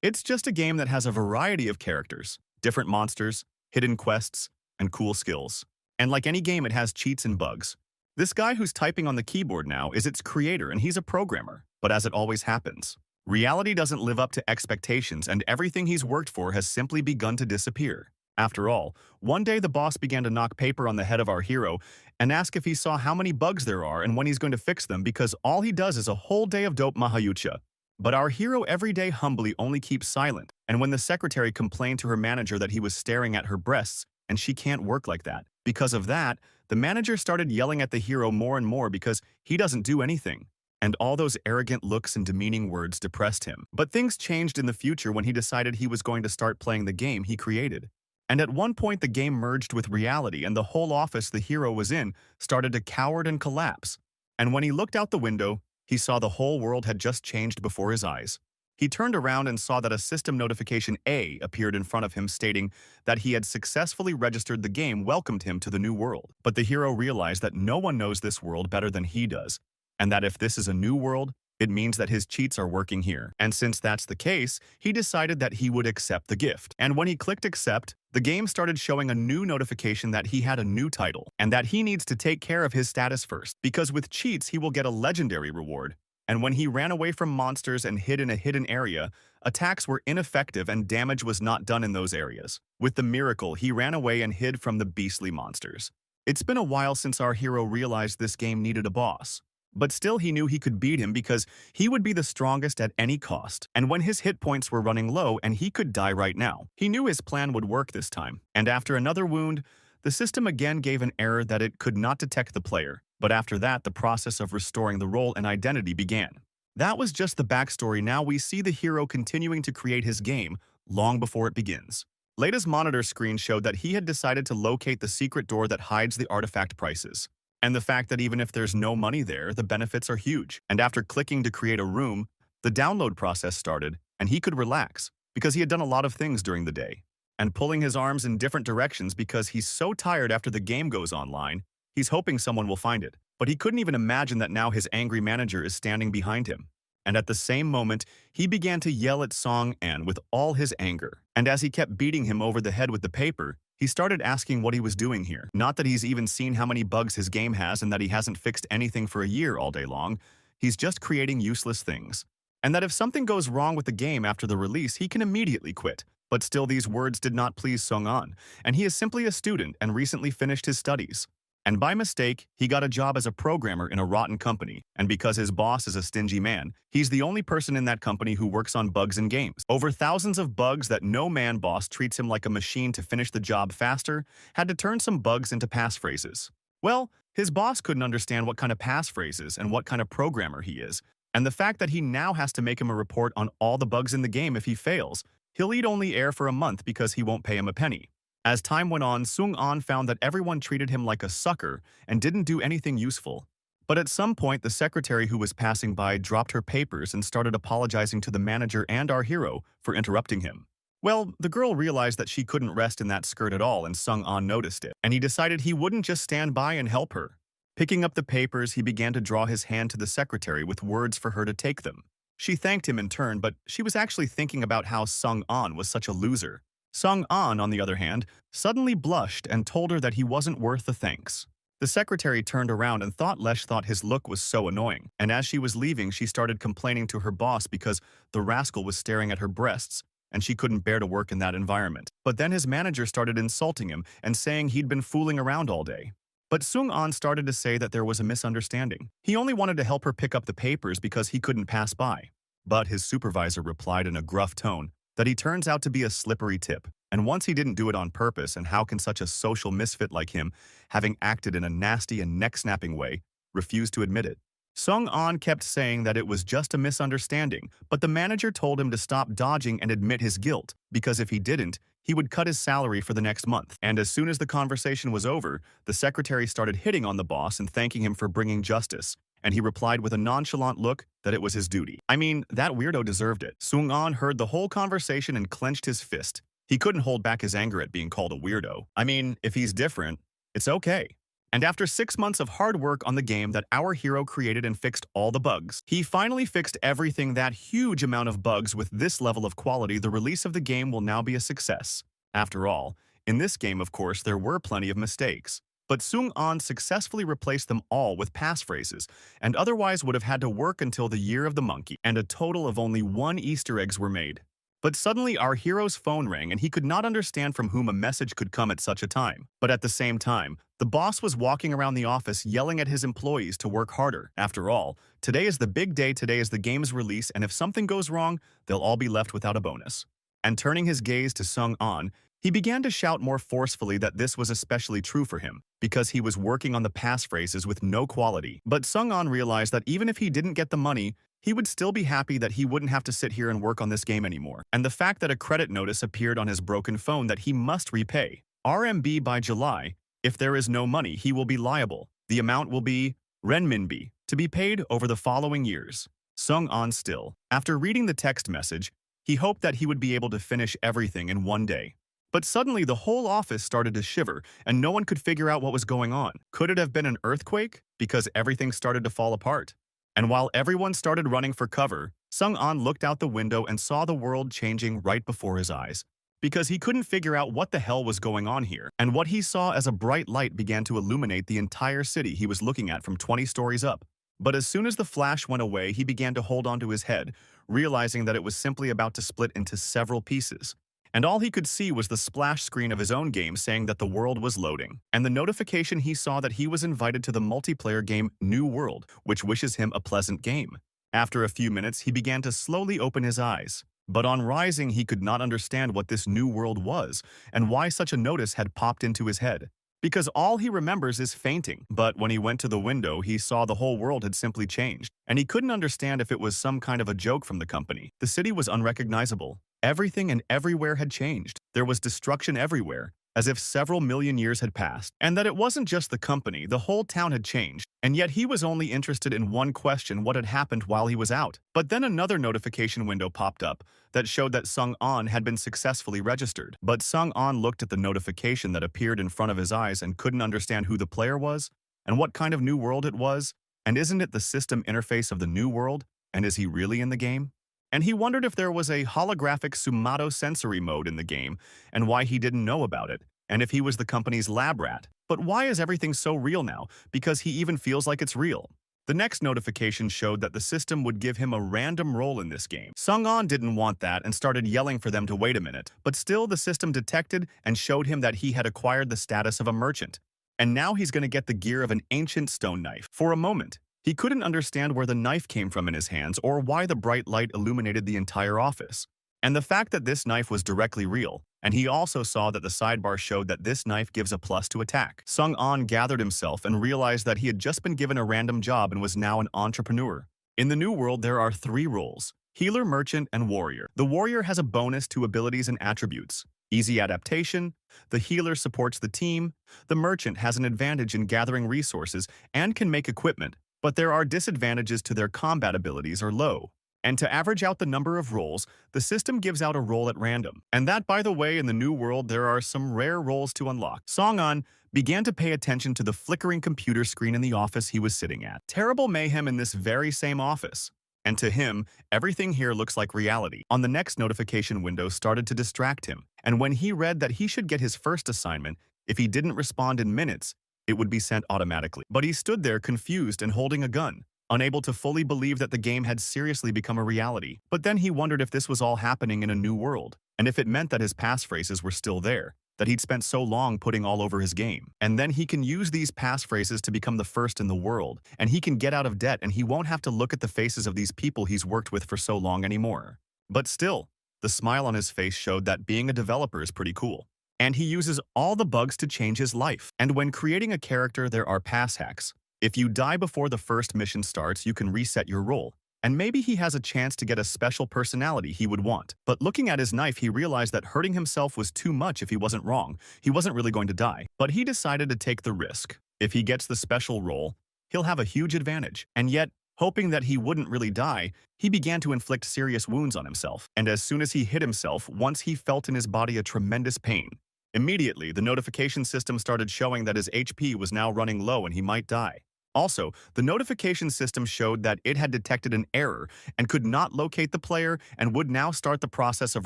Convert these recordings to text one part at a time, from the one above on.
It's just a game that has a variety of characters, different monsters, hidden quests, and cool skills. And like any game, it has cheats and bugs. This guy who's typing on the keyboard now is its creator, and he's a programmer. But as it always happens, reality doesn't live up to expectations, and everything he's worked for has simply begun to disappear. After all, one day the boss began to knock paper on the head of our hero and ask if he saw how many bugs there are and when he's going to fix them, because all he does is a whole day of dope mahayucha. But our hero every day humbly only keeps silent, and when the secretary complained to her manager that he was staring at her breasts, and she can't work like that, because of that, the manager started yelling at the hero more and more because he doesn't do anything. And all those arrogant looks and demeaning words depressed him. But things changed in the future when he decided he was going to start playing the game he created. And at one point the game merged with reality, and the whole office the hero was in started to cower and collapse. And when he looked out the window, he saw the whole world had just changed before his eyes. He turned around and saw that a system notification A appeared in front of him stating that he had successfully registered the game welcomed him to the new world. But the hero realized that no one knows this world better than he does, and that if this is a new world, it means that his cheats are working here. And since that's the case, he decided that he would accept the gift. And when he clicked accept, the game started showing a new notification that he had a new title, and that he needs to take care of his status first, because with cheats he will get a legendary reward. And when he ran away from monsters and hid in a hidden area, attacks were ineffective and damage was not done in those areas. With the miracle, he ran away and hid from the beastly monsters. It's been a while since our hero realized this game needed a boss. But still he knew he could beat him because he would be the strongest at any cost. And when his hit points were running low and he could die right now, he knew his plan would work this time. And after another wound, the system again gave an error that it could not detect the player. But after that, the process of restoring the role and identity began. That was just the backstory. Now we see the hero continuing to create his game long before it begins. Lata's monitor screen showed that he had decided to locate the secret door that hides the artifact prices. And the fact that even if there's no money there, the benefits are huge. And after clicking to create a room, the download process started, and he could relax because he had done a lot of things during the day. And pulling his arms in different directions because he's so tired after the game goes online, he's hoping someone will find it. But he couldn't even imagine that now his angry manager is standing behind him. And at the same moment, he began to yell at Song An with all his anger. And as he kept beating him over the head with the paper, he started asking what he was doing here. Not that he's even seen how many bugs his game has and that he hasn't fixed anything for a year all day long. He's just creating useless things. And that if something goes wrong with the game after the release, he can immediately quit. But still, these words did not please Song An, and he is simply a student and recently finished his studies. And by mistake, he got a job as a programmer in a rotten company, and because his boss is a stingy man, he's the only person in that company who works on bugs in games. Over thousands of bugs that no man boss treats him like a machine to finish the job faster, had to turn some bugs into passphrases. Well, his boss couldn't understand what kind of passphrases and what kind of programmer he is, and the fact that he now has to make him a report on all the bugs in the game if he fails, he'll eat only air for a month because he won't pay him a penny. As time went on, Sung An found that everyone treated him like a sucker and didn't do anything useful. But at some point, the secretary who was passing by dropped her papers and started apologizing to the manager and our hero for interrupting him. Well, the girl realized that she couldn't rest in that skirt at all, and Sung An noticed it, and he decided he wouldn't just stand by and help her. Picking up the papers, he began to draw his hand to the secretary with words for her to take them. She thanked him in turn, but she was actually thinking about how Sung An was such a loser. Sung An, on the other hand, suddenly blushed and told her that he wasn't worth the thanks. The secretary turned around and thought his look was so annoying, and as she was leaving, she started complaining to her boss because the rascal was staring at her breasts, and she couldn't bear to work in that environment. But then his manager started insulting him and saying he'd been fooling around all day. But Sung An started to say that there was a misunderstanding. He only wanted to help her pick up the papers because he couldn't pass by. But his supervisor replied in a gruff tone that he turns out to be a slippery tip, and once he didn't do it on purpose, and how can such a social misfit like him, having acted in a nasty and neck-snapping way, refuse to admit it? Sung An kept saying that it was just a misunderstanding, but the manager told him to stop dodging and admit his guilt, because if he didn't, he would cut his salary for the next month. And as soon as the conversation was over, the secretary started hitting on the boss and thanking him for bringing justice, and he replied with a nonchalant look that it was his duty. I mean, that weirdo deserved it. Sung An heard the whole conversation and clenched his fist. He couldn't hold back his anger at being called a weirdo. I mean, if he's different, it's okay. And after 6 months of hard work on the game that our hero created and fixed all the bugs, he finally fixed everything, that huge amount of bugs. With this level of quality, the release of the game will now be a success. After all, in this game, of course, there were plenty of mistakes. But Sung-an successfully replaced them all with passphrases, and otherwise would have had to work until the year of the monkey, and a total of only 1 Easter eggs were made. But suddenly our hero's phone rang and he could not understand from whom a message could come at such a time. But at the same time, the boss was walking around the office yelling at his employees to work harder. After all, today is the big day, today is the game's release, and if something goes wrong, they'll all be left without a bonus. And turning his gaze to Sung-an, he began to shout more forcefully that this was especially true for him, because he was working on the passphrases with no quality. But Sung-an realized that even if he didn't get the money, he would still be happy that he wouldn't have to sit here and work on this game anymore. And the fact that a credit notice appeared on his broken phone that he must repay RMB by July. If there is no money, he will be liable. The amount will be renminbi, to be paid over the following years. Sung-an still. After reading the text message, he hoped that he would be able to finish everything in one day. But suddenly the whole office started to shiver, and no one could figure out what was going on. Could it have been an earthquake? Because everything started to fall apart. And while everyone started running for cover, Sung-an looked out the window and saw the world changing right before his eyes. Because he couldn't figure out what the hell was going on here. And what he saw as a bright light began to illuminate the entire city he was looking at from 20 stories up. But as soon as the flash went away, he began to hold onto his head, realizing that it was simply about to split into several pieces. And all he could see was the splash screen of his own game saying that the world was loading. And the notification he saw that he was invited to the multiplayer game New World, which wishes him a pleasant game. After a few minutes, he began to slowly open his eyes. But on rising, he could not understand what this new world was and why such a notice had popped into his head. Because all he remembers is fainting. But when he went to the window, he saw the whole world had simply changed, and he couldn't understand if it was some kind of a joke from the company. The city was unrecognizable. Everything and everywhere had changed. There was destruction everywhere, as if several million years had passed. And that it wasn't just the company, the whole town had changed. And yet he was only interested in one question: what had happened while he was out. But then another notification window popped up that showed that Sung-an had been successfully registered. But Sung-an looked at the notification that appeared in front of his eyes and couldn't understand who the player was, and what kind of new world it was, and isn't it the system interface of the new world, and is he really in the game? And he wondered if there was a holographic somatosensory mode in the game, and why he didn't know about it, and if he was the company's lab rat. But why is everything so real now? Because he even feels like it's real. The next notification showed that the system would give him a random role in this game. Sung-an didn't want that and started yelling for them to wait a minute, but still the system detected and showed him that he had acquired the status of a merchant. And now he's going to get the gear of an ancient stone knife. For a moment, he couldn't understand where the knife came from in his hands or why the bright light illuminated the entire office. And the fact that this knife was directly real, and he also saw that the sidebar showed that this knife gives a plus to attack. Sung-an gathered himself and realized that he had just been given a random job and was now an entrepreneur. In the new world, there are 3 roles: healer, merchant, and warrior. The warrior has a bonus to abilities and attributes. Easy adaptation. The healer supports the team. The merchant has an advantage in gathering resources and can make equipment, but there are disadvantages to their combat abilities are low. And to average out the number of roles, the system gives out a role at random. And that, by the way, in the new world, there are some rare roles to unlock. Sung-an began to pay attention to the flickering computer screen in the office he was sitting at. Terrible mayhem in this very same office. And to him, everything here looks like reality. On the next notification window started to distract him. And when he read that he should get his first assignment, if he didn't respond in minutes, it would be sent automatically. But he stood there confused and holding a gun, unable to fully believe that the game had seriously become a reality. But then he wondered if this was all happening in a new world, and if it meant that his passphrases were still there, that he'd spent so long putting all over his game. And then he can use these passphrases to become the first in the world, and he can get out of debt, and he won't have to look at the faces of these people he's worked with for so long anymore. But still, the smile on his face showed that being a developer is pretty cool. And he uses all the bugs to change his life. And when creating a character, there are pass hacks. If you die before the first mission starts, you can reset your role. And maybe he has a chance to get a special personality he would want. But looking at his knife, he realized that hurting himself was too much if he wasn't wrong. He wasn't really going to die. But he decided to take the risk. If he gets the special role, he'll have a huge advantage. And yet, hoping that he wouldn't really die, he began to inflict serious wounds on himself. And as soon as he hit himself, once he felt in his body a tremendous pain. Immediately, the notification system started showing that his HP was now running low and he might die. Also, the notification system showed that it had detected an error and could not locate the player and would now start the process of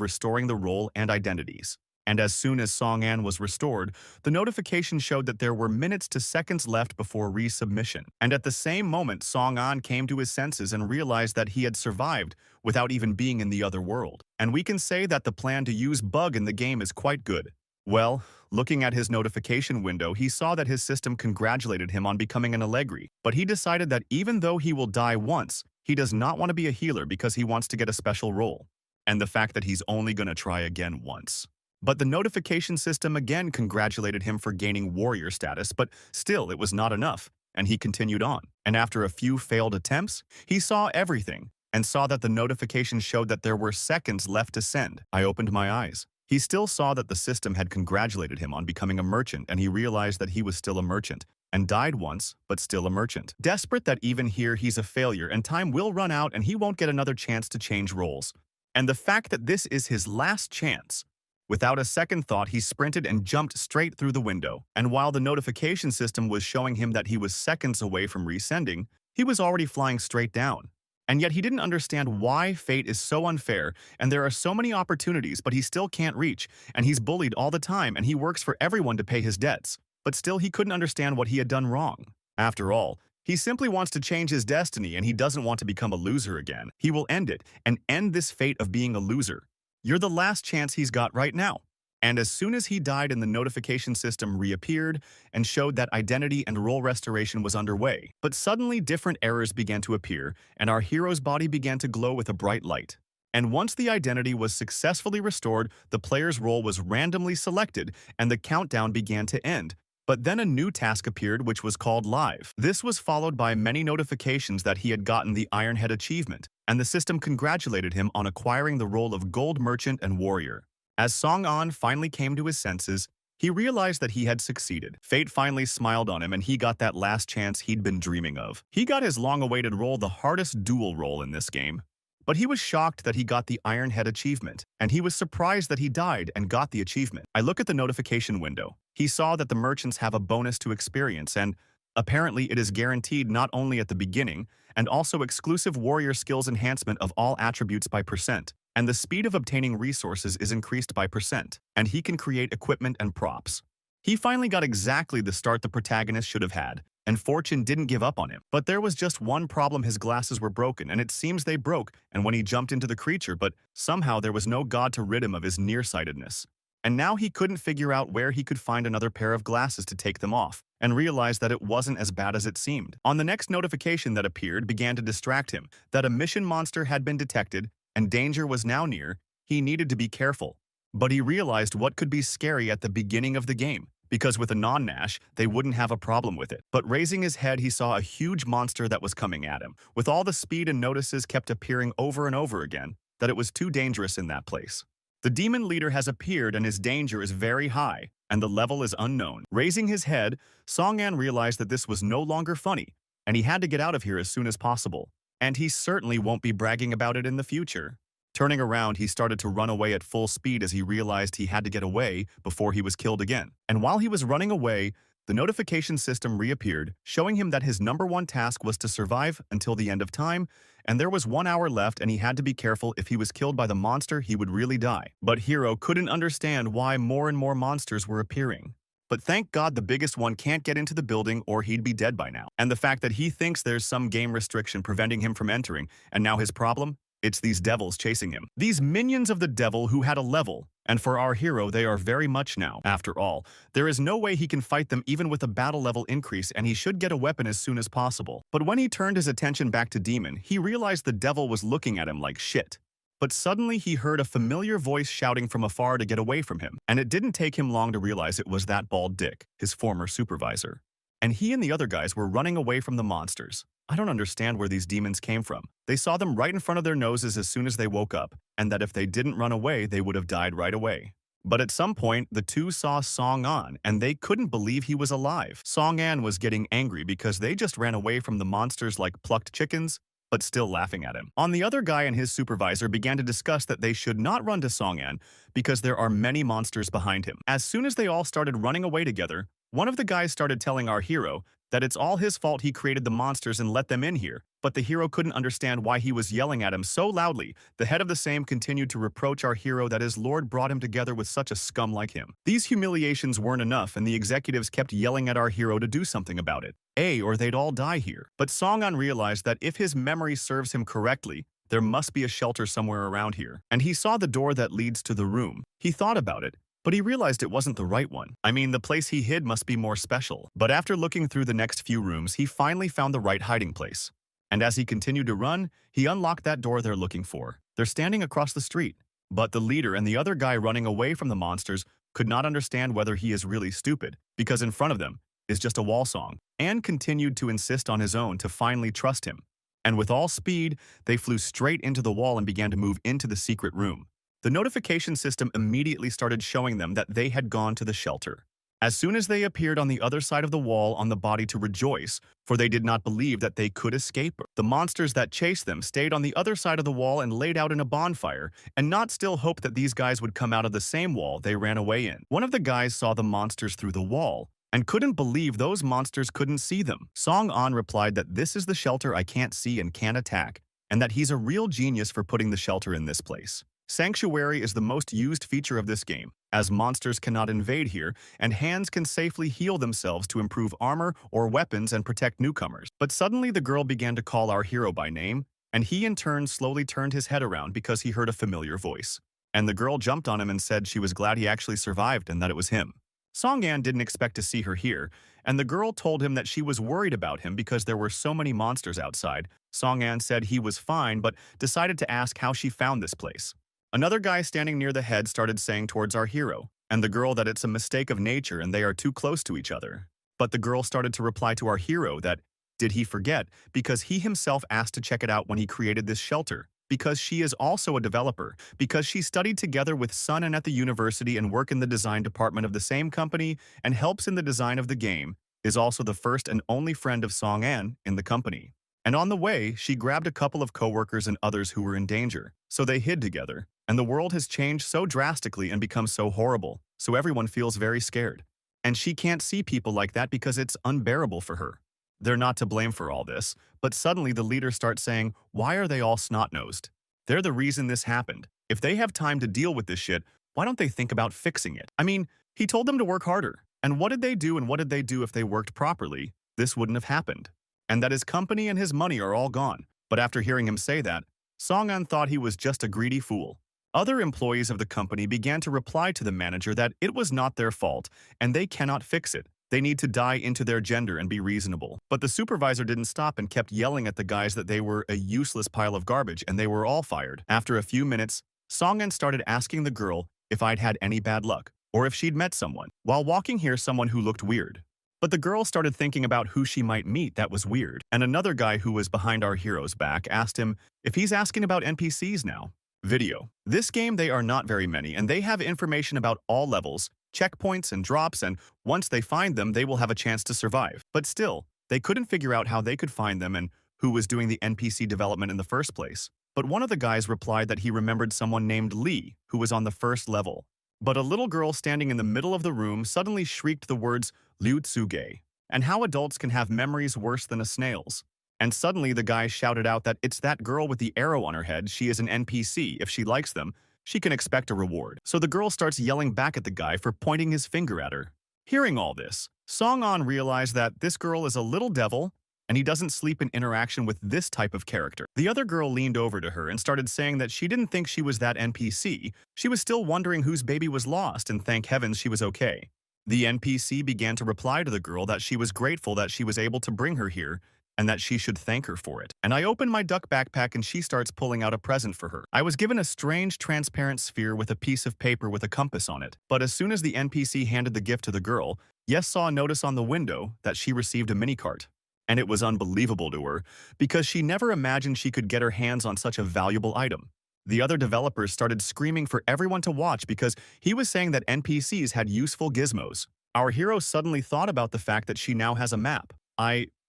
restoring the role and identities. And as soon as Song An was restored, the notification showed that there were minutes to seconds left before resubmission. And at the same moment, Song An came to his senses and realized that he had survived without even being in the other world. And we can say that the plan to use bug in the game is quite good. Well, looking at his notification window, he saw that his system congratulated him on becoming an Allegri, but he decided that even though he will die once, he does not want to be a healer because he wants to get a special role. And the fact that he's only going to try again once. But the notification system again congratulated him for gaining warrior status, but still it was not enough, and he continued on. And after a few failed attempts, he saw everything, and saw that the notification showed that there were seconds left to send. I opened my eyes. He still saw that the system had congratulated him on becoming a merchant, and he realized that he was still a merchant, and died once, but still a merchant. Desperate that even here he's a failure and time will run out and he won't get another chance to change roles. And the fact that this is his last chance. Without a second thought, he sprinted and jumped straight through the window. And while the notification system was showing him that he was seconds away from resending, he was already flying straight down. And yet he didn't understand why fate is so unfair, and there are so many opportunities, but he still can't reach, and he's bullied all the time, and he works for everyone to pay his debts. But still, he couldn't understand what he had done wrong. After all, he simply wants to change his destiny, and he doesn't want to become a loser again. He will end it, and end this fate of being a loser. You're the last chance he's got right now. And as soon as he died and the notification system reappeared and showed that identity and role restoration was underway, but suddenly different errors began to appear and our hero's body began to glow with a bright light. And once the identity was successfully restored, the player's role was randomly selected and the countdown began to end. But then a new task appeared which was called Live. This was followed by many notifications that he had gotten the Ironhead achievement, and the system congratulated him on acquiring the role of Gold Merchant and Warrior. As Song An finally came to his senses, he realized that he had succeeded. Fate finally smiled on him and he got that last chance he'd been dreaming of. He got his long-awaited role, the hardest dual role in this game. But he was shocked that he got the Ironhead achievement, and he was surprised that he died and got the achievement. I look at the notification window. He saw that the merchants have a bonus to experience, and apparently it is guaranteed not only at the beginning, and also exclusive warrior skills enhancement of all attributes by %, and the speed of obtaining resources is increased by %, and he can create equipment and props. He finally got exactly the start the protagonist should have had, and fortune didn't give up on him. But there was just one problem: his glasses were broken, and it seems they broke and when he jumped into the creature, but somehow there was no god to rid him of his nearsightedness. And now he couldn't figure out where he could find another pair of glasses to take them off, and realized that it wasn't as bad as it seemed. On the next notification that appeared began to distract him, that a mission monster had been detected, and danger was now near. He needed to be careful. But he realized what could be scary at the beginning of the game, because with a non-Nash, they wouldn't have a problem with it. But raising his head, he saw a huge monster that was coming at him, with all the speed and notices kept appearing over and over again, that it was too dangerous in that place. The demon leader has appeared and his danger is very high, and the level is unknown. Raising his head, Song An realized that this was no longer funny, and he had to get out of here as soon as possible. And he certainly won't be bragging about it in the future. Turning around, he started to run away at full speed as he realized he had to get away before he was killed again. And while he was running away, the notification system reappeared, showing him that his #1 task was to survive until the end of time, and there was 1 hour left and he had to be careful. If he was killed by the monster, he would really die. But Hero couldn't understand why more and more monsters were appearing. But thank God the biggest one can't get into the building or he'd be dead by now. And the fact that he thinks there's some game restriction preventing him from entering, and now his problem? It's these devils chasing him. These minions of the devil who had a level, and for our hero they are very much now. After all, there is no way he can fight them even with a battle level increase, and he should get a weapon as soon as possible. But when he turned his attention back to Demon, he realized the devil was looking at him like shit. But suddenly he heard a familiar voice shouting from afar to get away from him, and it didn't take him long to realize it was that bald dick, his former supervisor. And he and the other guys were running away from the monsters. I don't understand where these demons came from. They saw them right in front of their noses as soon as they woke up, and that if they didn't run away, they would have died right away. But at some point, the two saw Song An, and they couldn't believe he was alive. Song An was getting angry because they just ran away from the monsters like plucked chickens, but still laughing at him. The other guy and his supervisor began to discuss that they should not run to Song-an because there are many monsters behind him. As soon as they all started running away together, one of the guys started telling our hero that it's all his fault he created the monsters and let them in here, but the hero couldn't understand why he was yelling at him so loudly. The head of the same continued to reproach our hero that his lord brought him together with such a scum like him. These humiliations weren't enough, and the executives kept yelling at our hero to do something about it. Or they'd all die here. But Song-an realized that if his memory serves him correctly, there must be a shelter somewhere around here. And he saw the door that leads to the room. He thought about it, but he realized it wasn't the right one. I mean, the place he hid must be more special. But after looking through the next few rooms, he finally found the right hiding place. And as he continued to run, he unlocked that door they're looking for. They're standing across the street. But the leader and the other guy running away from the monsters could not understand whether he is really stupid, because in front of them is just a wall song, and continued to insist on his own to finally trust him. And with all speed, they flew straight into the wall and began to move into the secret room. The notification system immediately started showing them that they had gone to the shelter. As soon as they appeared on the other side of the wall on the body to rejoice, for they did not believe that they could escape. The monsters that chased them stayed on the other side of the wall and laid out in a bonfire, and not still hoped that these guys would come out of the same wall they ran away in. One of the guys saw the monsters through the wall, and couldn't believe those monsters couldn't see them. Song-an replied that this is the shelter I can't see and can't attack, and that he's a real genius for putting the shelter in this place. Sanctuary is the most used feature of this game, as monsters cannot invade here, and hands can safely heal themselves to improve armor or weapons and protect newcomers. But suddenly the girl began to call our hero by name, and he in turn slowly turned his head around because he heard a familiar voice. And the girl jumped on him and said she was glad he actually survived and that it was him. Song-an didn't expect to see her here, and the girl told him that she was worried about him because there were so many monsters outside. Song-an said he was fine, but decided to ask how she found this place. Another guy standing near the head started saying towards our hero and the girl that it's a mistake of nature and they are too close to each other. But the girl started to reply to our hero that, did he forget, because he himself asked to check it out when he created this shelter, because she is also a developer, because she studied together with Sun-an at the university and work in the design department of the same company and helps in the design of the game, is also the first and only friend of Song-an in the company. And on the way, she grabbed a couple of coworkers and others who were in danger, so they hid together. And the world has changed so drastically and become so horrible, so everyone feels very scared. And she can't see people like that because it's unbearable for her. They're not to blame for all this, but suddenly the leader starts saying, why are they all snot-nosed? They're the reason this happened. If they have time to deal with this shit, why don't they think about fixing it? I mean, he told them to work harder. And what did they do and what did they do if they worked properly? This wouldn't have happened. And that his company and his money are all gone. But after hearing him say that, Song-an thought he was just a greedy fool. Other employees of the company began to reply to the manager that it was not their fault and they cannot fix it. They need to die into their gender and be reasonable. But the supervisor didn't stop and kept yelling at the guys that they were a useless pile of garbage and they were all fired. After a few minutes, Song-an started asking the girl if I'd had any bad luck or if she'd met someone. While walking here, someone who looked weird. But the girl started thinking about who she might meet that was weird. And another guy who was behind our hero's back asked him if he's asking about NPCs now. Video. This game, they are not very many, and they have information about all levels, checkpoints, and drops, and once they find them, they will have a chance to survive. But still, they couldn't figure out how they could find them and who was doing the NPC development in the first place. But one of the guys replied that he remembered someone named Lee, who was on the first level. But a little girl standing in the middle of the room suddenly shrieked the words, Liu Tsuge, and how adults can have memories worse than a snail's. And suddenly the guy shouted out that it's that girl with the arrow on her head, she is an NPC, if she likes them, she can expect a reward. So the girl starts yelling back at the guy for pointing his finger at her. Hearing all this, Song-an realized that this girl is a little devil, and he doesn't sleep in interaction with this type of character. The other girl leaned over to her and started saying that she didn't think she was that NPC, she was still wondering whose baby was lost, and thank heavens she was okay. The NPC began to reply to the girl that she was grateful that she was able to bring her here, and that she should thank her for it. And I open my duck backpack and she starts pulling out a present for her. I was given a strange transparent sphere with a piece of paper with a compass on it. But as soon as the NPC handed the gift to the girl, Yes saw a notice on the window that she received a mini-cart. And it was unbelievable to her, because she never imagined she could get her hands on such a valuable item. The other developers started screaming for everyone to watch because he was saying that NPCs had useful gizmos. Our hero suddenly thought about the fact that she now has a map.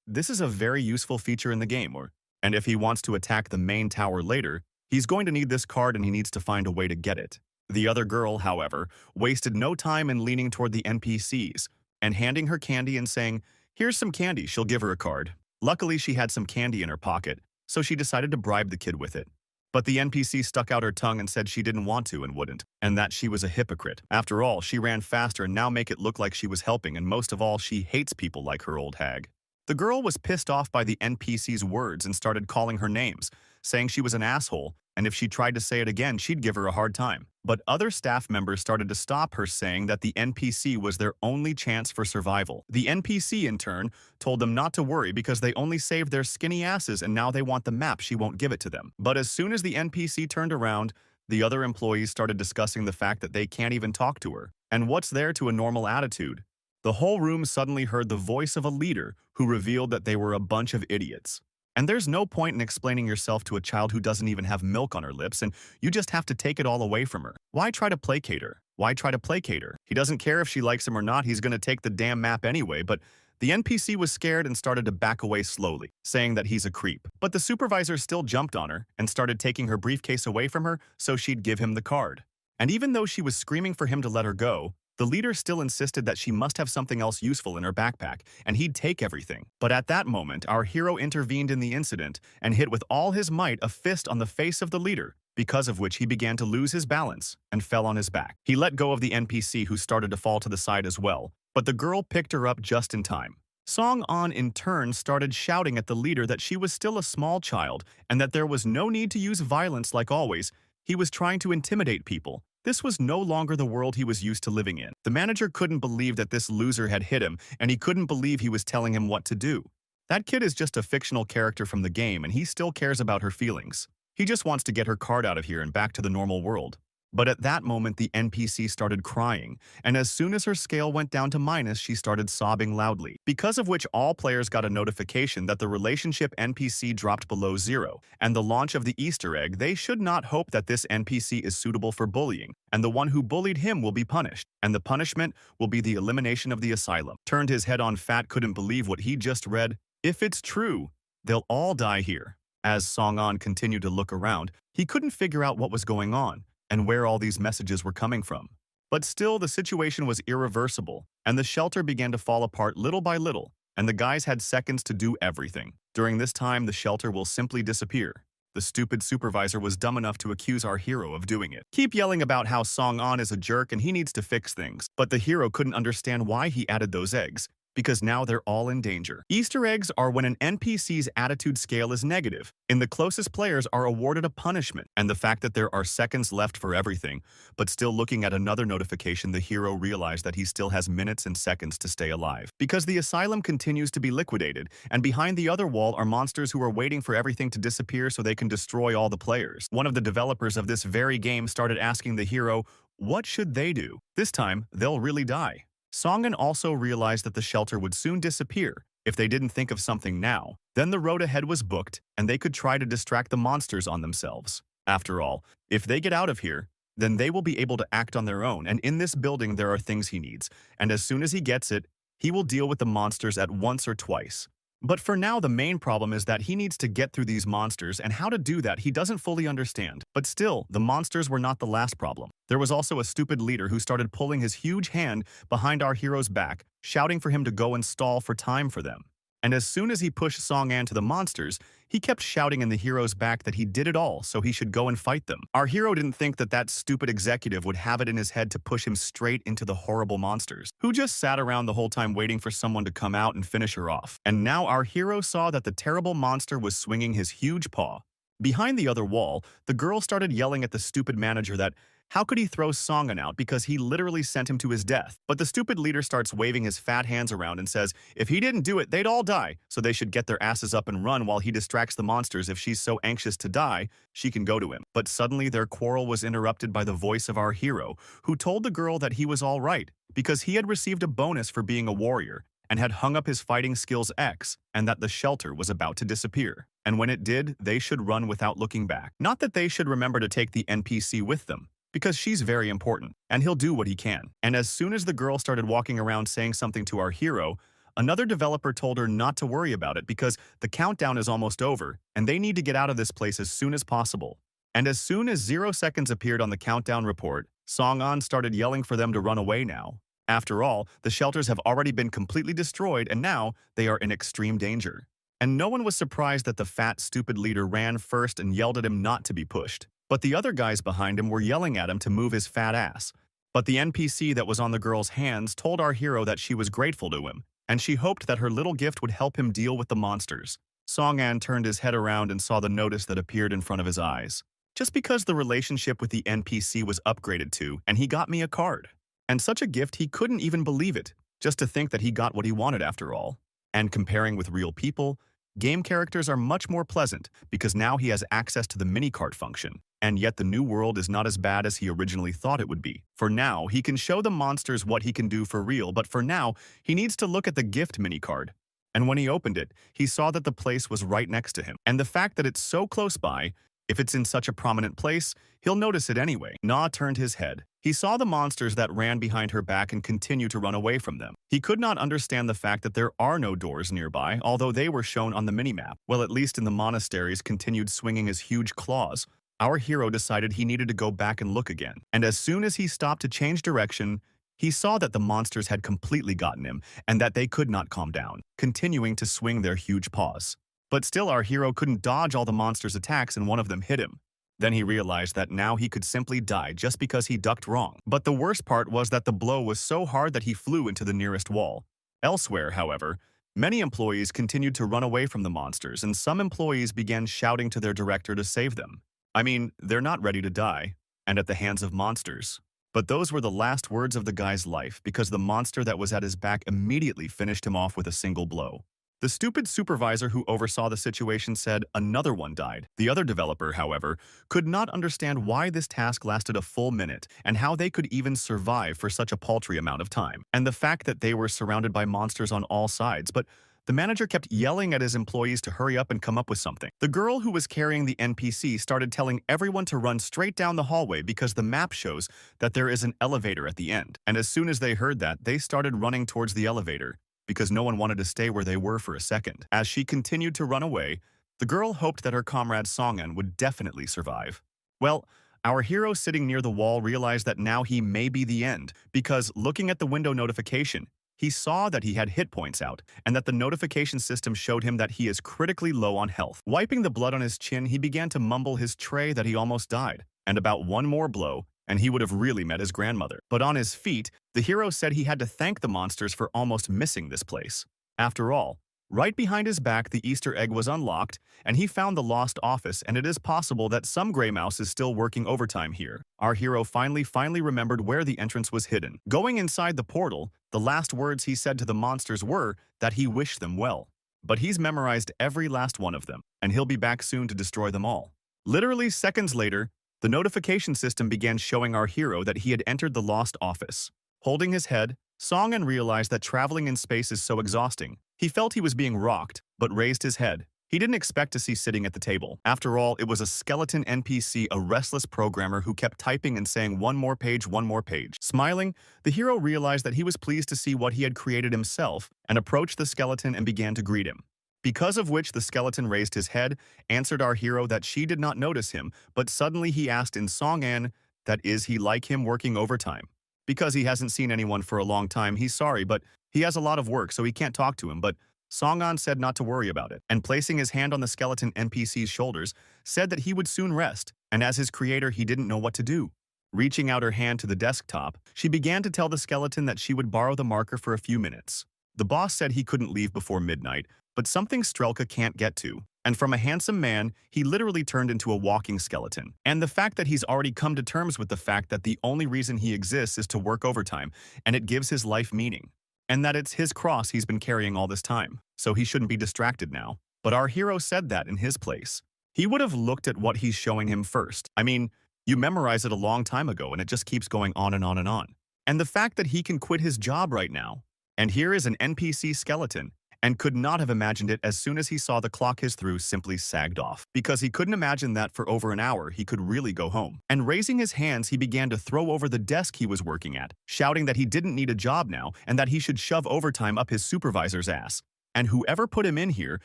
This is a very useful feature in the game, or And if he wants to attack the main tower later, he's going to need this card and he needs to find a way to get it. The other girl, however, wasted no time in leaning toward the NPCs and handing her candy and saying, "Here's some candy," she'll give her a card. Luckily, she had some candy in her pocket, so she decided to bribe the kid with it. But the NPC stuck out her tongue and said she didn't want to and wouldn't, and that she was a hypocrite. After all, she ran faster and now make it look like she was helping, and most of all, she hates people like her old hag. The girl was pissed off by the NPC's words and started calling her names, saying she was an asshole, and if she tried to say it again, she'd give her a hard time. But other staff members started to stop her, saying that the NPC was their only chance for survival. The NPC, in turn, told them not to worry because they only saved their skinny asses and now they want the map, she won't give it to them. But as soon as the NPC turned around, the other employees started discussing the fact that they can't even talk to her. And what's there to a normal attitude? The whole room suddenly heard the voice of a leader who revealed that they were a bunch of idiots. And there's no point in explaining yourself to a child who doesn't even have milk on her lips, and you just have to take it all away from her. Why try to placate her? Why try to placate her? He doesn't care if she likes him or not, he's gonna take the damn map anyway, but the NPC was scared and started to back away slowly, saying that he's a creep. But the supervisor still jumped on her and started taking her briefcase away from her so she'd give him the card. And even though she was screaming for him to let her go, the leader still insisted that she must have something else useful in her backpack, and he'd take everything. But at that moment, our hero intervened in the incident and hit with all his might a fist on the face of the leader, because of which he began to lose his balance and fell on his back. He let go of the NPC, who started to fall to the side as well, but the girl picked her up just in time. Song An in turn started shouting at the leader that she was still a small child and that there was no need to use violence like always. He was trying to intimidate people. This was no longer the world he was used to living in. The manager couldn't believe that this loser had hit him, and he couldn't believe he was telling him what to do. That kid is just a fictional character from the game, and he still cares about her feelings. He just wants to get her card out of here and back to the normal world. But at that moment, the NPC started crying, and as soon as her scale went down to minus, she started sobbing loudly, because of which all players got a notification that the relationship NPC dropped below 0, and the launch of the Easter egg. They should not hope that this NPC is suitable for bullying, and the one who bullied him will be punished, and the punishment will be the elimination of the asylum. Turned his head on fat, couldn't believe what he just read. If it's true, they'll all die here. As Song An continued to look around, he couldn't figure out what was going on and where all these messages were coming from. But still, the situation was irreversible, and the shelter began to fall apart little by little, and the guys had seconds to do everything. During this time, the shelter will simply disappear. The stupid supervisor was dumb enough to accuse our hero of doing it. Keep yelling about how Song An is a jerk and he needs to fix things. But the hero couldn't understand why he added those eggs, because now they're all in danger. Easter eggs are when an NPC's attitude scale is negative, and the closest players are awarded a punishment. And the fact that there are seconds left for everything, but still looking at another notification, the hero realized that he still has minutes and seconds to stay alive. Because the asylum continues to be liquidated, and behind the other wall are monsters who are waiting for everything to disappear so they can destroy all the players. One of the developers of this very game started asking the hero, what should they do? This time, they'll really die. Songan also realized that the shelter would soon disappear if they didn't think of something now. Then the road ahead was booked, and they could try to distract the monsters on themselves. After all, if they get out of here, then they will be able to act on their own, and in this building there are things he needs, and as soon as he gets it, he will deal with the monsters at once or twice. But for now, the main problem is that he needs to get through these monsters, and how to do that he doesn't fully understand. But still, the monsters were not the last problem. There was also a stupid leader who started pulling his huge hand behind our hero's back, shouting for him to go and stall for time for them. And as soon as he pushed Song An to the monsters, he kept shouting in the hero's back that he did it all, so he should go and fight them. Our hero didn't think that that stupid executive would have it in his head to push him straight into the horrible monsters, who just sat around the whole time waiting for someone to come out and finish her off. And now our hero saw that the terrible monster was swinging his huge paw. Behind the other wall, the girl started yelling at the stupid manager that how could he throw Song An out because he literally sent him to his death. But the stupid leader starts waving his fat hands around and says if he didn't do it, they'd all die, so they should get their asses up and run while he distracts the monsters. If she's so anxious to die, she can go to him. But suddenly their quarrel was interrupted by the voice of our hero, who told the girl that he was all right because he had received a bonus for being a warrior and had hung up his fighting skills X, and that the shelter was about to disappear. And when it did, they should run without looking back. Not that they should remember to take the NPC with them, because she's very important, and he'll do what he can. And as soon as the girl started walking around saying something to our hero, Another developer told her not to worry about it because the countdown is almost over and they need to get out of this place as soon as possible. And as soon as 0 seconds appeared on the countdown report, Song-an started yelling for them to run away now. After all, the shelters have already been completely destroyed and now they are in extreme danger. And no one was surprised that the fat, stupid leader ran first and yelled at him not to be pushed. But the other guys behind him were yelling at him to move his fat ass. But the NPC that was on the girl's hands told our hero that she was grateful to him, and she hoped that her little gift would help him deal with the monsters. Song-an turned his head around and saw the notice that appeared in front of his eyes. Just because the relationship with the NPC was upgraded to, and he got me a card. And such a gift he couldn't even believe it, just to think that he got what he wanted after all. And comparing with real people, game characters are much more pleasant because now he has access to the mini-cart function. And yet the new world is not as bad as he originally thought it would be. For now, he can show the monsters what he can do for real, but for now, he needs to look at the gift mini-card. And when he opened it, he saw that the place was right next to him. And the fact that it's so close by, if it's in such a prominent place, he'll notice it anyway. Na turned his head. He saw the monsters that ran behind her back and continued to run away from them. He could not understand the fact that there are no doors nearby, although they were shown on the minimap. Well, at least in the monasteries continued swinging his huge claws. Our hero decided he needed to go back and look again. And as soon as he stopped to change direction, he saw that the monsters had completely gotten him and that they could not calm down, continuing to swing their huge paws. But still our hero couldn't dodge all the monsters' attacks and one of them hit him. Then he realized that now he could simply die just because he ducked wrong. But the worst part was that the blow was so hard that he flew into the nearest wall. Elsewhere, however, many employees continued to run away from the monsters and some employees began shouting to their director to save them. I mean, they're not ready to die, and at the hands of monsters. But those were the last words of the guy's life because the monster that was at his back immediately finished him off with a single blow. The stupid supervisor who oversaw the situation said another one died. The other developer, however, could not understand why this task lasted a full minute and how they could even survive for such a paltry amount of time. And the fact that they were surrounded by monsters on all sides, but the manager kept yelling at his employees to hurry up and come up with something. The girl who was carrying the NPC started telling everyone to run straight down the hallway because the map shows that there is an elevator at the end. And as soon as they heard that, they started running towards the elevator, because no one wanted to stay where they were for a second. As she continued to run away, the girl hoped that her comrade Song-an would definitely survive. Well, our hero sitting near the wall realized that now he may be the end, because looking at the window notification, he saw that he had hit points out, and that the notification system showed him that he is critically low on health. Wiping the blood on his chin, he began to mumble his tray that he almost died, and about one more blow, and he would have really met his grandmother. But on his feet, the hero said he had to thank the monsters for almost missing this place. After all, right behind his back the Easter egg was unlocked, and he found the lost office, and it is possible that some gray mouse is still working overtime here. Our hero finally remembered where the entrance was hidden. Going inside the portal, the last words he said to the monsters were that he wished them well. But he's memorized every last one of them, and he'll be back soon to destroy them all. Literally seconds later, the notification system began showing our hero that he had entered the lost office. Holding his head, Song-an realized that traveling in space is so exhausting. He felt he was being rocked, but raised his head. He didn't expect to see sitting at the table. After all, it was a skeleton NPC, a restless programmer who kept typing and saying one more page, one more page. Smiling, the hero realized that he was pleased to see what he had created himself and approached the skeleton and began to greet him. Because of which the skeleton raised his head, answered our hero that she did not notice him, but suddenly he asked in Song-an that is he like him working overtime. Because he hasn't seen anyone for a long time, he's sorry, but he has a lot of work, so he can't talk to him, but Song-an said not to worry about it, and placing his hand on the skeleton NPC's shoulders, said that he would soon rest, and as his creator, he didn't know what to do. Reaching out her hand to the desktop, she began to tell the skeleton that she would borrow the marker for a few minutes. The boss said he couldn't leave before midnight, but something Strelka can't get to. And from a handsome man, he literally turned into a walking skeleton. And the fact that he's already come to terms with the fact that the only reason he exists is to work overtime, and it gives his life meaning. And that it's his cross he's been carrying all this time, so he shouldn't be distracted now. But our hero said that in his place. He would have looked at what he's showing him first. I mean, you memorized it a long time ago, and it just keeps going on and on and on. And the fact that he can quit his job right now, and here is an NPC skeleton, and could not have imagined it as soon as he saw the clock his through simply sagged off, because he couldn't imagine that for over an hour he could really go home. And raising his hands, he began to throw over the desk he was working at, shouting that he didn't need a job now and that he should shove overtime up his supervisor's ass. And whoever put him in here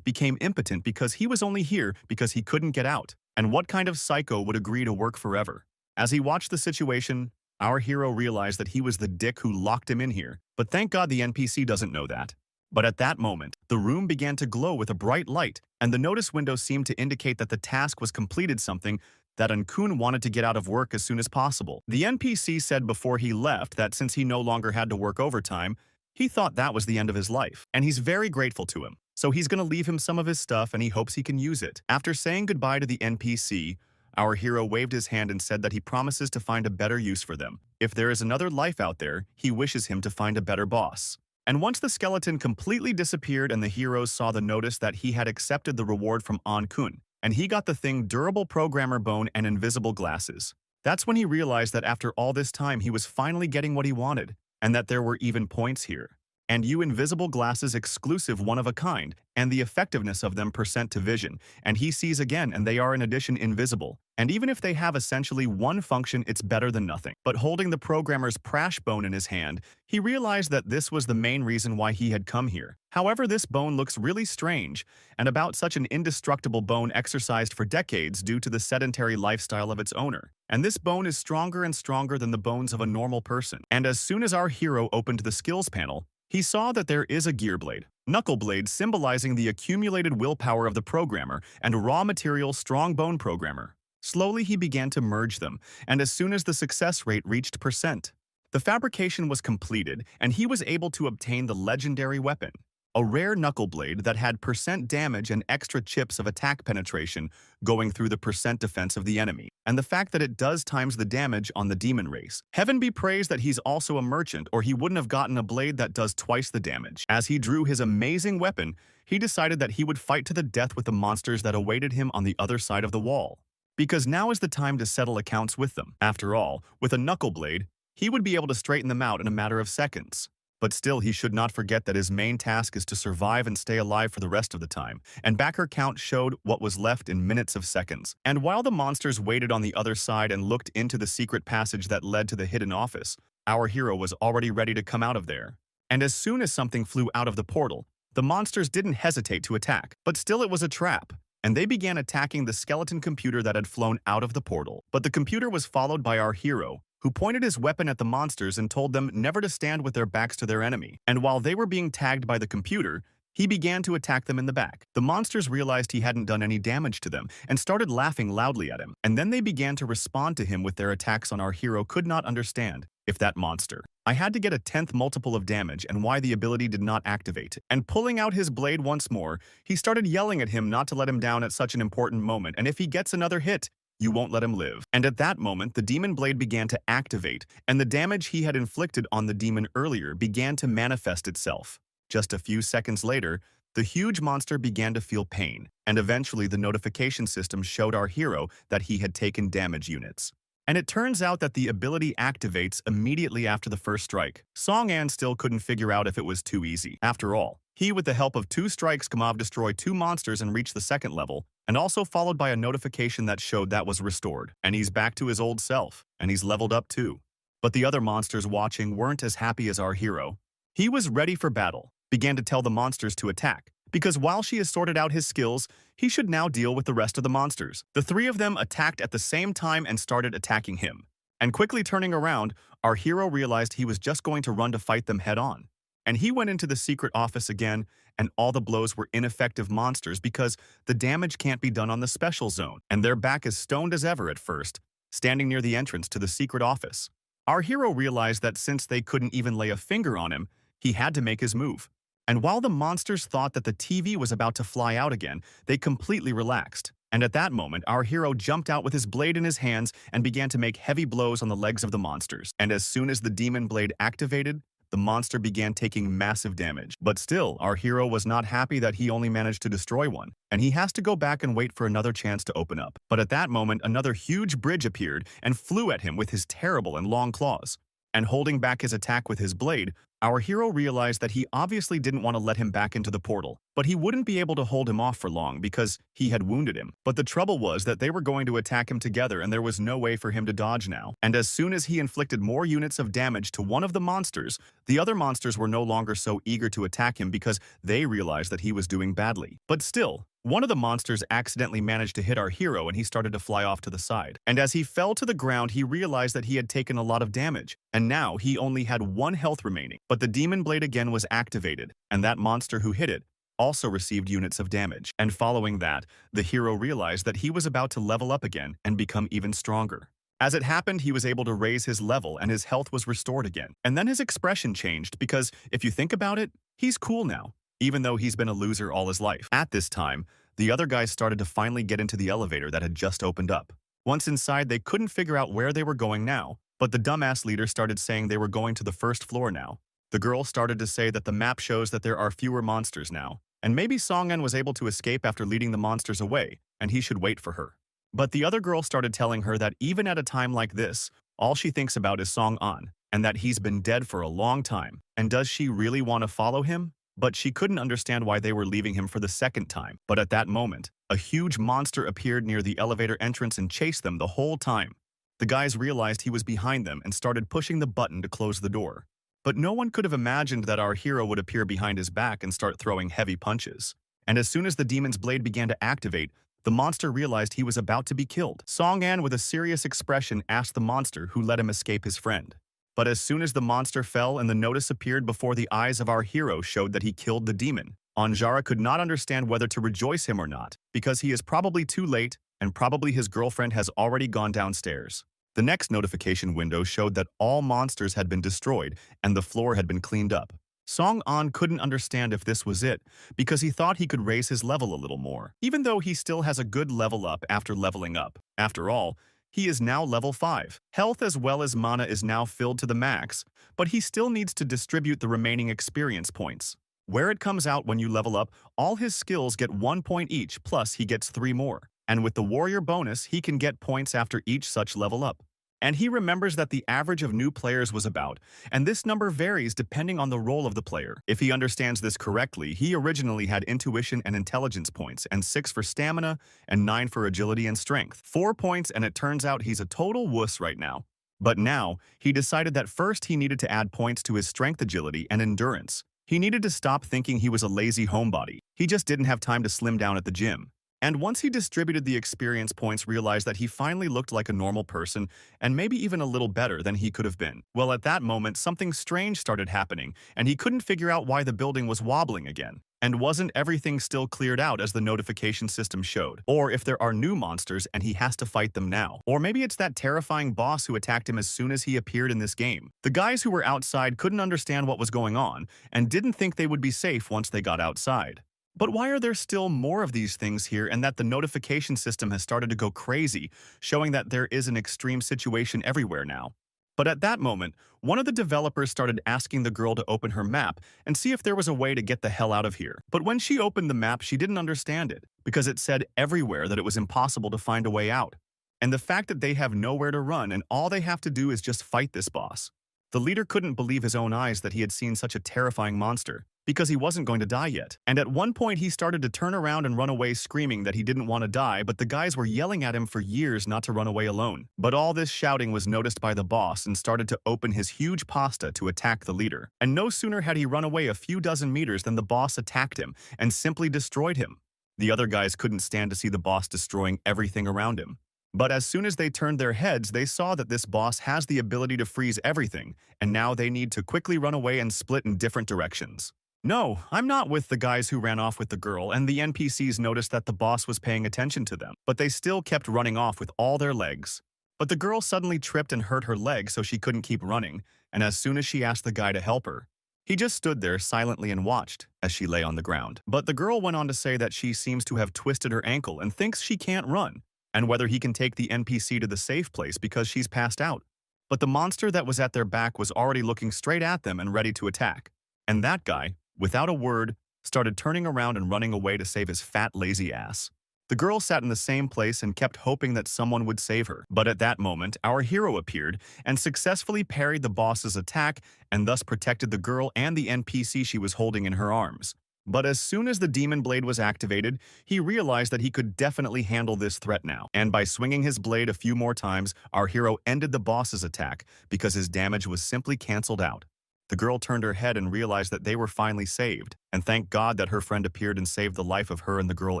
became impotent because he was only here because he couldn't get out. And what kind of psycho would agree to work forever? As he watched the situation, our hero realized that he was the dick who locked him in here, but thank God the NPC doesn't know that. But at that moment, the room began to glow with a bright light, and the notice window seemed to indicate that the task was completed, something that Kun wanted to get out of work as soon as possible. The NPC said before he left that since he no longer had to work overtime, he thought that was the end of his life, and he's very grateful to him. So he's gonna leave him some of his stuff and he hopes he can use it. After saying goodbye to the NPC, our hero waved his hand and said that he promises to find a better use for them. If there is another life out there, he wishes him to find a better boss. And once the skeleton completely disappeared and the heroes saw the notice that he had accepted the reward from Kun, and he got the thing durable programmer bone and invisible glasses. That's when he realized that after all this time he was finally getting what he wanted, and that there were even points here. And invisible glasses exclusive one of a kind, and the effectiveness of them percent to vision, and he sees again and they are in addition invisible. And even if they have essentially one function, it's better than nothing. But holding the programmer's prash bone in his hand, he realized that this was the main reason why he had come here. However, this bone looks really strange, and about such an indestructible bone exercised for decades due to the sedentary lifestyle of its owner. And this bone is stronger and stronger than the bones of a normal person. And as soon as our hero opened the skills panel, he saw that there is a gear blade, knuckle blade symbolizing the accumulated willpower of the programmer, and raw material strong bone programmer. Slowly he began to merge them, and as soon as the success rate reached percent, the fabrication was completed, and he was able to obtain the legendary weapon, a rare knuckle blade that had percent damage and extra chips of attack penetration going through the percent defense of the enemy, and the fact that it does times the damage on the demon race. Heaven be praised that he's also a merchant, or he wouldn't have gotten a blade that does twice the damage. As he drew his amazing weapon, he decided that he would fight to the death with the monsters that awaited him on the other side of the wall, because now is the time to settle accounts with them. After all, with a knuckle blade, he would be able to straighten them out in a matter of seconds. But still, he should not forget that his main task is to survive and stay alive for the rest of the time, and backer count showed what was left in minutes of seconds. And while the monsters waited on the other side and looked into the secret passage that led to the hidden office, our hero was already ready to come out of there. And as soon as something flew out of the portal, the monsters didn't hesitate to attack, but still it was a trap, and they began attacking the skeleton computer that had flown out of the portal. But the computer was followed by our hero, who pointed his weapon at the monsters and told them never to stand with their backs to their enemy. And while they were being tagged by the computer, he began to attack them in the back. The monsters realized he hadn't done any damage to them and started laughing loudly at him. And then they began to respond to him with their attacks on our hero could not understand if that monster. I had to get a 10th multiple of damage and why the ability did not activate. And pulling out his blade once more, he started yelling at him not to let him down at such an important moment, and if he gets another hit, you won't let him live. And at that moment, the demon blade began to activate, and the damage he had inflicted on the demon earlier began to manifest itself. Just a few seconds later, the huge monster began to feel pain, and eventually the notification system showed our hero that he had taken damage units. And it turns out that the ability activates immediately after the first strike. Song-an still couldn't figure out if it was too easy. After all, he, with the help of 2 strikes, destroyed 2 monsters and reached the 2nd level, and also followed by a notification that showed that was restored. And he's back to his old self, and he's leveled up too. But the other monsters watching weren't as happy as our hero. He was ready for battle, began to tell the monsters to attack, because while she has sorted out his skills, he should now deal with the rest of the monsters. The 3 of them attacked at the same time and started attacking him. And quickly turning around, our hero realized he was just going to run to fight them head-on. And he went into the secret office again, and all the blows were ineffective monsters because the damage can't be done on the special zone, and they're back as stoned as ever at first, standing near the entrance to the secret office. Our hero realized that since they couldn't even lay a finger on him, he had to make his move. And while the monsters thought that the TV was about to fly out again, they completely relaxed. And at that moment, our hero jumped out with his blade in his hands and began to make heavy blows on the legs of the monsters. And as soon as the demon blade activated, the monster began taking massive damage. But still, our hero was not happy that he only managed to destroy one, and he has to go back and wait for another chance to open up. But at that moment, another huge bridge appeared and flew at him with his terrible and long claws. And holding back his attack with his blade, Our hero realized that he obviously didn't want to let him back into the portal, but he wouldn't be able to hold him off for long because he had wounded him. But the trouble was that they were going to attack him together and there was no way for him to dodge now. And as soon as he inflicted more units of damage to one of the monsters, the other monsters were no longer so eager to attack him because they realized that he was doing badly. But still, one of the monsters accidentally managed to hit our hero and he started to fly off to the side. And as he fell to the ground, he realized that he had taken a lot of damage. And now he only had 1 health remaining. But the demon blade again was activated, and that monster who hit it also received units of damage. And following that, the hero realized that he was about to level up again and become even stronger. As it happened, he was able to raise his level and his health was restored again. And then his expression changed because, if you think about it, he's cool now, even though he's been a loser all his life. At this time, the other guys started to finally get into the elevator that had just opened up. Once inside, they couldn't figure out where they were going now, but the dumbass leader started saying they were going to the first floor now. The girl started to say that the map shows that there are fewer monsters now, and maybe Song-an was able to escape after leading the monsters away, and he should wait for her. But the other girl started telling her that even at a time like this, all she thinks about is Song-an, and that he's been dead for a long time. And does she really want to follow him? But she couldn't understand why they were leaving him for the second time. But at that moment, a huge monster appeared near the elevator entrance and chased them the whole time. The guys realized he was behind them and started pushing the button to close the door. But no one could have imagined that our hero would appear behind his back and start throwing heavy punches. And as soon as the demon's blade began to activate, the monster realized he was about to be killed. Song-an, with a serious expression, asked the monster who let him escape his friend. But as soon as the monster fell and the notice appeared before the eyes of our hero showed that he killed the demon, Anjara could not understand whether to rejoice him or not, because he is probably too late and probably his girlfriend has already gone downstairs. The next notification window showed that all monsters had been destroyed and the floor had been cleaned up. Song-an couldn't understand if this was it, because he thought he could raise his level a little more, even though he still has a good level up after leveling up. After all, he is now level 5. Health as well as mana is now filled to the max, but he still needs to distribute the remaining experience points. Where it comes out when you level up, all his skills get 1 point each, plus he gets 3 more. And with the warrior bonus, he can get points after each such level up. And he remembers that the average of new players was about, and this number varies depending on the role of the player. If he understands this correctly, he originally had intuition and intelligence points, and 6 for stamina, and 9 for agility and strength. 4 points, and it turns out he's a total wuss right now. But now, he decided that first he needed to add points to his strength, agility, and endurance. He needed to stop thinking he was a lazy homebody. He just didn't have time to slim down at the gym. And once he distributed the experience points, realized that he finally looked like a normal person and maybe even a little better than he could have been. Well, at that moment, something strange started happening, and he couldn't figure out why the building was wobbling again. And wasn't everything still cleared out as the notification system showed? Or if there are new monsters and he has to fight them now? Or maybe it's that terrifying boss who attacked him as soon as he appeared in this game. The guys who were outside couldn't understand what was going on and didn't think they would be safe once they got outside. But why are there still more of these things here, and that the notification system has started to go crazy, showing that there is an extreme situation everywhere now? But at that moment, one of the developers started asking the girl to open her map and see if there was a way to get the hell out of here. But when she opened the map, she didn't understand it, because it said everywhere that it was impossible to find a way out. And the fact that they have nowhere to run and all they have to do is just fight this boss. The leader couldn't believe his own eyes that he had seen such a terrifying monster, because he wasn't going to die yet. And at one point he started to turn around and run away screaming that he didn't want to die, but the guys were yelling at him for years not to run away alone. But all this shouting was noticed by the boss and started to open his huge pasta to attack the leader. And no sooner had he run away a few dozen meters than the boss attacked him and simply destroyed him. The other guys couldn't stand to see the boss destroying everything around him. But as soon as they turned their heads, they saw that this boss has the ability to freeze everything, and now they need to quickly run away and split in different directions. No, I'm not with the guys who ran off with the girl, and the NPCs noticed that the boss was paying attention to them, but they still kept running off with all their legs. But the girl suddenly tripped and hurt her leg, so she couldn't keep running, and as soon as she asked the guy to help her, he just stood there silently and watched as she lay on the ground. But the girl went on to say that she seems to have twisted her ankle and thinks she can't run, and whether he can take the NPC to the safe place because she's passed out. But the monster that was at their back was already looking straight at them and ready to attack. And that guy, without a word, started turning around and running away to save his fat, lazy ass. The girl sat in the same place and kept hoping that someone would save her. But at that moment, our hero appeared and successfully parried the boss's attack and thus protected the girl and the NPC she was holding in her arms. But as soon as the demon blade was activated, he realized that he could definitely handle this threat now. And by swinging his blade a few more times, our hero ended the boss's attack because his damage was simply cancelled out. The girl turned her head and realized that they were finally saved, and thanked God that her friend appeared and saved the life of her and the girl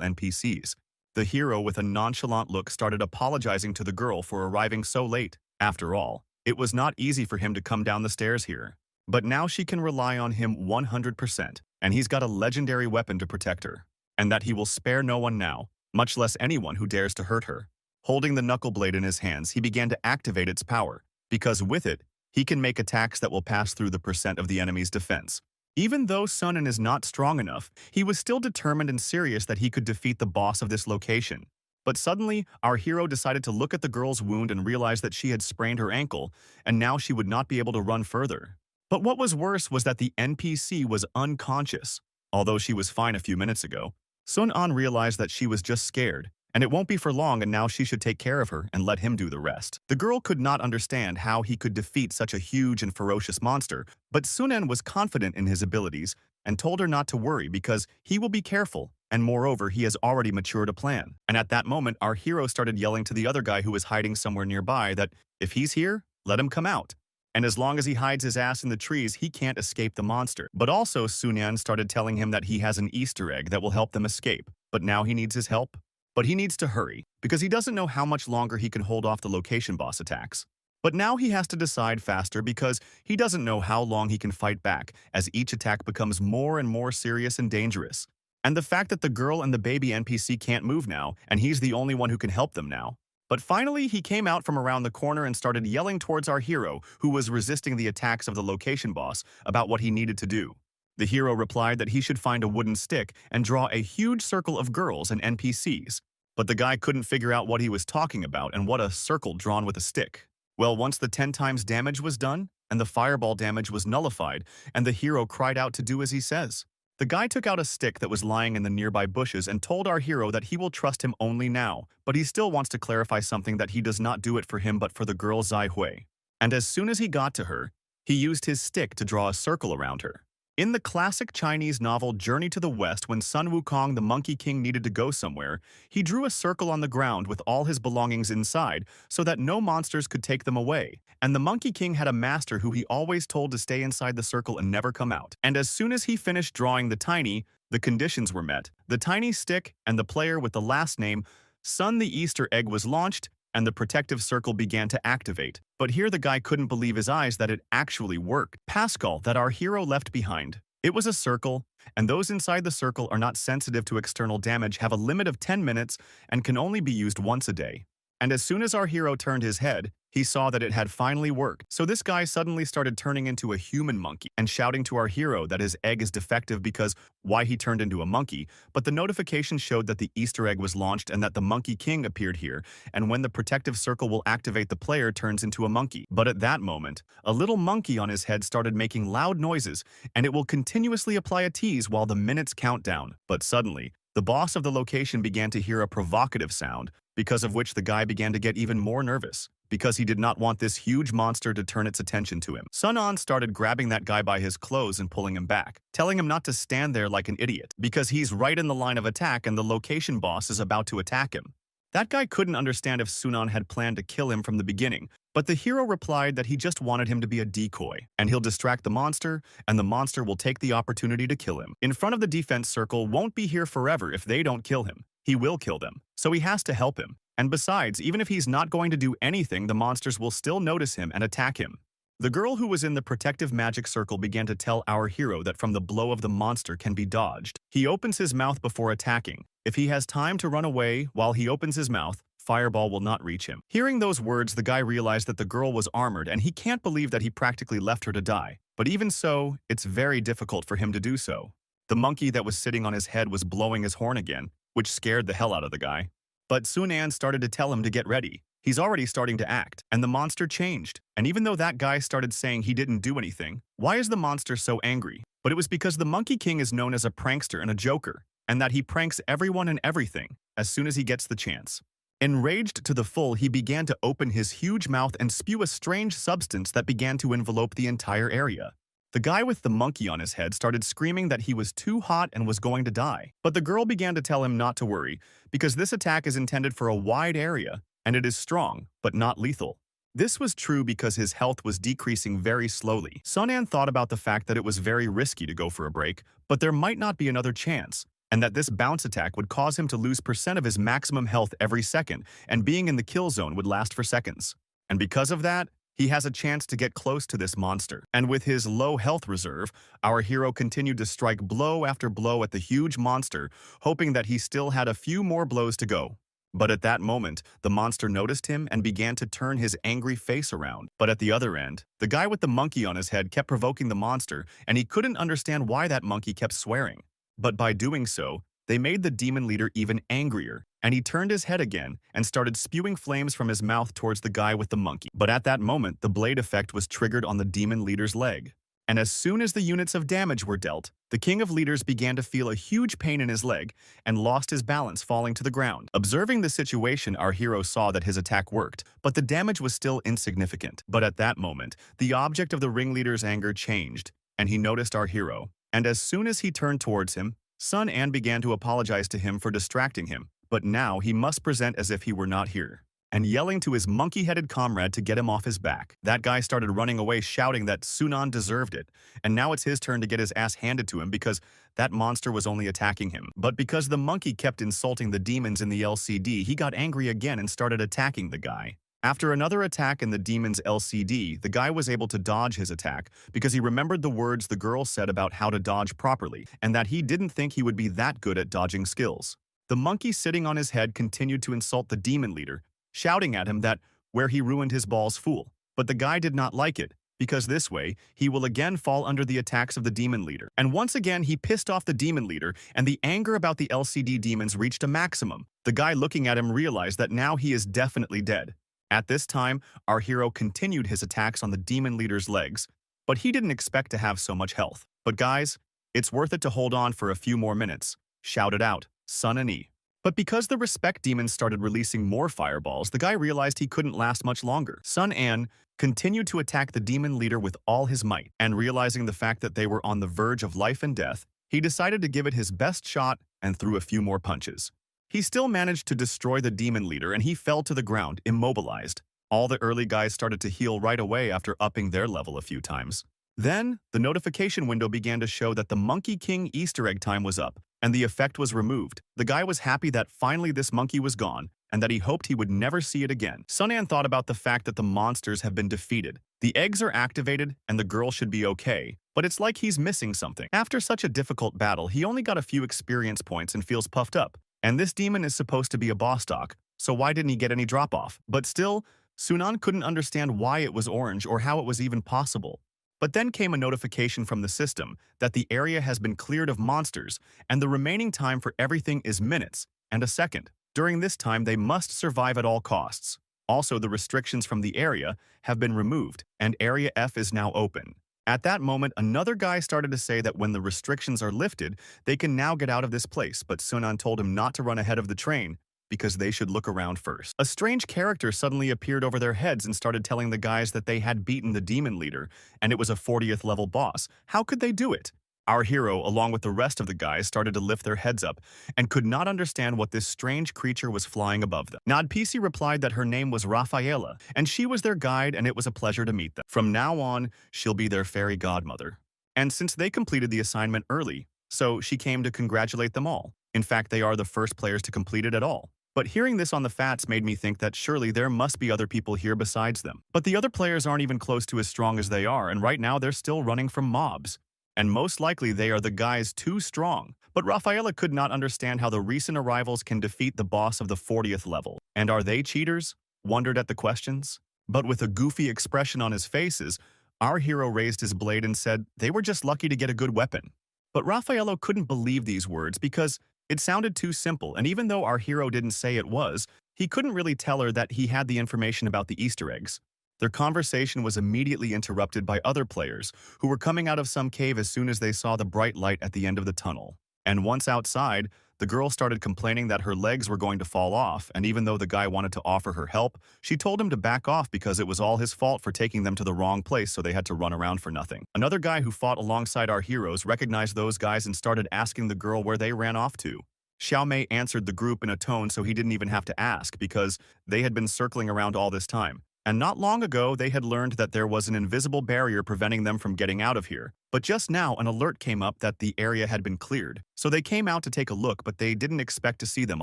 NPCs. The hero, with a nonchalant look, started apologizing to the girl for arriving so late. After all, it was not easy for him to come down the stairs here. But now she can rely on him 100%, and he's got a legendary weapon to protect her. And that he will spare no one now, much less anyone who dares to hurt her. Holding the knuckle blade in his hands, he began to activate its power, because with it, he can make attacks that will pass through the percent of the enemy's defense. Even though Sunan is not strong enough, he was still determined and serious that he could defeat the boss of this location. But suddenly, our hero decided to look at the girl's wound and realize that she had sprained her ankle, and now she would not be able to run further. But what was worse was that the NPC was unconscious. Although she was fine a few minutes ago, Sun An realized that she was just scared, and it won't be for long and now she should take care of her and let him do the rest. The girl could not understand how he could defeat such a huge and ferocious monster, but Sun An was confident in his abilities and told her not to worry because he will be careful, and moreover he has already matured a plan. And at that moment our hero started yelling to the other guy who was hiding somewhere nearby that if he's here, let him come out. And as long as he hides his ass in the trees, he can't escape the monster. But also, Sunan started telling him that he has an Easter egg that will help them escape. But now he needs his help. But he needs to hurry, because he doesn't know how much longer he can hold off the location boss attacks. But now he has to decide faster because he doesn't know how long he can fight back, as each attack becomes more and more serious and dangerous. And the fact that the girl and the baby NPC can't move now, and he's the only one who can help them now. But finally, he came out from around the corner and started yelling towards our hero, who was resisting the attacks of the location boss, about what he needed to do. The hero replied that he should find a wooden stick and draw a huge circle of girls and NPCs. But the guy couldn't figure out what he was talking about and what a circle drawn with a stick. Well, once the 10 times damage was done, and the fireball damage was nullified, and the hero cried out to do as he says. The guy took out a stick that was lying in the nearby bushes and told our hero that he will trust him only now, but he still wants to clarify something that he does not do it for him but for the girl Zai Hui. And as soon as he got to her, he used his stick to draw a circle around her. In the classic Chinese novel Journey to the West, when Sun Wukong the Monkey King needed to go somewhere, he drew a circle on the ground with all his belongings inside so that no monsters could take them away. And the Monkey King had a master who he always told to stay inside the circle and never come out. And as soon as he finished drawing the conditions were met. The tiny stick and the player with the last name, Sun the Easter egg was launched, and the protective circle began to activate. But here the guy couldn't believe his eyes that it actually worked. Pascal, that our hero left behind. It was a circle, and those inside the circle are not sensitive to external damage, have a limit of 10 minutes, and can only be used once a day. And as soon as our hero turned his head, he saw that it had finally worked. So this guy suddenly started turning into a human monkey and shouting to our hero that his egg is defective because why he turned into a monkey, but the notification showed that the Easter egg was launched and that the Monkey King appeared here, and when the protective circle will activate, the player turns into a monkey. But at that moment, a little monkey on his head started making loud noises, and it will continuously apply a tease while the minutes count down. But suddenly, the boss of the location began to hear a provocative sound, because of which the guy began to get even more nervous, because he did not want this huge monster to turn its attention to him. Sun An started grabbing that guy by his clothes and pulling him back, telling him not to stand there like an idiot, because he's right in the line of attack and the location boss is about to attack him. That guy couldn't understand if Sun An had planned to kill him from the beginning, but the hero replied that he just wanted him to be a decoy, and he'll distract the monster, and the monster will take the opportunity to kill him. In front of the defense circle won't be here forever if they don't kill him. He will kill them, so he has to help him. And besides, even if he's not going to do anything, the monsters will still notice him and attack him. The girl who was in the protective magic circle began to tell our hero that from the blow of the monster can be dodged. He opens his mouth before attacking. If he has time to run away while he opens his mouth, fireball will not reach him. Hearing those words, the guy realized that the girl was armored and he can't believe that he practically left her to die. But even so, it's very difficult for him to do so. The monkey that was sitting on his head was blowing his horn again, which scared the hell out of the guy. But Sun An started to tell him to get ready. He's already starting to act, and the monster changed. And even though that guy started saying he didn't do anything, why is the monster so angry? But it was because the Monkey King is known as a prankster and a joker. and that he pranks everyone and everything as soon as he gets the chance. Enraged to the full, he began to open his huge mouth and spew a strange substance that began to envelope the entire area. The guy with the monkey on his head started screaming that he was too hot and was going to die. But the girl began to tell him not to worry, because this attack is intended for a wide area, and it is strong, but not lethal. This was true because his health was decreasing very slowly. Sunan thought about the fact that it was very risky to go for a break, but there might not be another chance, and that this bounce attack would cause him to lose % of his maximum health every second, and being in the kill zone would last for seconds. And because of that, he has a chance to get close to this monster. And with his low health reserve, our hero continued to strike blow after blow at the huge monster, hoping that he still had a few more blows to go. But at that moment, the monster noticed him and began to turn his angry face around. But at the other end, the guy with the monkey on his head kept provoking the monster, and he couldn't understand why that monkey kept swearing. But by doing so, they made the demon leader even angrier, and he turned his head again and started spewing flames from his mouth towards the guy with the monkey. But at that moment, the blade effect was triggered on the demon leader's leg. And as soon as the units of damage were dealt, the king of leaders began to feel a huge pain in his leg and lost his balance, falling to the ground. Observing the situation, our hero saw that his attack worked, but the damage was still insignificant. But at that moment, the object of the ringleader's anger changed, and he noticed our hero. And as soon as he turned towards him, Sun An began to apologize to him for distracting him, but now he must present as if he were not here, and yelling to his monkey-headed comrade to get him off his back. That guy started running away, shouting that Sunan deserved it, and now it's his turn to get his ass handed to him because that monster was only attacking him. But because the monkey kept insulting the demons in the LCD, he got angry again and started attacking the guy. After another attack in the demon's LCD, the guy was able to dodge his attack because he remembered the words the girl said about how to dodge properly, and that he didn't think he would be that good at dodging skills. The monkey sitting on his head continued to insult the demon leader, shouting at him that where he ruined his balls fool. But the guy did not like it, because this way, he will again fall under the attacks of the demon leader. And once again, he pissed off the demon leader, and the anger about the LCD demons reached a maximum. The guy looking at him realized that now he is definitely dead. At this time, our hero continued his attacks on the demon leader's legs, but he didn't expect to have so much health. But guys, it's worth it to hold on for a few more minutes, shouted out Sun An. But because the respect demons started releasing more fireballs, the guy realized he couldn't last much longer. Sun An continued to attack the demon leader with all his might, and realizing the fact that they were on the verge of life and death, he decided to give it his best shot and threw a few more punches. He still managed to destroy the demon leader, and he fell to the ground, immobilized. All the early guys started to heal right away after upping their level a few times. Then, the notification window began to show that the Monkey King Easter egg time was up, and the effect was removed. The guy was happy that finally this monkey was gone, and that he hoped he would never see it again. Sunan thought about the fact that the monsters have been defeated. The eggs are activated, and the girl should be okay, but it's like he's missing something. After such a difficult battle, he only got a few experience points and feels puffed up. And this demon is supposed to be a boss stock, so why didn't he get any drop-off? But still, Sunan couldn't understand why it was orange or how it was even possible. But then came a notification from the system that the area has been cleared of monsters, and the remaining time for everything is minutes and a second. During this time, they must survive at all costs. Also, the restrictions from the area have been removed, and Area F is now open. At that moment, another guy started to say that when the restrictions are lifted, they can now get out of this place, but Sunan told him not to run ahead of the train because they should look around first. A strange character suddenly appeared over their heads and started telling the guys that they had beaten the demon leader, and it was a 40th level boss. How could they do it? Our hero, along with the rest of the guys, started to lift their heads up and could not understand what this strange creature was flying above them. Nodpc replied that her name was Rafaela, and she was their guide, and it was a pleasure to meet them. From now on, she'll be their fairy godmother. And since they completed the assignment early, so she came to congratulate them all. In fact, they are the first players to complete it at all. But hearing this on the Fats made me think that surely there must be other people here besides them. But the other players aren't even close to as strong as they are, and right now they're still running from mobs. And most likely they are the guys too strong. But Rafaela could not understand how the recent arrivals can defeat the boss of the 40th level. And are they cheaters? Wondered at the questions. But with a goofy expression on his faces, our hero raised his blade and said they were just lucky to get a good weapon. But Rafaela couldn't believe these words because it sounded too simple, and even though our hero didn't say it was, he couldn't really tell her that he had the information about the Easter eggs. Their conversation was immediately interrupted by other players who were coming out of some cave as soon as they saw the bright light at the end of the tunnel. And once outside, the girl started complaining that her legs were going to fall off, and even though the guy wanted to offer her help, she told him to back off because it was all his fault for taking them to the wrong place, so they had to run around for nothing. Another guy who fought alongside our heroes recognized those guys and started asking the girl where they ran off to. Xiaomei answered the group in a tone so he didn't even have to ask because they had been circling around all this time. And not long ago, they had learned that there was an invisible barrier preventing them from getting out of here. But just now, an alert came up that the area had been cleared. So they came out to take a look, but they didn't expect to see them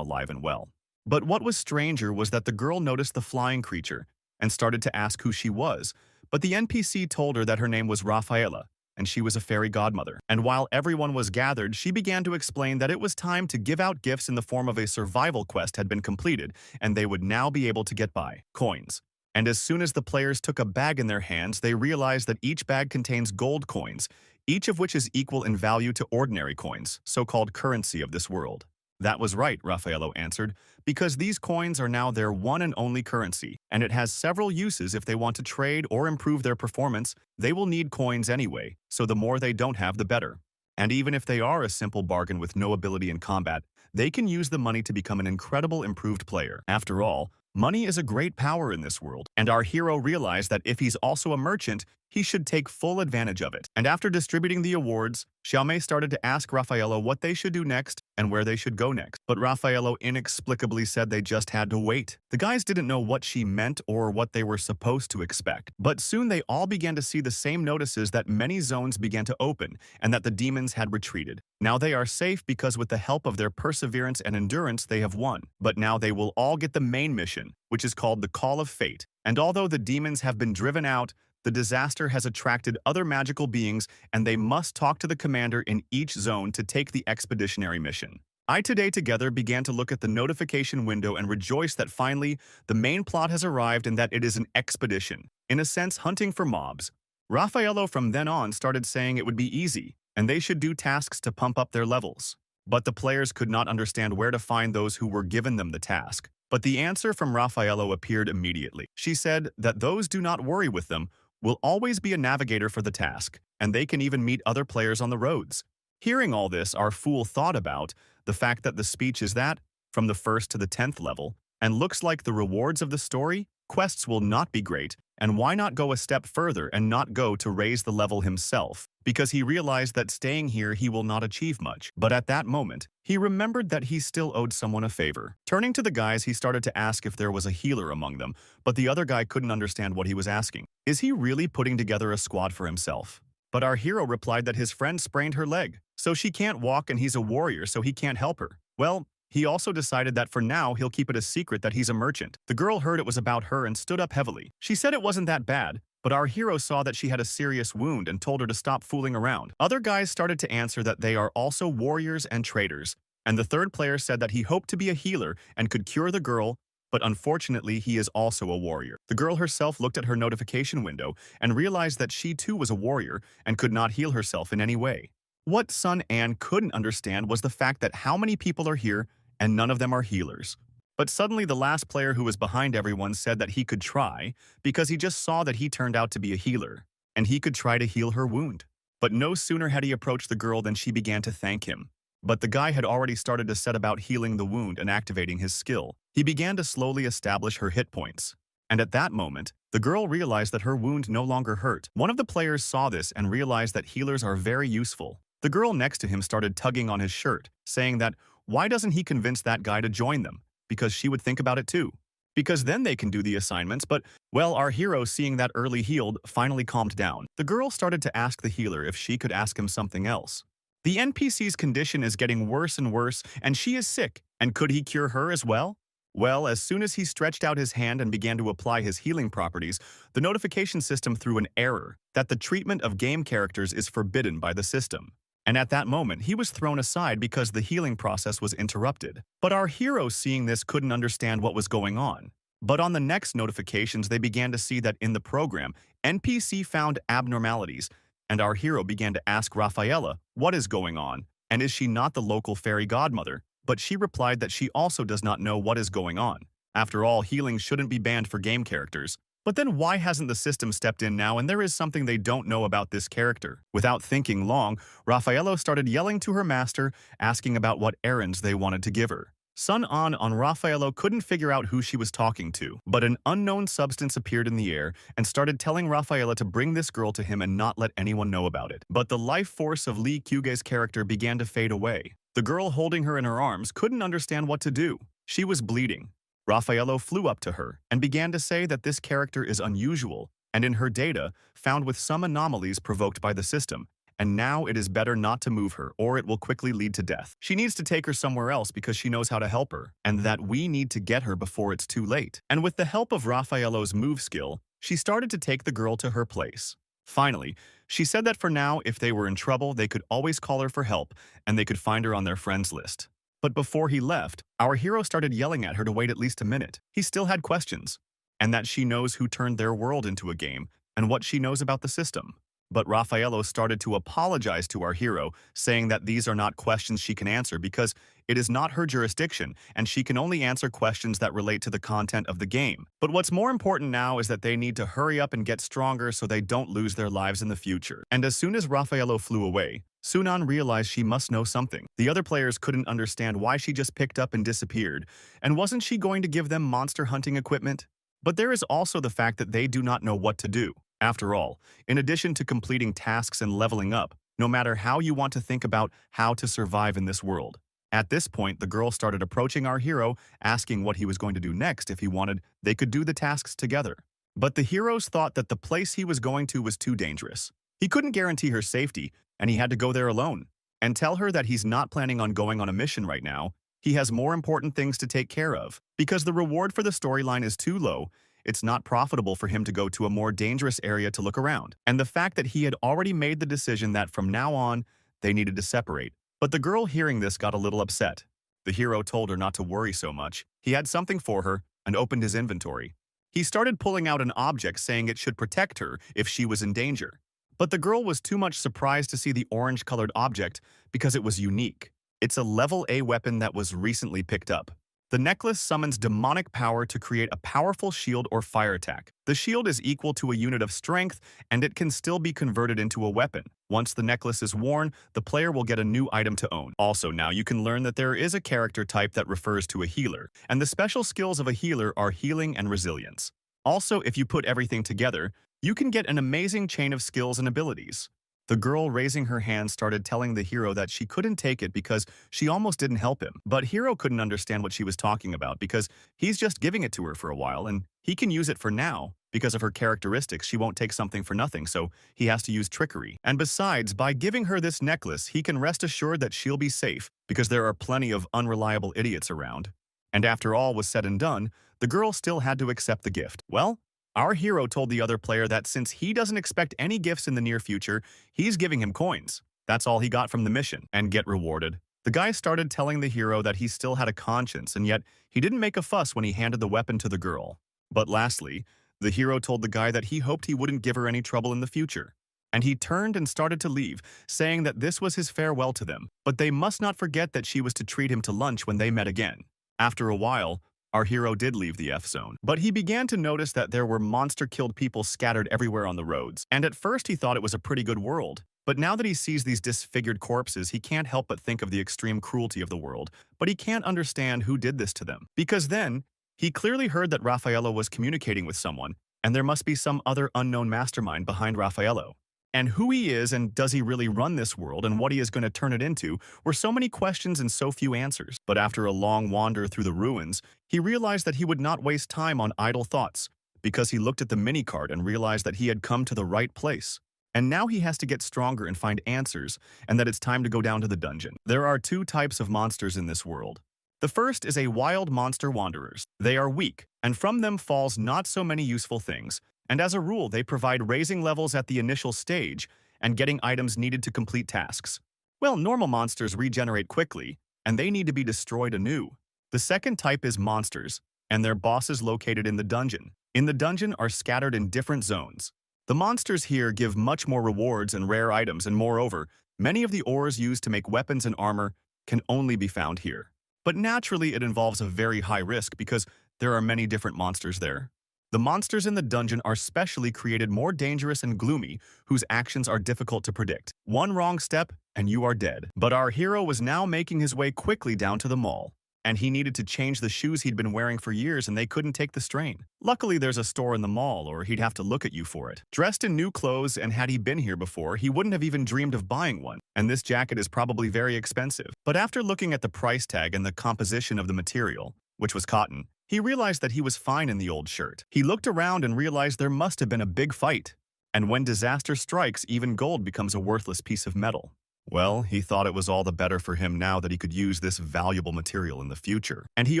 alive and well. But what was stranger was that the girl noticed the flying creature and started to ask who she was. But the NPC told her that her name was Rafaela, and she was a fairy godmother. And while everyone was gathered, she began to explain that it was time to give out gifts in the form of a survival quest had been completed, and they would now be able to get by coins. And as soon as the players took a bag in their hands, they realized that each bag contains gold coins, each of which is equal in value to ordinary coins, so-called currency of this world. That was right, Raffaello answered, because these coins are now their one and only currency, and it has several uses if they want to trade or improve their performance. They will need coins anyway, so the more they don't have, the better. And even if they are a simple bargain with no ability in combat, they can use the money to become an incredible improved player. After all, money is a great power in this world, and our hero realized that if he's also a merchant, he should take full advantage of it. And after distributing the awards, Xiaomei started to ask Raffaello what they should do next and where they should go next. But Raffaello inexplicably said they just had to wait. The guys didn't know what she meant or what they were supposed to expect. But soon they all began to see the same notices that many zones began to open and that the demons had retreated. Now they are safe because with the help of their perseverance and endurance they have won. But now they will all get the main mission, which is called the Call of Fate. And although the demons have been driven out, the disaster has attracted other magical beings, and they must talk to the commander in each zone to take the expeditionary mission. I today together began to look at the notification window and rejoice that finally the main plot has arrived and that it is an expedition, in a sense hunting for mobs. Raffaello from then on started saying it would be easy, and they should do tasks to pump up their levels. But the players could not understand where to find those who were given them the task. But the answer from Raffaello appeared immediately. She said that those do not worry with them will always be a navigator for the task, and they can even meet other players on the roads. Hearing all this, our fool thought about the fact that the speech is that, from the 1st to the 10th level, and looks like the rewards of the story, quests will not be great, and why not go a step further and not go to raise the level himself? Because he realized that staying here he will not achieve much. But at that moment, he remembered that he still owed someone a favor. Turning to the guys, he started to ask if there was a healer among them, but the other guy couldn't understand what he was asking. Is he really putting together a squad for himself? But our hero replied that his friend sprained her leg, so she can't walk and he's a warrior, so he can't help her. Well, he also decided that for now he'll keep it a secret that he's a merchant. The girl heard it was about her and stood up heavily. She said it wasn't that bad, but our hero saw that she had a serious wound and told her to stop fooling around. Other guys started to answer that they are also warriors and traders, and the third player said that he hoped to be a healer and could cure the girl, but unfortunately he is also a warrior. The girl herself looked at her notification window and realized that she too was a warrior and could not heal herself in any way. What Sun An couldn't understand was the fact that how many people are here and none of them are healers. But suddenly the last player who was behind everyone said that he could try because he just saw that he turned out to be a healer, and he could try to heal her wound. But no sooner had he approached the girl than she began to thank him. But the guy had already started to set about healing the wound and activating his skill. He began to slowly establish her hit points. And at that moment, the girl realized that her wound no longer hurt. One of the players saw this and realized that healers are very useful. The girl next to him started tugging on his shirt, saying that why doesn't he convince that guy to join them? Because she would think about it too. Because then they can do the assignments, but, well, our hero, seeing that early healed, finally calmed down. The girl started to ask the healer if she could ask him something else. The NPC's condition is getting worse and worse, and she is sick, and could he cure her as well? Well, as soon as he stretched out his hand and began to apply his healing properties, the notification system threw an error that the treatment of game characters is forbidden by the system. And at that moment, he was thrown aside because the healing process was interrupted. But our hero, seeing this, couldn't understand what was going on. But on the next notifications, they began to see that in the program, NPC found abnormalities, and our hero began to ask Rafaela what is going on, and is she not the local fairy godmother? But she replied that she also does not know what is going on. After all, healing shouldn't be banned for game characters. But then why hasn't the system stepped in now, and there is something they don't know about this character? Without thinking long, Raffaello started yelling to her master, asking about what errands they wanted to give her. Sun on Raffaello couldn't figure out who she was talking to, but an unknown substance appeared in the air and started telling Raffaella to bring this girl to him and not let anyone know about it. But the life force of Lee Kyuge's character began to fade away. The girl holding her in her arms couldn't understand what to do. She was bleeding. Raffaello flew up to her and began to say that this character is unusual and in her data found with some anomalies provoked by the system, and now it is better not to move her or it will quickly lead to death. She needs to take her somewhere else because she knows how to help her, and that we need to get her before it's too late. And with the help of Raffaello's move skill, she started to take the girl to her place. Finally, she said that for now, if they were in trouble, they could always call her for help and they could find her on their friends list. But before he left, our hero started yelling at her to wait at least a minute. He still had questions, and that she knows who turned their world into a game and what she knows about the system. But Raffaello started to apologize to our hero, saying that these are not questions she can answer because it is not her jurisdiction and she can only answer questions that relate to the content of the game. But what's more important now is that they need to hurry up and get stronger so they don't lose their lives in the future. And as soon as Raffaello flew away, Sunan realized she must know something. The other players couldn't understand why she just picked up and disappeared, and wasn't she going to give them monster hunting equipment? But there is also the fact that they do not know what to do. After all, in addition to completing tasks and leveling up, no matter how you want to think about how to survive in this world. At this point, the girl started approaching our hero, asking what he was going to do next. If he wanted, they could do the tasks together. But the heroes thought that the place he was going to was too dangerous. He couldn't guarantee her safety, and he had to go there alone. And tell her that he's not planning on going on a mission right now. He has more important things to take care of. Because the reward for the storyline is too low, it's not profitable for him to go to a more dangerous area to look around. And the fact that he had already made the decision that from now on, they needed to separate. But the girl hearing this got a little upset. The hero told her not to worry so much. He had something for her and opened his inventory. He started pulling out an object saying it should protect her if she was in danger. But the girl was too much surprised to see the orange-colored object because it was unique. It's a level A weapon that was recently picked up. The necklace summons demonic power to create a powerful shield or fire attack. The shield is equal to a unit of strength, and it can still be converted into a weapon. Once the necklace is worn, the player will get a new item to own. Also, now you can learn that there is a character type that refers to a healer, and the special skills of a healer are healing and resilience. Also, if you put everything together, you can get an amazing chain of skills and abilities. The girl raising her hand started telling the hero that she couldn't take it because she almost didn't help him. But Hero couldn't understand what she was talking about because he's just giving it to her for a while and he can use it for now. Because of her characteristics, she won't take something for nothing, so he has to use trickery. And besides, by giving her this necklace, he can rest assured that she'll be safe because there are plenty of unreliable idiots around. And after all was said and done, the girl still had to accept the gift. Well, our hero told the other player that since he doesn't expect any gifts in the near future, he's giving him coins. That's all he got from the mission, and get rewarded. The guy started telling the hero that he still had a conscience, and yet he didn't make a fuss when he handed the weapon to the girl. But lastly, the hero told the guy that he hoped he wouldn't give her any trouble in the future. And he turned and started to leave, saying that this was his farewell to them. But they must not forget that she was to treat him to lunch when they met again. After a while, our hero did leave the F-zone, but he began to notice that there were monster-killed people scattered everywhere on the roads. And at first he thought it was a pretty good world. But now that he sees these disfigured corpses, he can't help but think of the extreme cruelty of the world. But he can't understand who did this to them. Because then, he clearly heard that Raffaello was communicating with someone, and there must be some other unknown mastermind behind Raffaello. And who he is and does he really run this world and what he is going to turn it into were so many questions and so few answers. But after a long wander through the ruins, he realized that he would not waste time on idle thoughts because he looked at the minicart and realized that he had come to the right place. And now he has to get stronger and find answers and that it's time to go down to the dungeon. There are two types of monsters in this world. The first is a wild monster wanderers. They are weak, and from them falls not so many useful things. And as a rule, they provide raising levels at the initial stage and getting items needed to complete tasks. Well, normal monsters regenerate quickly, and they need to be destroyed anew. The second type is monsters, and their bosses located in the dungeon. In the dungeon are scattered in different zones. The monsters here give much more rewards and rare items, and moreover, many of the ores used to make weapons and armor can only be found here. But naturally, it involves a very high risk because there are many different monsters there. The monsters in the dungeon are specially created more dangerous and gloomy, whose actions are difficult to predict. One wrong step, and you are dead. But our hero was now making his way quickly down to the mall, and he needed to change the shoes he'd been wearing for years and they couldn't take the strain. Luckily, there's a store in the mall, or he'd have to look at you for it. Dressed in new clothes, and had he been here before, he wouldn't have even dreamed of buying one, and this jacket is probably very expensive. But after looking at the price tag and the composition of the material, which was cotton, he realized that he was fine in the old shirt. He looked around and realized there must have been a big fight. And when disaster strikes, even gold becomes a worthless piece of metal. Well, he thought it was all the better for him now that he could use this valuable material in the future. And he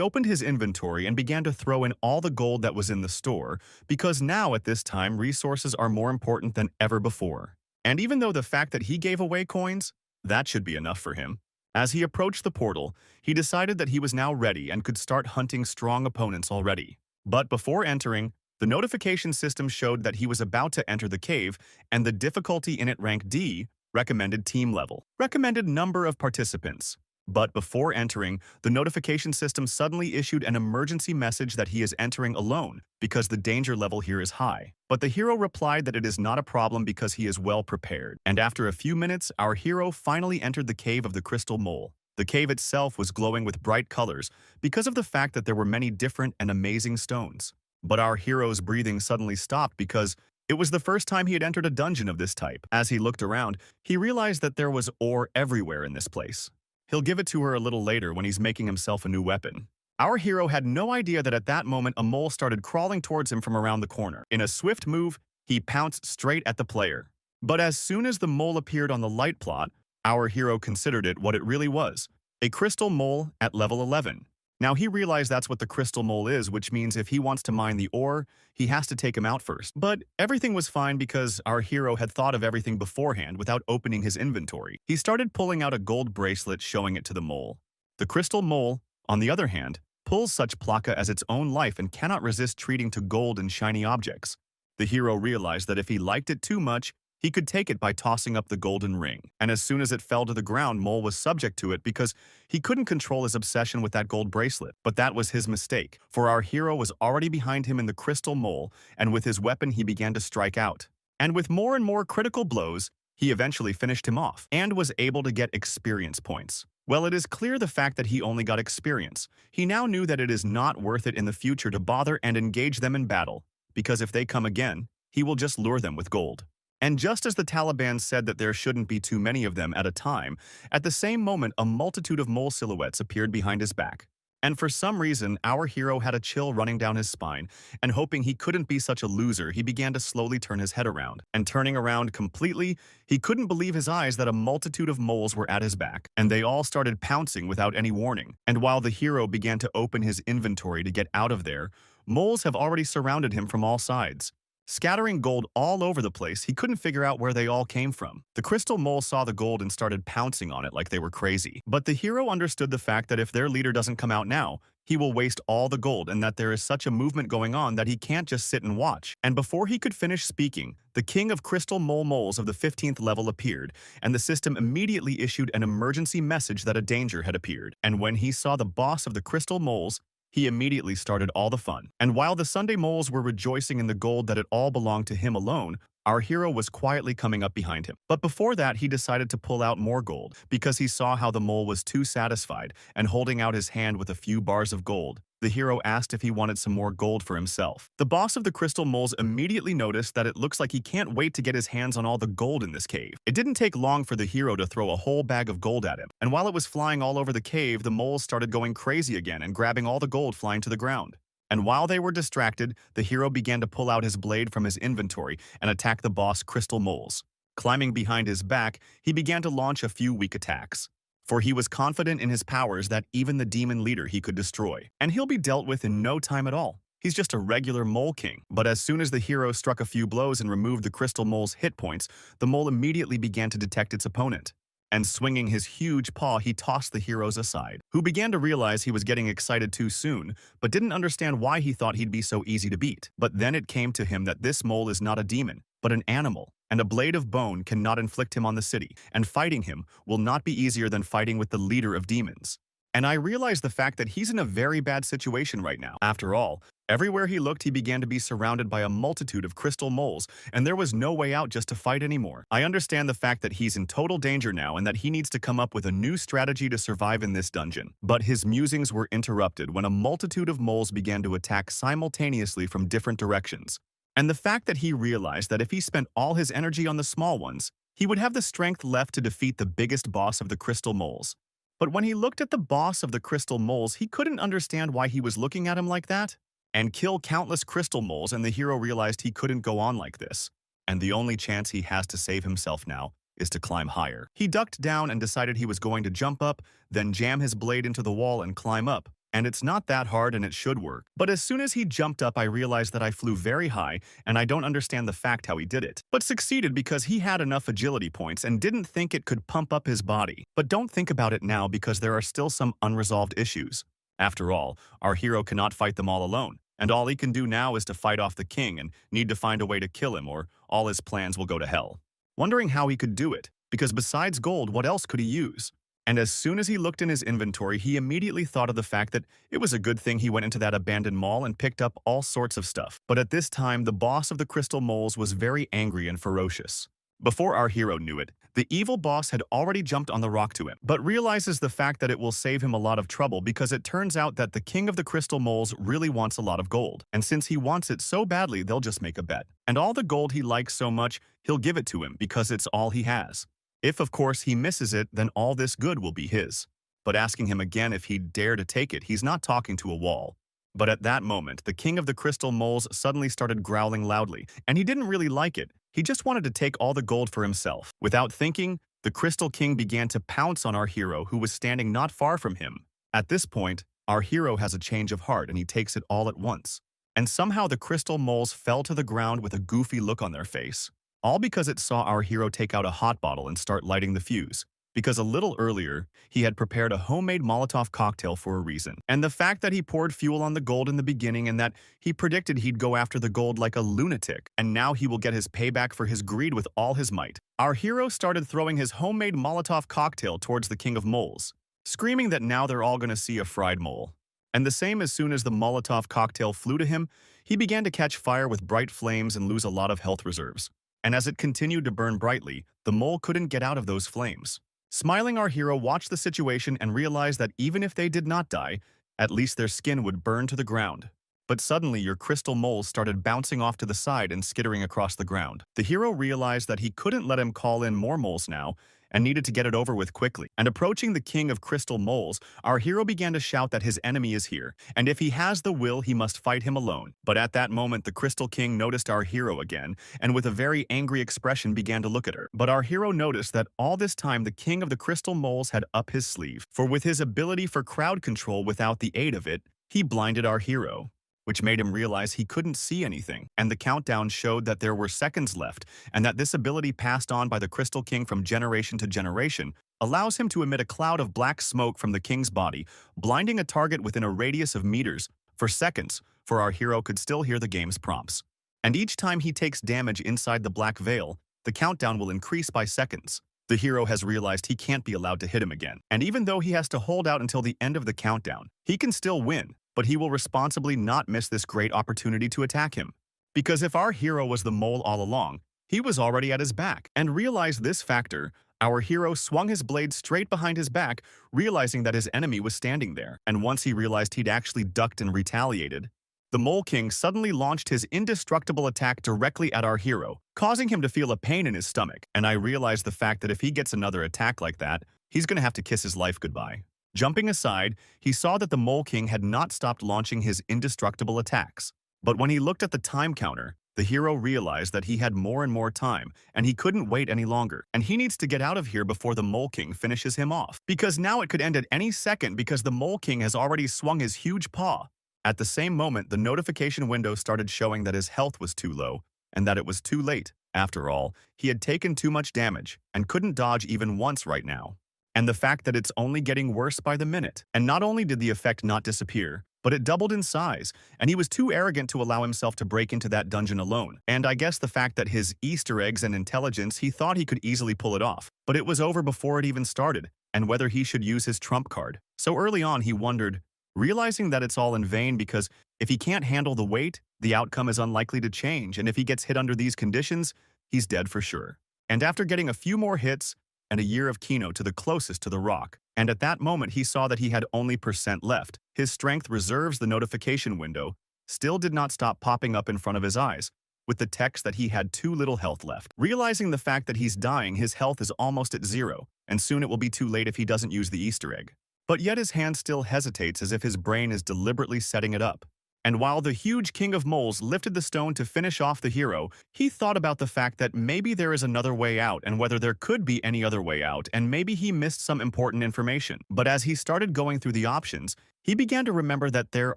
opened his inventory and began to throw in all the gold that was in the store, because now at this time, resources are more important than ever before. And even though the fact that he gave away coins, that should be enough for him. As he approached the portal, he decided that he was now ready and could start hunting strong opponents already. But before entering, the notification system showed that he was about to enter the cave, and the difficulty in it ranked D, recommended team level, recommended number of participants. But before entering, the notification system suddenly issued an emergency message that he is entering alone because the danger level here is high. But the hero replied that it is not a problem because he is well prepared. And after a few minutes, our hero finally entered the cave of the crystal mole. The cave itself was glowing with bright colors because of the fact that there were many different and amazing stones. But our hero's breathing suddenly stopped because it was the first time he had entered a dungeon of this type. As he looked around, he realized that there was ore everywhere in this place. He'll give it to her a little later when he's making himself a new weapon. Our hero had no idea that at that moment a mole started crawling towards him from around the corner. In a swift move, he pounced straight at the player. But as soon as the mole appeared on the light plot, our hero considered it what it really was, a crystal mole at level 11. Now he realized that's what the crystal mole is, which means if he wants to mine the ore, he has to take him out first. But everything was fine because our hero had thought of everything beforehand without opening his inventory. He started pulling out a gold bracelet, showing it to the mole. The crystal mole, on the other hand, pulls such plaka as its own life and cannot resist treating to gold and shiny objects. The hero realized that if he liked it too much, he could take it by tossing up the golden ring. And as soon as it fell to the ground, Mole was subject to it because he couldn't control his obsession with that gold bracelet. But that was his mistake, for our hero was already behind him in the crystal mole, and with his weapon he began to strike out. And with more and more critical blows, he eventually finished him off, and was able to get experience points. Well, it is clear the fact that he only got experience. He now knew that it is not worth it in the future to bother and engage them in battle, because if they come again, he will just lure them with gold. And just as the Taliban said that there shouldn't be too many of them at a time, at the same moment a multitude of mole silhouettes appeared behind his back. And for some reason, our hero had a chill running down his spine, and hoping he couldn't be such a loser, he began to slowly turn his head around. And turning around completely, he couldn't believe his eyes that a multitude of moles were at his back, and they all started pouncing without any warning. And while the hero began to open his inventory to get out of there, moles have already surrounded him from all sides. Scattering gold all over the place, he couldn't figure out where they all came from. The crystal mole saw the gold and started pouncing on it like they were crazy. But the hero understood the fact that if their leader doesn't come out now, he will waste all the gold, and that there is such a movement going on that he can't just sit and watch. And before he could finish speaking, the king of crystal mole moles of the 15th level appeared, and the system immediately issued an emergency message that a danger had appeared. And when he saw the boss of the crystal moles, he immediately started all the fun. And while the Sunday moles were rejoicing in the gold that it all belonged to him alone, our hero was quietly coming up behind him. But before that, he decided to pull out more gold, because he saw how the mole was too satisfied, and holding out his hand with a few bars of gold, the hero asked if he wanted some more gold for himself. The boss of the crystal moles immediately noticed that it looks like he can't wait to get his hands on all the gold in this cave. It didn't take long for the hero to throw a whole bag of gold at him, and while it was flying all over the cave, the moles started going crazy again and grabbing all the gold flying to the ground. And while they were distracted, the hero began to pull out his blade from his inventory and attack the boss crystal moles. Climbing behind his back, he began to launch a few weak attacks. For he was confident in his powers that even the demon leader he could destroy, and he'll be dealt with in no time at all. He's just a regular mole king. But as soon as the hero struck a few blows and removed the crystal mole's hit points, the mole immediately began to detect its opponent. And swinging his huge paw, he tossed the heroes aside, who began to realize he was getting excited too soon, but didn't understand why he thought he'd be so easy to beat. But then it came to him that this mole is not a demon, but an animal, and a blade of bone cannot inflict him on the city, and fighting him will not be easier than fighting with the leader of demons. And I realized the fact that he's in a very bad situation right now. After all, Everywhere he looked, he began to be surrounded by a multitude of crystal moles, and there was no way out just to fight anymore. I understand the fact that he's in total danger now and that he needs to come up with a new strategy to survive in this dungeon. But his musings were interrupted when a multitude of moles began to attack simultaneously from different directions. And the fact that he realized that if he spent all his energy on the small ones, he would have the strength left to defeat the biggest boss of the crystal moles. But when he looked at the boss of the crystal moles, he couldn't understand why he was looking at him like that and kill countless crystal moles, and the hero realized he couldn't go on like this. And the only chance he has to save himself now is to climb higher. He ducked down and decided he was going to jump up, then jam his blade into the wall and climb up. And it's not that hard and it should work. But as soon as he jumped up, I realized that I flew very high, and I don't understand the fact how he did it. But succeeded because he had enough agility points and didn't think it could pump up his body. But don't think about it now because there are still some unresolved issues. After all, our hero cannot fight them all alone. And all he can do now is to fight off the king and need to find a way to kill him, or all his plans will go to hell. Wondering how he could do it, because besides gold, what else could he use? And as soon as he looked in his inventory, he immediately thought of the fact that it was a good thing he went into that abandoned mall and picked up all sorts of stuff. But at this time, the boss of the crystal moles was very angry and ferocious. Before our hero knew it, the evil boss had already jumped on the rock to him, but realizes the fact that it will save him a lot of trouble because it turns out that the king of the crystal moles really wants a lot of gold. And since he wants it so badly, they'll just make a bet. And all the gold he likes so much, he'll give it to him because it's all he has. If, of course, he misses it, then all this good will be his. But asking him again if he'd dare to take it, he's not talking to a wall. But at that moment, the king of the crystal moles suddenly started growling loudly, and he didn't really like it. He just wanted to take all the gold for himself. Without thinking, the Crystal King began to pounce on our hero, who was standing not far from him. At this point, our hero has a change of heart and he takes it all at once. And somehow the crystal moles fell to the ground with a goofy look on their face. All because it saw our hero take out a hot bottle and start lighting the fuse. Because a little earlier, he had prepared a homemade Molotov cocktail for a reason. And the fact that he poured fuel on the gold in the beginning and that he predicted he'd go after the gold like a lunatic, and now he will get his payback for his greed with all his might. Our hero started throwing his homemade Molotov cocktail towards the King of Moles, screaming that now they're all gonna see a fried mole. And the same as soon as the Molotov cocktail flew to him, he began to catch fire with bright flames and lose a lot of health reserves. And as it continued to burn brightly, the mole couldn't get out of those flames. Smiling, our hero watched the situation and realized that even if they did not die, at least their skin would burn to the ground. But suddenly, your crystal moles started bouncing off to the side and skittering across the ground. The hero realized that he couldn't let him call in more moles now, and needed to get it over with quickly. And approaching the king of crystal moles, our hero began to shout that his enemy is here, and if he has the will, he must fight him alone. But at that moment, the crystal king noticed our hero again, and with a very angry expression began to look at her. But our hero noticed that all this time the king of the crystal moles had up his sleeve, for with his ability for crowd control without the aid of it, he blinded our hero, which made him realize he couldn't see anything, and the countdown showed that there were seconds left, and that this ability passed on by the Crystal King from generation to generation allows him to emit a cloud of black smoke from the king's body, blinding a target within a radius of meters for seconds, for our hero could still hear the game's prompts. And each time he takes damage inside the black veil, the countdown will increase by seconds. The hero has realized he can't be allowed to hit him again, and even though he has to hold out until the end of the countdown, he can still win. But he will responsibly not miss this great opportunity to attack him. Because if our hero was the mole all along, he was already at his back. And realized this factor, our hero swung his blade straight behind his back, realizing that his enemy was standing there. And once he realized he'd actually ducked and retaliated, the Mole King suddenly launched his indestructible attack directly at our hero, causing him to feel a pain in his stomach. And I realized the fact that if he gets another attack like that, he's gonna have to kiss his life goodbye. Jumping aside, he saw that the Mole King had not stopped launching his indestructible attacks. But when he looked at the time counter, the hero realized that he had more and more time, and he couldn't wait any longer. And he needs to get out of here before the Mole King finishes him off. Because now it could end at any second because the Mole King has already swung his huge paw. At the same moment, the notification window started showing that his health was too low, and that it was too late. After all, he had taken too much damage, and couldn't dodge even once right now. And the fact that it's only getting worse by the minute. And not only did the effect not disappear, but it doubled in size, and he was too arrogant to allow himself to break into that dungeon alone. And I guess the fact that his Easter eggs and intelligence, he thought he could easily pull it off. But it was over before it even started, and whether he should use his trump card. So early on he wondered, realizing that it's all in vain because if he can't handle the weight, the outcome is unlikely to change, and if he gets hit under these conditions, he's dead for sure. And after getting a few more hits and a year of Kino to the closest to the rock, and at that moment he saw that he had only percent left, his strength reserves the notification window still did not stop popping up in front of his eyes, with the text that he had too little health left. Realizing the fact that he's dying, his health is almost at zero, and soon it will be too late if he doesn't use the Easter egg. But yet his hand still hesitates as if his brain is deliberately setting it up. And while the huge king of moles lifted the stone to finish off the hero, he thought about the fact that maybe there is another way out and whether there could be any other way out, and maybe he missed some important information. But as he started going through the options, he began to remember that there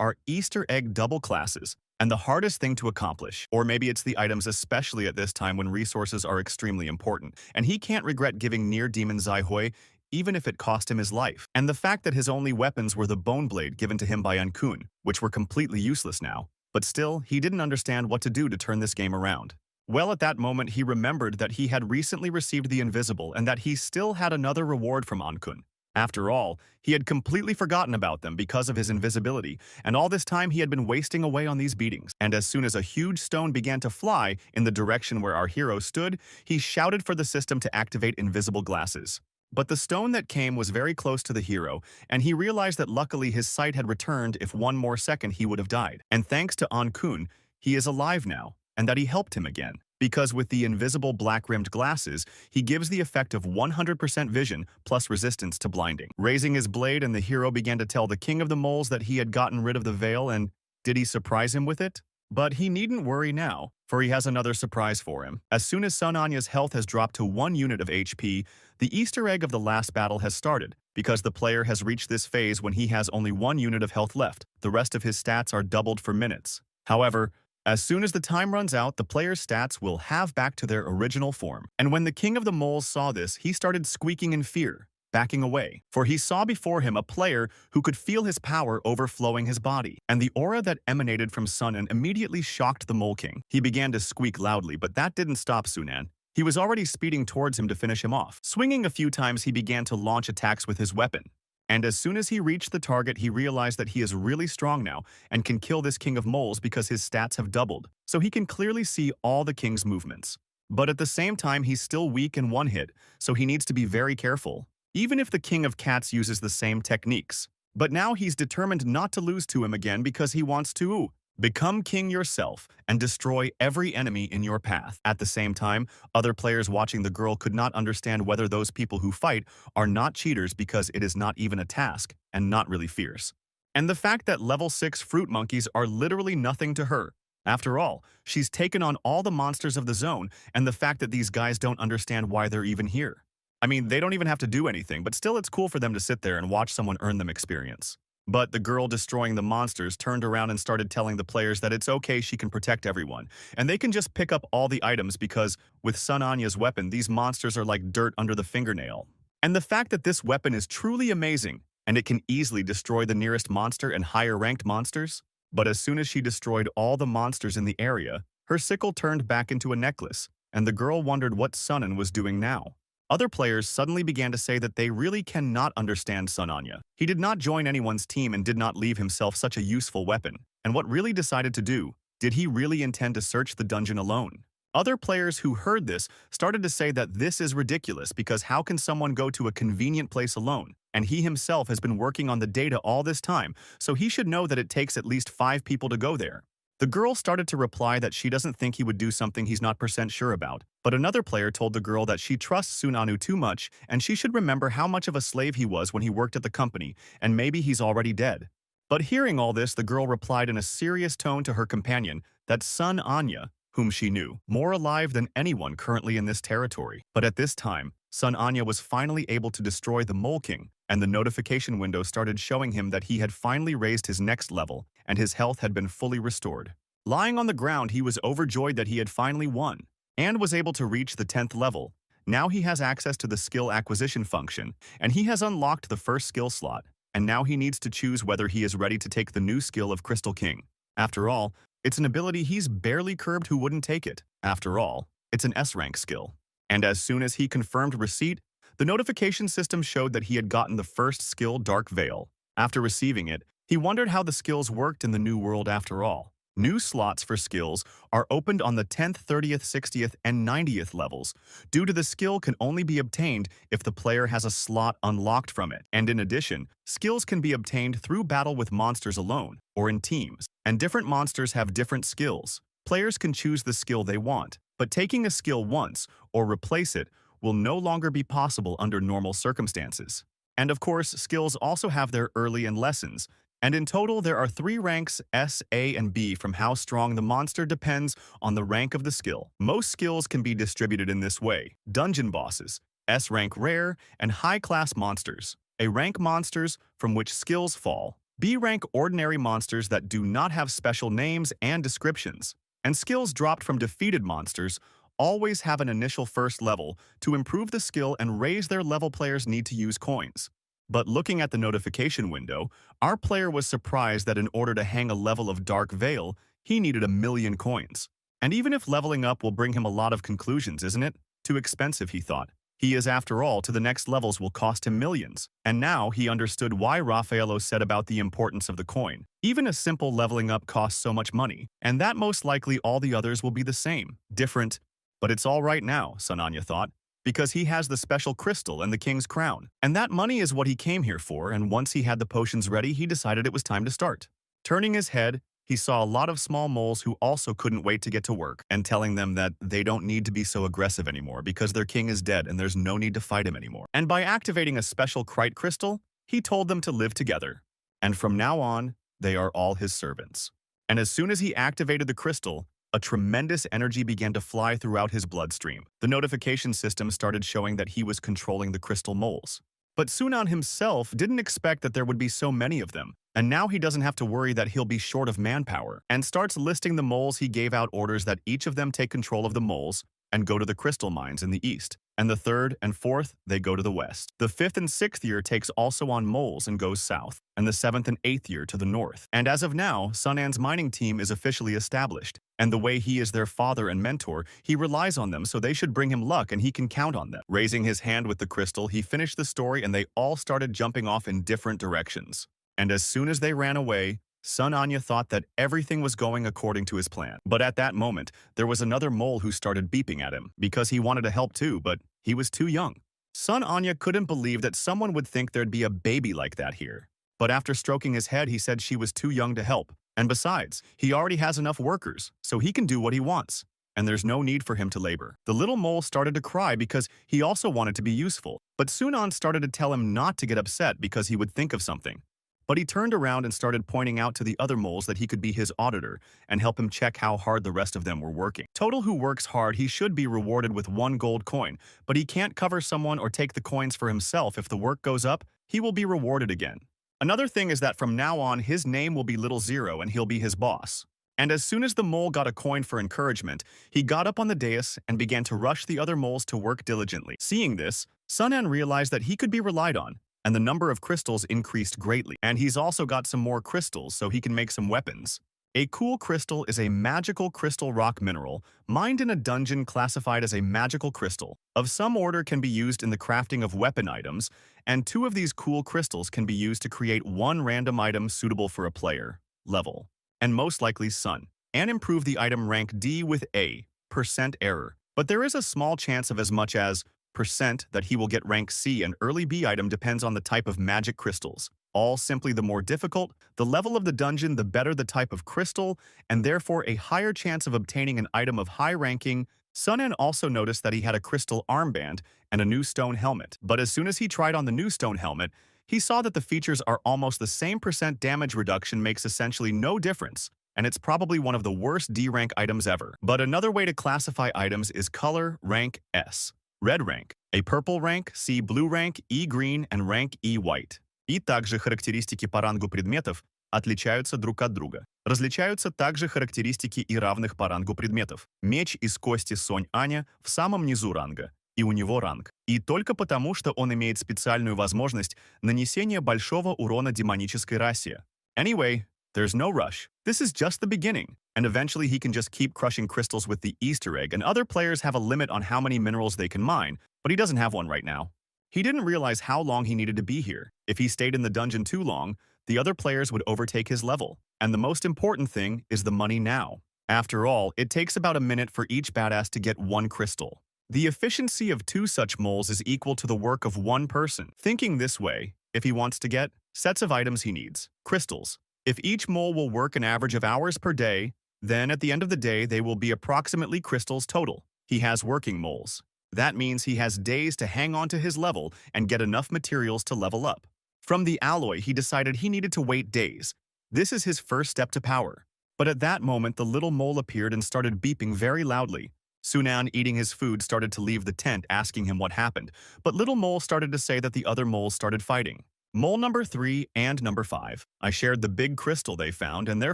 are Easter egg double classes, and the hardest thing to accomplish. Or maybe it's the items, especially at this time when resources are extremely important, and he can't regret giving Near Demon Zaihui even if it cost him his life. And the fact that his only weapons were the bone blade given to him by Ankun, which were completely useless now. But still, he didn't understand what to do to turn this game around. Well, at that moment, he remembered that he had recently received the Invisible and that he still had another reward from Ankun. After all, he had completely forgotten about them because of his invisibility, and all this time he had been wasting away on these beatings. And as soon as a huge stone began to fly in the direction where our hero stood, he shouted for the system to activate invisible glasses. But the stone that came was very close to the hero, and he realized that luckily his sight had returned. If one more second he would have died. And thanks to Ankun, he is alive now, and that he helped him again. Because with the invisible black-rimmed glasses, he gives the effect of 100% vision plus resistance to blinding. Raising his blade, and the hero began to tell the king of the moles that he had gotten rid of the veil, and did he surprise him with it? But he needn't worry now, for he has another surprise for him. As soon as Sun Anya's health has dropped to 1 unit of HP, the Easter egg of the last battle has started, because the player has reached this phase when he has only 1 unit of health left. The rest of his stats are doubled for minutes. However, as soon as the time runs out, the player's stats will halve back to their original form. And when the king of the moles saw this, he started squeaking in fear, backing away, for he saw before him a player who could feel his power overflowing his body, and the aura that emanated from Sunan immediately shocked the Mole King. He began to squeak loudly, but that didn't stop Sunan. He was already speeding towards him to finish him off. Swinging a few times, he began to launch attacks with his weapon. And as soon as he reached the target, he realized that he is really strong now and can kill this king of moles because his stats have doubled, so he can clearly see all the king's movements. But at the same time, he's still weak in one hit, so he needs to be very careful, even if the king of cats uses the same techniques. But now he's determined not to lose to him again because he wants to become king yourself and destroy every enemy in your path. At the same time, other players watching the girl could not understand whether those people who fight are not cheaters because it is not even a task and not really fierce. And the fact that level 6 fruit monkeys are literally nothing to her. After all, she's taken on all the monsters of the zone, and the fact that these guys don't understand why they're even here. I mean, they don't even have to do anything, but still it's cool for them to sit there and watch someone earn them experience. But the girl destroying the monsters turned around and started telling the players that it's okay, she can protect everyone, and they can just pick up all the items because with Sun Anya's weapon, these monsters are like dirt under the fingernail. And the fact that this weapon is truly amazing, and it can easily destroy the nearest monster and higher-ranked monsters. But as soon as she destroyed all the monsters in the area, her sickle turned back into a necklace, and the girl wondered what Sunan was doing now. Other players suddenly began to say that they really cannot understand Sun Anya. He did not join anyone's team and did not leave himself such a useful weapon. And what really decided to do? Did he really intend to search the dungeon alone? Other players who heard this started to say that this is ridiculous because how can someone go to a convenient place alone? And he himself has been working on the data all this time, so he should know that it takes at least 5 people to go there. The girl started to reply that she doesn't think he would do something he's not % sure about, but another player told the girl that she trusts Sunanu too much and she should remember how much of a slave he was when he worked at the company, and maybe he's already dead. But hearing all this, the girl replied in a serious tone to her companion that Sun Anya, whom she knew, more alive than anyone currently in this territory. But at this time, Sun Anya was finally able to destroy the Mole King, and the notification window started showing him that he had finally raised his next level, and his health had been fully restored. Lying on the ground, he was overjoyed that he had finally won, and was able to reach the 10th level. Now he has access to the skill acquisition function, and he has unlocked the first skill slot, and now he needs to choose whether he is ready to take the new skill of Crystal King. After all, it's an ability he's barely curbed who wouldn't take it. After all, it's an S-rank skill. And as soon as he confirmed receipt, the notification system showed that he had gotten the first skill, Dark Veil. After receiving it, He wondered how the skills worked in the new world after all. New slots for skills are opened on the 10th, 30th, 60th, and 90th levels, due to the skill can only be obtained if the player has a slot unlocked from it. And in addition, skills can be obtained through battle with monsters alone, or in teams. And different monsters have different skills. Players can choose the skill they want, but taking a skill once, or replace it, will no longer be possible under normal circumstances. And of course, skills also have their early and lessons, and in total there are 3 ranks S, A, and B from how strong the monster depends on the rank of the skill. Most skills can be distributed in this way: dungeon bosses, S rank rare, and high-class monsters, A rank monsters from which skills fall, B rank ordinary monsters that do not have special names and descriptions, and skills dropped from defeated monsters always have an initial first level. To improve the skill and raise their level, players need to use coins. But looking at the notification window, our player was surprised that in order to hang a level of Dark Veil, he needed 1,000,000 coins. And even if leveling up will bring him a lot of conclusions, isn't it? Too expensive, he thought. He is, after all, to the next levels will cost him millions. And now he understood why Raffaello said about the importance of the coin. Even a simple leveling up costs so much money, and that most likely all the others will be the same, different. But it's all right now, Sananya thought, because he has the special crystal and the king's crown. And that money is what he came here for, and once he had the potions ready, he decided it was time to start. Turning his head, he saw a lot of small moles who also couldn't wait to get to work, and telling them that they don't need to be so aggressive anymore because their king is dead and there's no need to fight him anymore. And by activating a special Krite crystal, he told them to live together. And from now on, they are all his servants. And as soon as he activated the crystal, a tremendous energy began to fly throughout his bloodstream. The notification system started showing that he was controlling the crystal moles. But Sunan himself didn't expect that there would be so many of them, and now he doesn't have to worry that he'll be short of manpower, and starts listing the moles. He gave out orders that each of them take control of the moles and go to the crystal mines in the east, and the 3rd and 4th, they go to the west. The 5th and 6th year takes also on moles and goes south, and the 7th and 8th year to the north. And as of now, Sunan's mining team is officially established, and the way he is their father and mentor, he relies on them, so they should bring him luck and he can count on them. Raising his hand with the crystal, he finished the story and they all started jumping off in different directions. And as soon as they ran away, Sunanya thought that everything was going according to his plan. But at that moment, there was another mole who started beeping at him because he wanted to help too, but he was too young. Sunanya couldn't believe that someone would think there'd be a baby like that here. But after stroking his head, he said she was too young to help. And besides, he already has enough workers, so he can do what he wants. And there's no need for him to labor. The little mole started to cry because he also wanted to be useful. But Sunan started to tell him not to get upset because he would think of something. But he turned around and started pointing out to the other moles that he could be his auditor and help him check how hard the rest of them were working. Total who works hard, he should be rewarded with 1 gold coin, but he can't cover someone or take the coins for himself. If the work goes up, he will be rewarded again. Another thing is that from now on, his name will be Little Zero and he'll be his boss. And as soon as the mole got a coin for encouragement, he got up on the dais and began to rush the other moles to work diligently. Seeing this, Sunan realized that he could be relied on, and the number of crystals increased greatly. And he's also got some more crystals so he can make some weapons. A cool crystal is a magical crystal rock mineral, mined in a dungeon, classified as a magical crystal. Of some order, can be used in the crafting of weapon items, and 2 of these cool crystals can be used to create 1 random item suitable for a player, level, and most likely Sun, and improve the item rank D with a % error. But there is a small chance of as much as % that he will get rank C, and early B item depends on the type of magic crystals. All simply, the more difficult the level of the dungeon, the better the type of crystal, and therefore a higher chance of obtaining an item of high ranking. Sunan also noticed that he had a crystal armband and a new stone helmet. But as soon as he tried on the new stone helmet, he saw that the features are almost the same. % damage reduction makes essentially no difference, and it's probably one of the worst D rank items ever. But another way to classify items is color, rank S, red rank, a purple rank, C blue rank, E green, and rank E white. И также характеристики по рангу предметов отличаются друг от друга. Различаются также характеристики и равных по рангу предметов. Меч из кости Сонь Аня в самом низу ранга, и у него ранг. И только потому, что он имеет специальную возможность нанесения большого урона демонической расе. Anyway, there's no rush. This is just the beginning, and eventually he can just keep crushing crystals with the Easter egg, and other players have a limit on how many minerals they can mine, but he doesn't have one right now. He didn't realize how long he needed to be here. If he stayed in the dungeon too long, the other players would overtake his level. And the most important thing is the money now. After all, it takes about a minute for each badass to get one crystal. The efficiency of 2 such moles is equal to the work of 1 person. Thinking this way, if he wants to get sets of items he needs, crystals. If each mole will work an average of hours per day, then at the end of the day they will be approximately crystals total. He has working moles. That means he has days to hang on to his level and get enough materials to level up. From the alloy, he decided he needed to wait days. This is his first step to power. But at that moment, the little mole appeared and started beeping very loudly. Sunan, eating his food, started to leave the tent, asking him what happened. But little mole started to say that the other moles started fighting. Mole number 3 and number 5. I shared the big crystal they found, and they're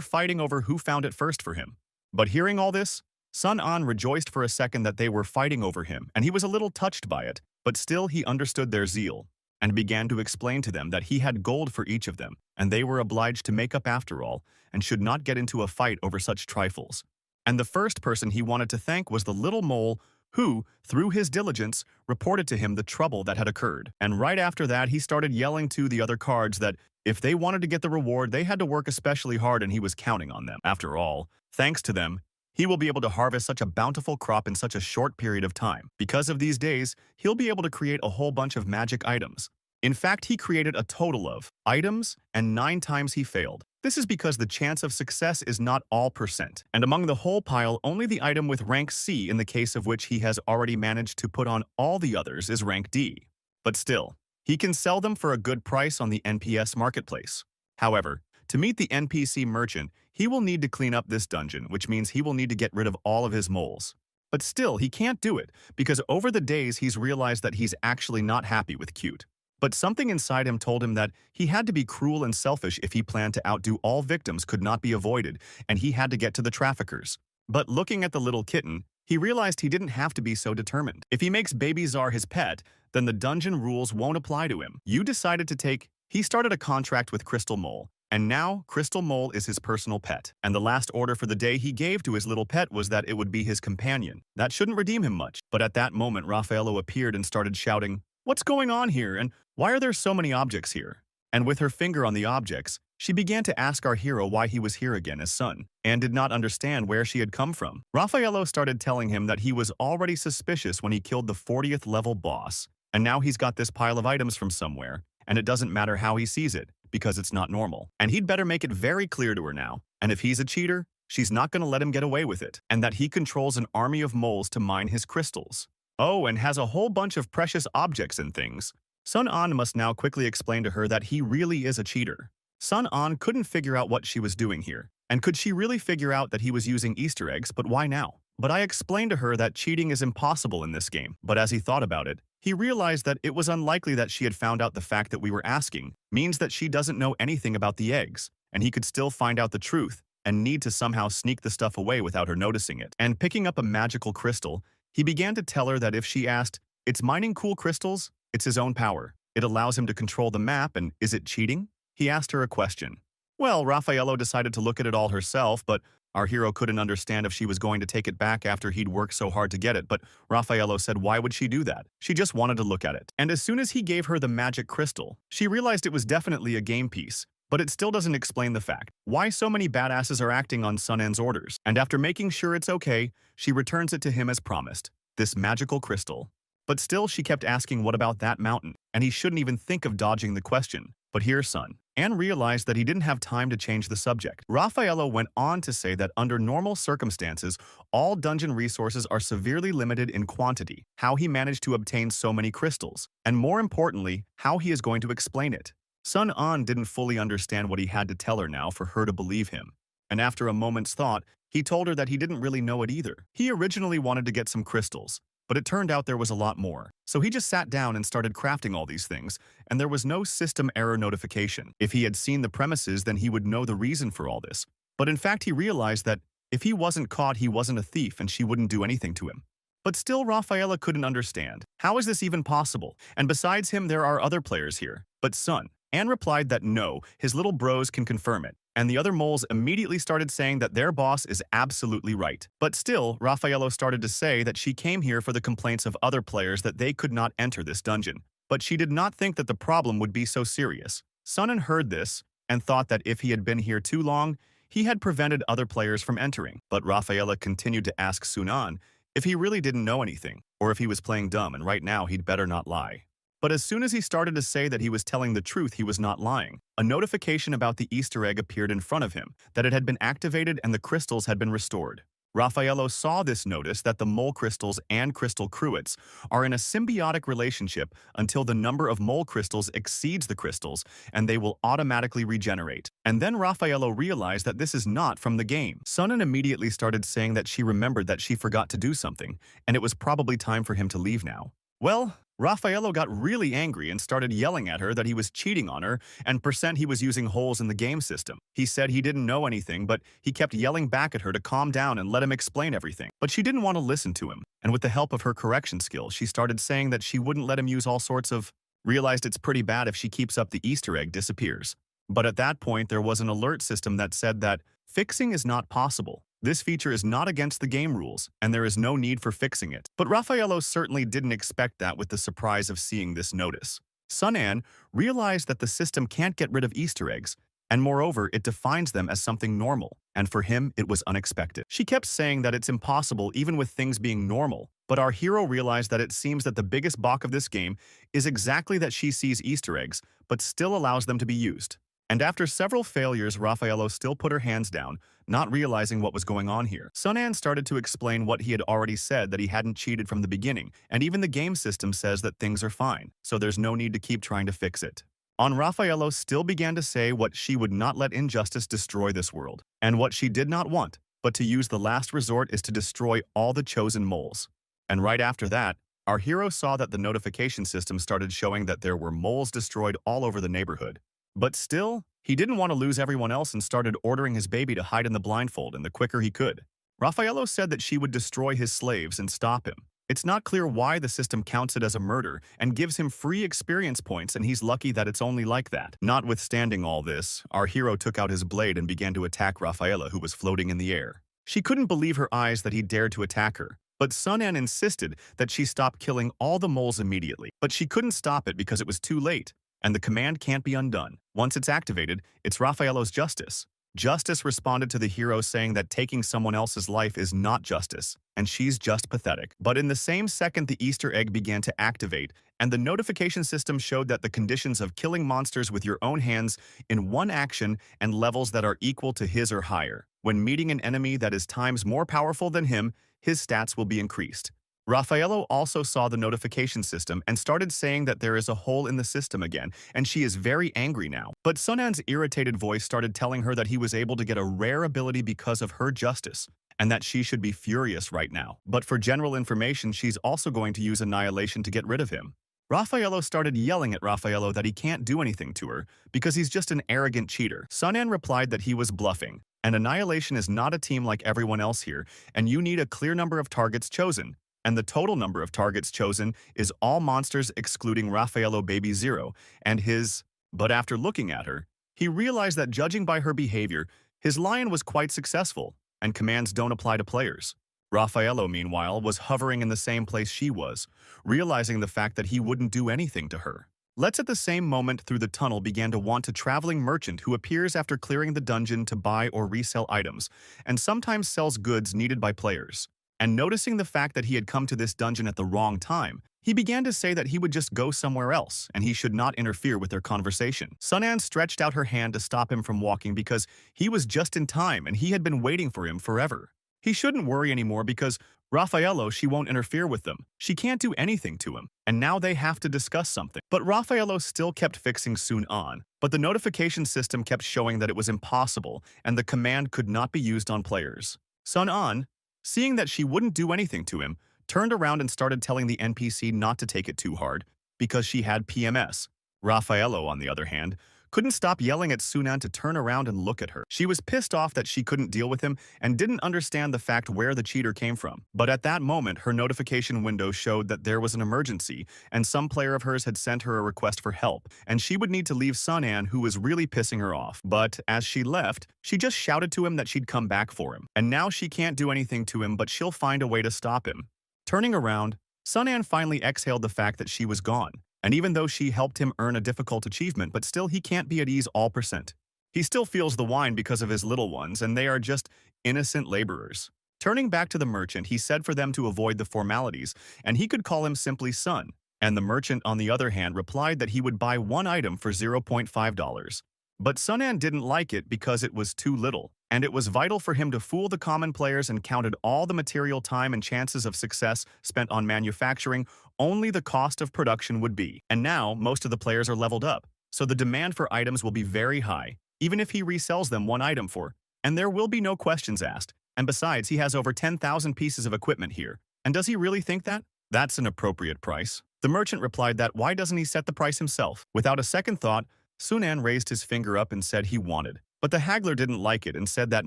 fighting over who found it first for him. But hearing all this, Sun An rejoiced for a second that they were fighting over him, and he was a little touched by it, but still he understood their zeal, and began to explain to them that he had gold for each of them, and they were obliged to make up after all, and should not get into a fight over such trifles. And the first person he wanted to thank was the little mole who, through his diligence, reported to him the trouble that had occurred. And right after that, he started yelling to the other cards that if they wanted to get the reward, they had to work especially hard, and he was counting on them. After all, thanks to them, he will be able to harvest such a bountiful crop in such a short period of time. Because of these days, he'll be able to create a whole bunch of magic items. In fact, he created a total of items, and 9 times he failed. This is because the chance of success is not all percent, and among the whole pile, only the item with rank C, in the case of which he has already managed to put on all the others, is rank D. But still, he can sell them for a good price on the NPS marketplace. However, to meet the NPC merchant, he will need to clean up this dungeon, which means he will need to get rid of all of his moles. But still, he can't do it, because over the days he's realized that he's actually not happy with Cute. But something inside him told him that he had to be cruel and selfish if he planned to outdo all victims could not be avoided, and he had to get to the traffickers. But looking at the little kitten, he realized he didn't have to be so determined. If he makes Baby Czar his pet, then the dungeon rules won't apply to him. He started a contract with Crystal Mole, and now Crystal Mole is his personal pet. And the last order for the day he gave to his little pet was that it would be his companion. That shouldn't redeem him much. But at that moment, Raffaello appeared and started shouting, "What's going on here, and why are there so many objects here?" And with her finger on the objects, she began to ask our hero why he was here again as Sun, and did not understand where she had come from. Raffaello started telling him that he was already suspicious when he killed the 40th level boss, and now he's got this pile of items from somewhere, and it doesn't matter how he sees it, because it's not normal. And he'd better make it very clear to her now, and if he's a cheater, she's not going to let him get away with it, and that he controls an army of moles to mine his crystals. Oh, and has a whole bunch of precious objects and things. Sun An must now quickly explain to her that he really is a cheater. Sun An couldn't figure out what she was doing here, and could she really figure out that he was using Easter eggs, but why now? But I explained to her that cheating is impossible in this game, but as he thought about it, he realized that it was unlikely that she had found out the fact that we were asking, means that she doesn't know anything about the eggs, and he could still find out the truth, and need to somehow sneak the stuff away without her noticing it. And picking up a magical crystal, he began to tell her that if she asked, "It's mining cool crystals? It's his own power. It allows him to control the map, and is it cheating?" He asked her a question. Well, Raffaello decided to look at it all herself, but our hero couldn't understand if she was going to take it back after he'd worked so hard to get it, but Raffaello said why would she do that? She just wanted to look at it. And as soon as he gave her the magic crystal, she realized it was definitely a game piece. But it still doesn't explain the fact why so many badasses are acting on Sun An's orders. And after making sure it's okay, she returns it to him as promised, this magical crystal. But still, she kept asking what about that mountain, and he shouldn't even think of dodging the question. But here, Sun An realized that he didn't have time to change the subject. Raffaello went on to say that under normal circumstances, all dungeon resources are severely limited in quantity, how he managed to obtain so many crystals, and more importantly, how he is going to explain it. Sun An didn't fully understand what he had to tell her now for her to believe him, and after a moment's thought, he told her that he didn't really know it either. He originally wanted to get some crystals, but it turned out there was a lot more. So he just sat down and started crafting all these things, and there was no system error notification. If he had seen the premises, then he would know the reason for all this. But in fact, he realized that if he wasn't caught, he wasn't a thief and she wouldn't do anything to him. But still, Raffaella couldn't understand. How is this even possible? And besides him, there are other players here. But Sun An replied that no, his little bros can confirm it, and the other moles immediately started saying that their boss is absolutely right. But still, Raffaello started to say that she came here for the complaints of other players that they could not enter this dungeon. But she did not think that the problem would be so serious. Sun An heard this, and thought that if he had been here too long, he had prevented other players from entering. But Rafaela continued to ask Sunan if he really didn't know anything, or if he was playing dumb and right now he'd better not lie. But as soon as he started to say that he was telling the truth, he was not lying. A notification about the Easter egg appeared in front of him, that it had been activated and the crystals had been restored. Raffaello saw this notice that the mole crystals and crystal cruets are in a symbiotic relationship until the number of mole crystals exceeds the crystals, and they will automatically regenerate. And then Raffaello realized that this is not from the game. Sunan immediately started saying that she remembered that she forgot to do something, and it was probably time for him to leave now. Well, Raffaello got really angry and started yelling at her that he was cheating on her and he was using holes in the game system. He said he didn't know anything, but he kept yelling back at her to calm down and let him explain everything. But she didn't want to listen to him, and with the help of her correction skills, she started saying that she wouldn't let him use all sorts of... Realized it's pretty bad if she keeps up the Easter egg disappears. But at that point, there was an alert system that said that fixing is not possible. This feature is not against the game rules, and there is no need for fixing it. But Raffaello certainly didn't expect that with the surprise of seeing this notice. Sunan realized that the system can't get rid of Easter eggs, and moreover, it defines them as something normal, and for him, it was unexpected. She kept saying that it's impossible even with things being normal, but our hero realized that it seems that the biggest bug of this game is exactly that she sees Easter eggs, but still allows them to be used. And after several failures, Raffaello still put her hands down, not realizing what was going on here. Sunan started to explain what he had already said, that he hadn't cheated from the beginning, and even the game system says that things are fine, so there's no need to keep trying to fix it. Raffaello still began to say what she would not let injustice destroy this world, and what she did not want, but to use the last resort is to destroy all the chosen moles. And right after that, our hero saw that the notification system started showing that there were moles destroyed all over the neighborhood. But still, he didn't want to lose everyone else and started ordering his baby to hide in the blindfold and the quicker he could. Raffaello said that she would destroy his slaves and stop him. It's not clear why the system counts it as a murder and gives him free experience points, and he's lucky that it's only like that. Notwithstanding all this, our hero took out his blade and began to attack Raffaella, who was floating in the air. She couldn't believe her eyes that he dared to attack her, but Sunan insisted that she stop killing all the moles immediately. But she couldn't stop it because it was too late, and the command can't be undone. Once it's activated, it's Raffaello's justice. Justice responded to the hero saying that taking someone else's life is not justice, and she's just pathetic. But in the same second, the Easter egg began to activate, and the notification system showed that the conditions of killing monsters with your own hands in one action and levels that are equal to his or higher. When meeting an enemy that is times more powerful than him, his stats will be increased. Raffaello also saw the notification system and started saying that there is a hole in the system again, and she is very angry now. But Sunan's irritated voice started telling her that he was able to get a rare ability because of her justice, and that she should be furious right now. But for general information, she's also going to use Annihilation to get rid of him. Raffaello started yelling at Raffaello that he can't do anything to her because he's just an arrogant cheater. Sunan replied that he was bluffing, and Annihilation is not a team like everyone else here, and you need a clear number of targets chosen. And the total number of targets chosen is all monsters excluding Raffaello Baby Zero and his... But after looking at her, he realized that judging by her behavior, his lion was quite successful, and commands don't apply to players. Raffaello, meanwhile, was hovering in the same place she was, realizing the fact that he wouldn't do anything to her. Let's at the same moment through the tunnel began to want a traveling merchant who appears after clearing the dungeon to buy or resell items, and sometimes sells goods needed by players. And noticing the fact that he had come to this dungeon at the wrong time, he began to say that he would just go somewhere else and he should not interfere with their conversation. Sunan stretched out her hand to stop him from walking because he was just in time and he had been waiting for him forever. He shouldn't worry anymore because Raffaello, she won't interfere with them. She can't do anything to him, and now they have to discuss something. But Raffaello still kept fixing Sunan, but the notification system kept showing that it was impossible and the command could not be used on players. Sunan, seeing that she wouldn't do anything to him, turned around and started telling the NPC not to take it too hard, because she had PMS. Raffaello, on the other hand, couldn't stop yelling at Sunan to turn around and look at her. She was pissed off that she couldn't deal with him and didn't understand the fact where the cheater came from. But at that moment, her notification window showed that there was an emergency, and some player of hers had sent her a request for help, and she would need to leave Sunan, who was really pissing her off. But as she left, she just shouted to him that she'd come back for him. And now she can't do anything to him, but she'll find a way to stop him. Turning around, Sunan finally exhaled the fact that she was gone. And even though she helped him earn a difficult achievement, but still he can't be at ease all %. He still feels the wine because of his little ones, and they are just innocent laborers. Turning back to the merchant, he said for them to avoid the formalities, and he could call him simply son. And the merchant, on the other hand, replied that he would buy one item for $0.5. But Sunan didn't like it because it was too little, and it was vital for him to fool the common players and counted all the material time and chances of success spent on manufacturing, only the cost of production would be. And now, most of the players are leveled up, so the demand for items will be very high, even if he resells them one item for, and there will be no questions asked. And besides, he has over 10,000 pieces of equipment here. And does he really think that? That's an appropriate price. The merchant replied that why doesn't he set the price himself? Without a second thought, Sunan raised his finger up and said he wanted. But the haggler didn't like it and said that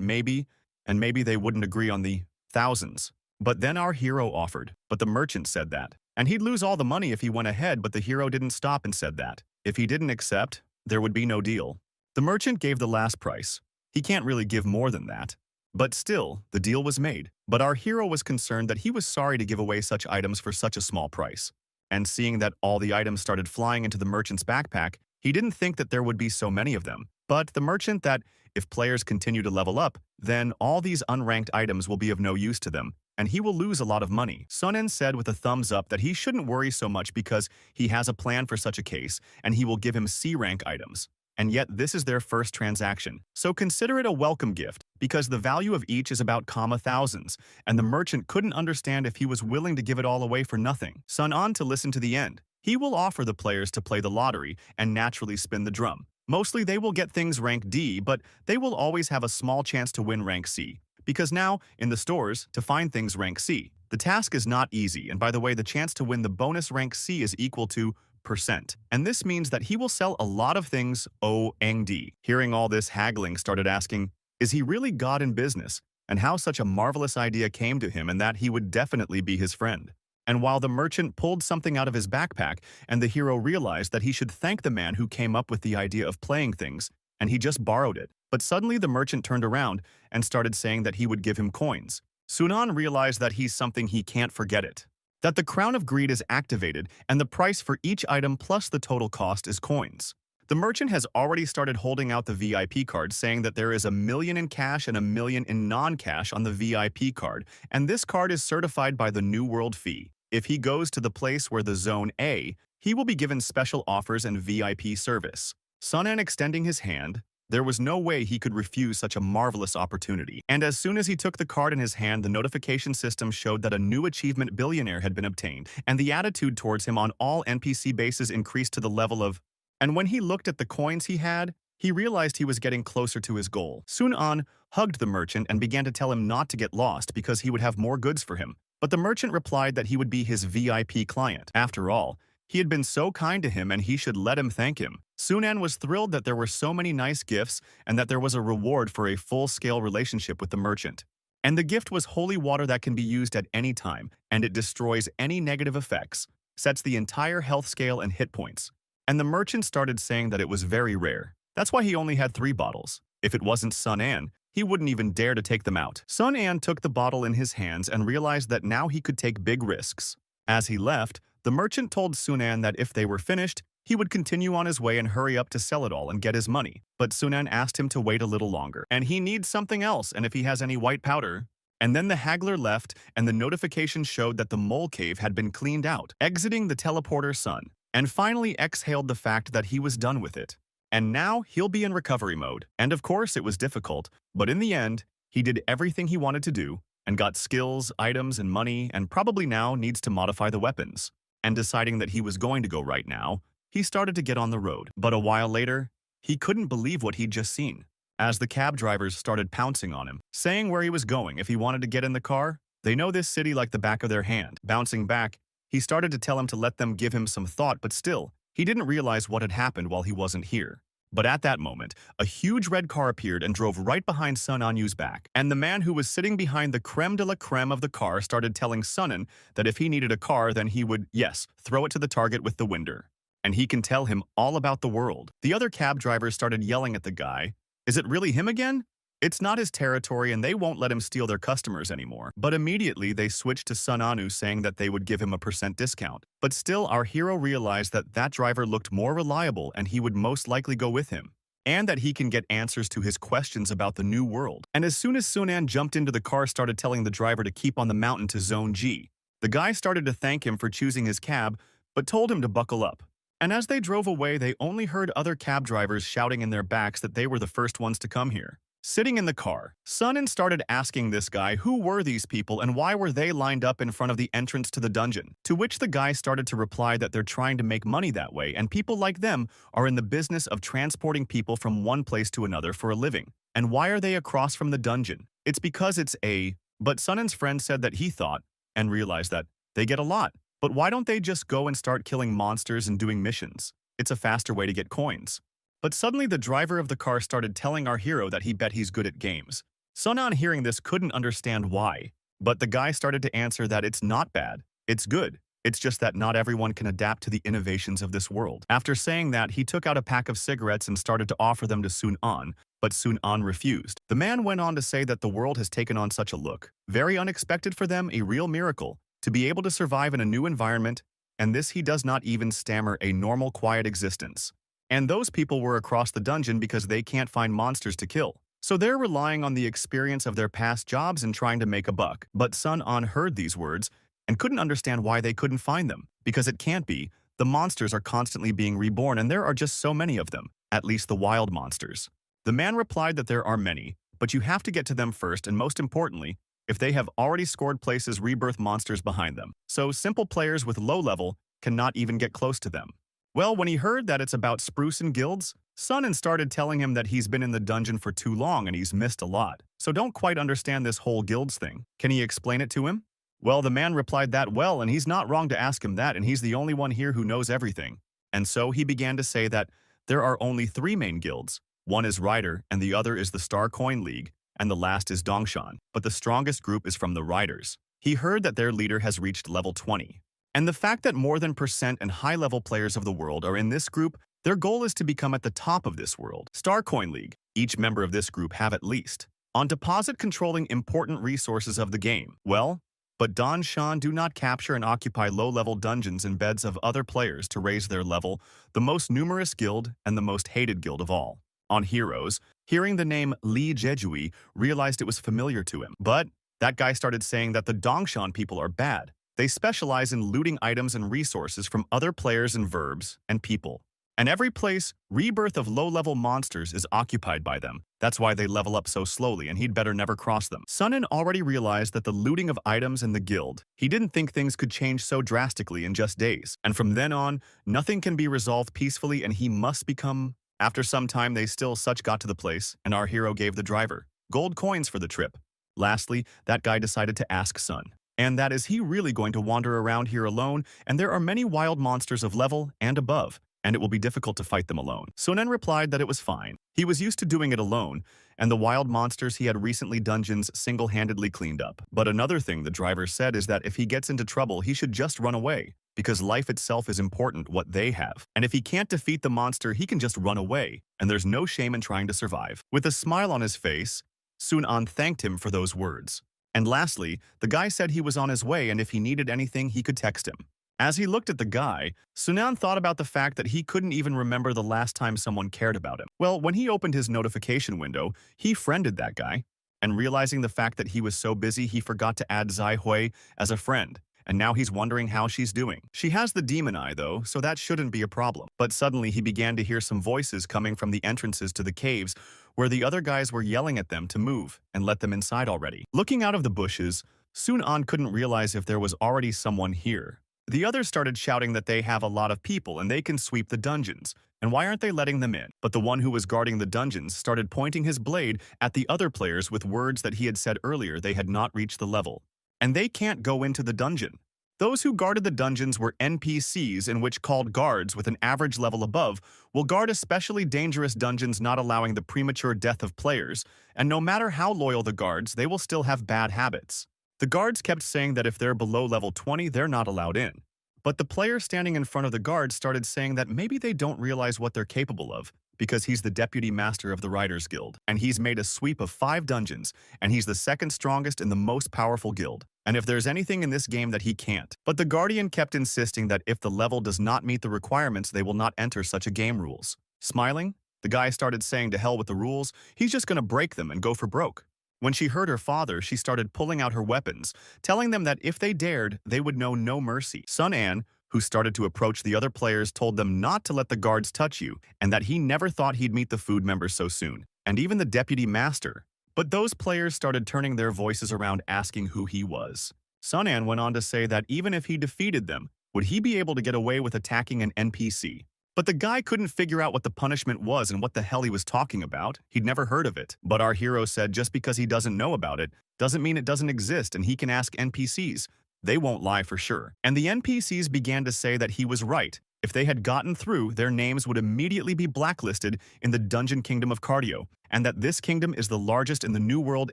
maybe they wouldn't agree on the thousands. But then our hero offered. But the merchant said that. And he'd lose all the money if he went ahead, but the hero didn't stop and said that. If he didn't accept, there would be no deal. The merchant gave the last price. He can't really give more than that. But still, the deal was made. But our hero was concerned that he was sorry to give away such items for such a small price. And seeing that all the items started flying into the merchant's backpack, he didn't think that there would be so many of them. But the merchant that, if players continue to level up, then all these unranked items will be of no use to them, and he will lose a lot of money. Sunan said with a thumbs up that he shouldn't worry so much because he has a plan for such a case, and he will give him C-rank items. And yet this is their first transaction. So consider it a welcome gift, because the value of each is about thousands, and the merchant couldn't understand if he was willing to give it all away for nothing. Sunan to listen to the end. He will offer the players to play the lottery and naturally spin the drum. Mostly they will get things rank D, but they will always have a small chance to win rank C. Because now, in the stores, to find things rank C. The task is not easy, and by the way, the chance to win the bonus rank C is equal to %. And this means that he will sell a lot of things O-Ng-D. Hearing all this, haggling started asking, is he really God in business? And how such a marvelous idea came to him and that he would definitely be his friend. And while the merchant pulled something out of his backpack, and the hero realized that he should thank the man who came up with the idea of playing things, and he just borrowed it. But suddenly the merchant turned around and started saying that he would give him coins. Sunan realized that he's something he can't forget it. That the Crown of Greed is activated, and the price for each item plus the total cost is coins. The merchant has already started holding out the VIP card, saying that there is 1 million in cash and 1 million in non-cash on the VIP card, and this card is certified by the New World Fee. If he goes to the place where the Zone A, he will be given special offers and VIP service. Sunan extending his hand, there was no way he could refuse such a marvelous opportunity. And as soon as he took the card in his hand, the notification system showed that a new achievement billionaire had been obtained, and the attitude towards him on all NPC bases increased to the level of... And when he looked at the coins he had, he realized he was getting closer to his goal. Sunan hugged the merchant and began to tell him not to get lost because he would have more goods for him. But the merchant replied that he would be his VIP client. After all, he had been so kind to him and he should let him thank him. Sunan was thrilled that there were so many nice gifts and that there was a reward for a full-scale relationship with the merchant. And the gift was holy water that can be used at any time, and it destroys any negative effects, sets the entire health scale and hit points. And the merchant started saying that it was very rare. That's why he only had 3 bottles. If it wasn't Sunan, he wouldn't even dare to take them out. Sunan took the bottle in his hands and realized that now he could take big risks. As he left, the merchant told Sunan that if they were finished, he would continue on his way and hurry up to sell it all and get his money. But Sunan asked him to wait a little longer, and he needs something else, and if he has any white powder. And then the haggler left, and the notification showed that the mole cave had been cleaned out, exiting the teleporter Sun, and finally exhaled the fact that he was done with it. And now he'll be in recovery mode. And of course it was difficult, but in the end, he did everything he wanted to do, and got skills, items, and money, and probably now needs to modify the weapons. And deciding that he was going to go right now, he started to get on the road. But a while later, he couldn't believe what he'd just seen, as the cab drivers started pouncing on him, saying where he was going if he wanted to get in the car. They know this city like the back of their hand. Bouncing back, he started to tell him to let them give him some thought, but still, he didn't realize what had happened while he wasn't here. But at that moment, a huge red car appeared and drove right behind Sunanyu's back. And the man who was sitting behind the creme de la creme of the car started telling Sunan that if he needed a car, then he would, yes, throw it to the target with the winder. And he can tell him all about the world. The other cab drivers started yelling at the guy. Is it really him again? It's not his territory and they won't let him steal their customers anymore. But immediately they switched to Sunanu saying that they would give him a % discount. But still, our hero realized that that driver looked more reliable and he would most likely go with him. and that he can get answers to his questions about the new world. And as soon as Sunan jumped into the car, started telling the driver to keep on the mountain to Zone G. The guy started to thank him for choosing his cab, but told him to buckle up. And as they drove away, they only heard other cab drivers shouting in their backs that they were the first ones to come here. Sitting in the car, Sunan started asking this guy who were these people and why were they lined up in front of the entrance to the dungeon, to which the guy started to reply that they're trying to make money that way and people like them are in the business of transporting people from one place to another for a living. And why are they across from the dungeon? It's because it's a... But Sunan's friend said that he thought, and realized that, they get a lot. But why don't they just go and start killing monsters and doing missions? It's a faster way to get coins. But suddenly the driver of the car started telling our hero that he bet he's good at games. Sunan, hearing this, couldn't understand why. But the guy started to answer that it's not bad, it's good. It's just that not everyone can adapt to the innovations of this world. After saying that, he took out a pack of cigarettes and started to offer them to Sunan, but Sunan refused. The man went on to say that the world has taken on such a look. Very unexpected for them, a real miracle, to be able to survive in a new environment, and this he does not even stammer a normal, quiet existence. And those people were across the dungeon because they can't find monsters to kill. So they're relying on the experience of their past jobs and trying to make a buck. But Sunan heard these words and couldn't understand why they couldn't find them. Because it can't be. The monsters are constantly being reborn and there are just so many of them, at least the wild monsters. The man replied that there are many, but you have to get to them first and most importantly, if they have already scored places rebirth monsters behind them. So simple players with low level cannot even get close to them. Well, when he heard that it's about spruce and guilds, Sunan started telling him that he's been in the dungeon for too long and he's missed a lot. So don't quite understand this whole guilds thing. Can he explain it to him? Well, the man replied that well, and he's not wrong to ask him that, and he's the only one here who knows everything. And so he began to say that there are only 3 main guilds. One is Rider, and the other is the Star Coin League, and the last is Dongshan. But the strongest group is from the Riders. He heard that their leader has reached level 20. And the fact that more than % and high-level players of the world are in this group, their goal is to become at the top of this world. Star Coin League. Each member of this group have at least on deposit controlling important resources of the game. Well, but Dongshan do not capture and occupy low-level dungeons and beds of other players to raise their level, the most numerous guild and the most hated guild of all. On Heroes, hearing the name Li Jejui realized it was familiar to him. But that guy started saying that the Dongshan people are bad. They specialize in looting items and resources from other players and verbs and people. And every place, rebirth of low-level monsters is occupied by them. That's why they level up so slowly, and he'd better never cross them. Sunan already realized that the looting of items in the guild, he didn't think things could change so drastically in just days. And from then on, nothing can be resolved peacefully, and he must become... After some time, they still got to the place, and our hero gave the driver gold coins for the trip. Lastly, that guy decided to ask Sun. And that is he really going to wander around here alone, and there are many wild monsters of level and above, and it will be difficult to fight them alone. Sunan replied that it was fine. He was used to doing it alone, and the wild monsters he had recently dungeons single-handedly cleaned up. But another thing the driver said is that if he gets into trouble, he should just run away, because life itself is important what they have. And if he can't defeat the monster, he can just run away, and there's no shame in trying to survive. With a smile on his face, Sunan thanked him for those words. And lastly, the guy said he was on his way and if he needed anything, he could text him. As he looked at the guy, Sunan thought about the fact that he couldn't even remember the last time someone cared about him. Well, when he opened his notification window, he friended that guy. And realizing the fact that he was so busy, he forgot to add Zai Hui as a friend. And now he's wondering how she's doing. She has the demon eye though, so that shouldn't be a problem. But suddenly he began to hear some voices coming from the entrances to the caves where the other guys were yelling at them to move and let them inside already. Looking out of the bushes, Sunan couldn't realize if there was already someone here. The others started shouting that they have a lot of people and they can sweep the dungeons. And why aren't they letting them in? But the one who was guarding the dungeons started pointing his blade at the other players with words that he had said earlier they had not reached the level. And they can't go into the dungeon. Those who guarded the dungeons were NPCs in which called guards with an average level above will guard especially dangerous dungeons, not allowing the premature death of players, and no matter how loyal the guards, they will still have bad habits. The guards kept saying that if they're below level 20, they're not allowed in. But the player standing in front of the guards started saying that maybe they don't realize what they're capable of, because he's the deputy master of the Riders Guild, and he's made a sweep of 5 dungeons, and he's the second strongest and the most powerful guild. And if there's anything in this game that he can't. But the Guardian kept insisting that if the level does not meet the requirements, they will not enter such a game rules. Smiling, The guy started saying to hell with the rules, he's just gonna break them and go for broke. When she heard her father, she started pulling out her weapons, telling them that if they dared, they would know no mercy. Sun An, who started to approach the other players, told them not to let the guards touch you and that he never thought he'd meet the food members so soon, and even the deputy master. But those players started turning their voices around asking who he was. Sun An went on to say that even if he defeated them, would he be able to get away with attacking an NPC? But the guy couldn't figure out what the punishment was and what the hell he was talking about. He'd never heard of it. But our hero said just because he doesn't know about it doesn't mean it doesn't exist, and he can ask NPCs. They won't lie for sure. And the NPCs began to say that he was right. If they had gotten through, their names would immediately be blacklisted in the Dungeon Kingdom of Cardio, and that this kingdom is the largest in the New World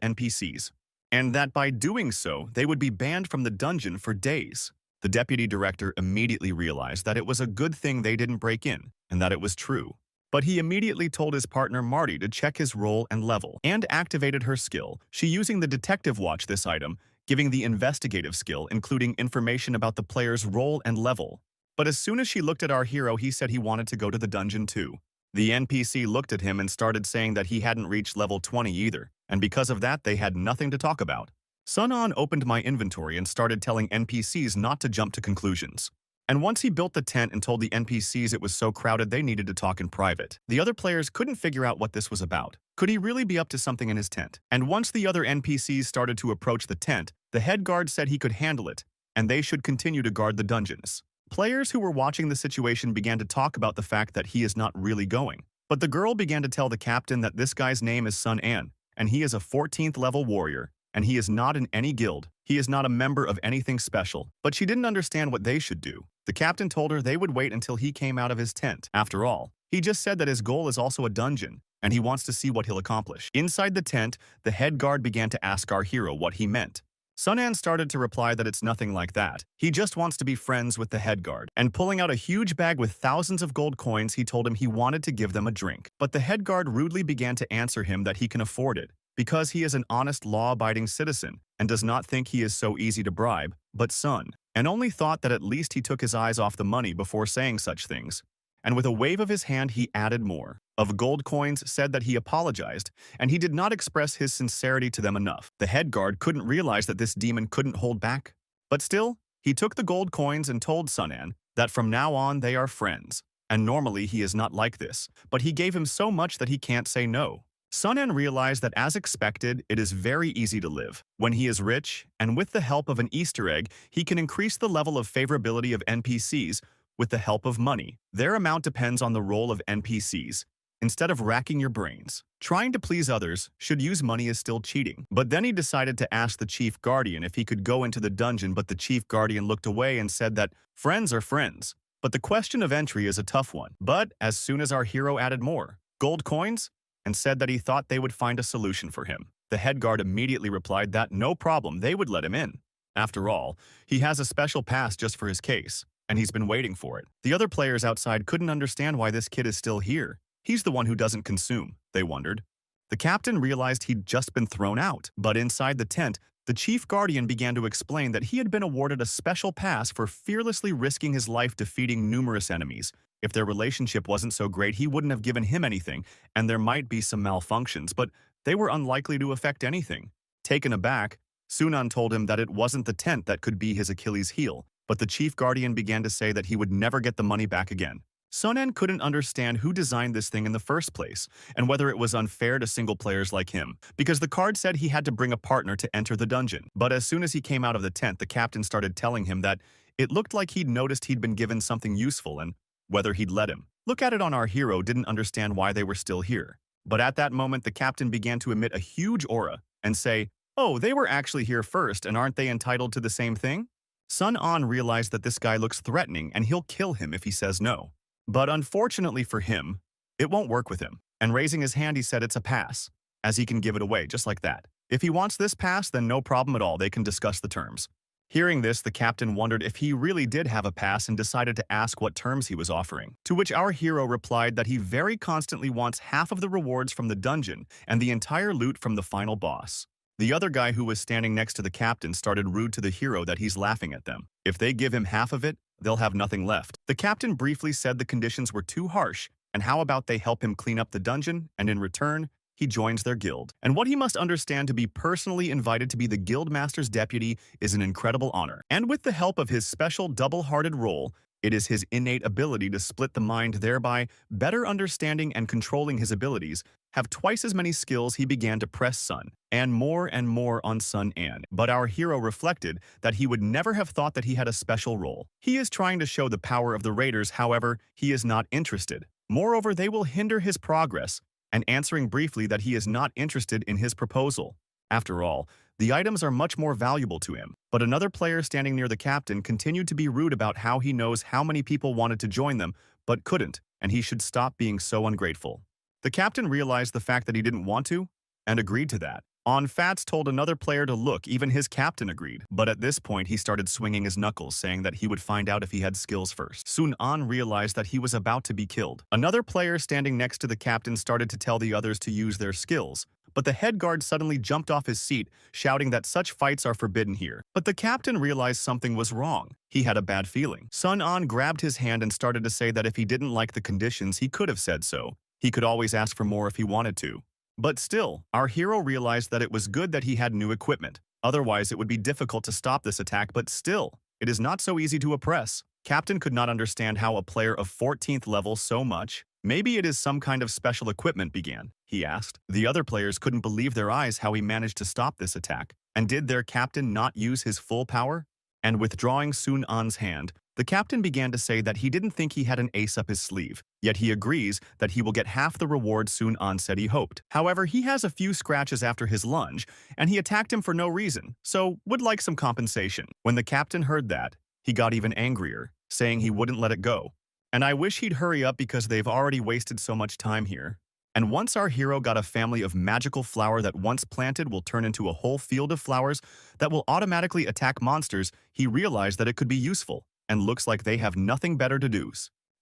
NPCs. And that by doing so, they would be banned from the dungeon for days. The deputy director immediately realized that it was a good thing they didn't break in, and that it was true. But he immediately told his partner Marty to check his role and level, and activated her skill, she using the detective watch this item, giving the investigative skill, including information about the player's role and level. But as soon as she looked at our hero, he said he wanted to go to the dungeon too. The NPC looked at him and started saying that he hadn't reached level 20 either, and because of that, they had nothing to talk about. Sun An opened my inventory and started telling NPCs not to jump to conclusions. And once he built the tent and told the NPCs it was so crowded they needed to talk in private. The other players couldn't figure out what this was about. Could he really be up to something in his tent? And once the other NPCs started to approach the tent, the head guard said he could handle it, and they should continue to guard the dungeons. Players who were watching the situation began to talk about the fact that he is not really going. But the girl began to tell the captain that this guy's name is Sun An, and he is a 14th level warrior, and he is not in any guild. He is not a member of anything special. But she didn't understand what they should do. The captain told her they would wait until he came out of his tent. After all, he just said that his goal is also a dungeon, and he wants to see what he'll accomplish. Inside the tent, the head guard began to ask our hero what he meant. Sun An started to reply that it's nothing like that. He just wants to be friends with the head guard. And pulling out a huge bag with thousands of gold coins, he told him he wanted to give them a drink. But the head guard rudely began to answer him that he can afford it, because he is an honest, law-abiding citizen and does not think he is so easy to bribe, but Sun, and only thought that at least he took his eyes off the money before saying such things. And with a wave of his hand, he added more. Of gold coins, said that he apologized, and he did not express his sincerity to them enough. The head guard couldn't realize that this demon couldn't hold back. But still, he took the gold coins and told Sun An that from now on they are friends. And normally he is not like this, but he gave him so much that he can't say no. Sun An realized that as expected, it is very easy to live. When he is rich, and with the help of an Easter egg, he can increase the level of favorability of NPCs with the help of money. Their amount depends on the role of NPCs. Instead of racking your brains, trying to please others should use money is still cheating. But then he decided to ask the chief guardian if he could go into the dungeon, but the chief guardian looked away and said that friends are friends. But the question of entry is a tough one. But as soon as our hero added more gold coins, and said that he thought they would find a solution for him, the head guard immediately replied that no problem, they would let him in. After all, he has a special pass just for his case, and he's been waiting for it. The other players outside couldn't understand why this kid is still here. He's the one who doesn't consume, they wondered. The captain realized he'd just been thrown out, but inside the tent, the chief guardian began to explain that he had been awarded a special pass for fearlessly risking his life defeating numerous enemies. If their relationship wasn't so great, he wouldn't have given him anything, and there might be some malfunctions, but they were unlikely to affect anything. Taken aback, Sun An told him that it wasn't the tent that could be his Achilles heel, but the chief guardian began to say that he would never get the money back again. Sun An couldn't understand who designed this thing in the first place, and whether it was unfair to single players like him, because the card said he had to bring a partner to enter the dungeon. But as soon as he came out of the tent, the captain started telling him that it looked like he'd noticed he'd been given something useful and whether he'd let him. Look at it on our hero didn't understand why they were still here. But at that moment, the captain began to emit a huge aura and say, "Oh, they were actually here first, and aren't they entitled to the same thing?" Sun An realized that this guy looks threatening and he'll kill him if he says no. But unfortunately for him, it won't work with him. And raising his hand, he said it's a pass, as he can give it away just like that. If he wants this pass, then no problem at all, they can discuss the terms. Hearing this, the captain wondered if he really did have a pass and decided to ask what terms he was offering. To which our hero replied that he very constantly wants half of the rewards from the dungeon and the entire loot from the final boss. The other guy who was standing next to the captain started rude to the hero that he's laughing at them. If they give him half of it, they'll have nothing left. The captain briefly said the conditions were too harsh And how about they help him clean up the dungeon, and in return, he joins their guild. And what he must understand, to be personally invited to be the guildmaster's deputy is an incredible honor. And with the help of his special double-hearted role, it is his innate ability to split the mind, thereby better understanding and controlling his abilities, have twice as many skills. He began to press Sun and more on Sun An. But our hero reflected that he would never have thought that he had a special role. He is trying to show the power of the raiders, however, he is not interested. Moreover, they will hinder his progress, and answering briefly that he is not interested in his proposal. After all, the items are much more valuable to him. But another player standing near the captain continued to be rude about how he knows how many people wanted to join them, but couldn't, and he should stop being so ungrateful. The captain realized the fact that he didn't want to, and agreed to that. On Fats told another player to look, even his captain agreed. But at this point, he started swinging his knuckles, saying that he would find out if he had skills first. Sun An realized that he was about to be killed. Another player standing next to the captain started to tell the others to use their skills, but the head guard suddenly jumped off his seat, shouting that such fights are forbidden here. But the captain realized something was wrong. He had a bad feeling. Sun An grabbed his hand and started to say that if he didn't like the conditions, he could have said so. He could always ask for more if he wanted to. But still, our hero realized that it was good that he had new equipment. Otherwise, it would be difficult to stop this attack, but still, it is not so easy to oppress. Captain could not understand how a player of 14th level so much. Maybe it is some kind of special equipment began, he asked. The other players couldn't believe their eyes how he managed to stop this attack. And did their captain not use his full power? And withdrawing Sun An's hand, the captain began to say that he didn't think he had an ace up his sleeve, yet he agrees that he will get half the reward Sun An said he hoped. However, he has a few scratches after his lunge, and he attacked him for no reason, so would like some compensation. When the captain heard that, he got even angrier, saying he wouldn't let it go. And I wish he'd hurry up because they've already wasted so much time here. And once our hero got a family of magical flower that once planted will turn into a whole field of flowers that will automatically attack monsters, he realized that it could be useful, and looks like they have nothing better to do.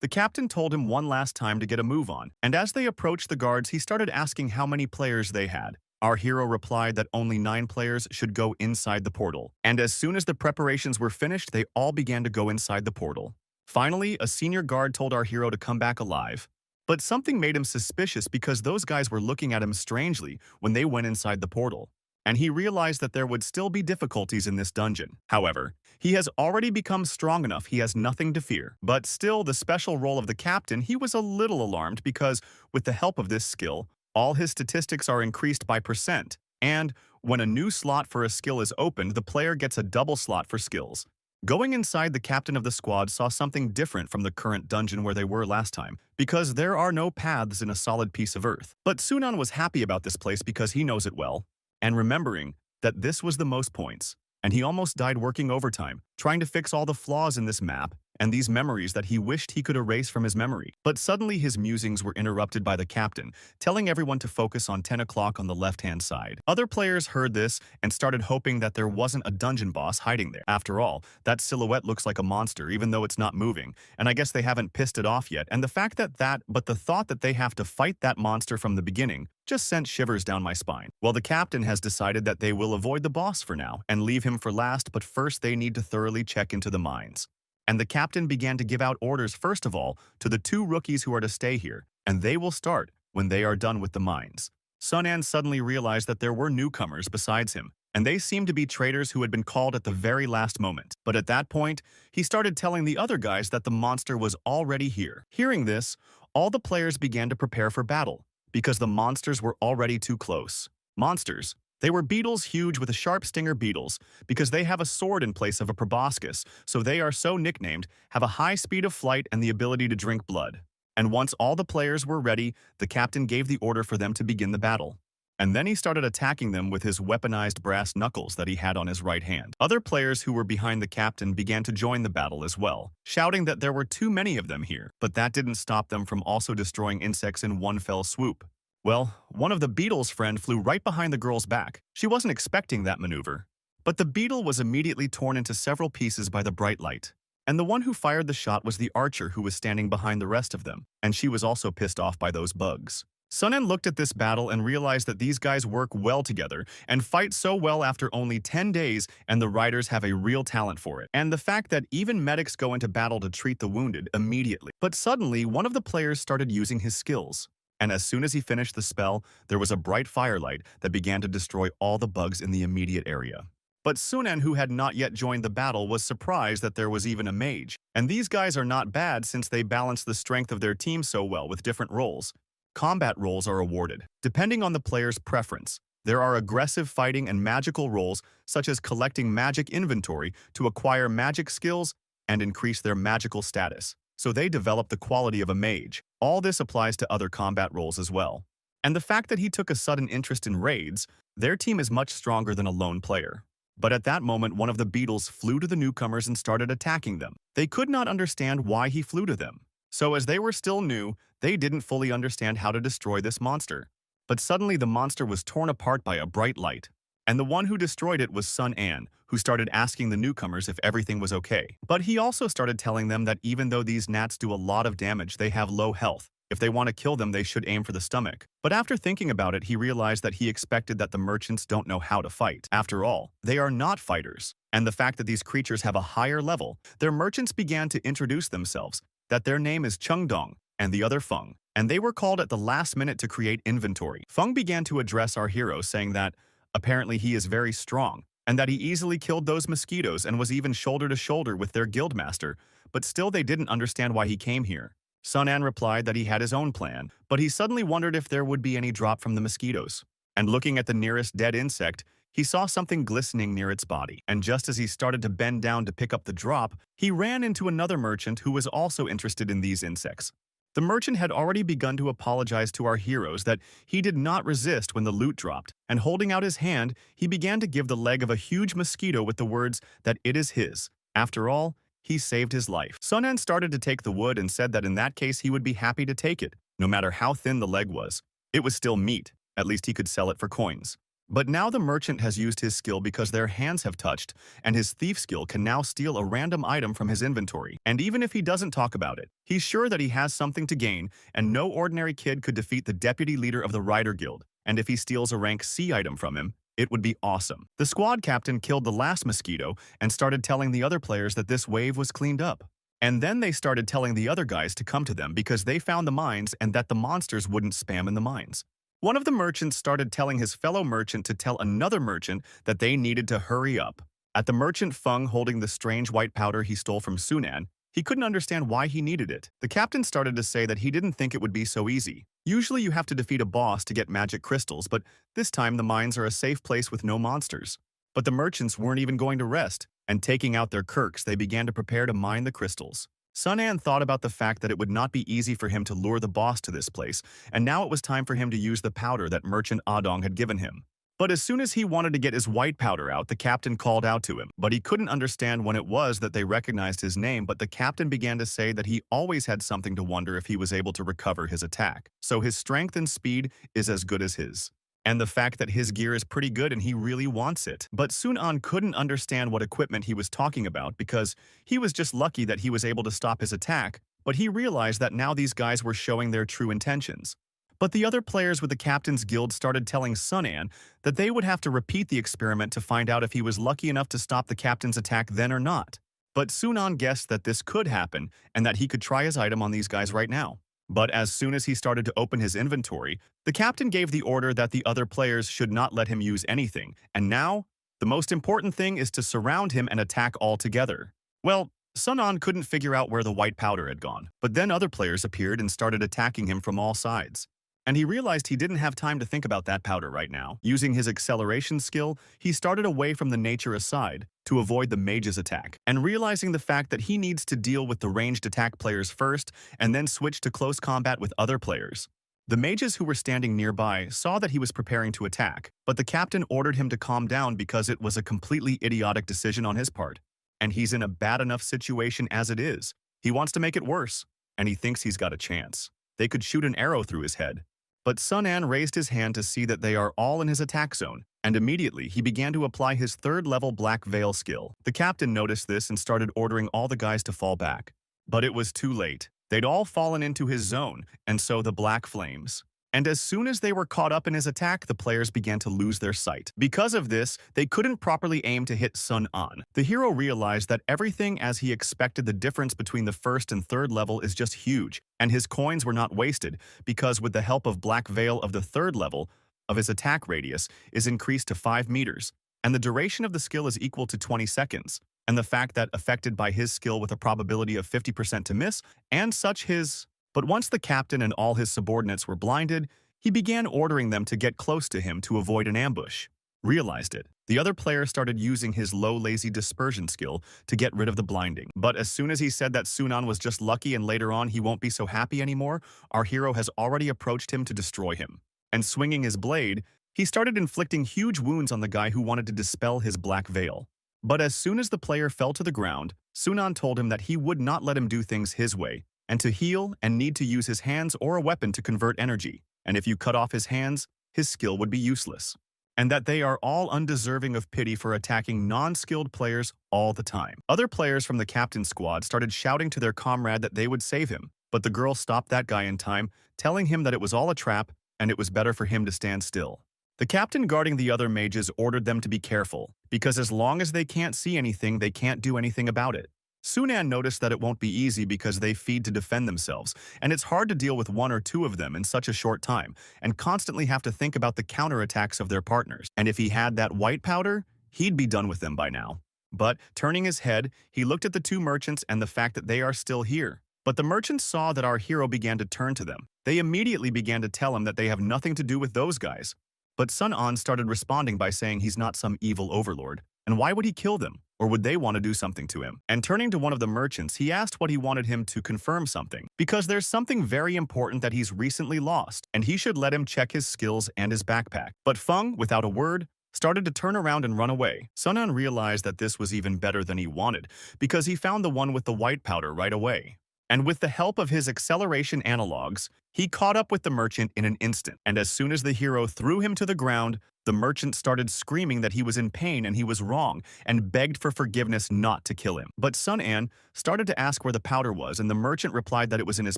The captain told him one last time to get a move on, and as they approached the guards, he started asking how many players they had. Our hero replied that only 9 players should go inside the portal, and as soon as the preparations were finished, they all began to go inside the portal. Finally, a senior guard told our hero to come back alive. But something made him suspicious because those guys were looking at him strangely when they went inside the portal, and he realized that there would still be difficulties in this dungeon. However, he has already become strong enough, he has nothing to fear. But still, the special role of the captain, he was a little alarmed because, with the help of this skill, all his statistics are increased by %, and when a new slot for a skill is opened, the player gets a double slot for skills. Going inside, the captain of the squad saw something different from the current dungeon where they were last time, because there are no paths in a solid piece of earth. But Sun An was happy about this place because he knows it well, and remembering that this was the most points, and he almost died working overtime, trying to fix all the flaws in this map and these memories that he wished he could erase from his memory. But suddenly his musings were interrupted by the captain, telling everyone to focus on 10 o'clock on the left-hand side. Other players heard this and started hoping that there wasn't a dungeon boss hiding there. After all, that silhouette looks like a monster even though it's not moving, and I guess they haven't pissed it off yet. And the thought that they have to fight that monster from the beginning just sent shivers down my spine. Well, the captain has decided that they will avoid the boss for now and leave him for last, but first they need to thoroughly check into the mines. And the captain began to give out orders first of all to the 2 rookies who are to stay here, and they will start when they are done with the mines. Sun An suddenly realized that there were newcomers besides him, and they seemed to be traitors who had been called at the very last moment. But at that point, he started telling the other guys that the monster was already here. Hearing this, all the players began to prepare for battle, because the monsters were already too close. Monsters. They were beetles huge with a sharp stinger beetles, because they have a sword in place of a proboscis, so they are so nicknamed, have a high speed of flight and the ability to drink blood. And once all the players were ready, the captain gave the order for them to begin the battle. And then he started attacking them with his weaponized brass knuckles that he had on his right hand. Other players who were behind the captain began to join the battle as well, shouting that there were too many of them here, but that didn't stop them from also destroying insects in one fell swoop. Well, one of the beetle's friend flew right behind the girl's back. She wasn't expecting that maneuver. But the beetle was immediately torn into several pieces by the bright light. And the one who fired the shot was the archer who was standing behind the rest of them, and she was also pissed off by those bugs. Sun En looked at this battle and realized that these guys work well together and fight so well after only 10 days, and the riders have a real talent for it. And the fact that even medics go into battle to treat the wounded immediately. But suddenly, one of the players started using his skills. And as soon as he finished the spell, there was a bright firelight that began to destroy all the bugs in the immediate area. But Sunan, who had not yet joined the battle, was surprised that there was even a mage. And these guys are not bad since they balance the strength of their team so well with different roles. Combat roles are awarded, depending on the player's preference. There are aggressive fighting and magical roles, such as collecting magic inventory to acquire magic skills and increase their magical status. So they develop the quality of a mage. All this applies to other combat roles as well. And the fact that he took a sudden interest in raids, their team is much stronger than a lone player. But at that moment, one of the beetles flew to the newcomers and started attacking them. They could not understand why he flew to them. So as they were still new, they didn't fully understand how to destroy this monster. But suddenly the monster was torn apart by a bright light. And the one who destroyed it was Sun An, who started asking the newcomers if everything was okay. But he also started telling them that even though these gnats do a lot of damage, they have low health. If they want to kill them, they should aim for the stomach. But after thinking about it, he realized that he expected that the merchants don't know how to fight. After all, they are not fighters. And the fact that these creatures have a higher level, their merchants began to introduce themselves, that their name is Chengdong and the other Feng, and they were called at the last minute to create inventory. Feng began to address our hero, saying that apparently he is very strong, and that he easily killed those mosquitoes and was even shoulder to shoulder with their guildmaster, but still they didn't understand why he came here. Sun An replied that he had his own plan, but he suddenly wondered if there would be any drop from the mosquitoes. And looking at the nearest dead insect, he saw something glistening near its body, and just as he started to bend down to pick up the drop, he ran into another merchant who was also interested in these insects. The merchant had already begun to apologize to our heroes that he did not resist when the loot dropped, and holding out his hand, he began to give the leg of a huge mosquito with the words that it is his. After all, he saved his life. Sun En started to take the wood and said that in that case he would be happy to take it, no matter how thin the leg was. It was still meat, at least he could sell it for coins. But now the merchant has used his skill because their hands have touched, and his thief skill can now steal a random item from his inventory. And even if he doesn't talk about it, he's sure that he has something to gain, and no ordinary kid could defeat the deputy leader of the Rider Guild. And if he steals a rank C item from him, it would be awesome. The squad captain killed the last mosquito and started telling the other players that this wave was cleaned up. And then they started telling the other guys to come to them because they found the mines and that the monsters wouldn't spam in the mines. One of the merchants started telling his fellow merchant to tell another merchant that they needed to hurry up. At the merchant Feng holding the strange white powder he stole from Sunan, he couldn't understand why he needed it. The captain started to say that he didn't think it would be so easy. Usually you have to defeat a boss to get magic crystals, but this time the mines are a safe place with no monsters. But the merchants weren't even going to rest, and taking out their kirks, they began to prepare to mine the crystals. Sun An thought about the fact that it would not be easy for him to lure the boss to this place, and now it was time for him to use the powder that merchant Adong had given him. But as soon as he wanted to get his white powder out, the captain called out to him. But he couldn't understand when it was that they recognized his name, but the captain began to say that he always had something to wonder if he was able to recover his attack. So his strength and speed is as good as his. And the fact that his gear is pretty good and he really wants it. But Sun An couldn't understand what equipment he was talking about because he was just lucky that he was able to stop his attack, but he realized that now these guys were showing their true intentions. But the other players with the captain's guild started telling Sun An that they would have to repeat the experiment to find out if he was lucky enough to stop the captain's attack then or not. But Sun An guessed that this could happen and that he could try his item on these guys right now. But as soon as he started to open his inventory, the captain gave the order that the other players should not let him use anything, and now, the most important thing is to surround him and attack all together. Well, Sun An couldn't figure out where the white powder had gone, but then other players appeared and started attacking him from all sides. And he realized he didn't have time to think about that powder right now. Using his acceleration skill, he started away from the nature aside to avoid the mage's attack, and realizing the fact that he needs to deal with the ranged attack players first and then switch to close combat with other players. The mages who were standing nearby saw that he was preparing to attack, but the captain ordered him to calm down because it was a completely idiotic decision on his part. And he's in a bad enough situation as it is. He wants to make it worse, and he thinks he's got a chance. They could shoot an arrow through his head. But Sun An raised his hand to see that they are all in his attack zone, and immediately he began to apply his third-level Black Veil skill. The captain noticed this and started ordering all the guys to fall back. But it was too late. They'd all fallen into his zone, and so the black flames. And as soon as they were caught up in his attack, the players began to lose their sight. Because of this, they couldn't properly aim to hit Sun An. The hero realized that everything as he expected. The difference between the first and third level is just huge, and his coins were not wasted, because with the help of Black Veil of the third level, of his attack radius is increased to 5 meters, and the duration of the skill is equal to 20 seconds. And the fact that affected by his skill with a probability of 50% to miss, and such his... But once the captain and all his subordinates were blinded, he began ordering them to get close to him to avoid an ambush. Realized it. The other player started using his low lazy dispersion skill to get rid of the blinding. But as soon as he said that Sunan was just lucky and later on he won't be so happy anymore, our hero has already approached him to destroy him. And swinging his blade, he started inflicting huge wounds on the guy who wanted to dispel his black veil. But as soon as the player fell to the ground, Sunan told him that he would not let him do things his way, and to heal and need to use his hands or a weapon to convert energy, and if you cut off his hands, his skill would be useless. And that they are all undeserving of pity for attacking non-skilled players all the time. Other players from the captain's squad started shouting to their comrade that they would save him, but the girl stopped that guy in time, telling him that it was all a trap and it was better for him to stand still. The captain guarding the other mages ordered them to be careful, because as long as they can't see anything, they can't do anything about it. Sunan noticed that it won't be easy because they feed to defend themselves, and it's hard to deal with one or two of them in such a short time, and constantly have to think about the counterattacks of their partners. And if he had that white powder, he'd be done with them by now. But, turning his head, he looked at the two merchants and the fact that they are still here. But the merchants saw that our hero began to turn to them. They immediately began to tell him that they have nothing to do with those guys. But Sun An started responding by saying he's not some evil overlord, and why would he kill them? Or would they want to do something to him? And turning to one of the merchants, he asked what he wanted him to confirm something, because there's something very important that he's recently lost, and he should let him check his skills and his backpack. But Feng, without a word, started to turn around and run away. Sun An realized that this was even better than he wanted, because he found the one with the white powder right away. And with the help of his acceleration analogs, he caught up with the merchant in an instant. And as soon as the hero threw him to the ground, the merchant started screaming that he was in pain and he was wrong, and begged for forgiveness not to kill him. But Sun An started to ask where the powder was, and the merchant replied that it was in his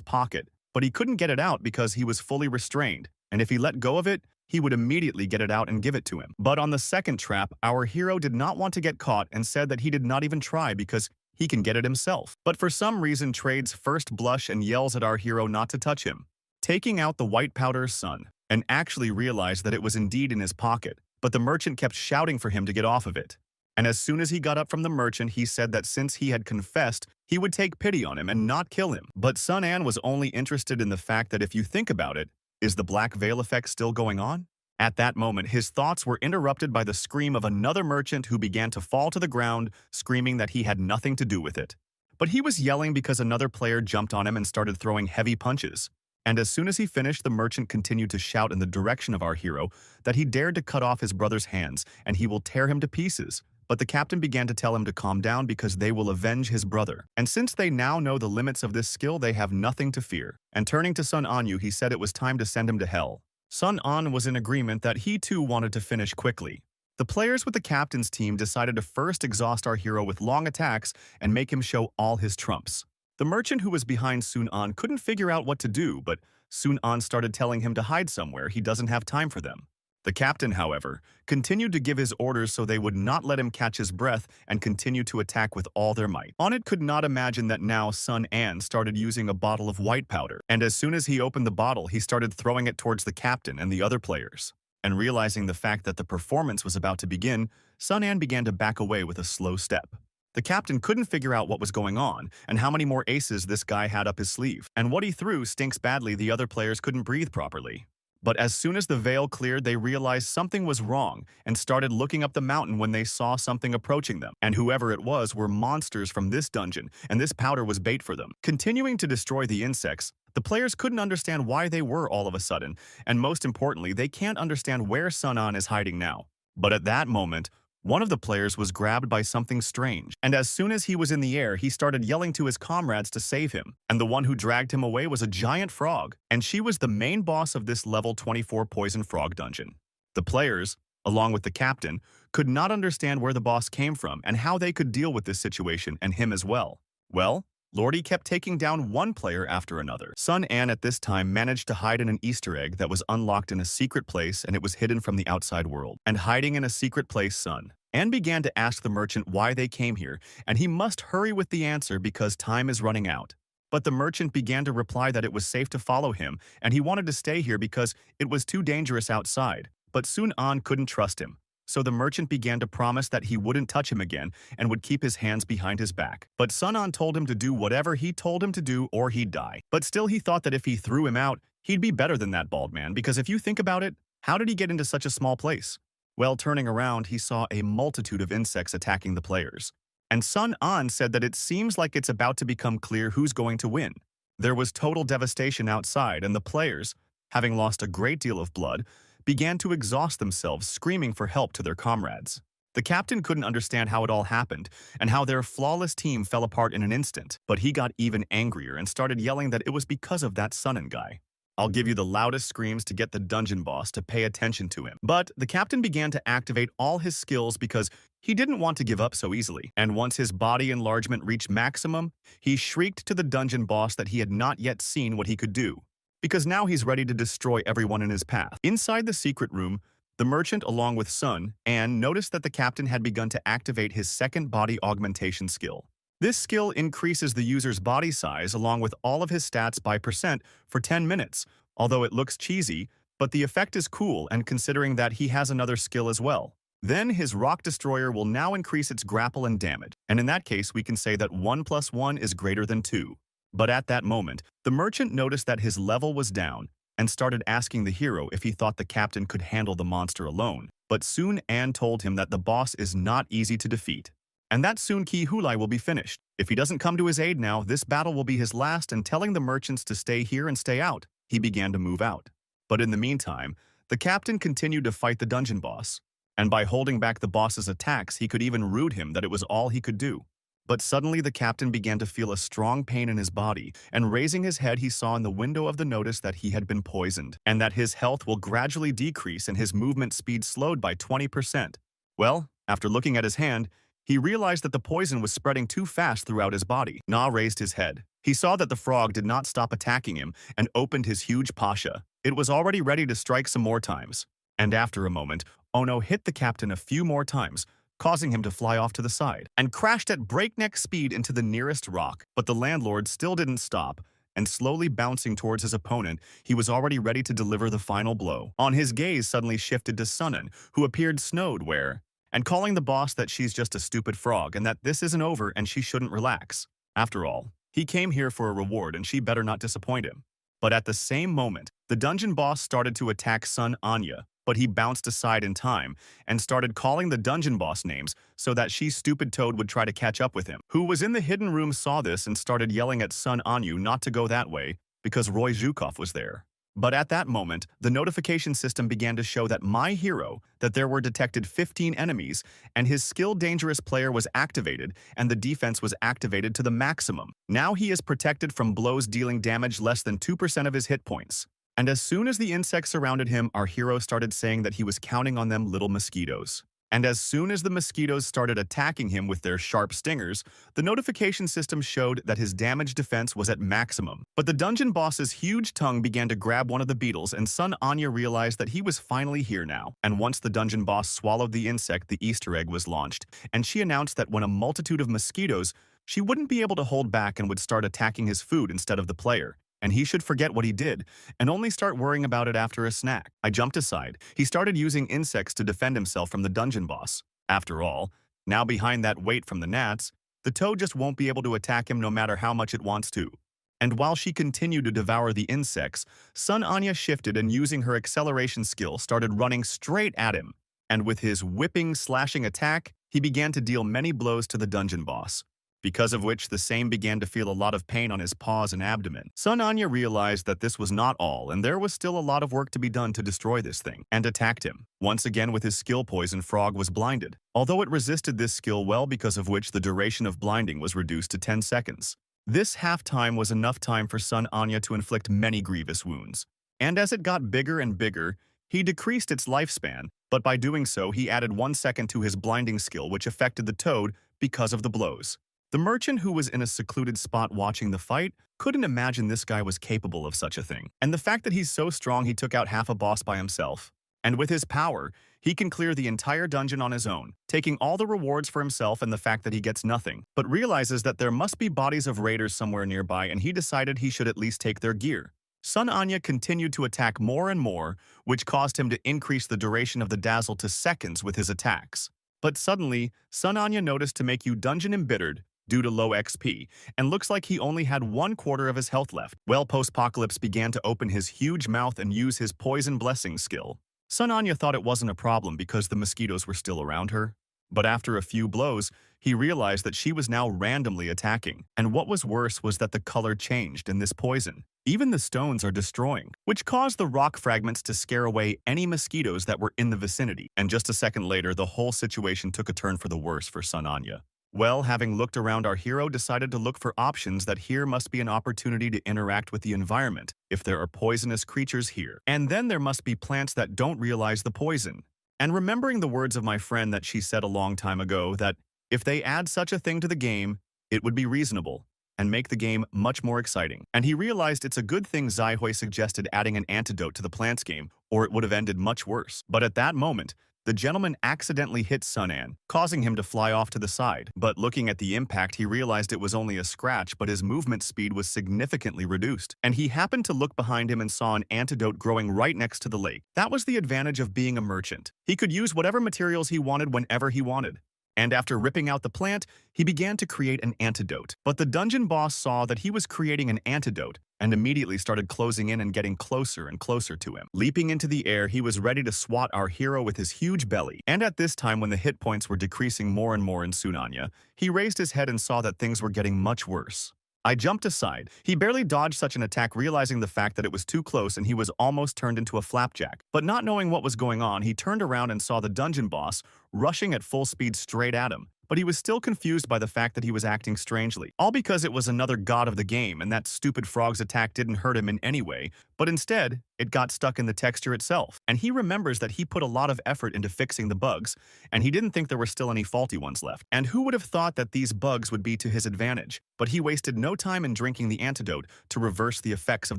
pocket, but he couldn't get it out because he was fully restrained, and if he let go of it, he would immediately get it out and give it to him. But on the second trap, our hero did not want to get caught and said that he did not even try because he can get it himself. But for some reason, trades first blush and yells at our hero not to touch him, taking out the white powder's son, and actually realized that it was indeed in his pocket, but the merchant kept shouting for him to get off of it. And as soon as he got up from the merchant, he said that since he had confessed, he would take pity on him and not kill him. But Sun An was only interested in the fact that if you think about it, is the black veil effect still going on? At that moment, his thoughts were interrupted by the scream of another merchant who began to fall to the ground, screaming that he had nothing to do with it. But he was yelling because another player jumped on him and started throwing heavy punches. And as soon as he finished, the merchant continued to shout in the direction of our hero that he dared to cut off his brother's hands and he will tear him to pieces. But the captain began to tell him to calm down because they will avenge his brother. And since they now know the limits of this skill, they have nothing to fear. And turning to Sun Anyu, he said it was time to send him to hell. Sun An was in agreement that he too wanted to finish quickly. The players with the captain's team decided to first exhaust our hero with long attacks and make him show all his trumps. The merchant who was behind Sun An couldn't figure out what to do, but Sun An started telling him to hide somewhere. He doesn't have time for them. The captain, however, continued to give his orders so they would not let him catch his breath and continue to attack with all their might. Onit could not imagine that now Sun An started using a bottle of white powder, and as soon as he opened the bottle, he started throwing it towards the captain and the other players. And realizing the fact that the performance was about to begin, Sun An began to back away with a slow step. The captain couldn't figure out what was going on and how many more aces this guy had up his sleeve. And what he threw stinks badly. The other players couldn't breathe properly. But as soon as the veil cleared, they realized something was wrong and started looking up the mountain when they saw something approaching them. And whoever it was were monsters from this dungeon, and this powder was bait for them. Continuing to destroy the insects, the players couldn't understand why they were all of a sudden, and most importantly, they can't understand where Sun An is hiding now. But at that moment, one of the players was grabbed by something strange, and as soon as he was in the air, he started yelling to his comrades to save him, and the one who dragged him away was a giant frog, and she was the main boss of this level 24 poison frog dungeon. The players, along with the captain, could not understand where the boss came from and how they could deal with this situation and him as well. Well, Lordy kept taking down one player after another. Sun An at this time managed to hide in an Easter egg that was unlocked in a secret place and it was hidden from the outside world. And hiding in a secret place, Sun An began to ask the merchant why they came here, and he must hurry with the answer because time is running out. But the merchant began to reply that it was safe to follow him, and he wanted to stay here because it was too dangerous outside. But Sun An couldn't trust him. So the merchant began to promise that he wouldn't touch him again and would keep his hands behind his back. But Sun An told him to do whatever he told him to do or he'd die. But still he thought that if he threw him out, he'd be better than that bald man, because if you think about it, how did he get into such a small place? Well, turning around, he saw a multitude of insects attacking the players. And Sun An said that it seems like it's about to become clear who's going to win. There was total devastation outside, and the players, having lost a great deal of blood, began to exhaust themselves, screaming for help to their comrades. The captain couldn't understand how it all happened and how their flawless team fell apart in an instant, but he got even angrier and started yelling that it was because of that Sun An guy. I'll give you the loudest screams to get the dungeon boss to pay attention to him. But the captain began to activate all his skills because he didn't want to give up so easily. And once his body enlargement reached maximum, he shrieked to the dungeon boss that he had not yet seen what he could do, because now he's ready to destroy everyone in his path. Inside the secret room, the merchant, along with Sun An, noticed that the captain had begun to activate his second body augmentation skill. This skill increases the user's body size along with all of his stats by percent for 10 minutes, although it looks cheesy, but the effect is cool and considering that he has another skill as well. Then his rock destroyer will now increase its grapple and damage, and in that case we can say that 1 + 1 is greater than 2. But at that moment, the merchant noticed that his level was down and started asking the hero if he thought the captain could handle the monster alone. But Sun An told him that the boss is not easy to defeat, and that soon Ki Hulai will be finished. If he doesn't come to his aid now, this battle will be his last, and telling the merchants to stay here and stay out, he began to move out. But in the meantime, the captain continued to fight the dungeon boss, and by holding back the boss's attacks, he could even rude him that it was all he could do. But suddenly the captain began to feel a strong pain in his body, and raising his head he saw in the window of the notice that he had been poisoned, and that his health will gradually decrease and his movement speed slowed by 20%. Well, after looking at his hand, he realized that the poison was spreading too fast throughout his body. Na raised his head. He saw that the frog did not stop attacking him and opened his huge pasha. It was already ready to strike some more times. And after a moment, Ono hit the captain a few more times, causing him to fly off to the side, and crashed at breakneck speed into the nearest rock. But the landlord still didn't stop, and slowly bouncing towards his opponent, he was already ready to deliver the final blow. His gaze suddenly shifted to Sun An, who appeared snowed where, and calling the boss that she's just a stupid frog and that this isn't over and she shouldn't relax. After all, he came here for a reward and she better not disappoint him. But at the same moment, the dungeon boss started to attack Sun Anya, but he bounced aside in time and started calling the dungeon boss names so that she stupid toad would try to catch up with him. Who was in the hidden room saw this and started yelling at Sun Anyu not to go that way because Roy Zhukov was there. But at that moment, the notification system began to show that my hero, that there were detected 15 enemies, and his skill dangerous player was activated, and the defense was activated to the maximum. Now he is protected from blows dealing damage less than 2% of his hit points. And as soon as the insects surrounded him, our hero started saying that he was counting on them little mosquitoes. And as soon as the mosquitoes started attacking him with their sharp stingers, the notification system showed that his damage defense was at maximum. But the dungeon boss's huge tongue began to grab one of the beetles, and Sun Anya realized that he was finally here now. And once the dungeon boss swallowed the insect, the Easter egg was launched, and she announced that when a multitude of mosquitoes, she wouldn't be able to hold back and would start attacking his food instead of the player. And he should forget what he did, and only start worrying about it after a snack. I jumped aside. He started using insects to defend himself from the dungeon boss. After all, now behind that weight from the gnats, the toad just won't be able to attack him no matter how much it wants to. And while she continued to devour the insects, Sun Anya shifted and using her acceleration skill started running straight at him. And with his whipping, slashing attack, he began to deal many blows to the dungeon boss, because of which the same began to feel a lot of pain on his paws and abdomen. Sun Anya realized that this was not all, and there was still a lot of work to be done to destroy this thing, and attacked him. Once again with his skill poison, Frog was blinded, although it resisted this skill well, because of which the duration of blinding was reduced to 10 seconds. This half-time was enough time for Sun Anya to inflict many grievous wounds. And as it got bigger and bigger, he decreased its lifespan, but by doing so he added 1 second to his blinding skill, which affected the toad because of the blows. The merchant, who was in a secluded spot watching the fight, couldn't imagine this guy was capable of such a thing. And the fact that he's so strong he took out half a boss by himself. And with his power, he can clear the entire dungeon on his own, taking all the rewards for himself and the fact that he gets nothing, but realizes that there must be bodies of raiders somewhere nearby, and he decided he should at least take their gear. Sun Anya continued to attack more and more, which caused him to increase the duration of the dazzle to seconds with his attacks. But suddenly, Sun Anya noticed to make you dungeon embittered due to low XP, and looks like he only had 1/4 of his health left. Well, Post-Apocalypse began to open his huge mouth and use his Poison Blessing skill. Sun Anya thought it wasn't a problem because the mosquitoes were still around her. But after a few blows, he realized that she was now randomly attacking. And what was worse was that the color changed in this poison. Even the stones are destroying, which caused the rock fragments to scare away any mosquitoes that were in the vicinity. And just a second later, the whole situation took a turn for the worse for Sun Anya. Well, having looked around, our hero decided to look for options. That here must be an opportunity to interact with the environment if there are poisonous creatures here. And then there must be plants that don't realize the poison. And remembering the words of my friend that she said a long time ago, that if they add such a thing to the game, it would be reasonable and make the game much more exciting. And he realized it's a good thing Zaihui suggested adding an antidote to the plants game, or it would have ended much worse. But at that moment, the gentleman accidentally hit Sun An, causing him to fly off to the side. But looking at the impact, he realized it was only a scratch, but his movement speed was significantly reduced. And he happened to look behind him and saw an antidote growing right next to the lake. That was the advantage of being a merchant. He could use whatever materials he wanted whenever he wanted. And after ripping out the plant, he began to create an antidote. But the dungeon boss saw that he was creating an antidote and immediately started closing in and getting closer and closer to him. Leaping into the air, he was ready to swat our hero with his huge belly. And at this time, when the hit points were decreasing more and more in Sun Anya, he raised his head and saw that things were getting much worse. I jumped aside. He barely dodged such an attack, realizing the fact that it was too close and he was almost turned into a flapjack. But not knowing what was going on, he turned around and saw the dungeon boss rushing at full speed straight at him. But he was still confused by the fact that he was acting strangely. All because it was another god of the game, and that stupid frog's attack didn't hurt him in any way, but instead, it got stuck in the texture itself. And he remembers that he put a lot of effort into fixing the bugs, and he didn't think there were still any faulty ones left. And who would have thought that these bugs would be to his advantage? But he wasted no time in drinking the antidote to reverse the effects of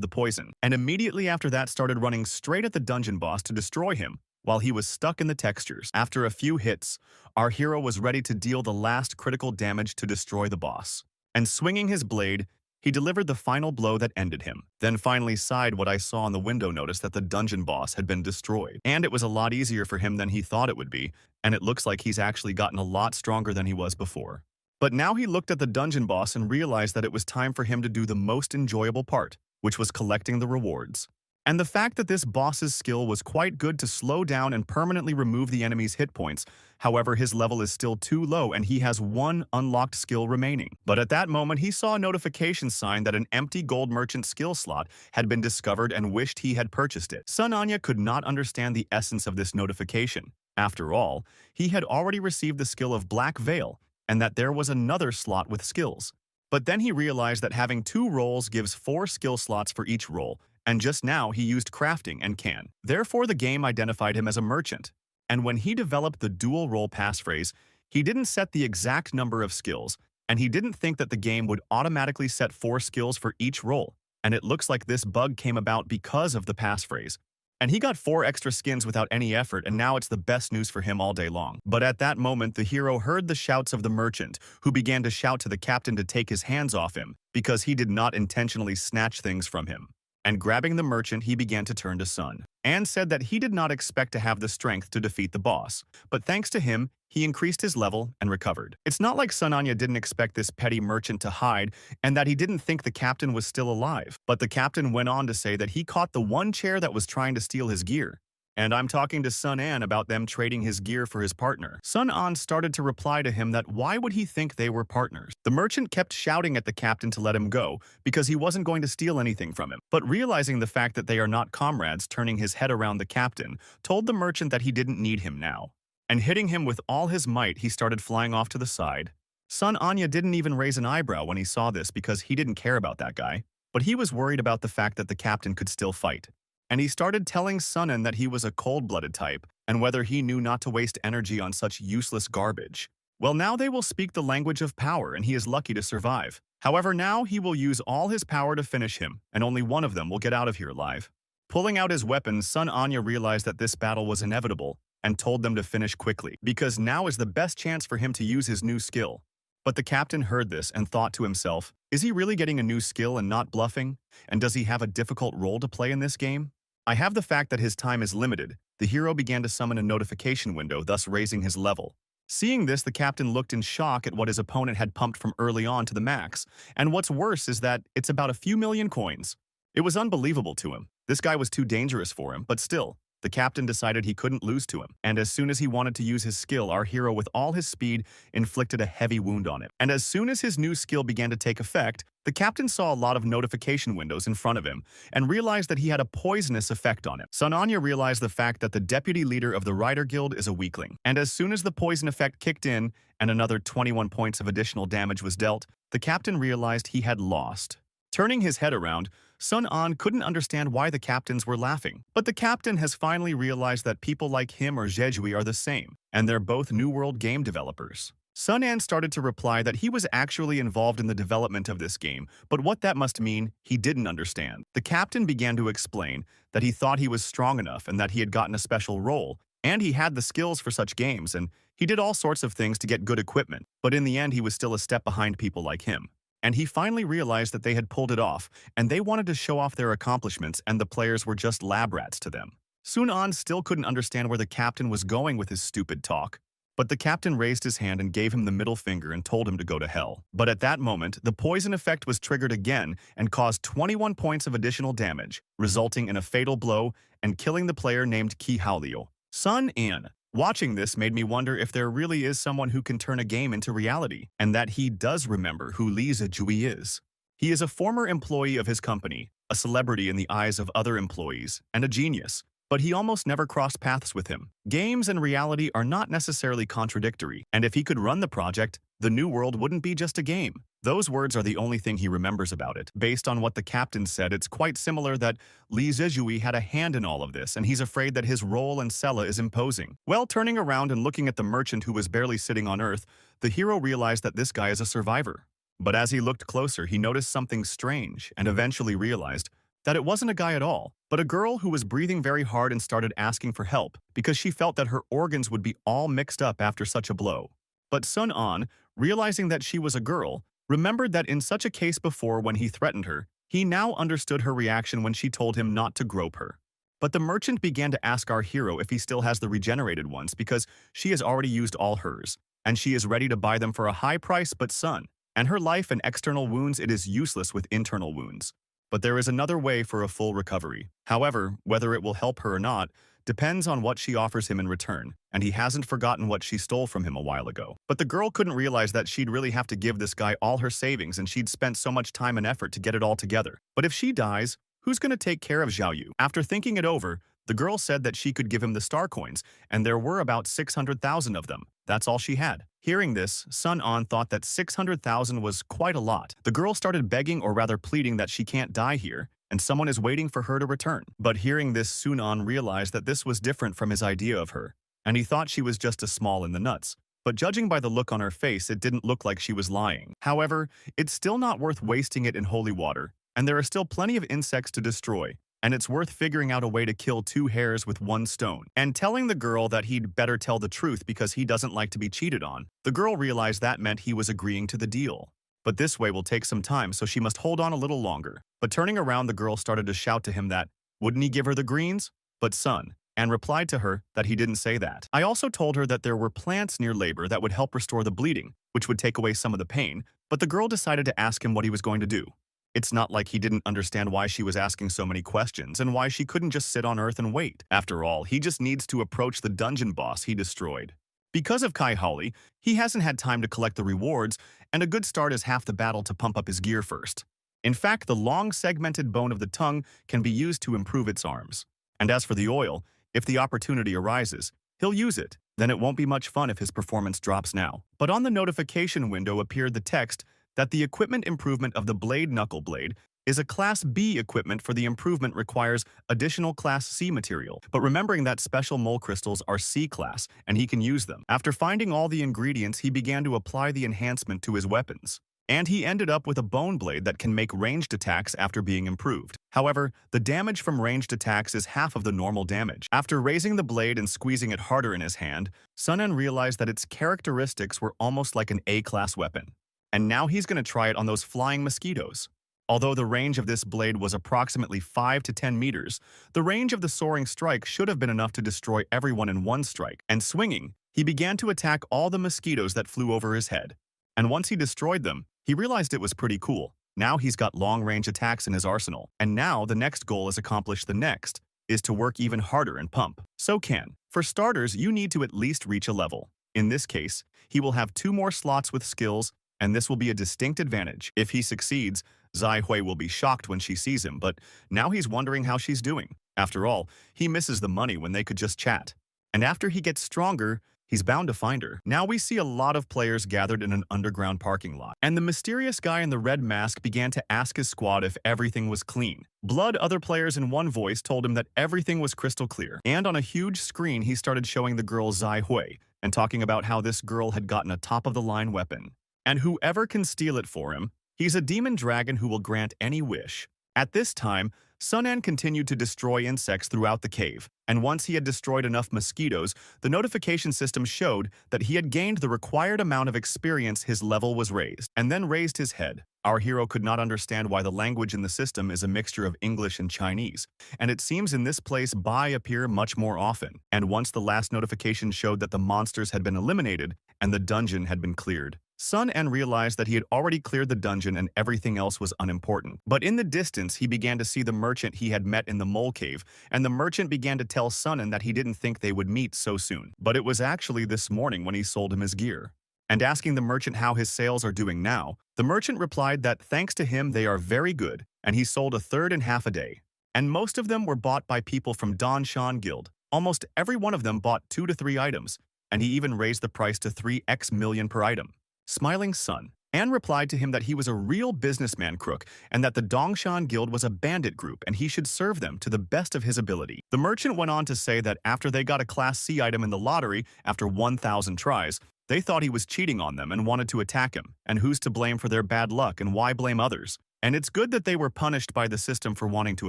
the poison, and immediately after that started running straight at the dungeon boss to destroy him, while he was stuck in the textures. After a few hits, our hero was ready to deal the last critical damage to destroy the boss. And swinging his blade, he delivered the final blow that ended him. Then finally sighed what I saw in the window, noticed that the dungeon boss had been destroyed. And it was a lot easier for him than he thought it would be, and it looks like he's actually gotten a lot stronger than he was before. But now he looked at the dungeon boss and realized that it was time for him to do the most enjoyable part, which was collecting the rewards. And the fact that this boss's skill was quite good to slow down and permanently remove the enemy's hit points. However, his level is still too low and he has one unlocked skill remaining. But at that moment, he saw a notification sign that an empty gold merchant skill slot had been discovered and wished he had purchased it. Sun Anya could not understand the essence of this notification. After all, he had already received the skill of Black Veil, and that there was another slot with skills. But then he realized that having 2 roles gives 4 skill slots for each role, and just now he used crafting and can. Therefore, the game identified him as a merchant. And when he developed the dual role passphrase, he didn't set the exact number of skills, and he didn't think that the game would automatically set 4 skills for each role. And it looks like this bug came about because of the passphrase. And he got 4 extra skins without any effort, and now it's the best news for him all day long. But at that moment, the hero heard the shouts of the merchant, who began to shout to the captain to take his hands off him, because he did not intentionally snatch things from him. And grabbing the merchant, he began to turn to Sun, and said that he did not expect to have the strength to defeat the boss, but thanks to him, he increased his level and recovered. It's not like Sun Anya didn't expect this petty merchant to hide, and that he didn't think the captain was still alive, but the captain went on to say that he caught the one chair that was trying to steal his gear. And I'm talking to Sun An about them trading his gear for his partner. Sun An started to reply to him that why would he think they were partners? The merchant kept shouting at the captain to let him go because he wasn't going to steal anything from him. But realizing the fact that they are not comrades, turning his head around, the captain told the merchant that he didn't need him now. And hitting him with all his might, he started flying off to the side. Sun Anya didn't even raise an eyebrow when he saw this because he didn't care about that guy. But he was worried about the fact that the captain could still fight. And he started telling Sun An that he was a cold-blooded type, and whether he knew not to waste energy on such useless garbage. Well, now they will speak the language of power, and he is lucky to survive. However, now he will use all his power to finish him, and only one of them will get out of here alive. Pulling out his weapons, Sun Anya realized that this battle was inevitable and told them to finish quickly, because now is the best chance for him to use his new skill. But the captain heard this and thought to himself, is he really getting a new skill and not bluffing? And does he have a difficult role to play in this game? I have the fact that his time is limited. The hero began to summon a notification window, thus raising his level. Seeing this, the captain looked in shock at what his opponent had pumped from early on to the max. And what's worse is that it's about a few million coins. It was unbelievable to him. This guy was too dangerous for him, but still, the captain decided he couldn't lose to him. And as soon as he wanted to use his skill, our hero with all his speed inflicted a heavy wound on him. And as soon as his new skill began to take effect, the captain saw a lot of notification windows in front of him and realized that he had a poisonous effect on him. Sun Anya realized the fact that the deputy leader of the Rider Guild is a weakling. And as soon as the poison effect kicked in and another 21 points of additional damage was dealt, the captain realized he had lost. Turning his head around, Sun An couldn't understand why the captains were laughing. But the captain has finally realized that people like him or Jejui are the same, and they're both New World game developers. Sun An started to reply that he was actually involved in the development of this game, but what that must mean, he didn't understand. The captain began to explain that he thought he was strong enough and that he had gotten a special role, and he had the skills for such games, and he did all sorts of things to get good equipment, but in the end he was still a step behind people like him. And he finally realized that they had pulled it off, and they wanted to show off their accomplishments, and the players were just lab rats to them. Sun An still couldn't understand where the captain was going with his stupid talk, but the captain raised his hand and gave him the middle finger and told him to go to hell. But at that moment, the poison effect was triggered again and caused 21 points of additional damage, resulting in a fatal blow and killing the player named Ki Haolio. Sun An. Watching this made me wonder if there really is someone who can turn a game into reality, and that he does remember who Li Zijui is. He is a former employee of his company, a celebrity in the eyes of other employees, and a genius, but he almost never crossed paths with him. Games and reality are not necessarily contradictory, and if he could run the project, the new world wouldn't be just a game. Those words are the only thing he remembers about it. Based on what the captain said, it's quite similar that Li Zijui had a hand in all of this, and he's afraid that his role in Sella is imposing. Well, turning around and looking at the merchant who was barely sitting on Earth, the hero realized that this guy is a survivor. But as he looked closer, he noticed something strange, and eventually realized that it wasn't a guy at all, but a girl who was breathing very hard and started asking for help because she felt that her organs would be all mixed up after such a blow. But Sun An, realizing that she was a girl, remembered that in such a case before when he threatened her, he now understood her reaction when she told him not to grope her. But the merchant began to ask our hero if he still has the regenerated ones because she has already used all hers, and she is ready to buy them for a high price. But Sun, and her life and external wounds, it is useless with internal wounds. But there is another way for a full recovery. However, whether it will help her or not depends on what she offers him in return, and he hasn't forgotten what she stole from him a while ago. But the girl couldn't realize that she'd really have to give this guy all her savings, and she'd spent so much time and effort to get it all together. But if she dies, who's going to take care of Xiao Yu? After thinking it over, the girl said that she could give him the star coins, and there were about 600,000 of them. That's all she had. Hearing this, Sun An thought that 600,000 was quite a lot. The girl started begging, or rather pleading, that she can't die here, and someone is waiting for her to return. But hearing this, Sun An realized that this was different from his idea of her, and he thought she was just a small in the nuts. But judging by the look on her face, it didn't look like she was lying. However, it's still not worth wasting it in holy water, and there are still plenty of insects to destroy, and it's worth figuring out a way to kill 2 hares with 1 stone. And telling the girl that he'd better tell the truth because he doesn't like to be cheated on, the girl realized that meant he was agreeing to the deal. But this way will take some time, so she must hold on a little longer. But turning around, the girl started to shout to him that, wouldn't he give her the greens? But Sun An replied to her that he didn't say that. I also told her that there were plants near labor that would help restore the bleeding, which would take away some of the pain, but the girl decided to ask him what he was going to do. It's not like he didn't understand why she was asking so many questions and why she couldn't just sit on Earth and wait. After all, he just needs to approach the dungeon boss he destroyed. Because of Kai Haoli, he hasn't had time to collect the rewards, and a good start is half the battle to pump up his gear first. In fact, the long segmented bone of the tongue can be used to improve its arms. And as for the oil, if the opportunity arises, he'll use it. Then it won't be much fun if his performance drops now. But on the notification window appeared the text that the equipment improvement of the blade knuckle blade is a Class B equipment for the improvement requires additional Class C material, but remembering that special mole crystals are C-class and he can use them. After finding all the ingredients, he began to apply the enhancement to his weapons. And he ended up with a bone blade that can make ranged attacks after being improved. However, the damage from ranged attacks is half of the normal damage. After raising the blade and squeezing it harder in his hand, Sun realized that its characteristics were almost like an A-class weapon. And now he's going to try it on those flying mosquitoes. Although the range of this blade was approximately 5 to 10 meters, the range of the soaring strike should have been enough to destroy everyone in one strike. And swinging, he began to attack all the mosquitoes that flew over his head. And once he destroyed them, he realized it was pretty cool. Now he's got long-range attacks in his arsenal. And now the next goal is accomplished. The next is to work even harder and pump. So for starters, you need to at least reach a level. In this case, he will have 2 more slots with skills, and this will be a distinct advantage. If he succeeds, Zai Hui will be shocked when she sees him, but now he's wondering how she's doing. After all, he misses the money when they could just chat. And after he gets stronger, he's bound to find her. Now we see a lot of players gathered in an underground parking lot, and the mysterious guy in the red mask began to ask his squad if everything was clean. Blood, other players in one voice told him that everything was crystal clear, and on a huge screen he started showing the girl Zai Hui and talking about how this girl had gotten a top-of-the-line weapon. And whoever can steal it for him, he's a demon dragon who will grant any wish. At this time, Sun continued to destroy insects throughout the cave, and once he had destroyed enough mosquitoes, the notification system showed that he had gained the required amount of experience. His level was raised, and then raised his head. Our hero could not understand why the language in the system is a mixture of English and Chinese, and it seems in this place Bai appear much more often. And once the last notification showed that the monsters had been eliminated and the dungeon had been cleared, Sun realized that he had already cleared the dungeon and everything else was unimportant. But in the distance, he began to see the merchant he had met in the mole cave, and the merchant began to tell Sun that he didn't think they would meet so soon. But it was actually this morning when he sold him his gear. And asking the merchant how his sales are doing now, the merchant replied that thanks to him they are very good, and he sold a third in half a day. And most of them were bought by people from Don Shan Guild. Almost every one of them bought 2 to 3 items, and he even raised the price to 3x million per item. Smiling Sun replied to him that he was a real businessman crook and that the Dongshan Guild was a bandit group and he should serve them to the best of his ability. The merchant went on to say that after they got a Class C item in the lottery after 1,000 tries, they thought he was cheating on them and wanted to attack him. And who's to blame for their bad luck and why blame others? And it's good that they were punished by the system for wanting to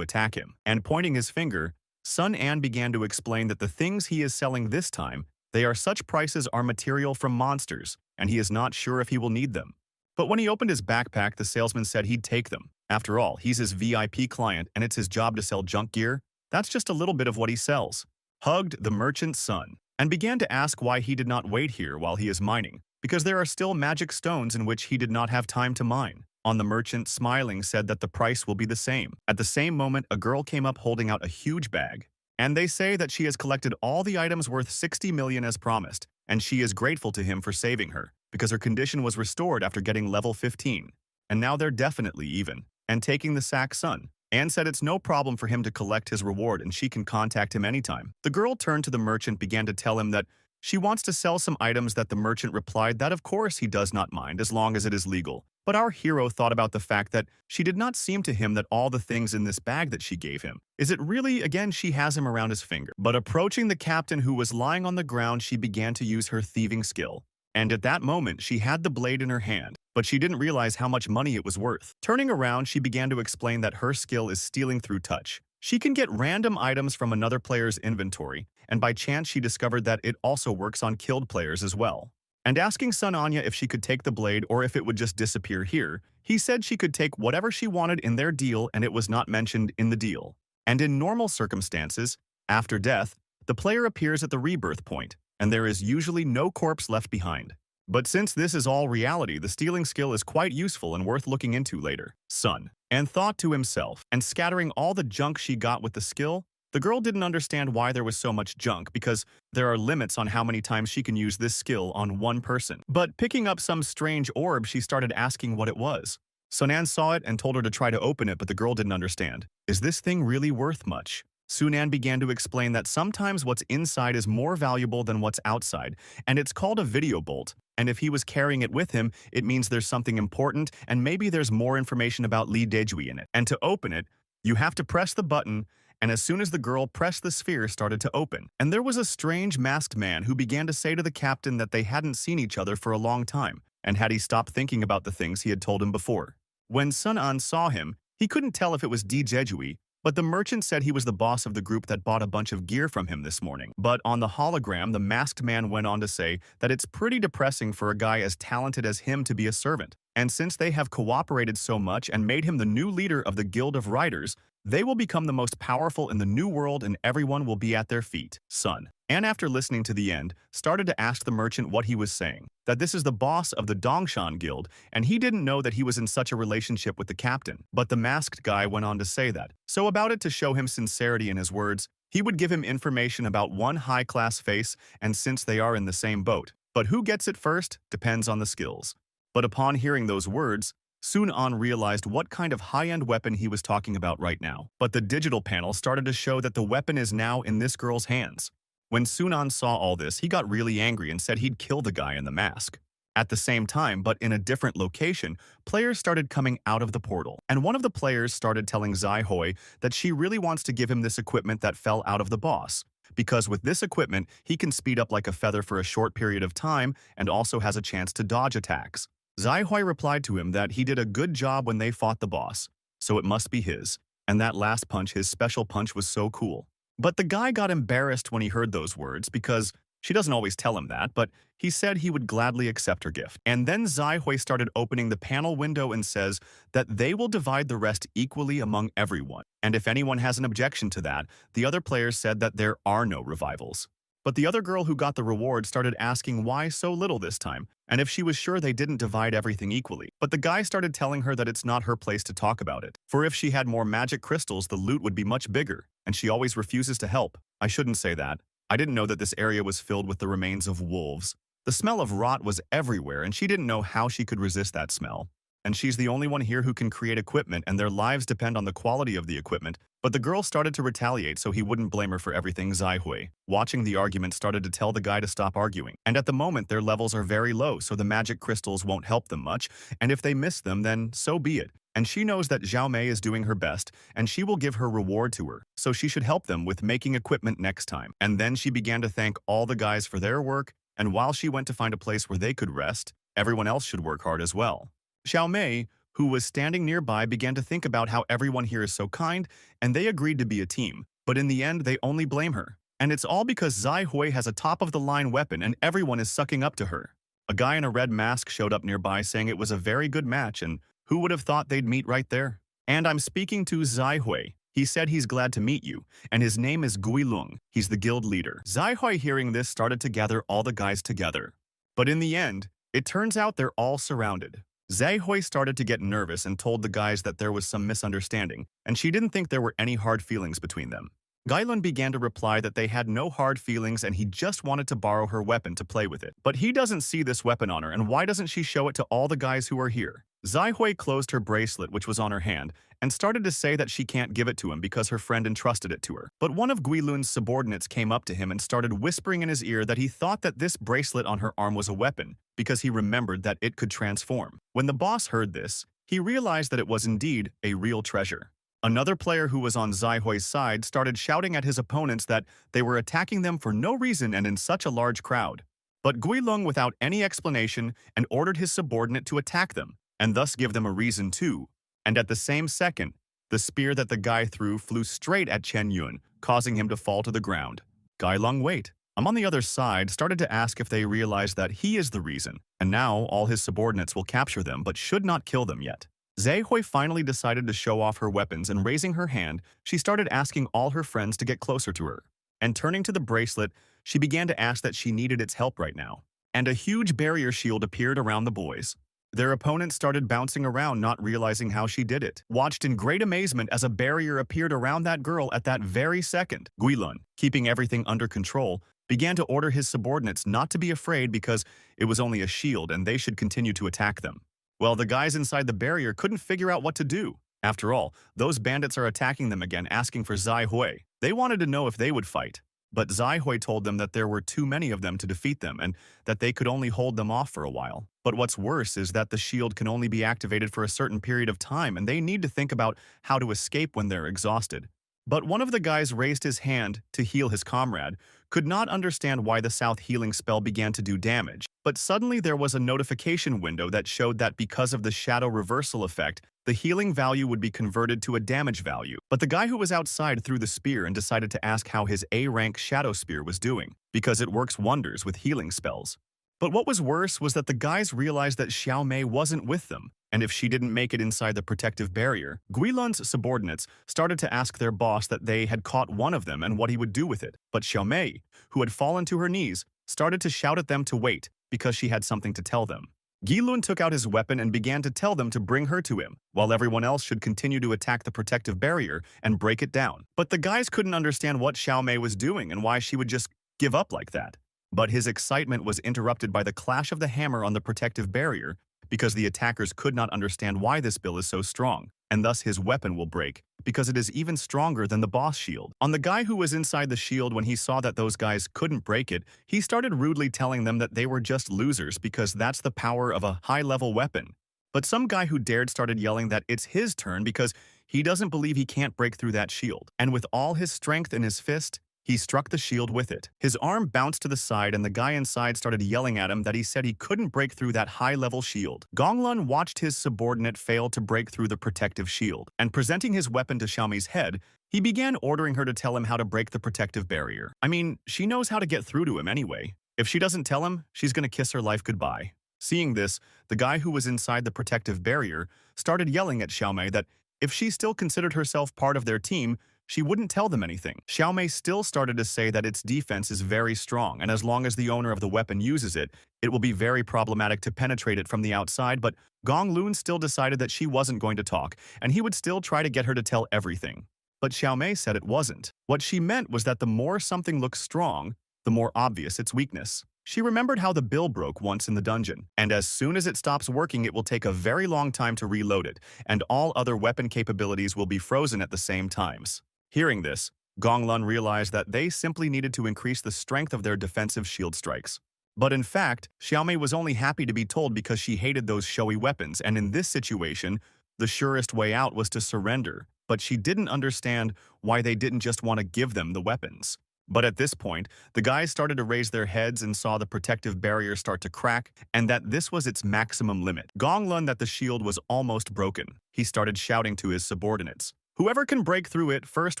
attack him. And pointing his finger, Sun began to explain that the things he is selling this time, such prices are material from monsters, and he is not sure if he will need them. But when he opened his backpack, the salesman said he'd take them. After all, he's his VIP client, and it's his job to sell junk gear. That's just a little bit of what he sells. Hugged the merchant's Sun, and began to ask why he did not wait here while he is mining, because there are still magic stones in which he did not have time to mine. On the merchant, smiling, said that the price will be the same. At the same moment, a girl came up holding out a huge bag. And they say that she has collected all the items worth 60 million as promised, and she is grateful to him for saving her, because her condition was restored after getting level 15. And now they're definitely even, and taking the sack Sun. Anne said it's no problem for him to collect his reward and she can contact him anytime. The girl turned to the merchant, began to tell him that she wants to sell some items. That the merchant replied that of course he does not mind as long as it is legal. But our hero thought about the fact that she did not seem to him that all the things in this bag that she gave him. Is it really, again, she has him around his finger. But approaching the captain who was lying on the ground, she began to use her thieving skill. And at that moment, she had the blade in her hand, but she didn't realize how much money it was worth. Turning around, she began to explain that her skill is stealing through touch. She can get random items from another player's inventory, and by chance she discovered that it also works on killed players as well. And asking Sun if she could take the blade or if it would just disappear here, he said she could take whatever she wanted in their deal and it was not mentioned in the deal. And in normal circumstances, after death, the player appears at the rebirth point, and there is usually no corpse left behind. But since this is all reality, the stealing skill is quite useful and worth looking into later. Sun thought to himself, and scattering all the junk she got with the skill, the girl didn't understand why there was so much junk because there are limits on how many times she can use this skill on one person. But picking up some strange orb, she started asking what it was. Sunan saw it and told her to try to open it, but the girl didn't understand. Is this thing really worth much? Sunan began to explain that sometimes what's inside is more valuable than what's outside, and it's called a video bolt, And if he was carrying it with him, it means there's something important and maybe there's more information about Lee Dejui in it. And to open it, you have to press the button, and as soon as the girl pressed the sphere started to open. And there was a strange masked man who began to say to the captain that they hadn't seen each other for a long time, and had he stopped thinking about the things he had told him before. When Sun An saw him, he couldn't tell if it was Lee Dejui, but the merchant said he was the boss of the group that bought a bunch of gear from him this morning. But on the hologram, the masked man went on to say that it's pretty depressing for a guy as talented as him to be a servant. And since they have cooperated so much and made him the new leader of the Guild of Writers, they will become the most powerful in the new world and everyone will be at their feet. Sun An, after listening to the end, started to ask the merchant what he was saying, that this is the boss of the Dongshan Guild, and he didn't know that he was in such a relationship with the captain. But the masked guy went on to say that. So about it, to show him sincerity in his words, he would give him information about one high-class face, and since they are in the same boat. But who gets it first depends on the skills. But upon hearing those words, Sun An realized what kind of high-end weapon he was talking about right now. But the digital panel started to show that the weapon is now in this girl's hands. When Sun An saw all this, he got really angry and said he'd kill the guy in the mask. At the same time, but in a different location, players started coming out of the portal. And one of the players started telling Zai Hoi that she really wants to give him this equipment that fell out of the boss, because with this equipment, he can speed up like a feather for a short period of time and also has a chance to dodge attacks. Zai Hoi replied to him that he did a good job when they fought the boss, so it must be his. And that last punch, his special punch, was so cool. But the guy got embarrassed when he heard those words because she doesn't always tell him that, but he said he would gladly accept her gift. And then Zai Hoi started opening the panel window and says that they will divide the rest equally among everyone. And if anyone has an objection to that, the other players said that there are no revivals. But the other girl who got the reward started asking why so little this time, and if she was sure they didn't divide everything equally. But the guy started telling her that it's not her place to talk about it, for if she had more magic crystals, the loot would be much bigger, and she always refuses to help. I shouldn't say that. I didn't know that this area was filled with the remains of wolves. The smell of rot was everywhere, and she didn't know how she could resist that smell. And she's the only one here who can create equipment, and their lives depend on the quality of the equipment. But the girl started to retaliate so he wouldn't blame her for everything. Zai Hoi, watching the argument, started to tell the guy to stop arguing. And at the moment, their levels are very low, so the magic crystals won't help them much, and if they miss them, then so be it. And she knows that Zhao Mei is doing her best, and she will give her reward to her, so she should help them with making equipment next time. And then she began to thank all the guys for their work, and while she went to find a place where they could rest, everyone else should work hard as well. Zhao Mei, who was standing nearby, began to think about how everyone here is so kind, and they agreed to be a team. But in the end, they only blame her. And it's all because Zai Hoi has a top-of-the-line weapon and everyone is sucking up to her. A guy in a red mask showed up nearby saying it was a very good match, and who would have thought they'd meet right there? And I'm speaking to Zai Hoi. He said he's glad to meet you, and his name is Gui Lung. He's the guild leader. Zai Hoi, hearing this, started to gather all the guys together. But in the end, it turns out they're all surrounded. Zai Hoi started to get nervous and told the guys that there was some misunderstanding, and she didn't think there were any hard feelings between them. Gailun began to reply that they had no hard feelings and he just wanted to borrow her weapon to play with it. But he doesn't see this weapon on her, and why doesn't she show it to all the guys who are here? Zai Hoi closed her bracelet, which was on her hand, and started to say that she can't give it to him because her friend entrusted it to her. But one of Guilun's subordinates came up to him and started whispering in his ear that he thought that this bracelet on her arm was a weapon, because he remembered that it could transform. When the boss heard this, he realized that it was indeed a real treasure. Another player who was on Zai Hoi's side started shouting at his opponents that they were attacking them for no reason and in such a large crowd. But Guilun, without any explanation, and ordered his subordinate to attack them, and thus give them a reason too. And at the same second, the spear that the guy threw flew straight at Chen Yun, causing him to fall to the ground. Gailun, wait. I'm on the other side, started to ask if they realized that he is the reason, and now all his subordinates will capture them but should not kill them yet. Zai Hoi finally decided to show off her weapons, and raising her hand, she started asking all her friends to get closer to her. And turning to the bracelet, she began to ask that she needed its help right now. And a huge barrier shield appeared around the boys. Their opponents started bouncing around, not realizing how she did it. Watched in great amazement as a barrier appeared around that girl at that very second. Guilun, keeping everything under control, began to order his subordinates not to be afraid because it was only a shield and they should continue to attack them. Well, the guys inside the barrier couldn't figure out what to do. After all, those bandits are attacking them again, asking for Zai Hoi. They wanted to know if they would fight. But Zihui told them that there were too many of them to defeat them and that they could only hold them off for a while. But what's worse is that the shield can only be activated for a certain period of time and they need to think about how to escape when they're exhausted. But one of the guys raised his hand to heal his comrade, could not understand why the South healing spell began to do damage. But suddenly there was a notification window that showed that because of the shadow reversal effect, the healing value would be converted to a damage value. But the guy who was outside threw the spear and decided to ask how his A-rank shadow spear was doing, because it works wonders with healing spells. But what was worse was that the guys realized that Xiao Mei wasn't with them, and if she didn't make it inside the protective barrier, Guilun's subordinates started to ask their boss that they had caught one of them and what he would do with it. But Xiao Mei, who had fallen to her knees, started to shout at them to wait because she had something to tell them. Guilun took out his weapon and began to tell them to bring her to him, while everyone else should continue to attack the protective barrier and break it down. But the guys couldn't understand what Xiao Mei was doing and why she would just give up like that. But his excitement was interrupted by the clash of the hammer on the protective barrier because the attackers could not understand why this bill is so strong, and thus his weapon will break because it is even stronger than the boss shield. On the guy who was inside the shield, when he saw that those guys couldn't break it, he started rudely telling them that they were just losers because that's the power of a high-level weapon. But some guy who dared started yelling that it's his turn because he doesn't believe he can't break through that shield. And with all his strength in his fist, he struck the shield with it. His arm bounced to the side and the guy inside started yelling at him that he said he couldn't break through that high-level shield. Gonglun watched his subordinate fail to break through the protective shield, and presenting his weapon to Xiaomei's head, he began ordering her to tell him how to break the protective barrier. I mean, she knows how to get through to him anyway. If she doesn't tell him, she's gonna kiss her life goodbye. Seeing this, the guy who was inside the protective barrier started yelling at Xiaomei that if she still considered herself part of their team, she wouldn't tell them anything. Xiao Mei still started to say that its defense is very strong, and as long as the owner of the weapon uses it, it will be very problematic to penetrate it from the outside, but Gong Lun still decided that she wasn't going to talk, and he would still try to get her to tell everything. But Xiao Mei said it wasn't. What she meant was that the more something looks strong, the more obvious its weakness. She remembered how the bill broke once in the dungeon, and as soon as it stops working, it will take a very long time to reload it, and all other weapon capabilities will be frozen at the same times. Hearing this, Gonglun realized that they simply needed to increase the strength of their defensive shield strikes. But in fact, Xiaomei was only happy to be told because she hated those showy weapons, and in this situation, the surest way out was to surrender, but she didn't understand why they didn't just want to give them the weapons. But at this point, the guys started to raise their heads and saw the protective barrier start to crack, and that this was its maximum limit. Gonglun that the shield was almost broken. He started shouting to his subordinates. Whoever can break through it first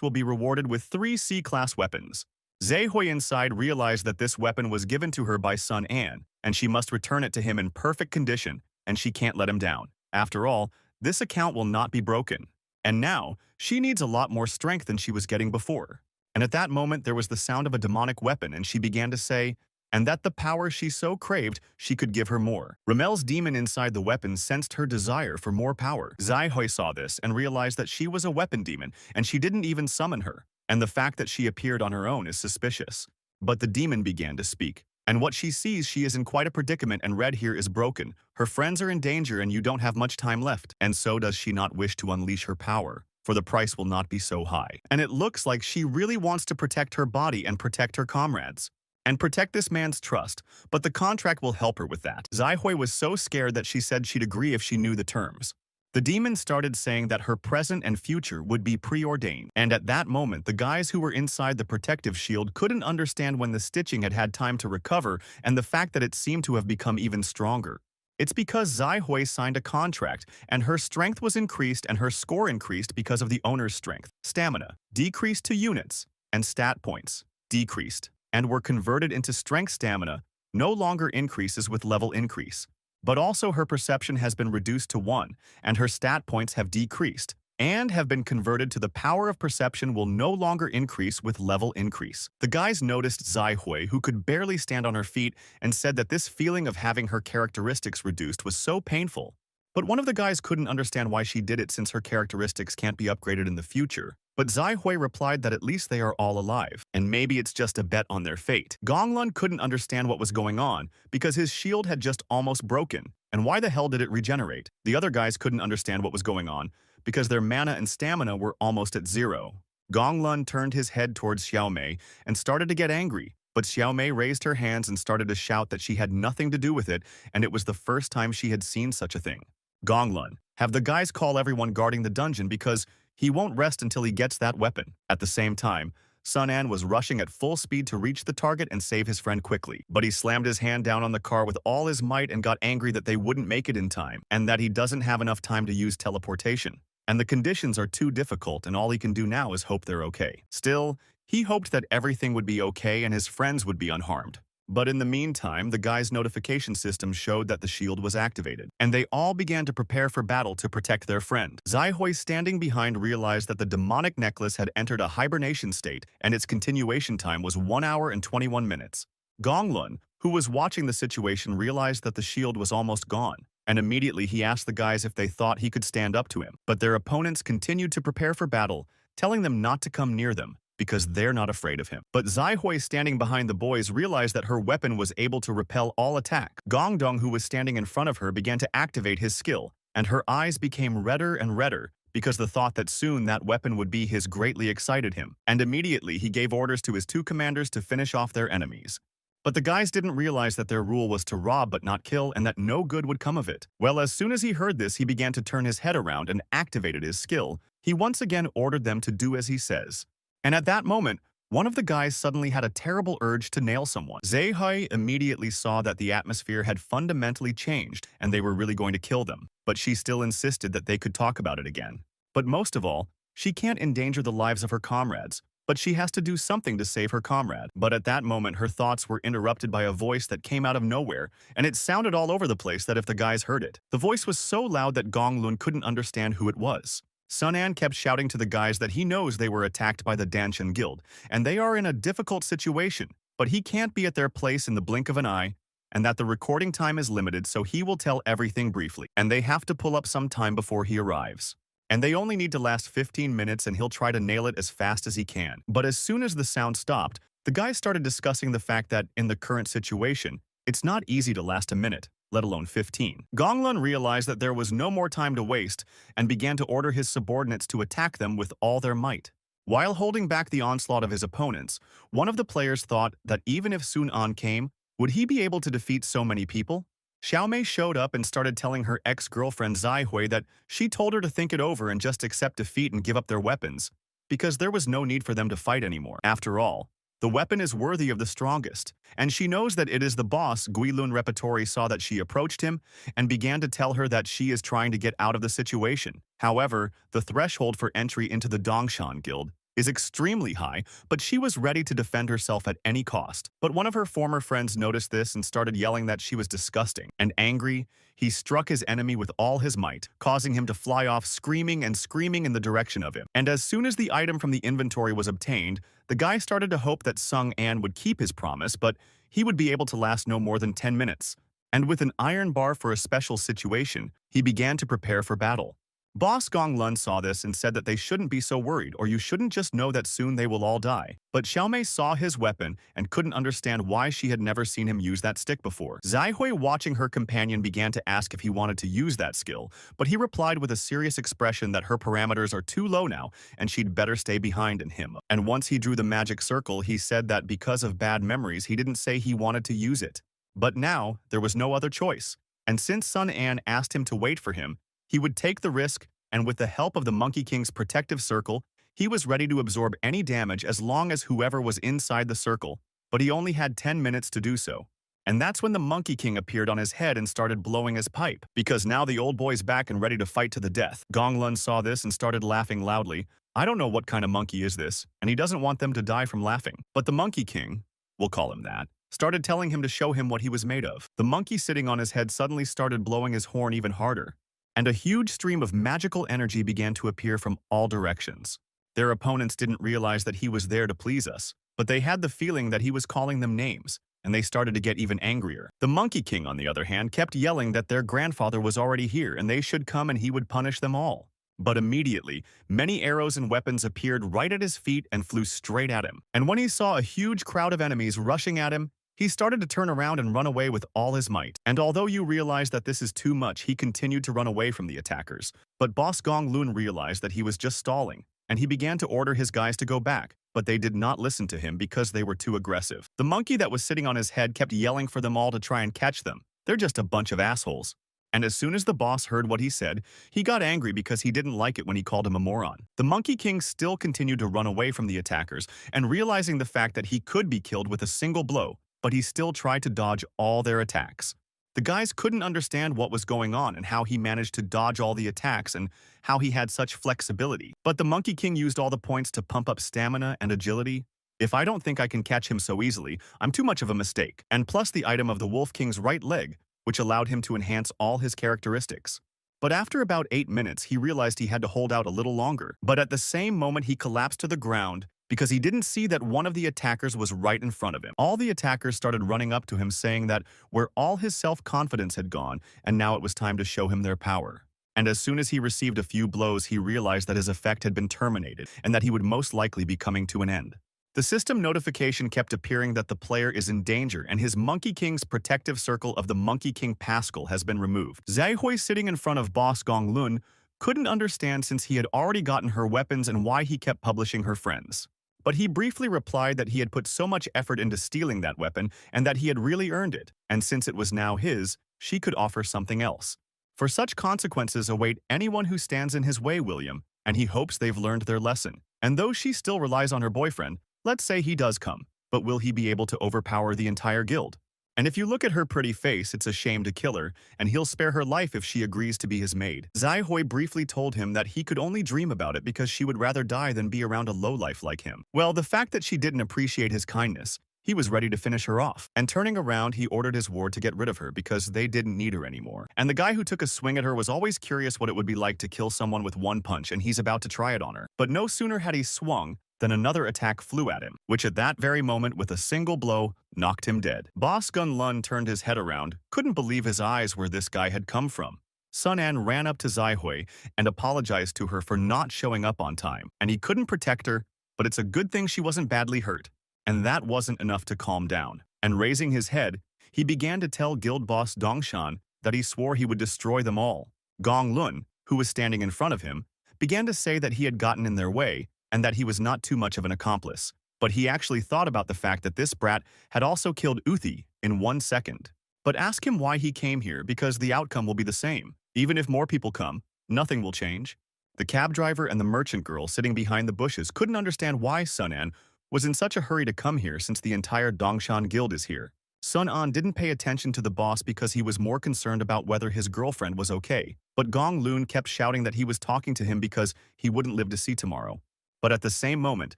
will be rewarded with 3 C-class weapons. Zhehui inside realized that this weapon was given to her by Sun An, and she must return it to him in perfect condition, and she can't let him down. After all, this account will not be broken. And now, she needs a lot more strength than she was getting before. And at that moment, there was the sound of a demonic weapon, and she began to say, and that the power she so craved, she could give her more. Ramel's demon inside the weapon sensed her desire for more power. Zaihui saw this and realized that she was a weapon demon, and she didn't even summon her. And the fact that she appeared on her own is suspicious. But the demon began to speak. And what she sees, she is in quite a predicament, and Red here is broken. Her friends are in danger and you don't have much time left. And so does she not wish to unleash her power, for the price will not be so high. And it looks like she really wants to protect her body and protect her comrades. And protect this man's trust, but the contract will help her with that. Zaihui was so scared that she said she'd agree if she knew the terms. The demon started saying that her present and future would be preordained, and at that moment, the guys who were inside the protective shield couldn't understand when the stitching had had time to recover and the fact that it seemed to have become even stronger. It's because Zaihui signed a contract, and her strength was increased and her score increased because of the owner's strength. Stamina decreased to units, and stat points decreased, and were converted into strength. Stamina no longer increases with level increase, but also her perception has been reduced to 1, and her stat points have decreased, and have been converted to the power of perception will no longer increase with level increase. The guys noticed Zaihui, who could barely stand on her feet, and said that this feeling of having her characteristics reduced was so painful. But one of the guys couldn't understand why she did it since her characteristics can't be upgraded in the future. But Zaihui replied that at least they are all alive, and maybe it's just a bet on their fate. Gonglun couldn't understand what was going on because his shield had just almost broken, and why the hell did it regenerate? The other guys couldn't understand what was going on because their mana and stamina were almost at 0. Gong Lun turned his head towards Xiaomei and started to get angry, but Xiaomei raised her hands and started to shout that she had nothing to do with it, and it was the first time she had seen such a thing. Gong Lun, have the guys call everyone guarding the dungeon because he won't rest until he gets that weapon. At the same time, Sun An was rushing at full speed to reach the target and save his friend quickly, but he slammed his hand down on the car with all his might and got angry that they wouldn't make it in time, and that he doesn't have enough time to use teleportation. And the conditions are too difficult and all he can do now is hope they're okay. Still, he hoped that everything would be okay and his friends would be unharmed. But in the meantime, the guy's notification system showed that the shield was activated, and they all began to prepare for battle to protect their friend. Zaihui, standing behind, realized that the demonic necklace had entered a hibernation state, and its continuation time was 1 hour and 21 minutes. Gonglun, who was watching the situation, realized that the shield was almost gone, and immediately he asked the guys if they thought he could stand up to him. But their opponents continued to prepare for battle, telling them not to come near them, because they're not afraid of him. But Zaihui, standing behind the boys, realized that her weapon was able to repel all attack. Gongdong, who was standing in front of her, began to activate his skill, and her eyes became redder and redder, because the thought that soon that weapon would be his greatly excited him. And immediately he gave orders to his two commanders to finish off their enemies. But the guys didn't realize that their rule was to rob but not kill, and that no good would come of it. Well, as soon as he heard this, he began to turn his head around and activated his skill. He once again ordered them to do as he says. And at that moment, one of the guys suddenly had a terrible urge to nail someone. Zaihui immediately saw that the atmosphere had fundamentally changed and they were really going to kill them, but she still insisted that they could talk about it again. But most of all, she can't endanger the lives of her comrades, but she has to do something to save her comrade. But at that moment, her thoughts were interrupted by a voice that came out of nowhere, and it sounded all over the place that if the guys heard it. The voice was so loud that Gonglun couldn't understand who it was. Sun An kept shouting to the guys that he knows they were attacked by the Danshan Guild, and they are in a difficult situation, but he can't be at their place in the blink of an eye, and that the recording time is limited, so he will tell everything briefly, and they have to pull up some time before he arrives. And they only need to last 15 minutes and he'll try to nail it as fast as he can. But as soon as the sound stopped, the guys started discussing the fact that in the current situation, it's not easy to last a minute, let alone 15. Gonglun realized that there was no more time to waste and began to order his subordinates to attack them with all their might. While holding back the onslaught of his opponents, one of the players thought that even if Sun An came, would he be able to defeat so many people? Xiaomei showed up and started telling her ex-girlfriend Zaihui that she told her to think it over and just accept defeat and give up their weapons, because there was no need for them to fight anymore. After all, the weapon is worthy of the strongest, and she knows that it is the boss. Guilun Repertory saw that she approached him and began to tell her that she is trying to get out of the situation. However, the threshold for entry into the Dongshan Guild is extremely high, but she was ready to defend herself at any cost. But one of her former friends noticed this and started yelling that she was disgusting. And angry, he struck his enemy with all his might, causing him to fly off screaming and screaming in the direction of him. And as soon as the item from the inventory was obtained, the guy started to hope that Sung An would keep his promise, but he would be able to last no more than 10 minutes. And with an iron bar for a special situation, he began to prepare for battle. Boss Gonglun saw this and said that they shouldn't be so worried, or you shouldn't just know that soon they will all die. But Xiaomei saw his weapon and couldn't understand why she had never seen him use that stick before. Zaihui, watching her companion, began to ask if he wanted to use that skill, but he replied with a serious expression that her parameters are too low now and she'd better stay behind in him. And once he drew the magic circle, he said that because of bad memories, he didn't say he wanted to use it. But now, there was no other choice. And since Sun An asked him to wait for him, he would take the risk, and with the help of the Monkey King's protective circle, he was ready to absorb any damage as long as whoever was inside the circle, but he only had 10 minutes to do so. And that's when the Monkey King appeared on his head and started blowing his pipe, because now the old boy's back and ready to fight to the death. Gonglun saw this and started laughing loudly. I don't know what kind of monkey is this, and he doesn't want them to die from laughing. But the Monkey King, we'll call him that, started telling him to show him what he was made of. The monkey sitting on his head suddenly started blowing his horn even harder, and a huge stream of magical energy began to appear from all directions. Their opponents didn't realize that he was there to please us, but they had the feeling that he was calling them names, and they started to get even angrier. The Monkey King, on the other hand, kept yelling that their grandfather was already here and they should come and he would punish them all. But immediately, many arrows and weapons appeared right at his feet and flew straight at him. And when he saw a huge crowd of enemies rushing at him, he started to turn around and run away with all his might. And although you realize that this is too much, he continued to run away from the attackers. But Boss Gonglun realized that he was just stalling, and he began to order his guys to go back, but they did not listen to him because they were too aggressive. The monkey that was sitting on his head kept yelling for them all to try and catch them. They're just a bunch of assholes. And as soon as the boss heard what he said, he got angry because he didn't like it when he called him a moron. The Monkey King still continued to run away from the attackers, and realizing the fact that he could be killed with a single blow, but he still tried to dodge all their attacks. The guys couldn't understand what was going on and how he managed to dodge all the attacks and how he had such flexibility. But the Monkey King used all the points to pump up stamina and agility. If I don't think I can catch him so easily, I'm too much of a mistake. And plus the item of the Wolf King's right leg, which allowed him to enhance all his characteristics. But after about 8 minutes, he realized he had to hold out a little longer. But at the same moment, he collapsed to the ground because he didn't see that one of the attackers was right in front of him. All the attackers started running up to him saying that where all his self-confidence had gone, and now it was time to show him their power. And as soon as he received a few blows, he realized that his effect had been terminated and that he would most likely be coming to an end. The system notification kept appearing that the player is in danger and his Monkey King's protective circle of the Monkey King Pascal has been removed. Zaihui, sitting in front of boss Gong Lun, couldn't understand since he had already gotten her weapons and why he kept publishing her friends. But he briefly replied that he had put so much effort into stealing that weapon and that he had really earned it, and since it was now his, she could offer something else. For such consequences await anyone who stands in his way, William, and he hopes they've learned their lesson. And though she still relies on her boyfriend, let's say he does come, but will he be able to overpower the entire guild? And if you look at her pretty face, it's a shame to kill her, and he'll spare her life if she agrees to be his maid. Zaihui briefly told him that he could only dream about it because she would rather die than be around a lowlife like him. Well, the fact that she didn't appreciate his kindness, he was ready to finish her off. And turning around, he ordered his ward to get rid of her because they didn't need her anymore. And the guy who took a swing at her was always curious what it would be like to kill someone with one punch, and he's about to try it on her. But no sooner had he swung, then another attack flew at him, which at that very moment, with a single blow, knocked him dead. Boss Gun Lun turned his head around, couldn't believe his eyes where this guy had come from. Sun An ran up to Zaihui and apologized to her for not showing up on time, and he couldn't protect her, but it's a good thing she wasn't badly hurt. And that wasn't enough to calm down. And raising his head, he began to tell guild boss Dongshan that he swore he would destroy them all. Gong Lun, who was standing in front of him, began to say that he had gotten in their way, and that he was not too much of an accomplice. But he actually thought about the fact that this brat had also killed Uthi in 1 second. But ask him why he came here, because the outcome will be the same. Even if more people come, nothing will change. The cab driver and the merchant girl sitting behind the bushes couldn't understand why Sun An was in such a hurry to come here since the entire Dongshan guild is here. Sun An didn't pay attention to the boss because he was more concerned about whether his girlfriend was okay. But Gong Lun kept shouting that he was talking to him because he wouldn't live to see tomorrow. But at the same moment,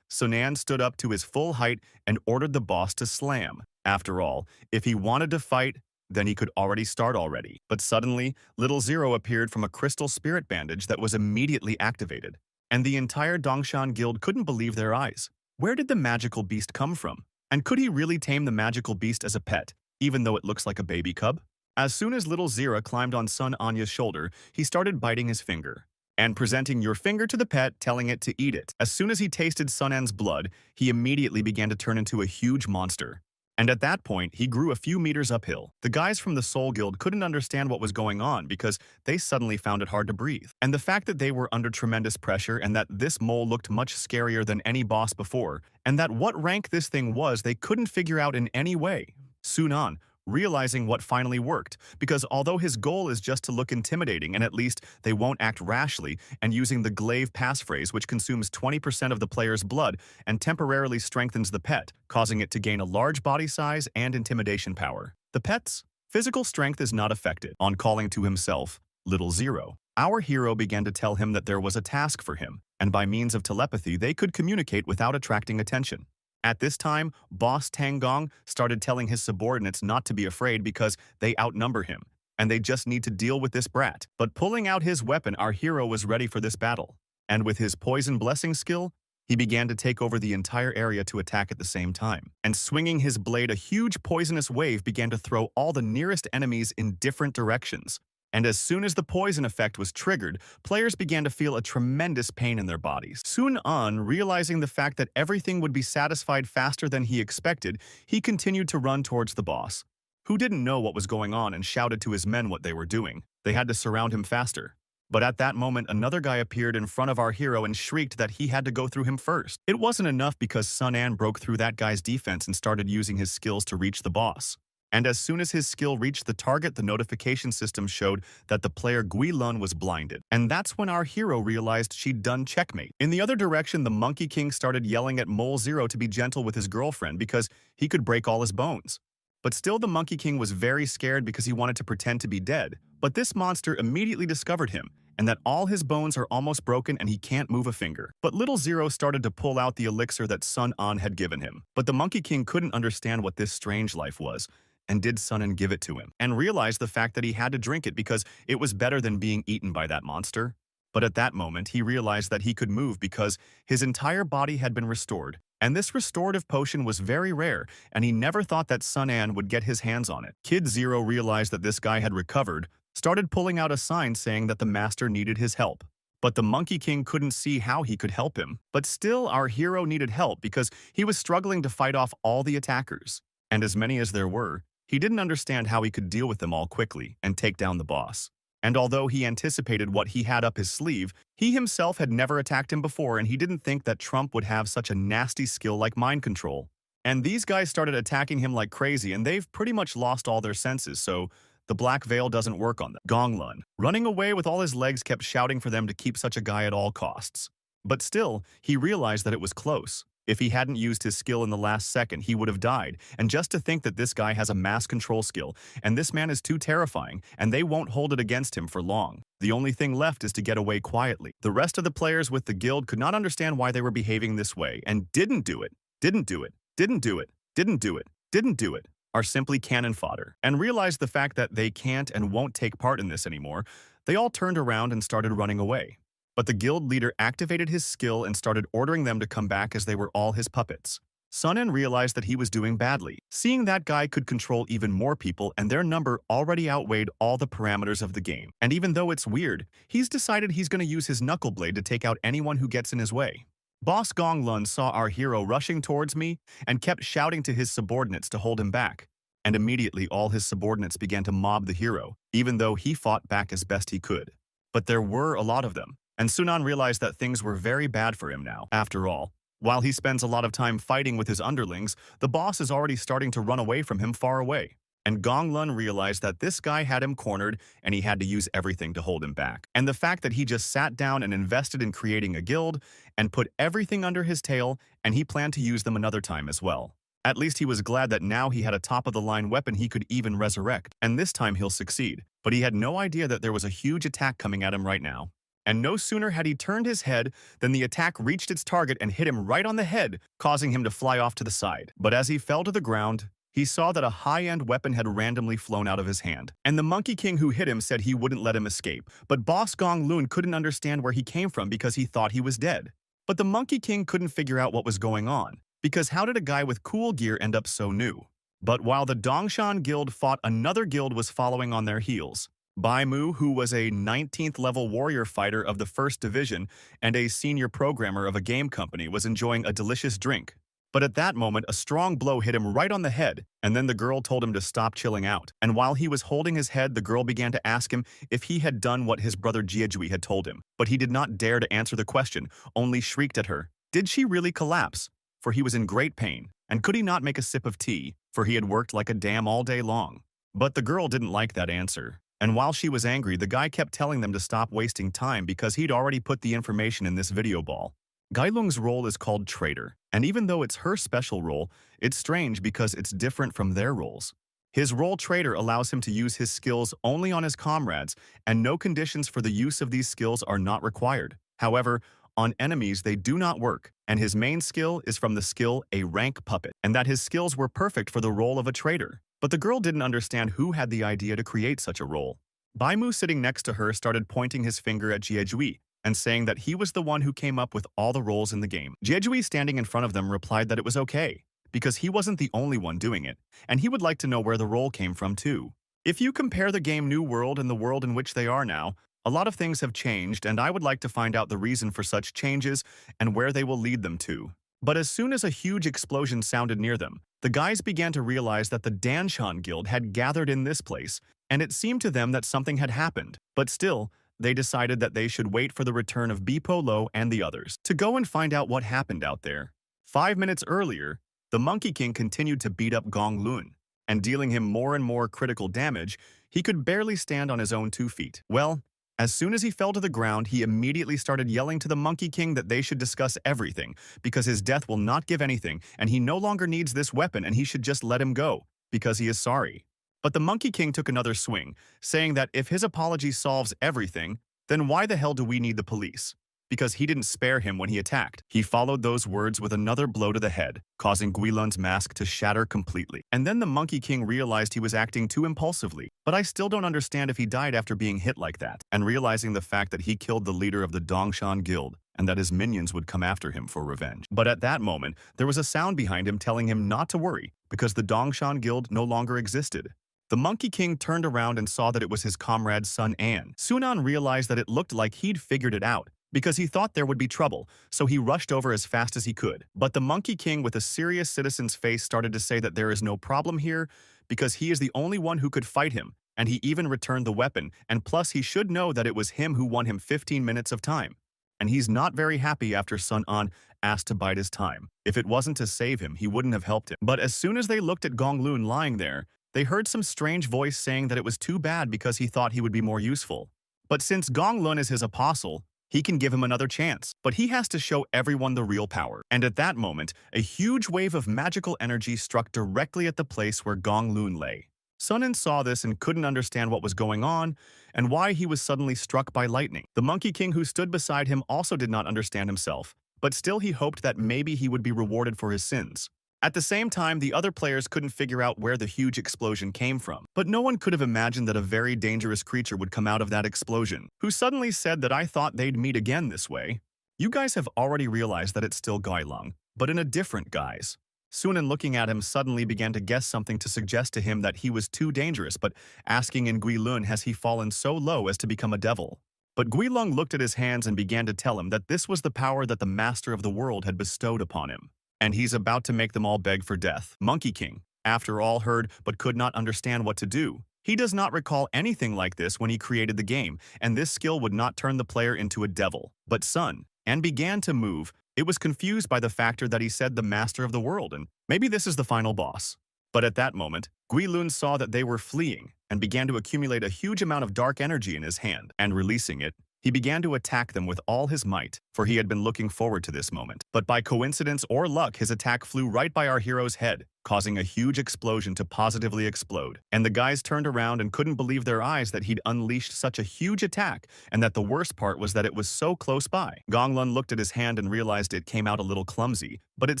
Sunan stood up to his full height and ordered the boss to slam. After all, if he wanted to fight, then he could already start already. But suddenly, Little Zero appeared from a crystal spirit bandage that was immediately activated. And the entire Dongshan guild couldn't believe their eyes. Where did the magical beast come from? And could he really tame the magical beast as a pet, even though it looks like a baby cub? As soon as Little Zira climbed on Sun Anya's shoulder, he started biting his finger and presenting your finger to the pet, telling it to eat it. As soon as he tasted Sun An's blood, he immediately began to turn into a huge monster. And at that point, he grew a few meters uphill. The guys from the Soul Guild couldn't understand what was going on because they suddenly found it hard to breathe. And the fact that they were under tremendous pressure and that this mole looked much scarier than any boss before, and that what rank this thing was they couldn't figure out in any way. Sunan, realizing what finally worked, because although his goal is just to look intimidating and at least they won't act rashly, and using the glaive passphrase which consumes 20% of the player's blood and temporarily strengthens the pet, causing it to gain a large body size and intimidation power. The pet's physical strength is not affected. On calling to himself, Little Zero, our hero began to tell him that there was a task for him, and by means of telepathy they could communicate without attracting attention. At this time, Boss Tanggong started telling his subordinates not to be afraid because they outnumber him, and they just need to deal with this brat. But pulling out his weapon, our hero was ready for this battle. And with his poison blessing skill, he began to take over the entire area to attack at the same time. And swinging his blade, a huge poisonous wave began to throw all the nearest enemies in different directions. And as soon as the poison effect was triggered, players began to feel a tremendous pain in their bodies. Sun An, realizing the fact that everything would be satisfied faster than he expected, he continued to run towards the boss, who didn't know what was going on and shouted to his men what they were doing. They had to surround him faster. But at that moment, another guy appeared in front of our hero and shrieked that he had to go through him first. It wasn't enough because Sun An broke through that guy's defense and started using his skills to reach the boss. And as soon as his skill reached the target, the notification system showed that the player Gui Lun was blinded. And that's when our hero realized she'd done checkmate. In the other direction, the Monkey King started yelling at Mole Zero to be gentle with his girlfriend because he could break all his bones. But still, the Monkey King was very scared because he wanted to pretend to be dead. But this monster immediately discovered him, and that all his bones are almost broken and he can't move a finger. But Little Zero started to pull out the elixir that Sun An had given him. But the Monkey King couldn't understand what this strange life was, and did Sun An give it to him, and realized the fact that he had to drink it because it was better than being eaten by that monster. But at that moment, he realized that he could move because his entire body had been restored, and this restorative potion was very rare, and he never thought that Sun An would get his hands on it. Kid Zero realized that this guy had recovered, started pulling out a sign saying that the master needed his help. But the Monkey King couldn't see how he could help him. But still, our hero needed help because he was struggling to fight off all the attackers. And as many as there were, he didn't understand how he could deal with them all quickly and take down the boss. And although he anticipated what he had up his sleeve, he himself had never attacked him before, and he didn't think that Trump would have such a nasty skill like mind control. And these guys started attacking him like crazy, and they've pretty much lost all their senses, so the black veil doesn't work on them. Gong Lun, running away with all his legs, kept shouting for them to keep such a guy at all costs. But still, he realized that it was close. If he hadn't used his skill in the last second, he would have died. And just to think that this guy has a mass control skill, and this man is too terrifying, and they won't hold it against him for long. The only thing left is to get away quietly. The rest of the players with the guild could not understand why they were behaving this way, and didn't do it, didn't do it, didn't do it, didn't do it, didn't do it, are simply cannon fodder. And realized the fact that they can't and won't take part in this anymore, they all turned around and started running away. But the guild leader activated his skill and started ordering them to come back as they were all his puppets. Sun An realized that he was doing badly, seeing that guy could control even more people and their number already outweighed all the parameters of the game. And even though it's weird, he's decided he's going to use his knuckle blade to take out anyone who gets in his way. Boss Gong Lun saw our hero rushing towards me and kept shouting to his subordinates to hold him back. And immediately all his subordinates began to mob the hero, even though he fought back as best he could. But there were a lot of them. And Sun An realized that things were very bad for him now. After all, while he spends a lot of time fighting with his underlings, the boss is already starting to run away from him far away. And Gong Lun realized that this guy had him cornered and he had to use everything to hold him back. And the fact that he just sat down and invested in creating a guild and put everything under his tail, and he planned to use them another time as well. At least he was glad that now he had a top-of-the-line weapon he could even resurrect, and this time he'll succeed. But he had no idea that there was a huge attack coming at him right now. And no sooner had he turned his head than the attack reached its target and hit him right on the head, causing him to fly off to the side. But as he fell to the ground, he saw that a high-end weapon had randomly flown out of his hand. And the Monkey King who hit him said he wouldn't let him escape. But Boss Gong Lun couldn't understand where he came from because he thought he was dead. But the Monkey King couldn't figure out what was going on, because how did a guy with cool gear end up so new? But while the Dongshan Guild fought, another guild was following on their heels. Bai Mu, who was a 19th level warrior fighter of the 1st Division and a senior programmer of a game company, was enjoying a delicious drink. But at that moment, a strong blow hit him right on the head, and then the girl told him to stop chilling out. And while he was holding his head, the girl began to ask him if he had done what his brother Jiejui had told him. But he did not dare to answer the question, only shrieked at her. Did she really collapse? For he was in great pain. And could he not make a sip of tea? For he had worked like a dam all day long. But the girl didn't like that answer. And while she was angry, the guy kept telling them to stop wasting time because he'd already put the information in this video ball. Gailung's role is called Traitor, and even though it's her special role, it's strange because it's different from their roles. His role Traitor allows him to use his skills only on his comrades, and no conditions for the use of these skills are not required. However, on enemies they do not work, and his main skill is from the skill A Rank Puppet, and that his skills were perfect for the role of a traitor. But the girl didn't understand who had the idea to create such a role. Bai Mu, sitting next to her, started pointing his finger at Jiejui and saying that he was the one who came up with all the roles in the game. Jiejui, standing in front of them, replied that it was okay, because he wasn't the only one doing it, and he would like to know where the role came from too. If you compare the game New World and the world in which they are now, a lot of things have changed, and I would like to find out the reason for such changes and where they will lead them to. But as soon as a huge explosion sounded near them, the guys began to realize that the Danshan Guild had gathered in this place, and it seemed to them that something had happened. But still, they decided that they should wait for the return of Bipolo and the others to go and find out what happened out there. 5 minutes earlier, the Monkey King continued to beat up Gong Lun, and dealing him more and more critical damage, he could barely stand on his own 2 feet. Well, as soon as he fell to the ground, he immediately started yelling to the Monkey King that they should discuss everything, because his death will not give anything, and he no longer needs this weapon and he should just let him go, because he is sorry. But the Monkey King took another swing, saying that if his apology solves everything, then why the hell do we need the police? Because he didn't spare him when he attacked. He followed those words with another blow to the head, causing Guilun's mask to shatter completely. And then the Monkey King realized he was acting too impulsively. But I still don't understand if he died after being hit like that, and realizing the fact that he killed the leader of the Dongshan Guild, and that his minions would come after him for revenge. But at that moment, there was a sound behind him telling him not to worry, because the Dongshan Guild no longer existed. The Monkey King turned around and saw that it was his comrade's son An. Sunan realized that it looked like he'd figured it out, because he thought there would be trouble, so he rushed over as fast as he could. But the Monkey King with a serious citizen's face started to say that there is no problem here, because he is the only one who could fight him, and he even returned the weapon, and plus he should know that it was him who won him 15 minutes of time. And he's not very happy after Sun An asked to bide his time. If it wasn't to save him, he wouldn't have helped him. But as soon as they looked at Gong Lun lying there, they heard some strange voice saying that it was too bad because he thought he would be more useful. But since Gong Lun is his apostle, he can give him another chance, but he has to show everyone the real power. And at that moment, a huge wave of magical energy struck directly at the place where Gong Lun lay. Sun An saw this and couldn't understand what was going on and why he was suddenly struck by lightning. The Monkey King who stood beside him also did not understand himself, but still he hoped that maybe he would be rewarded for his sins. At the same time, the other players couldn't figure out where the huge explosion came from. But no one could have imagined that a very dangerous creature would come out of that explosion, who suddenly said that I thought they'd meet again this way. You guys have already realized that it's still Gailong, but in a different guise. Sunan, looking at him, suddenly began to guess something to suggest to him that he was too dangerous, but asking in Guilun has he fallen so low as to become a devil. But Guilong looked at his hands and began to tell him that this was the power that the master of the world had bestowed upon him. And he's about to make them all beg for death. Monkey King, after all, heard but could not understand what to do. He does not recall anything like this when he created the game, and this skill would not turn the player into a devil. But Sun An began to move. It was confused by the factor that he said the master of the world, and maybe this is the final boss. But at that moment, Guilun saw that they were fleeing and began to accumulate a huge amount of dark energy in his hand, and releasing it, he began to attack them with all his might, for he had been looking forward to this moment. But by coincidence or luck, his attack flew right by our hero's head, causing a huge explosion to positively explode. And the guys turned around and couldn't believe their eyes that he'd unleashed such a huge attack, and that the worst part was that it was so close by. Gong Lun looked at his hand and realized it came out a little clumsy, but it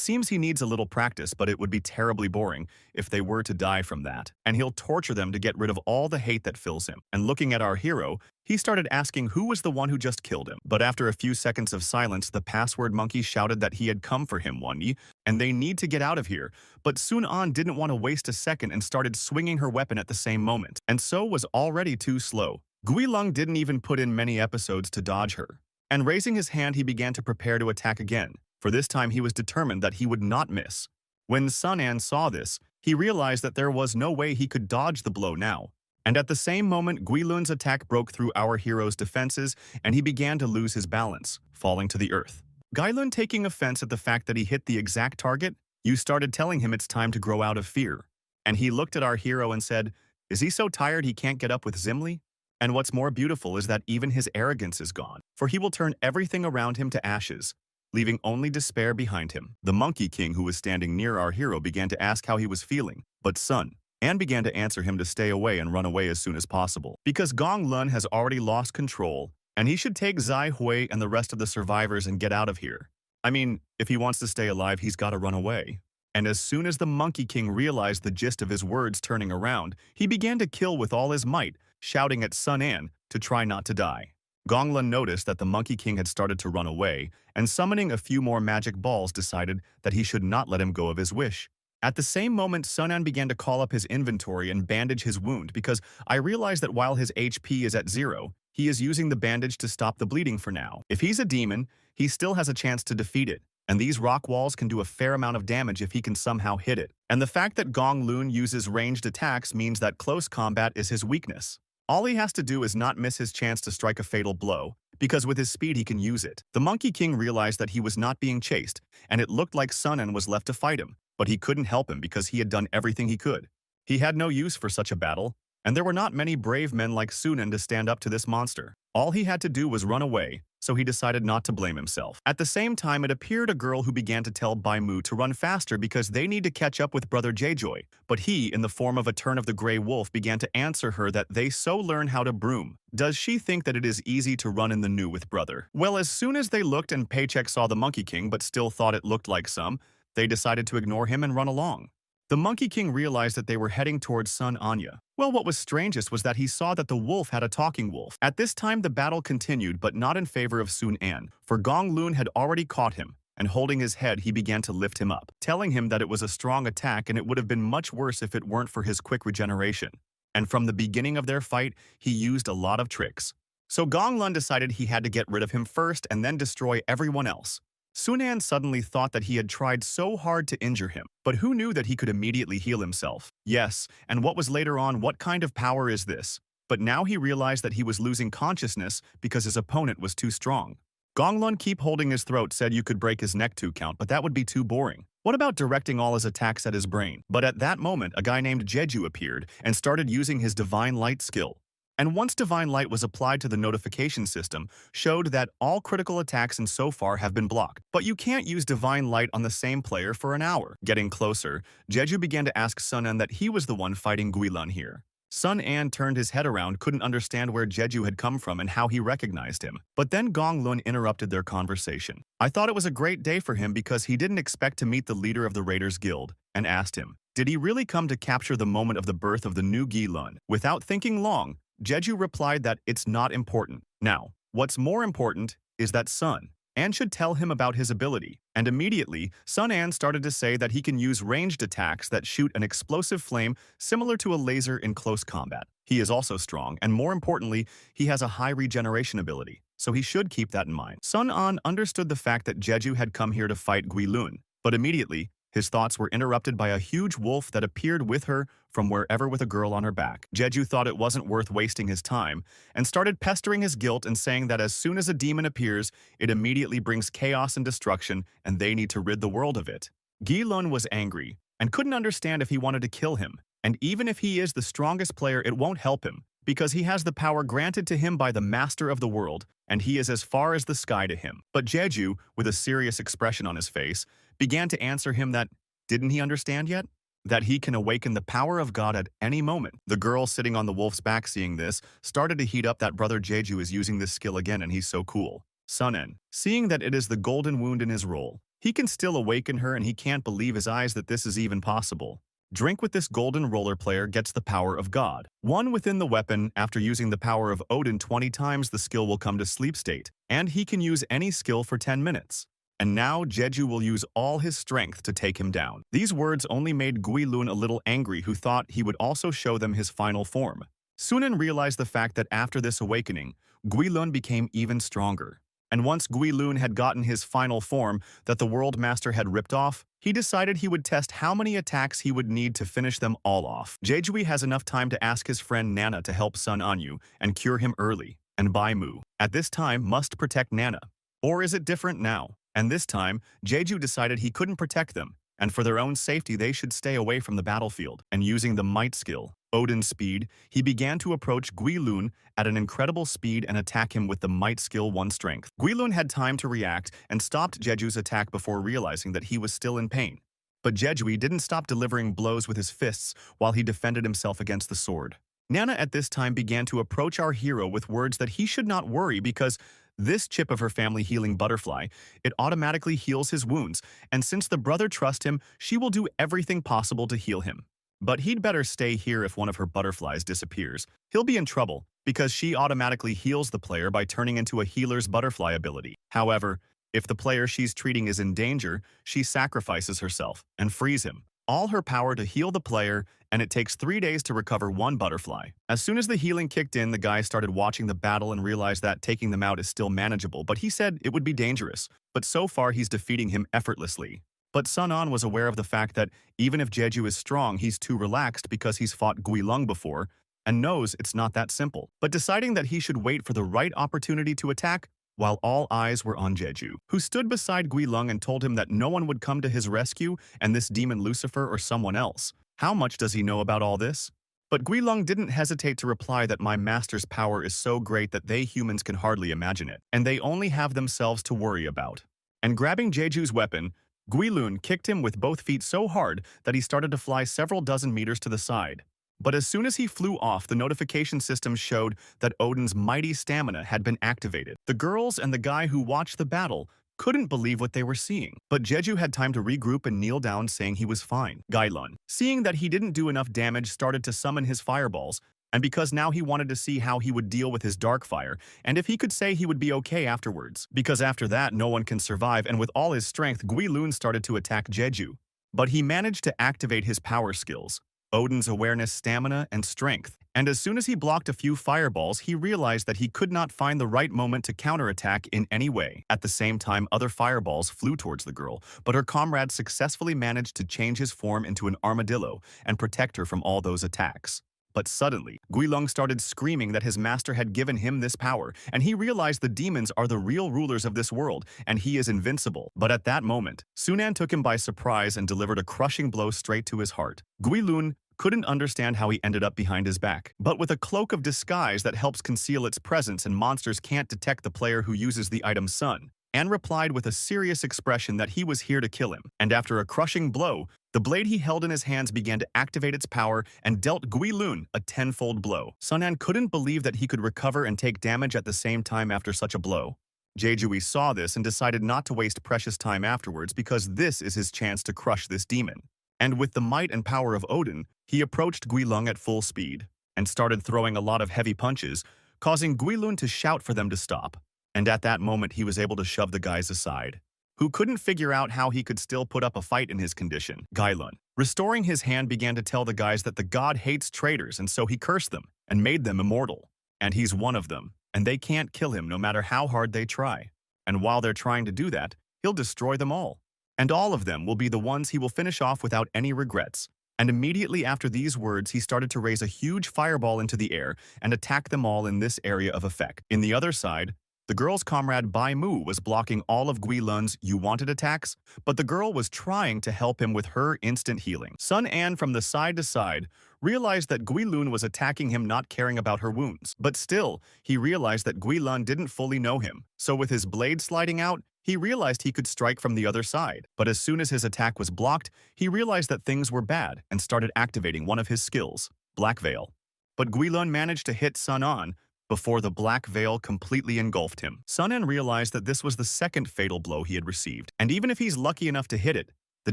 seems he needs a little practice, but it would be terribly boring if they were to die from that. And he'll torture them to get rid of all the hate that fills him. And looking at our hero, he started asking who was the one who just killed him. But after a few seconds of silence, the password monkey shouted that he had come for him, Wanyi, and they need to get out of here. But Sun An didn't want to waste a second and started swinging her weapon at the same moment, and so was already too slow. Guilong didn't even put in many episodes to dodge her. And raising his hand, he began to prepare to attack again, for this time he was determined that he would not miss. When Sun An saw this, he realized that there was no way he could dodge the blow now. And at the same moment, Guilun's attack broke through our hero's defenses, and he began to lose his balance, falling to the earth. Guilun, taking offense at the fact that he hit the exact target, you started telling him it's time to grow out of fear. And he looked at our hero and said, is he so tired he can't get up with Zimli? And what's more beautiful is that even his arrogance is gone, for he will turn everything around him to ashes, leaving only despair behind him. The Monkey King, who was standing near our hero, began to ask how he was feeling, but Sun An began to answer him to stay away and run away as soon as possible, because Gong Lun has already lost control, and he should take Zai Hui and the rest of the survivors and get out of here. I mean, if he wants to stay alive, he's got to run away. And as soon as the Monkey King realized the gist of his words turning around, he began to kill with all his might, shouting at Sun An to try not to die. Gong Lun noticed that the Monkey King had started to run away, and summoning a few more magic balls decided that he should not let him go of his wish. At the same moment, Sun An began to call up his inventory and bandage his wound, because I realized that while his HP is at 0, he is using the bandage to stop the bleeding for now. If he's a demon, he still has a chance to defeat it, and these rock walls can do a fair amount of damage if he can somehow hit it. And the fact that Gong Lun uses ranged attacks means that close combat is his weakness. All he has to do is not miss his chance to strike a fatal blow, because with his speed he can use it. The Monkey King realized that he was not being chased, and it looked like Sun En was left to fight him, but he couldn't help him because he had done everything he could. He had no use for such a battle, and there were not many brave men like Sun En to stand up to this monster. All he had to do was run away, so he decided not to blame himself. At the same time, it appeared a girl who began to tell Bai Mu to run faster because they need to catch up with Brother J-Joy, but he, in the form of a turn of the Grey Wolf, began to answer her that they so learn how to broom. Does she think that it is easy to run in the new with Brother? Well, as soon as they looked and Paycheck saw the Monkey King but still thought it looked like some, they decided to ignore him and run along. The Monkey King realized that they were heading towards Sun Anya. Well, what was strangest was that he saw that the wolf had a talking wolf. At this time, the battle continued, but not in favor of Sun An, for Gong Lun had already caught him, and holding his head, he began to lift him up, telling him that it was a strong attack and it would have been much worse if it weren't for his quick regeneration. And from the beginning of their fight, he used a lot of tricks. So Gong Lun decided he had to get rid of him first and then destroy everyone else. Sun An suddenly thought that he had tried so hard to injure him, but who knew that he could immediately heal himself? Yes, and what was later on, what kind of power is this? But now he realized that he was losing consciousness because his opponent was too strong. Gong Lun keep holding his throat said you could break his neck 2 count, but that would be too boring. What about directing all his attacks at his brain? But at that moment, a guy named Jeju appeared and started using his Divine Light skill. And once Divine Light was applied to the notification system, showed that all critical attacks and so far have been blocked. But you can't use Divine Light on the same player for an hour. Getting closer, Jeju began to ask Sun An that he was the one fighting Guilun here. Sun An turned his head around, couldn't understand where Jeju had come from and how he recognized him. But then Gong Lun interrupted their conversation. I thought it was a great day for him because he didn't expect to meet the leader of the Raiders Guild, and asked him, did he really come to capture the moment of the birth of the new Guilun? Without thinking long, Jeju replied that it's not important. Now, what's more important is that Sun An should tell him about his ability. And immediately, Sun An started to say that he can use ranged attacks that shoot an explosive flame similar to a laser in close combat. He is also strong, and more importantly, he has a high regeneration ability, so he should keep that in mind. Sun An understood the fact that Jeju had come here to fight Guilun, but immediately, his thoughts were interrupted by a huge wolf that appeared with her from wherever with a girl on her back. Jeju thought it wasn't worth wasting his time and started pestering his guilt and saying that as soon as a demon appears, it immediately brings chaos and destruction and they need to rid the world of it. Guilun was angry and couldn't understand if he wanted to kill him. And even if he is the strongest player, it won't help him because he has the power granted to him by the master of the world and he is as far as the sky to him. But Jeju, with a serious expression on his face, began to answer him that, didn't he understand yet? That he can awaken the power of God at any moment. The girl sitting on the wolf's back seeing this, started to heat up that Brother Jeju is using this skill again and he's so cool. Sun En, seeing that it is the golden wound in his role, he can still awaken her and he can't believe his eyes that this is even possible. Drink with this golden roller player gets the power of God. One within the weapon, after using the power of Odin 20 times the skill will come to sleep state, and he can use any skill for 10 minutes. And now Jeju will use all his strength to take him down. These words only made Guilun a little angry, who thought he would also show them his final form. Sun En realized the fact that after this awakening, Guilun became even stronger. And once Guilun had gotten his final form that the World Master had ripped off, he decided he would test how many attacks he would need to finish them all off. Jeju has enough time to ask his friend Nana to help Sun Anyu and cure him early, and Bai Mu, at this time, must protect Nana. Or is it different now? And this time, Jeju decided he couldn't protect them, and for their own safety they should stay away from the battlefield. And using the might skill, Odin's speed, he began to approach Guilun at an incredible speed and attack him with the might skill 1 strength. Guilun had time to react and stopped Jeju's attack before realizing that he was still in pain. But Jeju didn't stop delivering blows with his fists while he defended himself against the sword. Nana at this time began to approach our hero with words that he should not worry because this chip of her family healing butterfly, it automatically heals his wounds, and since the brother trusts him, she will do everything possible to heal him. But he'd better stay here if one of her butterflies disappears. He'll be in trouble, because she automatically heals the player by turning into a healer's butterfly ability. However, if the player she's treating is in danger, she sacrifices herself and frees him. All her power to heal the player, and it takes 3 days to recover 1 butterfly. As soon as the healing kicked in, the guy started watching the battle and realized that taking them out is still manageable, but he said it would be dangerous. But so far he's defeating him effortlessly. But Sun An was aware of the fact that even if Jeju is strong, he's too relaxed because he's fought Guilun before, and knows it's not that simple, but deciding that he should wait for the right opportunity to attack while all eyes were on Jeju, who stood beside Guilung and told him that no one would come to his rescue and this demon Lucifer or someone else. How much does he know about all this? But Guilung didn't hesitate to reply that my master's power is so great that they humans can hardly imagine it, and they only have themselves to worry about. And grabbing Jeju's weapon, Guilun kicked him with both feet so hard that he started to fly several dozen meters to the side. But as soon as he flew off, the notification system showed that Odin's mighty stamina had been activated. The girls and the guy who watched the battle couldn't believe what they were seeing. But Jeju had time to regroup and kneel down, saying he was fine. Gailun, seeing that he didn't do enough damage, started to summon his fireballs, and because now he wanted to see how he would deal with his dark fire, and if he could say he would be okay afterwards. Because after that, no one can survive, and with all his strength, Guilun started to attack Jeju. But he managed to activate his power skills, Odin's awareness, stamina, and strength. And as soon as he blocked a few fireballs, he realized that he could not find the right moment to counterattack in any way. At the same time, other fireballs flew towards the girl, but her comrade successfully managed to change his form into an armadillo and protect her from all those attacks. But suddenly, Guilung started screaming that his master had given him this power, and he realized the demons are the real rulers of this world, and he is invincible. But at that moment, Sunan took him by surprise and delivered a crushing blow straight to his heart. Guilun couldn't understand how he ended up behind his back, but with a cloak of disguise that helps conceal its presence and monsters can't detect the player who uses the item Sun, Anne replied with a serious expression that he was here to kill him. And after a crushing blow, the blade he held in his hands began to activate its power and dealt Guilun a tenfold blow. Sunan couldn't believe that he could recover and take damage at the same time after such a blow. Jeju saw this and decided not to waste precious time afterwards because this is his chance to crush this demon. And with the might and power of Odin, he approached Guilung at full speed and started throwing a lot of heavy punches, causing Guilun to shout for them to stop. And at that moment, he was able to shove the guys aside, who couldn't figure out how he could still put up a fight in his condition. Guilun, restoring his hand, began to tell the guys that the god hates traitors, and so he cursed them and made them immortal. And he's one of them, and they can't kill him no matter how hard they try. And while they're trying to do that, he'll destroy them all. And all of them will be the ones he will finish off without any regrets. And immediately after these words, he started to raise a huge fireball into the air and attack them all in this area of effect. In the other side, the girl's comrade Bai Mu was blocking all of Guilun's "you wanted" attacks, but the girl was trying to help him with her instant healing. Sun An from the side to side realized that Guilun was attacking him, not caring about her wounds. But still, he realized that Guilun didn't fully know him, so with his blade sliding out, he realized he could strike from the other side. But as soon as his attack was blocked, he realized that things were bad and started activating one of his skills, Black Veil. But Guilun managed to hit Sun An before the black veil completely engulfed him. Sun An realized that this was the second fatal blow he had received, and even if he's lucky enough to hit it, the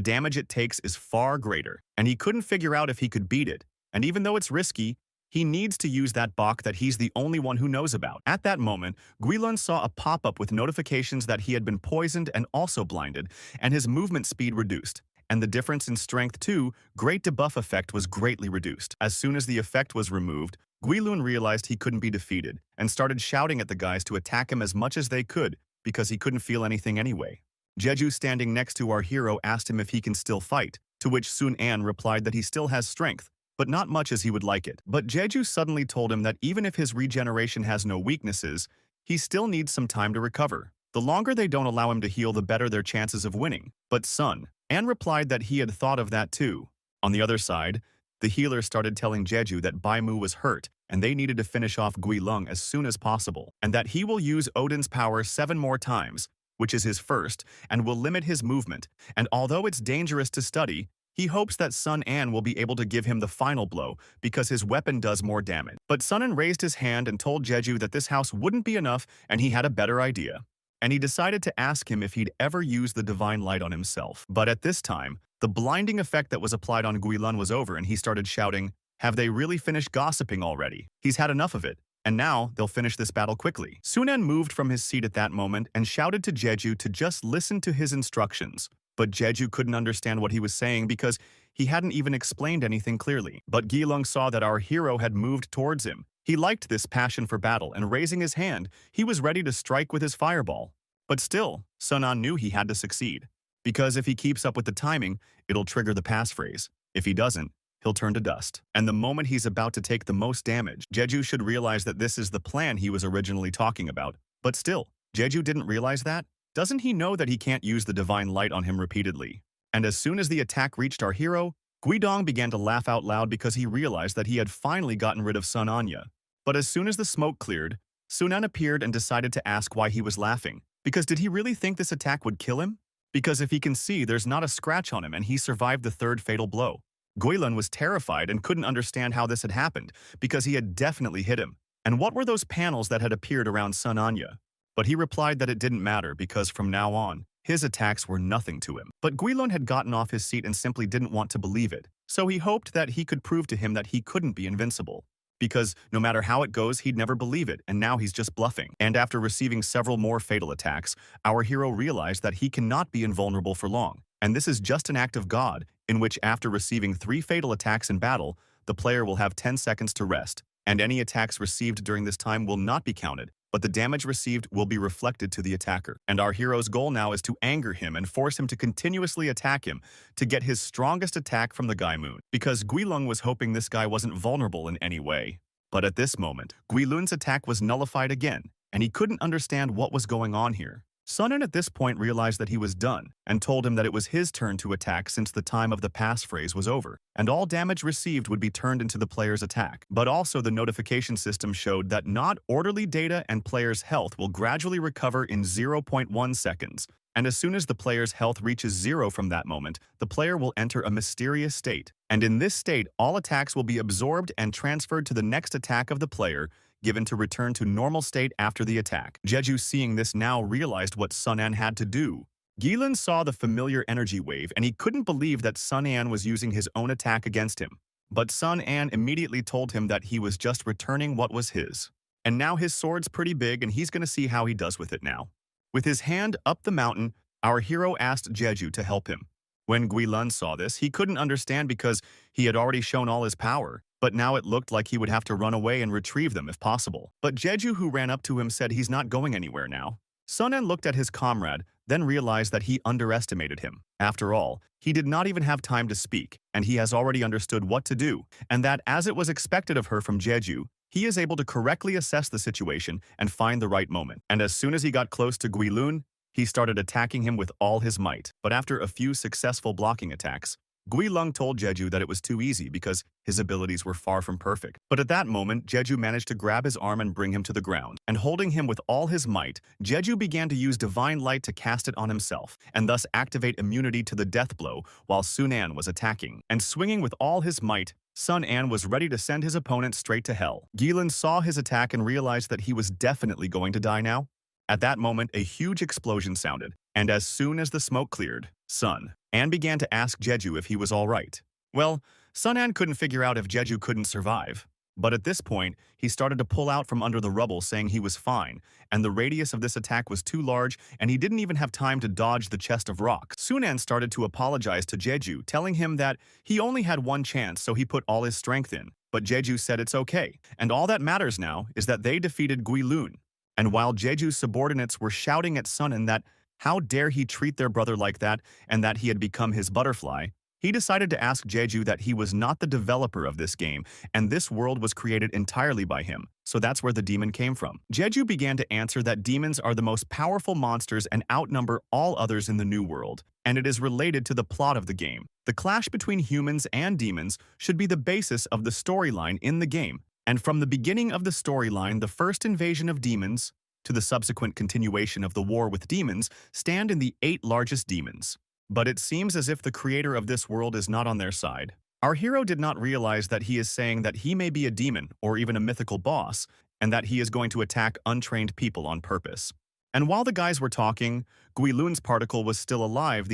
damage it takes is far greater, and he couldn't figure out if he could beat it. And even though it's risky, he needs to use that Bach that he's the only one who knows about. At that moment, Guilun saw a pop-up with notifications that he had been poisoned and also blinded, and his movement speed reduced. And the difference in strength too, great debuff effect was greatly reduced. As soon as the effect was removed, Guilun realized he couldn't be defeated and started shouting at the guys to attack him as much as they could because he couldn't feel anything anyway. Jeju, standing next to our hero, asked him if he can still fight, to which Sun An replied that he still has strength, but not much as he would like it. But Jeju suddenly told him that even if his regeneration has no weaknesses, he still needs some time to recover. The longer they don't allow him to heal, the better their chances of winning. But Sun An replied that he had thought of that too. On the other side, the healer started telling Jeju that Bai Mu was hurt and they needed to finish off Guilung as soon as possible, and that he will use Odin's power 7 more times, which is his first, and will limit his movement. And although it's dangerous to study, he hopes that Sun An will be able to give him the final blow because his weapon does more damage. But Sun An raised his hand and told Jeju that this house wouldn't be enough and he had a better idea. And he decided to ask him if he'd ever use the divine light on himself. But at this time, the blinding effect that was applied on Guilun was over and he started shouting, "Have they really finished gossiping already? He's had enough of it, and now they'll finish this battle quickly." Sunan moved from his seat at that moment and shouted to Jeju to just listen to his instructions. But Jeju couldn't understand what he was saying because he hadn't even explained anything clearly. But Guilung saw that our hero had moved towards him. He liked this passion for battle, and raising his hand, he was ready to strike with his fireball. But still, Sun An knew he had to succeed, because if he keeps up with the timing, it'll trigger the passphrase. If he doesn't, he'll turn to dust. And the moment he's about to take the most damage, Jeju should realize that this is the plan he was originally talking about. But still, Jeju didn't realize that? Doesn't he know that he can't use the divine light on him repeatedly? And as soon as the attack reached our hero, Guidong began to laugh out loud because he realized that he had finally gotten rid of Sun Anya. But as soon as the smoke cleared, Sunan appeared and decided to ask why he was laughing. Because did he really think this attack would kill him? Because if he can see, there's not a scratch on him and he survived the third fatal blow. Guilun was terrified and couldn't understand how this had happened, because he had definitely hit him. And what were those panels that had appeared around Sun Anya? But he replied that it didn't matter because from now on, his attacks were nothing to him. But Guilun had gotten off his seat and simply didn't want to believe it, so he hoped that he could prove to him that he couldn't be invincible. Because no matter how it goes, he'd never believe it, and now he's just bluffing. And after receiving several more fatal attacks, our hero realized that he cannot be invulnerable for long. And this is just an act of God, in which after receiving 3 fatal attacks in battle, the player will have 10 seconds to rest, and any attacks received during this time will not be counted, but the damage received will be reflected to the attacker. And our hero's goal now is to anger him and force him to continuously attack him to get his strongest attack from the Guy Moon, because Guilun was hoping this guy wasn't vulnerable in any way. But at this moment, Guilun's attack was nullified again, and he couldn't understand what was going on here. Sunan at this point realized that he was done, and told him that it was his turn to attack since the time of the passphrase was over, and all damage received would be turned into the player's attack. But also the notification system showed that not orderly data and player's health will gradually recover in 0.1 seconds, and as soon as the player's health reaches 0 from that moment, the player will enter a mysterious state. And in this state, all attacks will be absorbed and transferred to the next attack of the player, given to return to normal state after the attack. Jeju, seeing this now, realized what Sun An had to do. Guilun saw the familiar energy wave, and he couldn't believe that Sun An was using his own attack against him. But Sun An immediately told him that he was just returning what was his. And now his sword's pretty big, and he's gonna see how he does with it now. With his hand up the mountain, our hero asked Jeju to help him. When Guilun saw this, he couldn't understand because he had already shown all his power, but now it looked like he would have to run away and retrieve them if possible. But Jeju, who ran up to him, said he's not going anywhere now. Sun An looked at his comrade, then realized that he underestimated him. After all, he did not even have time to speak, and he has already understood what to do, and that as it was expected of her from Jeju, he is able to correctly assess the situation and find the right moment. And as soon as he got close to Guilun, he started attacking him with all his might. But after a few successful blocking attacks, Guilun told Jeju that it was too easy because his abilities were far from perfect. But at that moment, Jeju managed to grab his arm and bring him to the ground. And holding him with all his might, Jeju began to use divine light to cast it on himself, and thus activate immunity to the death blow while Sun An was attacking. And swinging with all his might, Sun An was ready to send his opponent straight to hell. Guilun saw his attack and realized that he was definitely going to die now. At that moment, a huge explosion sounded, and as soon as the smoke cleared, Sun An began to ask Jeju if he was all right. Well, Sun An couldn't figure out if Jeju couldn't survive. But at this point, he started to pull out from under the rubble saying he was fine, and the radius of this attack was too large and he didn't even have time to dodge the chest of rock. Sun An started to apologize to Jeju, telling him that he only had one chance, so he put all his strength in. But Jeju said it's okay, and all that matters now is that they defeated Guilun. And while Jeju's subordinates were shouting at Sun An that how dare he treat their brother like that and that he had become his butterfly, he decided to ask Jeju that he was not the developer of this game and this world was created entirely by him, so that's where the demon came from. Jeju began to answer that demons are the most powerful monsters and outnumber all others in the new world, and it is related to the plot of the game. The clash between humans and demons should be the basis of the storyline in the game, and from the beginning of the storyline, the first invasion of demons to the subsequent continuation of the war with demons stand in the 8 largest demons. But it seems as if the creator of this world is not on their side. Our hero did not realize that he is saying that he may be a demon or even a mythical boss, and that he is going to attack untrained people on purpose. And while the guys were talking, Guilun's particle was still alive.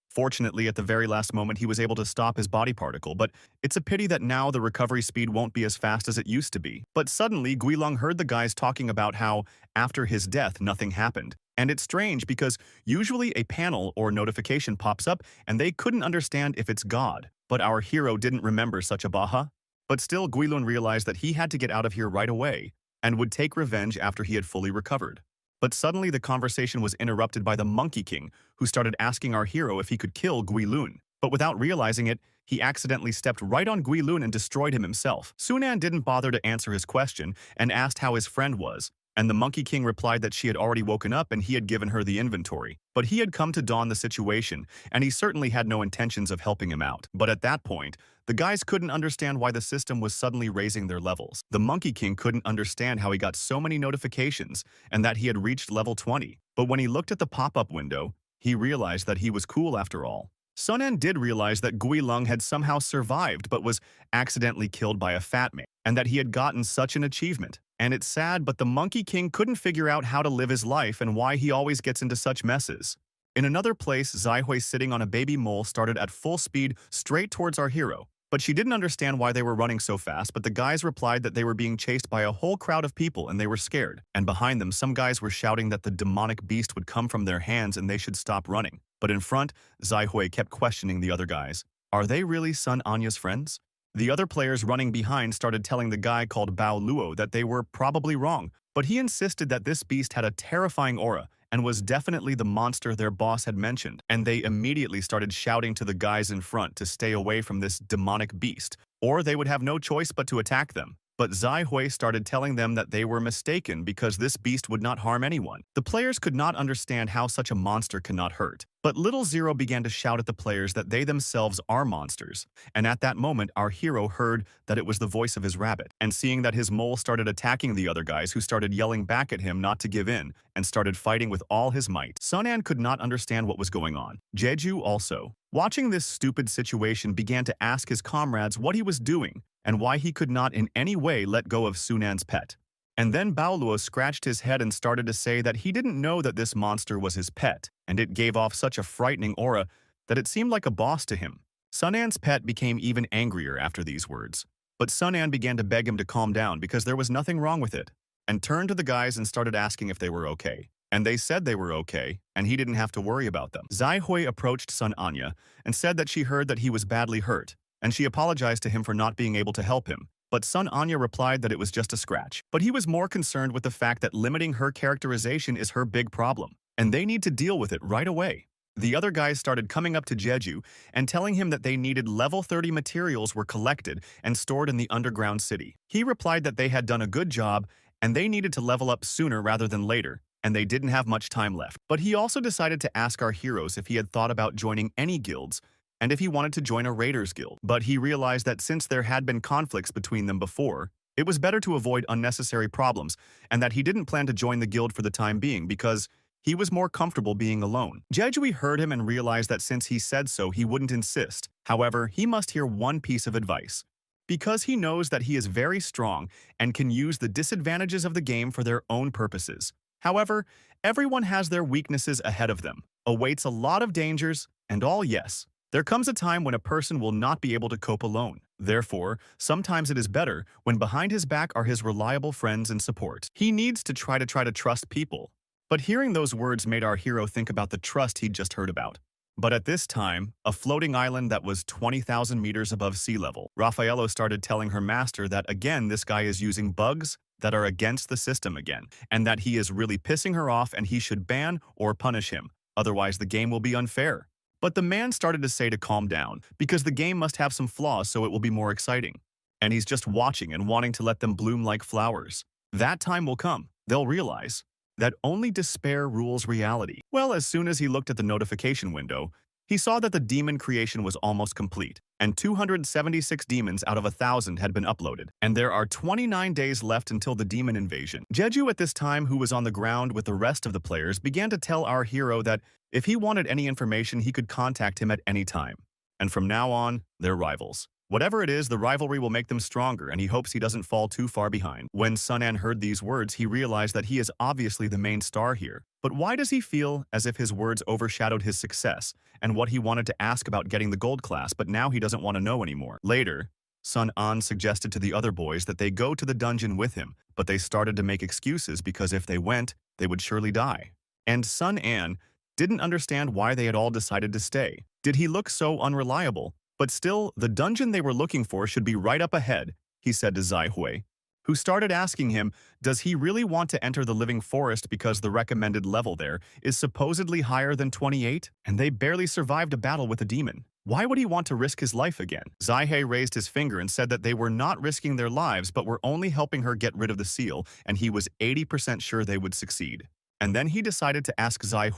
Fortunately, at the very last moment, he was able to stop his body particle, but it's a pity that now the recovery speed won't be as fast as it used to be. But suddenly, Guilun heard the guys talking about how, after his death, nothing happened. And it's strange because usually a panel or notification pops up and they couldn't understand if it's God. But our hero didn't remember such a baha. But still, Guilun realized that he had to get out of here right away and would take revenge after he had fully recovered. But suddenly the conversation was interrupted by the Monkey King, who started asking our hero if he could kill Guilun. But without realizing it, he accidentally stepped right on Guilun and destroyed him himself. Sunan didn't bother to answer his question and asked how his friend was, and the Monkey King replied that she had already woken up and he had given her the inventory. But he had come to dawn the situation, and he certainly had no intentions of helping him out. But at that point, the guys couldn't understand why the system was suddenly raising their levels. The Monkey King couldn't understand how he got so many notifications and that he had reached level 20. But when he looked at the pop-up window, he realized that he was cool after all. Sunan did realize that Guilun had somehow survived but was accidentally killed by a fat man, and that he had gotten such an achievement. And it's sad, but the Monkey King couldn't figure out how to live his life and why he always gets into such messes. In another place, Zaihui sitting on a baby mole started at full speed straight towards our hero. But she didn't understand why they were running so fast, but the guys replied that they were being chased by a whole crowd of people and they were scared. And behind them, some guys were shouting that the demonic beast would come from their hands and they should stop running. But in front, Zaihui kept questioning the other guys. Are they really Sun Anya's friends? The other players running behind started telling the guy called Bao Luo that they were probably wrong, but he insisted that this beast had a terrifying aura and was definitely the monster their boss had mentioned, and they immediately started shouting to the guys in front to stay away from this demonic beast, or they would have no choice but to attack them. But Zaihui started telling them that they were mistaken because this beast would not harm anyone. The players could not understand how such a monster cannot hurt. But Little Zero began to shout at the players that they themselves are monsters. And at that moment, our hero heard that it was the voice of his rabbit. And seeing that his mole started attacking the other guys who started yelling back at him not to give in and started fighting with all his might, Sunan could not understand what was going on. Jeju also, watching this stupid situation, began to ask his comrades what he was doing and why he could not in any way let go of Sunan's pet. And then Baoluo scratched his head and started to say that he didn't know that this monster was his pet, and it gave off such a frightening aura that it seemed like a boss to him. Sunan's pet became even angrier after these words, but Sunan began to beg him to calm down because there was nothing wrong with it, and turned to the guys and started asking if they were okay. And they said they were okay, and he didn't have to worry about them. Zaihui approached Sun Anya and said that she heard that he was badly hurt, and she apologized to him for not being able to help him. But Sun Anya replied that it was just a scratch. But he was more concerned with the fact that limiting her characterization is her big problem, and they need to deal with it right away. The other guys started coming up to Jeju and telling him that they needed level 30 materials were collected and stored in the underground city. He replied that they had done a good job and they needed to level up sooner rather than later, and they didn't have much time left. But he also decided to ask our heroes if he had thought about joining any guilds, and if he wanted to join a raiders guild. But he realized that since there had been conflicts between them before, it was better to avoid unnecessary problems, and that he didn't plan to join the guild for the time being because he was more comfortable being alone. Jejui heard him and realized that since he said so, he wouldn't insist. However, he must hear one piece of advice, because he knows that he is very strong and can use the disadvantages of the game for their own purposes. However, everyone has their weaknesses ahead of them, awaits a lot of dangers, and all yes. There comes a time when a person will not be able to cope alone. Therefore, sometimes it is better when behind his back are his reliable friends and support. He needs to try to trust people. But hearing those words made our hero think about the trust he'd just heard about. But at this time, a floating island that was 20,000 meters above sea level, Raffaello started telling her master that again this guy is using bugs that are against the system again, and that he is really pissing her off and he should ban or punish him, otherwise the game will be unfair. But the man started to say to calm down, because the game must have some flaws so it will be more exciting. And he's just watching and wanting to let them bloom like flowers. That time will come. They'll realize that only despair rules reality. Well, as soon as he looked at the notification window, he saw that the demon creation was almost complete, and 276 demons out of 1,000 had been uploaded, and there are 29 days left until the demon invasion. Jeju at this time, who was on the ground with the rest of the players, began to tell our hero that if he wanted any information, he could contact him at any time. And from now on, they're rivals. Whatever it is, the rivalry will make them stronger, and he hopes he doesn't fall too far behind. When Sunan heard these words, he realized that he is obviously the main star here. But why does he feel as if his words overshadowed his success and what he wanted to ask about getting the gold class, but now he doesn't want to know anymore? Later, Sun An suggested to the other boys that they go to the dungeon with him, but they started to make excuses because if they went, they would surely die. And Sun An didn't understand why they had all decided to stay. Did he look so unreliable? But still, the dungeon they were looking for should be right up ahead, he said to Zaihui, who started asking him, does he really want to enter the living forest because the recommended level there is supposedly higher than 28? And they barely survived a battle with a demon. Why would he want to risk his life again? Zaihei raised his finger and said that they were not risking their lives but were only helping her get rid of the seal, and he was 80% sure they would succeed. And then he decided to ask Zai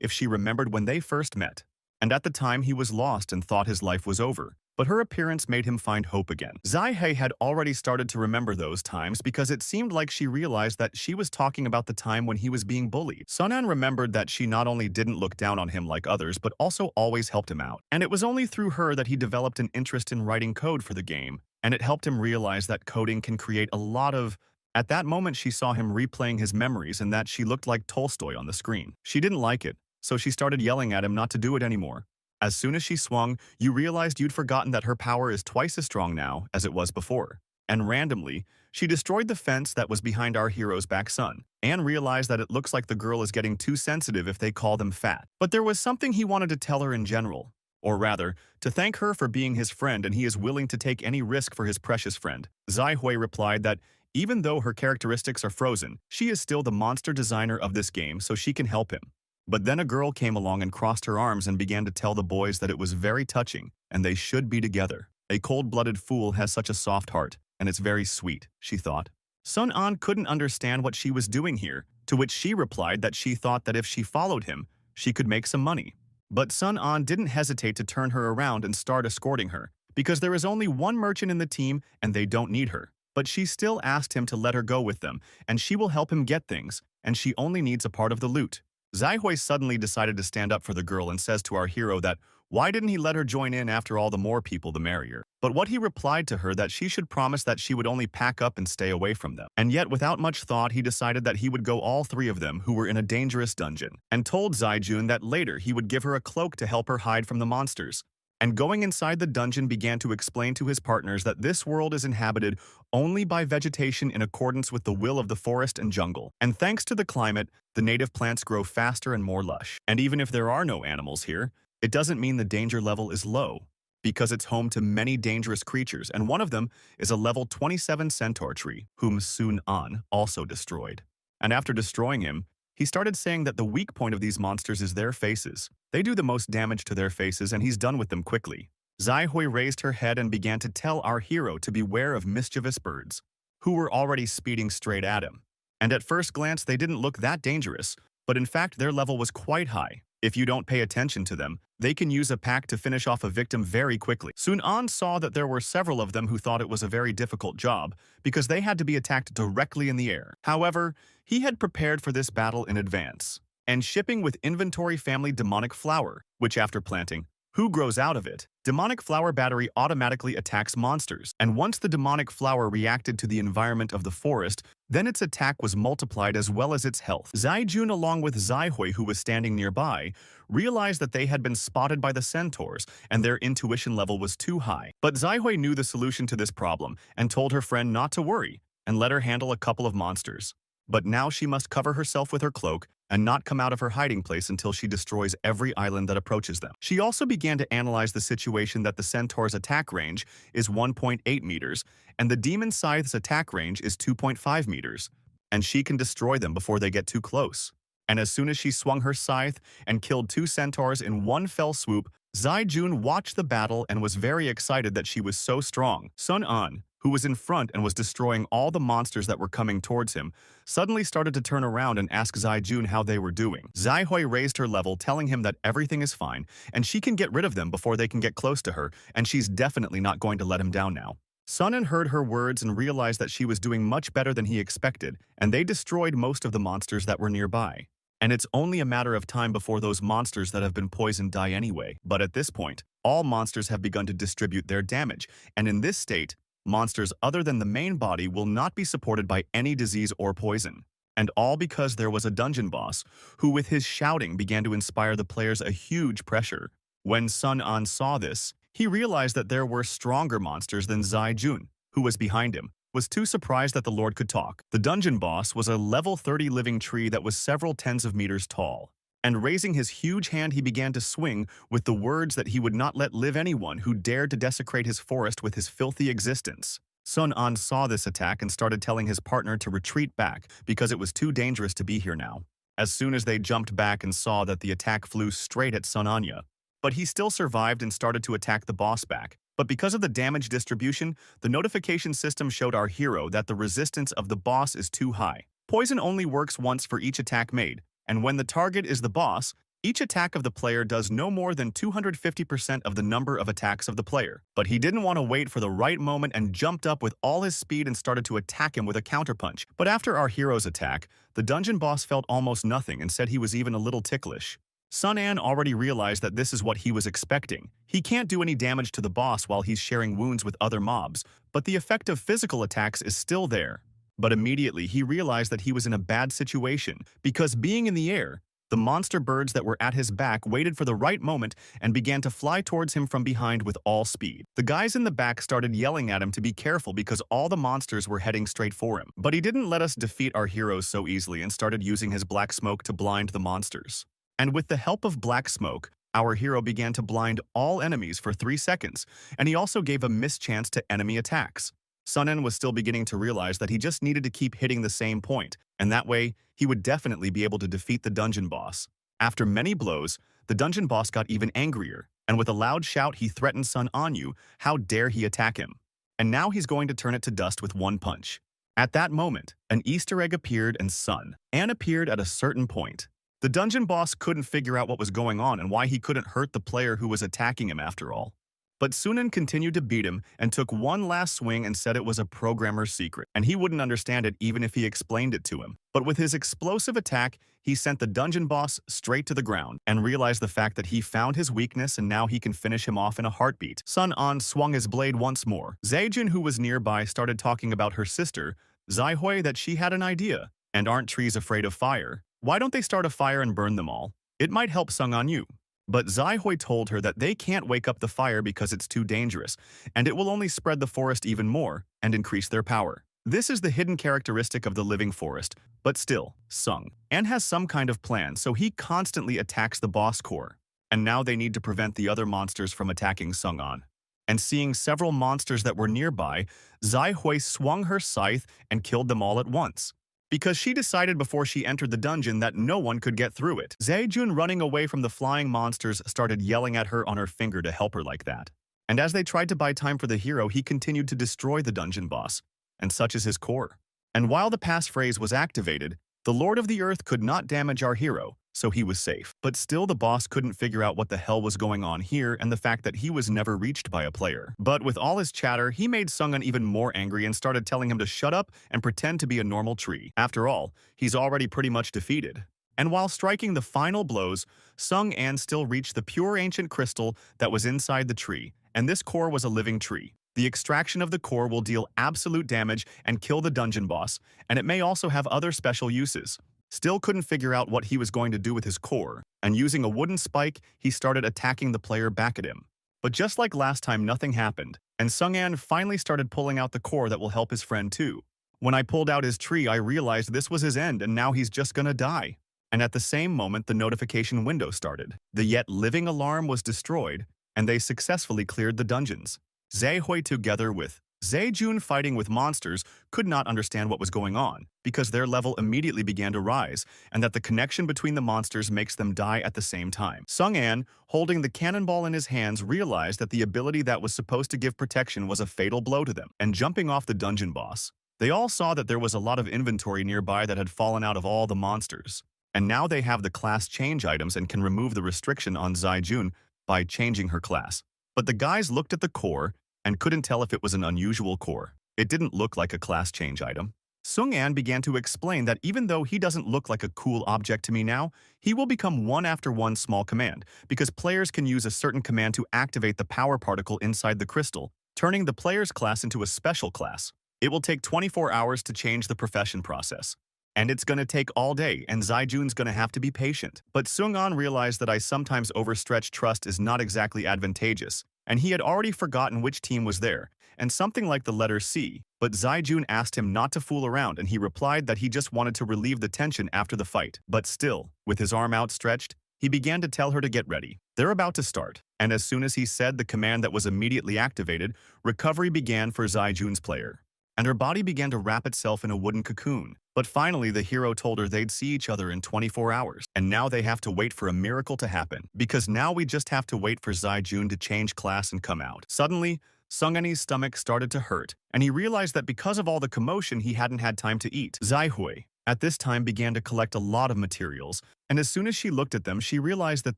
if she remembered when they first met. And at the time he was lost and thought his life was over. But her appearance made him find hope again. Zaihei had already started to remember those times because it seemed like she realized that she was talking about the time when he was being bullied. Sunan remembered that she not only didn't look down on him like others but also always helped him out. And it was only through her that he developed an interest in writing code for the game, and it helped him realize that coding can create a lot of... At that moment she saw him replaying his memories and that she looked like Tolstoy on the screen. She didn't like it, so she started yelling at him not to do it anymore. As soon as she swung, you realized you'd forgotten that her power is twice as strong now as it was before. And randomly, she destroyed the fence that was behind our hero's back son. Anne realized that it looks like the girl is getting too sensitive if they call them fat. But there was something he wanted to tell her in general. Or rather, to thank her for being his friend and he is willing to take any risk for his precious friend. Zai replied that even though her characteristics are frozen, she is still the monster designer of this game so she can help him. But then a girl came along and crossed her arms and began to tell the boys that it was very touching and they should be together. A cold-blooded fool has such a soft heart, and it's very sweet, she thought. Sun An couldn't understand what she was doing here, to which she replied that she thought that if she followed him, she could make some money. But Sun An didn't hesitate to turn her around and start escorting her, because there is only one merchant in the team and they don't need her. But she still asked him to let her go with them, and she will help him get things, and she only needs a part of the loot. Zai suddenly decided to stand up for the girl and says to our hero that why didn't he let her join in after all, the more people the merrier. But what he replied to her that she should promise that she would only pack up and stay away from them. And yet without much thought he decided that he would go all three of them who were in a dangerous dungeon, and told Zaijun that later he would give her a cloak to help her hide from the monsters. And going inside the dungeon began to explain to his partners that this world is inhabited only by vegetation in accordance with the will of the forest and jungle. And thanks to the climate, the native plants grow faster and more lush. And even if there are no animals here, it doesn't mean the danger level is low, because it's home to many dangerous creatures, and one of them is a level 27 centaur tree, whom Sun An also destroyed. And after destroying him, he started saying that the weak point of these monsters is their faces. They do the most damage to their faces and he's done with them quickly. Zai raised her head and began to tell our hero to beware of mischievous birds, who were already speeding straight at him. And at first glance they didn't look that dangerous, but in fact their level was quite high. If you don't pay attention to them, they can use a pack to finish off a victim very quickly. Sun An saw that there were several of them who thought it was a very difficult job because they had to be attacked directly in the air. However, he had prepared for this battle in advance, and shipping with inventory family demonic flower, which after planting, who grows out of it? Demonic flower battery automatically attacks monsters, and once the demonic flower reacted to the environment of the forest, then its attack was multiplied as well as its health. Zaijun along with Zaihui, who was standing nearby, realized that they had been spotted by the centaurs and their intuition level was too high. But Zaihui knew the solution to this problem and told her friend not to worry and let her handle a couple of monsters. But now she must cover herself with her cloak and not come out of her hiding place until she destroys every island that approaches them. She also began to analyze the situation that the centaur's attack range is 1.8 meters and the demon scythe's attack range is 2.5 meters, and she can destroy them before they get too close. And as soon as she swung her scythe and killed two centaurs in one fell swoop, Zaijun watched the battle and was very excited that she was so strong. Sun An, who was in front and was destroying all the monsters that were coming towards him, suddenly started to turn around and ask Zaijun how they were doing. Zaihui raised her level, telling him that everything is fine and she can get rid of them before they can get close to her, and she's definitely not going to let him down now. Sun An heard her words and realized that she was doing much better than he expected, and they destroyed most of the monsters that were nearby. And it's only a matter of time before those monsters that have been poisoned die anyway. But at this point, all monsters have begun to distribute their damage, and in this state, monsters other than the main body will not be supported by any disease or poison. And all because there was a dungeon boss who with his shouting began to inspire the players a huge pressure. When Sun An saw this, he realized that there were stronger monsters than Zaijun, who was behind him, was too surprised that the Lord could talk. The dungeon boss was a level 30 living tree that was several tens of meters tall. And raising his huge hand he began to swing with the words that he would not let live anyone who dared to desecrate his forest with his filthy existence. Sun An saw this attack and started telling his partner to retreat back because it was too dangerous to be here now. As soon as they jumped back and saw that the attack flew straight at Sun Anya. but he still survived and started to attack the boss back. But because of the damage distribution, the notification system showed our hero that the resistance of the boss is too high. Poison only works once for each attack made, and when the target is the boss, each attack of the player does no more than 250% of the number of attacks of the player. But he didn't want to wait for the right moment and jumped up with all his speed and started to attack him with a counterpunch. But after our hero's attack, the dungeon boss felt almost nothing and said he was even a little ticklish. Sun An already realized that this is what he was expecting. He can't do any damage to the boss while he's sharing wounds with other mobs, but the effect of physical attacks is still there. But immediately he realized that he was in a bad situation, because being in the air, the monster birds that were at his back waited for the right moment and began to fly towards him from behind with all speed. The guys in the back started yelling at him to be careful because all the monsters were heading straight for him. But he didn't let us defeat our heroes so easily and started using his black smoke to blind the monsters. And with the help of black smoke, our hero began to blind all enemies for 3 seconds, and he also gave a mischance to enemy attacks. Sun En was still beginning to realize that he just needed to keep hitting the same point, and that way, he would definitely be able to defeat the dungeon boss. After many blows, the dungeon boss got even angrier, and with a loud shout he threatened Sun Anyu, how dare he attack him. And now he's going to turn it to dust with one punch. At that moment, an Easter egg appeared and Sun An appeared at a certain point. The dungeon boss couldn't figure out what was going on and why he couldn't hurt the player who was attacking him after all. But Sunan continued to beat him and took one last swing and said it was a programmer's secret, and he wouldn't understand it even if he explained it to him. But with his explosive attack, he sent the dungeon boss straight to the ground and realized the fact that he found his weakness and now he can finish him off in a heartbeat. Sun An swung his blade once more. Zaijun, who was nearby, started talking about her sister, Zaihui, that she had an idea. And aren't trees afraid of fire? Why don't they start a fire and burn them all? It might help Sung Anyu. But Zaihui told her that they can't wake up the fire because it's too dangerous, and it will only spread the forest even more and increase their power. This is the hidden characteristic of the living forest, but still, Sung An has some kind of plan, so he constantly attacks the boss core. And now they need to prevent the other monsters from attacking Sung An. And seeing several monsters that were nearby, Zaihui swung her scythe and killed them all at once, because she decided before she entered the dungeon that no one could get through it. Zaijun, running away from the flying monsters, started yelling at her on her finger to help her like that. And as they tried to buy time for the hero, he continued to destroy the dungeon boss, and such is his core. And while the passphrase was activated, the Lord of the Earth could not damage our hero, so he was safe. But still the boss couldn't figure out what the hell was going on here and the fact that he was never reached by a player. But with all his chatter, he made Sung An even more angry and started telling him to shut up and pretend to be a normal tree. After all, he's already pretty much defeated. And while striking the final blows, Sung An still reached the pure ancient crystal that was inside the tree, and this core was a living tree. The extraction of the core will deal absolute damage and kill the dungeon boss, and it may also have other special uses. Still couldn't figure out what he was going to do with his core, and using a wooden spike, he started attacking the player back at him. But just like last time, nothing happened, and Sung An finally started pulling out the core that will help his friend too. When I pulled out his tree, I realized this was his end and now he's just gonna die. And at the same moment, the notification window started. The yet living alarm was destroyed, and they successfully cleared the dungeons. Zaihui, together with Zaijun fighting with monsters, could not understand what was going on, because their level immediately began to rise, and that the connection between the monsters makes them die at the same time. Sung An, holding the cannonball in his hands, realized that the ability that was supposed to give protection was a fatal blow to them, and jumping off the dungeon boss. They all saw that there was a lot of inventory nearby that had fallen out of all the monsters, and now they have the class change items and can remove the restriction on Zaijun by changing her class. But the guys looked at the core and couldn't tell if it was an unusual core. It didn't look like a class change item. Sung An began to explain that even though he doesn't look like a cool object to me now, he will become one after one small command, because players can use a certain command to activate the power particle inside the crystal, turning the player's class into a special class. It will take 24 hours to change the profession process. And it's gonna take all day, and Zaijun's gonna have to be patient. But Sung An realized that I sometimes overstretch trust is not exactly advantageous, and he had already forgotten which team was there, and something like the letter C. But Zaijun asked him not to fool around, and he replied that he just wanted to relieve the tension after the fight. But still, with his arm outstretched, he began to tell her to get ready. They're about to start, and as soon as he said the command that was immediately activated, recovery began for Zaijun's player, and her body began to wrap itself in a wooden cocoon. But finally, the hero told her they'd see each other in 24 hours. And now they have to wait for a miracle to happen, because now we just have to wait for Zai-jun to change class and come out. Suddenly, Sung-an's stomach started to hurt, and he realized that because of all the commotion he hadn't had time to eat. Zai-hui, at this time, began to collect a lot of materials, and as soon as she looked at them, she realized that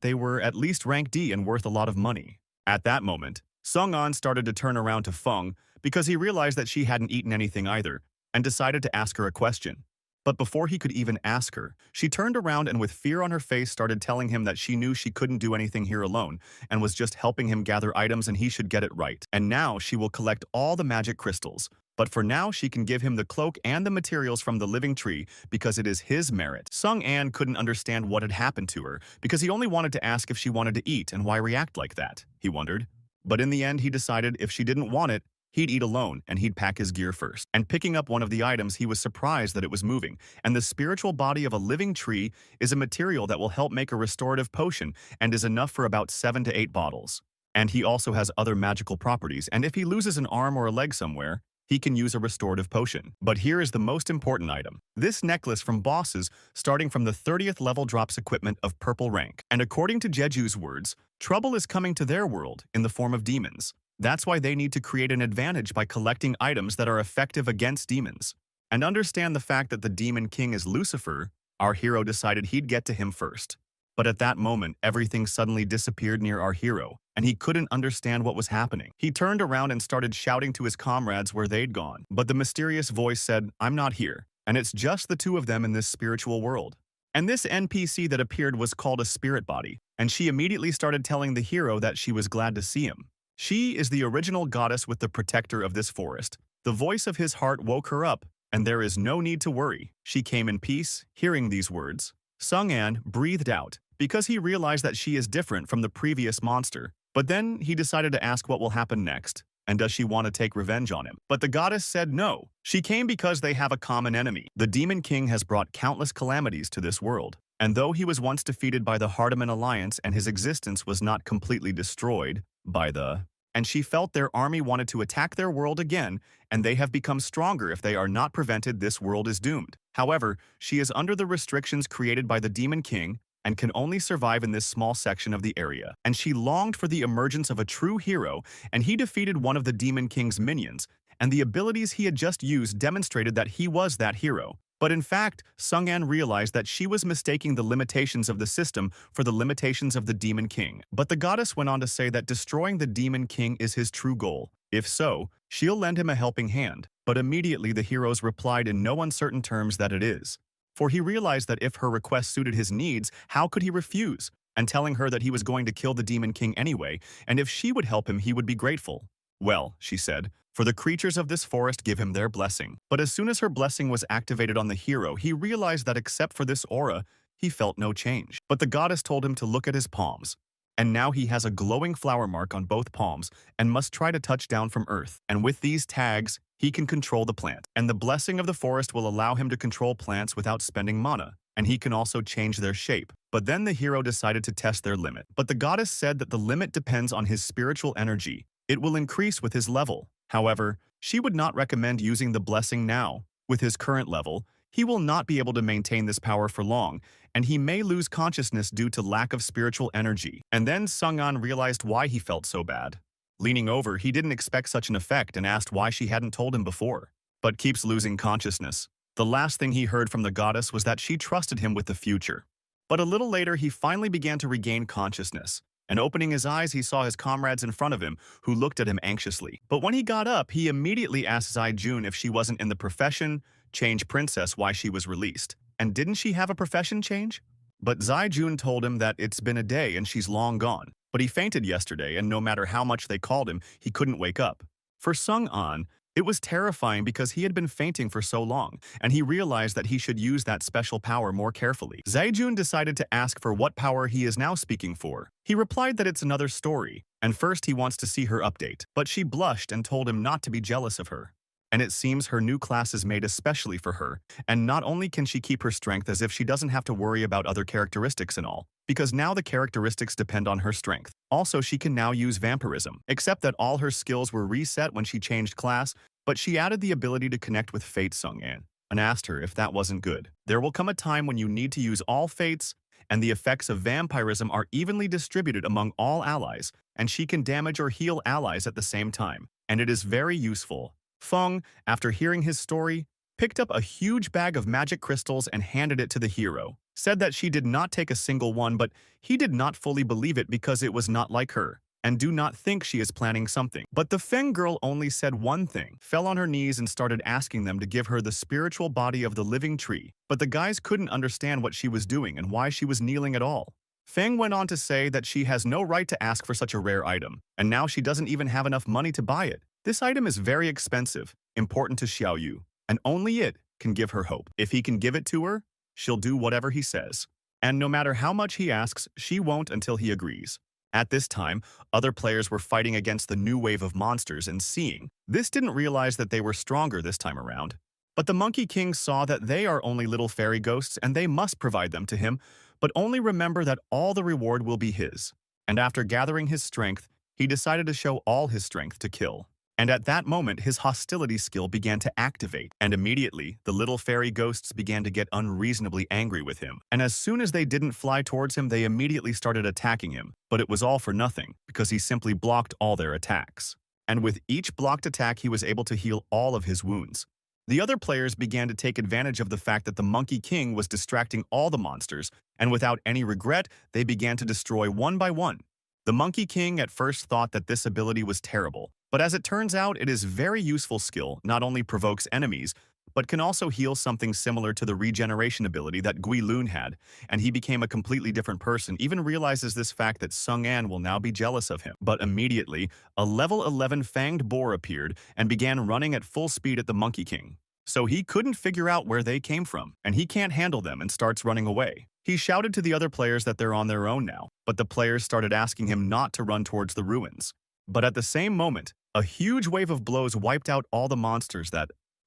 they were at least rank D and worth a lot of money. At that moment, Sung-an started to turn around to Feng because he realized that she hadn't eaten anything either, and decided to ask her a question. But before he could even ask her, she turned around and with fear on her face started telling him that she knew she couldn't do anything here alone and was just helping him gather items and he should get it right. And now she will collect all the magic crystals. But for now, she can give him the cloak and the materials from the living tree because it is his merit. Sung-an couldn't understand what had happened to her because he only wanted to ask if she wanted to eat and why react like that, he wondered. But in the end, he decided if she didn't want it, he'd eat alone and he'd pack his gear first. And picking up one of the items, he was surprised that it was moving. And the spiritual body of a living tree is a material that will help make a restorative potion and is enough for about 7 to 8 bottles. And he also has other magical properties, and if he loses an arm or a leg somewhere, he can use a restorative potion. But here is the most important item. This necklace from bosses starting from the 30th level drops equipment of purple rank. And according to Jeju's words, trouble is coming to their world in the form of demons. That's why they need to create an advantage by collecting items that are effective against demons. And understand the fact that the Demon King is Lucifer, our hero decided he'd get to him first. But at that moment, everything suddenly disappeared near our hero, and he couldn't understand what was happening. He turned around and started shouting to his comrades where they'd gone. But the mysterious voice said, "I'm not here," and it's just the two of them in this spiritual world. And this NPC that appeared was called a spirit body, and she immediately started telling the hero that she was glad to see him. She is the original goddess with the protector of this forest. The voice of his heart woke her up, and there is no need to worry. She came in peace, hearing these words. Sung-an breathed out, because he realized that she is different from the previous monster. But then he decided to ask what will happen next, and does she want to take revenge on him? But the goddess said no. She came because they have a common enemy. The Demon King has brought countless calamities to this world. And though he was once defeated by the Hardiman Alliance and his existence was not completely destroyed by the... And she felt their army wanted to attack their world again, and they have become stronger if they are not prevented, this world is doomed. However, she is under the restrictions created by the Demon King and can only survive in this small section of the area. And she longed for the emergence of a true hero, and he defeated one of the Demon King's minions, and the abilities he had just used demonstrated that he was that hero. But in fact, Sung-an realized that she was mistaking the limitations of the system for the limitations of the Demon King. But the goddess went on to say that destroying the Demon King is his true goal. If so, she'll lend him a helping hand. But immediately the heroes replied in no uncertain terms that it is. For he realized that if her request suited his needs, how could he refuse? And telling her that he was going to kill the Demon King anyway, and if she would help him, he would be grateful. Well, she said, for the creatures of this forest give him their blessing. But as soon as her blessing was activated on the hero, he realized that except for this aura, he felt no change. But the goddess told him to look at his palms. And now he has a glowing flower mark on both palms and must try to touch down from earth. And with these tags, he can control the plant. And the blessing of the forest will allow him to control plants without spending mana. And he can also change their shape. But then the hero decided to test their limit. But the goddess said that the limit depends on his spiritual energy. It will increase with his level. However, she would not recommend using the blessing now. With his current level, he will not be able to maintain this power for long, and he may lose consciousness due to lack of spiritual energy. And then Sung-an realized why he felt so bad. Leaning over, he didn't expect such an effect and asked why she hadn't told him before. But keeps losing consciousness. The last thing he heard from the goddess was that she trusted him with the future. But a little later, he finally began to regain consciousness. And opening his eyes, he saw his comrades in front of him, who looked at him anxiously. But when he got up, he immediately asked Zai-jun if she wasn't in the profession change princess why she was released. And didn't she have a profession change? But Zai-jun told him that it's been a day and she's long gone. But he fainted yesterday, and no matter how much they called him, he couldn't wake up. For Sung-an, it was terrifying because he had been fainting for so long, and he realized that he should use that special power more carefully. Zai-jun decided to ask for what power he is now speaking for. He replied that it's another story, and first he wants to see her update. But she blushed and told him not to be jealous of her. And it seems her new class is made especially for her, and not only can she keep her strength as if she doesn't have to worry about other characteristics and all, because now the characteristics depend on her strength. Also, she can now use vampirism, except that all her skills were reset when she changed class, but she added the ability to connect with Fate Sung-an. and asked her if that wasn't good. There will come a time when you need to use all fates, and the effects of vampirism are evenly distributed among all allies, and she can damage or heal allies at the same time, and it is very useful. Feng, after hearing his story, picked up a huge bag of magic crystals and handed it to the hero. Said that she did not take a single one, but he did not fully believe it because it was not like her, and do not think she is planning something. But the Feng girl only said one thing, fell on her knees and started asking them to give her the spiritual body of the living tree, but the guys couldn't understand what she was doing and why she was kneeling at all. Feng went on to say that she has no right to ask for such a rare item, and now she doesn't even have enough money to buy it. This item is very expensive, important to Xiaoyu, and only it can give her hope. If he can give it to her, she'll do whatever he says. And no matter how much he asks, she won't until he agrees. At this time, other players were fighting against the new wave of monsters and seeing this didn't realize that they were stronger this time around. But the Monkey King saw that they are only little fairy ghosts and they must provide them to him, but only remember that all the reward will be his. And after gathering his strength, he decided to show all his strength to kill. And at that moment, his hostility skill began to activate, and immediately, the little fairy ghosts began to get unreasonably angry with him. And as soon as they didn't fly towards him, they immediately started attacking him. But it was all for nothing, because he simply blocked all their attacks. And with each blocked attack, he was able to heal all of his wounds. The other players began to take advantage of the fact that the Monkey King was distracting all the monsters, and without any regret, they began to destroy one by one. The Monkey King at first thought that this ability was terrible, but as it turns out, it is very useful skill, not only provokes enemies, but can also heal something similar to the regeneration ability that Gui Lun had, and he became a completely different person, even realizes this fact that Sung An will now be jealous of him. But immediately, a level 11 fanged boar appeared and began running at full speed at the Monkey King. So he couldn't figure out where they came from, and he can't handle them and starts running away. He shouted to the other players that they're on their own now, but the players started asking him not to run towards the ruins. But at the same moment, a huge wave of blows wiped out all the monsters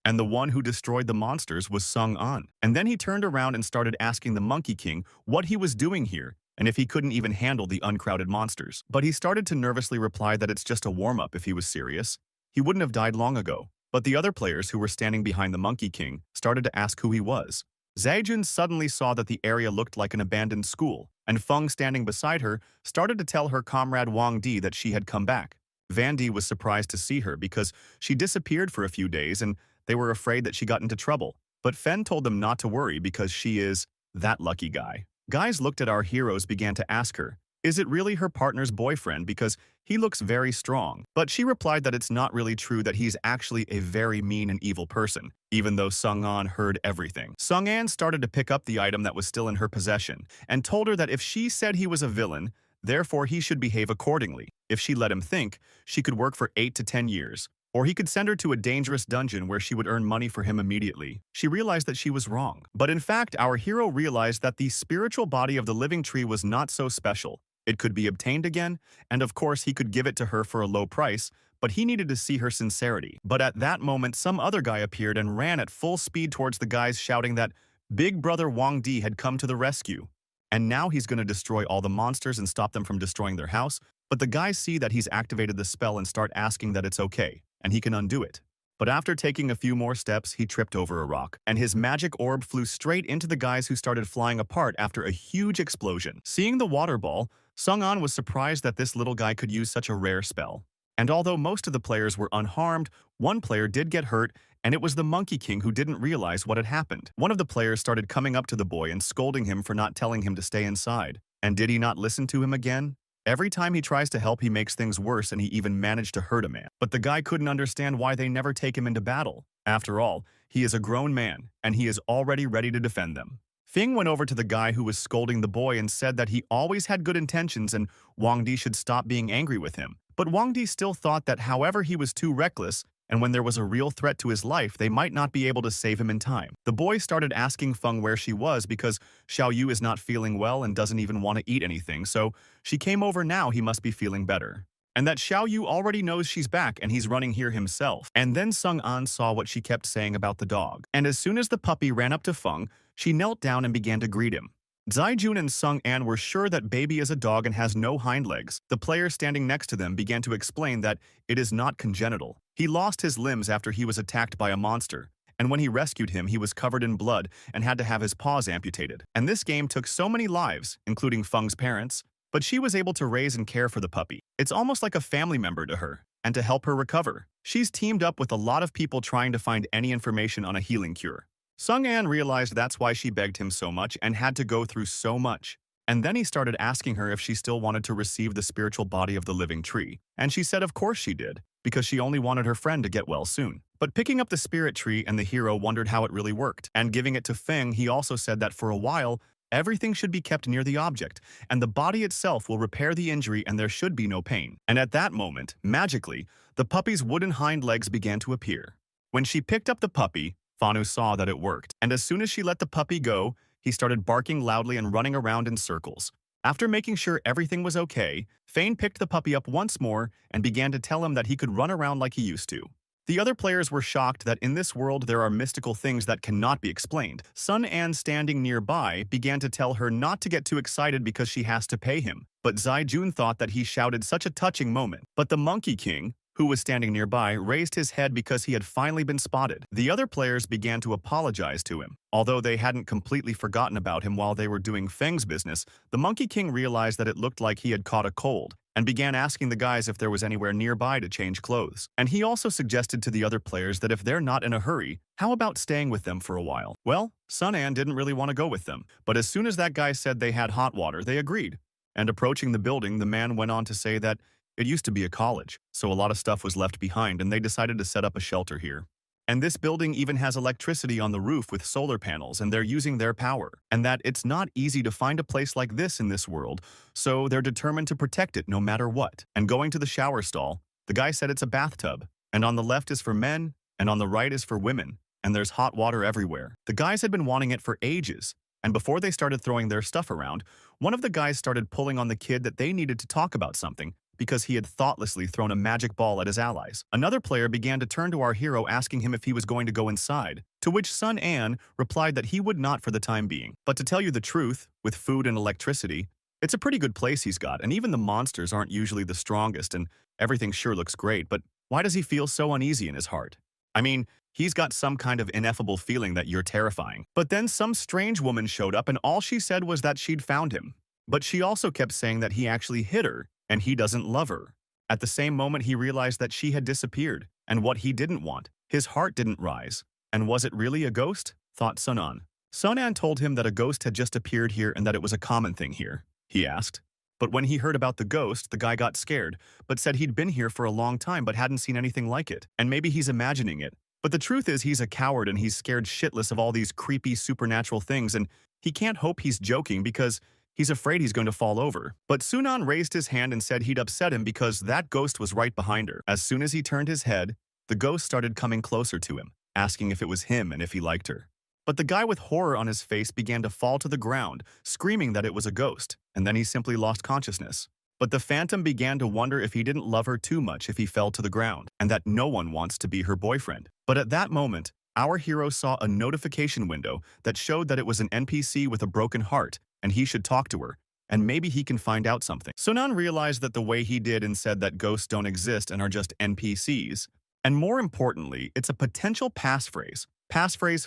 and the one who destroyed the monsters was Sung An. And then he turned around and started asking the Monkey King what he was doing here and if he couldn't even handle the uncrowded monsters. But he started to nervously reply that it's just a warm-up if he was serious. He wouldn't have died long ago. But the other players who were standing behind the Monkey King started to ask who he was. Zaijun suddenly saw that the area looked like an abandoned school, and Feng, standing beside her, started to tell her comrade Wang Di that she had come back. Van Di was surprised to see her because she disappeared for a few days and they were afraid that she got into trouble. But Fen told them not to worry because she is that lucky guy. Guys looked at our heroes began to ask her, is it really her partner's boyfriend because he looks very strong? But she replied that it's not really true, that he's actually a very mean and evil person, even though Sung An heard everything. Sung An started to pick up the item that was still in her possession and told her that if she said he was a villain, therefore he should behave accordingly. If she let him think, she could work for 8 to 10 years. Or he could send her to a dangerous dungeon where she would earn money for him immediately. She realized that she was wrong. But in fact, our hero realized that the spiritual body of the living tree was not so special. It could be obtained again, and of course he could give it to her for a low price, but he needed to see her sincerity. But at that moment, some other guy appeared and ran at full speed towards the guys, shouting that Big Brother Wang Di had come to the rescue. And now he's going to destroy all the monsters and stop them from destroying their house. But the guys see that he's activated the spell and start asking that it's okay, and he can undo it. But after taking a few more steps, he tripped over a rock, and his magic orb flew straight into the guys who started flying apart after a huge explosion. Seeing the water ball, Sung An was surprised that this little guy could use such a rare spell. And although most of the players were unharmed, one player did get hurt, and it was the Monkey King who didn't realize what had happened. One of the players started coming up to the boy and scolding him for not telling him to stay inside. And did he not listen to him again? Every time he tries to help, he makes things worse, and he even managed to hurt a man. But the guy couldn't understand why they never take him into battle. After all, he is a grown man, and he is already ready to defend them. Fing went over to the guy who was scolding the boy and said that he always had good intentions and Wang Di should stop being angry with him. But Wang Di still thought that however he was too reckless, and when there was a real threat to his life, they might not be able to save him in time. The boy started asking Feng where she was because Xiao Yu is not feeling well and doesn't even want to eat anything, so she came over now, he must be feeling better. And that Xiao Yu already knows she's back and he's running here himself. And then Sung An saw what she kept saying about the dog. And as soon as the puppy ran up to Feng, she knelt down and began to greet him. Zaijun and Sung An were sure that baby is a dog and has no hind legs. The player standing next to them began to explain that it is not congenital. He lost his limbs after he was attacked by a monster, and when he rescued him, he was covered in blood and had to have his paws amputated. And this game took so many lives, including Feng's parents, but she was able to raise and care for the puppy. It's almost like a family member to her, and to help her recover, she's teamed up with a lot of people trying to find any information on a healing cure. Sung-an realized that's why she begged him so much and had to go through so much. And then he started asking her if she still wanted to receive the spiritual body of the living tree. And she said of course she did, because she only wanted her friend to get well soon. But picking up the spirit tree and the hero wondered how it really worked. And giving it to Feng, he also said that for a while, everything should be kept near the object, and the body itself will repair the injury and there should be no pain. And at that moment, magically, the puppy's wooden hind legs began to appear. When she picked up the puppy, Fanu saw that it worked, and as soon as she let the puppy go, he started barking loudly and running around in circles. After making sure everything was okay, Fane picked the puppy up once more and began to tell him that he could run around like he used to. The other players were shocked that in this world there are mystical things that cannot be explained. Sun-an, standing nearby, began to tell her not to get too excited because she has to pay him. But Zai-jun thought that he shouted such a touching moment. But the Monkey King, who was standing nearby, raised his head because he had finally been spotted. The other players began to apologize to him. Although they hadn't completely forgotten about him while they were doing Feng's business, the Monkey King realized that it looked like he had caught a cold and began asking the guys if there was anywhere nearby to change clothes. And he also suggested to the other players that if they're not in a hurry, how about staying with them for a while? Well, Sun-an didn't really want to go with them, but as soon as that guy said they had hot water, they agreed. And approaching the building, the man went on to say that it used to be a college, so a lot of stuff was left behind and they decided to set up a shelter here. And this building even has electricity on the roof with solar panels and they're using their power. And that it's not easy to find a place like this in this world, so they're determined to protect it no matter what. And going to the shower stall, the guy said it's a bathtub, and on the left is for men, and on the right is for women, and there's hot water everywhere. The guys had been wanting it for ages, and before they started throwing their stuff around, one of the guys started pulling on the kid that they needed to talk about something, because he had thoughtlessly thrown a magic ball at his allies. Another player began to turn to our hero asking him if he was going to go inside, to which Sun-an replied that he would not for the time being. But to tell you the truth, with food and electricity, it's a pretty good place he's got, and even the monsters aren't usually the strongest, and everything sure looks great, but why does he feel so uneasy in his heart? I mean, he's got some kind of ineffable feeling that you're terrifying. But then some strange woman showed up and all she said was that she'd found him. But she also kept saying that he actually hit her, and he doesn't love her. At the same moment, he realized that she had disappeared, and what he didn't want. His heart didn't rise. And was it really a ghost? Thought Sun-an. Sun-an told him that a ghost had just appeared here and that it was a common thing here, he asked. But when he heard about the ghost, the guy got scared, but said he'd been here for a long time but hadn't seen anything like it. And maybe he's imagining it. But the truth is he's a coward and he's scared shitless of all these creepy supernatural things, and he can't hope he's joking because he's afraid he's going to fall over. But Sun-an raised his hand and said he'd upset him because that ghost was right behind her. As soon as he turned his head, the ghost started coming closer to him, asking if it was him and if he liked her. But the guy with horror on his face began to fall to the ground, screaming that it was a ghost, and then he simply lost consciousness. But the phantom began to wonder if he didn't love her too much if he fell to the ground, and that no one wants to be her boyfriend. But at that moment, our hero saw a notification window that showed that it was an NPC with a broken heart, and he should talk to her, and maybe he can find out something. Sun-an realized that the way he did and said that ghosts don't exist and are just NPCs, and more importantly, it's a potential passphrase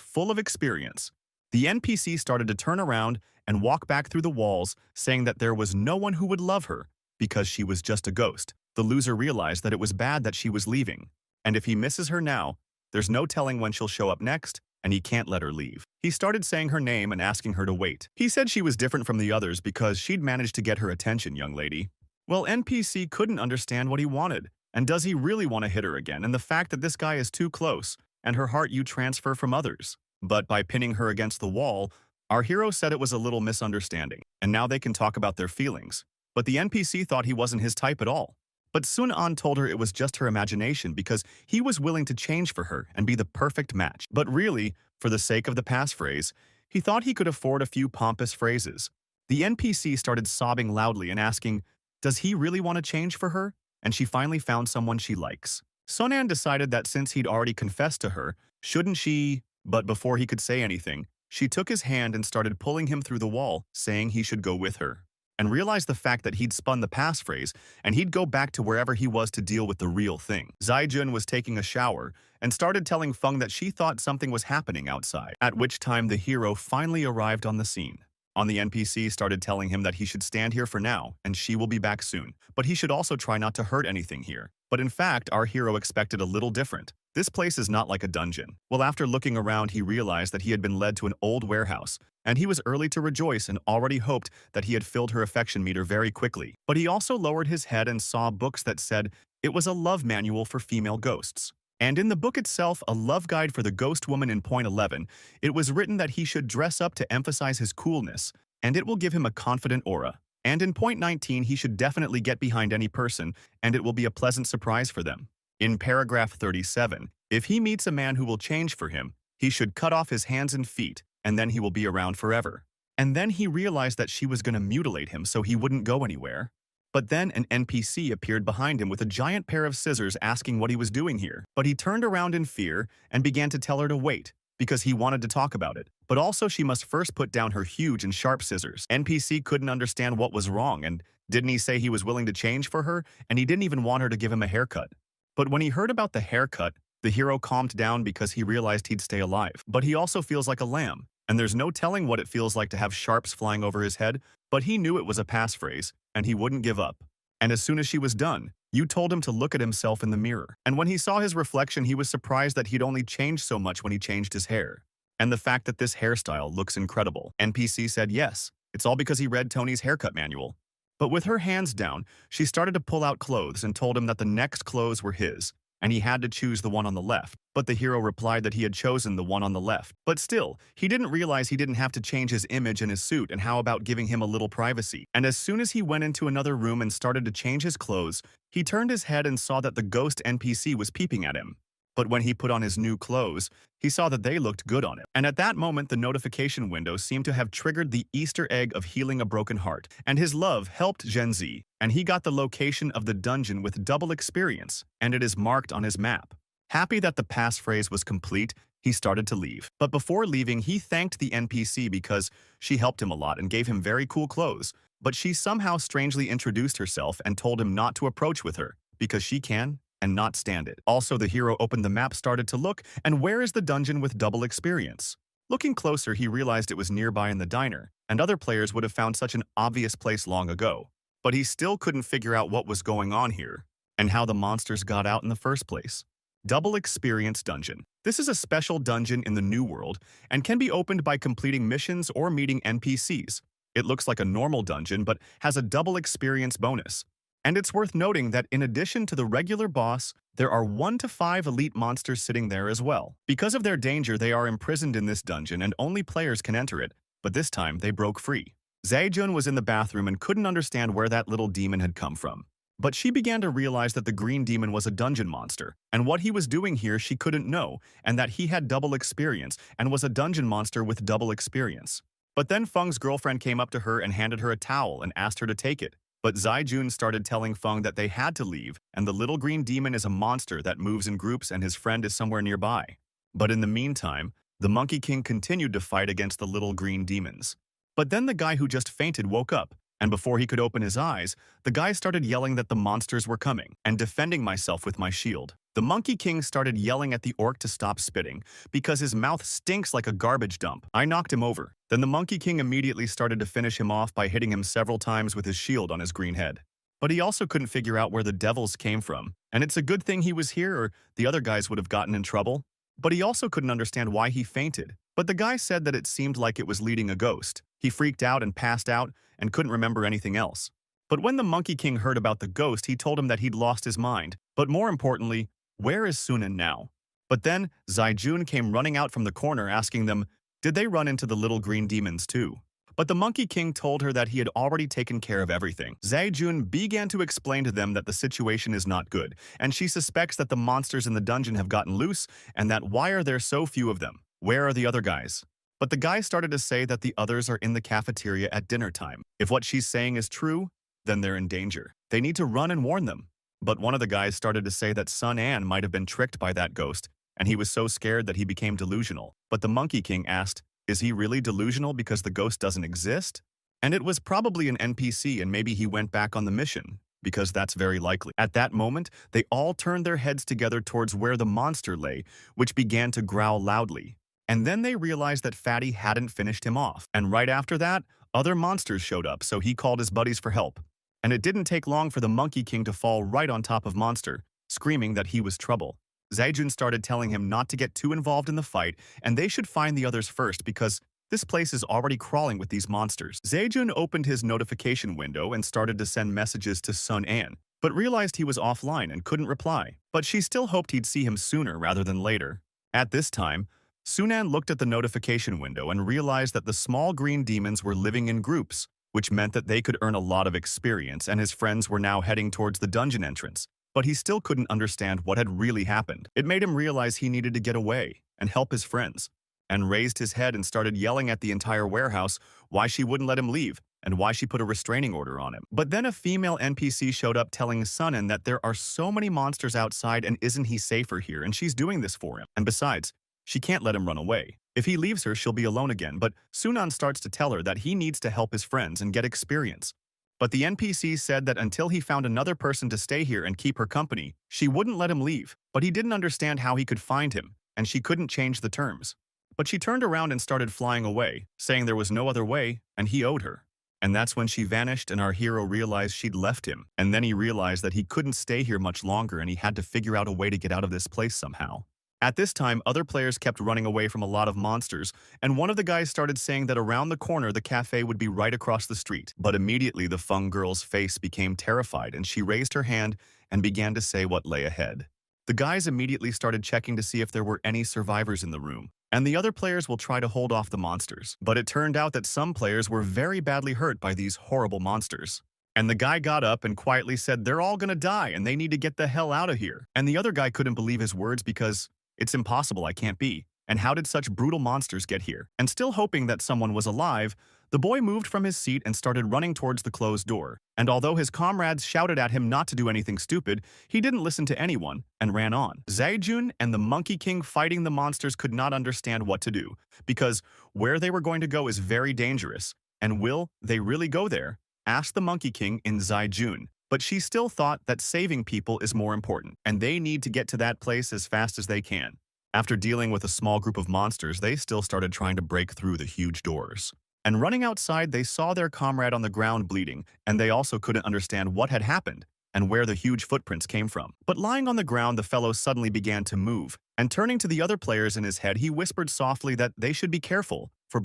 full of experience. The NPC started to turn around and walk back through the walls, saying that there was no one who would love her because she was just a ghost. The loser realized that it was bad that she was leaving, and if he misses her now, there's no telling when she'll show up next, and he can't let her leave. He started saying her name and asking her to wait. He said she was different from the others because she'd managed to get her attention, young lady. Well, NPC couldn't understand what he wanted, and does he really want to hit her again, and the fact that this guy is too close, and her heart you transfer from others. But by pinning her against the wall, our hero said it was a little misunderstanding, and now they can talk about their feelings. But the NPC thought he wasn't his type at all. But Sun-an told her it was just her imagination because he was willing to change for her and be the perfect match. But really, for the sake of the passphrase, he thought he could afford a few pompous phrases. The NPC started sobbing loudly and asking, does he really want to change for her? And she finally found someone she likes. Sun-an decided that since he'd already confessed to her, shouldn't she? But before he could say anything, she took his hand and started pulling him through the wall, saying he should go with her. and realized the fact that he'd spun the passphrase and he'd go back to wherever he was to deal with the real thing. Zaijun was taking a shower and started telling Feng that she thought something was happening outside, at which time the hero finally arrived on the scene. The NPC started telling him that he should stand here for now and she will be back soon, but he should also try not to hurt anything here. But in fact, our hero expected a little different. This place is not like a dungeon. Well, after looking around, he realized that he had been led to an old warehouse, and he was early to rejoice and already hoped that he had filled her affection meter very quickly. But he also lowered his head and saw books that said it was a love manual for female ghosts. And in the book itself, a love guide for the ghost woman in point 11, it was written that he should dress up to emphasize his coolness, and it will give him a confident aura. And in point 19, he should definitely get behind any person, and it will be a pleasant surprise for them. In paragraph 37, if he meets a man who will change for him, he should cut off his hands and feet, and then he will be around forever. And then he realized that she was going to mutilate him so he wouldn't go anywhere. But then an NPC appeared behind him with a giant pair of scissors asking what he was doing here. But he turned around in fear and began to tell her to wait, because he wanted to talk about it. But also she must first put down her huge and sharp scissors. NPC couldn't understand what was wrong, and didn't he say he was willing to change for her, and he didn't even want her to give him a haircut. But when he heard about the haircut, the hero calmed down because he realized he'd stay alive. But he also feels like a lamb, and there's no telling what it feels like to have sharps flying over his head, but he knew it was a passphrase, and he wouldn't give up. And as soon as she was done, you told him to look at himself in the mirror. And when he saw his reflection, he was surprised that he'd only changed so much when he changed his hair. And the fact that this hairstyle looks incredible. NPC said yes, it's all because he read Tony's haircut manual. But with her hands down, she started to pull out clothes and told him that the next clothes were his, and he had to choose the one on the left. But the hero replied that he had chosen the one on the left. But still, he didn't realize he didn't have to change his image and his suit, and how about giving him a little privacy? And as soon as he went into another room and started to change his clothes, he turned his head and saw that the ghost NPC was peeping at him. But when he put on his new clothes, he saw that they looked good on him. And at that moment, the notification window seemed to have triggered the Easter egg of healing a broken heart. And his love helped Gen Z, and he got the location of the dungeon with double experience, and it is marked on his map. Happy that the passphrase was complete, he started to leave. But before leaving, he thanked the NPC because she helped him a lot and gave him very cool clothes. But she somehow strangely introduced herself and told him not to approach with her, because she can and not stand it. Also, the hero opened the map, started to look, and where is the dungeon with double experience? Looking closer, he realized it was nearby in the diner, and other players would have found such an obvious place long ago. But he still couldn't figure out what was going on here, and how the monsters got out in the first place. Double Experience Dungeon. This is a special dungeon in the New World, and can be opened by completing missions or meeting NPCs. It looks like a normal dungeon, but has a double experience bonus. And it's worth noting that in addition to the regular boss, there are 1 to 5 elite monsters sitting there as well. Because of their danger, they are imprisoned in this dungeon and only players can enter it, but this time they broke free. Zaejun was in the bathroom and couldn't understand where that little demon had come from. But she began to realize that the green demon was a dungeon monster, and what he was doing here she couldn't know, and that he had double experience and was a dungeon monster with double experience. But then Feng's girlfriend came up to her and handed her a towel and asked her to take it. But Zaijun started telling Feng that they had to leave, and the little green demon is a monster that moves in groups and his friend is somewhere nearby. But in the meantime, the Monkey King continued to fight against the little green demons. But then the guy who just fainted woke up, and before he could open his eyes, the guy started yelling that the monsters were coming, and defending myself with my shield. The Monkey King started yelling at the orc to stop spitting, because his mouth stinks like a garbage dump. I knocked him over. Then the Monkey King immediately started to finish him off by hitting him several times with his shield on his green head. But he also couldn't figure out where the devils came from, and it's a good thing he was here or the other guys would have gotten in trouble. But he also couldn't understand why he fainted. But the guy said that it seemed like it was leading a ghost. He freaked out and passed out and couldn't remember anything else. But when the Monkey King heard about the ghost, he told him that he'd lost his mind. But more importantly, where is Sunan now? But then Zaijun came running out from the corner asking them, did they run into the little green demons too? But the Monkey King told her that he had already taken care of everything. Zaijun began to explain to them that the situation is not good, and she suspects that the monsters in the dungeon have gotten loose, and that why are there so few of them? Where are the other guys? But the guy started to say that the others are in the cafeteria at dinner time. If what she's saying is true, then they're in danger. They need to run and warn them. But one of the guys started to say that Sun An might have been tricked by that ghost, and he was so scared that he became delusional. But the Monkey King asked, is he really delusional because the ghost doesn't exist? And it was probably an NPC and maybe he went back on the mission, because that's very likely. At that moment, they all turned their heads together towards where the monster lay, which began to growl loudly. And then they realized that Fatty hadn't finished him off. And right after that, other monsters showed up, so he called his buddies for help. And it didn't take long for the Monkey King to fall right on top of Monster, screaming that he was trouble. Zaijun started telling him not to get too involved in the fight, and they should find the others first because this place is already crawling with these monsters. Zaijun opened his notification window and started to send messages to Sun An, but realized he was offline and couldn't reply. But she still hoped he'd see him sooner rather than later. At this time, Sunan looked at the notification window and realized that the small green demons were living in groups, which meant that they could earn a lot of experience, and his friends were now heading towards the dungeon entrance. But he still couldn't understand what had really happened. It made him realize he needed to get away and help his friends, and raised his head and started yelling at the entire warehouse why she wouldn't let him leave and why she put a restraining order on him. But then a female NPC showed up telling Sunan that there are so many monsters outside and isn't he safer here, and she's doing this for him. And besides, she can't let him run away. If he leaves her, she'll be alone again, but Sunan starts to tell her that he needs to help his friends and get experience. But the NPC said that until he found another person to stay here and keep her company, she wouldn't let him leave. But he didn't understand how he could find him, and she couldn't change the terms. But she turned around and started flying away, saying there was no other way, and he owed her. And that's when she vanished and our hero realized she'd left him. And then he realized that he couldn't stay here much longer and he had to figure out a way to get out of this place somehow. At this time, other players kept running away from a lot of monsters, and one of the guys started saying that around the corner the cafe would be right across the street. But immediately the Fung girl's face became terrified and she raised her hand and began to say what lay ahead. The guys immediately started checking to see if there were any survivors in the room, and the other players will try to hold off the monsters. But it turned out that some players were very badly hurt by these horrible monsters. And the guy got up and quietly said they're all gonna die and they need to get the hell out of here. And the other guy couldn't believe his words because it's impossible, I can't be. And how did such brutal monsters get here? And still hoping that someone was alive, the boy moved from his seat and started running towards the closed door. And although his comrades shouted at him not to do anything stupid, he didn't listen to anyone and ran on. Zaijun and the Monkey King fighting the monsters could not understand what to do, because where they were going to go is very dangerous. And will they really go there? Asked the Monkey King in Zaijun. But she still thought that saving people is more important, and they need to get to that place as fast as they can. After dealing with a small group of monsters, they still started trying to break through the huge doors. And running outside, they saw their comrade on the ground bleeding, and they also couldn't understand what had happened and where the huge footprints came from. But lying on the ground, the fellow suddenly began to move, and turning to the other players in his head, he whispered softly that they should be careful, for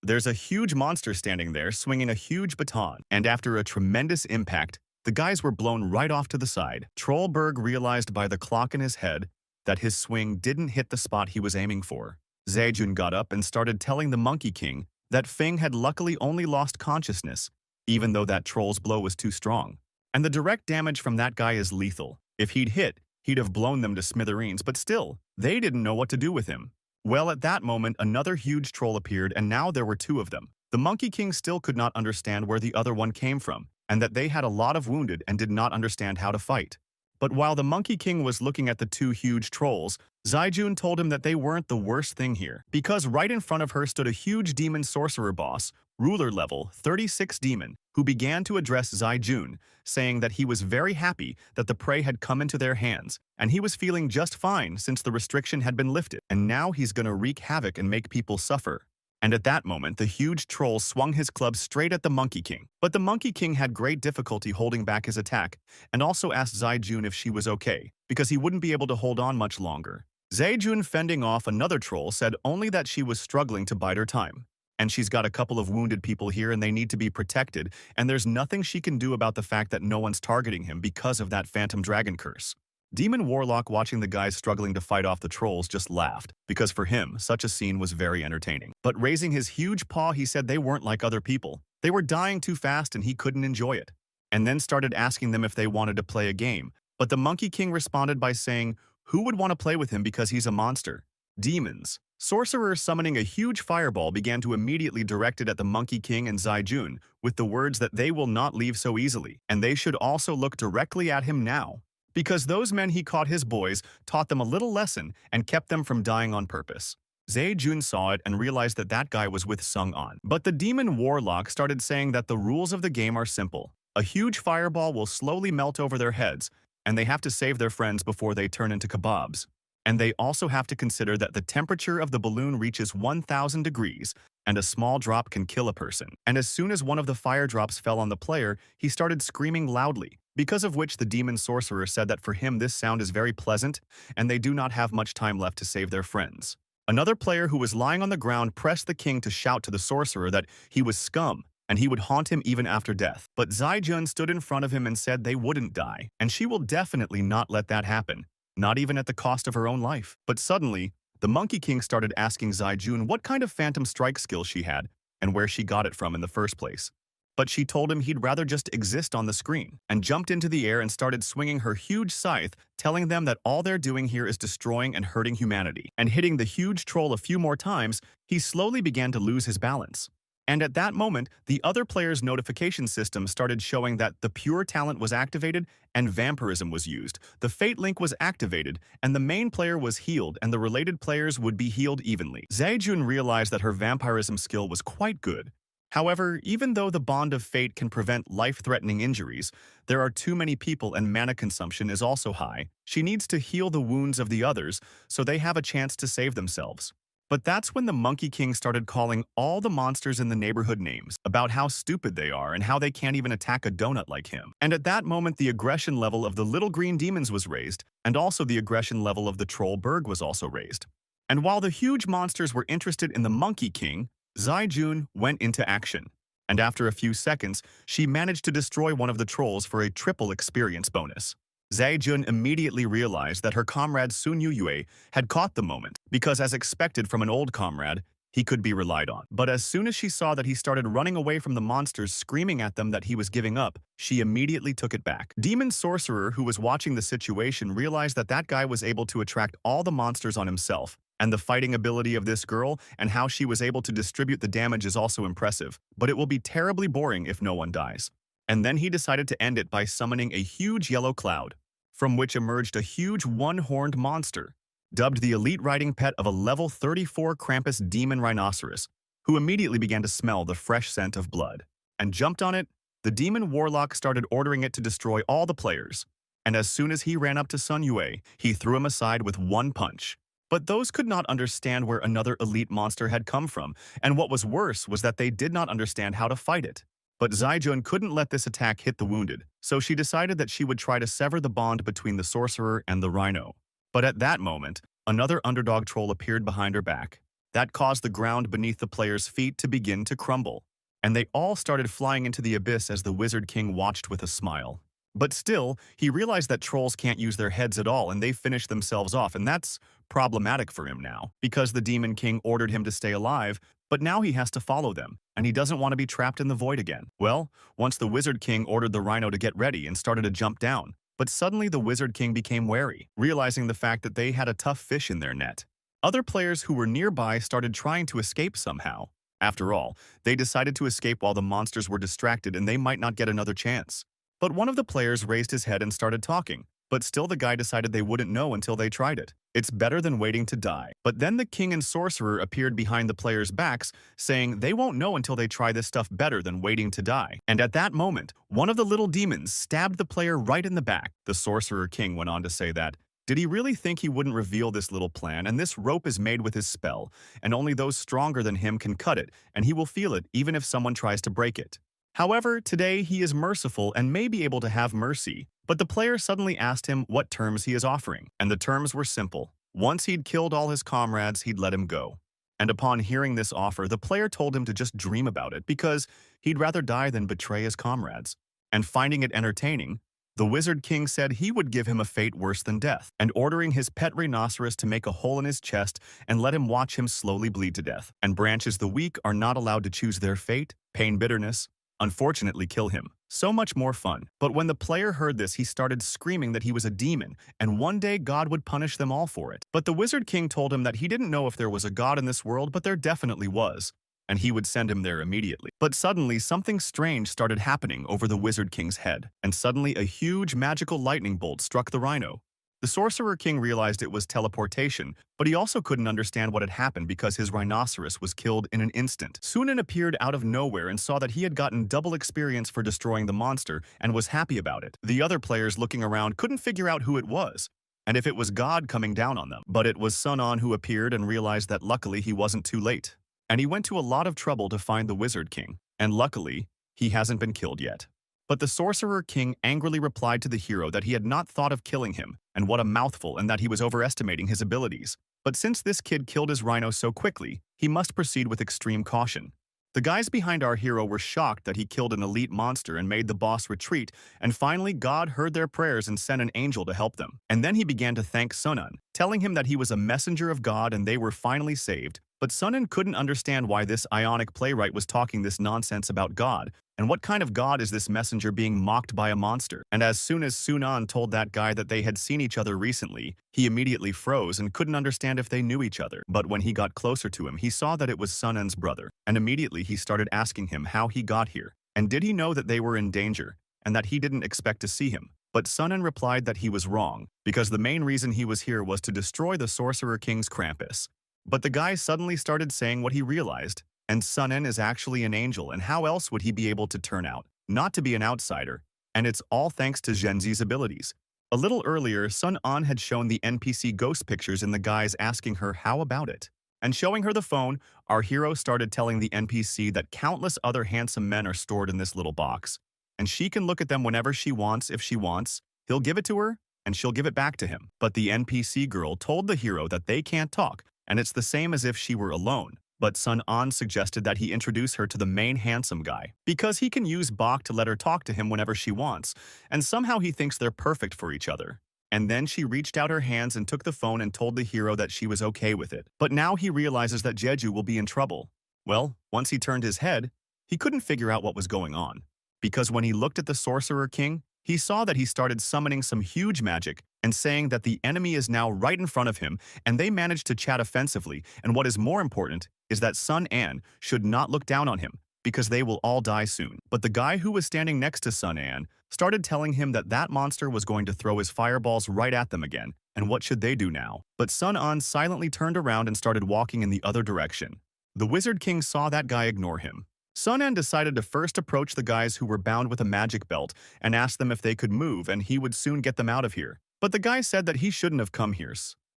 there's a huge monster standing there swinging a huge baton, and after a tremendous impact, the guys were blown right off to the side. Trollberg realized by the clock in his head that his swing didn't hit the spot he was aiming for. Zaijun got up and started telling the Monkey King that Feng had luckily only lost consciousness, even though that troll's blow was too strong. And the direct damage from that guy is lethal. If he'd hit, he'd have blown them to smithereens, but still, they didn't know what to do with him. Well, at that moment, another huge troll appeared, and now there were two of them. The Monkey King still could not understand where the other one came from, and that they had a lot of wounded and did not understand how to fight. But while the Monkey King was looking at the two huge trolls, Zaijun told him that they weren't the worst thing here, because right in front of her stood a huge demon sorcerer boss, ruler level 36 demon, who began to address Zaijun, saying that he was very happy that the prey had come into their hands, and he was feeling just fine since the restriction had been lifted, and now he's gonna wreak havoc and make people suffer. And at that moment, the huge troll swung his club straight at the Monkey King. But the Monkey King had great difficulty holding back his attack, and also asked Zaijun if she was okay, because he wouldn't be able to hold on much longer. Zaijun, fending off another troll, said only that she was struggling to bide her time. And she's got a couple of wounded people here and they need to be protected, and there's nothing she can do about the fact that no one's targeting him because of that phantom dragon curse. Demon Warlock, watching the guys struggling to fight off the trolls, just laughed, because for him, such a scene was very entertaining. But raising his huge paw, he said they weren't like other people. They were dying too fast and he couldn't enjoy it. And then started asking them if they wanted to play a game. But the Monkey King responded by saying, who would want to play with him because he's a monster? Demons. Sorcerer, summoning a huge fireball, began to immediately direct it at the Monkey King and Zaijun, with the words that they will not leave so easily, and they should also look directly at him now, because those men he caught his boys taught them a little lesson and kept them from dying on purpose. Jun saw it and realized that that guy was with Sung On. But the demon warlock started saying that the rules of the game are simple. A huge fireball will slowly melt over their heads, and they have to save their friends before they turn into kebabs. And they also have to consider that the temperature of the balloon reaches 1,000 degrees, and a small drop can kill a person. And as soon as one of the fire drops fell on the player, he started screaming loudly, because of which the demon sorcerer said that for him this sound is very pleasant, and they do not have much time left to save their friends. Another player who was lying on the ground pressed the king to shout to the sorcerer that he was scum, and he would haunt him even after death. But Jun stood in front of him and said they wouldn't die, and she will definitely not let that happen, not even at the cost of her own life. But suddenly, the Monkey King started asking Jun what kind of phantom strike skill she had and where she got it from in the first place. But she told him he'd rather just exist on the screen, and jumped into the air and started swinging her huge scythe, telling them that all they're doing here is destroying and hurting humanity. And hitting the huge troll a few more times, he slowly began to lose his balance. And at that moment, the other player's notification system started showing that the pure talent was activated and vampirism was used. The fate link was activated, and the main player was healed, and the related players would be healed evenly. Jun realized that her vampirism skill was quite good. However, even though the bond of fate can prevent life-threatening injuries, there are too many people and mana consumption is also high. She needs to heal the wounds of the others so they have a chance to save themselves. But that's when the Monkey King started calling all the monsters in the neighborhood names, about how stupid they are and how they can't even attack a donut like him. And at that moment, the aggression level of the little green demons was raised, and also the aggression level of the troll berg was also raised. And while the huge monsters were interested in the Monkey King, Jun went into action, and after a few seconds, she managed to destroy one of the trolls for a triple experience bonus. Jun immediately realized that her comrade Sun Yue had caught the moment, because as expected from an old comrade, he could be relied on. But as soon as she saw that he started running away from the monsters, screaming at them that he was giving up, she immediately took it back. Demon Sorcerer, who was watching the situation, realized that that guy was able to attract all the monsters on himself, and the fighting ability of this girl and how she was able to distribute the damage is also impressive, but it will be terribly boring if no one dies. And then he decided to end it by summoning a huge yellow cloud, from which emerged a huge one-horned monster, dubbed the elite riding pet of a level 34 Krampus demon rhinoceros, who immediately began to smell the fresh scent of blood, and jumped on it. The demon warlock started ordering it to destroy all the players, and as soon as he ran up to Sun Yue, he threw him aside with one punch. But those could not understand where another elite monster had come from, and what was worse was that they did not understand how to fight it. But Jun couldn't let this attack hit the wounded, so she decided that she would try to sever the bond between the sorcerer and the rhino. But at that moment, another underdog troll appeared behind her back. That caused the ground beneath the players' feet to begin to crumble, and they all started flying into the abyss as the Wizard King watched with a smile. But still, he realized that trolls can't use their heads at all, and they finished themselves off, and that's problematic for him now, because the Demon King ordered him to stay alive, but now he has to follow them, and he doesn't want to be trapped in the void again. Well, once the Wizard King ordered the rhino to get ready and started to jump down, but suddenly the Wizard King became wary, realizing the fact that they had a tough fish in their net. Other players who were nearby started trying to escape somehow. After all, they decided to escape while the monsters were distracted and they might not get another chance. But one of the players raised his head and started talking, but still the guy decided they wouldn't know until they tried it. It's better than waiting to die. But then the king and sorcerer appeared behind the players' backs, saying they won't know until they try this stuff better than waiting to die. And at that moment, one of the little demons stabbed the player right in the back. The sorcerer king went on to say that, did he really think he wouldn't reveal this little plan? And this rope is made with his spell, and only those stronger than him can cut it, and he will feel it even if someone tries to break it. However, today he is merciful and may be able to have mercy, but the player suddenly asked him what terms he is offering, and the terms were simple. Once he'd killed all his comrades, he'd let him go. And upon hearing this offer, the player told him to just dream about it because he'd rather die than betray his comrades. And finding it entertaining, the Wizard King said he would give him a fate worse than death, and ordering his pet rhinoceros to make a hole in his chest and let him watch him slowly bleed to death. And branches the weak are not allowed to choose their fate, pain, bitterness, unfortunately kill him. So much more fun. But when the player heard this, he started screaming that he was a demon, and one day God would punish them all for it. But the Wizard King told him that he didn't know if there was a God in this world, but there definitely was, and he would send him there immediately. But suddenly, something strange started happening over the Wizard King's head, and suddenly a huge magical lightning bolt struck the rhino, The Sorcerer King realized it was teleportation, but he also couldn't understand what had happened because his rhinoceros was killed in an instant. Sunan appeared out of nowhere and saw that he had gotten double experience for destroying the monster and was happy about it. The other players looking around couldn't figure out who it was, and if it was God coming down on them. But it was Sunan who appeared and realized that luckily he wasn't too late. And he went to a lot of trouble to find the Wizard King, and luckily, he hasn't been killed yet. But the Sorcerer King angrily replied to the hero that he had not thought of killing him, and what a mouthful, and that he was overestimating his abilities. But since this kid killed his rhino so quickly, he must proceed with extreme caution. The guys behind our hero were shocked that he killed an elite monster and made the boss retreat, and finally God heard their prayers and sent an angel to help them. And then he began to thank Sunan, telling him that he was a messenger of God and they were finally saved. But Sunan couldn't understand why this Ionic playwright was talking this nonsense about God, and what kind of God is this messenger being mocked by a monster? And as soon as Sunan told that guy that they had seen each other recently, he immediately froze and couldn't understand if they knew each other. But when he got closer to him, he saw that it was Sunan's brother, and immediately he started asking him how he got here, and did he know that they were in danger, and that he didn't expect to see him. But Sunan replied that he was wrong, because the main reason he was here was to destroy the Sorcerer King's Krampus. But the guy suddenly started saying what he realized, and Sunan is actually an angel, and how else would he be able to turn out not to be an outsider? And it's all thanks to Genzi's abilities. A little earlier, Sunan had shown the NPC ghost pictures in the guys asking her how about it. And showing her the phone, our hero started telling the NPC that countless other handsome men are stored in this little box, and she can look at them whenever she wants. If she wants, he'll give it to her, and she'll give it back to him. But the NPC girl told the hero that they can't talk, and it's the same as if she were alone. But Sunan suggested that he introduce her to the main handsome guy, because he can use Bach to let her talk to him whenever she wants, and somehow he thinks they're perfect for each other. And then she reached out her hands and took the phone and told the hero that she was okay with it. But now he realizes that Jeju will be in trouble. Well, once he turned his head, he couldn't figure out what was going on, because when he looked at the Sorcerer King, he saw that he started summoning some huge magic and saying that the enemy is now right in front of him, and they managed to chat offensively, and what is more important is that Sunan should not look down on him, because they will all die soon. But the guy who was standing next to Sunan started telling him that that monster was going to throw his fireballs right at them again, and what should they do now? But Sunan silently turned around and started walking in the other direction. The Wizard King saw that guy ignore him. Sunan decided to first approach the guys who were bound with a magic belt and ask them if they could move, and he would soon get them out of here. But the guy said that he shouldn't have come here,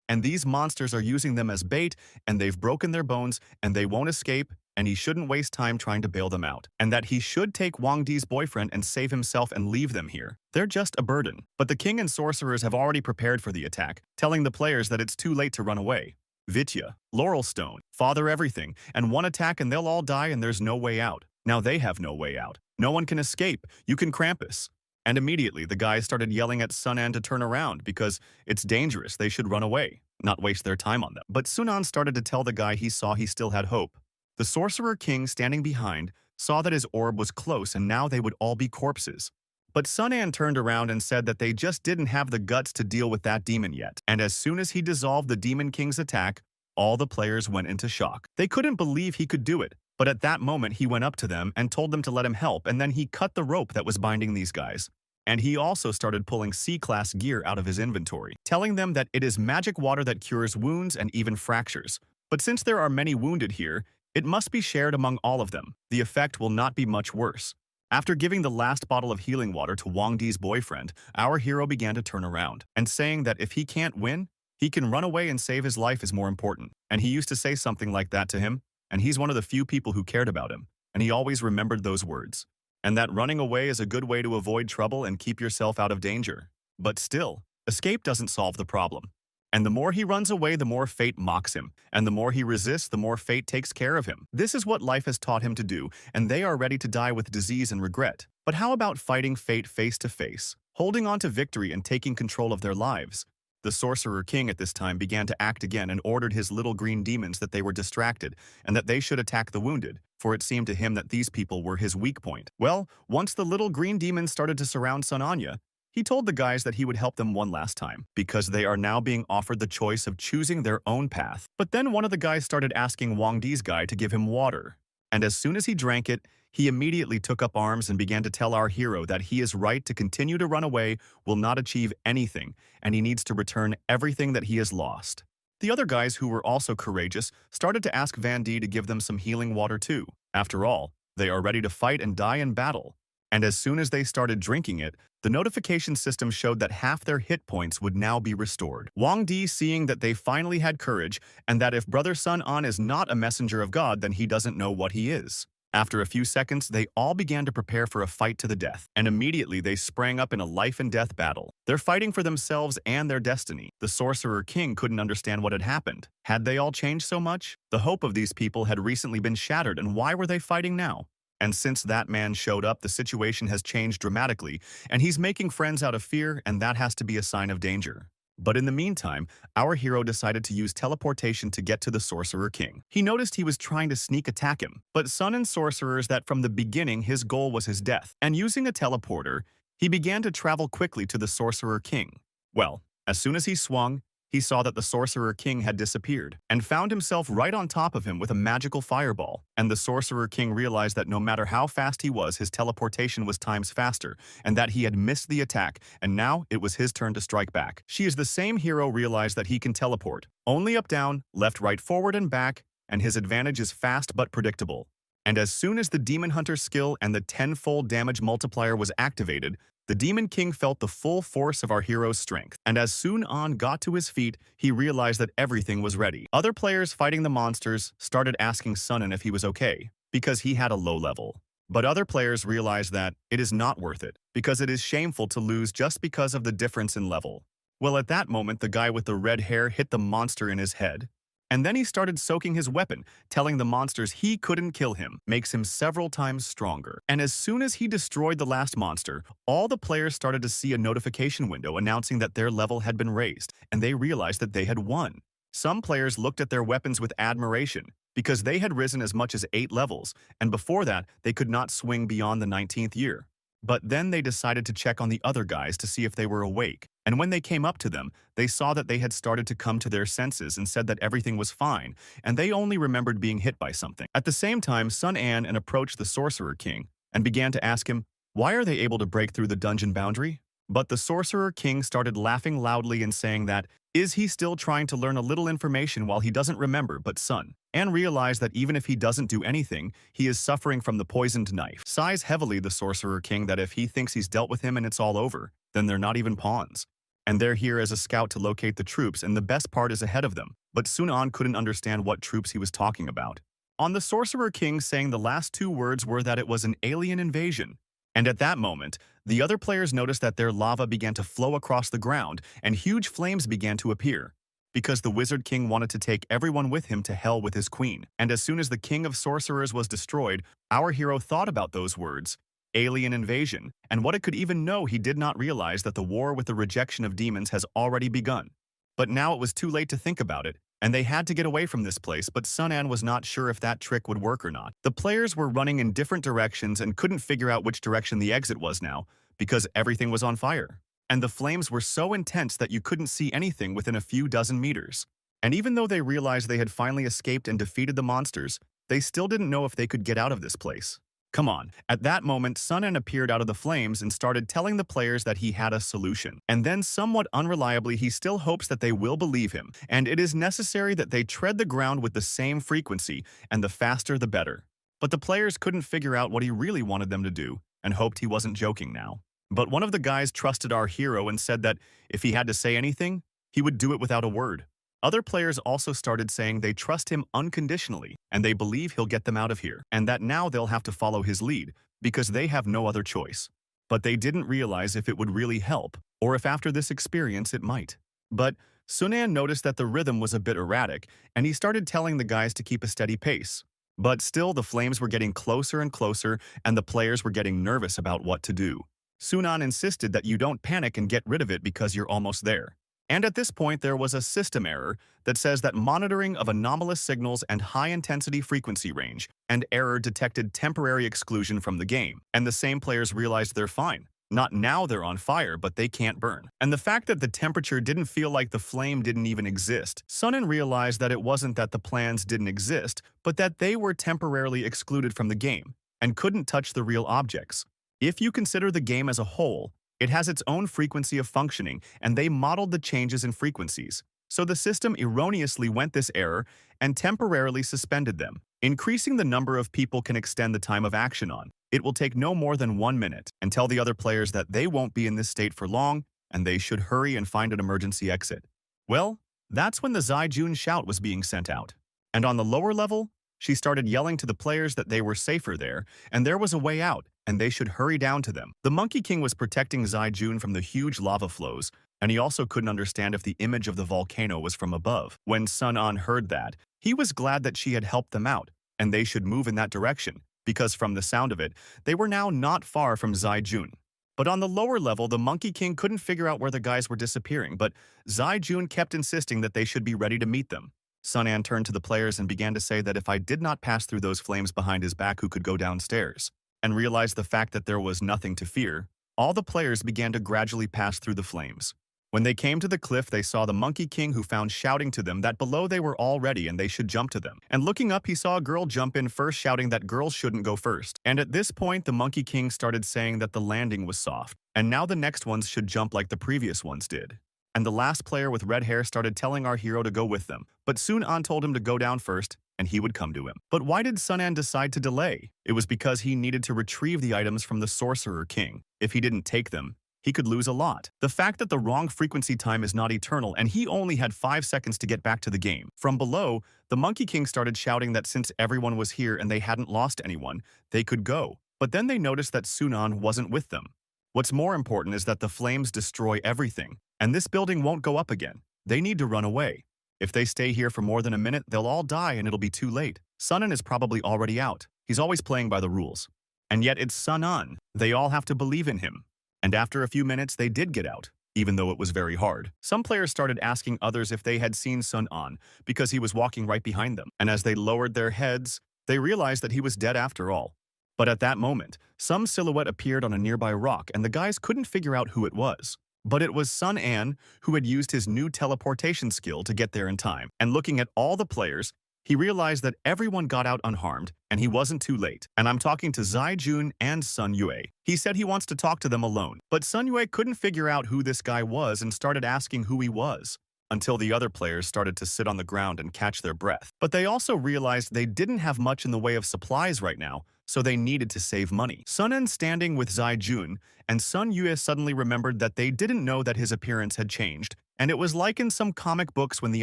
and these monsters are using them as bait, and they've broken their bones, and they won't escape, and he shouldn't waste time trying to bail them out, and that he should take Wang Di's boyfriend and save himself and leave them here. They're just a burden. But the king and sorcerers have already prepared for the attack, telling the players that it's too late to run away. Vitya, Laurelstone, Father Everything, and one attack and they'll all die and there's no way out. Now they have no way out. No one can escape. You can Krampus. And immediately the guys started yelling at Sunan to turn around because it's dangerous. They should run away, not waste their time on them. But Sunan started to tell the guy he saw he still had hope. The Sorcerer King, standing behind, saw that his orb was close and now they would all be corpses. But Sunan turned around and said that they just didn't have the guts to deal with that demon yet. And as soon as he dissolved the Demon King's attack, all the players went into shock. They couldn't believe he could do it. But at that moment, he went up to them and told them to let him help, and then he cut the rope that was binding these guys. And he also started pulling C-class gear out of his inventory, telling them that it is magic water that cures wounds and even fractures. But since there are many wounded here, it must be shared among all of them. The effect will not be much worse. After giving the last bottle of healing water to Wang Di's boyfriend, our hero began to turn around, and saying that if he can't win, he can run away and save his life is more important. And he used to say something like that to him, and he's one of the few people who cared about him, and he always remembered those words. And that running away is a good way to avoid trouble and keep yourself out of danger. But still, escape doesn't solve the problem. And the more he runs away, the more fate mocks him. And the more he resists, the more fate takes care of him. This is what life has taught him to do, and they are ready to die with disease and regret. But how about fighting fate face to face, holding on to victory and taking control of their lives? The Sorcerer King at this time began to act again and ordered his little green demons that they were distracted and that they should attack the wounded, for it seemed to him that these people were his weak point. Well, once the little green demons started to surround Sunanya, he told the guys that he would help them one last time, because they are now being offered the choice of choosing their own path. But then one of the guys started asking Wang Di's guy to give him water. And as soon as he drank it, he immediately took up arms and began to tell our hero that he is right to continue to run away, will not achieve anything, and he needs to return everything that he has lost. The other guys who were also courageous started to ask Van D to give them some healing water too. After all, they are ready to fight and die in battle. And as soon as they started drinking it, the notification system showed that half their hit points would now be restored. Wang Di, seeing that they finally had courage and that if Brother Sun An is not a messenger of God, then he doesn't know what he is. After a few seconds, they all began to prepare for a fight to the death, and immediately they sprang up in a life-and-death battle. They're fighting for themselves and their destiny. The Sorcerer King couldn't understand what had happened. Had they all changed so much? The hope of these people had recently been shattered, and why were they fighting now? And since that man showed up, the situation has changed dramatically, and he's making friends out of fear, and that has to be a sign of danger. But in the meantime, our hero decided to use teleportation to get to the Sorcerer King. He noticed he was trying to sneak attack him, but Sun and Sorcerers that from the beginning his goal was his death, and using a teleporter, he began to travel quickly to the Sorcerer King. Well, as soon as he swung, he saw that the Sorcerer King had disappeared and found himself right on top of him with a magical fireball. And the Sorcerer King realized that no matter how fast he was, his teleportation was times faster, and that he had missed the attack, and now it was his turn to strike back. She is the same hero realized that he can teleport, only up down, left right forward and back, and his advantage is fast but predictable. And as soon as the Demon Hunter skill and the tenfold damage multiplier was activated, the Demon King felt the full force of our hero's strength, and as Sun An got to his feet, he realized that everything was ready. Other players fighting the monsters started asking Sun An if he was okay, because he had a low level. But other players realized that it is not worth it, because it is shameful to lose just because of the difference in level. Well, at that moment, the guy with the red hair hit the monster in his head, and then he started soaking his weapon, telling the monsters he couldn't kill him, makes him several times stronger. And as soon as he destroyed the last monster, all the players started to see a notification window announcing that their level had been raised, and they realized that they had won. Some players looked at their weapons with admiration, because they had risen as much as 8 levels, and before that, they could not swing beyond the 19th year. But then they decided to check on the other guys to see if they were awake. And when they came up to them, they saw that they had started to come to their senses and said that everything was fine, and they only remembered being hit by something. At the same time, Sun An approached the Sorcerer King and began to ask him, why are they able to break through the dungeon boundary? But the Sorcerer King started laughing loudly and saying that, is he still trying to learn a little information while he doesn't remember? But Sun An realized that even if he doesn't do anything, he is suffering from the poisoned knife. Sighs heavily the Sorcerer King that if he thinks he's dealt with him and it's all over, then they're not even pawns. And they're here as a scout to locate the troops, and the best part is ahead of them. But Sun An couldn't understand what troops he was talking about. On the Sorcerer King saying the last 2 words were that it was an alien invasion. And at that moment, the other players noticed that their lava began to flow across the ground, and huge flames began to appear. Because the Wizard King wanted to take everyone with him to hell with his queen. And as soon as the King of Sorcerers was destroyed, our hero thought about those words, alien invasion, and what it could even know. He did not realize that the war with the rejection of demons has already begun. But now it was too late to think about it, and they had to get away from this place, but Sun An was not sure if that trick would work or not. The players were running in different directions and couldn't figure out which direction the exit was now, because everything was on fire. And the flames were so intense that you couldn't see anything within a few dozen meters. And even though they realized they had finally escaped and defeated the monsters, they still didn't know if they could get out of this place. Come on. At that moment, Sun An appeared out of the flames and started telling the players that he had a solution. And then, somewhat unreliably, he still hopes that they will believe him, and it is necessary that they tread the ground with the same frequency, and the faster the better. But the players couldn't figure out what he really wanted them to do, and hoped he wasn't joking now. But one of the guys trusted our hero and said that if he had to say anything, he would do it without a word. Other players also started saying they trust him unconditionally, and they believe he'll get them out of here, and that now they'll have to follow his lead, because they have no other choice. But they didn't realize if it would really help, or if after this experience it might. But Sun An noticed that the rhythm was a bit erratic, and he started telling the guys to keep a steady pace. But still, the flames were getting closer and closer, and the players were getting nervous about what to do. Sun An insisted that you don't panic and get rid of it because you're almost there. And at this point, there was a system error that says that monitoring of anomalous signals and high-intensity frequency range, and error detected temporary exclusion from the game. And the same players realized they're fine. Not now they're on fire, but they can't burn. And the fact that the temperature didn't feel like the flame didn't even exist. Sunan realized that it wasn't that the plans didn't exist, but that they were temporarily excluded from the game and couldn't touch the real objects. If you consider the game as a whole, it has its own frequency of functioning, and they modeled the changes in frequencies. So the system erroneously went this error and temporarily suspended them. Increasing the number of people can extend the time of action on. It will take no more than 1 minute, and tell the other players that they won't be in this state for long and they should hurry and find an emergency exit. Well, that's when the Zai-Jun shout was being sent out. And on the lower level, she started yelling to the players that they were safer there, and there was a way out, and they should hurry down to them. The Monkey King was protecting Zai-Jun from the huge lava flows, and he also couldn't understand if the image of the volcano was from above. When Sun-An heard that, he was glad that she had helped them out, and they should move in that direction, because from the sound of it, they were now not far from Zai-Jun. But on the lower level, the Monkey King couldn't figure out where the guys were disappearing, but Zai-Jun kept insisting that they should be ready to meet them. Sun-An turned to the players and began to say that if I did not pass through those flames behind his back, who could go downstairs? And realized the fact that there was nothing to fear, all the players began to gradually pass through the flames. When they came to the cliff, they saw the Monkey King, who found shouting to them that below they were all ready and they should jump to them. And looking up, he saw a girl jump in first, shouting that girls shouldn't go first. And at this point, the Monkey King started saying that the landing was soft, and now the next ones should jump like the previous ones did. And the last player with red hair started telling our hero to go with them, but soon An told him to go down first, and he would come to him. But why did Sun-An decide to delay? It was because he needed to retrieve the items from the Sorcerer King. If he didn't take them, he could lose a lot. The fact that the wrong frequency time is not eternal, and he only had 5 seconds to get back to the game. From below, the Monkey King started shouting that since everyone was here and they hadn't lost anyone, they could go. But then they noticed that Sun-An wasn't with them. What's more important is that the flames destroy everything, and this building won't go up again. They need to run away. If they stay here for more than a minute, they'll all die and it'll be too late. Sun-An is probably already out. He's always playing by the rules. And yet it's Sun-An. They all have to believe in him. And after a few minutes, they did get out, even though it was very hard. Some players started asking others if they had seen Sun-An, because he was walking right behind them. And as they lowered their heads, they realized that he was dead after all. But at that moment, some silhouette appeared on a nearby rock, and the guys couldn't figure out who it was. But it was Sun-An, who had used his new teleportation skill to get there in time. And looking at all the players, he realized that everyone got out unharmed, and he wasn't too late. And I'm talking to Zai-Jun and Sun Yue. He said he wants to talk to them alone, but Sun Yue couldn't figure out who this guy was and started asking who he was, until the other players started to sit on the ground and catch their breath. But they also realized they didn't have much in the way of supplies right now, so they needed to save money. Sun-An standing with Zai-Jun, and Sun Yue suddenly remembered that they didn't know that his appearance had changed, and it was like in some comic books when the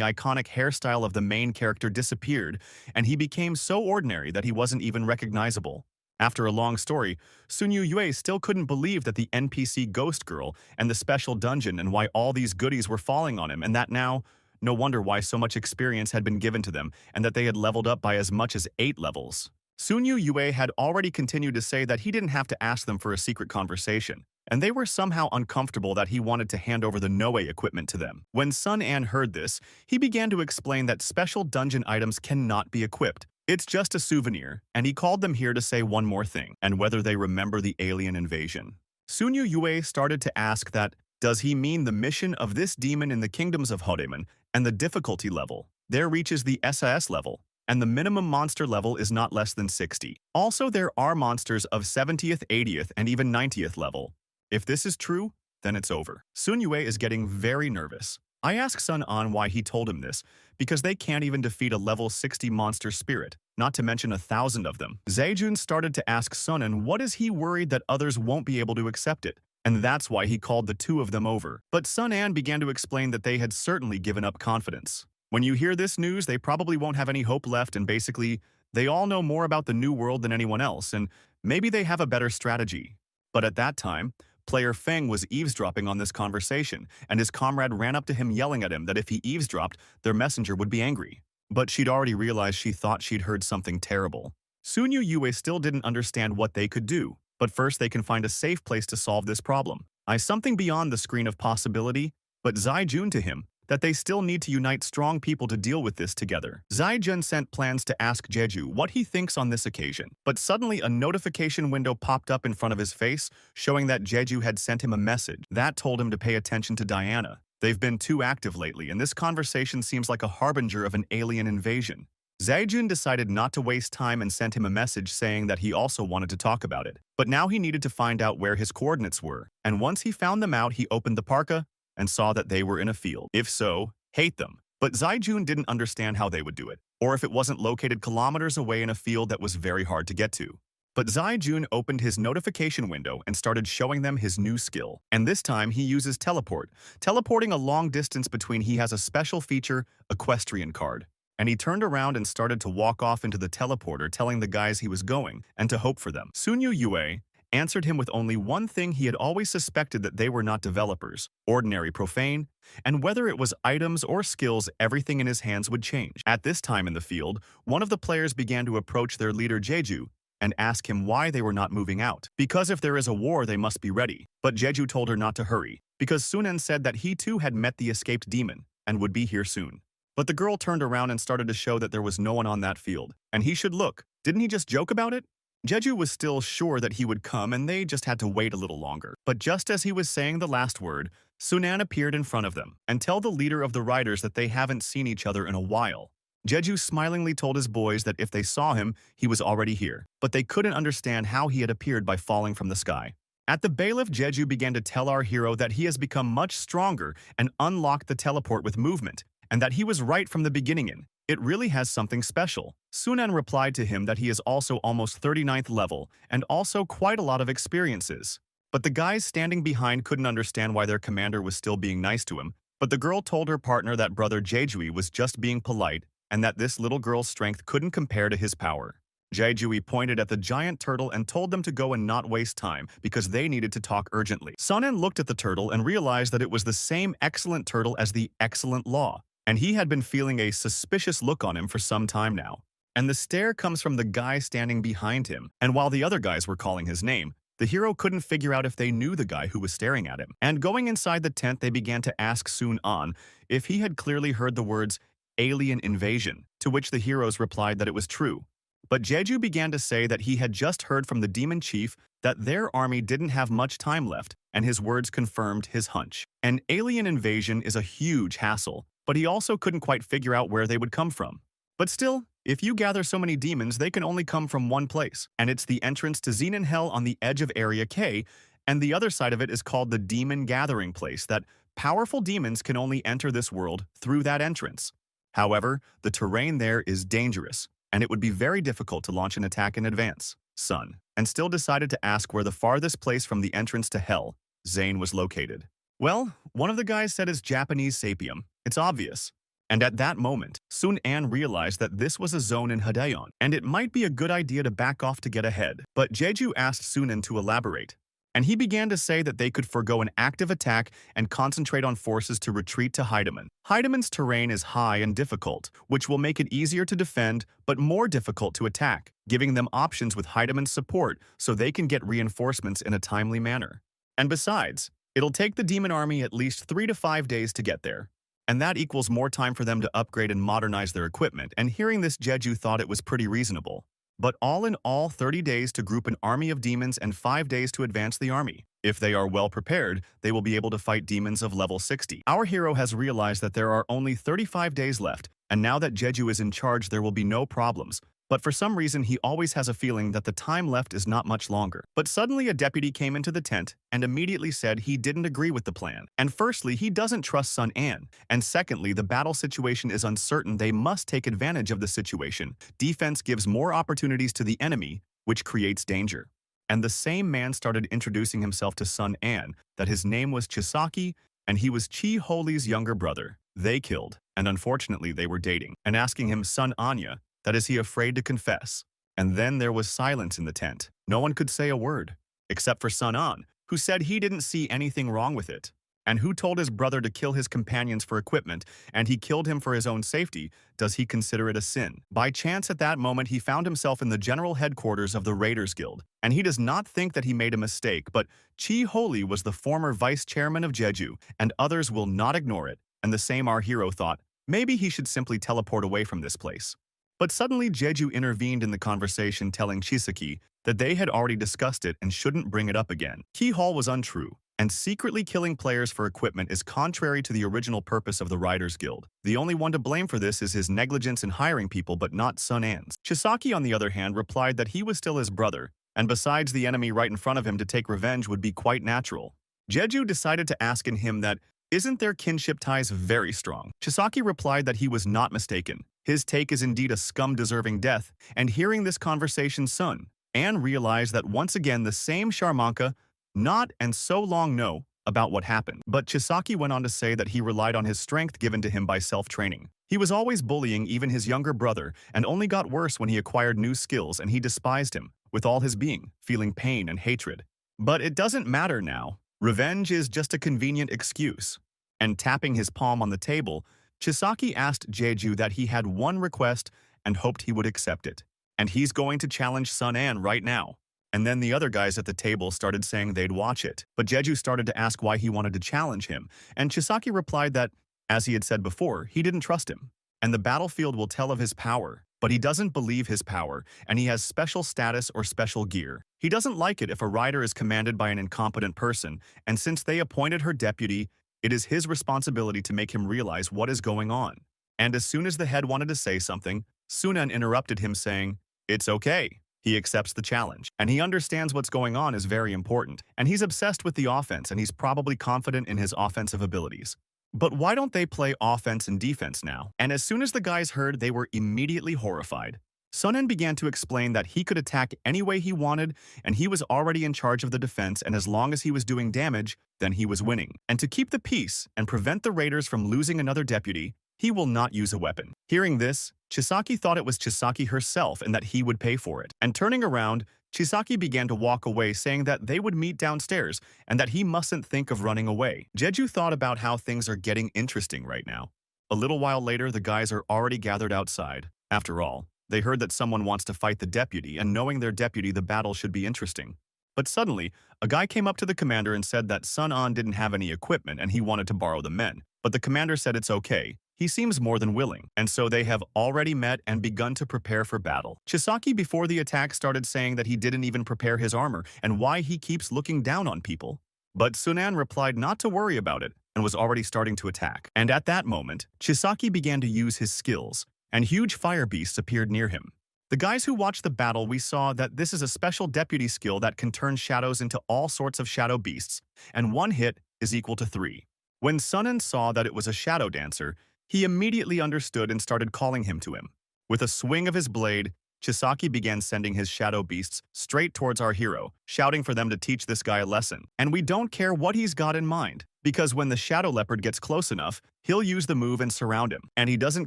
iconic hairstyle of the main character disappeared, and he became so ordinary that he wasn't even recognizable. After a long story, Sun Yue still couldn't believe that the NPC Ghost Girl and the special dungeon and why all these goodies were falling on him, and that now, no wonder why so much experience had been given to them, and that they had leveled up by as much as 8 levels. Sun Yue had already continued to say that he didn't have to ask them for a secret conversation, and they were somehow uncomfortable that he wanted to hand over the Noe equipment to them. When Sun-An heard this, he began to explain that special dungeon items cannot be equipped. It's just a souvenir, and he called them here to say one more thing, and whether they remember the alien invasion. Sun Yue started to ask that, does he mean the mission of this demon in the kingdoms of Hodeman, and the difficulty level? There reaches the SAS level, and the minimum monster level is not less than 60. Also, there are monsters of 70th, 80th, and even 90th level. If this is true, then it's over. Sun Yue is getting very nervous. I asked Sun-An why he told him this, because they can't even defeat a level 60 monster spirit, not to mention 1,000 of them. Zai-Jun started to ask Sun-An what is he worried that others won't be able to accept it, and that's why he called the 2 of them over. But Sun-An began to explain that they had certainly given up confidence. When you hear this news, they probably won't have any hope left, and basically, they all know more about the new world than anyone else, and maybe they have a better strategy. But at that time, Player Feng was eavesdropping on this conversation, and his comrade ran up to him yelling at him that if he eavesdropped, their messenger would be angry. But she'd already realized she thought she'd heard something terrible. Sun Yue still didn't understand what they could do, but first they can find a safe place to solve this problem. Something beyond the screen of possibility, but Zai-Jun to him, that they still need to unite strong people to deal with this together. Zaijun sent plans to ask Jeju what he thinks on this occasion, but suddenly a notification window popped up in front of his face, showing that Jeju had sent him a message. That told him to pay attention to Diana. They've been too active lately, and this conversation seems like a harbinger of an alien invasion. Zaijun decided not to waste time and sent him a message saying that he also wanted to talk about it. But now he needed to find out where his coordinates were, and once he found them out, he opened the parka and saw that they were in a field. If so, hate them. But Zaijun didn't understand how they would do it, or if it wasn't located kilometers away in a field that was very hard to get to. But Zaijun opened his notification window and started showing them his new skill. And this time he uses teleport, teleporting a long distance between. He has a special feature, equestrian card. And he turned around and started to walk off into the teleporter, telling the guys he was going and to hope for them. Sunyu Yue answered him with only one thing. He had always suspected that they were not developers, ordinary profane, and whether it was items or skills, everything in his hands would change. At this time in the field, one of the players began to approach their leader Jeju and ask him why they were not moving out. Because if there is a war, they must be ready. But Jeju told her not to hurry, because Sunan said that he too had met the escaped demon and would be here soon. But the girl turned around and started to show that there was no one on that field, and he should look. Didn't he just joke about it? Jeju was still sure that he would come, and they just had to wait a little longer. But just as he was saying the last word, Sunan appeared in front of them and tell the leader of the riders that they haven't seen each other in a while. Jeju smilingly told his boys that if they saw him, he was already here, but they couldn't understand how he had appeared by falling from the sky. At the bailiff, Jeju began to tell our hero that he has become much stronger and unlocked the teleport with movement, and that he was right from the beginning in. It really has something special. Sunan replied to him that he is also almost 39th level and also quite a lot of experiences. But the guys standing behind couldn't understand why their commander was still being nice to him, but the girl told her partner that brother Jejui was just being polite and that this little girl's strength couldn't compare to his power. Jejui pointed at the giant turtle and told them to go and not waste time because they needed to talk urgently. Sunan looked at the turtle and realized that it was the same excellent turtle as the excellent law, and he had been feeling a suspicious look on him for some time now. And the stare comes from the guy standing behind him, and while the other guys were calling his name, the hero couldn't figure out if they knew the guy who was staring at him. And going inside the tent, they began to ask Sun An if he had clearly heard the words alien invasion, to which the heroes replied that it was true. But Jeju began to say that he had just heard from the demon chief that their army didn't have much time left, and his words confirmed his hunch. An alien invasion is a huge hassle, but he also couldn't quite figure out where they would come from. But still, if you gather so many demons, they can only come from one place, and it's the entrance to Xenon Hell on the edge of Area K, and the other side of it is called the Demon Gathering Place, that powerful demons can only enter this world through that entrance. However, the terrain there is dangerous, and it would be very difficult to launch an attack in advance. Sun, and still decided to ask where the farthest place from the entrance to Hell, Zane, was located. Well, one of the guys said it's Japanese Sapium. It's obvious. And at that moment, Sun An realized that this was a zone in Hadaeon, and it might be a good idea to back off to get ahead. But Jeju asked Sunan to elaborate, and he began to say that they could forgo an active attack and concentrate on forces to retreat to Heidemann. Heidemann's terrain is high and difficult, which will make it easier to defend but more difficult to attack, giving them options with Heidemann's support so they can get reinforcements in a timely manner. And besides, it'll take the demon army at least 3 to 5 days to get there. And that equals more time for them to upgrade and modernize their equipment, and hearing this, Jeju thought it was pretty reasonable. But all in all, 30 days to group an army of demons and 5 days to advance the army. If they are well prepared, they will be able to fight demons of level 60. Our hero has realized that there are only 35 days left, and now that Jeju is in charge, there will be no problems. But for some reason, he always has a feeling that the time left is not much longer. But suddenly a deputy came into the tent and immediately said he didn't agree with the plan. And firstly, he doesn't trust Sun An. And secondly, the battle situation is uncertain. They must take advantage of the situation. Defense gives more opportunities to the enemy, which creates danger. And the same man started introducing himself to Sun An, that his name was Chisaki, and he was Chi Holi's younger brother. They killed, and unfortunately they were dating, and asking him, Sun Anya, that is he afraid to confess? And then there was silence in the tent. No one could say a word, except for Sun An, who said he didn't see anything wrong with it, and who told his brother to kill his companions for equipment, and he killed him for his own safety. Does he consider it a sin? By chance at that moment he found himself in the general headquarters of the Raiders Guild, and he does not think that he made a mistake, but Chi Holi was the former vice chairman of Jeju, and others will not ignore it. and the same our hero thought, maybe he should simply teleport away from this place. But suddenly Jeju intervened in the conversation, telling Chisaki that they had already discussed it and shouldn't bring it up again. Key Hall was untrue, and secretly killing players for equipment is contrary to the original purpose of the Riders Guild. The only one to blame for this is his negligence in hiring people, but not Sun An's. Chisaki, on the other hand, replied that he was still his brother, and besides, the enemy right in front of him to take revenge would be quite natural. Jeju decided to ask in him that, isn't their kinship ties very strong? Chisaki replied that he was not mistaken. His take is indeed a scum deserving death, and hearing this conversation, Sun An realized that once again the same Sharmanka not and so long know about what happened. But Chisaki went on to say that he relied on his strength given to him by self-training. He was always bullying even his younger brother and only got worse when he acquired new skills, and he despised him with all his being, feeling pain and hatred. But it doesn't matter now. Revenge is just a convenient excuse. And tapping his palm on the table, Chisaki asked Jeju that he had one request and hoped he would accept it. And he's going to challenge Sun An right now. And then the other guys at the table started saying they'd watch it. But Jeju started to ask why he wanted to challenge him, and Chisaki replied that, as he had said before, he didn't trust him. And the battlefield will tell of his power, but he doesn't believe his power, and he has special status or special gear. He doesn't like it if a rider is commanded by an incompetent person, and since they appointed her deputy, it is his responsibility to make him realize what is going on. And as soon as the head wanted to say something, Sunan interrupted him saying, "It's okay." He accepts the challenge, and he understands what's going on is very important, and he's obsessed with the offense, and he's probably confident in his offensive abilities. But why don't they play offense and defense now? And as soon as the guys heard, they were immediately horrified. Sunan began to explain that he could attack any way he wanted, and he was already in charge of the defense, and as long as he was doing damage, then he was winning. And to keep the peace and prevent the raiders from losing another deputy, he will not use a weapon. Hearing this, Chisaki thought it was Chisaki herself and that he would pay for it. And turning around, Chisaki began to walk away, saying that they would meet downstairs and that he mustn't think of running away. Jeju thought about how things are getting interesting right now. A little while later, the guys are already gathered outside. After all, they heard that someone wants to fight the deputy, and knowing their deputy, the battle should be interesting. But suddenly, a guy came up to the commander and said that Sun An didn't have any equipment and he wanted to borrow the men. But the commander said it's okay. He seems more than willing, and so they have already met and begun to prepare for battle. Chisaki, before the attack, started saying that he didn't even prepare his armor and why he keeps looking down on people. But Sunan replied not to worry about it and was already starting to attack. And at that moment, Chisaki began to use his skills, and huge fire beasts appeared near him. The guys who watched the battle, we saw that this is a special deputy skill that can turn shadows into all sorts of shadow beasts, and one hit is equal to 3. When Sunan saw that it was a shadow dancer, he immediately understood and started calling him to him. With a swing of his blade, Chisaki began sending his shadow beasts straight towards our hero, shouting for them to teach this guy a lesson. And we don't care what he's got in mind, because when the shadow leopard gets close enough, he'll use the move and surround him, and he doesn't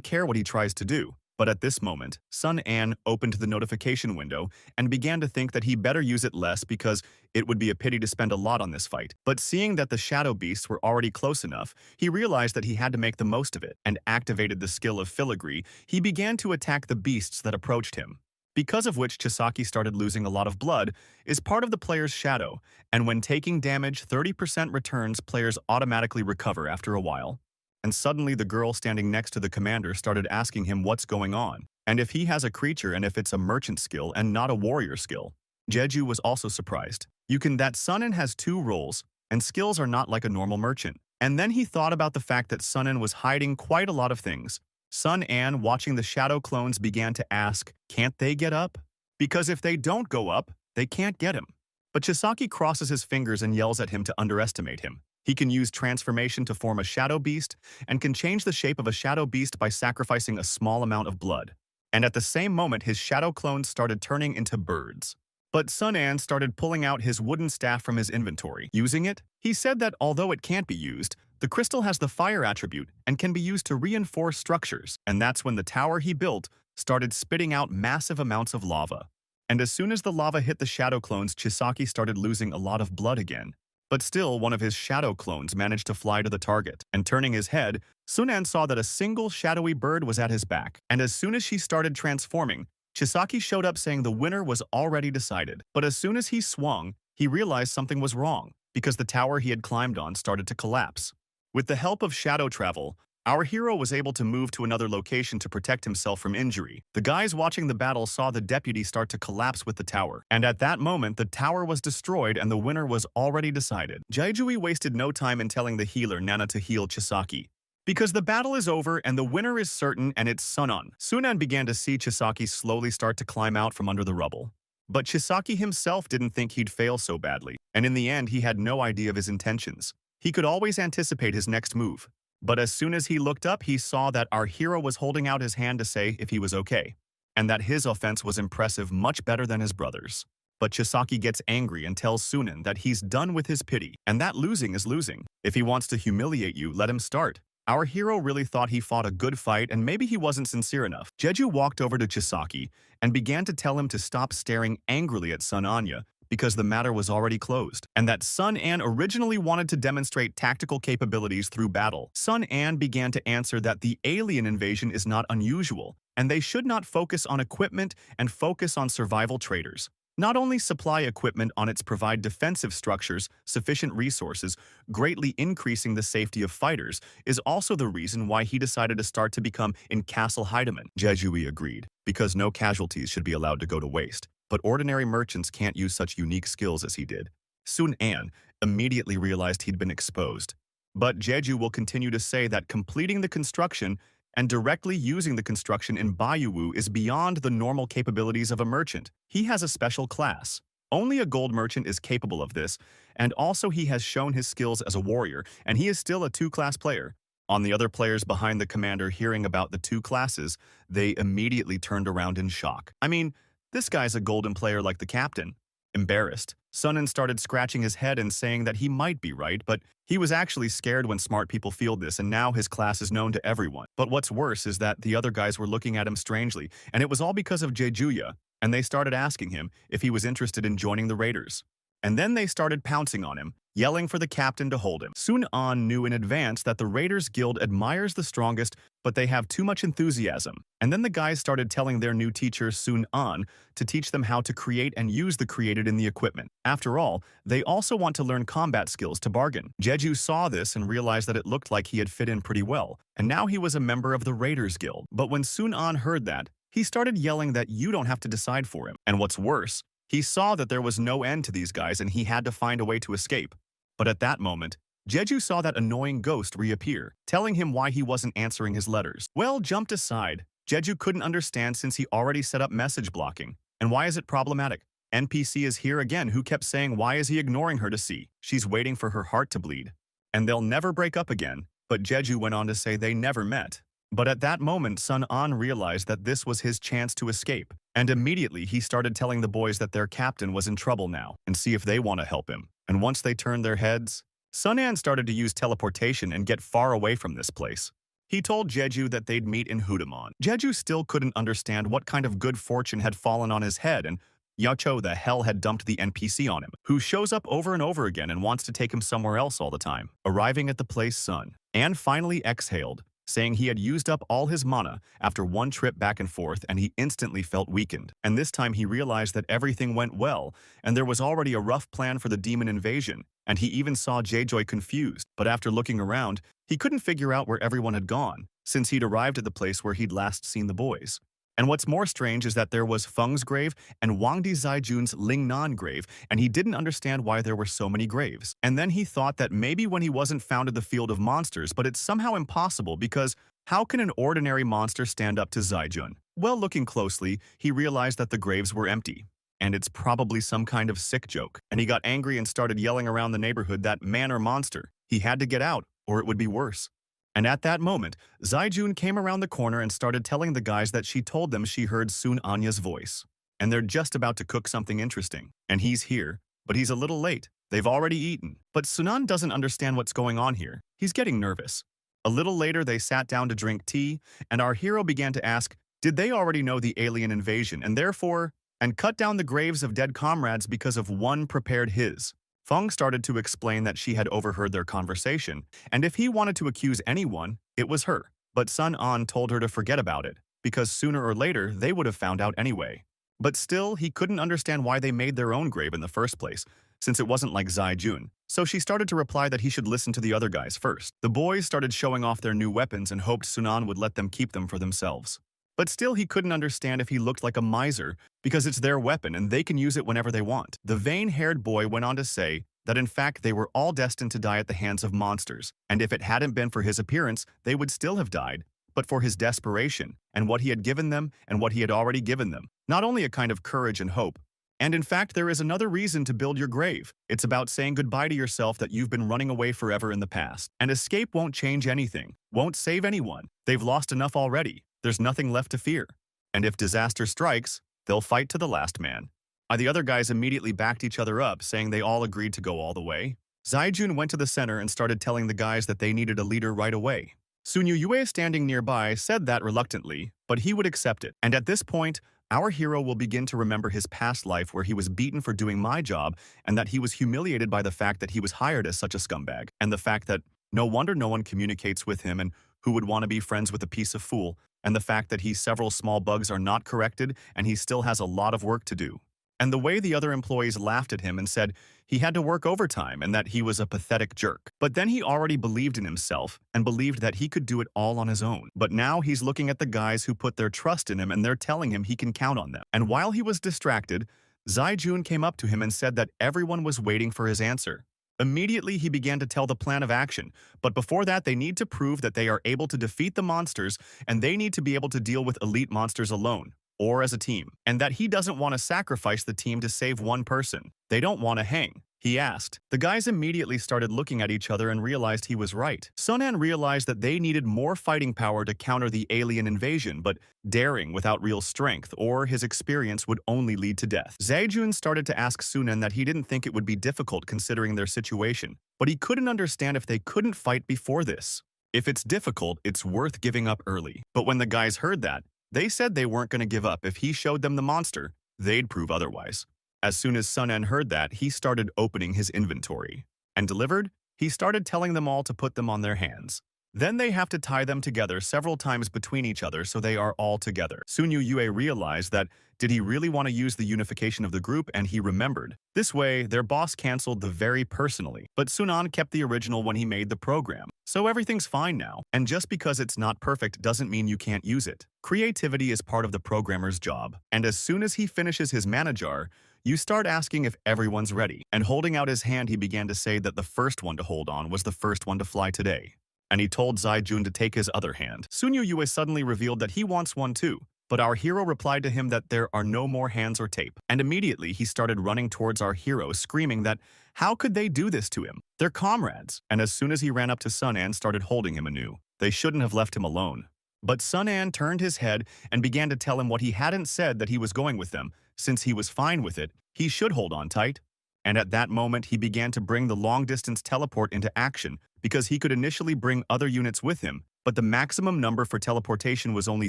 care what he tries to do. But at this moment, Sun An opened the notification window and began to think that he better use it less because it would be a pity to spend a lot on this fight. But seeing that the shadow beasts were already close enough, he realized that he had to make the most of it and activated the skill of filigree. He began to attack the beasts that approached him. Because of which Chisaki started losing a lot of blood, is part of the player's shadow, and when taking damage, 30% returns, players automatically recover after a while. And suddenly the girl standing next to the commander started asking him what's going on, and if he has a creature and if it's a merchant skill and not a warrior skill. Jeju was also surprised. That Sunan has 2 roles, and skills are not like a normal merchant. And then he thought about the fact that Sunan was hiding quite a lot of things. Sun An, watching the shadow clones, began to ask, can't they get up? Because if they don't go up, they can't get him. But Chisaki crosses his fingers and yells at him to underestimate him. He can use transformation to form a shadow beast and can change the shape of a shadow beast by sacrificing a small amount of blood. And at the same moment, his shadow clones started turning into birds. But Sun An started pulling out his wooden staff from his inventory. Using it, he said that although it can't be used, the crystal has the fire attribute and can be used to reinforce structures. And that's when the tower he built started spitting out massive amounts of lava. And as soon as the lava hit the shadow clones, Chisaki started losing a lot of blood again. But still, one of his shadow clones managed to fly to the target, and turning his head, Sunan saw that a single shadowy bird was at his back. And as soon as she started transforming, Chisaki showed up saying the winner was already decided. But as soon as he swung, he realized something was wrong, because the tower he had climbed on started to collapse. With the help of shadow travel, Our hero was able to move to another location to protect himself from injury. The guys watching the battle saw the deputy start to collapse with the tower. And at that moment, the tower was destroyed and the winner was already decided. Jaijui wasted no time in telling the healer Nana to heal Chisaki, because the battle is over and the winner is certain and it's Sunan. Sunan began to see Chisaki slowly start to climb out from under the rubble. But Chisaki himself didn't think he'd fail so badly, and in the end he had no idea of his intentions. He could always anticipate his next move. But as soon as he looked up, he saw that our hero was holding out his hand to say if he was okay, and that his offense was impressive, much better than his brother's. But Chisaki gets angry and tells Sunan that he's done with his pity, and that losing is losing. If he wants to humiliate you, let him start. Our hero really thought he fought a good fight and maybe he wasn't sincere enough. Jeju walked over to Chisaki and began to tell him to stop staring angrily at Sun Anya because the matter was already closed, and that Sun An originally wanted to demonstrate tactical capabilities through battle. Sun An began to answer that the alien invasion is not unusual, and they should not focus on equipment and focus on survival traders. Not only supply equipment on its provide defensive structures, sufficient resources, greatly increasing the safety of fighters, is also the reason why he decided to start to become in Castle Heidemann. Jejui agreed, because no casualties should be allowed to go to waste. But ordinary merchants can't use such unique skills as he did. Sun An immediately realized he'd been exposed. But Jeju will continue to say that completing the construction and directly using the construction in Bayuwu is beyond the normal capabilities of a merchant. He has a special class. Only a gold merchant is capable of this, and also he has shown his skills as a warrior, and he is still a 2-class player. On the other players behind the commander hearing about the 2 classes, they immediately turned around in shock. I mean, this guy's a golden player like the captain. Embarrassed, Sunan started scratching his head and saying that he might be right, but he was actually scared when smart people feel this, and now his class is known to everyone. But what's worse is that the other guys were looking at him strangely, and it was all because of Jejuya, and they started asking him if he was interested in joining the raiders. And then they started pouncing on him, yelling for the captain to hold him. Sun An knew in advance that the Raiders Guild admires the strongest, but they have too much enthusiasm. And then the guys started telling their new teacher Sun An to teach them how to create and use the created in the equipment. After all, they also want to learn combat skills to bargain. Jeju saw this and realized that it looked like he had fit in pretty well, and now he was a member of the Raiders Guild. But when Sun An heard that, he started yelling that you don't have to decide for him. And what's worse, he saw that there was no end to these guys and he had to find a way to escape. But at that moment, Jeju saw that annoying ghost reappear, telling him why he wasn't answering his letters. Well, jumped aside. Jeju couldn't understand since he already set up message blocking. And why is it problematic? NPC is here again who kept saying why is he ignoring her to see? She's waiting for her heart to bleed. And they'll never break up again. But Jeju went on to say they never met. But at that moment, Sun An realized that this was his chance to escape. And immediately he started telling the boys that their captain was in trouble now and see if they want to help him. And once they turned their heads, Sun An started to use teleportation and get far away from this place. He told Jeju that they'd meet in Hudamon. Jeju still couldn't understand what kind of good fortune had fallen on his head, and Yacho the hell had dumped the NPC on him, who shows up over and over again and wants to take him somewhere else all the time. Arriving at the place, Sun An finally exhaled, saying he had used up all his mana after one trip back and forth and he instantly felt weakened. And this time he realized that everything went well and there was already a rough plan for the demon invasion, and he even saw J-Joy confused. But after looking around, he couldn't figure out where everyone had gone, since he'd arrived at the place where he'd last seen the boys. And what's more strange is that there was Feng's grave and Wangdi Zaijun's Lingnan grave, and he didn't understand why there were so many graves. And then he thought that maybe when he wasn't found at the field of monsters, but it's somehow impossible because how can an ordinary monster stand up to Zaijun? Well, looking closely, he realized that the graves were empty. And it's probably some kind of sick joke. And he got angry and started yelling around the neighborhood that man or monster. He had to get out, or it would be worse. And at that moment, Zaijun came around the corner and started telling the guys that she told them she heard Sun Anya's voice. And they're just about to cook something interesting. And he's here, but he's a little late. They've already eaten. But Sunan doesn't understand what's going on here. He's getting nervous. A little later, they sat down to drink tea, and our hero began to ask, did they already know the alien invasion, and therefore, and cut down the graves of dead comrades because of one prepared his? Feng started to explain that she had overheard their conversation, and if he wanted to accuse anyone, it was her. But Sun An told her to forget about it, because sooner or later they would have found out anyway. But still, he couldn't understand why they made their own grave in the first place, since it wasn't like Zai-jun. So she started to reply that he should listen to the other guys first. The boys started showing off their new weapons and hoped Sunan would let them keep them for themselves. But still he couldn't understand if he looked like a miser because it's their weapon and they can use it whenever they want. The vain-haired boy went on to say that in fact they were all destined to die at the hands of monsters, and if it hadn't been for his appearance, they would still have died, but for his desperation and what he had given them and what he had already given them. Not only a kind of courage and hope, and in fact there is another reason to build your grave. It's about saying goodbye to yourself that you've been running away forever in the past. And escape won't change anything, won't save anyone. They've lost enough already. There's nothing left to fear. And if disaster strikes, they'll fight to the last man. The other guys immediately backed each other up, saying they all agreed to go all the way. Zai-jun went to the center and started telling the guys that they needed a leader right away. Sun Yue, standing nearby, said that reluctantly, but he would accept it. And at this point, our hero will begin to remember his past life where he was beaten for doing my job and that he was humiliated by the fact that he was hired as such a scumbag, and the fact that no wonder no one communicates with him and who would want to be friends with a piece of fool, and the fact that several small bugs are not corrected and he still has a lot of work to do. And the way the other employees laughed at him and said he had to work overtime and that he was a pathetic jerk. But then he already believed in himself and believed that he could do it all on his own. But now he's looking at the guys who put their trust in him and they're telling him he can count on them. And while he was distracted, Zai-jun came up to him and said that everyone was waiting for his answer. Immediately, he began to tell the plan of action, but before that, they need to prove that they are able to defeat the monsters and they need to be able to deal with elite monsters alone, or as a team, and that he doesn't want to sacrifice the team to save one person. They don't want to hang, he asked. The guys immediately started looking at each other and realized he was right. Sunan realized that they needed more fighting power to counter the alien invasion, but daring without real strength or his experience would only lead to death. Zai-jun started to ask Sunan that he didn't think it would be difficult considering their situation, but he couldn't understand if they couldn't fight before this. If it's difficult, it's worth giving up early. But when the guys heard that, they said they weren't going to give up. If he showed them the monster, they'd prove otherwise. As soon as Sunan heard that, he started opening his inventory. And delivered, he started telling them all to put them on their hands. Then they have to tie them together several times between each other so they are all together. Sun Yue realized that did he really want to use the unification of the group, and he remembered. This way, their boss canceled the very personally, but Sunan kept the original when he made the program. So everything's fine now, and just because it's not perfect doesn't mean you can't use it. Creativity is part of the programmer's job, and as soon as he finishes his manager, you start asking if everyone's ready. And holding out his hand, he began to say that the first one to hold on was the first one to fly today. And he told Zai-jun to take his other hand. Sun Yue suddenly revealed that he wants one too, but our hero replied to him that there are no more hands or tape. And immediately he started running towards our hero, screaming that how could they do this to him? They're comrades. And as soon as he ran up to Sunan, started holding him anew. They shouldn't have left him alone. But Sunan turned his head and began to tell him what he hadn't said, that he was going with them. Since he was fine with it, he should hold on tight. And at that moment, he began to bring the long-distance teleport into action because he could initially bring other units with him, but the maximum number for teleportation was only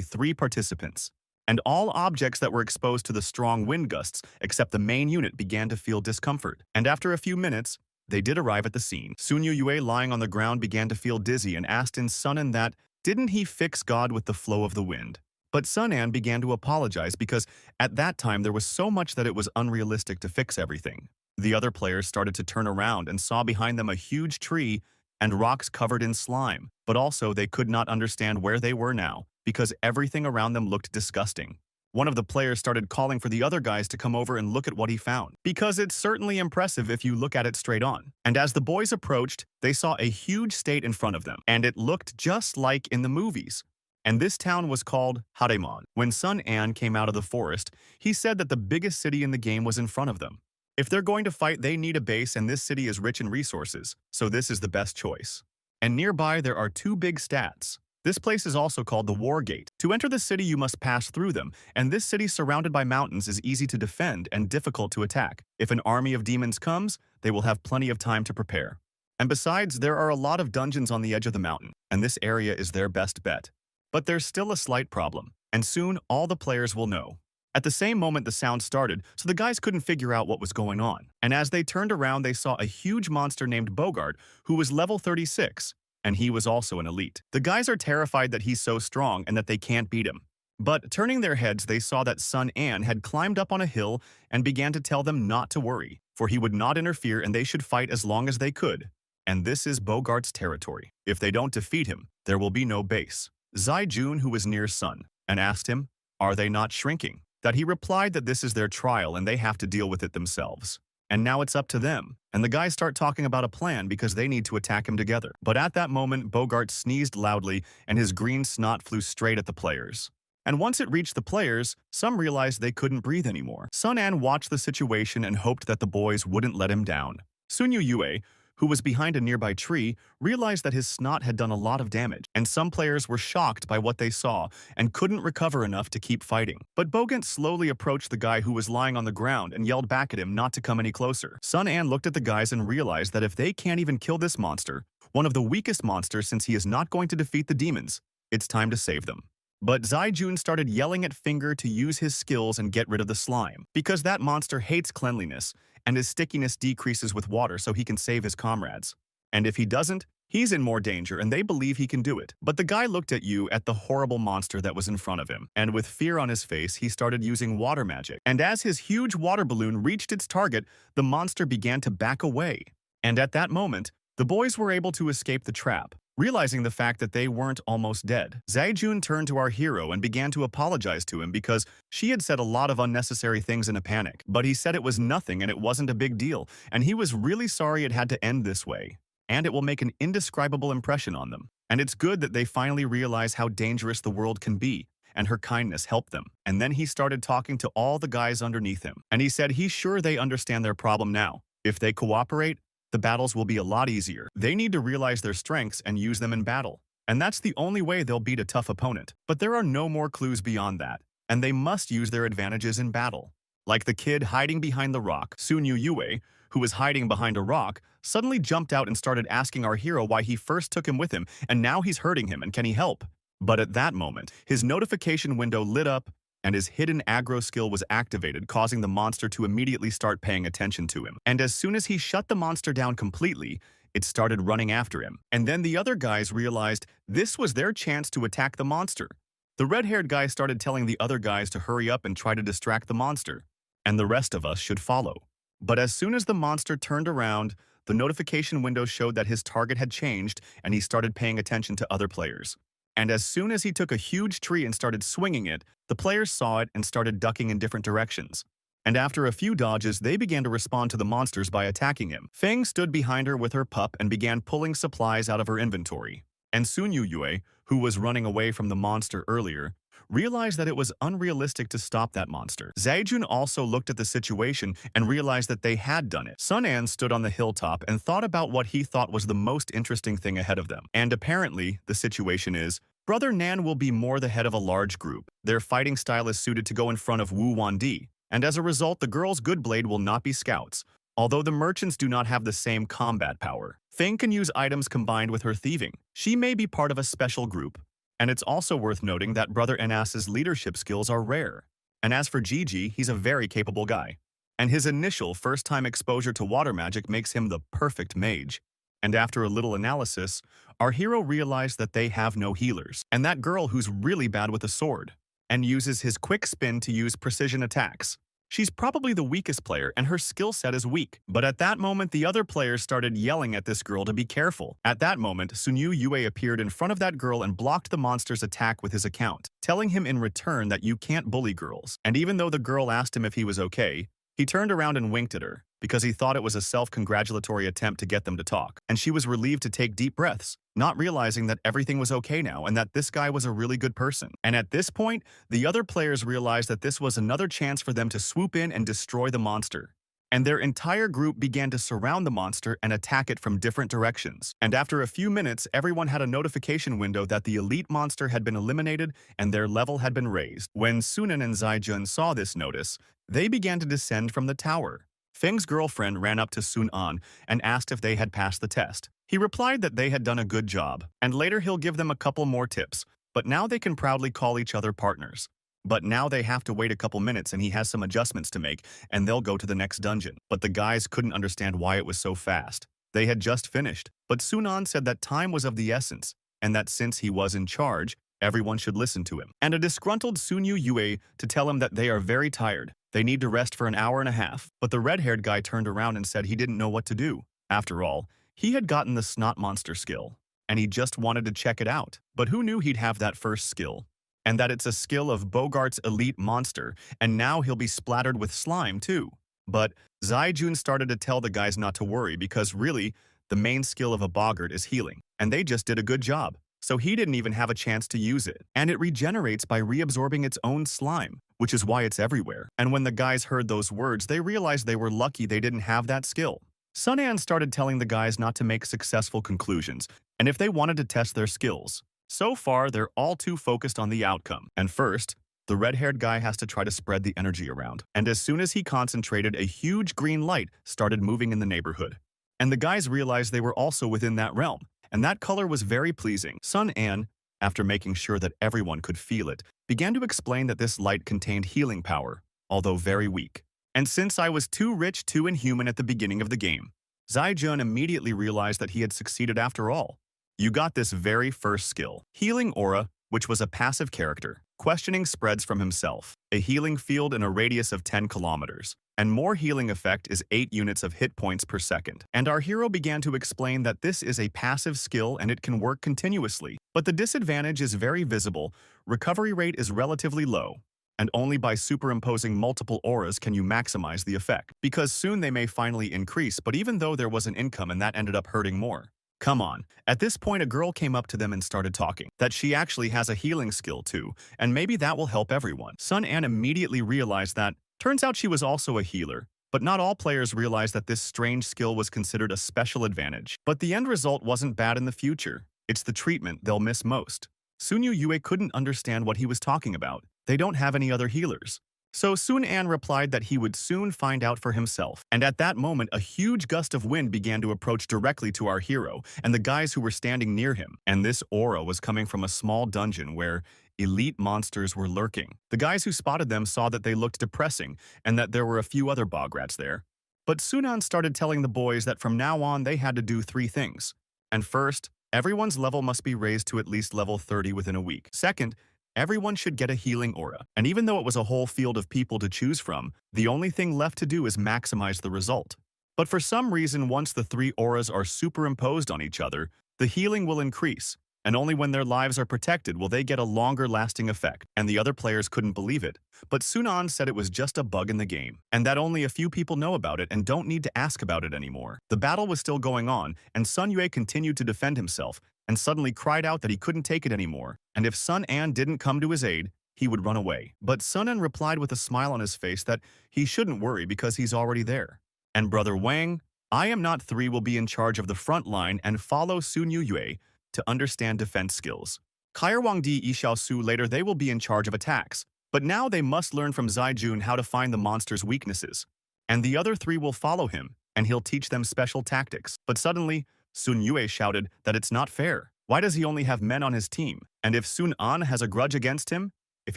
3 participants. And all objects that were exposed to the strong wind gusts, except the main unit, began to feel discomfort. And after a few minutes, they did arrive at the scene. Sun Yue, lying on the ground, began to feel dizzy and asked in Sunan that, didn't he fix God with the flow of the wind? But Sunan began to apologize because at that time there was so much that it was unrealistic to fix everything. The other players started to turn around and saw behind them a huge tree and rocks covered in slime, but also they could not understand where they were now because everything around them looked disgusting. One of the players started calling for the other guys to come over and look at what he found, because it's certainly impressive if you look at it straight on. And as the boys approached, they saw a huge state in front of them, and it looked just like in the movies. And this town was called Haremon. When Sun An came out of the forest, he said that the biggest city in the game was in front of them. If they're going to fight, they need a base, and this city is rich in resources, so this is the best choice. And nearby there are 2 big stats. This place is also called the War Gate. To enter the city, you must pass through them, and this city surrounded by mountains is easy to defend and difficult to attack. If an army of demons comes, they will have plenty of time to prepare. And besides, there are a lot of dungeons on the edge of the mountain, and this area is their best bet. But there's still a slight problem, and soon all the players will know. At the same moment the sound started, so the guys couldn't figure out what was going on. And as they turned around, they saw a huge monster named Bogart, who was level 36, and he was also an elite. The guys are terrified that he's so strong and that they can't beat him. But turning their heads, they saw that Sun An had climbed up on a hill and began to tell them not to worry, for he would not interfere and they should fight as long as they could. And this is Bogart's territory. If they don't defeat him, there will be no base. Zai Jun, who was near Sun, and asked him, "Are they not shrinking?" That he replied that this is their trial and they have to deal with it themselves. And now it's up to them. And the guys start talking about a plan because they need to attack him together. But at that moment, Bogart sneezed loudly and his green snot flew straight at the players. And once it reached the players, some realized they couldn't breathe anymore. Sun An watched the situation and hoped that the boys wouldn't let him down. Sun Yue, who was behind a nearby tree, realized that his snot had done a lot of damage, and some players were shocked by what they saw and couldn't recover enough to keep fighting. But Bogant slowly approached the guy who was lying on the ground and yelled back at him not to come any closer. Sun An looked at the guys and realized that if they can't even kill this monster, one of the weakest monsters since he is not going to defeat the demons, it's time to save them. But Zai Jun started yelling at Finger to use his skills and get rid of the slime, because that monster hates cleanliness, and his stickiness decreases with water so he can save his comrades. And if he doesn't, he's in more danger and they believe he can do it. But the guy looked at the horrible monster that was in front of him, and with fear on his face, he started using water magic. And as his huge water balloon reached its target, the monster began to back away. And at that moment, the boys were able to escape the trap. Realizing the fact that they weren't almost dead, Zai Jun turned to our hero and began to apologize to him because she had said a lot of unnecessary things in a panic. But he said it was nothing and it wasn't a big deal, and he was really sorry it had to end this way. And it will make an indescribable impression on them. And it's good that they finally realize how dangerous the world can be, and her kindness helped them. And then he started talking to all the guys underneath him, and he said he's sure they understand their problem now. If they cooperate, the battles will be a lot easier. They need to realize their strengths and use them in battle. And that's the only way they'll beat a tough opponent. But there are no more clues beyond that, and they must use their advantages in battle. Like the kid hiding behind the rock, Sun Yue, who was hiding behind a rock, suddenly jumped out and started asking our hero why he first took him with him, and now he's hurting him and can he help? But at that moment, his notification window lit up, and his hidden aggro skill was activated, causing the monster to immediately start paying attention to him. And as soon as he shut the monster down completely, it started running after him. And then the other guys realized this was their chance to attack the monster. The red-haired guy started telling the other guys to hurry up and try to distract the monster, and the rest of us should follow. But as soon as the monster turned around, the notification window showed that his target had changed, and he started paying attention to other players. And as soon as he took a huge tree and started swinging it, the players saw it and started ducking in different directions. And after a few dodges, they began to respond to the monsters by attacking him. Feng stood behind her with her pup and began pulling supplies out of her inventory. And Sun Yue, who was running away from the monster earlier, realized that it was unrealistic to stop that monster. Zai Jun also looked at the situation and realized that they had done it. Sun An stood on the hilltop and thought about what he thought was the most interesting thing ahead of them. And apparently, the situation is, Brother Nan will be more the head of a large group. Their fighting style is suited to go in front of Wu Wandi, and as a result, the girls' good blade will not be scouts, although the merchants do not have the same combat power. Feng can use items combined with her thieving. She may be part of a special group. And it's also worth noting that Brother Enas's leadership skills are rare. And as for Gigi, he's a very capable guy. And his initial first-time exposure to water magic makes him the perfect mage. And after a little analysis, our hero realized that they have no healers. And that girl who's really bad with a sword, and uses his quick spin to use precision attacks. She's probably the weakest player, and her skill set is weak. But at that moment, the other players started yelling at this girl to be careful. At that moment, Sun Yue appeared in front of that girl and blocked the monster's attack with his account, telling him in return that you can't bully girls. And even though the girl asked him if he was okay, he turned around and winked at her, because he thought it was a self-congratulatory attempt to get them to talk. And she was relieved to take deep breaths, not realizing that everything was okay now and that this guy was a really good person. And at this point, the other players realized that this was another chance for them to swoop in and destroy the monster. And their entire group began to surround the monster and attack it from different directions. And after a few minutes, everyone had a notification window that the elite monster had been eliminated and their level had been raised. When Sunan and Zai Jun saw this notice, they began to descend from the tower. Feng's girlfriend ran up to Sun An and asked if they had passed the test. He replied that they had done a good job, and later he'll give them a couple more tips, but now they can proudly call each other partners. But now they have to wait a couple minutes and he has some adjustments to make, and they'll go to the next dungeon. But the guys couldn't understand why it was so fast. They had just finished, but Sun An said that time was of the essence, and that since he was in charge, Everyone should listen to him. And a disgruntled Sunyu Yue to tell him that they are very tired. They need to rest for an hour and a half. But the red-haired guy turned around and said he didn't know what to do. After all, he had gotten the snot monster skill, and he just wanted to check it out. But who knew he'd have that first skill? And that it's a skill of Bogart's elite monster, and now he'll be splattered with slime too. But Zaijun started to tell the guys not to worry because really, the main skill of a Bogart is healing, and they just did a good job. So he didn't even have a chance to use it. And it regenerates by reabsorbing its own slime, which is why it's everywhere. And when the guys heard those words, they realized they were lucky they didn't have that skill. Sun An started telling the guys not to make successful conclusions, and if they wanted to test their skills. So far, they're all too focused on the outcome. And first, the red-haired guy has to try to spread the energy around. And as soon as he concentrated, a huge green light started moving in the neighborhood. And the guys realized they were also within that realm, and that color was very pleasing. Sun An, after making sure that everyone could feel it, began to explain that this light contained healing power, although very weak. And since I was too rich, too inhuman at the beginning of the game, Zaijun immediately realized that he had succeeded after all. You got this very first skill, Healing Aura, which was a passive character. Questioning spreads from himself, a healing field in a radius of 10 kilometers. And more healing effect is 8 units of hit points per second. And our hero began to explain that this is a passive skill and it can work continuously. But the disadvantage is very visible, recovery rate is relatively low. And only by superimposing multiple auras can you maximize the effect. Because soon they may finally increase, but even though there was an income and that ended up hurting more. Come on. At this point, a girl came up to them and started talking, that she actually has a healing skill too, and maybe that will help everyone. Sun An immediately realized that, turns out she was also a healer, but not all players realized that this strange skill was considered a special advantage. But the end result wasn't bad in the future. It's the treatment they'll miss most. Sunyu Yue couldn't understand what he was talking about. They don't have any other healers. So Sun An replied that he would soon find out for himself. And at that moment, a huge gust of wind began to approach directly to our hero and the guys who were standing near him. And this aura was coming from a small dungeon where elite monsters were lurking. The guys who spotted them saw that they looked depressing and that there were a few other Bograts there. But Sun An started telling the boys that from now on they had to do 3 things. And first, everyone's level must be raised to at least level 30 within a week. Second, everyone should get a healing aura. And even though it was a whole field of people to choose from, the only thing left to do is maximize the result. But for some reason, once the 3 auras are superimposed on each other, the healing will increase, and only when their lives are protected will they get a longer-lasting effect. And the other players couldn't believe it. But Sun An said it was just a bug in the game, and that only a few people know about it and don't need to ask about it anymore. The battle was still going on, and Sun Yue continued to defend himself, and suddenly cried out that he couldn't take it anymore, and if Sun An didn't come to his aid, he would run away. But Sun An replied with a smile on his face that he shouldn't worry because he's already there. And Brother Wang, I am not 3 will be in charge of the front line and follow Sunyu Yue to understand defense skills. Kair Wang Di Yishao Su later they will be in charge of attacks, but now they must learn from Zaijun how to find the monster's weaknesses. And the other 3 will follow him, and he'll teach them special tactics. But suddenly, Sun Yue shouted that it's not fair. Why does he only have men on his team? And if Sun An has a grudge against him, if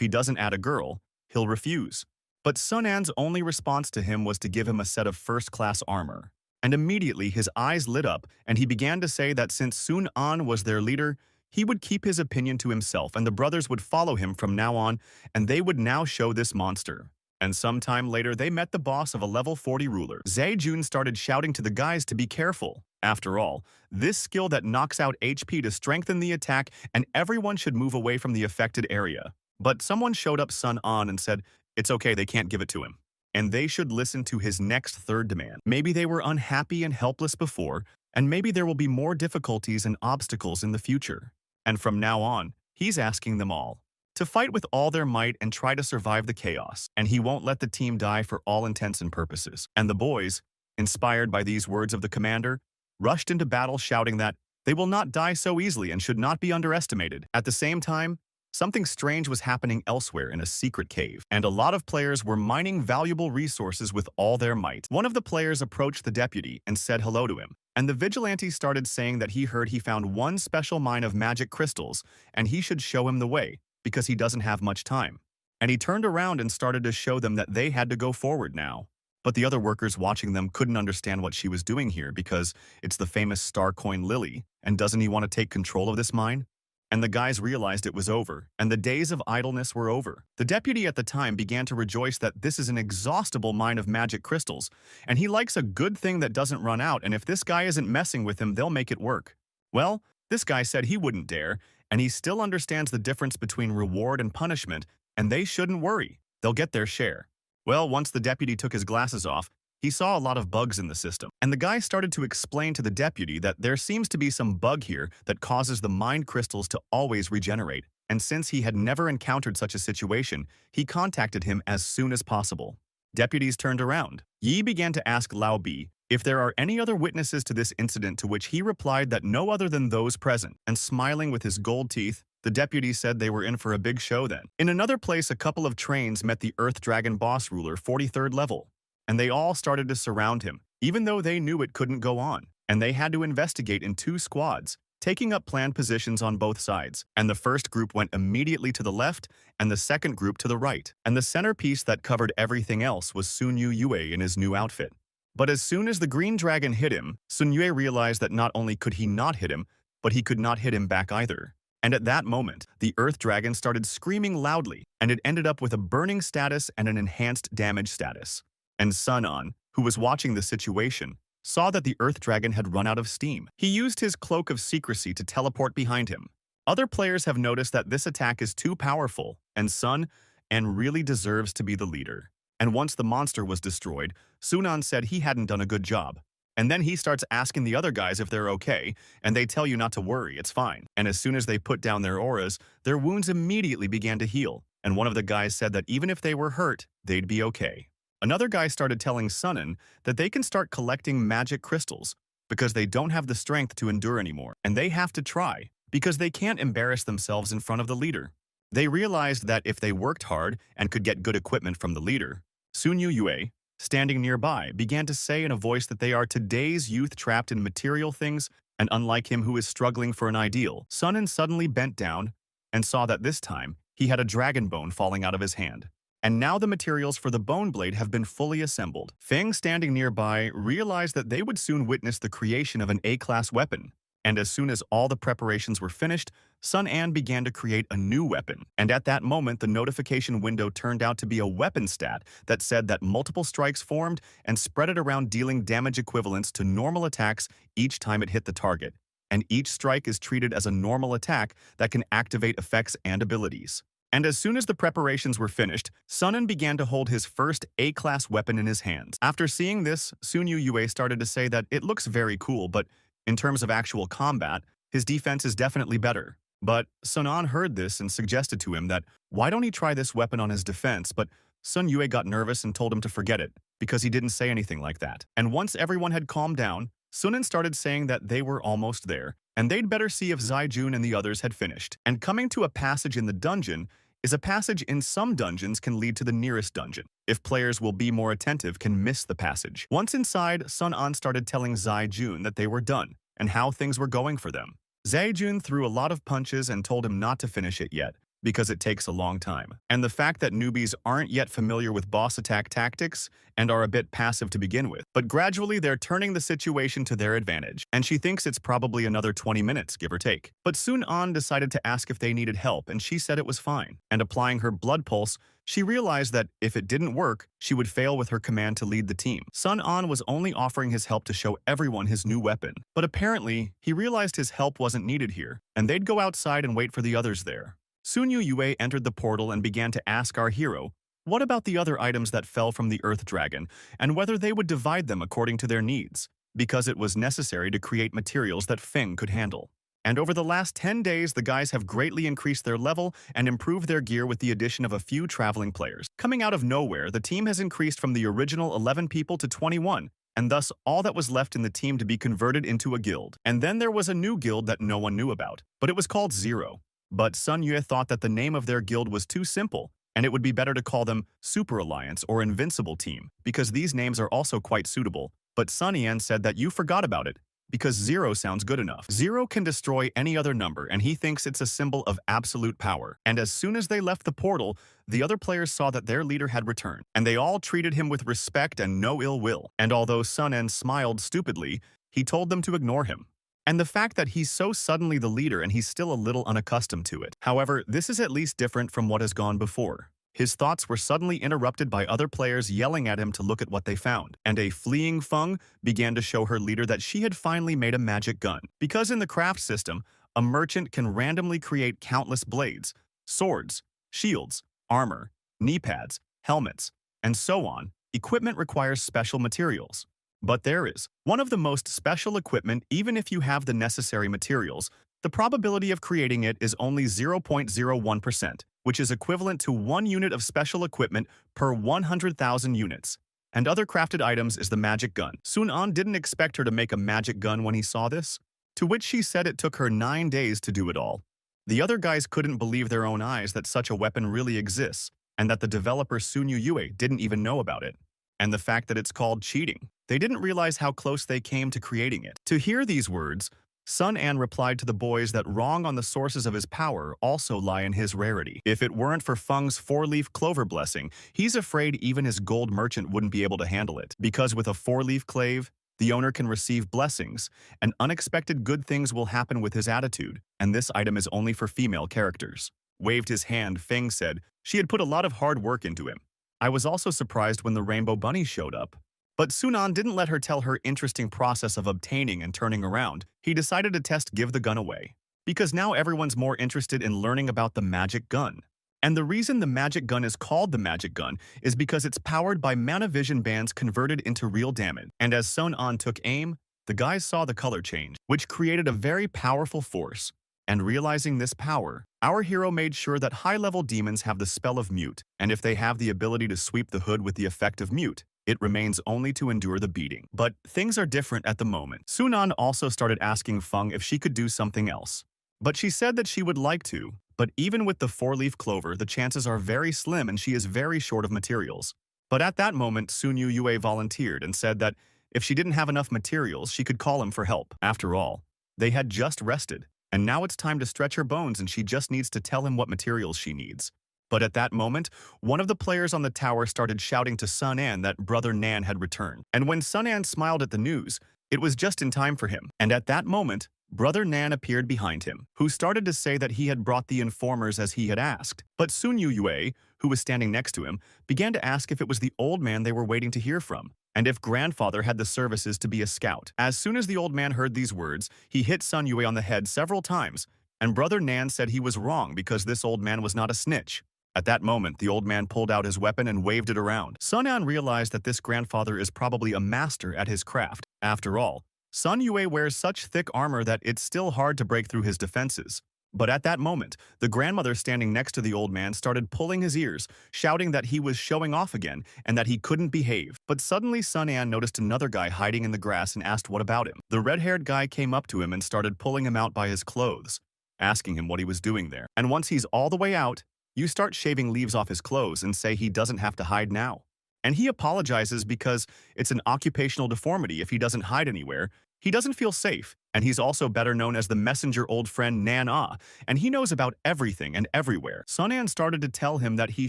he doesn't add a girl, he'll refuse. But Sun An's only response to him was to give him a set of first-class armor. And immediately his eyes lit up, and he began to say that since Sun An was their leader, he would keep his opinion to himself, and the brothers would follow him from now on, and they would now show this monster. And sometime later, they met the boss of a level 40 ruler. Zaijun started shouting to the guys to be careful. After all, this skill that knocks out HP to strengthen the attack, and everyone should move away from the affected area. But someone showed up Sun An and said, it's okay, they can't give it to him. And they should listen to his next 3rd demand. Maybe they were unhappy and helpless before, and maybe there will be more difficulties and obstacles in the future. And from now on, he's asking them all to fight with all their might and try to survive the chaos. And he won't let the team die for all intents and purposes. And the boys, inspired by these words of the commander, rushed into battle shouting that they will not die so easily and should not be underestimated. At the same time, something strange was happening elsewhere in a secret cave, and a lot of players were mining valuable resources with all their might. One of the players approached the deputy and said hello to him, and the vigilante started saying that he heard he found one special mine of magic crystals, and he should show him the way, because he doesn't have much time. And he turned around and started to show them that they had to go forward now. But the other workers watching them couldn't understand what she was doing here because it's the famous star coin Lily, and doesn't he want to take control of this mine? and the guys realized it was over, and the days of idleness were over. The deputy at the time began to rejoice that this is an exhaustible mine of magic crystals, and he likes a good thing that doesn't run out, and if this guy isn't messing with him, they'll make it work. Well, this guy said he wouldn't dare, and he still understands the difference between reward and punishment, and they shouldn't worry. They'll get their share. Well, once the deputy took his glasses off, he saw a lot of bugs in the system, and the guy started to explain to the deputy that there seems to be some bug here that causes the mind crystals to always regenerate, and since he had never encountered such a situation, he contacted him as soon as possible. Deputies turned around. Yi began to ask Lao Bi if there are any other witnesses to this incident, to which he replied that no other than those present, and smiling with his gold teeth, the deputy said they were in for a big show then. In another place, a couple of trains met the Earth Dragon boss ruler, 43rd level, and they all started to surround him, even though they knew it couldn't go on, and they had to investigate in 2 squads, taking up planned positions on both sides, and the first group went immediately to the left, and the second group to the right, and the centerpiece that covered everything else was Sun Yue in his new outfit. But as soon as the green dragon hit him, Sun Yue realized that not only could he not hit him, but he could not hit him back either. And at that moment, the Earth Dragon started screaming loudly, and it ended up with a burning status and an enhanced damage status. And Sun An, who was watching the situation, saw that the Earth Dragon had run out of steam. He used his cloak of secrecy to teleport behind him. Other players have noticed that this attack is too powerful, and Sun An really deserves to be the leader. And once the monster was destroyed, Sun An said he hadn't done a good job. And then he starts asking the other guys if they're okay, and they tell you not to worry, it's fine. And as soon as they put down their auras, their wounds immediately began to heal, and one of the guys said that even if they were hurt, they'd be okay. Another guy started telling Sun An that they can start collecting magic crystals because they don't have the strength to endure anymore, and they have to try because they can't embarrass themselves in front of the leader. They realized that if they worked hard and could get good equipment from the leader, Sun Yue, standing nearby, began to say in a voice that they are today's youth trapped in material things, and unlike him who is struggling for an ideal. Sun An suddenly bent down and saw that this time he had a dragon bone falling out of his hand. And now the materials for the bone blade have been fully assembled. Feng, standing nearby, realized that they would soon witness the creation of an A-class weapon. And as soon as all the preparations were finished, Sun An began to create a new weapon. And at that moment, the notification window turned out to be a weapon stat that said that multiple strikes formed and spread it around, dealing damage equivalents to normal attacks each time it hit the target. And each strike is treated as a normal attack that can activate effects and abilities. And as soon as the preparations were finished, Sun An began to hold his first A-class weapon in his hands. After seeing this, Sun Yue started to say that it looks very cool, but in terms of actual combat, his defense is definitely better. But Sun An heard this and suggested to him that why don't he try this weapon on his defense, but Sun Yue got nervous and told him to forget it, because he didn't say anything like that. And once everyone had calmed down, Sun An started saying that they were almost there, and they'd better see if Zai Jun and the others had finished. And coming to a passage in the dungeon is a passage in some dungeons can lead to the nearest dungeon. If players will be more attentive, can miss the passage. Once inside, Sun An started telling Zai Jun that they were done, and how things were going for them. Zai Jun threw a lot of punches and told him not to finish it yet, because it takes a long time. And the fact that newbies aren't yet familiar with boss attack tactics and are a bit passive to begin with. But gradually they're turning the situation to their advantage, and she thinks it's probably another 20 minutes, give or take. But Sun An decided to ask if they needed help, and she said it was fine. And applying her blood pulse, she realized that if it didn't work, she would fail with her command to lead the team. Sun An was only offering his help to show everyone his new weapon. But apparently, he realized his help wasn't needed here, and they'd go outside and wait for the others there. Sun Yue entered the portal and began to ask our hero what about the other items that fell from the Earth Dragon, and whether they would divide them according to their needs, because it was necessary to create materials that Feng could handle. And over the last 10 days, the guys have greatly increased their level and improved their gear with the addition of a few traveling players. Coming out of nowhere, the team has increased from the original 11 people to 21, and thus all that was left in the team to be converted into a guild. And then there was a new guild that no one knew about, but it was called Zero. But Sun Yue thought that the name of their guild was too simple, and it would be better to call them Super Alliance or Invincible Team, because these names are also quite suitable. But Sun Yan said that you forgot about it, because Zero sounds good enough. Zero can destroy any other number, and he thinks it's a symbol of absolute power. And as soon as they left the portal, the other players saw that their leader had returned, and they all treated him with respect and no ill will. And although Sun Yan smiled stupidly, he told them to ignore him. And the fact that he's so suddenly the leader and he's still a little unaccustomed to it. However, this is at least different from what has gone before. His thoughts were suddenly interrupted by other players yelling at him to look at what they found, and a fleeing Feng began to show her leader that she had finally made a magic gun. Because in the craft system, a merchant can randomly create countless blades, swords, shields, armor, knee pads, helmets, and so on. Equipment requires special materials. But there is one of the most special equipment. Even if you have the necessary materials, the probability of creating it is only 0.01%, which is equivalent to 1 unit of special equipment per 100,000 units. And other crafted items is the magic gun. Sun-an didn't expect her to make a magic gun when he saw this, to which she said it took her 9 days to do it all. The other guys couldn't believe their own eyes that such a weapon really exists, and that the developer Sun Yue didn't even know about it. And the fact that it's called cheating. They didn't realize how close they came to creating it. To hear these words, Sun-an replied to the boys that wrong on the sources of his power also lie in his rarity. If it weren't for Feng's 4-leaf clover blessing, he's afraid even his gold merchant wouldn't be able to handle it. Because with a 4-leaf clave, the owner can receive blessings, and unexpected good things will happen with his attitude, and this item is only for female characters. Waved his hand, Feng said she had put a lot of hard work into him. I was also surprised when the rainbow bunny showed up. But Sun-an didn't let her tell her interesting process of obtaining and turning around. He decided to test give the gun away. Because now everyone's more interested in learning about the magic gun. And the reason the magic gun is called the magic gun is because it's powered by mana vision bands converted into real damage. And as Sun-an took aim, the guys saw the color change, which created a very powerful force. And realizing this power, our hero made sure that high-level demons have the spell of mute, and if they have the ability to sweep the hood with the effect of mute, it remains only to endure the beating. But things are different at the moment. Sun-an also started asking Feng if she could do something else. But she said that she would like to, but even with the 4-leaf clover, the chances are very slim and she is very short of materials. But at that moment, Sun Yue volunteered and said that if she didn't have enough materials, she could call him for help. After all, they had just rested, and now it's time to stretch her bones and she just needs to tell him what materials she needs. But at that moment, one of the players on the tower started shouting to Sun-an that Brother Nan had returned. And when Sun-an smiled at the news, it was just in time for him. And at that moment, Brother Nan appeared behind him, who started to say that he had brought the informers as he had asked. But Sun Yue, who was standing next to him, began to ask if it was the old man they were waiting to hear from, and if grandfather had the services to be a scout. As soon as the old man heard these words, he hit Sun Yue on the head several times, and Brother Nan said he was wrong because this old man was not a snitch. At that moment, the old man pulled out his weapon and waved it around. Sun-an realized that this grandfather is probably a master at his craft. After all, Sun Yue wears such thick armor that it's still hard to break through his defenses. But at that moment, the grandmother standing next to the old man started pulling his ears, shouting that he was showing off again and that he couldn't behave. But suddenly Sun-an noticed another guy hiding in the grass and asked what about him. The red-haired guy came up to him and started pulling him out by his clothes, asking him what he was doing there. And once he's all the way out, you start shaving leaves off his clothes and say he doesn't have to hide now. And he apologizes because it's an occupational deformity. If he doesn't hide anywhere, he doesn't feel safe. And he's also better known as the messenger old friend Nan-ah, and he knows about everything and everywhere. Sun-an started to tell him that he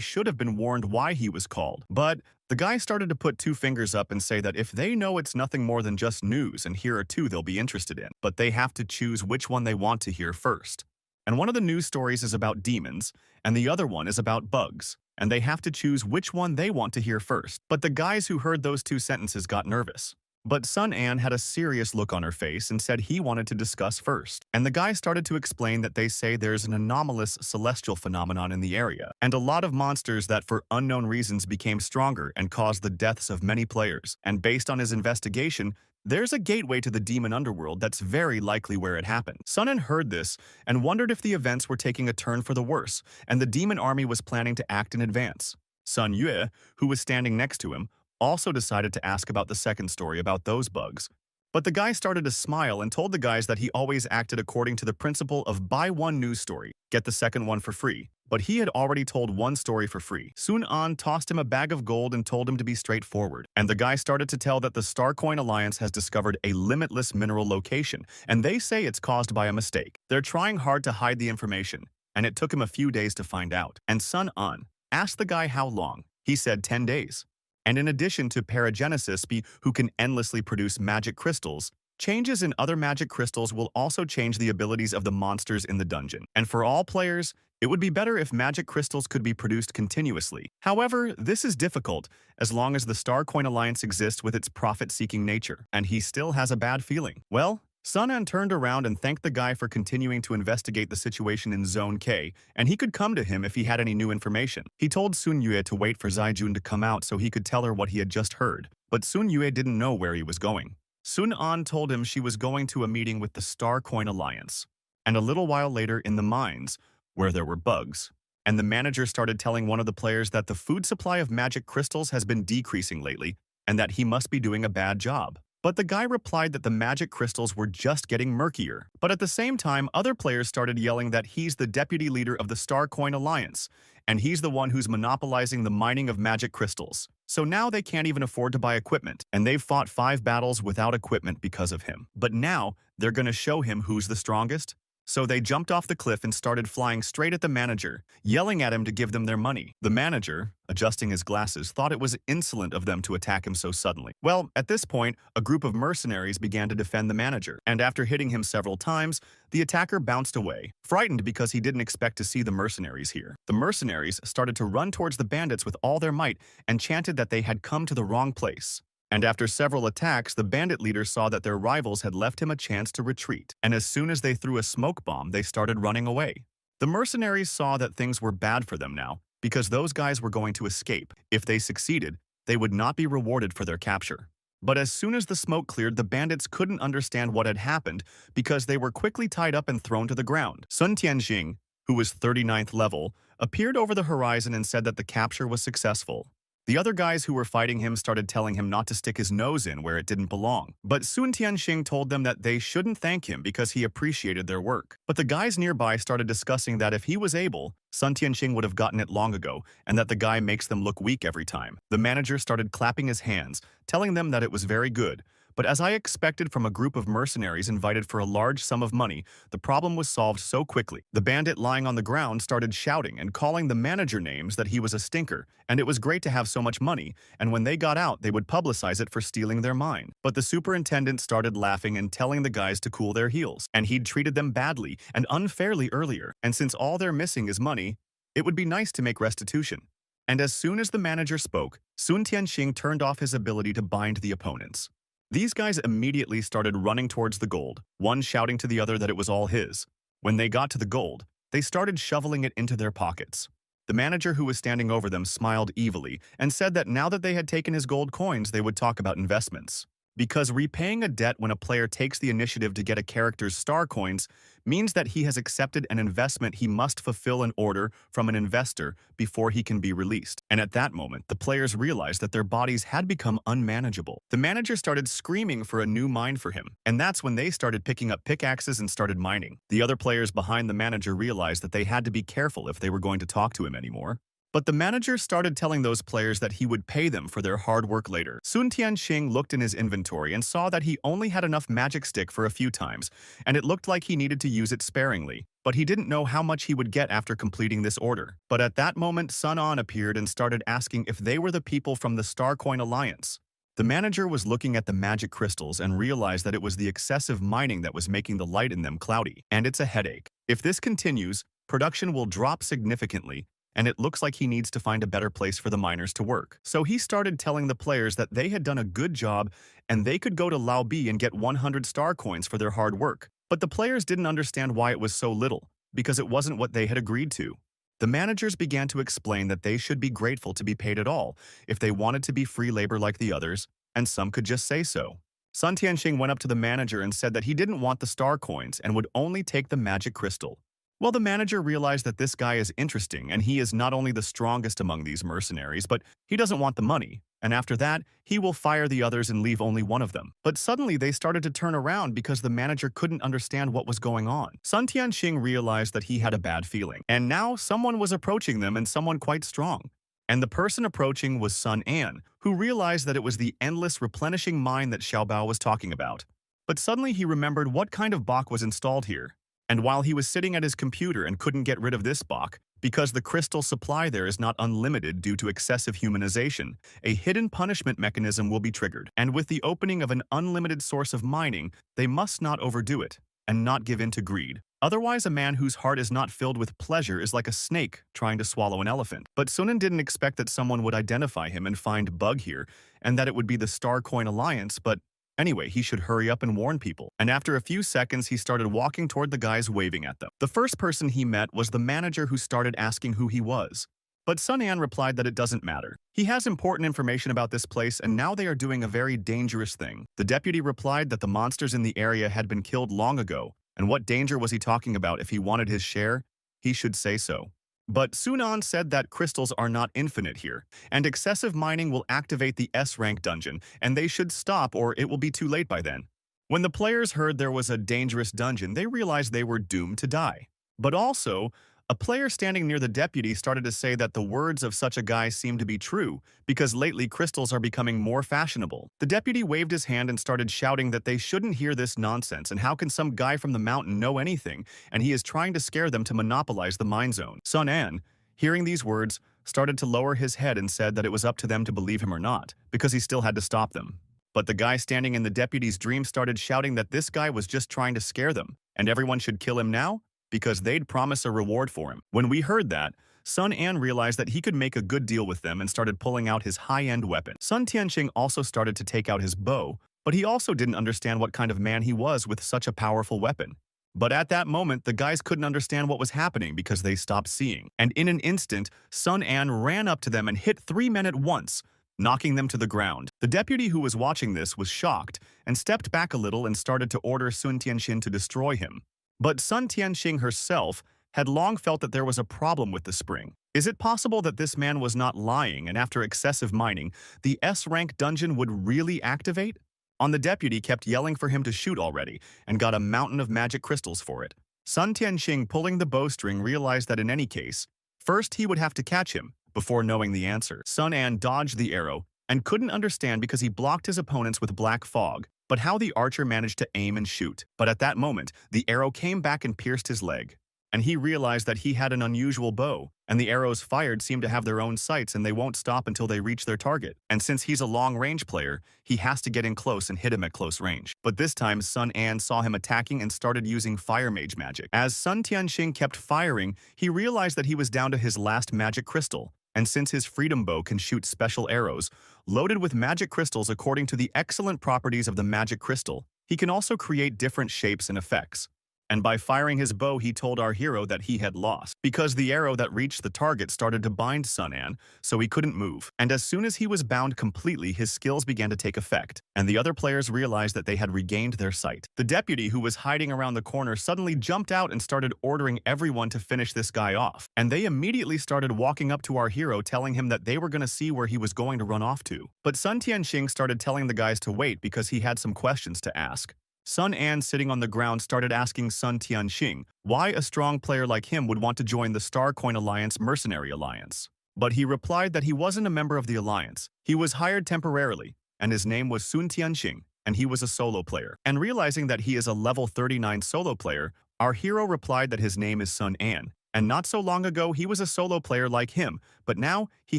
should have been warned why he was called. But the guy started to put 2 fingers up and say that if they know it's nothing more than just news, and here are 2 they'll be interested in, but they have to choose which one they want to hear first. And one of the news stories is about demons, and the other one is about bugs, and they have to choose which one they want to hear first. But the guys who heard those 2 sentences got nervous. But Sun-an had a serious look on her face and said he wanted to discuss first. And the guy started to explain that they say there's an anomalous celestial phenomenon in the area, and a lot of monsters that for unknown reasons became stronger and caused the deaths of many players. And based on his investigation, there's a gateway to the demon underworld that's very likely where it happened. Sun-an heard this and wondered if the events were taking a turn for the worse, and the demon army was planning to act in advance. Sun Yue, who was standing next to him, also decided to ask about the second story about those bugs. But the guy started to smile and told the guys that he always acted according to the principle of buy one news story, get the second one for free. But he had already told 1 story for free. Sun-an tossed him a bag of gold and told him to be straightforward. And the guy started to tell that the Starcoin Alliance has discovered a limitless mineral location, and they say it's caused by a mistake. They're trying hard to hide the information, and it took him a few days to find out. And Sun-an asked the guy how long. He said 10 days. And in addition to Paragenesis, who can endlessly produce magic crystals, Changes in other magic crystals will also change the abilities of the monsters in the dungeon. And for all players, it would be better if magic crystals could be produced continuously. However, this is difficult as long as the Star Coin Alliance exists with its profit-seeking nature, and he still has a bad feeling. Well, Sun An turned around and thanked the guy for continuing to investigate the situation in Zone K, and he could come to him if he had any new information. He told Sun Yue to wait for Zaijun to come out so he could tell her what he had just heard, but Sun Yue didn't know where he was going. Sun An told him she was going to a meeting with the Star Coin Alliance, and a little while later in the mines, where there were bugs. And the manager started telling one of the players that the food supply of magic crystals has been decreasing lately, and that he must be doing a bad job. But the guy replied that the magic crystals were just getting murkier. But at the same time, other players started yelling that he's the deputy leader of the Star Coin Alliance, and he's the one who's monopolizing the mining of magic crystals. So now they can't even afford to buy equipment, and they've fought 5 battles without equipment because of him. But now, they're gonna show him who's the strongest. So they jumped off the cliff and started flying straight at the manager, yelling at him to give them their money. The manager, adjusting his glasses, thought it was insolent of them to attack him so suddenly. Well, at this point, a group of mercenaries began to defend the manager, and after hitting him several times, the attacker bounced away, frightened because he didn't expect to see the mercenaries here. The mercenaries started to run towards the bandits with all their might and chanted that they had come to the wrong place. And after several attacks, the bandit leader saw that their rivals had left him a chance to retreat, and as soon as they threw a smoke bomb, they started running away. The mercenaries saw that things were bad for them now, because those guys were going to escape. If they succeeded, they would not be rewarded for their capture. But as soon as the smoke cleared, the bandits couldn't understand what had happened because they were quickly tied up and thrown to the ground. Sun Tianxing, who was 39th level, appeared over the horizon and said that the capture was successful. The other guys who were fighting him started telling him not to stick his nose in where it didn't belong. But Sun Tianxing told them that they shouldn't thank him because he appreciated their work. But the guys nearby started discussing that if he was able, Sun Tianxing would have gotten it long ago, and that the guy makes them look weak every time. The manager started clapping his hands, telling them that it was very good. But as I expected from a group of mercenaries invited for a large sum of money, the problem was solved so quickly. The bandit lying on the ground started shouting and calling the manager names that he was a stinker, and it was great to have so much money, and when they got out, they would publicize it for stealing their mine. But the superintendent started laughing and telling the guys to cool their heels, and he'd treated them badly and unfairly earlier, and since all they're missing is money, it would be nice to make restitution. And as soon as the manager spoke, Sun Tianxing turned off his ability to bind the opponents. These guys immediately started running towards the gold, one shouting to the other that it was all his. When they got to the gold, they started shoveling it into their pockets. The manager who was standing over them smiled evilly and said that now that they had taken his gold coins, they would talk about investments. Because repaying a debt when a player takes the initiative to get a character's star coins means that he has accepted an investment he must fulfill an order from an investor before he can be released. And at that moment, the players realized that their bodies had become unmanageable. The manager started screaming for a new mine for him, and that's when they started picking up pickaxes and started mining. The other players behind the manager realized that they had to be careful if they were going to talk to him anymore. But the manager started telling those players that he would pay them for their hard work later. Sun Tianxing looked in his inventory and saw that he only had enough magic stick for a few times, and it looked like he needed to use it sparingly. But he didn't know how much he would get after completing this order. But at that moment, Sun An appeared and started asking if they were the people from the Star Coin Alliance. The manager was looking at the magic crystals and realized that it was the excessive mining that was making the light in them cloudy, and it's a headache. If this continues, production will drop significantly, and it looks like he needs to find a better place for the miners to work. So he started telling the players that they had done a good job and they could go to Lao Bi and get 100 star coins for their hard work. But the players didn't understand why it was so little, because it wasn't what they had agreed to. The managers began to explain that they should be grateful to be paid at all if they wanted to be free labor like the others, and some could just say so. Sun Tianxing went up to the manager and said that he didn't want the star coins and would only take the magic crystal. Well, the manager realized that this guy is interesting and he is not only the strongest among these mercenaries, but he doesn't want the money. And after that, he will fire the others and leave only one of them. But suddenly they started to turn around because the manager couldn't understand what was going on. Sun Tianxing realized that he had a bad feeling. And now someone was approaching them, and someone quite strong. And the person approaching was Sun An, who realized that it was the endless replenishing mine that Xiaobao was talking about. But suddenly he remembered what kind of Bach was installed here. And while he was sitting at his computer and couldn't get rid of this bok, because the crystal supply there is not unlimited due to excessive humanization, a hidden punishment mechanism will be triggered. And with the opening of an unlimited source of mining, they must not overdo it and not give in to greed. Otherwise, a man whose heart is not filled with pleasure is like a snake trying to swallow an elephant. But Sunan didn't expect that someone would identify him and find Bug here, and that it would be the Starcoin Alliance, but anyway, he should hurry up and warn people. And after a few seconds, he started walking toward the guys waving at them. The first person he met was the manager, who started asking who he was. But Sun An replied that it doesn't matter. He has important information about this place, and now they are doing a very dangerous thing. The deputy replied that the monsters in the area had been killed long ago, and what danger was he talking about? If he wanted his share, he should say so. But Sunan said that crystals are not infinite here, and excessive mining will activate the S-rank dungeon, and they should stop or it will be too late by then. When the players heard there was a dangerous dungeon, they realized they were doomed to die. But also, a player standing near the deputy started to say that the words of such a guy seem to be true, because lately crystals are becoming more fashionable. The deputy waved his hand and started shouting that they shouldn't hear this nonsense, and how can some guy from the mountain know anything, and he is trying to scare them to monopolize the mine zone. Sun An, hearing these words, started to lower his head and said that it was up to them to believe him or not, because he still had to stop them. But the guy standing in the deputy's dream started shouting that this guy was just trying to scare them, and everyone should kill him now, because they'd promise a reward for him. When we heard that, Sun An realized that he could make a good deal with them and started pulling out his high-end weapon. Sun Tianqing also started to take out his bow, but he also didn't understand what kind of man he was with such a powerful weapon. But at that moment, the guys couldn't understand what was happening because they stopped seeing. And in an instant, Sun An ran up to them and hit 3 men at once, knocking them to the ground. The deputy who was watching this was shocked and stepped back a little and started to order Sun Tianqing to destroy him. But Sun Tianqing herself had long felt that there was a problem with the spring. Is it possible that this man was not lying, and after excessive mining, the S-rank dungeon would really activate? The deputy kept yelling for him to shoot already, and got a mountain of magic crystals for it. Sun Tianqing, pulling the bowstring, realized that in any case, first he would have to catch him, before knowing the answer. Sun An dodged the arrow, and couldn't understand because he blocked his opponents with black fog, but how the archer managed to aim and shoot. But at that moment, the arrow came back and pierced his leg. And he realized that he had an unusual bow, and the arrows fired seem to have their own sights and they won't stop until they reach their target. And since he's a long-range player, he has to get in close and hit him at close range. But this time, Sun An saw him attacking and started using Fire Mage magic. As Sun Tianqing kept firing, he realized that he was down to his last magic crystal. And since his freedom bow can shoot special arrows, loaded with magic crystals according to the excellent properties of the magic crystal, he can also create different shapes and effects. And by firing his bow, he told our hero that he had lost, because the arrow that reached the target started to bind Sun An, so he couldn't move. And as soon as he was bound completely, his skills began to take effect, and the other players realized that they had regained their sight. The deputy, who was hiding around the corner, suddenly jumped out and started ordering everyone to finish this guy off. And they immediately started walking up to our hero, telling him that they were going to see where he was going to run off to. But Sun Tianqing started telling the guys to wait because he had some questions to ask. Sun An, sitting on the ground, started asking Sun Tianqing why a strong player like him would want to join the Starcoin Alliance Mercenary Alliance. But he replied that he wasn't a member of the alliance. He was hired temporarily, and his name was Sun Tianqing, and he was a solo player. And realizing that he is a level 39 solo player, our hero replied that his name is Sun An, and not so long ago he was a solo player like him, but now he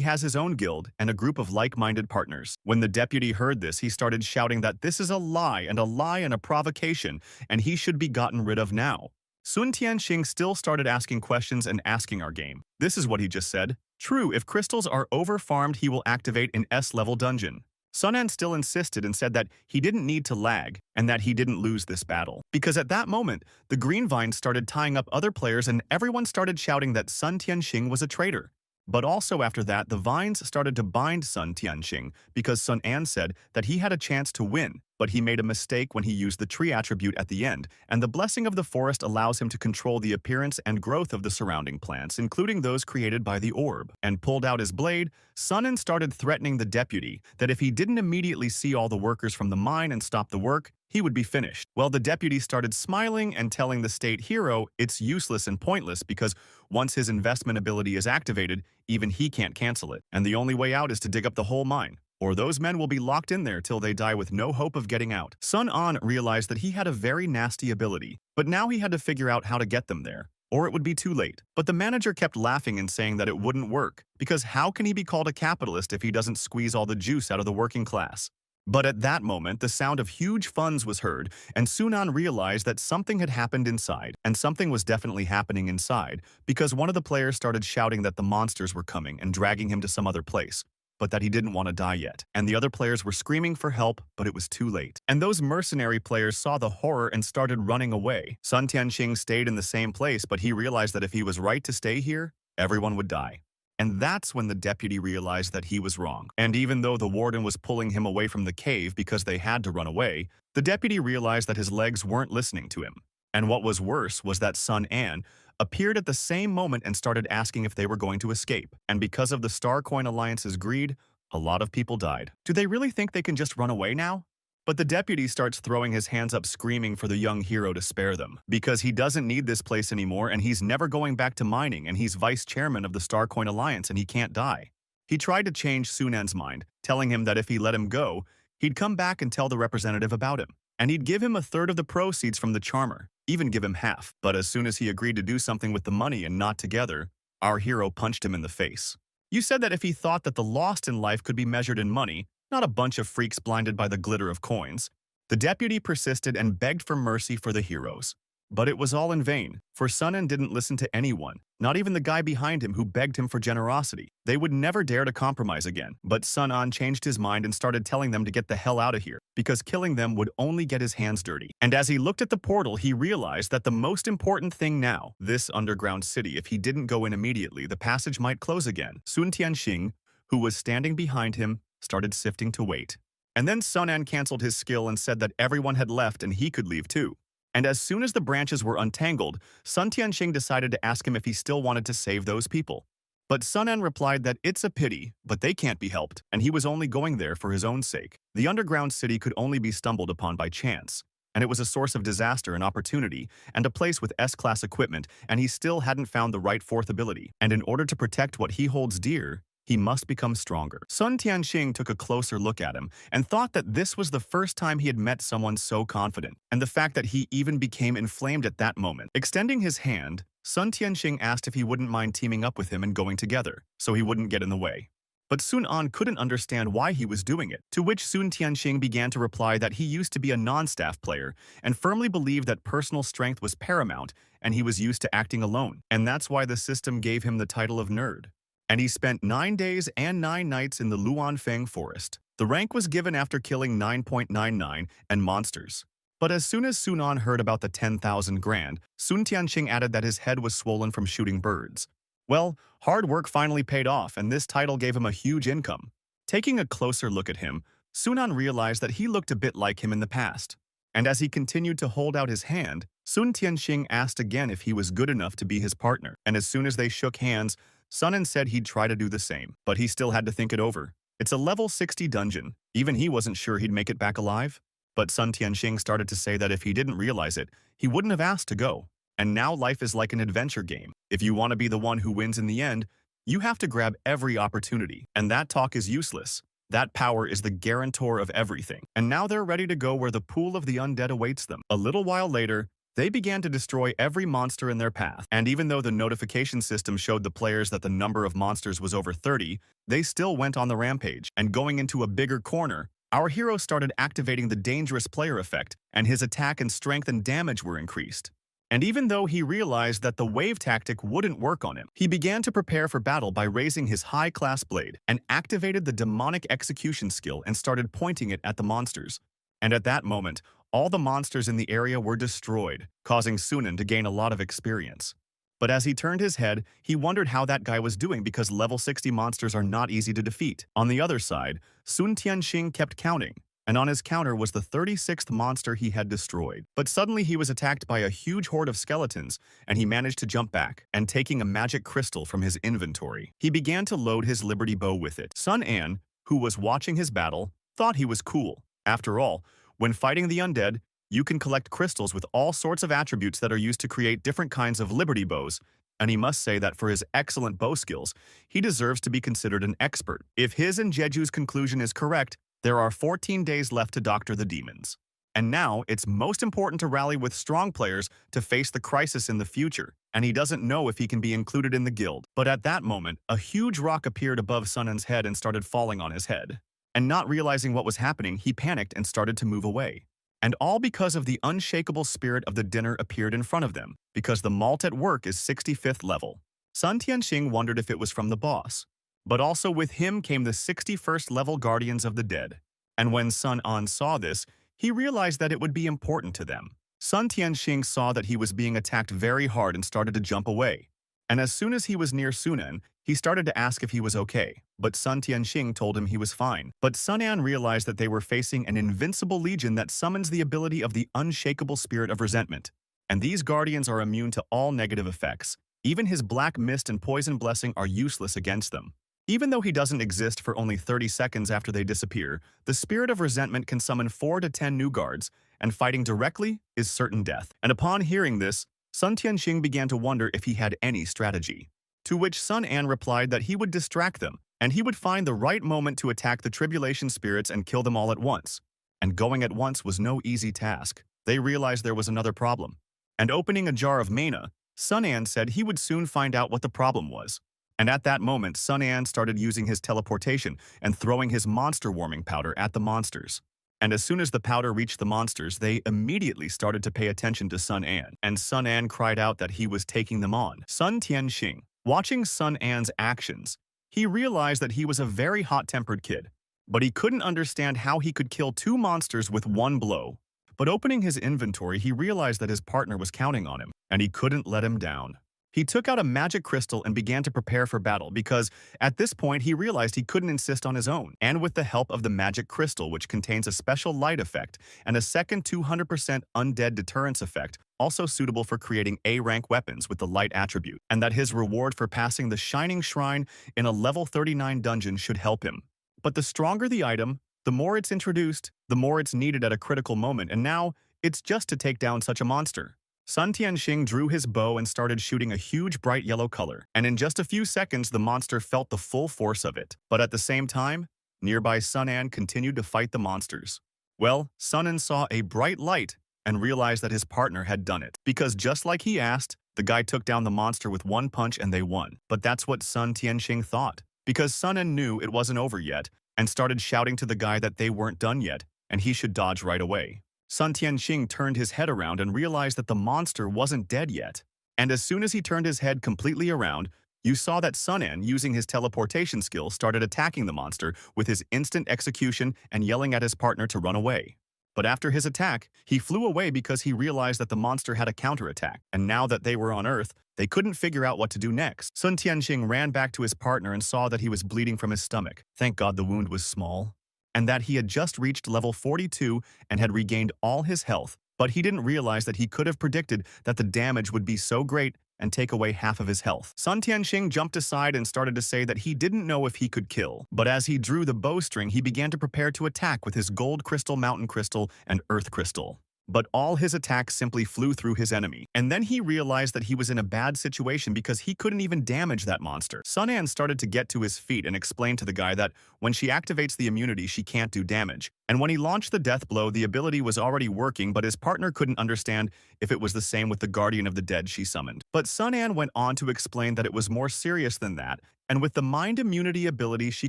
has his own guild and a group of like-minded partners. When the deputy heard this, he started shouting that this is a lie and a provocation, and he should be gotten rid of now. Sun Tianqing still started asking questions and asking our game. This is what he just said. True, if crystals are over-farmed, he will activate an S-level dungeon. Sun An still insisted and said that he didn't need to lag and that he didn't lose this battle. Because at that moment, the green vines started tying up other players and everyone started shouting that Sun Tianqing was a traitor. But also after that, the vines started to bind Sun Tianqing because Sun An said that he had a chance to win, but he made a mistake when he used the tree attribute at the end, and the blessing of the forest allows him to control the appearance and growth of the surrounding plants, including those created by the orb. And pulled out his blade, Sun An started threatening the deputy that if he didn't immediately see all the workers from the mine and stop the work, he would be finished. Well, the deputy started smiling and telling the state hero it's useless and pointless because once his investment ability is activated, even he can't cancel it, and the only way out is to dig up the whole mine. or those men will be locked in there till they die with no hope of getting out. Sun An realized that he had a very nasty ability, but now he had to figure out how to get them there, or it would be too late. But the manager kept laughing and saying that it wouldn't work, because how can he be called a capitalist if he doesn't squeeze all the juice out of the working class? But at that moment, the sound of huge funds was heard, and Sunan realized that something had happened inside, and something was definitely happening inside, because one of the players started shouting that the monsters were coming and dragging him to some other place, but that he didn't want to die yet. And the other players were screaming for help, but it was too late. And those mercenary players saw the horror and started running away. Sun Tianxing stayed in the same place, but he realized that if he was right to stay here, everyone would die. And that's when the deputy realized that he was wrong. And even though the warden was pulling him away from the cave because they had to run away, the deputy realized that his legs weren't listening to him. And what was worse was that Sun An appeared at the same moment and started asking if they were going to escape. And because of the Starcoin Alliance's greed, a lot of people died. Do they really think they can just run away now? But the deputy starts throwing his hands up screaming for the young hero to spare them, because he doesn't need this place anymore and he's never going back to mining and he's vice chairman of the Starcoin Alliance and he can't die. He tried to change Sunan's mind, telling him that if he let him go, he'd come back and tell the representative about him. And he'd give him a third of the proceeds from the charmer, even give him half. But as soon as he agreed to do something with the money and not together, our hero punched him in the face. You said that if he thought that the lost in life could be measured in money, not a bunch of freaks blinded by the glitter of coins. The deputy persisted and begged for mercy for the heroes. But it was all in vain, for Sun An didn't listen to anyone, not even the guy behind him who begged him for generosity. They would never dare to compromise again. But Sun An changed his mind and started telling them to get the hell out of here, because killing them would only get his hands dirty. And as he looked at the portal, he realized that the most important thing now, this underground city, if he didn't go in immediately, the passage might close again. Sun Tianxing, who was standing behind him, started sifting to wait. And then Sun An canceled his skill and said that everyone had left and he could leave too. And as soon as the branches were untangled, Sun Tianxing decided to ask him if he still wanted to save those people. But Sun An replied that it's a pity, but they can't be helped, and he was only going there for his own sake. The underground city could only be stumbled upon by chance, and it was a source of disaster and opportunity, and a place with S-class equipment, and he still hadn't found the right fourth ability. And in order to protect what he holds dear, he must become stronger. Sun Tianxing took a closer look at him and thought that this was the first time he had met someone so confident, and the fact that he even became inflamed at that moment. Extending his hand, Sun Tianxing asked if he wouldn't mind teaming up with him and going together, so he wouldn't get in the way. But Sun An couldn't understand why he was doing it, to which Sun Tianxing began to reply that he used to be a non-staff player and firmly believed that personal strength was paramount and he was used to acting alone, and that's why the system gave him the title of nerd. And he spent 9 days and 9 nights in the Luanfeng forest. The rank was given after killing 9.99 and monsters. But as soon as Sun An heard about the 10,000 grand, Sun Tianxing added that his head was swollen from shooting birds. Well, hard work finally paid off, and this title gave him a huge income. Taking a closer look at him, Sun An realized that he looked a bit like him in the past. And as he continued to hold out his hand, Sun Tianxing asked again if he was good enough to be his partner. And as soon as they shook hands, Sun An said he'd try to do the same, but he still had to think it over. It's a level 60 dungeon. Even he wasn't sure he'd make it back alive. But Sun Tianxing started to say that if he didn't realize it, he wouldn't have asked to go. And now life is like an adventure game. If you want to be the one who wins in the end, you have to grab every opportunity. And that talk is useless. That power is the guarantor of everything. And now they're ready to go where the pool of the undead awaits them. A little while later, they began to destroy every monster in their path, and even though the notification system showed the players that the number of monsters was over 30, they still went on the rampage. And going into a bigger corner, our hero started activating the dangerous player effect, and his attack and strength and damage were increased. And even though he realized that the wave tactic wouldn't work on him, he began to prepare for battle by raising his high-class blade and activated the demonic execution skill and started pointing it at the monsters. And at that moment, all the monsters in the area were destroyed, causing Sunan to gain a lot of experience. But as he turned his head, he wondered how that guy was doing because level 60 monsters are not easy to defeat. On the other side, Sun Tianxing kept counting, and on his counter was the 36th monster he had destroyed. But suddenly he was attacked by a huge horde of skeletons, and he managed to jump back, and taking a magic crystal from his inventory, he began to load his Liberty Bow with it. Sun An, who was watching his battle, thought he was cool. After all, when fighting the undead, you can collect crystals with all sorts of attributes that are used to create different kinds of Liberty Bows, And he must say that for his excellent bow skills, he deserves to be considered an expert. If his and Jeju's conclusion is correct, there are 14 days left to doctor the demons. And now, it's most important to rally with strong players to face the crisis in the future, and he doesn't know if he can be included in the guild. But at that moment, a huge rock appeared above Sun An's head and started falling on his head. And not realizing what was happening, he panicked and started to move away. And all because of the unshakable spirit of the dinner appeared in front of them, because the malt at work is 65th level. Sun Tianxing wondered if it was from the boss. But also with him came the 61st level guardians of the dead. And when Sun An saw this, he realized that it would be important to them. Sun Tianxing saw that he was being attacked very hard and started to jump away. And as soon as he was near Sun An, he started to ask if he was okay, but Sun Tianxing told him he was fine. But Sun An realized that they were facing an invincible legion that summons the ability of the unshakable spirit of resentment. And these guardians are immune to all negative effects. Even his black mist and poison blessing are useless against them. Even though he doesn't exist for only 30 seconds after they disappear, the spirit of resentment can summon 4 to 10 new guards, and fighting directly is certain death. And upon hearing this, Sun Tianxing began to wonder if he had any strategy. To which Sun An replied that he would distract them, and he would find the right moment to attack the tribulation spirits and kill them all at once. And going at once was no easy task. They realized there was another problem. And opening a jar of MANHWA, Sun An said he would soon find out what the problem was. And at that moment, Sun An started using his teleportation and throwing his monster warming powder at the monsters. And as soon as the powder reached the monsters, they immediately started to pay attention to Sun An, and Sun An cried out that he was taking them on. Sun Tianxing, watching Sun An's actions, he realized that he was a very hot-tempered kid, but he couldn't understand how he could kill 2 monsters with 1 blow. But opening his inventory, he realized that his partner was counting on him, and he couldn't let him down. He took out a magic crystal and began to prepare for battle because, at this point, he realized he couldn't insist on his own. And with the help of the magic crystal, which contains a special light effect and a second 200% undead deterrence effect, also suitable for creating A-rank weapons with the light attribute, and that his reward for passing the Shining Shrine in a level 39 dungeon should help him. But the stronger the item, the more it's introduced, the more it's needed at a critical moment, and now it's just to take down such a monster. Sun Tianxing drew his bow and started shooting a huge bright yellow color, and in just a few seconds the monster felt the full force of it. But at the same time, nearby Sun An continued to fight the monsters. Well, Sun An saw a bright light and realized that his partner had done it. Because just like he asked, the guy took down the monster with 1 punch and they won. But that's what Sun Tianxing thought. Because Sun An knew it wasn't over yet and started shouting to the guy that they weren't done yet and he should dodge right away. Sun Tianxing turned his head around and realized that the monster wasn't dead yet. And as soon as he turned his head completely around, you saw that Sun An, using his teleportation skill, started attacking the monster with his instant execution and yelling at his partner to run away. But after his attack, he flew away because he realized that the monster had a counterattack, and now that they were on Earth, they couldn't figure out what to do next. Sun Tianxing ran back to his partner and saw that he was bleeding from his stomach. Thank God the wound was small, and that he had just reached level 42 and had regained all his health, but he didn't realize that he could have predicted that the damage would be so great and take away half of his health. Sun Tianxing jumped aside and started to say that he didn't know if he could kill, but as he drew the bowstring, he began to prepare to attack with his gold crystal, mountain crystal, and earth crystal. But all his attacks simply flew through his enemy. And then he realized that he was in a bad situation because he couldn't even damage that monster. Sun An started to get to his feet and explained to the guy that when she activates the immunity, she can't do damage. And when he launched the death blow, the ability was already working, but his partner couldn't understand if it was the same with the Guardian of the Dead she summoned. But Sun An went on to explain that it was more serious than that, and with the mind immunity ability, she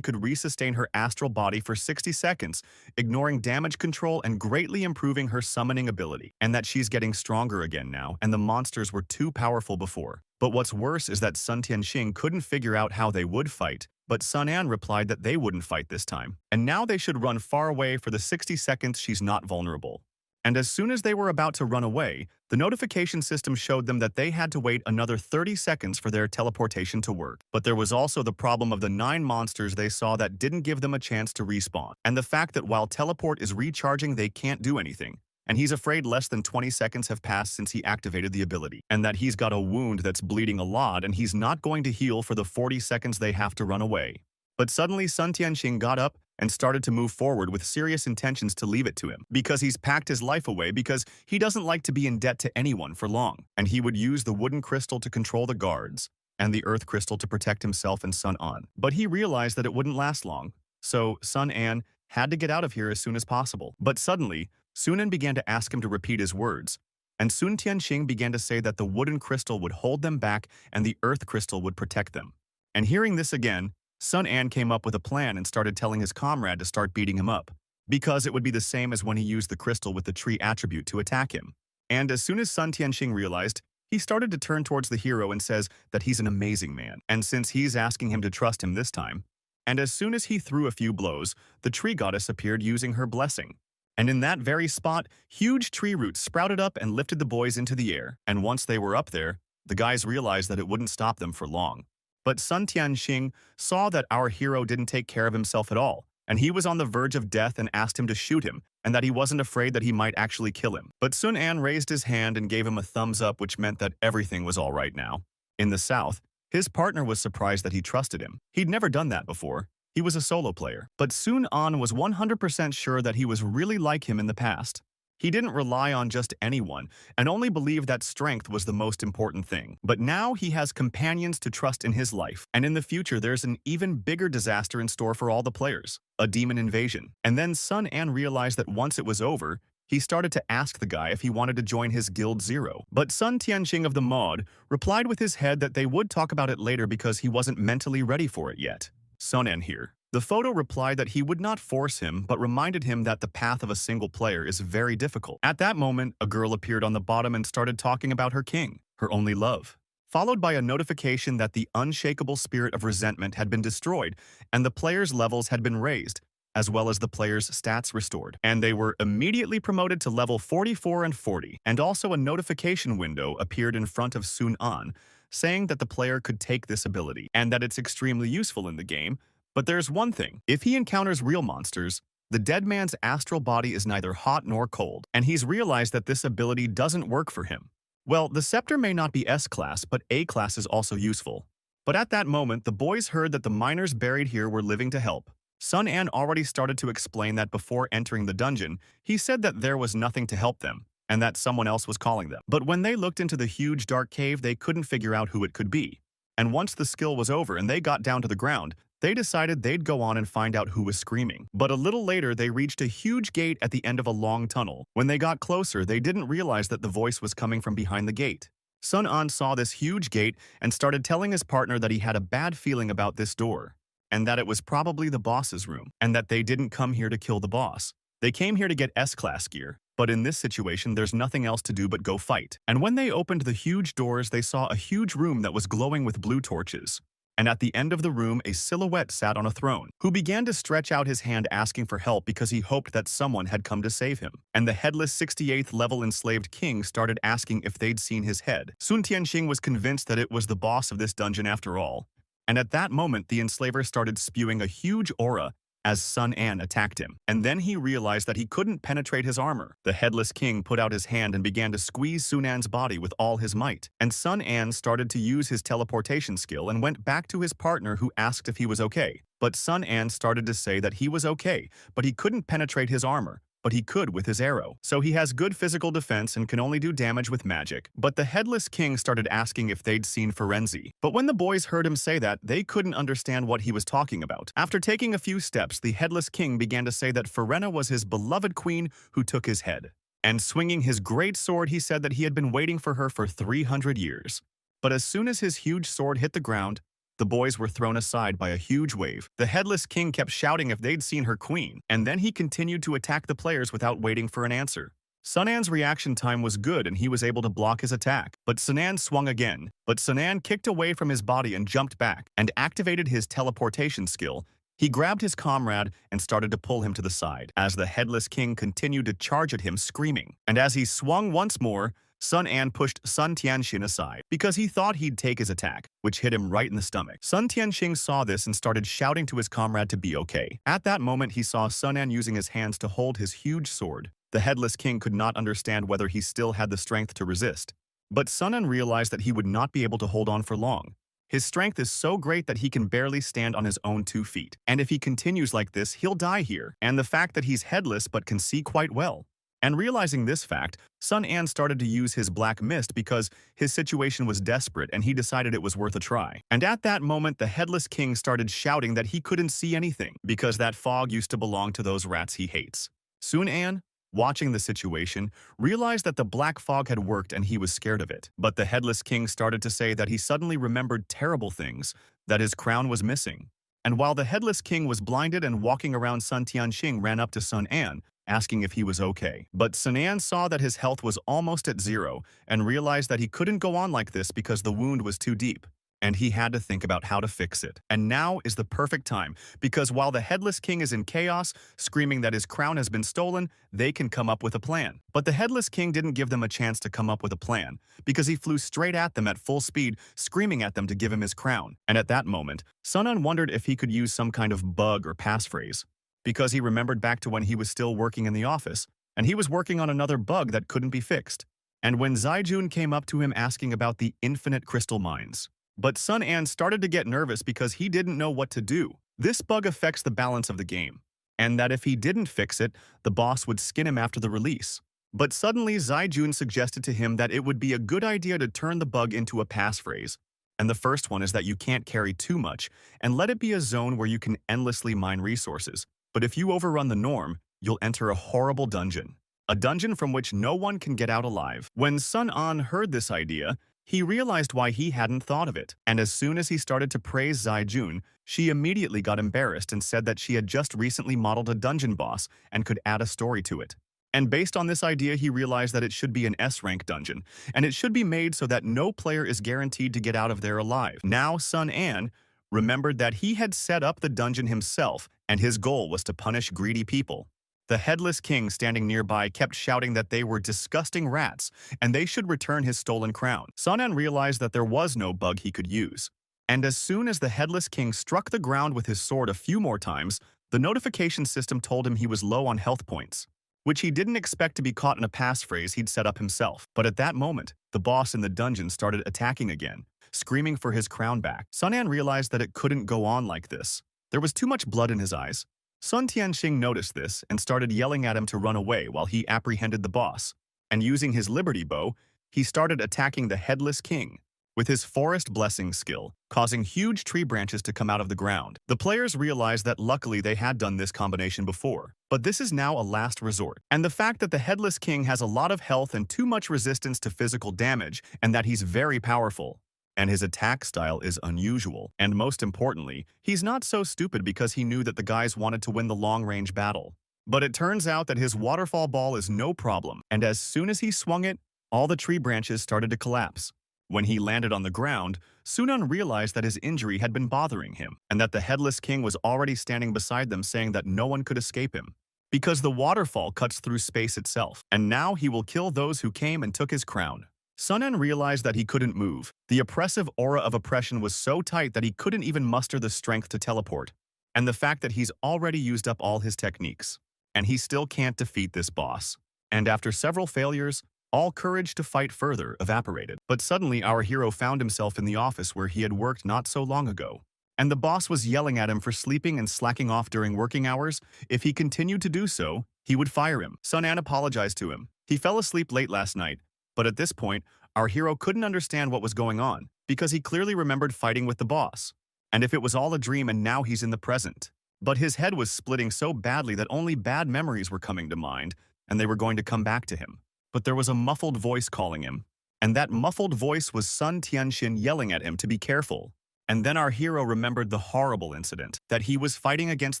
could resustain her astral body for 60 seconds, ignoring damage control and greatly improving her summoning ability, and that she's getting stronger again now, and the monsters were too powerful before. But what's worse is that Sun Tianxing couldn't figure out how they would fight, but Sun An replied that they wouldn't fight this time, and now they should run far away for the 60 seconds she's not vulnerable. And as soon as they were about to run away, the notification system showed them that they had to wait another 30 seconds for their teleportation to work. But there was also the problem of the 9 monsters they saw that didn't give them a chance to respawn, and the fact that while teleport is recharging, they can't do anything. And he's afraid less than 20 seconds have passed since he activated the ability, and that he's got a wound that's bleeding a lot and he's not going to heal for the 40 seconds they have to run away. But suddenly Sun Tianxing got up and started to move forward with serious intentions to leave it to him, because he's packed his life away because he doesn't like to be in debt to anyone for long, and he would use the wooden crystal to control the guards, and the earth crystal to protect himself and Sun An. But he realized that it wouldn't last long, so Sun An had to get out of here as soon as possible. But suddenly, Sun An began to ask him to repeat his words, and Sun Tianxing began to say that the wooden crystal would hold them back and the earth crystal would protect them. And hearing this again, Sun An came up with a plan and started telling his comrade to start beating him up, because it would be the same as when he used the crystal with the tree attribute to attack him. And as soon as Sun Tianxing realized, he started to turn towards the hero and says that he's an amazing man, and since he's asking him to trust him this time. And as soon as he threw a few blows, the tree goddess appeared using her blessing. And in that very spot, huge tree roots sprouted up and lifted the boys into the air, and once they were up there, the guys realized that it wouldn't stop them for long. But Sun Tianxing saw that our hero didn't take care of himself at all, and he was on the verge of death and asked him to shoot him, and that he wasn't afraid that he might actually kill him. But Sun An raised his hand and gave him a thumbs up, which meant that everything was all right now. In the south, his partner was surprised that he trusted him. He'd never done that before. He was a solo player. But Sun An was 100% sure that he was really like him in the past. He didn't rely on just anyone, and only believed that strength was the most important thing. But now he has companions to trust in his life, and in the future there's an even bigger disaster in store for all the players, a demon invasion. And then Sun An realized that once it was over, he started to ask the guy if he wanted to join his Guild Zero. But Sun Tianxing of the mod replied with his head that they would talk about it later because he wasn't mentally ready for it yet. Sun An here. The photo replied that he would not force him, but reminded him that the path of a single player is very difficult. At that moment, a girl appeared on the bottom and started talking about her king, her only love, followed by a notification that the unshakable spirit of resentment had been destroyed and the players' levels had been raised, as well as the players' stats restored. And they were immediately promoted to level 44 and 40. And also a notification window appeared in front of Sun An, saying that the player could take this ability and that it's extremely useful in the game. But there's one thing. If he encounters real monsters, the dead man's astral body is neither hot nor cold, and he's realized that this ability doesn't work for him. Well, the scepter may not be S-class, but A-class is also useful. But at that moment, the boys heard that the miners buried here were living to help. Sun An already started to explain that before entering the dungeon, he said that there was nothing to help them, and that someone else was calling them. But when they looked into the huge dark cave, they couldn't figure out who it could be. And once the skill was over and they got down to the ground, they decided they'd go on and find out who was screaming. But a little later, they reached a huge gate at the end of a long tunnel. When they got closer, they didn't realize that the voice was coming from behind the gate. Sun An saw this huge gate and started telling his partner that he had a bad feeling about this door, and that it was probably the boss's room, and that they didn't come here to kill the boss. They came here to get S-class gear. But in this situation, there's nothing else to do but go fight. And when they opened the huge doors, they saw a huge room that was glowing with blue torches. And at the end of the room, a silhouette sat on a throne, who began to stretch out his hand asking for help because he hoped that someone had come to save him. And the headless 68th level enslaved king started asking if they'd seen his head. Sun Tianxing was convinced that it was the boss of this dungeon after all. And at that moment, the enslaver started spewing a huge aura as Sun An attacked him. And then he realized that he couldn't penetrate his armor. The headless king put out his hand and began to squeeze Sun An's body with all his might. And Sun An started to use his teleportation skill and went back to his partner, who asked if he was okay. But Sun An started to say that he was okay, but he couldn't penetrate his armor. But he could with his arrow. So he has good physical defense and can only do damage with magic. But the headless king started asking if they'd seen Ferenzi. But when the boys heard him say that, they couldn't understand what he was talking about. After taking a few steps, the headless king began to say that Ferena was his beloved queen who took his head. And swinging his great sword, he said that he had been waiting for her for 300 years. But as soon as his huge sword hit the ground, the boys were thrown aside by a huge wave. The headless king kept shouting if they'd seen her queen, and then he continued to attack the players without waiting for an answer. Sun An's reaction time was good and he was able to block his attack, but Sun An swung again. But Sun An kicked away from his body and jumped back, and activated his teleportation skill. He grabbed his comrade and started to pull him to the side, as the headless king continued to charge at him screaming. And as he swung once more, Sun An pushed Sun Tianxing aside because he thought he'd take his attack, which hit him right in the stomach. Sun Tianxing saw this and started shouting to his comrade to be okay. At that moment, he saw Sun An using his hands to hold his huge sword. The headless king could not understand whether he still had the strength to resist. But Sun An realized that he would not be able to hold on for long. His strength is so great that he can barely stand on his own 2 feet. And if he continues like this, he'll die here. And the fact that he's headless but can see quite well. And realizing this fact, Sun An started to use his black mist because his situation was desperate and he decided it was worth a try. And at that moment, the headless king started shouting that he couldn't see anything because that fog used to belong to those rats he hates. Sun An, watching the situation, realized that the black fog had worked and he was scared of it. But the headless king started to say that he suddenly remembered terrible things, that his crown was missing. And while the headless king was blinded and walking around, Sun Tianxing ran up to Sun An, asking if he was okay. But Sun An saw that his health was almost at zero and realized that he couldn't go on like this because the wound was too deep. And he had to think about how to fix it. And now is the perfect time, because while the headless king is in chaos, screaming that his crown has been stolen, they can come up with a plan. But the headless king didn't give them a chance to come up with a plan, because he flew straight at them at full speed, screaming at them to give him his crown. And at that moment, Sun An wondered if he could use some kind of bug or passphrase, because he remembered back to when he was still working in the office, and he was working on another bug that couldn't be fixed. And when Zaijun came up to him asking about the infinite crystal mines. But Sun An started to get nervous because he didn't know what to do. This bug affects the balance of the game, and that if he didn't fix it, the boss would skin him after the release. But suddenly, Zaijun suggested to him that it would be a good idea to turn the bug into a passphrase. And the first one is that you can't carry too much, and let it be a zone where you can endlessly mine resources. But if you overrun the norm, you'll enter a horrible dungeon. A dungeon from which no one can get out alive. When Sun An heard this idea, he realized why he hadn't thought of it, and as soon as he started to praise Zaijun, she immediately got embarrassed and said that she had just recently modeled a dungeon boss and could add a story to it. And based on this idea, he realized that it should be an S-rank dungeon, and it should be made so that no player is guaranteed to get out of there alive. Now Sun An remembered that he had set up the dungeon himself, and his goal was to punish greedy people. The headless king standing nearby kept shouting that they were disgusting rats and they should return his stolen crown. Sun An realized that there was no bug he could use. And as soon as the headless king struck the ground with his sword a few more times, the notification system told him he was low on health points, which he didn't expect to be caught in a passphrase he'd set up himself. But at that moment, the boss in the dungeon started attacking again, screaming for his crown back. Sun An realized that it couldn't go on like this. There was too much blood in his eyes. Sun Tianxing noticed this and started yelling at him to run away while he apprehended the boss. And using his Liberty Bow, he started attacking the headless king with his Forest Blessing skill, causing huge tree branches to come out of the ground. The players realized that luckily they had done this combination before, but this is now a last resort. And the fact that the headless king has a lot of health and too much resistance to physical damage, and that he's very powerful. And his attack style is unusual. And most importantly, he's not so stupid because he knew that the guys wanted to win the long-range battle. But it turns out that his waterfall ball is no problem, and as soon as he swung it, all the tree branches started to collapse. When he landed on the ground, Sun An realized that his injury had been bothering him, and that the headless king was already standing beside them saying that no one could escape him, because the waterfall cuts through space itself, and now he will kill those who came and took his crown. Sun An realized that he couldn't move. The oppressive aura of oppression was so tight that he couldn't even muster the strength to teleport. And the fact that he's already used up all his techniques. And he still can't defeat this boss. And after several failures, all courage to fight further evaporated. But suddenly our hero found himself in the office where he had worked not so long ago. And the boss was yelling at him for sleeping and slacking off during working hours. If he continued to do so, he would fire him. Sun An apologized to him. He fell asleep late last night. But at this point, our hero couldn't understand what was going on, because he clearly remembered fighting with the boss. And if it was all a dream and now he's in the present. But his head was splitting so badly that only bad memories were coming to mind, and they were going to come back to him. But there was a muffled voice calling him. And that muffled voice was Sun Tianxin yelling at him to be careful. And then our hero remembered the horrible incident, that he was fighting against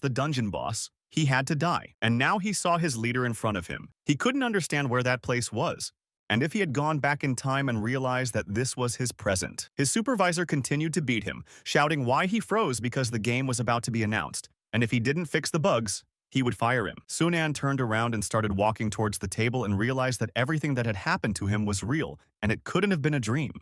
the dungeon boss. He had to die. And now he saw his leader in front of him. He couldn't understand where that place was. And if he had gone back in time and realized that this was his present. His supervisor continued to beat him, shouting why he froze because the game was about to be announced. And if he didn't fix the bugs, he would fire him. Sun An turned around and started walking towards the table and realized that everything that had happened to him was real, and it couldn't have been a dream.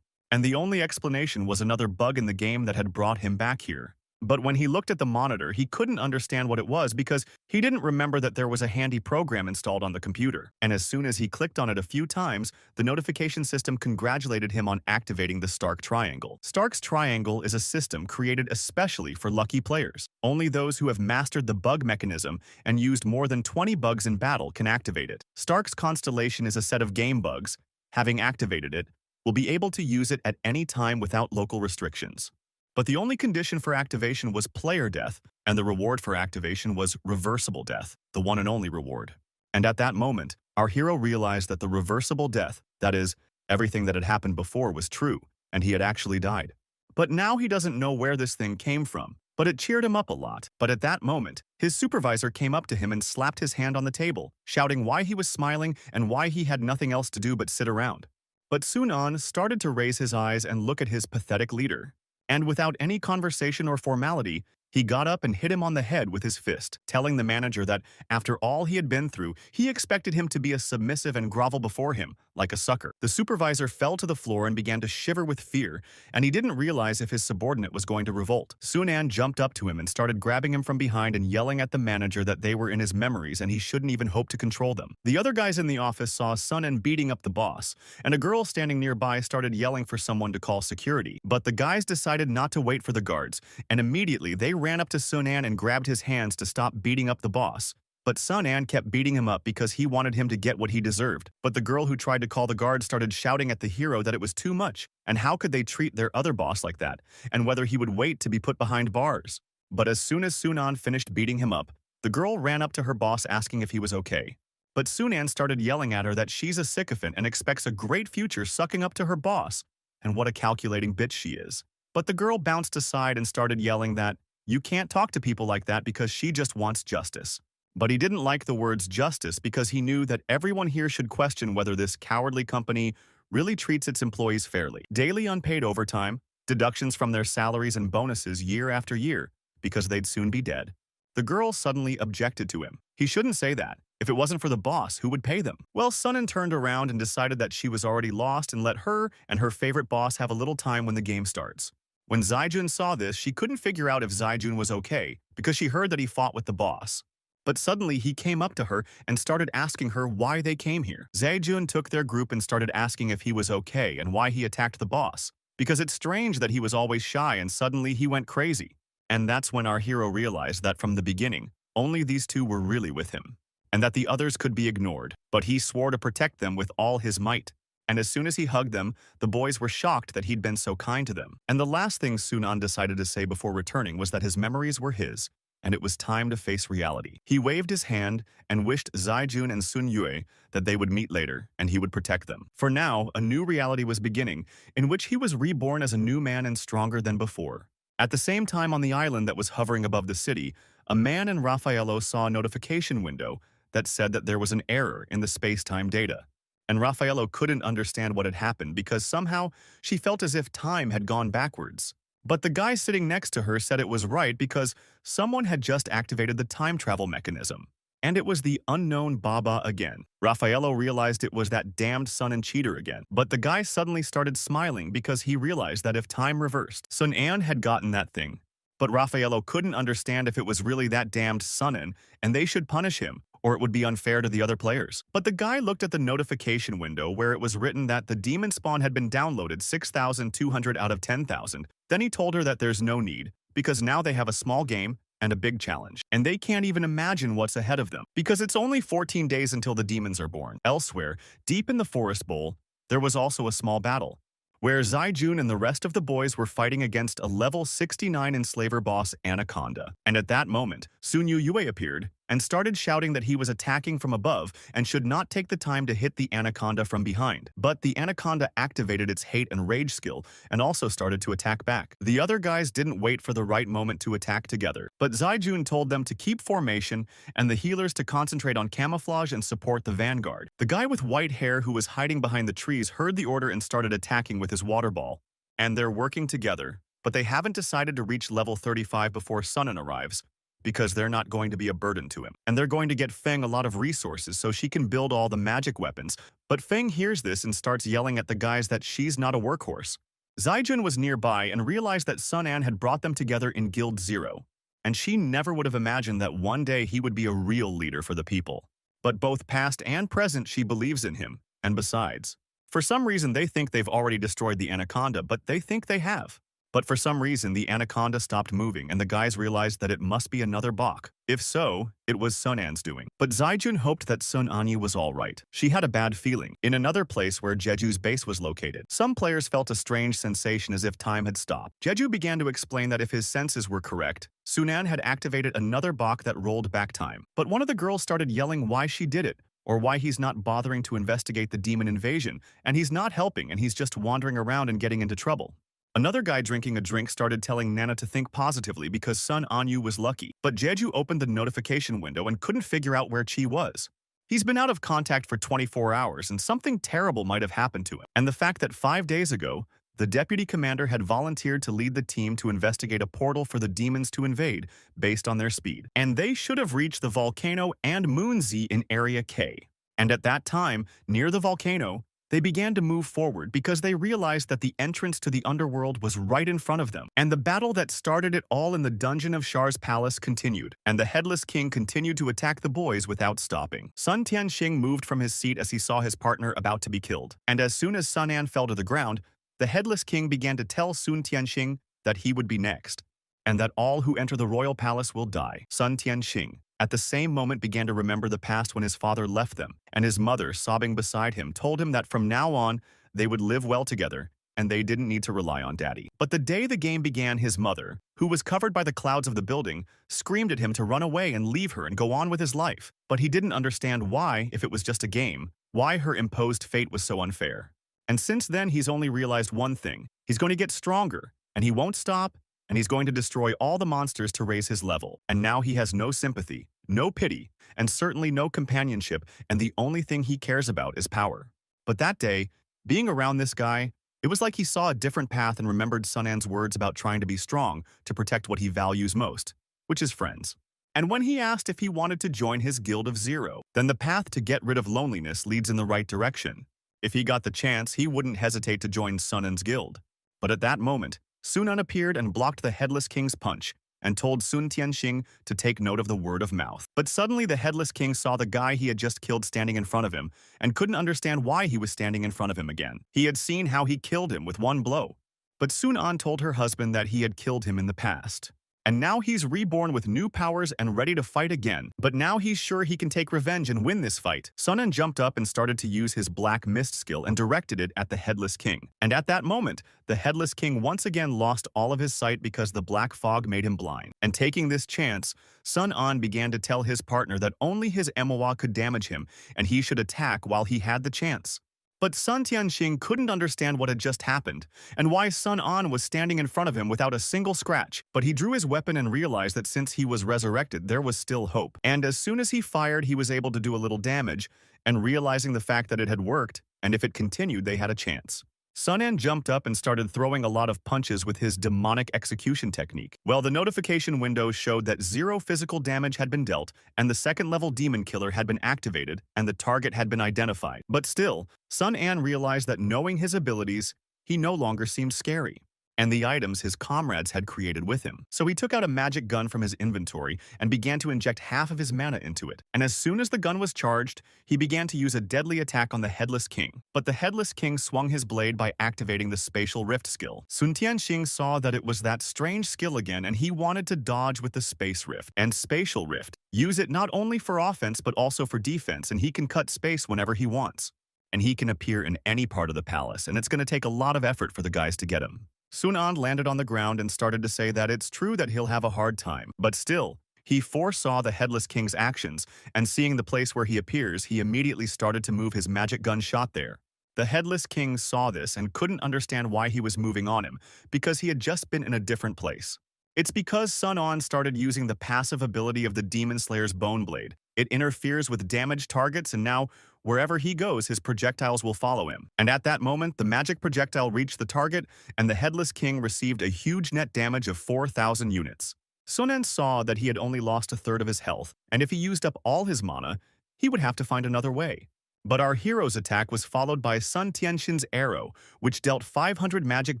And the only explanation was another bug in the game that had brought him back here. But when he looked at the monitor, he couldn't understand what it was because he didn't remember that there was a handy program installed on the computer. And as soon as he clicked on it a few times, the notification system congratulated him on activating the Stark Triangle. Stark's Triangle is a system created especially for lucky players. Only those who have mastered the bug mechanism and used more than 20 bugs in battle can activate it. Stark's constellation is a set of game bugs. Having activated it, will be able to use it at any time without local restrictions. But the only condition for activation was player death, and the reward for activation was reversible death, the one and only reward. And at that moment, our hero realized that the reversible death, that is, everything that had happened before, was true, and he had actually died. But now he doesn't know where this thing came from, but it cheered him up a lot. But at that moment, his supervisor came up to him and slapped his hand on the table, shouting why he was smiling and why he had nothing else to do but sit around. But Sun-an started to raise his eyes and look at his pathetic leader. And without any conversation or formality, he got up and hit him on the head with his fist, telling the manager that, after all he had been through, he expected him to be a submissive and grovel before him, like a sucker. The supervisor fell to the floor and began to shiver with fear, and he didn't realize if his subordinate was going to revolt. Sun-an jumped up to him and started grabbing him from behind and yelling at the manager that they were in his memories and he shouldn't even hope to control them. The other guys in the office saw Sun-an beating up the boss, and a girl standing nearby started yelling for someone to call security. But the guys decided not to wait for the guards, and immediately they ran up to Sun-an and grabbed his hands to stop beating up the boss. But Sun-an kept beating him up because he wanted him to get what he deserved. But the girl who tried to call the guards started shouting at the hero that it was too much, and how could they treat their other boss like that, and whether he would wait to be put behind bars. But as soon as Sun-an finished beating him up, the girl ran up to her boss asking if he was okay. But Sun-an started yelling at her that she's a sycophant and expects a great future sucking up to her boss, and what a calculating bitch she is. But the girl bounced aside and started yelling that you can't talk to people like that because she just wants justice. But he didn't like the words justice because he knew that everyone here should question whether this cowardly company really treats its employees fairly. Daily unpaid overtime, deductions from their salaries and bonuses year after year because they'd soon be dead. The girl suddenly objected to him. He shouldn't say that. If it wasn't for the boss, who would pay them? Well, Sun-an turned around and decided that she was already lost and let her and her favorite boss have a little time when the game starts. When Zaijun saw this, she couldn't figure out if Zaijun was okay because she heard that he fought with the boss. But suddenly he came up to her and started asking her why they came here. Zaijun took their group and started asking if he was okay and why he attacked the boss. Because it's strange that he was always shy and suddenly he went crazy. And that's when our hero realized that from the beginning, only these two were really with him, and that the others could be ignored. But he swore to protect them with all his might. And as soon as he hugged them, the boys were shocked that he'd been so kind to them. And the last thing Sun-an decided to say before returning was that his memories were his, and it was time to face reality. He waved his hand and wished Zaijun and Sun-yue that they would meet later, and he would protect them. For now, a new reality was beginning, in which he was reborn as a new man and stronger than before. At the same time, on the island that was hovering above the city, a man in Raffaello saw a notification window that said that there was an error in the space-time data. And Raffaello couldn't understand what had happened because somehow she felt as if time had gone backwards. But the guy sitting next to her said it was right because someone had just activated the time travel mechanism. And it was the unknown Baba again. Raffaello realized it was that damned Sun-an cheater again. But the guy suddenly started smiling because he realized that if time reversed, Sun-an had gotten that thing. But Raffaello couldn't understand if it was really that damned Sun-an, and they should punish him, or it would be unfair to the other players. But the guy looked at the notification window where it was written that the demon spawn had been downloaded 6,200 out of 10,000. Then he told her that there's no need, because now they have a small game and a big challenge, and they can't even imagine what's ahead of them, because it's only 14 days until the demons are born. Elsewhere, deep in the forest bowl, there was also a small battle, where Zaijun and the rest of the boys were fighting against a level 69 enslaver boss Anaconda. And at that moment, Sun-yue appeared and started shouting that he was attacking from above and should not take the time to hit the Anaconda from behind. But the Anaconda activated its hate and rage skill and also started to attack back. The other guys didn't wait for the right moment to attack together, but Zaijun told them to keep formation and the healers to concentrate on camouflage and support the vanguard. The guy with white hair who was hiding behind the trees heard the order and started attacking with his water ball. And they're working together, but they haven't decided to reach level 35 before Sun-an arrives, because they're not going to be a burden to him. And they're going to get Feng a lot of resources so she can build all the magic weapons. But Feng hears this and starts yelling at the guys that she's not a workhorse. Zaijun was nearby and realized that Sun An had brought them together in Guild Zero, and she never would have imagined that one day he would be a real leader for the people. But both past and present she believes in him, and besides, for some reason they think they've already destroyed the anaconda, but they think they have. But for some reason the anaconda stopped moving and the guys realized that it must be another bok. If so, it was Sun An's doing. But Zaijun hoped that Sun Anyu was alright. She had a bad feeling. In another place where Jeju's base was located, some players felt a strange sensation as if time had stopped. Jeju began to explain that if his senses were correct, Sun An had activated another bok that rolled back time. But one of the girls started yelling why she did it, or why he's not bothering to investigate the demon invasion, and he's not helping and he's just wandering around and getting into trouble. Another guy drinking a drink started telling Nana to think positively because Sun Anyu was lucky, but Jeju opened the notification window and couldn't figure out where Chi was. He's been out of contact for 24 hours and something terrible might have happened to him. And the fact that 5 days ago, the deputy commander had volunteered to lead the team to investigate a portal for the demons to invade based on their speed. And they should have reached the volcano and Moon Z in Area K. And at that time, near the volcano, they began to move forward because they realized that the entrance to the underworld was right in front of them. And the battle that started it all in the dungeon of Char's palace continued, and the Headless King continued to attack the boys without stopping. Sun Tianxing moved from his seat as he saw his partner about to be killed. And as soon as Sun An fell to the ground, the Headless King began to tell Sun Tianxing that he would be next, and that all who enter the royal palace will die. Sun Tianxing, at the same moment, began to remember the past when his father left them, and his mother, sobbing beside him, told him that from now on, they would live well together, and they didn't need to rely on daddy. But the day the game began, his mother, who was covered by the clouds of the building, screamed at him to run away and leave her and go on with his life. But he didn't understand why, if it was just a game, why her imposed fate was so unfair. And since then, he's only realized one thing. He's going to get stronger, and he won't stop, and he's going to destroy all the monsters to raise his level. And now he has no sympathy, no pity, and certainly no companionship, and the only thing he cares about is power. But that day, being around this guy, it was like he saw a different path and remembered Sun An's words about trying to be strong to protect what he values most, which is friends. And when he asked if he wanted to join his Guild of Zero, then the path to get rid of loneliness leads in the right direction. If he got the chance, he wouldn't hesitate to join Sun An's guild. But at that moment, Sun An appeared and blocked the Headless King's punch, and told Sun Tianxing to take note of the word of mouth. But suddenly the Headless King saw the guy he had just killed standing in front of him, and couldn't understand why he was standing in front of him again. He had seen how he killed him with one blow. But Sun An told her husband that he had killed him in the past. And now he's reborn with new powers and ready to fight again. But now he's sure he can take revenge and win this fight. Sun An jumped up and started to use his Black Mist skill and directed it at the Headless King. And at that moment, the Headless King once again lost all of his sight because the black fog made him blind. And taking this chance, Sun An began to tell his partner that only his MANHWA could damage him, and he should attack while he had the chance. But Sun Tianxing couldn't understand what had just happened, and why Sun An was standing in front of him without a single scratch. But he drew his weapon and realized that since he was resurrected, there was still hope. And as soon as he fired, he was able to do a little damage, and realizing the fact that it had worked, and if it continued, they had a chance. Sun An jumped up and started throwing a lot of punches with his demonic execution technique. Well, the notification window showed that 0 physical damage had been dealt, and the second-level demon killer had been activated, and the target had been identified. But still, Sun An realized that knowing his abilities, he no longer seemed scary, and the items his comrades had created with him. So he took out a magic gun from his inventory and began to inject half of his mana into it. And as soon as the gun was charged, he began to use a deadly attack on the Headless King. But the Headless King swung his blade by activating the Spatial Rift skill. Sun Tianxing saw that it was that strange skill again, and he wanted to dodge with the Space Rift. And Spatial Rift, use it not only for offense but also for defense, and he can cut space whenever he wants. And he can appear in any part of the palace, and it's going to take a lot of effort for the guys to get him. Sun An landed on the ground and started to say that it's true that he'll have a hard time, but still, he foresaw the Headless King's actions, and seeing the place where he appears, he immediately started to move his magic gun shot there. The Headless King saw this and couldn't understand why he was moving on him, because he had just been in a different place. It's because Sun An started using the passive ability of the Demon Slayer's Bone Blade. It interferes with damaged targets, and now, wherever he goes, his projectiles will follow him. And at that moment, the magic projectile reached the target, and the Headless King received a huge net damage of 4,000 units. Sun An saw that he had only lost a third of his health, and if he used up all his mana, he would have to find another way. But our hero's attack was followed by Sun Tianxin's arrow, which dealt 500 magic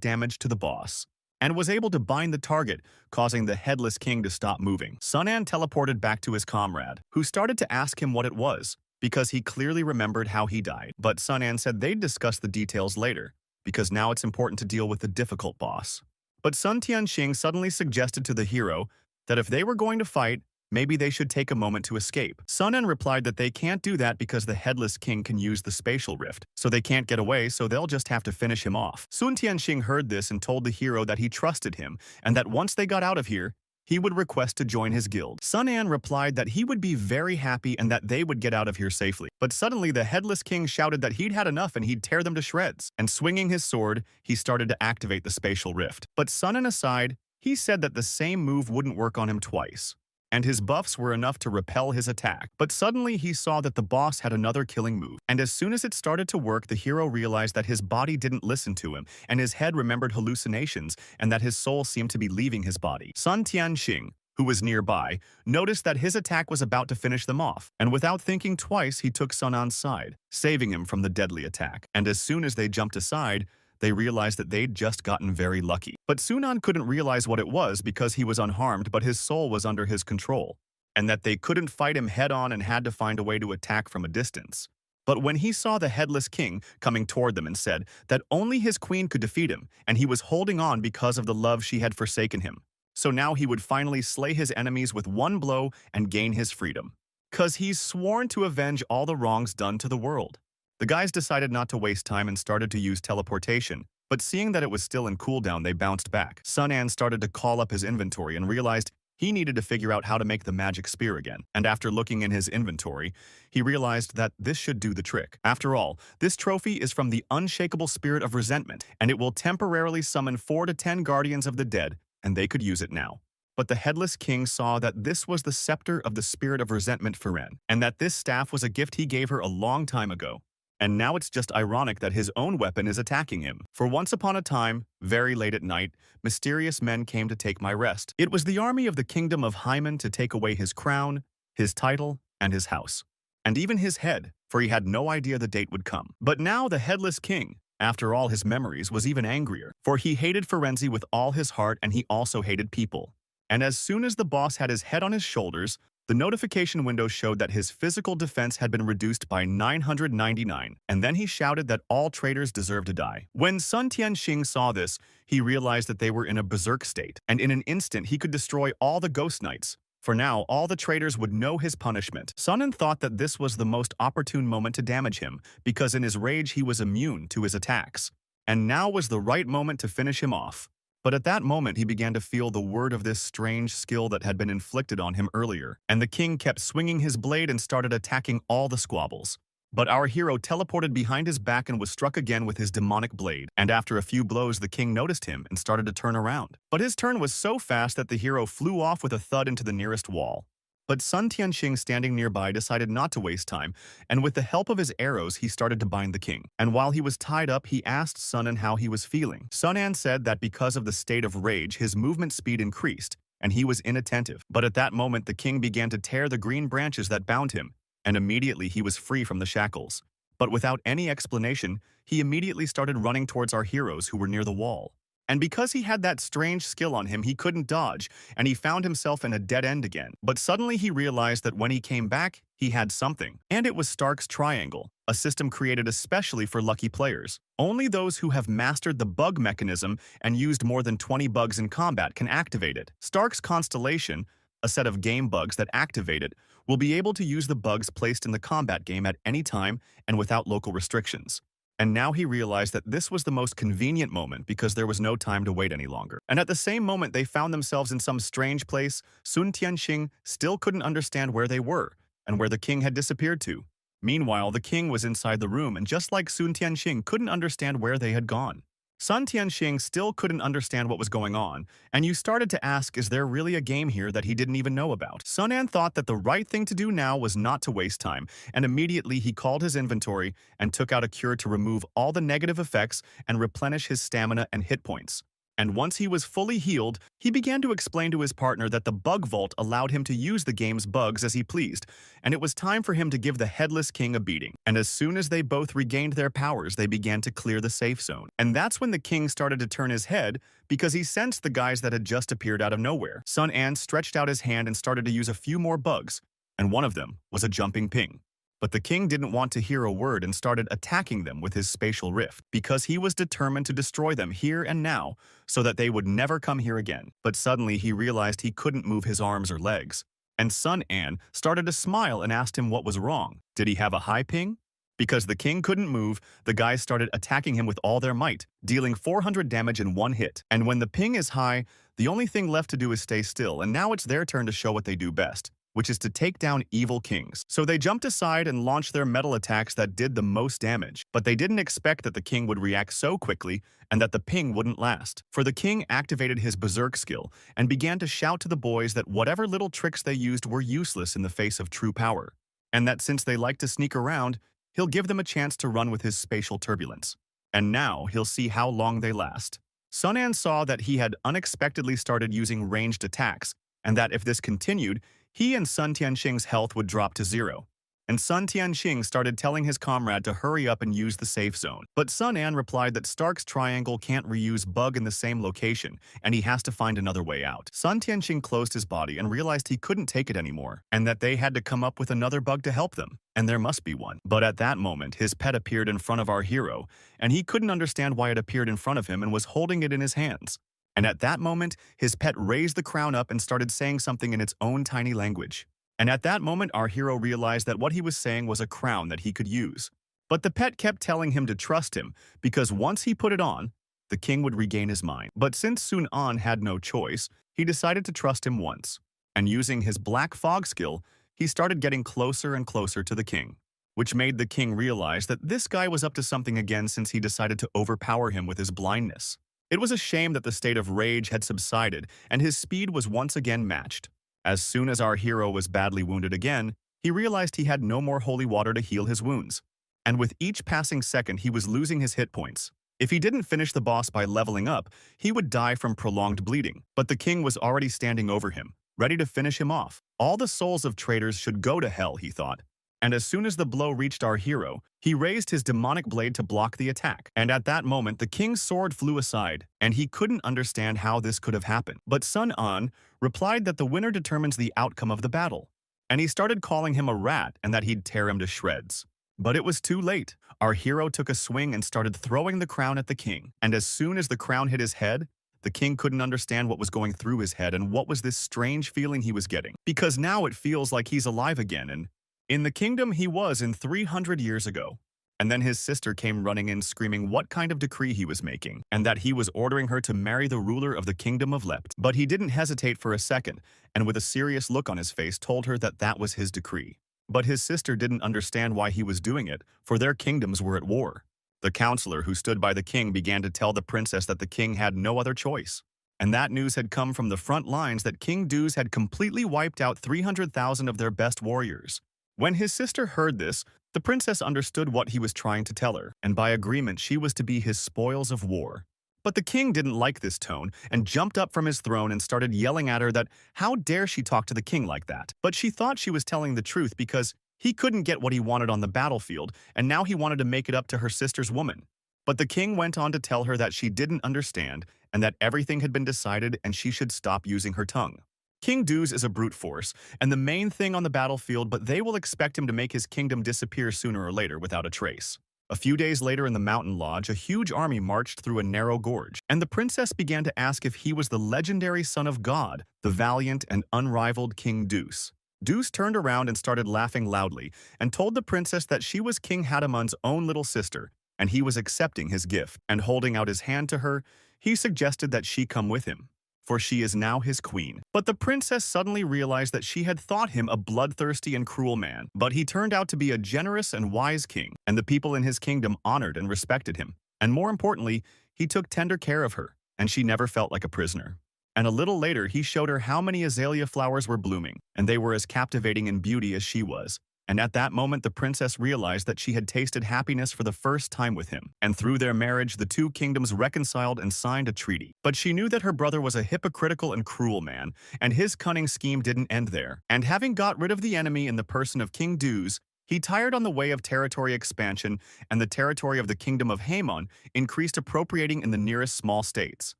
damage to the boss, and was able to bind the target, causing the Headless King to stop moving. Sun An teleported back to his comrade, who started to ask him what it was, because he clearly remembered how he died. But Sun An said they'd discuss the details later, because now it's important to deal with the difficult boss. But Sun Tianxing suddenly suggested to the hero that if they were going to fight, maybe they should take a moment to escape. Sun En replied that they can't do that because the Headless King can use the spatial rift, so they can't get away, so they'll just have to finish him off. Sun Tianxing heard this and told the hero that he trusted him, and that once they got out of here, he would request to join his guild. Sun An replied that he would be very happy and that they would get out of here safely. But suddenly the Headless King shouted that he'd had enough and he'd tear them to shreds. And swinging his sword, he started to activate the spatial rift. But Sun An aside, he said that the same move wouldn't work on him twice, and his buffs were enough to repel his attack. But suddenly he saw that the boss had another killing move, and as soon as it started to work, the hero realized that his body didn't listen to him, and his head remembered hallucinations, and that his soul seemed to be leaving his body. Sun Tianxing, who was nearby, noticed that his attack was about to finish them off, and without thinking twice, he took Sun An's side, saving him from the deadly attack. And as soon as they jumped aside, they realized that they'd just gotten very lucky. But Sun An couldn't realize what it was because he was unharmed, but his soul was under his control, and that they couldn't fight him head-on and had to find a way to attack from a distance. But when he saw the Headless King coming toward them and said that only his queen could defeat him, and he was holding on because of the love she had forsaken him, so now he would finally slay his enemies with one blow and gain his freedom. 'Cause he's sworn to avenge all the wrongs done to the world. The guys decided not to waste time and started to use teleportation, but seeing that it was still in cooldown, they bounced back. Sun An started to call up his inventory and realized he needed to figure out how to make the magic spear again. And after looking in his inventory, he realized that this should do the trick. After all, this trophy is from the unshakable spirit of resentment, and it will temporarily summon 4 to 10 guardians of the dead, and they could use it now. But the Headless King saw that this was the scepter of the spirit of resentment for Ren, and that this staff was a gift he gave her a long time ago. And now it's just ironic that his own weapon is attacking him. For once upon a time, very late at night, mysterious men came to take my rest. It was the army of the kingdom of Hyman to take away his crown, his title, and his house. And even his head, for he had no idea the date would come. But now the Headless King, after all his memories, was even angrier. For he hated Firenze with all his heart, and he also hated people. And as soon as the boss had his head on his shoulders, the notification window showed that his physical defense had been reduced by 999, and then he shouted that all traitors deserve to die. When Sun Tianxing saw this, he realized that they were in a berserk state, and in an instant he could destroy all the Ghost Knights. For now, all the traitors would know his punishment. Sun En thought that this was the most opportune moment to damage him, because in his rage he was immune to his attacks. And now was the right moment to finish him off. But at that moment he began to feel the word of this strange skill that had been inflicted on him earlier, and the king kept swinging his blade and started attacking all the squabbles. But our hero teleported behind his back and was struck again with his demonic blade, and after a few blows the king noticed him and started to turn around. But his turn was so fast that the hero flew off with a thud into the nearest wall. But Sun Tianxing, standing nearby, decided not to waste time, and with the help of his arrows he started to bind the king. And while he was tied up, he asked Sun En how he was feeling. Sun An said that because of the state of rage, his movement speed increased, and he was inattentive. But at that moment the king began to tear the green branches that bound him, and immediately he was free from the shackles. But without any explanation, he immediately started running towards our heroes who were near the wall. And because he had that strange skill on him, he couldn't dodge, and he found himself in a dead end again. But suddenly he realized that when he came back, he had something. And it was Stark's Triangle, a system created especially for lucky players. Only those who have mastered the bug mechanism and used more than 20 bugs in combat can activate it. Stark's Constellation, a set of game bugs that activate it, will be able to use the bugs placed in the combat game at any time and without local restrictions. And now he realized that this was the most convenient moment because there was no time to wait any longer. And at the same moment they found themselves in some strange place, Sun Tianxing still couldn't understand where they were and where the king had disappeared to. Meanwhile, the king was inside the room, and just like Sun Tianxing couldn't understand where they had gone. Sun Tianxing still couldn't understand what was going on, and you started to ask, is there really a game here that he didn't even know about? Sun An thought that the right thing to do now was not to waste time, and immediately he called his inventory and took out a cure to remove all the negative effects and replenish his stamina and hit points. And once he was fully healed, he began to explain to his partner that the bug vault allowed him to use the game's bugs as he pleased, and it was time for him to give the headless king a beating. And as soon as they both regained their powers, they began to clear the safe zone. And that's when the king started to turn his head because he sensed the guys that had just appeared out of nowhere. Sun An stretched out his hand and started to use a few more bugs, and one of them was a jumping ping. But the king didn't want to hear a word and started attacking them with his spatial rift because he was determined to destroy them here and now so that they would never come here again. But suddenly he realized he couldn't move his arms or legs. And Sun An started to smile and asked him what was wrong. Did he have a high ping? Because the king couldn't move, the guys started attacking him with all their might, dealing 400 damage in one hit. And when the ping is high, the only thing left to do is stay still, and now it's their turn to show what they do best, which is to take down evil kings. So they jumped aside and launched their metal attacks that did the most damage. But they didn't expect that the king would react so quickly and that the ping wouldn't last. For the king activated his berserk skill and began to shout to the boys that whatever little tricks they used were useless in the face of true power, and that since they like to sneak around, he'll give them a chance to run with his spatial turbulence. And now he'll see how long they last. Sun An saw that he had unexpectedly started using ranged attacks, and that if this continued, he and Sun Tianqing's health would drop to 0. And Sun Tianqing started telling his comrade to hurry up and use the safe zone. But Sun An replied that Stark's triangle can't reuse bug in the same location, and he has to find another way out. Sun Tianqing closed his body and realized he couldn't take it anymore, and that they had to come up with another bug to help them. And there must be one. But at that moment, his pet appeared in front of our hero, and he couldn't understand why it appeared in front of him and was holding it in his hands. And at that moment, his pet raised the crown up and started saying something in its own tiny language. And at that moment, our hero realized that what he was saying was a crown that he could use. But the pet kept telling him to trust him, because once he put it on, the king would regain his mind. But since Sun An had no choice, he decided to trust him once. And using his black fog skill, he started getting closer and closer to the king, which made the king realize that this guy was up to something again since he decided to overpower him with his blindness. It was a shame that the state of rage had subsided and his speed was once again matched. As soon as our hero was badly wounded again, he realized he had no more holy water to heal his wounds. And with each passing second, he was losing his hit points. If he didn't finish the boss by leveling up, he would die from prolonged bleeding. But the king was already standing over him, ready to finish him off. All the souls of traitors should go to hell, he thought. And as soon as the blow reached our hero, he raised his demonic blade to block the attack. And at that moment, the king's sword flew aside, and he couldn't understand how this could have happened. But Sun An replied that the winner determines the outcome of the battle, and he started calling him a rat and that he'd tear him to shreds. But it was too late. Our hero took a swing and started throwing the crown at the king. And as soon as the crown hit his head, the king couldn't understand what was going through his head and what was this strange feeling he was getting. Because now it feels like he's alive again and in the kingdom he was in 300 years ago. And then his sister came running in screaming what kind of decree he was making, and that he was ordering her to marry the ruler of the kingdom of Lept. But he didn't hesitate for a second, and with a serious look on his face told her that that was his decree. But his sister didn't understand why he was doing it, for their kingdoms were at war. The counselor who stood by the king began to tell the princess that the king had no other choice. And that news had come from the front lines that King Duz had completely wiped out 300,000 of their best warriors. When his sister heard this, the princess understood what he was trying to tell her, and by agreement she was to be his spoils of war. But the king didn't like this tone and jumped up from his throne and started yelling at her that how dare she talk to the king like that. But she thought she was telling the truth because he couldn't get what he wanted on the battlefield, and now he wanted to make it up to her sister's woman. But the king went on to tell her that she didn't understand and that everything had been decided and she should stop using her tongue. King Duz is a brute force, and the main thing on the battlefield, but they will expect him to make his kingdom disappear sooner or later without a trace. A few days later in the mountain lodge, a huge army marched through a narrow gorge, and the princess began to ask if he was the legendary son of God, the valiant and unrivaled King Duz. Duz turned around and started laughing loudly, and told the princess that she was King Hadamun's own little sister, and he was accepting his gift. And holding out his hand to her, he suggested that she come with him, for she is now his queen. But the princess suddenly realized that she had thought him a bloodthirsty and cruel man, but he turned out to be a generous and wise king, and the people in his kingdom honored and respected him. And more importantly, he took tender care of her, and she never felt like a prisoner. And a little later, he showed her how many azalea flowers were blooming, and they were as captivating in beauty as she was. And at that moment, the princess realized that she had tasted happiness for the first time with him. And through their marriage, the two kingdoms reconciled and signed a treaty. But she knew that her brother was a hypocritical and cruel man, and his cunning scheme didn't end there. And having got rid of the enemy in the person of King Duz, he tired on the way of territory expansion, and the territory of the kingdom of Haemon increased appropriating in the nearest small states.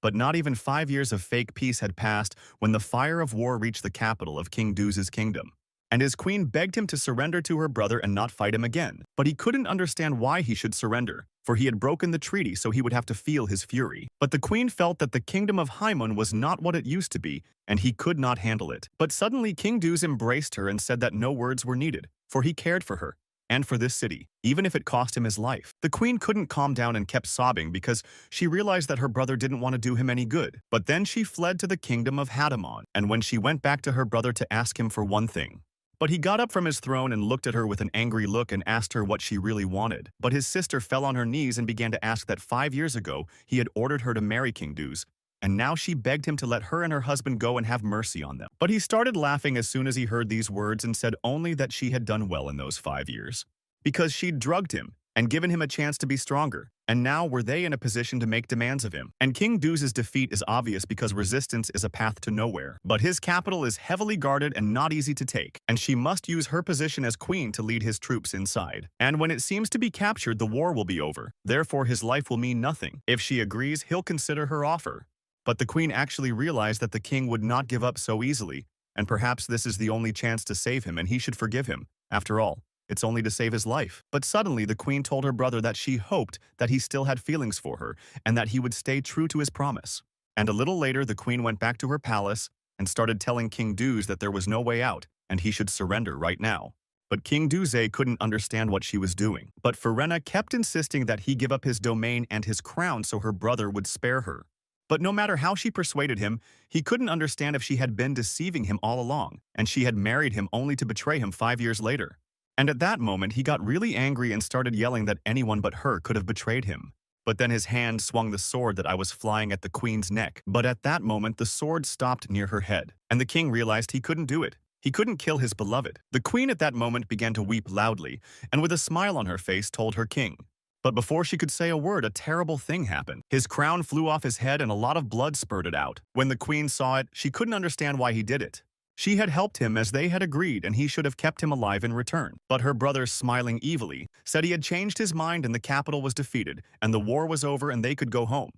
But not even 5 years of fake peace had passed when the fire of war reached the capital of King Duz's kingdom. And his queen begged him to surrender to her brother and not fight him again. But he couldn't understand why he should surrender, for he had broken the treaty, so he would have to feel his fury. But the queen felt that the kingdom of Haemon was not what it used to be, and he could not handle it. But suddenly King Duz embraced her and said that no words were needed, for he cared for her, and for this city, even if it cost him his life. The queen couldn't calm down and kept sobbing because she realized that her brother didn't want to do him any good. But then she fled to the kingdom of Hadamon, and when she went back to her brother to ask him for one thing. But he got up from his throne and looked at her with an angry look and asked her what she really wanted. But his sister fell on her knees and began to ask that 5 years ago he had ordered her to marry King Duz, and now she begged him to let her and her husband go and have mercy on them. But he started laughing as soon as he heard these words and said only that she had done well in those 5 years, because she'd drugged him and given him a chance to be stronger, and now were they in a position to make demands of him. And King Duz's defeat is obvious because resistance is a path to nowhere. But his capital is heavily guarded and not easy to take, and she must use her position as queen to lead his troops inside. And when it seems to be captured, the war will be over. Therefore, his life will mean nothing. If she agrees, he'll consider her offer. But the queen actually realized that the king would not give up so easily, and perhaps this is the only chance to save him and he should forgive him. After all, it's only to save his life. But suddenly the queen told her brother that she hoped that he still had feelings for her and that he would stay true to his promise. And a little later the queen went back to her palace and started telling King Duz that there was no way out and he should surrender right now. But King Duze couldn't understand what she was doing. But Firenna kept insisting that he give up his domain and his crown so her brother would spare her. But no matter how she persuaded him, he couldn't understand if she had been deceiving him all along, and she had married him only to betray him 5 years later. And at that moment, he got really angry and started yelling that anyone but her could have betrayed him. But then his hand swung the sword that I was flying at the queen's neck. But at that moment, the sword stopped near her head, and the king realized he couldn't do it. He couldn't kill his beloved. The queen at that moment began to weep loudly, and with a smile on her face told her king. But before she could say a word, a terrible thing happened. His crown flew off his head and a lot of blood spurted out. When the queen saw it, she couldn't understand why he did it. She had helped him as they had agreed, and he should have kept him alive in return. But her brother, smiling evilly, said he had changed his mind and the capital was defeated, and the war was over and they could go home.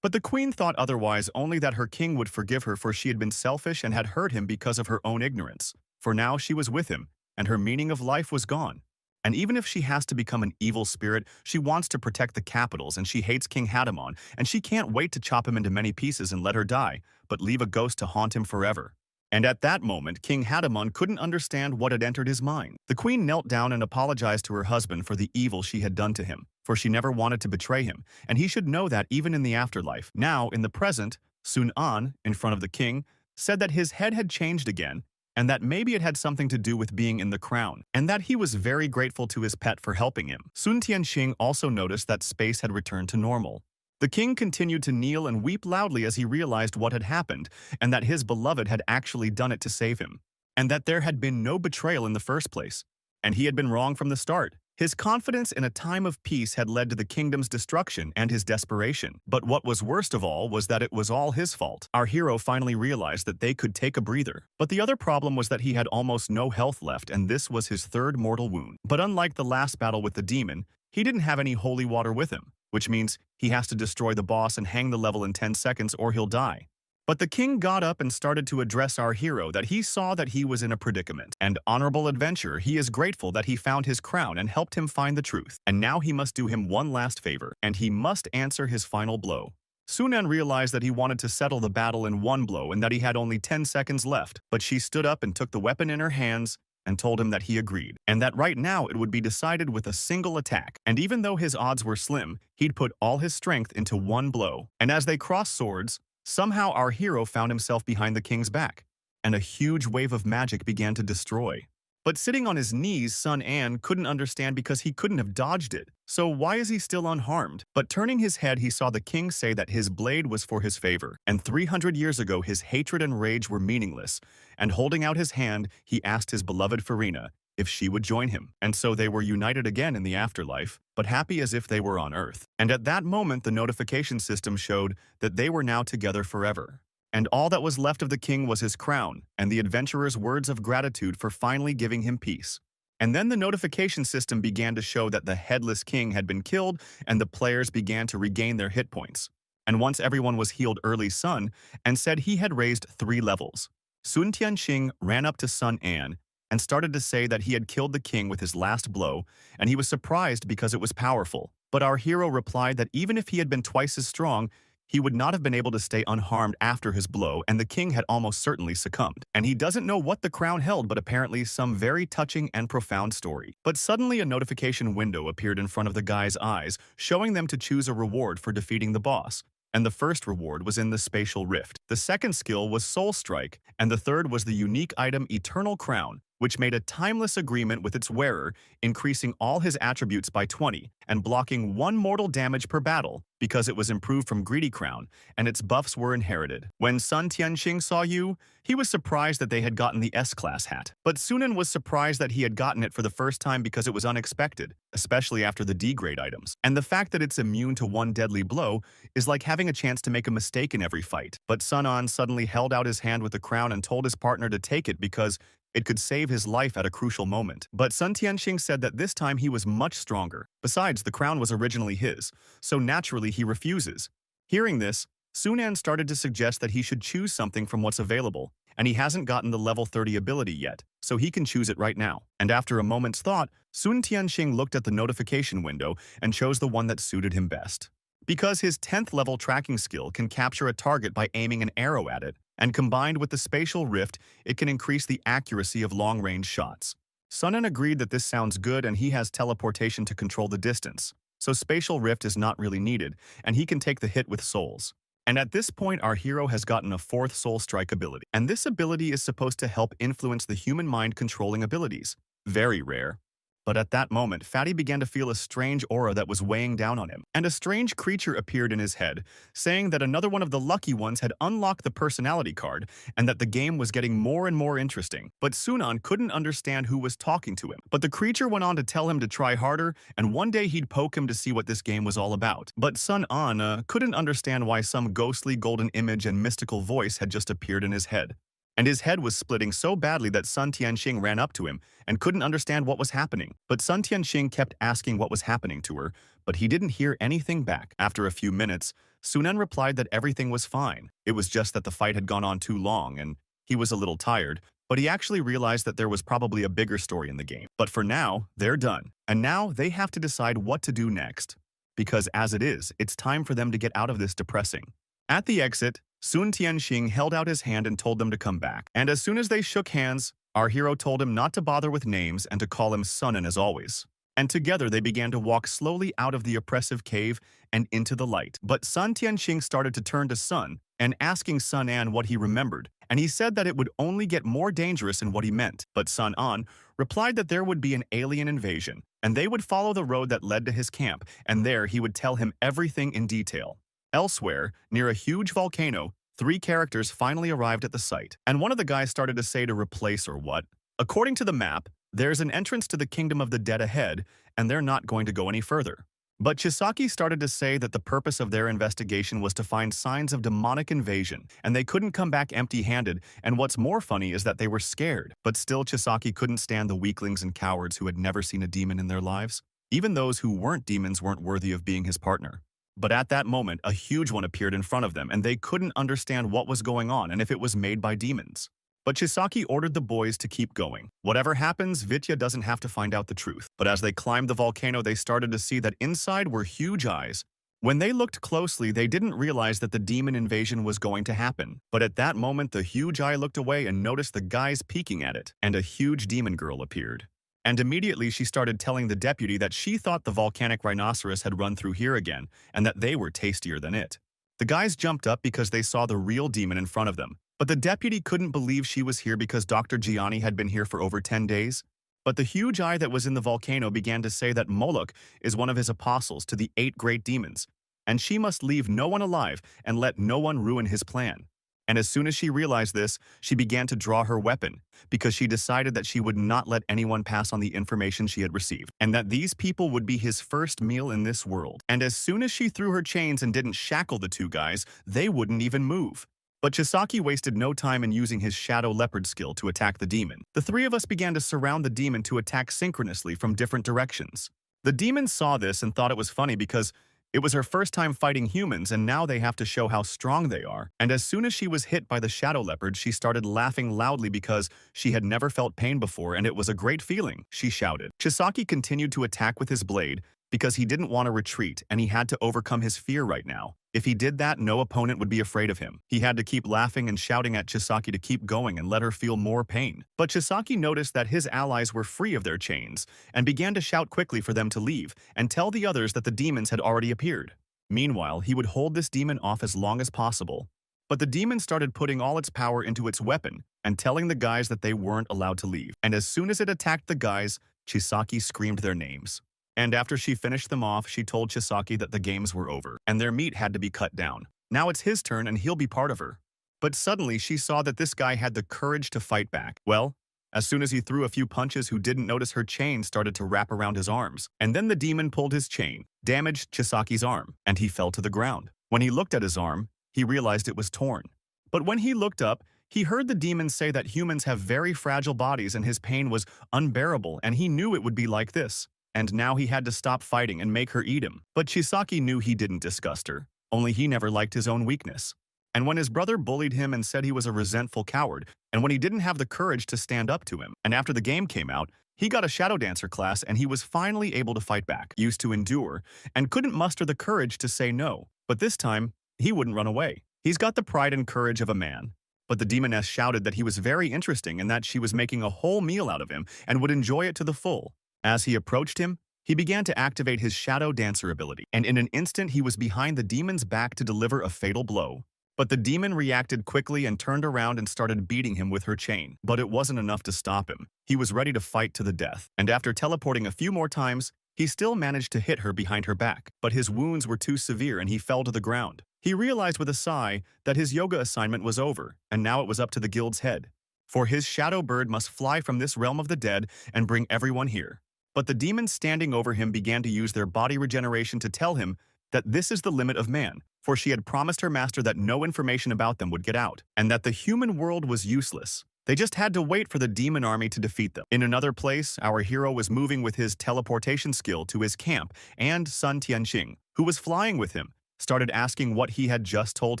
But the queen thought otherwise, only that her king would forgive her, for she had been selfish and had hurt him because of her own ignorance. For now she was with him, and her meaning of life was gone. And even if she has to become an evil spirit, she wants to protect the capitals, and she hates King Hadamon, and she can't wait to chop him into many pieces and let her die, but leave a ghost to haunt him forever. And at that moment, King Hadamon couldn't understand what had entered his mind. The queen knelt down and apologized to her husband for the evil she had done to him, for she never wanted to betray him, and he should know that even in the afterlife. Now, in the present, Sun-an, in front of the king, said that his head had changed again, and that maybe it had something to do with being in the crown, and that he was very grateful to his pet for helping him. Sun Tianxing also noticed that space had returned to normal. The king continued to kneel and weep loudly as he realized what had happened, and that his beloved had actually done it to save him, and that there had been no betrayal in the first place, and he had been wrong from the start. His confidence in a time of peace had led to the kingdom's destruction and his desperation. But what was worst of all was that it was all his fault. Our hero finally realized that they could take a breather. But the other problem was that he had almost no health left, and this was his third mortal wound. But unlike the last battle with the demon, he didn't have any holy water with him, which means he has to destroy the boss and hang the level in 10 seconds or he'll die. But the king got up and started to address our hero that he saw that he was in a predicament. And honorable adventurer, he is grateful that he found his crown and helped him find the truth. And now he must do him one last favor, and he must answer his final blow. Sun-an realized that he wanted to settle the battle in one blow and that he had only 10 seconds left, but she stood up and took the weapon in her hands and told him that he agreed, and that right now it would be decided with a single attack. And even though his odds were slim, he'd put all his strength into one blow. And as they crossed swords, somehow our hero found himself behind the king's back, and a huge wave of magic began to destroy. But sitting on his knees, Sun-an couldn't understand because he couldn't have dodged it. So why is he still unharmed? But turning his head, he saw the king say that his blade was for his favor, and 300 years ago his hatred and rage were meaningless. And holding out his hand, he asked his beloved Firenna if she would join him. And so they were united again in the afterlife, but happy as if they were on Earth. And at that moment, the notification system showed that they were now together forever. And all that was left of the king was his crown and the adventurer's words of gratitude for finally giving him peace. And then the notification system began to show that the headless king had been killed and the players began to regain their hit points. And once everyone was healed early, Sun and said he had raised 3 levels. Sun Tianxing ran up to Sun An and started to say that he had killed the king with his last blow, and he was surprised because it was powerful. But our hero replied that even if he had been twice as strong, he would not have been able to stay unharmed after his blow, and the king had almost certainly succumbed. And he doesn't know what the crown held, but apparently some very touching and profound story. But suddenly a notification window appeared in front of the guy's eyes, showing them to choose a reward for defeating the boss. And the first reward was in the Spatial Rift. The second skill was Soul Strike, and the third was the unique item Eternal Crown, which made a timeless agreement with its wearer, increasing all his attributes by 20 and blocking 1 mortal damage per battle because it was improved from Greedy Crown and its buffs were inherited. When Sun Tianxing saw you, he was surprised that they had gotten the S-Class hat. But Sunan was surprised that he had gotten it for the first time because it was unexpected, especially after the D-grade items. And the fact that it's immune to 1 deadly blow is like having a chance to make a mistake in every fight. But Sun An suddenly held out his hand with the crown and told his partner to take it because it could save his life at a crucial moment. But Sun Tianxing said that this time he was much stronger. Besides, the crown was originally his, so naturally he refuses. Hearing this, Sunan started to suggest that he should choose something from what's available, and he hasn't gotten the level 30 ability yet, so he can choose it right now. And after a moment's thought, Sun Tianxing looked at the notification window and chose the one that suited him best. Because his 10th level tracking skill can capture a target by aiming an arrow at it, and combined with the Spatial Rift, it can increase the accuracy of long-range shots. Sunan agreed that this sounds good and he has teleportation to control the distance, so Spatial Rift is not really needed, and he can take the hit with souls. And at this point, our hero has gotten a 4th Soul Strike ability, and this ability is supposed to help influence the human mind controlling abilities. Very rare. But at that moment, Fatty began to feel a strange aura that was weighing down on him, and a strange creature appeared in his head, saying that another one of the lucky ones had unlocked the personality card, and that the game was getting more and more interesting. But Sunan couldn't understand who was talking to him. But the creature went on to tell him to try harder, and one day he'd poke him to see what this game was all about. But Sun An couldn't understand why some ghostly golden image and mystical voice had just appeared in his head. And his head was splitting so badly that Sun Tianxing ran up to him and couldn't understand what was happening. But Sun Tianxing kept asking what was happening to her, but he didn't hear anything back. After a few minutes, Sunan replied that everything was fine. It was just that the fight had gone on too long and he was a little tired, but he actually realized that there was probably a bigger story in the game. But for now, they're done. And now they have to decide what to do next. Because as it is, it's time for them to get out of this depressing. At the exit, Sun Tianxing held out his hand and told them to come back. And as soon as they shook hands, our hero told him not to bother with names and to call him Sunan as always. And together they began to walk slowly out of the oppressive cave and into the light. But Sun Tianxing started to turn to Sun and asking Sun An what he remembered, and he said that it would only get more dangerous in what he meant. But Sun An replied that there would be an alien invasion, and they would follow the road that led to his camp, and there he would tell him everything in detail. Elsewhere, near a huge volcano, 3 characters finally arrived at the site, and one of the guys started to say to replace or what. According to the map, there's an entrance to the Kingdom of the Dead ahead, and they're not going to go any further. But Chisaki started to say that the purpose of their investigation was to find signs of demonic invasion, and they couldn't come back empty-handed, and what's more funny is that they were scared. But still, Chisaki couldn't stand the weaklings and cowards who had never seen a demon in their lives. Even those who weren't demons weren't worthy of being his partner. But at that moment, a huge one appeared in front of them, and they couldn't understand what was going on and if it was made by demons. But Chisaki ordered the boys to keep going. Whatever happens, Vitya doesn't have to find out the truth. But as they climbed the volcano, they started to see that inside were huge eyes. When they looked closely, they didn't realize that the demon invasion was going to happen. But at that moment, the huge eye looked away and noticed the guys peeking at it, and a huge demon girl appeared. And immediately she started telling the deputy that she thought the volcanic rhinoceros had run through here again, and that they were tastier than it. The guys jumped up because they saw the real demon in front of them, but the deputy couldn't believe she was here because Dr. Gianni had been here for over 10 days. But the huge eye that was in the volcano began to say that Moloch is one of his apostles to the 8 great demons, and she must leave no one alive and let no one ruin his plan. And as soon as she realized this, she began to draw her weapon, because she decided that she would not let anyone pass on the information she had received, and that these people would be his first meal in this world. And as soon as she threw her chains and didn't shackle the two guys, they wouldn't even move. But Chisaki wasted no time in using his Shadow Leopard skill to attack the demon. The three of us began to surround the demon to attack synchronously from different directions. The demon saw this and thought it was funny because it was her first time fighting humans, and now they have to show how strong they are. And as soon as she was hit by the Shadow Leopard, she started laughing loudly because she had never felt pain before, and it was a great feeling, she shouted. Chisaki continued to attack with his blade because he didn't want to retreat, and he had to overcome his fear right now. If he did that, no opponent would be afraid of him. He had to keep laughing and shouting at Chisaki to keep going and let her feel more pain. But Chisaki noticed that his allies were free of their chains and began to shout quickly for them to leave and tell the others that the demons had already appeared. Meanwhile, he would hold this demon off as long as possible. But the demon started putting all its power into its weapon and telling the guys that they weren't allowed to leave. And as soon as it attacked the guys, Chisaki screamed their names. And after she finished them off, she told Chisaki that the games were over, and their meat had to be cut down. Now it's his turn and he'll be part of her. But suddenly she saw that this guy had the courage to fight back. Well, as soon as he threw a few punches, who didn't notice her chain started to wrap around his arms. And then the demon pulled his chain, damaged Chisaki's arm, and he fell to the ground. When he looked at his arm, he realized it was torn. But when he looked up, he heard the demon say that humans have very fragile bodies and his pain was unbearable, and he knew it would be like this. And now he had to stop fighting and make her eat him. But Chisaki knew he didn't disgust her, only he never liked his own weakness. And when his brother bullied him and said he was a resentful coward, and when he didn't have the courage to stand up to him, and after the game came out, he got a Shadow Dancer class and he was finally able to fight back, used to endure, and couldn't muster the courage to say no. But this time, he wouldn't run away. He's got the pride and courage of a man. But the demoness shouted that he was very interesting and that she was making a whole meal out of him and would enjoy it to the full. As he approached him, he began to activate his Shadow Dancer ability, and in an instant he was behind the demon's back to deliver a fatal blow. But the demon reacted quickly and turned around and started beating him with her chain. But it wasn't enough to stop him. He was ready to fight to the death, and after teleporting a few more times, he still managed to hit her behind her back. But his wounds were too severe and he fell to the ground. He realized with a sigh that his yoga assignment was over, and now it was up to the guild's head. For his shadow bird must fly from this realm of the dead and bring everyone here. But the demons standing over him began to use their body regeneration to tell him that this is the limit of man, for she had promised her master that no information about them would get out, and that the human world was useless. They just had to wait for the demon army to defeat them. In another place, our hero was moving with his teleportation skill to his camp, and Sun Tianxing, who was flying with him, started asking what he had just told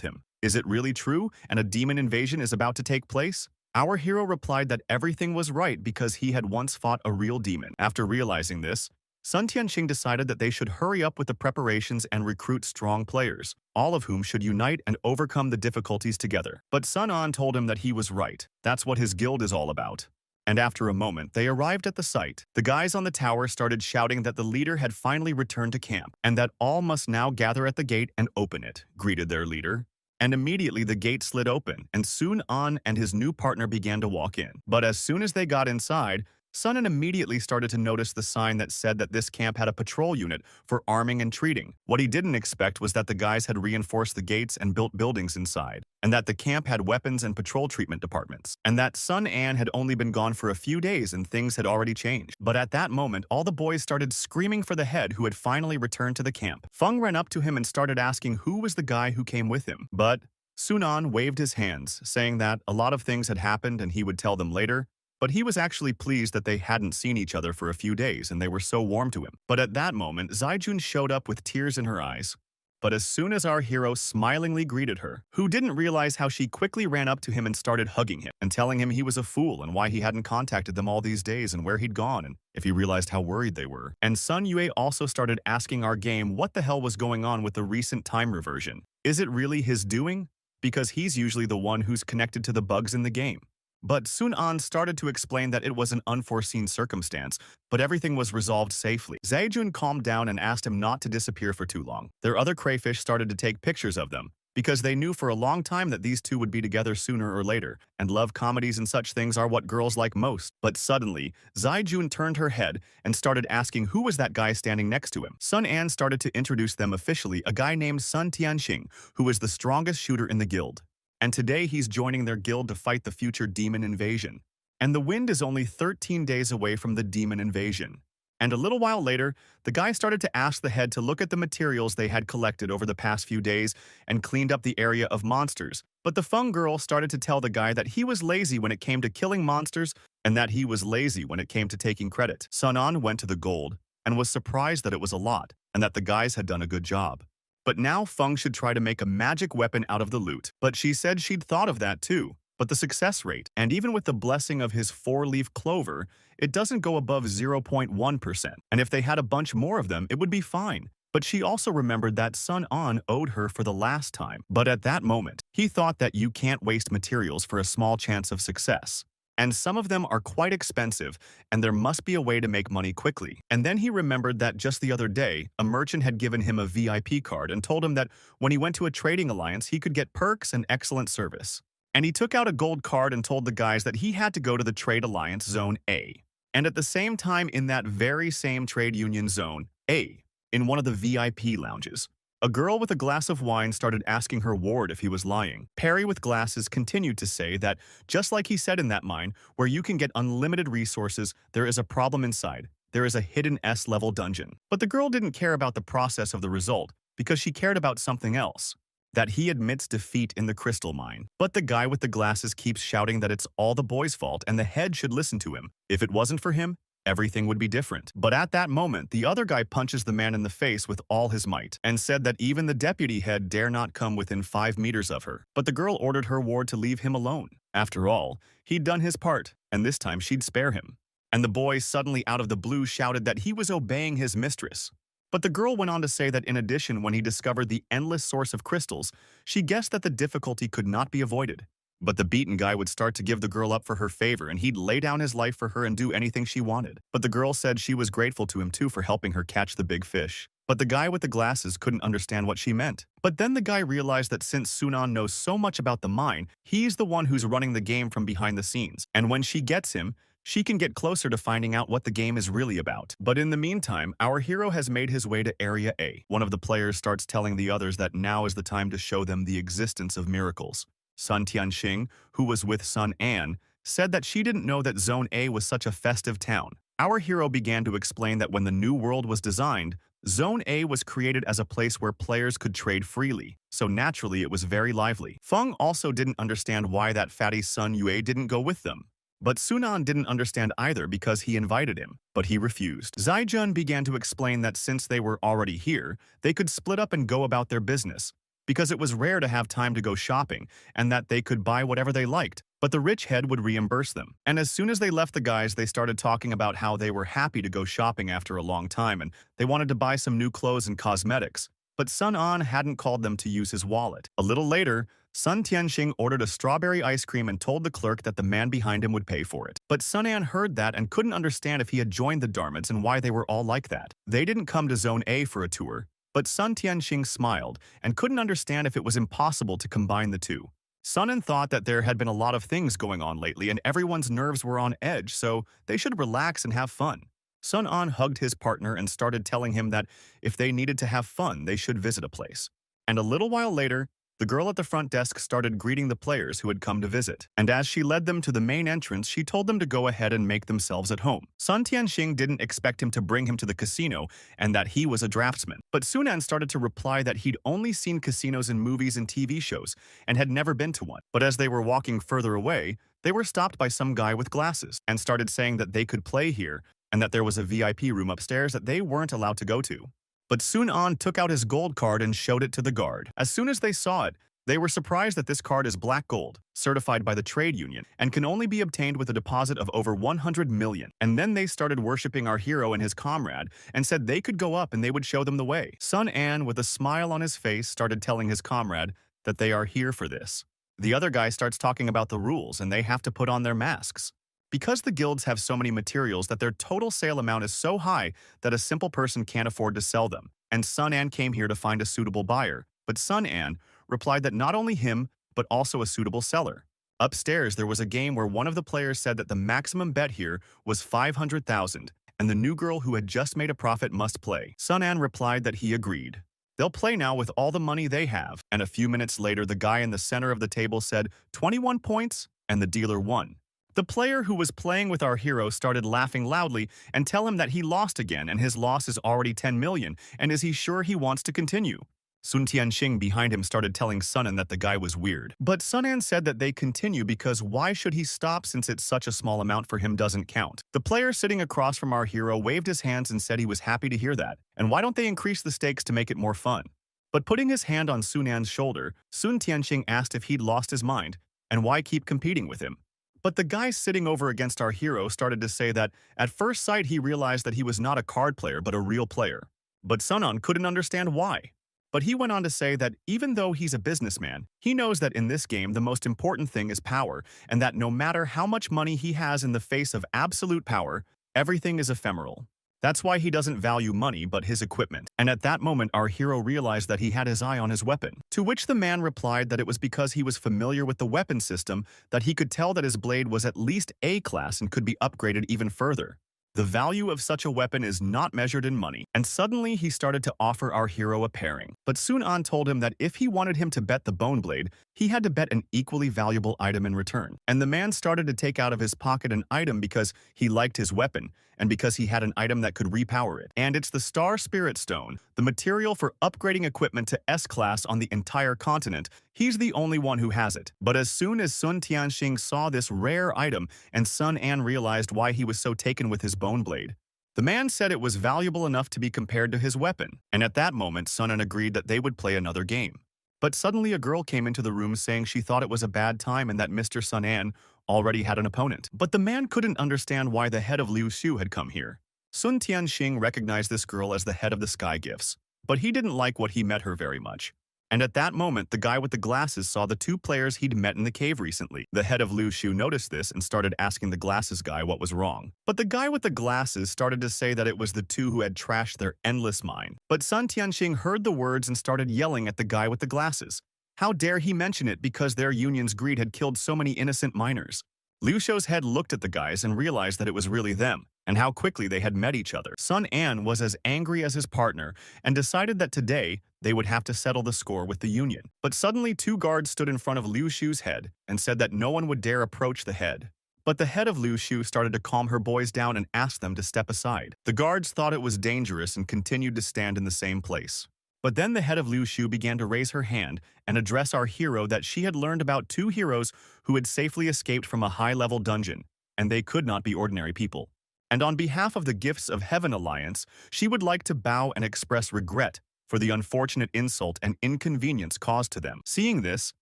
him. Is it really true, and a demon invasion is about to take place? Our hero replied that everything was right because he had once fought a real demon. After realizing this, Sun Tianxing decided that they should hurry up with the preparations and recruit strong players, all of whom should unite and overcome the difficulties together. But Sun An told him that he was right. That's what his guild is all about. And after a moment, they arrived at the site. The guys on the tower started shouting that the leader had finally returned to camp, and that all must now gather at the gate and open it, greeted their leader. And immediately the gate slid open, and Sun An and his new partner began to walk in. But as soon as they got inside, Sun An immediately started to notice the sign that said that this camp had a patrol unit for arming and treating. What he didn't expect was that the guys had reinforced the gates and built buildings inside, and that the camp had weapons and patrol treatment departments, and that Sun An had only been gone for a few days and things had already changed. But at that moment, all the boys started screaming for the head who had finally returned to the camp. Feng ran up to him and started asking who was the guy who came with him. But Sun An waved his hands, saying that a lot of things had happened and he would tell them later. But he was actually pleased that they hadn't seen each other for a few days and they were so warm to him. But at that moment, Zaijun showed up with tears in her eyes. But as soon as our hero smilingly greeted her, who didn't realize how she quickly ran up to him and started hugging him and telling him he was a fool and why he hadn't contacted them all these days and where he'd gone and if he realized how worried they were. And Sun Yue also started asking our game what the hell was going on with the recent time reversion. Is it really his doing? Because he's usually the one who's connected to the bugs in the game. But Sun An started to explain that it was an unforeseen circumstance, but everything was resolved safely. Zaijun calmed down and asked him not to disappear for too long. Their other crayfish started to take pictures of them, because they knew for a long time that these two would be together sooner or later, and love comedies and such things are what girls like most. But suddenly, Zaijun turned her head and started asking who was that guy standing next to him. Sun An started to introduce them officially, a guy named Sun Tianxing, who is the strongest shooter in the guild. and today he's joining their guild to fight the future demon invasion. And the wind is only 13 days away from the demon invasion. And a little while later, the guy started to ask the head to look at the materials they had collected over the past few days and cleaned up the area of monsters. But the Feng girl started to tell the guy that he was lazy when it came to killing monsters and that he was lazy when it came to taking credit. Sun An went to the gold and was surprised that it was a lot and that the guys had done a good job. But now Feng should try to make a magic weapon out of the loot. But she said she'd thought of that too. But the success rate, and even with the blessing of his 4-leaf clover, it doesn't go above 0.1%. And if they had a bunch more of them, it would be fine. But she also remembered that Sun An owed her for the last time. But at that moment, he thought that you can't waste materials for a small chance of success. And some of them are quite expensive, and there must be a way to make money quickly. And then he remembered that just the other day, a merchant had given him a VIP card and told him that when he went to a trading alliance, he could get perks and excellent service. And he took out a gold card and told the guys that he had to go to the Trade Alliance Zone A. And at the same time, in that very same Trade Union Zone A, in one of the VIP lounges, a girl with a glass of wine started asking her ward if he was lying. Perry with glasses continued to say that, just like he said in that mine, where you can get unlimited resources, there is a problem inside. There is a hidden S-level dungeon. But the girl didn't care about the process of the result, because she cared about something else. That he admits defeat in the crystal mine. But the guy with the glasses keeps shouting that it's all the boy's fault and the head should listen to him. If it wasn't for him, everything would be different. But at that moment, the other guy punches the man in the face with all his might and said that even the deputy head dare not come within 5 meters of her. But the girl ordered her ward to leave him alone. After all, he'd done his part, and this time she'd spare him. And the boy suddenly out of the blue shouted that he was obeying his mistress. But the girl went on to say that in addition, when he discovered the endless source of crystals, she guessed that the difficulty could not be avoided. But the beaten guy would start to give the girl up for her favor, and he'd lay down his life for her and do anything she wanted. But the girl said she was grateful to him too for helping her catch the big fish. But the guy with the glasses couldn't understand what she meant. But then the guy realized that since Sun An knows so much about the mine, he's the one who's running the game from behind the scenes. And when she gets him, she can get closer to finding out what the game is really about. But in the meantime, our hero has made his way to Area A. One of the players starts telling the others that now is the time to show them the existence of miracles. Sun Tianxing, who was with Sun An, said that she didn't know that Zone A was such a festive town. Our hero began to explain that when the new world was designed, Zone A was created as a place where players could trade freely, so naturally it was very lively. Feng also didn't understand why that fatty Sun Yue didn't go with them. But Sun An didn't understand either because he invited him, but he refused. Zai began to explain that since they were already here, they could split up and go about their business, because it was rare to have time to go shopping and that they could buy whatever they liked, but the rich head would reimburse them. And as soon as they left the guys, they started talking about how they were happy to go shopping after a long time and they wanted to buy some new clothes and cosmetics. But Sun An hadn't called them to use his wallet. A little later, Sun Tianxing ordered a strawberry ice cream and told the clerk that the man behind him would pay for it. But Sun An heard that and couldn't understand if he had joined the Dharmats and why they were all like that. They didn't come to Zone A for a tour, but Sun Tianxing smiled and couldn't understand if it was impossible to combine the two. Sun An thought that there had been a lot of things going on lately and everyone's nerves were on edge, so they should relax and have fun. Sun An hugged his partner and started telling him that if they needed to have fun, they should visit a place. And a little while later, the girl at the front desk started greeting the players who had come to visit. And as she led them to the main entrance, she told them to go ahead and make themselves at home. Sun Tianxing didn't expect him to bring him to the casino and that he was a draftsman. But Sun An started to reply that he'd only seen casinos in movies and TV shows and had never been to one. But as they were walking further away, they were stopped by some guy with glasses and started saying that they could play here and that there was a VIP room upstairs that they weren't allowed to go to. But Sun An took out his gold card and showed it to the guard. As soon as they saw it, they were surprised that this card is black gold, certified by the trade union, and can only be obtained with a deposit of over 100 million. And then they started worshipping our hero and his comrade, and said they could go up and they would show them the way. Sun An, with a smile on his face, started telling his comrade that they are here for this. The other guy starts talking about the rules, and they have to put on their masks. Because the guilds have so many materials that their total sale amount is so high that a simple person can't afford to sell them. And Sun An came here to find a suitable buyer. But Sun An replied that not only him, but also a suitable seller. Upstairs, there was a game where one of the players said that the maximum bet here was 500,000, and the new girl who had just made a profit must play. Sun An replied that he agreed. They'll play now with all the money they have. And a few minutes later, the guy in the center of the table said 21 points, and the dealer won. The player who was playing with our hero started laughing loudly and tell him that he lost again and his loss is already 10 million, and is he sure he wants to continue? Sun Tianxing behind him started telling Sunan that the guy was weird. But Sunan said that they continue because why should he stop since it's such a small amount for him doesn't count. The player sitting across from our hero waved his hands and said he was happy to hear that, and why don't they increase the stakes to make it more fun? But putting his hand on Sunan's shoulder, Sun Tianxing asked if he'd lost his mind, and why keep competing with him. But the guy sitting over against our hero started to say that at first sight he realized that he was not a card player but a real player. But Sunan couldn't understand why. But he went on to say that even though he's a businessman, he knows that in this game the most important thing is power, and that no matter how much money he has in the face of absolute power, everything is ephemeral. That's why he doesn't value money but his equipment. And at that moment our hero realized that he had his eye on his weapon. To which the man replied that it was because he was familiar with the weapon system that he could tell that his blade was at least A class and could be upgraded even further. The value of such a weapon is not measured in money, and suddenly he started to offer our hero a pairing. But Sun An told him that if he wanted him to bet the bone blade, he had to bet an equally valuable item in return. And the man started to take out of his pocket an item because he liked his weapon, and because he had an item that could repower it. And it's the Star Spirit Stone, the material for upgrading equipment to S-Class on the entire continent. He's the only one who has it. But as soon as Sun Tianxing saw this rare item and Sun An realized why he was so taken with his bone blade, the man said it was valuable enough to be compared to his weapon. And at that moment, Sun An agreed that they would play another game. But suddenly a girl came into the room saying she thought it was a bad time and that Mr. Sun An already had an opponent. But the man couldn't understand why the head of Liu Xiu had come here. Sun Tianxing recognized this girl as the head of the Sky Gifts, but he didn't like what he met her very much. And at that moment, the guy with the glasses saw the two players he'd met in the cave recently. The head of Liu Xiu noticed this and started asking the glasses guy what was wrong. But the guy with the glasses started to say that it was the two who had trashed their endless mine. But Sun Tianxing heard the words and started yelling at the guy with the glasses. How dare he mention it because their union's greed had killed so many innocent miners. Liu Xiu's head looked at the guys and realized that it was really them, and how quickly they had met each other. Sun An was as angry as his partner and decided that today they would have to settle the score with the union. But suddenly 2 guards stood in front of Liu Xiu's head and said that no one would dare approach the head. But the head of Liu Xiu started to calm her boys down and asked them to step aside. The guards thought it was dangerous and continued to stand in the same place. But then the head of Liu Xiu began to raise her hand and address our hero that she had learned about 2 heroes who had safely escaped from a high-level dungeon, and they could not be ordinary people. And on behalf of the Gifts of Heaven Alliance, she would like to bow and express regret for the unfortunate insult and inconvenience caused to them. Seeing this,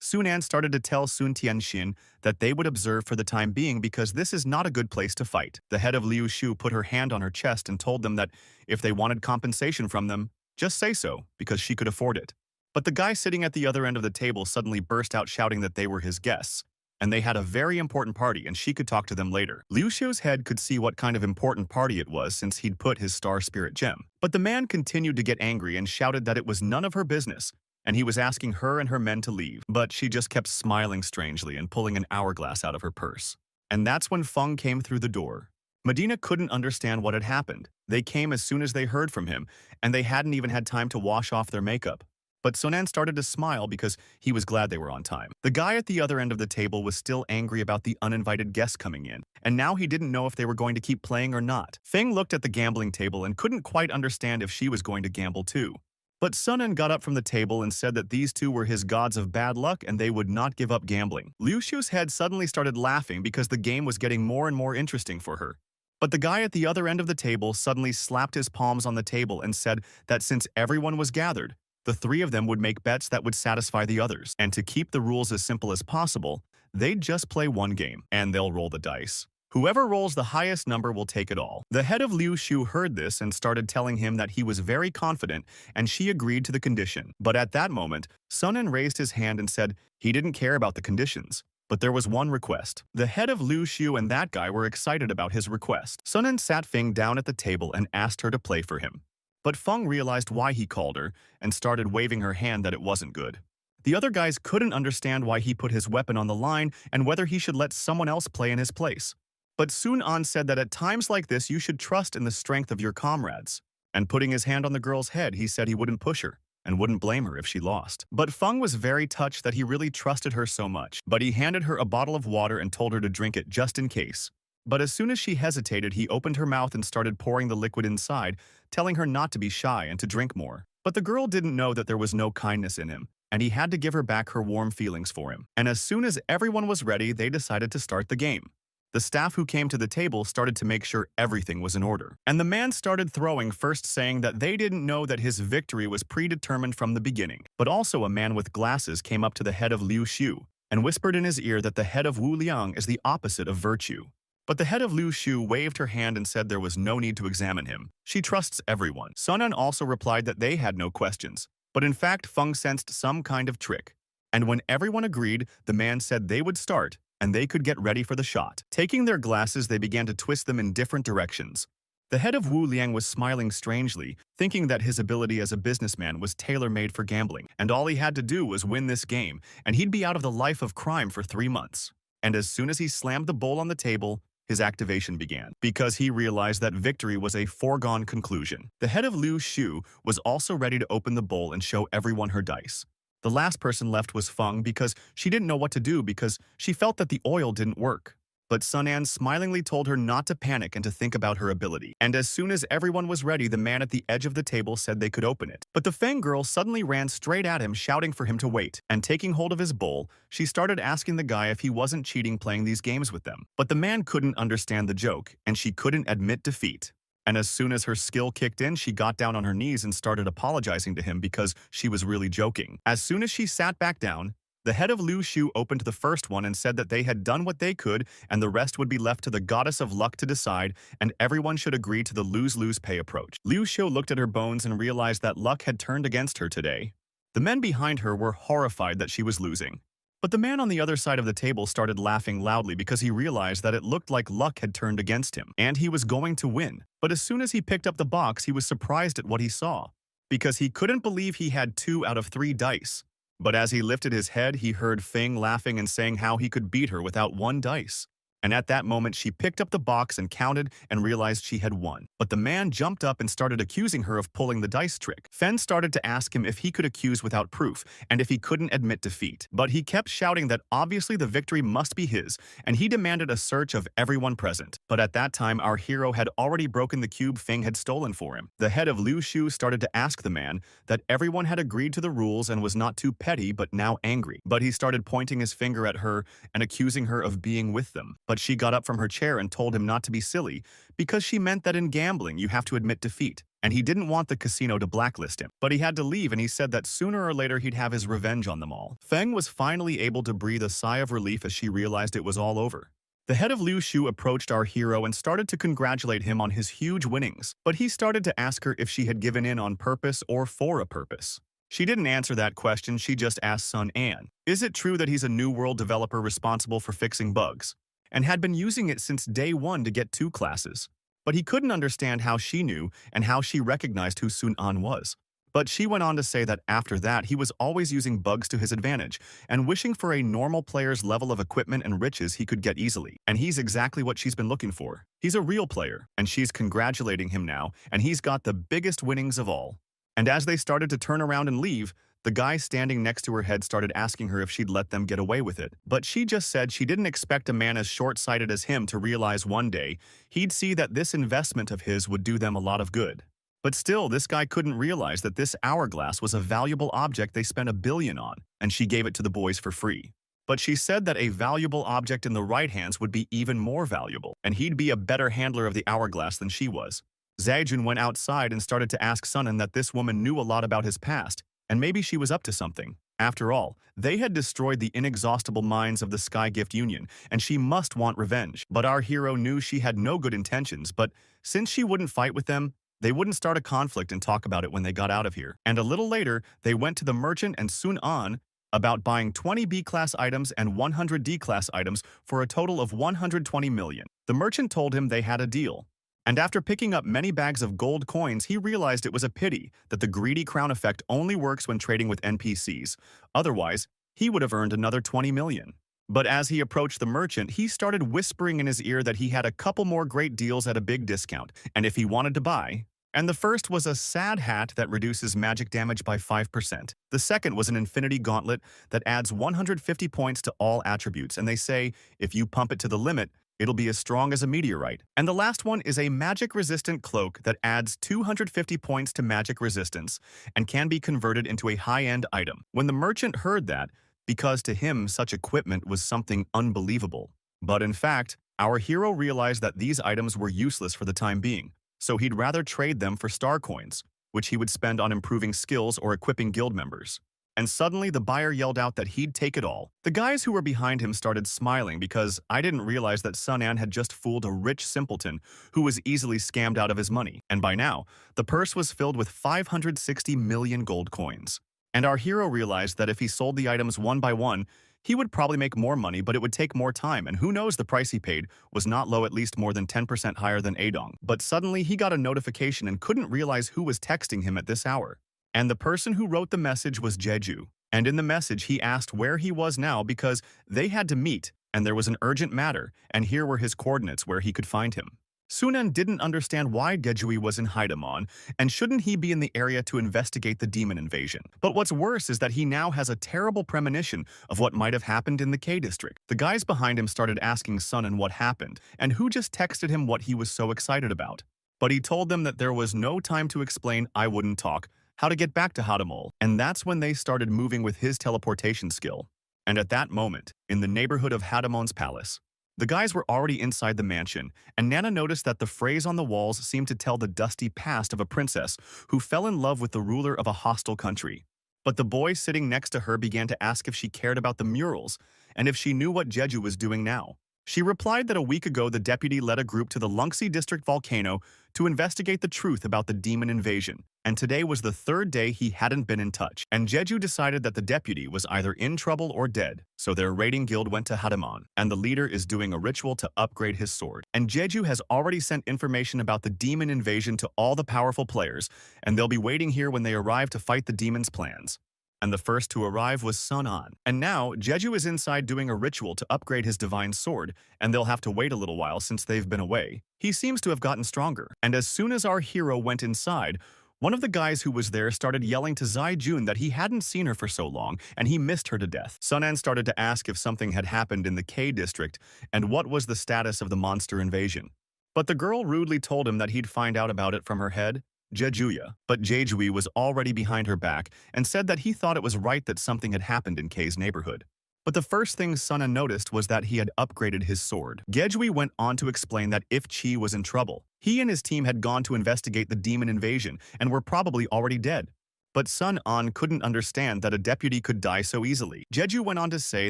Sun An started to tell Sun Tianxin that they would observe for the time being because this is not a good place to fight. The head of Liu Xiu put her hand on her chest and told them that if they wanted compensation from them, just say so, because she could afford it. But the guy sitting at the other end of the table suddenly burst out shouting that they were his guests, and they had a very important party and she could talk to them later. Liu Xiu's head could see what kind of important party it was since he'd put his Star Spirit Gem. But the man continued to get angry and shouted that it was none of her business, and he was asking her and her men to leave. But she just kept smiling strangely and pulling an hourglass out of her purse. And that's when Feng came through the door. Medina couldn't understand what had happened. They came as soon as they heard from him, and they hadn't even had time to wash off their makeup. But Sunan started to smile because he was glad they were on time. The guy at the other end of the table was still angry about the uninvited guests coming in, and now he didn't know if they were going to keep playing or not. Feng looked at the gambling table and couldn't quite understand if she was going to gamble too. But Sunan got up from the table and said that these two were his gods of bad luck and they would not give up gambling. Liu Xiu's head suddenly started laughing because the game was getting more and more interesting for her. But the guy at the other end of the table suddenly slapped his palms on the table and said that since everyone was gathered, the 3 of them would make bets that would satisfy the others. And to keep the rules as simple as possible, they'd just play 1 game, and they'll roll the dice. Whoever rolls the highest number will take it all. The head of Liu Xiu heard this and started telling him that he was very confident, and she agreed to the condition. But at that moment, Sunan raised his hand and said he didn't care about the conditions. But there was one request. The head of Liu Xiu and that guy were excited about his request. Sunan sat Feng down at the table and asked her to play for him. But Feng realized why he called her and started waving her hand that it wasn't good. The other guys couldn't understand why he put his weapon on the line and whether he should let someone else play in his place. But Sun An said that at times like this you should trust in the strength of your comrades. And putting his hand on the girl's head, he said he wouldn't push her, and wouldn't blame her if she lost. But Feng was very touched that he really trusted her so much, but he handed her a bottle of water and told her to drink it just in case. But as soon as she hesitated, he opened her mouth and started pouring the liquid inside, telling her not to be shy and to drink more. But the girl didn't know that there was no kindness in him, and he had to give her back her warm feelings for him. And as soon as everyone was ready, they decided to start the game. The staff who came to the table started to make sure everything was in order. And the man started throwing, first saying that they didn't know that his victory was predetermined from the beginning. But also a man with glasses came up to the head of Liu Xiu and whispered in his ear that the head of Wu Liang is the opposite of virtue. But the head of Liu Xiu waved her hand and said there was no need to examine him. She trusts everyone. Sun An also replied that they had no questions. But in fact, Feng sensed some kind of trick. And when everyone agreed, the man said they would start, and they could get ready for the shot. Taking their glasses, they began to twist them in different directions. The head of Wu Liang was smiling strangely, thinking that his ability as a businessman was tailor-made for gambling, and all he had to do was win this game, and he'd be out of the life of crime for 3 months. And as soon as he slammed the bowl on the table, his activation began, because he realized that victory was a foregone conclusion. The head of Liu Xiu was also ready to open the bowl and show everyone her dice. The last person left was Feng because she didn't know what to do because she felt that the oil didn't work. But Sun An smilingly told her not to panic and to think about her ability. And as soon as everyone was ready, the man at the edge of the table said they could open it. But the Feng girl suddenly ran straight at him, shouting for him to wait. And taking hold of his bowl, she started asking the guy if he wasn't cheating playing these games with them. But the man couldn't understand the joke, and she couldn't admit defeat. And as soon as her skill kicked in, she got down on her knees and started apologizing to him because she was really joking. As soon as she sat back down, the head of Liu Xiu opened the first one and said that they had done what they could and the rest would be left to the goddess of luck to decide, and everyone should agree to the lose-lose pay approach. Liu Xiu looked at her bones and realized that luck had turned against her today. The men behind her were horrified that she was losing. But the man on the other side of the table started laughing loudly because he realized that it looked like luck had turned against him, and he was going to win. But as soon as he picked up the box, he was surprised at what he saw, because he couldn't believe he had 2 out of 3 dice. But as he lifted his head, he heard Feng laughing and saying how he could beat her without 1 dice. And at that moment, she picked up the box and counted and realized she had won. But the man jumped up and started accusing her of pulling the dice trick. Feng started to ask him if he could accuse without proof and if he couldn't admit defeat. But he kept shouting that obviously the victory must be his, and he demanded a search of everyone present. But at that time, our hero had already broken the cube Feng had stolen for him. The head of Liu Xiu started to ask the man that everyone had agreed to the rules and was not too petty but now angry. But he started pointing his finger at her and accusing her of being with them. But she got up from her chair and told him not to be silly, because she meant that in gambling you have to admit defeat, and he didn't want the casino to blacklist him. But he had to leave, and he said that sooner or later he'd have his revenge on them all. Feng was finally able to breathe a sigh of relief as she realized it was all over. The head of Liu Xiu approached our hero and started to congratulate him on his huge winnings, but he started to ask her if she had given in on purpose or for a purpose. She didn't answer that question, she just asked Sun An, is it true that he's a New World developer responsible for fixing bugs, and had been using it since day 1 to get 2 classes? But he couldn't understand how she knew and how she recognized who Sun An was. But she went on to say that after that, he was always using bugs to his advantage and wishing for a normal player's level of equipment and riches he could get easily. And he's exactly what she's been looking for. He's a real player, and she's congratulating him now, and he's got the biggest winnings of all. And as they started to turn around and leave, the guy standing next to her head started asking her if she'd let them get away with it. But she just said she didn't expect a man as short-sighted as him to realize one day he'd see that this investment of his would do them a lot of good. But still, this guy couldn't realize that this hourglass was a valuable object they spent $1 billion on, and she gave it to the boys for free. But she said that a valuable object in the right hands would be even more valuable, and he'd be a better handler of the hourglass than she was. Zaijun went outside and started to ask Sunan that this woman knew a lot about his past, and maybe she was up to something. After all, they had destroyed the inexhaustible mines of the Sky Gift Union, and she must want revenge. But our hero knew she had no good intentions, but since she wouldn't fight with them, they wouldn't start a conflict and talk about it when they got out of here. And a little later, they went to the merchant and Sun An about buying 20 B-class items and 100 D-class items for a total of 120 million. The merchant told him they had a deal. And after picking up many bags of gold coins, he realized it was a pity that the greedy crown effect only works when trading with NPCs. Otherwise, he would have earned another 20 million. But as he approached the merchant, he started whispering in his ear that he had a couple more great deals at a big discount, and if he wanted to buy, And the first was a sad hat that reduces magic damage by 5%. The second was an infinity gauntlet that adds 150 points to all attributes, and they say if you pump it to the limit, it'll be as strong as a meteorite. And the last one is a magic-resistant cloak that adds 250 points to magic resistance and can be converted into a high-end item. When the merchant heard that, because to him such equipment was something unbelievable. But in fact, our hero realized that these items were useless for the time being, so he'd rather trade them for star coins, which he would spend on improving skills or equipping guild members. And suddenly the buyer yelled out that he'd take it all. The guys who were behind him started smiling because I didn't realize that Sun An had just fooled a rich simpleton who was easily scammed out of his money. And by now, the purse was filled with 560 million gold coins. And our hero realized that if he sold the items one by one, he would probably make more money, but it would take more time, and who knows, the price he paid was not low, at least more than 10% higher than Adong. But suddenly he got a notification and couldn't realize who was texting him at this hour. And the person who wrote the message was Jeju. And in the message he asked where he was now because they had to meet, and there was an urgent matter, and here were his coordinates where he could find him. Sunan didn't understand why Gejui was in Haidamon, and shouldn't he be in the area to investigate the demon invasion. But what's worse is that he now has a terrible premonition of what might have happened in the K district. The guys behind him started asking Sunan what happened, and who just texted him what he was so excited about. But he told them that there was no time to explain I wouldn't talk, how to get back to Hadamol, and that's when they started moving with his teleportation skill. And at that moment, in the neighborhood of Hadamon's palace, the guys were already inside the mansion, and Nana noticed that the phrase on the walls seemed to tell the dusty past of a princess who fell in love with the ruler of a hostile country. But the boy sitting next to her began to ask if she cared about the murals, and if she knew what Jeju was doing now. She replied that a week ago the deputy led a group to the Lungsi district volcano to investigate the truth about the demon invasion, and today was the third day he hadn't been in touch. And Jeju decided that the deputy was either in trouble or dead, so their raiding guild went to Hadamon, and the leader is doing a ritual to upgrade his sword. And Jeju has already sent information about the demon invasion to all the powerful players, and they'll be waiting here when they arrive to fight the demon's plans. And the first to arrive was Sun An. And now, Jeju is inside doing a ritual to upgrade his divine sword, and they'll have to wait a little while since they've been away. He seems to have gotten stronger, and as soon as our hero went inside, one of the guys who was there started yelling to Zai Jun that he hadn't seen her for so long, and he missed her to death. Sun An started to ask if something had happened in the K district, and what was the status of the monster invasion. But the girl rudely told him that he'd find out about it from her head, Jejuya, but Jejui was already behind her back and said that he thought it was right that something had happened in K's neighborhood. But the first thing Sunna noticed was that he had upgraded his sword. Gejui went on to explain that if Chi was in trouble, he and his team had gone to investigate the demon invasion and were probably already dead. But Sun An couldn't understand that a deputy could die so easily. Jeju went on to say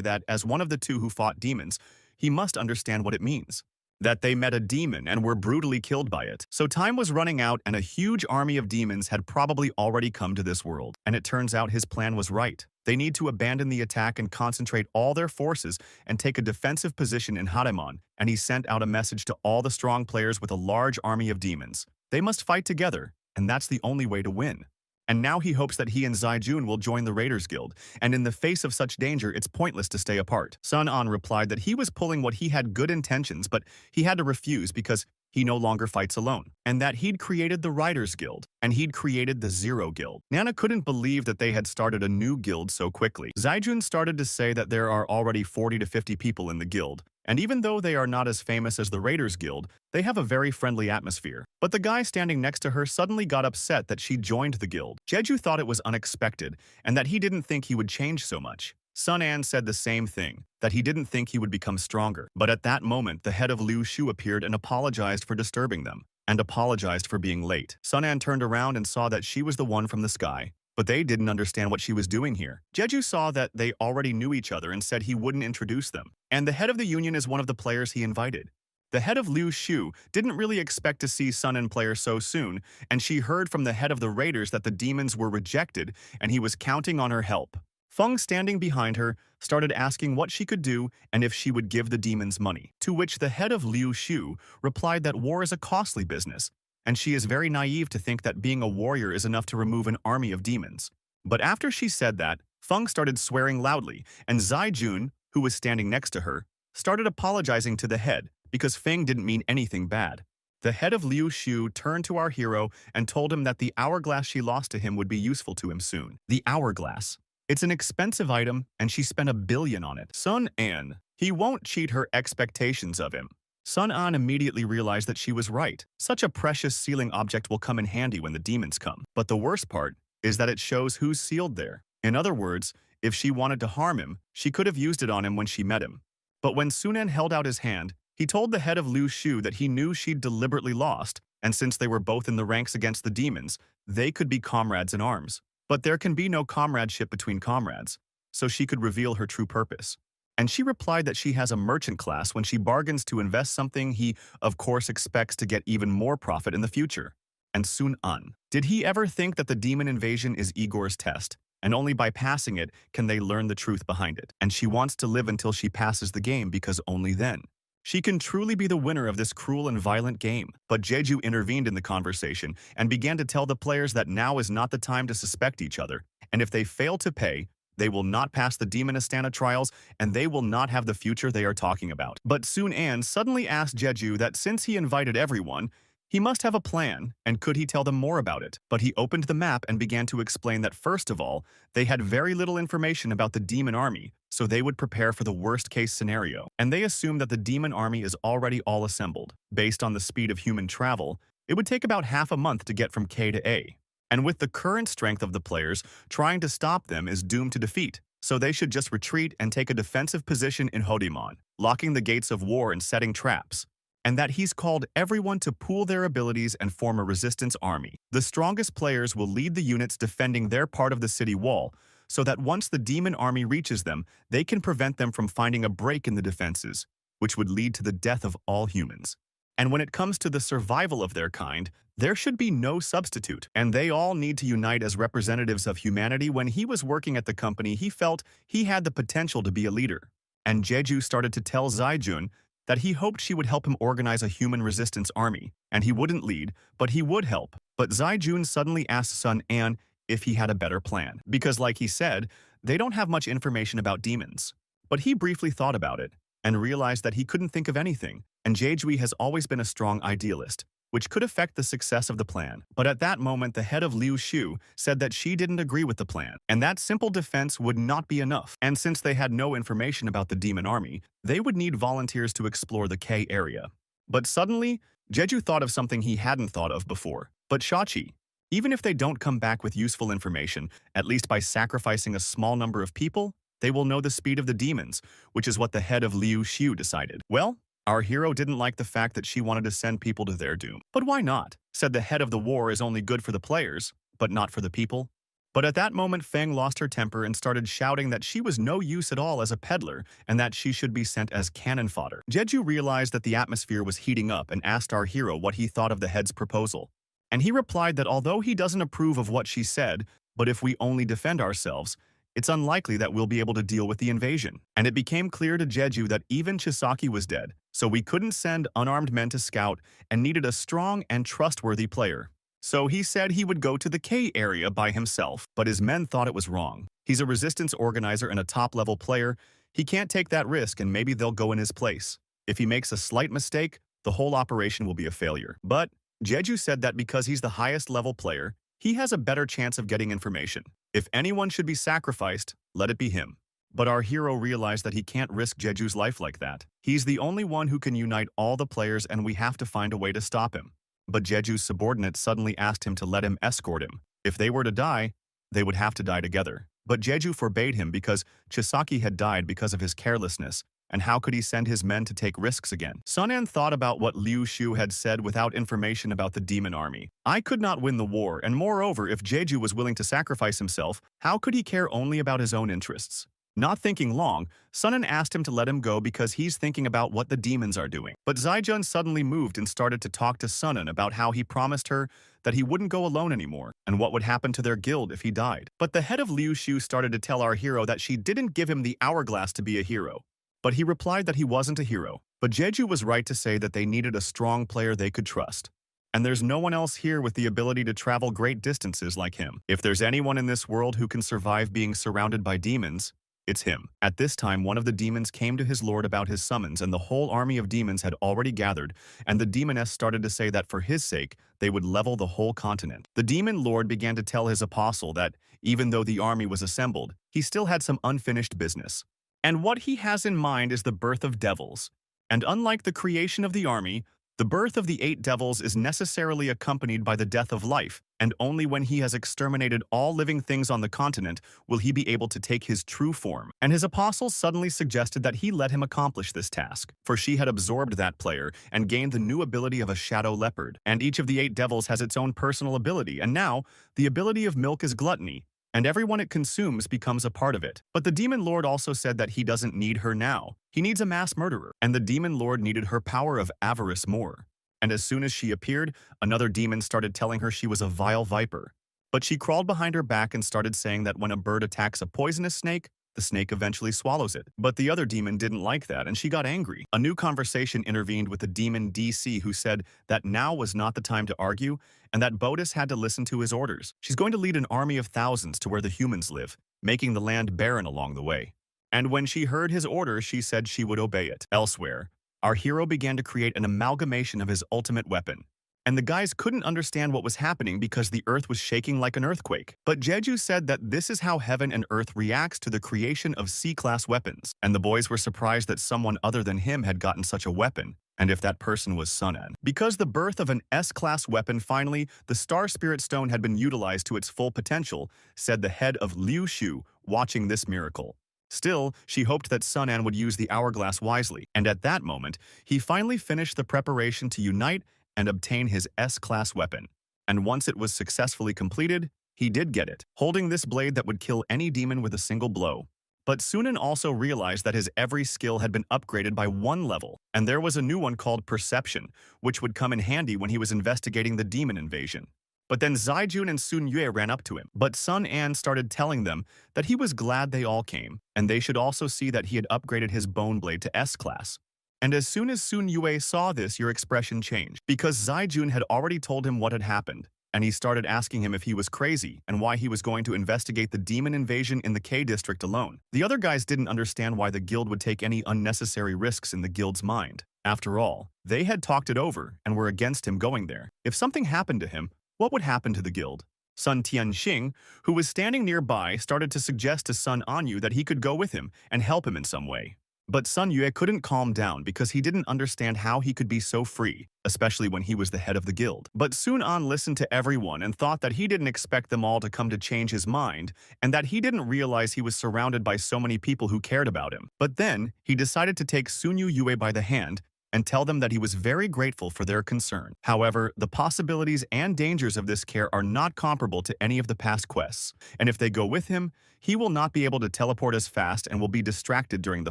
that as one of the two who fought demons, he must understand what it means. That they met a demon and were brutally killed by it. So time was running out and a huge army of demons had probably already come to this world. And it turns out his plan was right. They need to abandon the attack and concentrate all their forces and take a defensive position in Hadamon. And he sent out a message to all the strong players with a large army of demons. They must fight together, and that's the only way to win. And now he hopes that he and Zai Jun will join the Raiders Guild, and in the face of such danger, it's pointless to stay apart. Sun An replied that he was pulling what he had good intentions, but he had to refuse because he no longer fights alone, and that he'd created the Riders Guild, and he'd created the Zero Guild. Nana couldn't believe that they had started a new guild so quickly. Zaijun started to say that there are already 40 to 50 people in the guild, and even though they are not as famous as the Raiders Guild, they have a very friendly atmosphere. But the guy standing next to her suddenly got upset that she joined the guild. Jeju thought it was unexpected, and that he didn't think he would change so much. Sun An said the same thing, that he didn't think he would become stronger. But at that moment, the head of Liu Shu appeared and apologized for disturbing them, and apologized for being late. Sun An turned around and saw that she was the one from the sky, but they didn't understand what she was doing here. Jeju saw that they already knew each other and said he wouldn't introduce them, and the head of the union is one of the players he invited. The head of Liu Shu didn't really expect to see Sun An player so soon, and she heard from the head of the raiders that the demons were rejected, and he was counting on her help. Feng, standing behind her, started asking what she could do and if she would give the demons money, to which the head of Liu Shu replied that war is a costly business, and she is very naive to think that being a warrior is enough to remove an army of demons. But after she said that, Feng started swearing loudly, and Zai Jun, who was standing next to her, started apologizing to the head because Feng didn't mean anything bad. The head of Liu Shu turned to our hero and told him that the hourglass she lost to him would be useful to him soon. The hourglass. It's an expensive item, and she spent $1 billion on it. Sun An. He won't cheat her expectations of him. Sun An immediately realized that she was right. Such a precious sealing object will come in handy when the demons come. But the worst part is that it shows who's sealed there. In other words, if she wanted to harm him, she could have used it on him when she met him. But when Sun An held out his hand, he told the head of Liu Shu that he knew she'd deliberately lost, and since they were both in the ranks against the demons, they could be comrades in arms. But there can be no comradeship between comrades, so she could reveal her true purpose. And she replied that she has a merchant class when she bargains to invest something he, of course, expects to get even more profit in the future. And Sun An. Did he ever think that the demon invasion is Igor's test, and only by passing it can they learn the truth behind it? And she wants to live until she passes the game because only then she can truly be the winner of this cruel and violent game. But Jeju intervened in the conversation and began to tell the players that now is not the time to suspect each other, and if they fail to pay, they will not pass the Demon Astana trials, and they will not have the future they are talking about. But Sun An suddenly asked Jeju that since he invited everyone, he must have a plan, and could he tell them more about it? But he opened the map and began to explain that first of all, they had very little information about the demon army, so they would prepare for the worst-case scenario. And they assumed that the demon army is already all assembled. Based on the speed of human travel, it would take about half a month to get from K to A. And with the current strength of the players, trying to stop them is doomed to defeat. So they should just retreat and take a defensive position in Hodimon, locking the gates of war and setting traps. And that he's called everyone to pool their abilities and form a resistance army. The strongest players will lead the units defending their part of the city wall, so that once the demon army reaches them, they can prevent them from finding a break in the defenses, which would lead to the death of all humans. And when it comes to the survival of their kind, there should be no substitute, and they all need to unite as representatives of humanity. When he was working at the company, he felt he had the potential to be a leader. And Jeju started to tell Zaijun that he hoped she would help him organize a human resistance army, and he wouldn't lead, but he would help. But Zaijun suddenly asked Sun An if he had a better plan, because like he said, they don't have much information about demons. But he briefly thought about it, and realized that he couldn't think of anything, and Jeju has always been a strong idealist, which could affect the success of the plan. But at that moment, the head of Liu Shu said that she didn't agree with the plan, and that simple defense would not be enough. And since they had no information about the demon army, they would need volunteers to explore the K area. But suddenly, Jeju thought of something he hadn't thought of before. But Shachi, even if they don't come back with useful information, at least by sacrificing a small number of people, they will know the speed of the demons, which is what the head of Liu Shu decided. Well, our hero didn't like the fact that she wanted to send people to their doom. But why not? Said the head of the war is only good for the players, but not for the people. But at that moment, Feng lost her temper and started shouting that she was no use at all as a peddler and that she should be sent as cannon fodder. Jeju realized that the atmosphere was heating up and asked our hero what he thought of the head's proposal. And he replied that although he doesn't approve of what she said, but if we only defend ourselves, it's unlikely that we'll be able to deal with the invasion. And it became clear to Jeju that even Chisaki was dead, so we couldn't send unarmed men to scout and needed a strong and trustworthy player. So he said he would go to the K area by himself, but his men thought it was wrong. He's a resistance organizer and a top-level player. He can't take that risk, and maybe they'll go in his place. If he makes a slight mistake, the whole operation will be a failure. But Jeju said that because he's the highest-level player, he has a better chance of getting information. If anyone should be sacrificed, let it be him. But our hero realized that he can't risk Jeju's life like that. He's the only one who can unite all the players, and we have to find a way to stop him. But Jeju's subordinates suddenly asked him to let him escort him. If they were to die, they would have to die together. But Jeju forbade him because Chisaki had died because of his carelessness, and how could he send his men to take risks again? Sun An thought about what Liu Shu had said without information about the demon army. I could not win the war, and moreover, if Jeju was willing to sacrifice himself, how could he care only about his own interests? Not thinking long, Sun An asked him to let him go because he's thinking about what the demons are doing. But Zaijun suddenly moved and started to talk to Sun An about how he promised her that he wouldn't go alone anymore, and what would happen to their guild if he died. But the head of Liu Shu started to tell our hero that she didn't give him the hourglass to be a hero. But he replied that he wasn't a hero. But Jeju was right to say that they needed a strong player they could trust. And there's no one else here with the ability to travel great distances like him. If there's anyone in this world who can survive being surrounded by demons, It's him. At this time, one of the demons came to his lord about his summons, and the whole army of demons had already gathered, and the demoness started to say that for his sake, they would level the whole continent. The demon lord began to tell his apostle that, even though the army was assembled, he still had some unfinished business. And what he has in mind is the birth of devils. And unlike the creation of the army, the birth of the 8 devils is necessarily accompanied by the death of life, and only when he has exterminated all living things on the continent will he be able to take his true form. And his apostles suddenly suggested that he let him accomplish this task, for she had absorbed that player and gained the new ability of a shadow leopard. And each of the 8 devils has its own personal ability, and now, the ability of milk is gluttony, and everyone it consumes becomes a part of it. But the demon lord also said that he doesn't need her now. He needs a mass murderer, and the demon lord needed her power of avarice more. And as soon as she appeared, another demon started telling her she was a vile viper. But she crawled behind her back and started saying that when a bird attacks a poisonous snake, the snake eventually swallows it. But the other demon didn't like that, and she got angry. A new conversation intervened with the demon DC, who said that now was not the time to argue, and that Bodis had to listen to his orders. She's going to lead an army of thousands to where the humans live, making the land barren along the way. And when she heard his orders, she said she would obey it. Elsewhere, our hero began to create an amalgamation of his ultimate weapon. And the guys couldn't understand what was happening because the earth was shaking like an earthquake. But Jeju said that this is how heaven and earth reacts to the creation of C-class weapons. And the boys were surprised that someone other than him had gotten such a weapon, and if that person was Sunan. Because the birth of an S-class weapon finally, the Star Spirit Stone had been utilized to its full potential, said the head of Liu Shu, watching this miracle. Still, she hoped that Sunan would use the hourglass wisely, and at that moment, he finally finished the preparation to unite and obtain his S-class weapon. And once it was successfully completed, he did get it, holding this blade that would kill any demon with a single blow. But Sunan also realized that his every skill had been upgraded by 1 level, and there was a new one called Perception, which would come in handy when he was investigating the demon invasion. But then Zaijun and Sun Yue ran up to him, but Sun An started telling them that he was glad they all came, and they should also see that he had upgraded his bone blade to S-class. And as soon as Sun Yue saw this, your expression changed, because Zaijun had already told him what had happened, and he started asking him if he was crazy and why he was going to investigate the demon invasion in the K district alone. The other guys didn't understand why the guild would take any unnecessary risks in the guild's mind. After all, they had talked it over and were against him going there. If something happened to him, what would happen to the guild? Sun Tianxing, who was standing nearby, started to suggest to Sun Anyu that he could go with him and help him in some way. But Sun Yue couldn't calm down because he didn't understand how he could be so free, especially when he was the head of the guild. But Sun An listened to everyone and thought that he didn't expect them all to come to change his mind, and that he didn't realize he was surrounded by so many people who cared about him. But then, he decided to take Sun Yue by the hand and tell them that he was very grateful for their concern. However, the possibilities and dangers of this care are not comparable to any of the past quests, and if they go with him, he will not be able to teleport as fast and will be distracted during the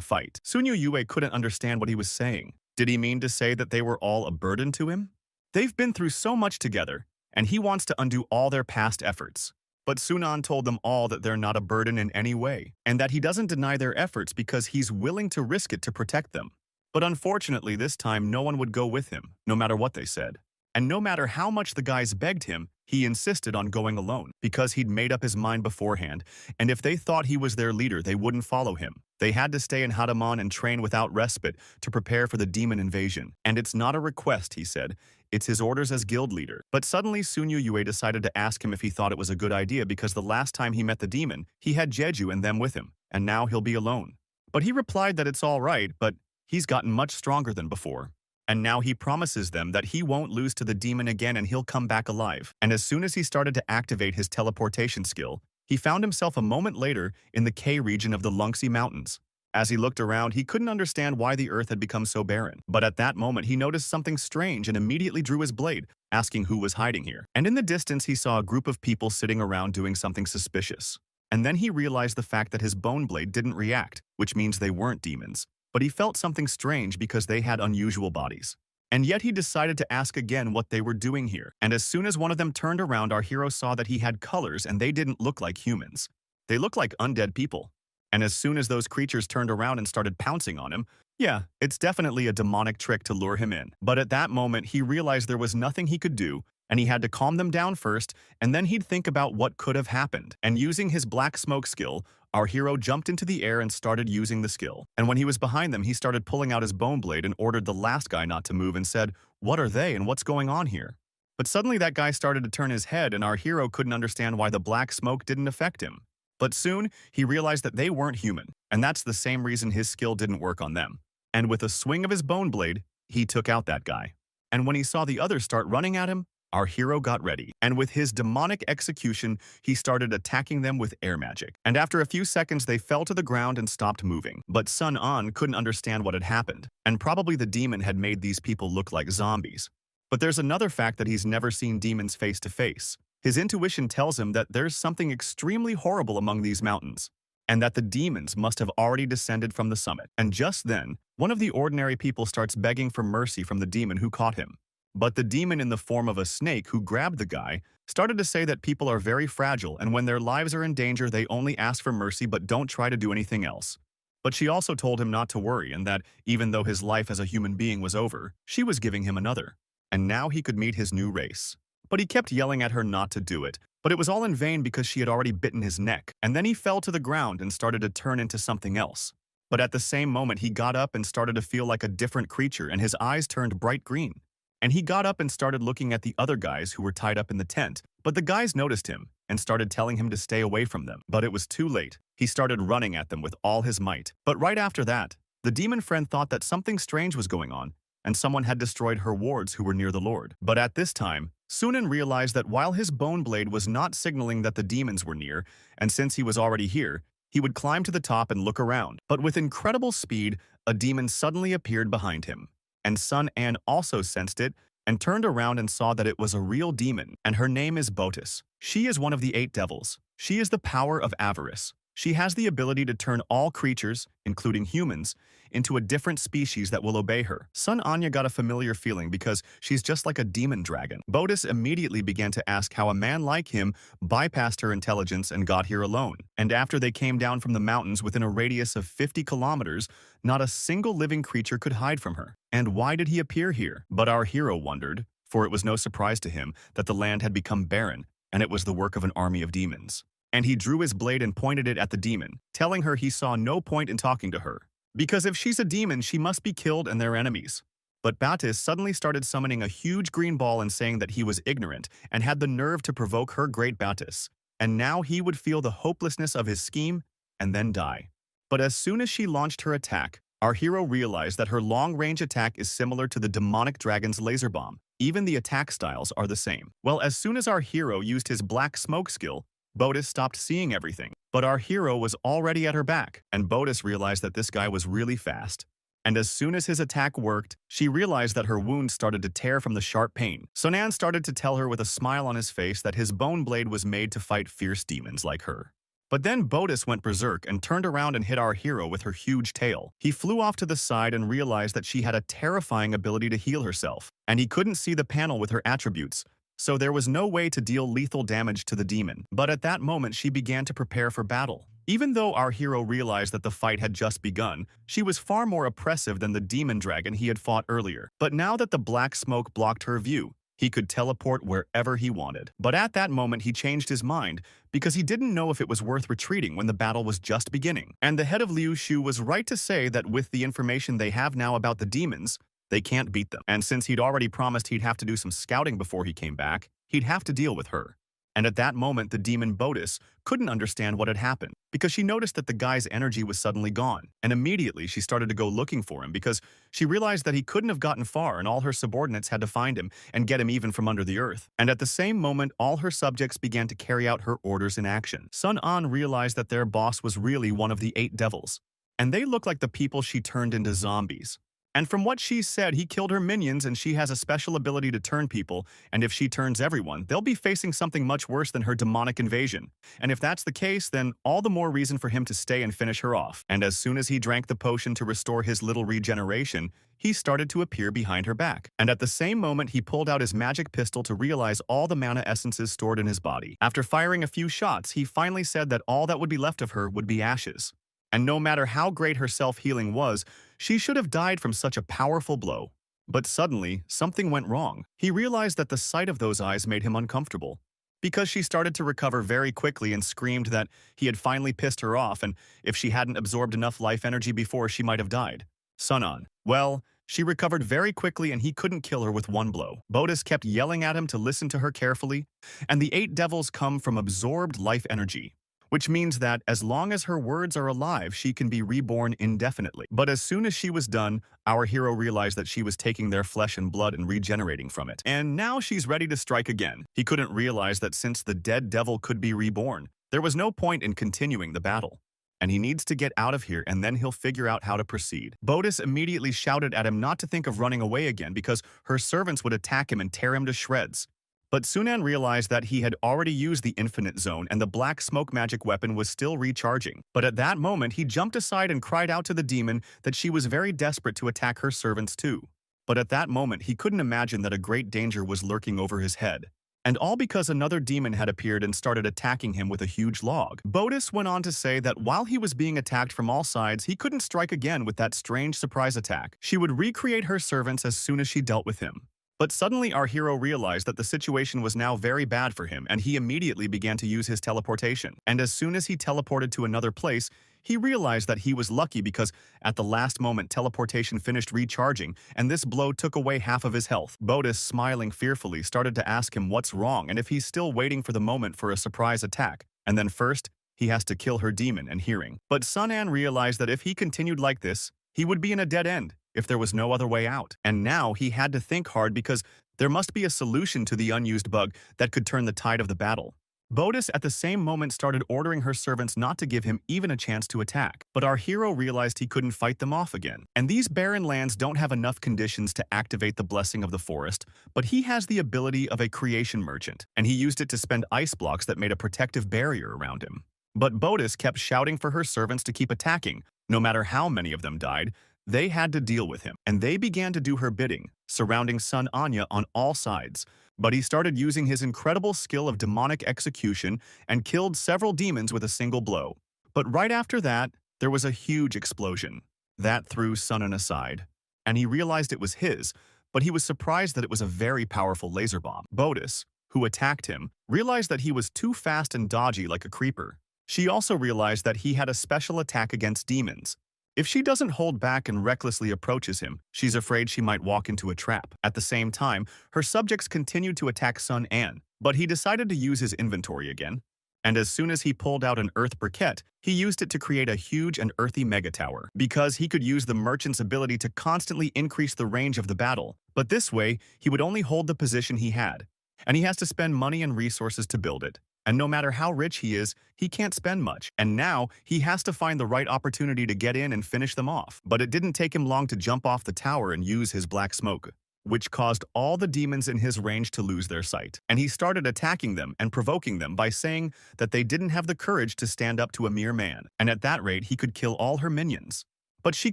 fight. Sun Yue couldn't understand what he was saying. Did he mean to say that they were all a burden to him? They've been through so much together, and he wants to undo all their past efforts. But Sunan told them all that they're not a burden in any way, and that he doesn't deny their efforts because he's willing to risk it to protect them. But unfortunately, this time no one would go with him, no matter what they said. And no matter how much the guys begged him, he insisted on going alone, because he'd made up his mind beforehand, and if they thought he was their leader, they wouldn't follow him. They had to stay in Hadamon and train without respite to prepare for the demon invasion. And it's not a request, he said. It's his orders as guild leader. But suddenly Sun Yue decided to ask him if he thought it was a good idea because the last time he met the demon, he had Jeju and them with him, and now he'll be alone. But he replied that it's all right, but he's gotten much stronger than before. And now he promises them that he won't lose to the demon again and he'll come back alive. And as soon as he started to activate his teleportation skill, he found himself a moment later in the K region of the Lungxi Mountains. As he looked around, he couldn't understand why the earth had become so barren. But at that moment, he noticed something strange and immediately drew his blade, asking who was hiding here. And in the distance, he saw a group of people sitting around doing something suspicious. And then he realized the fact that his bone blade didn't react, which means they weren't demons. But he felt something strange because they had unusual bodies. And yet he decided to ask again what they were doing here. And as soon as one of them turned around, our hero saw that he had colors and they didn't look like humans. They looked like undead people. And as soon as those creatures turned around and started pouncing on him, yeah, it's definitely a demonic trick to lure him in. But at that moment, he realized there was nothing he could do and he had to calm them down first, and then he'd think about what could have happened. And using his black smoke skill, our hero jumped into the air and started using the skill. And when he was behind them, he started pulling out his bone blade and ordered the last guy not to move and said, "What are they and what's going on here?" But suddenly that guy started to turn his head, and our hero couldn't understand why the black smoke didn't affect him. But soon, he realized that they weren't human, and that's the same reason his skill didn't work on them. And with a swing of his bone blade, he took out that guy. And when he saw the others start running at him, our hero got ready. And with his demonic execution, he started attacking them with air magic. And after a few seconds, they fell to the ground and stopped moving. But Sun An couldn't understand what had happened, and probably the demon had made these people look like zombies. But there's another fact that he's never seen demons face to face. His intuition tells him that there's something extremely horrible among these mountains, and that the demons must have already descended from the summit. And just then, one of the ordinary people starts begging for mercy from the demon who caught him. But the demon in the form of a snake who grabbed the guy started to say that people are very fragile, and when their lives are in danger, they only ask for mercy but don't try to do anything else. But she also told him not to worry, and that even though his life as a human being was over, she was giving him another. And now he could meet his new race. But he kept yelling at her not to do it. But it was all in vain because she had already bitten his neck. And then he fell to the ground and started to turn into something else. But at the same moment, he got up and started to feel like a different creature, and his eyes turned bright green. And he got up and started looking at the other guys who were tied up in the tent. But the guys noticed him and started telling him to stay away from them. But it was too late. He started running at them with all his might. But right after that, the demon friend thought that something strange was going on, and someone had destroyed her wards who were near the Lord. But at this time, Sunan realized that while his bone blade was not signaling that the demons were near, and since he was already here, he would climb to the top and look around. But with incredible speed, a demon suddenly appeared behind him. And Sun An also sensed it and turned around and saw that it was a real demon, and her name is Botis. She is one of the 8 devils. She is the power of avarice. She has the ability to turn all creatures, including humans, into a different species that will obey her. Sun Anya got a familiar feeling because she's just like a demon dragon. Botis immediately began to ask how a man like him bypassed her intelligence and got here alone. And after they came down from the mountains within a radius of 50 kilometers, not a single living creature could hide from her. And why did he appear here? But our hero wondered, for it was no surprise to him that the land had become barren, and it was the work of an army of demons. And he drew his blade and pointed it at the demon, telling her he saw no point in talking to her, because if she's a demon, she must be killed and their enemies. But Batis suddenly started summoning a huge green ball and saying that he was ignorant and had the nerve to provoke her great Batis, and now he would feel the hopelessness of his scheme and then die. But as soon as she launched her attack, our hero realized that her long-range attack is similar to the demonic dragon's laser bomb. Even the attack styles are the same. Well, as soon as our hero used his black smoke skill, Botis stopped seeing everything. But our hero was already at her back, and Botis realized that this guy was really fast. And as soon as his attack worked, she realized that her wound started to tear from the sharp pain. Sonan started to tell her with a smile on his face that his bone blade was made to fight fierce demons like her. But then Botis went berserk and turned around and hit our hero with her huge tail. He flew off to the side and realized that she had a terrifying ability to heal herself, and he couldn't see the panel with her attributes, so there was no way to deal lethal damage to the demon. But at that moment, she began to prepare for battle. Even though our hero realized that the fight had just begun, she was far more oppressive than the demon dragon he had fought earlier. But now that the black smoke blocked her view, he could teleport wherever he wanted. But at that moment, he changed his mind because he didn't know if it was worth retreating when the battle was just beginning. And the head of Liu Shu was right to say that with the information they have now about the demons, they can't beat them. And since he'd already promised he'd have to do some scouting before he came back, he'd have to deal with her. And at that moment, the demon Botis couldn't understand what had happened because she noticed that the guy's energy was suddenly gone. And immediately she started to go looking for him because she realized that he couldn't have gotten far and all her subordinates had to find him and get him even from under the earth. And at the same moment, all her subjects began to carry out her orders in action. Sun An realized that their boss was really one of the 8 devils, and they looked like the people she turned into zombies. And from what she said, he killed her minions and she has a special ability to turn people, and if she turns everyone, they'll be facing something much worse than her demonic invasion. And if that's the case, then all the more reason for him to stay and finish her off. And as soon as he drank the potion to restore his little regeneration, he started to appear behind her back. And at the same moment, he pulled out his magic pistol to realize all the mana essences stored in his body. After firing a few shots, he finally said that all that would be left of her would be ashes. And no matter how great her self-healing was, she should have died from such a powerful blow. But suddenly, something went wrong. He realized that the sight of those eyes made him uncomfortable. Because she started to recover very quickly and screamed that he had finally pissed her off and if she hadn't absorbed enough life energy before, she might have died. Sunan. Well, she recovered very quickly and he couldn't kill her with one blow. Bodis kept yelling at him to listen to her carefully, and the 8 devils come from absorbed life energy, which means that as long as her words are alive, she can be reborn indefinitely. But as soon as she was done, our hero realized that she was taking their flesh and blood and regenerating from it. And now she's ready to strike again. He couldn't realize that since the dead devil could be reborn, there was no point in continuing the battle. And he needs to get out of here and then he'll figure out how to proceed. Bodis immediately shouted at him not to think of running away again because her servants would attack him and tear him to shreds. But Sunan realized that he had already used the infinite zone and the black smoke magic weapon was still recharging. But at that moment, he jumped aside and cried out to the demon that she was very desperate to attack her servants too. But at that moment, he couldn't imagine that a great danger was lurking over his head. And all because another demon had appeared and started attacking him with a huge log. Bodis went on to say that while he was being attacked from all sides, he couldn't strike again with that strange surprise attack. She would recreate her servants as soon as she dealt with him. But suddenly our hero realized that the situation was now very bad for him and he immediately began to use his teleportation. And as soon as he teleported to another place, he realized that he was lucky because at the last moment teleportation finished recharging and this blow took away half of his health. Bodis, smiling fearfully, started to ask him what's wrong and if he's still waiting for the moment for a surprise attack. And then first, he has to kill her demon and hearing. But Sunan realized that if he continued like this, he would be in a dead end if there was no other way out. And now he had to think hard because there must be a solution to the unused bug that could turn the tide of the battle. Bodis at the same moment started ordering her servants not to give him even a chance to attack. But our hero realized he couldn't fight them off again. And these barren lands don't have enough conditions to activate the blessing of the forest, but he has the ability of a creation merchant, and he used it to spend ice blocks that made a protective barrier around him. But Bodis kept shouting for her servants to keep attacking. No matter how many of them died, they had to deal with him, and they began to do her bidding, surrounding Sun Anya on all sides. But he started using his incredible skill of demonic execution and killed several demons with a single blow. But right after that, there was a huge explosion. That threw Sunan aside, and he realized it was his, but he was surprised that it was a very powerful laser bomb. Bodis, who attacked him, realized that he was too fast and dodgy like a creeper. She also realized that he had a special attack against demons. If she doesn't hold back and recklessly approaches him, she's afraid she might walk into a trap. At the same time, her subjects continued to attack Sun An, but he decided to use his inventory again. And as soon as he pulled out an earth briquette, he used it to create a huge and earthy mega tower, because he could use the merchant's ability to constantly increase the range of the battle. But this way, he would only hold the position he had, and he has to spend money and resources to build it. And no matter how rich he is, he can't spend much. And now, he has to find the right opportunity to get in and finish them off. But it didn't take him long to jump off the tower and use his black smoke, which caused all the demons in his range to lose their sight. And he started attacking them and provoking them by saying that they didn't have the courage to stand up to a mere man. And at that rate, he could kill all her minions. But she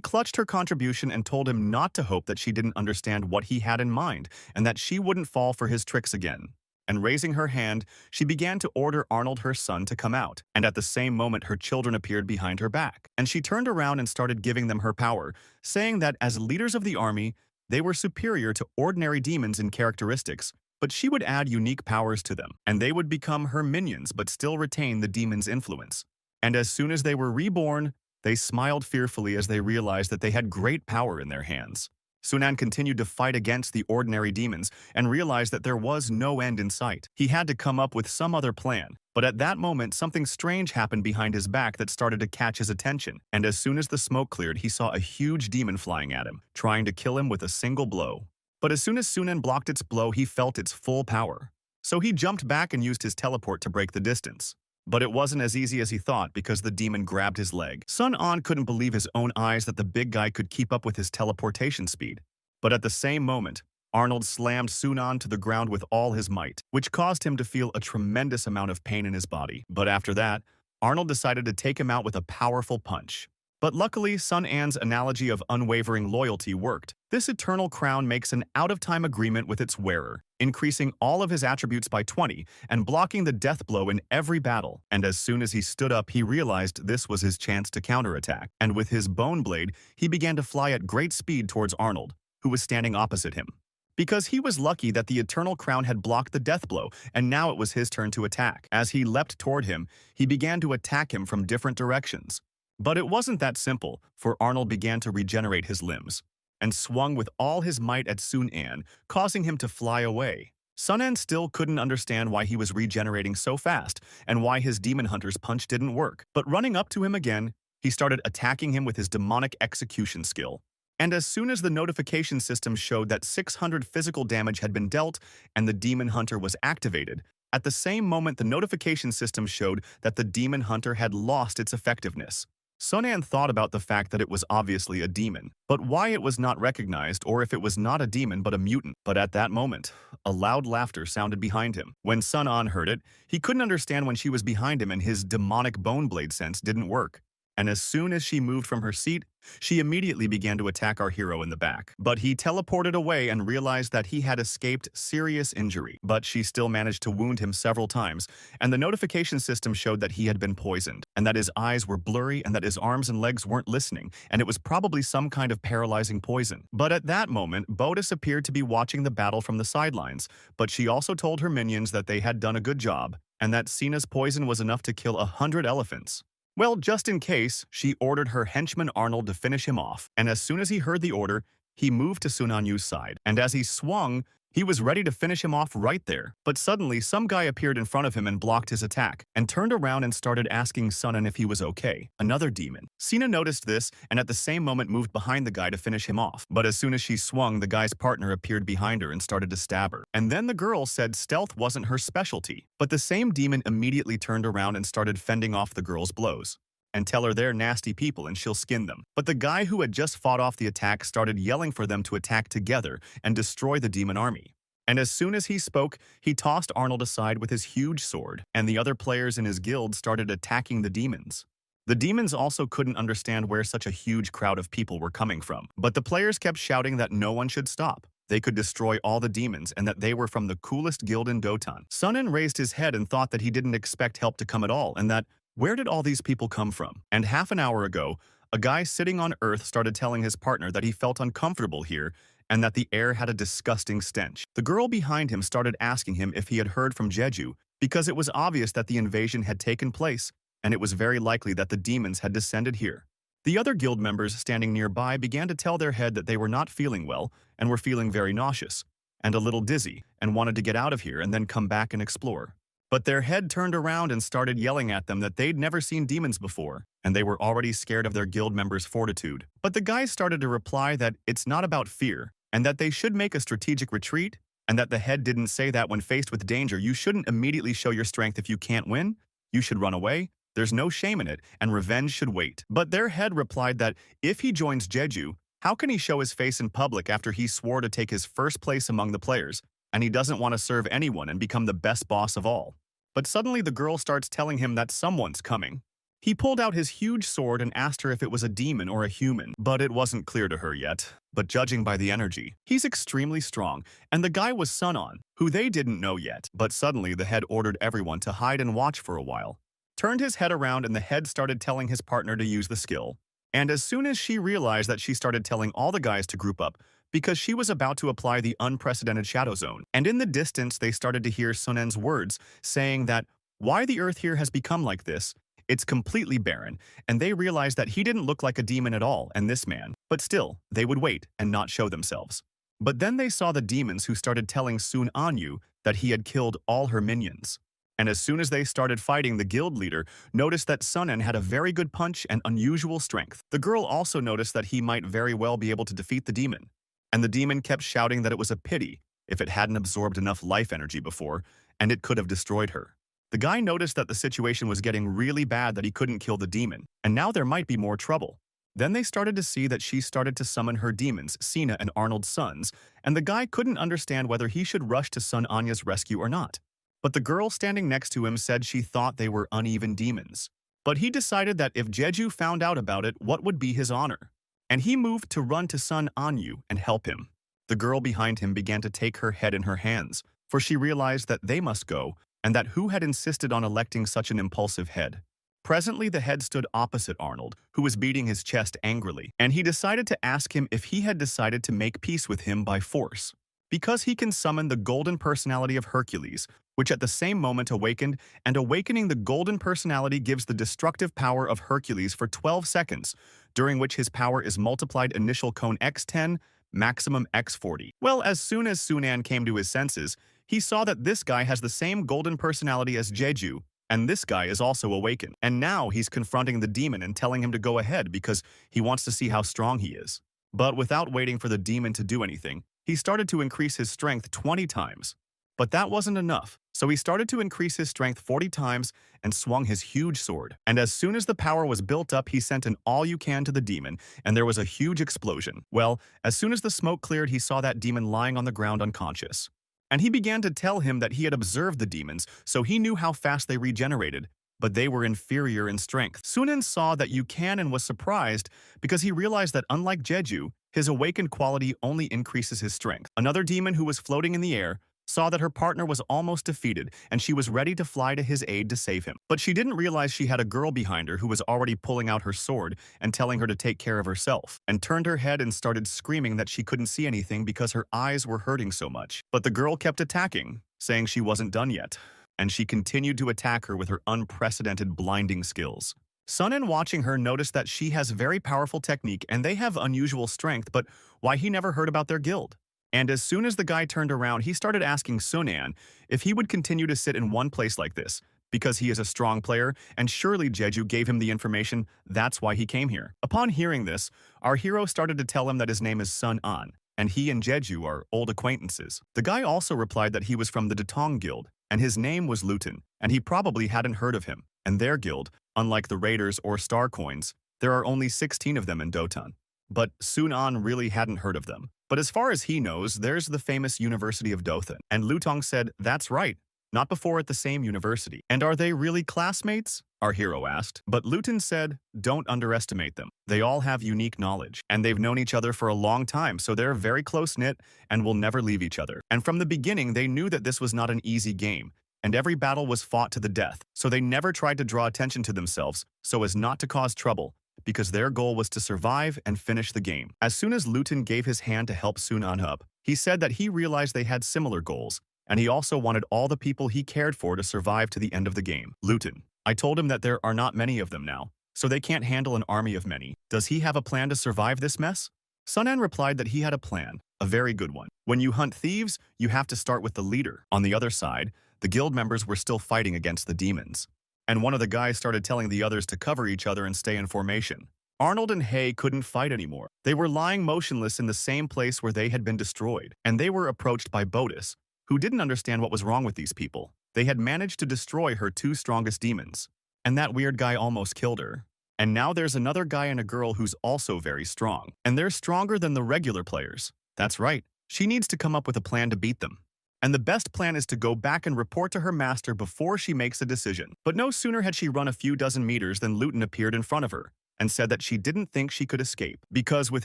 clutched her contribution and told him not to hope that she didn't understand what he had in mind and that she wouldn't fall for his tricks again. And raising her hand, she began to order Arnold, her son, to come out. And at the same moment, her children appeared behind her back. And she turned around and started giving them her power, saying that as leaders of the army, they were superior to ordinary demons in characteristics, but she would add unique powers to them, and they would become her minions but still retain the demon's influence. And as soon as they were reborn, they smiled fearfully as they realized that they had great power in their hands. Sunan continued to fight against the ordinary demons and realized that there was no end in sight. He had to come up with some other plan, but at that moment something strange happened behind his back that started to catch his attention, and as soon as the smoke cleared, he saw a huge demon flying at him, trying to kill him with a single blow. But as soon as Sunan blocked its blow, he felt its full power. So he jumped back and used his teleport to break the distance. But it wasn't as easy as he thought because the demon grabbed his leg. Sun An couldn't believe his own eyes that the big guy could keep up with his teleportation speed. But at the same moment, Arnold slammed Sunan to the ground with all his might, which caused him to feel a tremendous amount of pain in his body. But after that, Arnold decided to take him out with a powerful punch. But luckily, Sun An's analogy of unwavering loyalty worked. This eternal crown makes an out-of-time agreement with its wearer, increasing all of his attributes by 20 and blocking the death blow in every battle. And as soon as he stood up, he realized this was his chance to counterattack. And with his bone blade, he began to fly at great speed towards Arnold, who was standing opposite him. Because he was lucky that the Eternal Crown had blocked the death blow, and now it was his turn to attack. As he leapt toward him, he began to attack him from different directions. But it wasn't that simple, for Arnold began to regenerate his limbs, and swung with all his might at Sun An, causing him to fly away. Sun An still couldn't understand why he was regenerating so fast, and why his demon hunter's punch didn't work. But running up to him again, he started attacking him with his demonic execution skill. And as soon as the notification system showed that 600 physical damage had been dealt and the demon hunter was activated, at the same moment the notification system showed that the demon hunter had lost its effectiveness. Sun An thought about the fact that it was obviously a demon, but why it was not recognized or if it was not a demon but a mutant. But at that moment, a loud laughter sounded behind him. When Sun An heard it, he couldn't understand when she was behind him and his demonic bone blade sense didn't work. And as soon as she moved from her seat, she immediately began to attack our hero in the back. But he teleported away and realized that he had escaped serious injury. But she still managed to wound him several times, and the notification system showed that he had been poisoned, and that his eyes were blurry and that his arms and legs weren't listening, and it was probably some kind of paralyzing poison. But at that moment, Bodis appeared to be watching the battle from the sidelines, but she also told her minions that they had done a good job, and that Sina's poison was enough to kill 100 elephants. Well, just in case, she ordered her henchman Arnold to finish him off, and as soon as he heard the order, he moved to Sun Anyu's side, and as he swung, he was ready to finish him off right there. But suddenly, some guy appeared in front of him and blocked his attack, and turned around and started asking Sun An if he was okay. Another demon. Sina noticed this, and at the same moment moved behind the guy to finish him off. But as soon as she swung, the guy's partner appeared behind her and started to stab her. And then the girl said stealth wasn't her specialty. But the same demon immediately turned around and started fending off the girl's blows. And tell her they're nasty people and she'll skin them. But the guy who had just fought off the attack started yelling for them to attack together and destroy the demon army. And as soon as he spoke, he tossed Arnold aside with his huge sword, and the other players in his guild started attacking the demons. The demons also couldn't understand where such a huge crowd of people were coming from, but the players kept shouting that no one should stop. They could destroy all the demons and that they were from the coolest guild in Dotan. Sun An raised his head and thought that he didn't expect help to come at all, and that where did all these people come from? And half an hour ago, a guy sitting on Earth started telling his partner that he felt uncomfortable here and that the air had a disgusting stench. The girl behind him started asking him if he had heard from Jeju, because it was obvious that the invasion had taken place, and it was very likely that the demons had descended here. The other guild members standing nearby began to tell their head that they were not feeling well and were feeling very nauseous and a little dizzy and wanted to get out of here and then come back and explore. But their head turned around and started yelling at them that they'd never seen demons before, and they were already scared of their guild members' fortitude. But the guys started to reply that it's not about fear, and that they should make a strategic retreat, and that the head didn't say that when faced with danger you shouldn't immediately show your strength if you can't win, you should run away, there's no shame in it, and revenge should wait. But their head replied that if he joins Jeju, how can he show his face in public after he swore to take his first place among the players, and he doesn't want to serve anyone and become the best boss of all. But suddenly the girl starts telling him that someone's coming. He pulled out his huge sword and asked her if it was a demon or a human, but it wasn't clear to her yet. But judging by the energy, he's extremely strong, and the guy was Sun An, who they didn't know yet. But suddenly the head ordered everyone to hide and watch for a while, turned his head around, and the head started telling his partner to use the skill. And as soon as she realized that, she started telling all the guys to group up, because she was about to apply the unprecedented Shadow Zone. And in the distance, they started to hear Sun An's words, saying that why the earth here has become like this, it's completely barren, and they realized that he didn't look like a demon at all, and this man. But still, they would wait and not show themselves. But then they saw the demons who started telling Sun Anyu that he had killed all her minions. And as soon as they started fighting, the guild leader noticed that Sun An had a very good punch and unusual strength. The girl also noticed that he might very well be able to defeat the demon. And the demon kept shouting that it was a pity if it hadn't absorbed enough life energy before, and it could have destroyed her. The guy noticed that the situation was getting really bad, that he couldn't kill the demon, and now there might be more trouble. Then they started to see that she started to summon her demons, Sina and Arnold's sons, and the guy couldn't understand whether he should rush to Sun Anya's rescue or not. But the girl standing next to him said she thought they were uneven demons. But he decided that if Jeju found out about it, what would be his honor? And he moved to run to Sun Anyu and help him. The girl behind him began to take her head in her hands, for she realized that they must go, and that who had insisted on electing such an impulsive head. Presently, the head stood opposite Arnold, who was beating his chest angrily, and he decided to ask him if he had decided to make peace with him by force. Because he can summon the golden personality of Hercules, which at the same moment awakened, and awakening the golden personality gives the destructive power of Hercules for 12 seconds, during which his power is multiplied initial cone x10, maximum x40. Well, as soon as Sunan came to his senses, he saw that this guy has the same golden personality as Jeju, and this guy is also awakened. And now he's confronting the demon and telling him to go ahead because he wants to see how strong he is. But without waiting for the demon to do anything, he started to increase his strength 20 times. But that wasn't enough, so he started to increase his strength 40 times and swung his huge sword. And as soon as the power was built up, he sent an all-you-can to the demon, and there was a huge explosion. Well, as soon as the smoke cleared, he saw that demon lying on the ground unconscious. And he began to tell him that he had observed the demons, so he knew how fast they regenerated, but they were inferior in strength. Sunan saw that Yukan and was surprised because he realized that unlike Jeju, his awakened quality only increases his strength. Another demon who was floating in the air saw that her partner was almost defeated and she was ready to fly to his aid to save him. But she didn't realize she had a girl behind her who was already pulling out her sword and telling her to take care of herself, and turned her head and started screaming that she couldn't see anything because her eyes were hurting so much. But the girl kept attacking, saying she wasn't done yet, and she continued to attack her with her unprecedented blinding skills. Sunan, watching her, noticed that she has very powerful technique and they have unusual strength, but why he never heard about their guild. And as soon as the guy turned around, he started asking Sunan if he would continue to sit in one place like this, because he is a strong player, and surely Jeju gave him the information, that's why he came here. Upon hearing this, our hero started to tell him that his name is Sun An, and he and Jeju are old acquaintances. The guy also replied that he was from the Datong Guild, and his name was Luton, and he probably hadn't heard of him. And their guild, unlike the Raiders or Star Coins, there are only 16 of them in Doton. But Sun An really hadn't heard of them. But as far as he knows, there's the famous University of Dothan. And Lutong said, that's right, not before at the same university. And are they really classmates? Our hero asked. But Luton said, don't underestimate them. They all have unique knowledge, and they've known each other for a long time, so they're very close-knit and will never leave each other. And from the beginning, they knew that this was not an easy game, and every battle was fought to the death, so they never tried to draw attention to themselves so as not to cause trouble, because their goal was to survive and finish the game. As soon as Luton gave his hand to help Sun An up, he said that he realized they had similar goals, and he also wanted all the people he cared for to survive to the end of the game. Luton, I told him that there are not many of them now, so they can't handle an army of many. Does he have a plan to survive this mess? Sun An replied that he had a plan, a very good one. When you hunt thieves, you have to start with the leader. On the other side, the guild members were still fighting against the demons, and one of the guys started telling the others to cover each other and stay in formation. Arnold and Hay couldn't fight anymore. They were lying motionless in the same place where they had been destroyed, and they were approached by Botus, who didn't understand what was wrong with these people. They had managed to destroy her two strongest demons, and that weird guy almost killed her. And now there's another guy and a girl who's also very strong, and they're stronger than the regular players. That's right, she needs to come up with a plan to beat them. And the best plan is to go back and report to her master before she makes a decision. But no sooner had she run a few dozen meters than Luton appeared in front of her and said that she didn't think she could escape, because with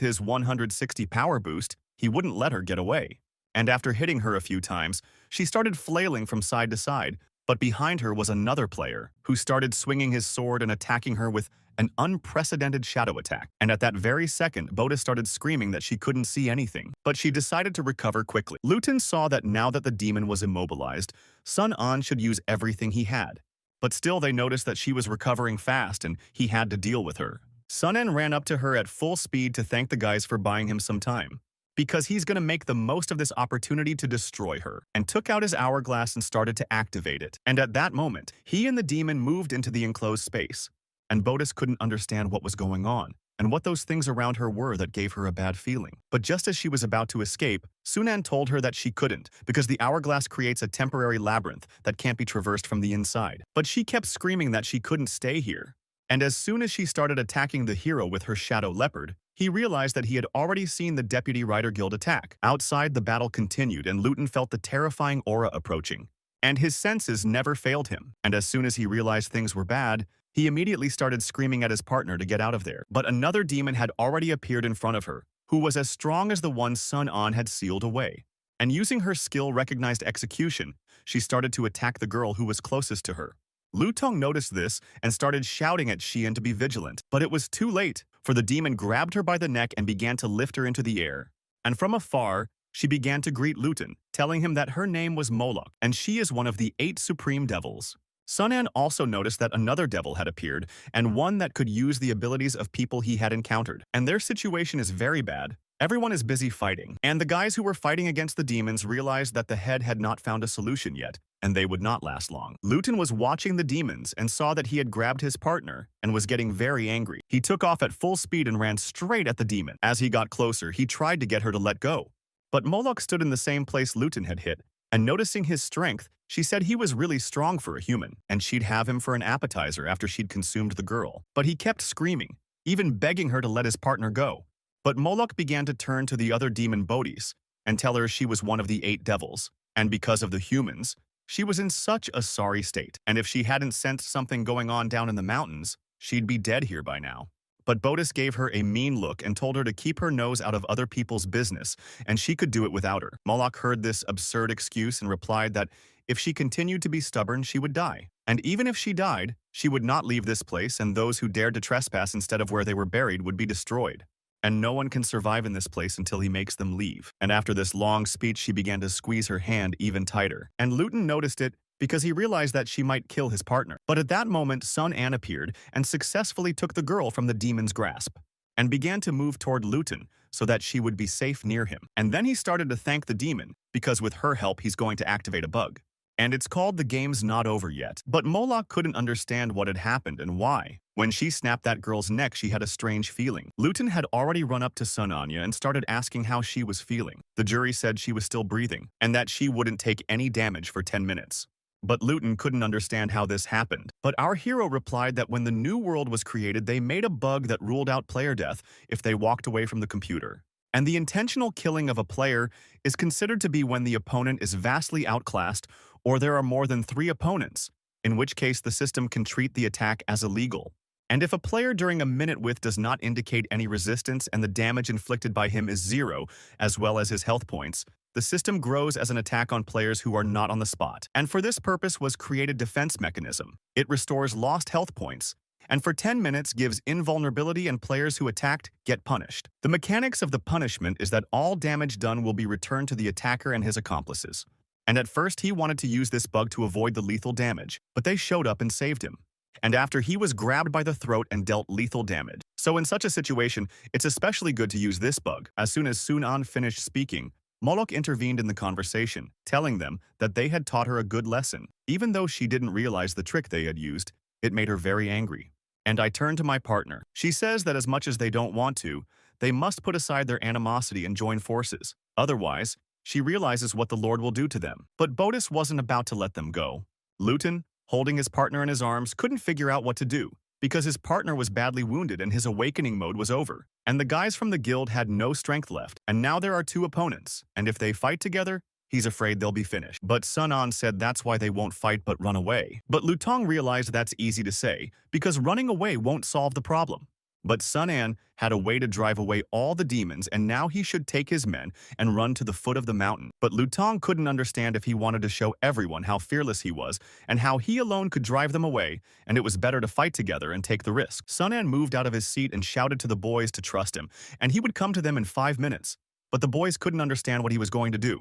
his 160 power boost, he wouldn't let her get away. And after hitting her a few times, she started flailing from side to side, but behind her was another player who started swinging his sword and attacking her with an unprecedented shadow attack. And at that very second, Boda started screaming that she couldn't see anything, but she decided to recover quickly. Luton saw that now that the demon was immobilized, Sun An should use everything he had. But still they noticed that she was recovering fast and he had to deal with her. Sun An ran up to her at full speed to thank the guys for buying him some time, because he's going to make the most of this opportunity to destroy her, and took out his hourglass and started to activate it. And at that moment, he and the demon moved into the enclosed space, and Botus couldn't understand what was going on, and what those things around her were that gave her a bad feeling. But just as she was about to escape, Sunan told her that she couldn't, because the hourglass creates a temporary labyrinth that can't be traversed from the inside. But she kept screaming that she couldn't stay here. And as soon as she started attacking the hero with her shadow leopard, he realized that he had already seen the Deputy Rider Guild attack. Outside, the battle continued, and Luton felt the terrifying aura approaching. And his senses never failed him. And as soon as he realized things were bad, he immediately started screaming at his partner to get out of there. But another demon had already appeared in front of her, who was as strong as the one Sun An had sealed away. And using her skill recognized execution, she started to attack the girl who was closest to her. Lutong noticed this and started shouting at Xian to be vigilant, but it was too late, for the demon grabbed her by the neck and began to lift her into the air. And from afar, she began to greet Luton, telling him that her name was Moloch, and she is one of the 8 supreme devils. Sunan also noticed that another devil had appeared, and one that could use the abilities of people he had encountered. And their situation is very bad. Everyone is busy fighting, and the guys who were fighting against the demons realized that the head had not found a solution yet, and they would not last long. Luton was watching the demons and saw that he had grabbed his partner and was getting very angry. He took off at full speed and ran straight at the demon. As he got closer, he tried to get her to let go. But Moloch stood in the same place Luton had hit, and noticing his strength, she said he was really strong for a human, and she'd have him for an appetizer after she'd consumed the girl. But he kept screaming, even begging her to let his partner go. But Moloch began to turn to the other demon Bodis and tell her she was one of the 8 devils, and because of the humans, she was in such a sorry state, and if she hadn't sensed something going on down in the mountains, she'd be dead here by now. But Bodis gave her a mean look and told her to keep her nose out of other people's business, and she could do it without her. Moloch heard this absurd excuse and replied that if she continued to be stubborn, she would die. And even if she died, she would not leave this place, and those who dared to trespass instead of where they were buried would be destroyed. And no one can survive in this place until he makes them leave. And after this long speech, she began to squeeze her hand even tighter. And Luton noticed it because he realized that she might kill his partner. But at that moment, Sun An appeared and successfully took the girl from the demon's grasp and began to move toward Luton so that she would be safe near him. And then he started to thank the demon because with her help, he's going to activate a bug. And it's called The Game's Not Over Yet. But Moloch couldn't understand what had happened and why. When she snapped that girl's neck, she had a strange feeling. Luton had already run up to Sun Anya and started asking how she was feeling. The jury said she was still breathing and that she wouldn't take any damage for 10 minutes. But Luton couldn't understand how this happened. But our hero replied that when the new world was created, they made a bug that ruled out player death if they walked away from the computer. And the intentional killing of a player is considered to be when the opponent is vastly outclassed or there are more than 3 opponents, in which case the system can treat the attack as illegal. And if a player during a minute with does not indicate any resistance and the damage inflicted by him is 0, as well as his health points, the system grows as an attack on players who are not on the spot. And for this purpose was created defense mechanism. It restores lost health points, and for 10 minutes gives invulnerability and players who attacked get punished. The mechanics of the punishment is that all damage done will be returned to the attacker and his accomplices. And at first he wanted to use this bug to avoid the lethal damage, but they showed up and saved him. And after he was grabbed by the throat and dealt lethal damage. So in such a situation, it's especially good to use this bug. As soon as Sun-An finished speaking, Moloch intervened in the conversation, telling them that they had taught her a good lesson. Even though she didn't realize the trick they had used, it made her very angry. And I turned to my partner. She says that as much as they don't want to, they must put aside their animosity and join forces. Otherwise, she realizes what the Lord will do to them. But Bodis wasn't about to let them go. Luton, holding his partner in his arms, couldn't figure out what to do, because his partner was badly wounded and his awakening mode was over. And the guys from the guild had no strength left, and now there are 2 opponents, and if they fight together, he's afraid they'll be finished. But Sun-An said that's why they won't fight but run away. But Lutong realized that's easy to say, because running away won't solve the problem. But Sun-An had a way to drive away all the demons, and now he should take his men and run to the foot of the mountain. But Lutong couldn't understand if he wanted to show everyone how fearless he was and how he alone could drive them away, and it was better to fight together and take the risk. Sun-An moved out of his seat and shouted to the boys to trust him, and he would come to them in 5 minutes. But the boys couldn't understand what he was going to do.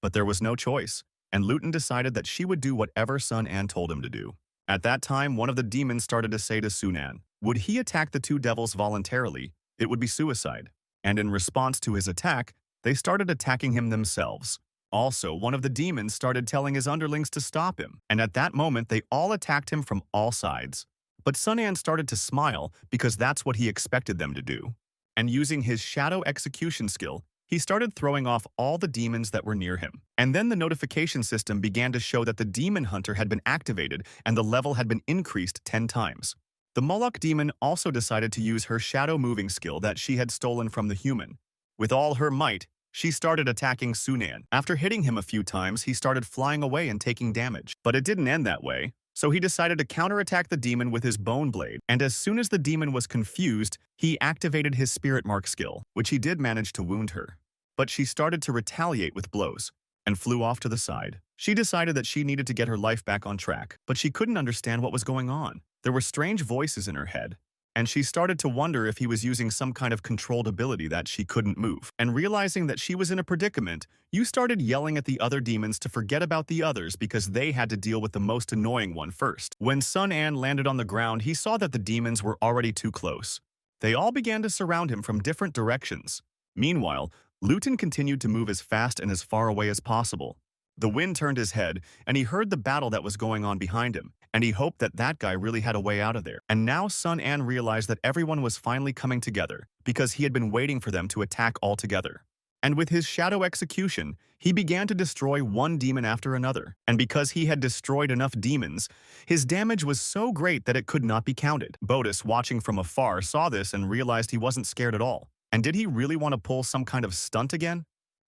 But there was no choice, and Luton decided that she would do whatever Sun-An told him to do. At that time, one of the demons started to say to Sun-An, would he attack the 2 devils voluntarily, it would be suicide. And in response to his attack, they started attacking him themselves. Also, one of the demons started telling his underlings to stop him, and at that moment they all attacked him from all sides. But Sun-An started to smile because that's what he expected them to do. And using his shadow execution skill, he started throwing off all the demons that were near him. And then the notification system began to show that the demon hunter had been activated and the level had been increased 10 times. The Moloch demon also decided to use her shadow moving skill that she had stolen from the human. With all her might, she started attacking Sun-An. After hitting him a few times, he started flying away and taking damage. But it didn't end that way, so he decided to counterattack the demon with his bone blade. And as soon as the demon was confused, he activated his spirit mark skill, which he did manage to wound her. But she started to retaliate with blows and flew off to the side. She decided that she needed to get her life back on track, but she couldn't understand what was going on. There were strange voices in her head, and she started to wonder if he was using some kind of controlled ability that she couldn't move. And realizing that she was in a predicament, you started yelling at the other demons to forget about the others because they had to deal with the most annoying one first. When Sun An landed on the ground, he saw that the demons were already too close. They all began to surround him from different directions. Meanwhile, Luton continued to move as fast and as far away as possible. The wind turned his head, and he heard the battle that was going on behind him, and he hoped that that guy really had a way out of there. And now Sun An realized that everyone was finally coming together, because he had been waiting for them to attack all together. And with his shadow execution, he began to destroy one demon after another. And because he had destroyed enough demons, his damage was so great that it could not be counted. Bodis, watching from afar, saw this and realized he wasn't scared at all. And did he really want to pull some kind of stunt again?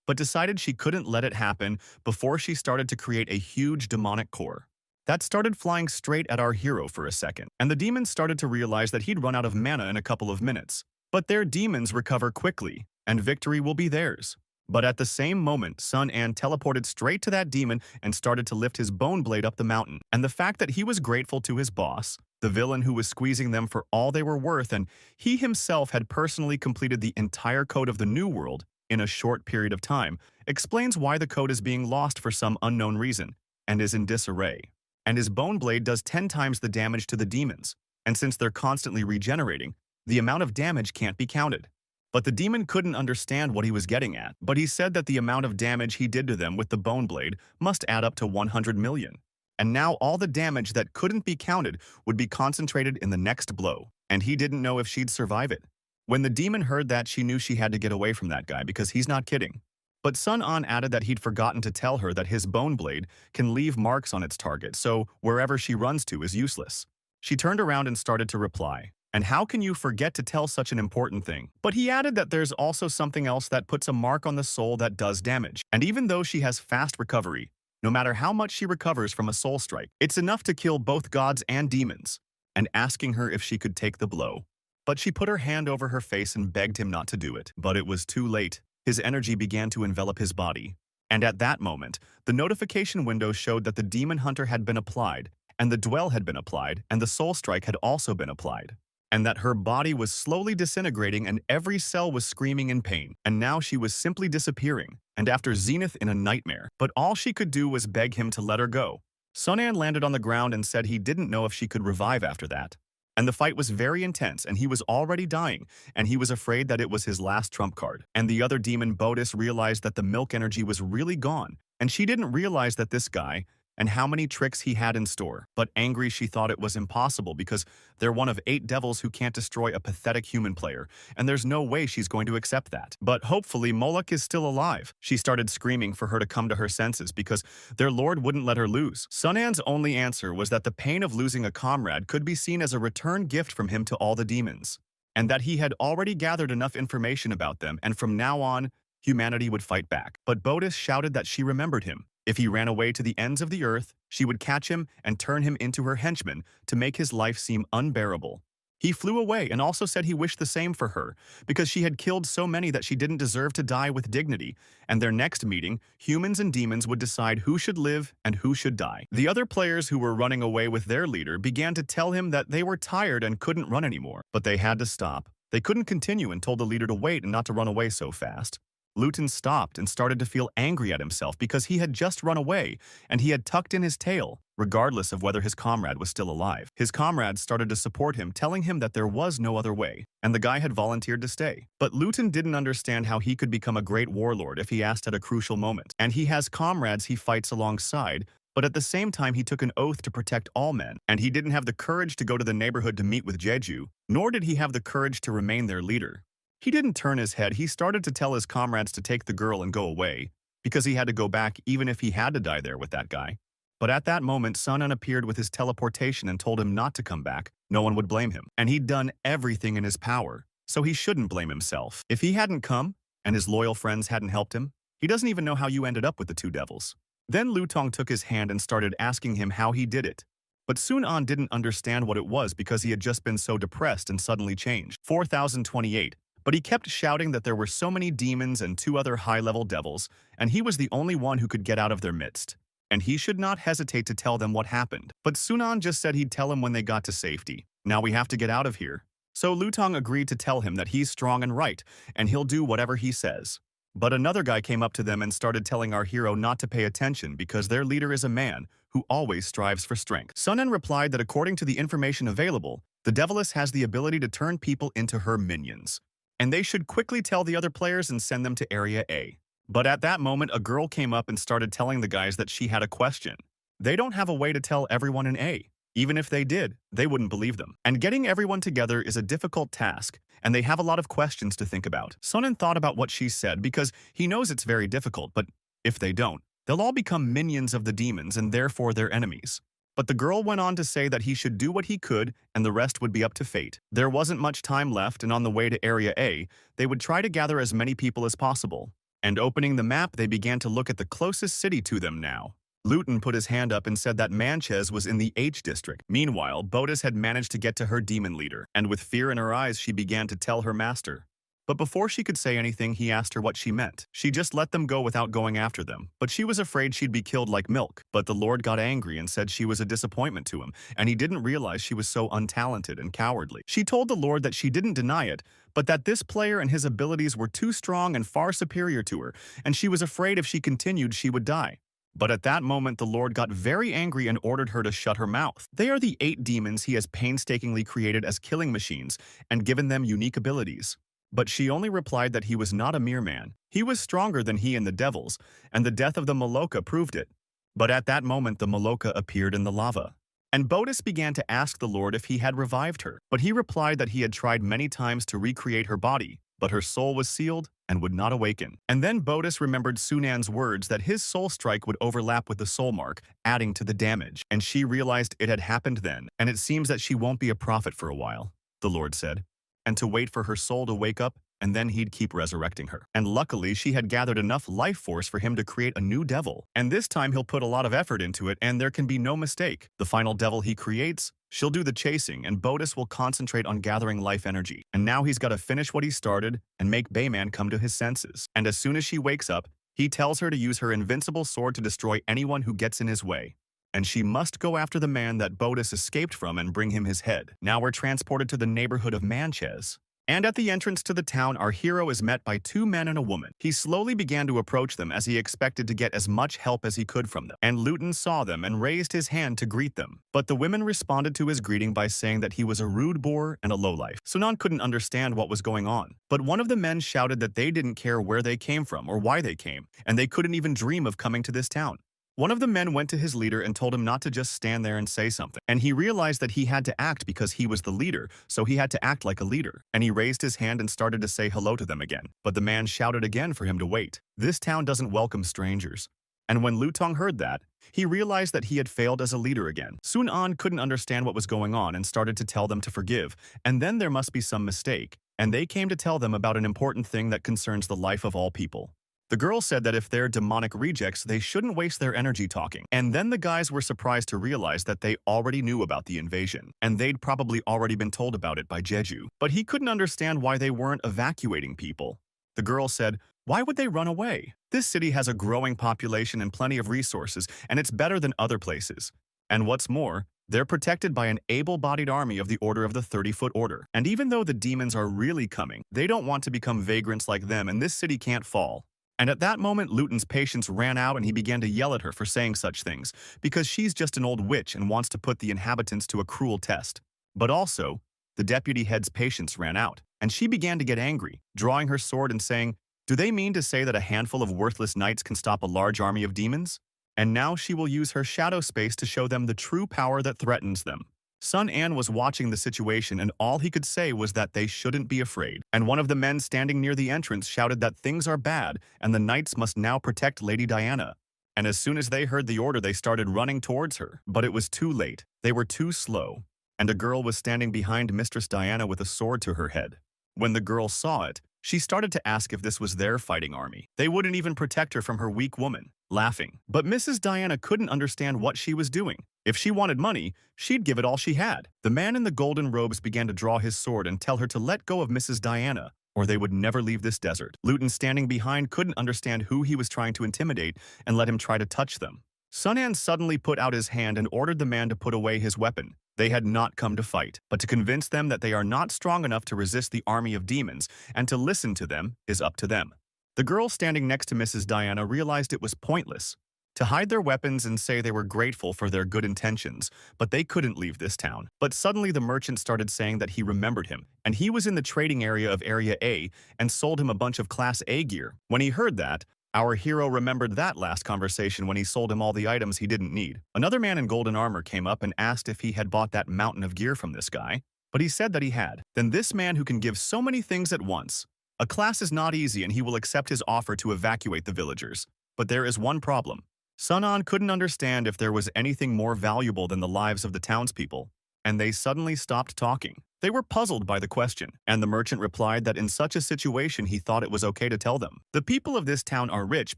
But decided she couldn't let it happen before she started to create a huge demonic core. That started flying straight at our hero for a second, and the demons started to realize that he'd run out of mana in a couple of minutes. But their demons recover quickly, and victory will be theirs. But at the same moment, Sun An teleported straight to that demon and started to lift his bone blade up the mountain. And the fact that he was grateful to his boss, the villain who was squeezing them for all they were worth, and he himself had personally completed the entire code of the New World in a short period of time, explains why the code is being lost for some unknown reason and is in disarray. And his bone blade does 10 times the damage to the demons, and since they're constantly regenerating, the amount of damage can't be counted. But the demon couldn't understand what he was getting at, but he said that the amount of damage he did to them with the bone blade must add up to 100 million. And now all the damage that couldn't be counted would be concentrated in the next blow, and he didn't know if she'd survive it. When the demon heard that, she knew she had to get away from that guy because he's not kidding. But Sun An added that he'd forgotten to tell her that his bone blade can leave marks on its target, so wherever she runs to is useless. She turned around and started to reply, "And how can you forget to tell such an important thing?" But he added that there's also something else that puts a mark on the soul that does damage. And even though she has fast recovery, no matter how much she recovers from a soul strike, it's enough to kill both gods and demons, and asking her if she could take the blow. But she put her hand over her face and begged him not to do it. But it was too late. His energy began to envelop his body. And at that moment, the notification window showed that the demon hunter had been applied, and the dwell had been applied, and the soul strike had also been applied. And that her body was slowly disintegrating and every cell was screaming in pain. And now she was simply disappearing, and after Zenith in a nightmare. But all she could do was beg him to let her go. Sun An landed on the ground and said he didn't know if she could revive after that. And the fight was very intense, and he was already dying, and he was afraid that it was his last trump card. And the other demon, Bodis, realized that the milk energy was really gone, and she didn't realize that this guy, and how many tricks he had in store. But angry, she thought it was impossible because they're one of 8 devils who can't destroy a pathetic human player, and there's no way she's going to accept that. But hopefully Moloch is still alive. She started screaming for her to come to her senses because their lord wouldn't let her lose. Sun An's only answer was that the pain of losing a comrade could be seen as a return gift from him to all the demons, and that he had already gathered enough information about them, and from now on, humanity would fight back. But Bodis shouted that she remembered him. If he ran away to the ends of the earth, she would catch him and turn him into her henchman to make his life seem unbearable. He flew away and also said he wished the same for her, because she had killed so many that she didn't deserve to die with dignity, and their next meeting, humans and demons would decide who should live and who should die. The other players who were running away with their leader began to tell him that they were tired and couldn't run anymore, but they had to stop. They couldn't continue and told the leader to wait and not to run away so fast. Luton stopped and started to feel angry at himself because he had just run away and he had tucked in his tail, regardless of whether his comrade was still alive. His comrades started to support him, telling him that there was no other way, and the guy had volunteered to stay. But Luton didn't understand how he could become a great warlord if he asked at a crucial moment. And he has comrades he fights alongside, but at the same time he took an oath to protect all men, and he didn't have the courage to go to the neighborhood to meet with Jeju, nor did he have the courage to remain their leader. He didn't turn his head. He started to tell his comrades to take the girl and go away, because he had to go back even if he had to die there with that guy. But at that moment, Sun An appeared with his teleportation and told him not to come back. No one would blame him. And he'd done everything in his power, so he shouldn't blame himself. If he hadn't come, and his loyal friends hadn't helped him, he doesn't even know how you ended up with the 2 devils. Then Lutong took his hand and started asking him how he did it. But Sun An didn't understand what it was because he had just been so depressed and suddenly changed. 4028. But he kept shouting that there were so many demons and 2 other high-level devils, and he was the only one who could get out of their midst. and he should not hesitate to tell them what happened. But Sunan just said he'd tell him when they got to safety. Now we have to get out of here. So Lutong agreed to tell him that he's strong and right, and he'll do whatever he says. But another guy came up to them and started telling our hero not to pay attention because their leader is a man who always strives for strength. Sunan replied that according to the information available, the Deviless has the ability to turn people into her minions, and they should quickly tell the other players and send them to Area A. But at that moment, a girl came up and started telling the guys that she had a question. They don't have a way to tell everyone in A. Even if they did, they wouldn't believe them. And getting everyone together is a difficult task, and they have a lot of questions to think about. Sunan thought about what she said because he knows it's very difficult, but if they don't, they'll all become minions of the demons and therefore their enemies. But the girl went on to say that he should do what he could and the rest would be up to fate. There wasn't much time left, and on the way to Area A, they would try to gather as many people as possible. And opening the map, they began to look at the closest city to them now. Luton put his hand up and said that Manches was in the H district. Meanwhile, Botus had managed to get to her demon leader, and with fear in her eyes, she began to tell her master. But before she could say anything, he asked her what she meant. She just let them go without going after them, but she was afraid she'd be killed like milk. But the Lord got angry and said she was a disappointment to him, and he didn't realize she was so untalented and cowardly. She told the Lord that she didn't deny it, but that this player and his abilities were too strong and far superior to her, and she was afraid if she continued she would die. But at that moment, the Lord got very angry and ordered her to shut her mouth. They are the 8 demons he has painstakingly created as killing machines and given them unique abilities. But she only replied that he was not a mere man. He was stronger than he and the devils, and the death of the Maloka proved it. But at that moment, the Maloka appeared in the lava. And Botus began to ask the Lord if he had revived her. But he replied that he had tried many times to recreate her body, but her soul was sealed and would not awaken. And then Botus remembered Sunan's words that his soul strike would overlap with the soul mark, adding to the damage. And she realized it had happened then, and it seems that she won't be a prophet for a while, the Lord said, and to wait for her soul to wake up, and then he'd keep resurrecting her. And luckily, she had gathered enough life force for him to create a new devil. And this time he'll put a lot of effort into it, and there can be no mistake. The final devil he creates, she'll do the chasing, and Botus will concentrate on gathering life energy. And now he's got to finish what he started and make Bayman come to his senses. And as soon as she wakes up, he tells her to use her invincible sword to destroy anyone who gets in his way. And she must go after the man that Botus escaped from and bring him his head. Now we're transported to the neighborhood of Manches. And at the entrance to the town, our hero is met by 2 men and a woman. He slowly began to approach them as he expected to get as much help as he could from them. And Luton saw them and raised his hand to greet them. But the women responded to his greeting by saying that he was a rude boor and a lowlife. Sunan couldn't understand what was going on. But one of the men shouted that they didn't care where they came from or why they came, and they couldn't even dream of coming to this town. One of the men went to his leader and told him not to just stand there and say something. And he realized that he had to act because he was the leader, so he had to act like a leader. And he raised his hand and started to say hello to them again. But the man shouted again for him to wait. This town doesn't welcome strangers. And when Lutong heard that, he realized that he had failed as a leader again. Sun-an couldn't understand what was going on and started to tell them to forgive. And then there must be some mistake. And they came to tell them about an important thing that concerns the life of all people. The girl said that if they're demonic rejects, they shouldn't waste their energy talking. And then the guys were surprised to realize that they already knew about the invasion, and they'd probably already been told about it by Jeju. But he couldn't understand why they weren't evacuating people. The girl said, "Why would they run away? This city has a growing population and plenty of resources, and it's better than other places. And what's more, they're protected by an able-bodied army of the Order of the 30-Foot Order. And even though the demons are really coming, they don't want to become vagrants like them, and this city can't fall." And at that moment, Luton's patience ran out and he began to yell at her for saying such things, because she's just an old witch and wants to put the inhabitants to a cruel test. But also, the deputy head's patience ran out, and she began to get angry, drawing her sword and saying, "Do they mean to say that a handful of worthless knights can stop a large army of demons?" And now she will use her shadow space to show them the true power that threatens them. Sun-an was watching the situation, and all he could say was that they shouldn't be afraid. And one of the men standing near the entrance shouted that things are bad and the knights must now protect Lady Diana. And as soon as they heard the order, they started running towards her. But it was too late. They were too slow. And a girl was standing behind Mistress Diana with a sword to her head. When the girl saw it, she started to ask if this was their fighting army. They wouldn't even protect her from her weak woman, laughing. But Mrs. Diana couldn't understand what she was doing. If she wanted money, she'd give it all she had. The man in the golden robes began to draw his sword and tell her to let go of Mrs. Diana, or they would never leave this desert. Luton, standing behind, couldn't understand who he was trying to intimidate and let him try to touch them. Sunan suddenly put out his hand and ordered the man to put away his weapon. They had not come to fight, but to convince them that they are not strong enough to resist the army of demons, and to listen to them is up to them. The girl standing next to Mrs. Diana realized it was pointless to hide their weapons and say they were grateful for their good intentions, but they couldn't leave this town. But suddenly the merchant started saying that he remembered him, and he was in the trading area of Area A and sold him a bunch of Class A gear. When he heard that, our hero remembered that last conversation when he sold him all the items he didn't need. Another man in golden armor came up and asked if he had bought that mountain of gear from this guy, but he said that he had. Then this man who can give so many things at once. A class is not easy and he will accept his offer to evacuate the villagers. But there is one problem. Sunan couldn't understand if there was anything more valuable than the lives of the townspeople, and they suddenly stopped talking. They were puzzled by the question, and the merchant replied that in such a situation he thought it was okay to tell them. The people of this town are rich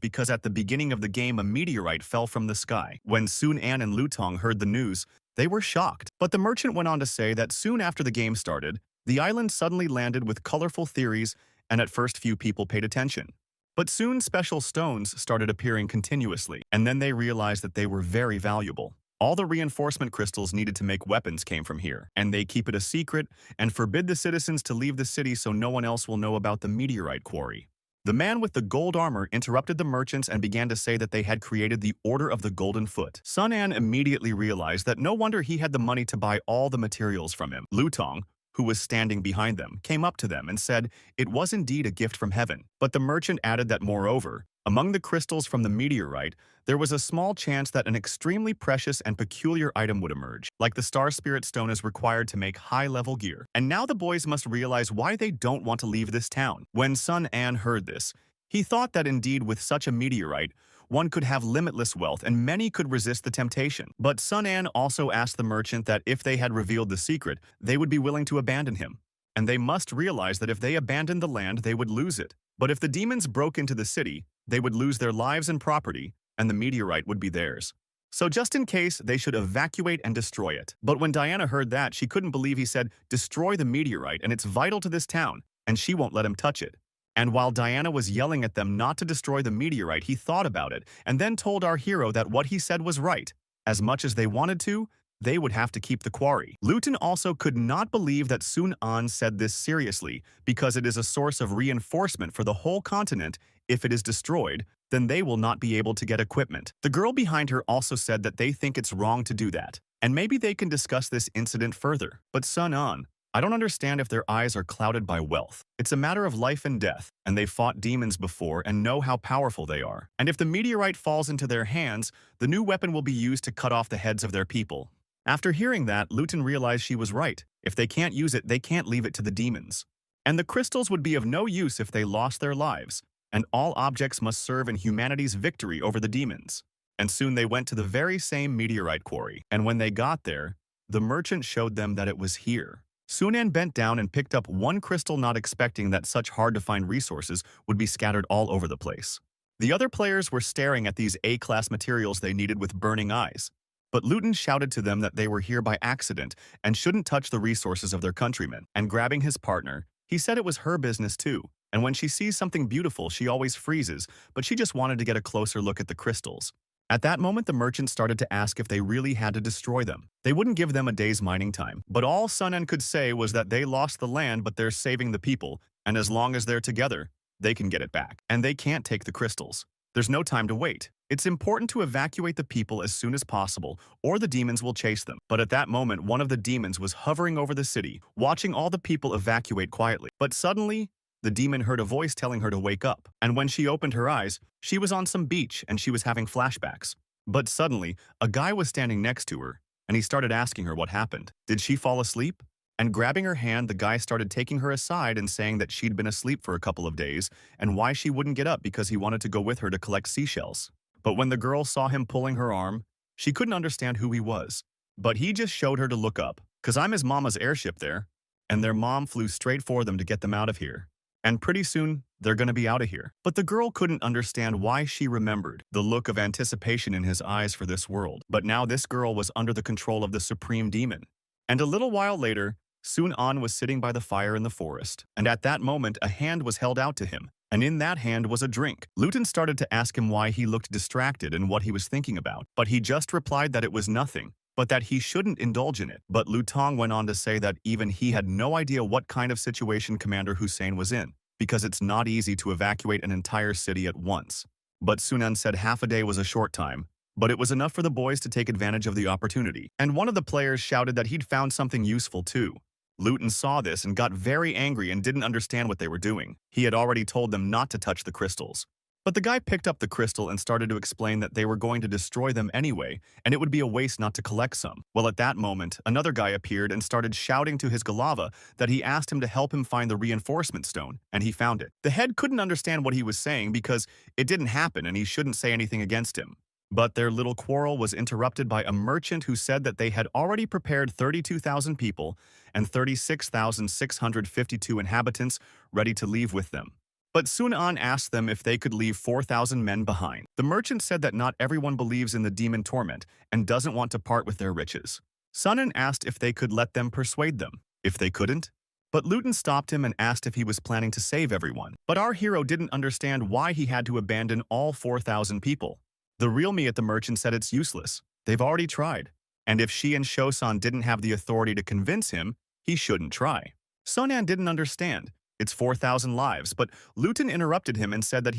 because at the beginning of the game a meteorite fell from the sky. When Sun An and Lutong heard the news, they were shocked. But the merchant went on to say that soon after the game started, the island suddenly landed with colorful theories, and at first few people paid attention. But soon special stones started appearing continuously, and then they realized that they were very valuable. All the reinforcement crystals needed to make weapons came from here, and they keep it a secret and forbid the citizens to leave the city so no one else will know about the meteorite quarry. The man with the gold armor interrupted the merchants and began to say that they had created the Order of the Golden Foot. Sun An immediately realized that no wonder he had the money to buy all the materials from him. Lutong, who was standing behind them, came up to them and said it was indeed a gift from heaven. But the merchant added that moreover, among the crystals from the meteorite, there was a small chance that an extremely precious and peculiar item would emerge, like the Star Spirit Stone is required to make high-level gear. And now the boys must realize why they don't want to leave this town. When Sun An heard this, he thought that indeed with such a meteorite, one could have limitless wealth and many could resist the temptation. But Sun An also asked the merchant that if they had revealed the secret, they would be willing to abandon him. And they must realize that if they abandoned the land, they would lose it. But if the demons broke into the city, they would lose their lives and property, and the meteorite would be theirs. So just in case, they should evacuate and destroy it. But when Diana heard that, she couldn't believe he said, destroy the meteorite, and it's vital to this town, and she won't let him touch it. And while Diana was yelling at them not to destroy the meteorite, he thought about it, and then told our hero that what he said was right. As much as they wanted to, they would have to keep the quarry. Luton also could not believe that Sun An said this seriously, because it is a source of reinforcement for the whole continent. If it is destroyed, then they will not be able to get equipment. The girl behind her also said that they think it's wrong to do that, and maybe they can discuss this incident further. But Sun An, I don't understand if their eyes are clouded by wealth. It's a matter of life and death, and they fought demons before and know how powerful they are. And if the meteorite falls into their hands, the new weapon will be used to cut off the heads of their people. After hearing that, Luton realized she was right. If they can't use it, they can't leave it to the demons. And the crystals would be of no use if they lost their lives, and all objects must serve in humanity's victory over the demons. And soon they went to the very same meteorite quarry, and when they got there, the merchant showed them that it was here. Sunan bent down and picked up one crystal, not expecting that such hard-to-find resources would be scattered all over the place. The other players were staring at these A-class materials they needed with burning eyes. But Luton shouted to them that they were here by accident and shouldn't touch the resources of their countrymen. And grabbing his partner, he said it was her business too. And when she sees something beautiful, she always freezes, but she just wanted to get a closer look at the crystals. At that moment, the merchant started to ask if they really had to destroy them. They wouldn't give them a day's mining time, but all Sun An could say was that they lost the land, but they're saving the people, and as long as they're together, they can get it back. And they can't take the crystals. There's no time to wait. It's important to evacuate the people as soon as possible, or the demons will chase them. But at that moment, one of the demons was hovering over the city, watching all the people evacuate quietly. But suddenly, the demon heard a voice telling her to wake up. And when she opened her eyes, she was on some beach and she was having flashbacks. But suddenly, a guy was standing next to her, and he started asking her what happened. Did she fall asleep? And grabbing her hand, the guy started taking her aside and saying that she'd been asleep for a couple of days and why she wouldn't get up because he wanted to go with her to collect seashells. But when the girl saw him pulling her arm, she couldn't understand who he was. But he just showed her to look up, because I'm his mama's airship there, and their mom flew straight for them to get them out of here. And pretty soon, they're gonna be out of here. But the girl couldn't understand why she remembered the look of anticipation in his eyes for this world. But now this girl was under the control of the supreme demon. And a little while later, Sun An was sitting by the fire in the forest, and at that moment a hand was held out to him, and in that hand was a drink. Luton started to ask him why he looked distracted and what he was thinking about, but he just replied that it was nothing, but that he shouldn't indulge in it. But Lutong went on to say that even he had no idea what kind of situation Commander Hussein was in, because it's not easy to evacuate an entire city at once. But Sunan said half a day was a short time, but it was enough for the boys to take advantage of the opportunity. And one of the players shouted that he'd found something useful too. Luton saw this and got very angry and didn't understand what they were doing. He had already told them not to touch the crystals. But the guy picked up the crystal and started to explain that they were going to destroy them anyway, and it would be a waste not to collect some. Well, at that moment, another guy appeared and started shouting to his Galava that he asked him to help him find the reinforcement stone, and he found it. The head couldn't understand what he was saying because it didn't happen and he shouldn't say anything against him. But their little quarrel was interrupted by a merchant who said that they had already prepared 32,000 people and 36,652 inhabitants ready to leave with them. But Sun An asked them if they could leave 4,000 men behind. The merchant said that not everyone believes in the demon torment and doesn't want to part with their riches. Sun An asked if they could let them persuade them. If they couldn't? But Luton stopped him and asked if he was planning to save everyone. But our hero didn't understand why he had to abandon all 4,000 people. The real me at the merchant said it's useless. They've already tried. And if she and Shosan didn't have the authority to convince him, he shouldn't try. Sonan didn't understand. It's 4,000 lives, but Luton interrupted him and said that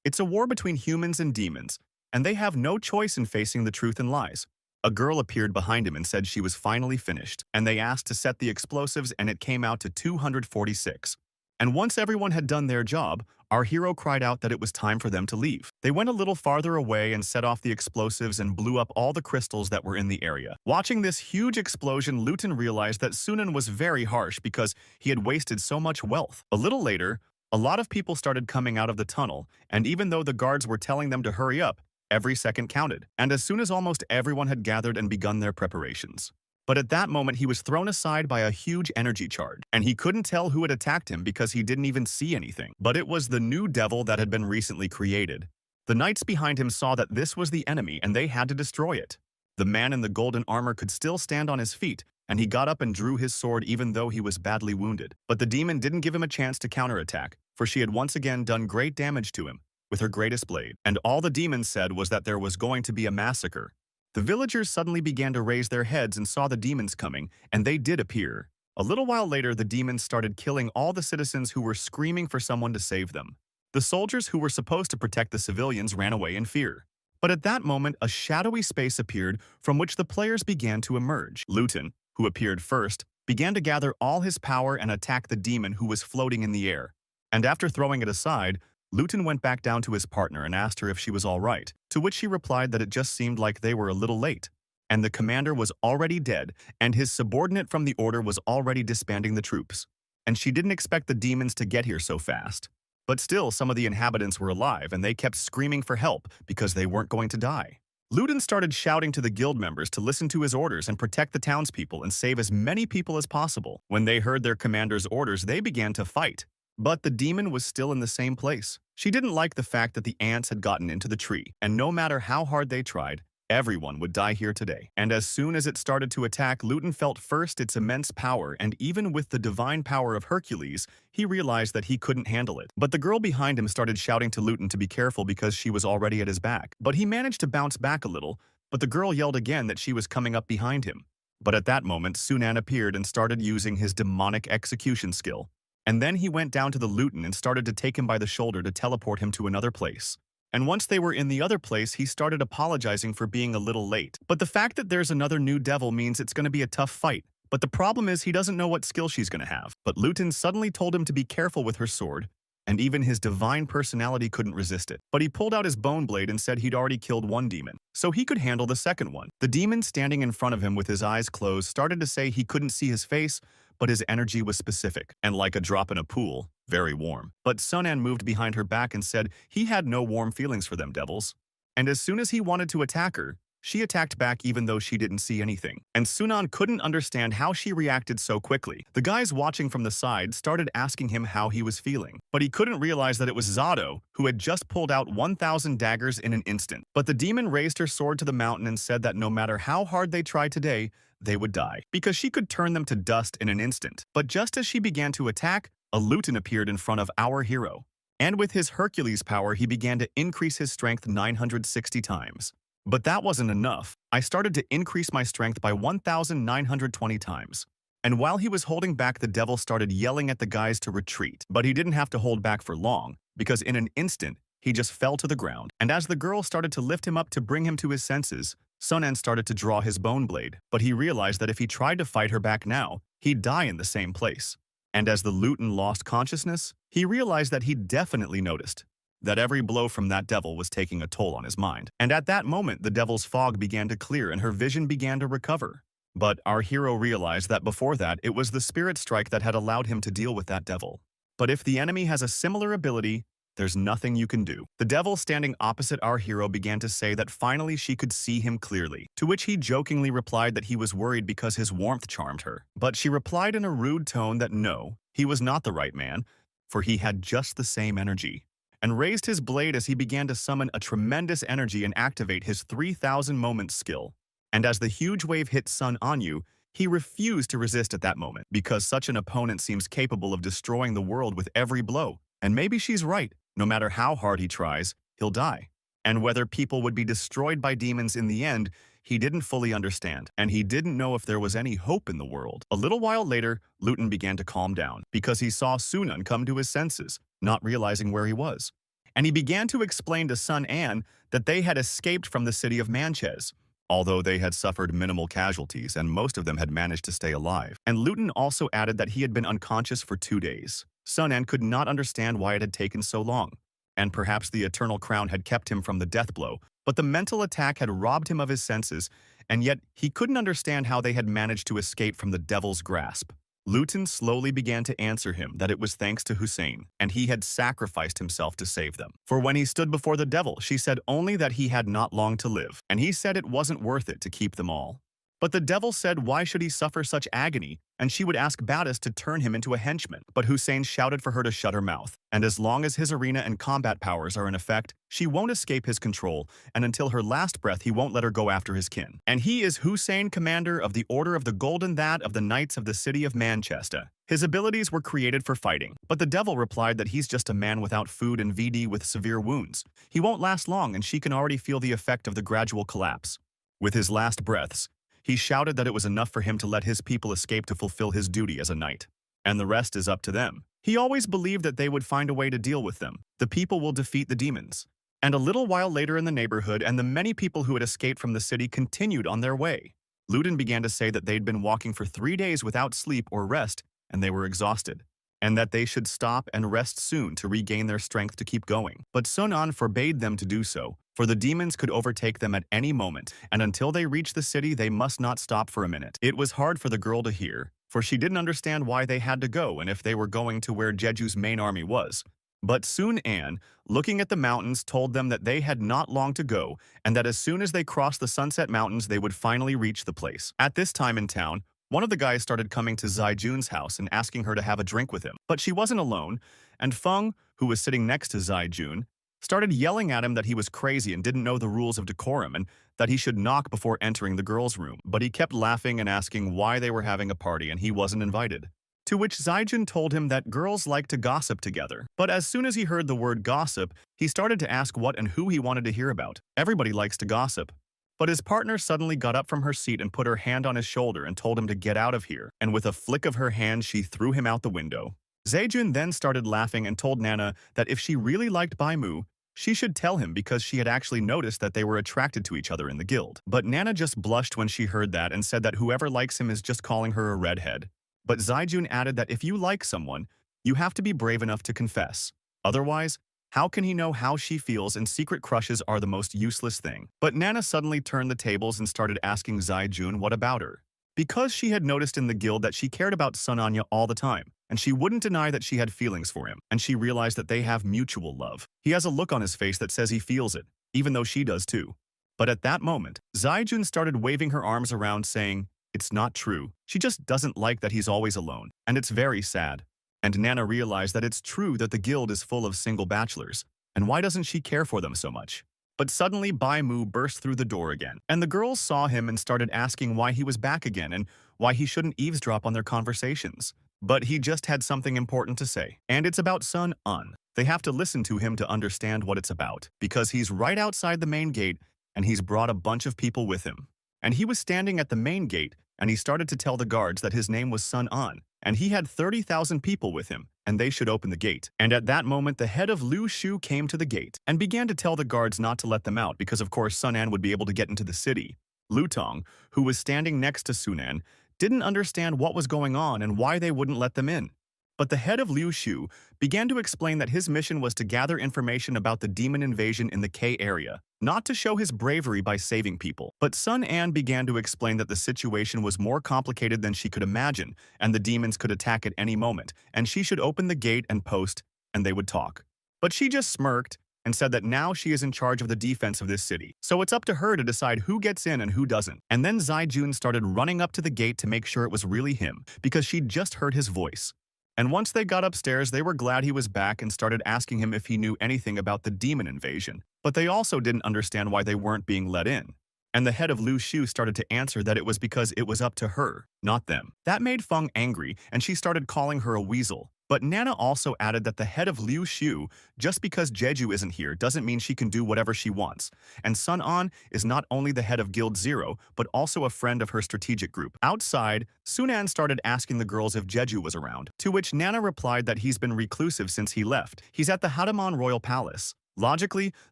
it's a war between humans and demons, and they have no choice in facing the truth and lies. A girl appeared behind him and said she was finally finished, and they asked to set the explosives and it came out to 246. And once everyone had done their job, our hero cried out that it was time for them to leave. They went a little farther away and set off the explosives and blew up all the crystals that were in the area. Watching this huge explosion, Luton realized that Sunan was very harsh because he had wasted so much wealth. A little later, a lot of people started coming out of the tunnel, and even though the guards were telling them to hurry up, every second counted. And as soon as almost everyone had gathered and begun their preparations. But at that moment, he was thrown aside by a huge energy charge, and he couldn't tell who had attacked him because he didn't even see anything. But it was the new devil that had been recently created. The knights behind him saw that this was the enemy and they had to destroy it. The man in the golden armor could still stand on his feet, and he got up and drew his sword even though he was badly wounded. But the demon didn't give him a chance to counterattack, for she had once again done great damage to him with her greatest blade. And all the demon said was that there was going to be a massacre. The villagers suddenly began to raise their heads and saw the demons coming, and they did appear. A little while later, the demons started killing all the citizens who were screaming for someone to save them. The soldiers who were supposed to protect the civilians ran away in fear. But at that moment, a shadowy space appeared from which the players began to emerge. Luton, who appeared first, began to gather all his power and attack the demon who was floating in the air. And after throwing it aside, Luton went back down to his partner and asked her if she was all right, to which she replied that it just seemed like they were a little late, and the commander was already dead, and his subordinate from the order was already disbanding the troops. And she didn't expect the demons to get here so fast. But still, some of the inhabitants were alive, and they kept screaming for help because they weren't going to die. Luton started shouting to the guild members to listen to his orders and protect the townspeople and save as many people as possible. When they heard their commander's orders, they began to fight. But the demon was still in the same place. She didn't like the fact that the ants had gotten into the tree, and no matter how hard they tried, everyone would die here today. And as soon as it started to attack, Luton felt first its immense power, and even with the divine power of Hercules, he realized that he couldn't handle it. But the girl behind him started shouting to Luton to be careful because she was already at his back. But he managed to bounce back a little, but the girl yelled again that she was coming up behind him. But at that moment, Sunan appeared and started using his demonic execution skill. And then he went down to the Luton and started to take him by the shoulder to teleport him to another place. And once they were in the other place, he started apologizing for being a little late. But the fact that there's another new devil means it's going to be a tough fight. But the problem is he doesn't know what skill she's going to have. But Luton suddenly told him to be careful with her sword, and even his divine personality couldn't resist it. But he pulled out his bone blade and said he'd already killed one demon, so he could handle the second one. The demon standing in front of him with his eyes closed started to say he couldn't see his face, but his energy was specific, and like a drop in a pool, very warm. But Sunan moved behind her back and said he had no warm feelings for them devils. And as soon as he wanted to attack her, She attacked back even though she didn't see anything, and Sunan couldn't understand how she reacted so quickly. The guys watching from the side started asking him how he was feeling, but he couldn't realize that it was Zato, who had just pulled out 1,000 daggers in an instant. But the demon raised her sword to the mountain and said that no matter how hard they tried today, they would die, because she could turn them to dust in an instant. But just as she began to attack, a Luton appeared in front of our hero. And with his Hercules power, he began to increase his strength 960 times. But that wasn't enough. I started to increase my strength by 1,920 times. And while he was holding back, the devil started yelling at the guys to retreat. But he didn't have to hold back for long, because in an instant, he just fell to the ground. And as the girl started to lift him up to bring him to his senses, Sunan started to draw his bone blade. But he realized that if he tried to fight her back now, he'd die in the same place. And as the Luton lost consciousness, he realized that he'd definitely noticed that every blow from that devil was taking a toll on his mind. And at that moment, the devil's fog began to clear and her vision began to recover. But our hero realized that before that, it was the spirit strike that had allowed him to deal with that devil. But if the enemy has a similar ability, there's nothing you can do. The devil standing opposite our hero began to say that finally she could see him clearly, to which he jokingly replied that he was worried because his warmth charmed her. But she replied in a rude tone that no, he was not the right man, for he had just the same energy, and raised his blade as he began to summon a tremendous energy and activate his 3,000 moments skill. And as the huge wave hit Sun Anyu, he refused to resist at that moment, because such an opponent seems capable of destroying the world with every blow. And maybe she's right. No matter how hard he tries, he'll die. And whether people would be destroyed by demons in the end, he didn't fully understand, and he didn't know if there was any hope in the world. A little while later, Luton began to calm down, because he saw Sunan come to his senses, not realizing where he was. And he began to explain to Sun An that they had escaped from the city of Manches, although they had suffered minimal casualties and most of them had managed to stay alive. And Luton also added that he had been unconscious for 2 days. Sun An could not understand why it had taken so long, and perhaps the Eternal Crown had kept him from the death blow, but the mental attack had robbed him of his senses, and yet he couldn't understand how they had managed to escape from the devil's grasp. Luton slowly began to answer him that it was thanks to Hussein, and he had sacrificed himself to save them. For when he stood before the devil, she said only that he had not long to live, and he said it wasn't worth it to keep them all. But the devil said why should he suffer such agony, and she would ask Battis to turn him into a henchman. But Hussein shouted for her to shut her mouth, and as long as his arena and combat powers are in effect, she won't escape his control, and until her last breath he won't let her go after his kin. And he is Hussein, commander of the Order of the Golden, that of the Knights of the City of Manchester. His abilities were created for fighting, but the devil replied that he's just a man without food and VD with severe wounds. He won't last long, and she can already feel the effect of the gradual collapse. With his last breaths, he shouted that it was enough for him to let his people escape to fulfill his duty as a knight, and the rest is up to them. He always believed that they would find a way to deal with them. The people will defeat the demons. And a little while later in the neighborhood, and the many people who had escaped from the city continued on their way. Luton began to say that they'd been walking for 3 days without sleep or rest, and they were exhausted, and that they should stop and rest soon to regain their strength to keep going. But Sunan forbade them to do so, for the demons could overtake them at any moment, and until they reached the city they must not stop for a minute. It was hard for the girl to hear, for she didn't understand why they had to go and if they were going to where Jeju's main army was. But Sun An, looking at the mountains, told them that they had not long to go, and that as soon as they crossed the Sunset Mountains they would finally reach the place. At this time in town, one of the guys started coming to Zai Jun's house and asking her to have a drink with him. But she wasn't alone, and Feng, who was sitting next to Zai Jun, started yelling at him that he was crazy and didn't know the rules of decorum and that he should knock before entering the girls' room. But he kept laughing and asking why they were having a party and he wasn't invited. To which Zaijun told him that girls like to gossip together. But as soon as he heard the word gossip, he started to ask what and who he wanted to hear about. Everybody likes to gossip. But his partner suddenly got up from her seat and put her hand on his shoulder and told him to get out of here, and with a flick of her hand she threw him out the window. Zaijun then started laughing and told Nana that if she really liked Baimu, she should tell him because she had actually noticed that they were attracted to each other in the guild. But Nana just blushed when she heard that and said that whoever likes him is just calling her a redhead. But Zaijun added that if you like someone, you have to be brave enough to confess. Otherwise, how can he know how she feels, and secret crushes are the most useless thing. But Nana suddenly turned the tables and started asking Zaijun what about her. Because she had noticed in the guild that she cared about Sunanya all the time, and she wouldn't deny that she had feelings for him, and she realized that they have mutual love. He has a look on his face that says he feels it, even though she does too. But at that moment, Zaijun started waving her arms around saying, "It's not true. She just doesn't like that he's always alone, and it's very sad." And Nana realized that it's true that the guild is full of single bachelors, and why doesn't she care for them so much? But suddenly Bai Mu burst through the door again, and the girls saw him and started asking why he was back again and why he shouldn't eavesdrop on their conversations. But he just had something important to say, and it's about Sun An. They have to listen to him to understand what it's about, because he's right outside the main gate and he's brought a bunch of people with him. And he was standing at the main gate and he started to tell the guards that his name was Sun An, and he had 30,000 people with him, and they should open the gate. And at that moment, the head of Liu Shu came to the gate and began to tell the guards not to let them out because, of course, Sun An would be able to get into the city. Lu Tong, who was standing next to Sun An, didn't understand what was going on and why they wouldn't let them in. But the head of Liu Shu began to explain that his mission was to gather information about the demon invasion in the K area, not to show his bravery by saving people. But Sun An began to explain that the situation was more complicated than she could imagine, and the demons could attack at any moment, and she should open the gate and post, and they would talk. But she just smirked and said that now she is in charge of the defense of this city, so it's up to her to decide who gets in and who doesn't. And then Zaijun started running up to the gate to make sure it was really him, because she'd just heard his voice. And once they got upstairs, they were glad he was back and started asking him if he knew anything about the demon invasion. But they also didn't understand why they weren't being let in. And the head of Liu Shu started to answer that it was because it was up to her, not them. That made Feng angry, and she started calling her a weasel. But Nana also added that the head of Liu Shu, just because Jeju isn't here doesn't mean she can do whatever she wants. And Sun An is not only the head of Guild Zero, but also a friend of her strategic group. Outside, Sun An started asking the girls if Jeju was around, to which Nana replied that he's been reclusive since he left. He's at the Hatamon Royal Palace. Logically,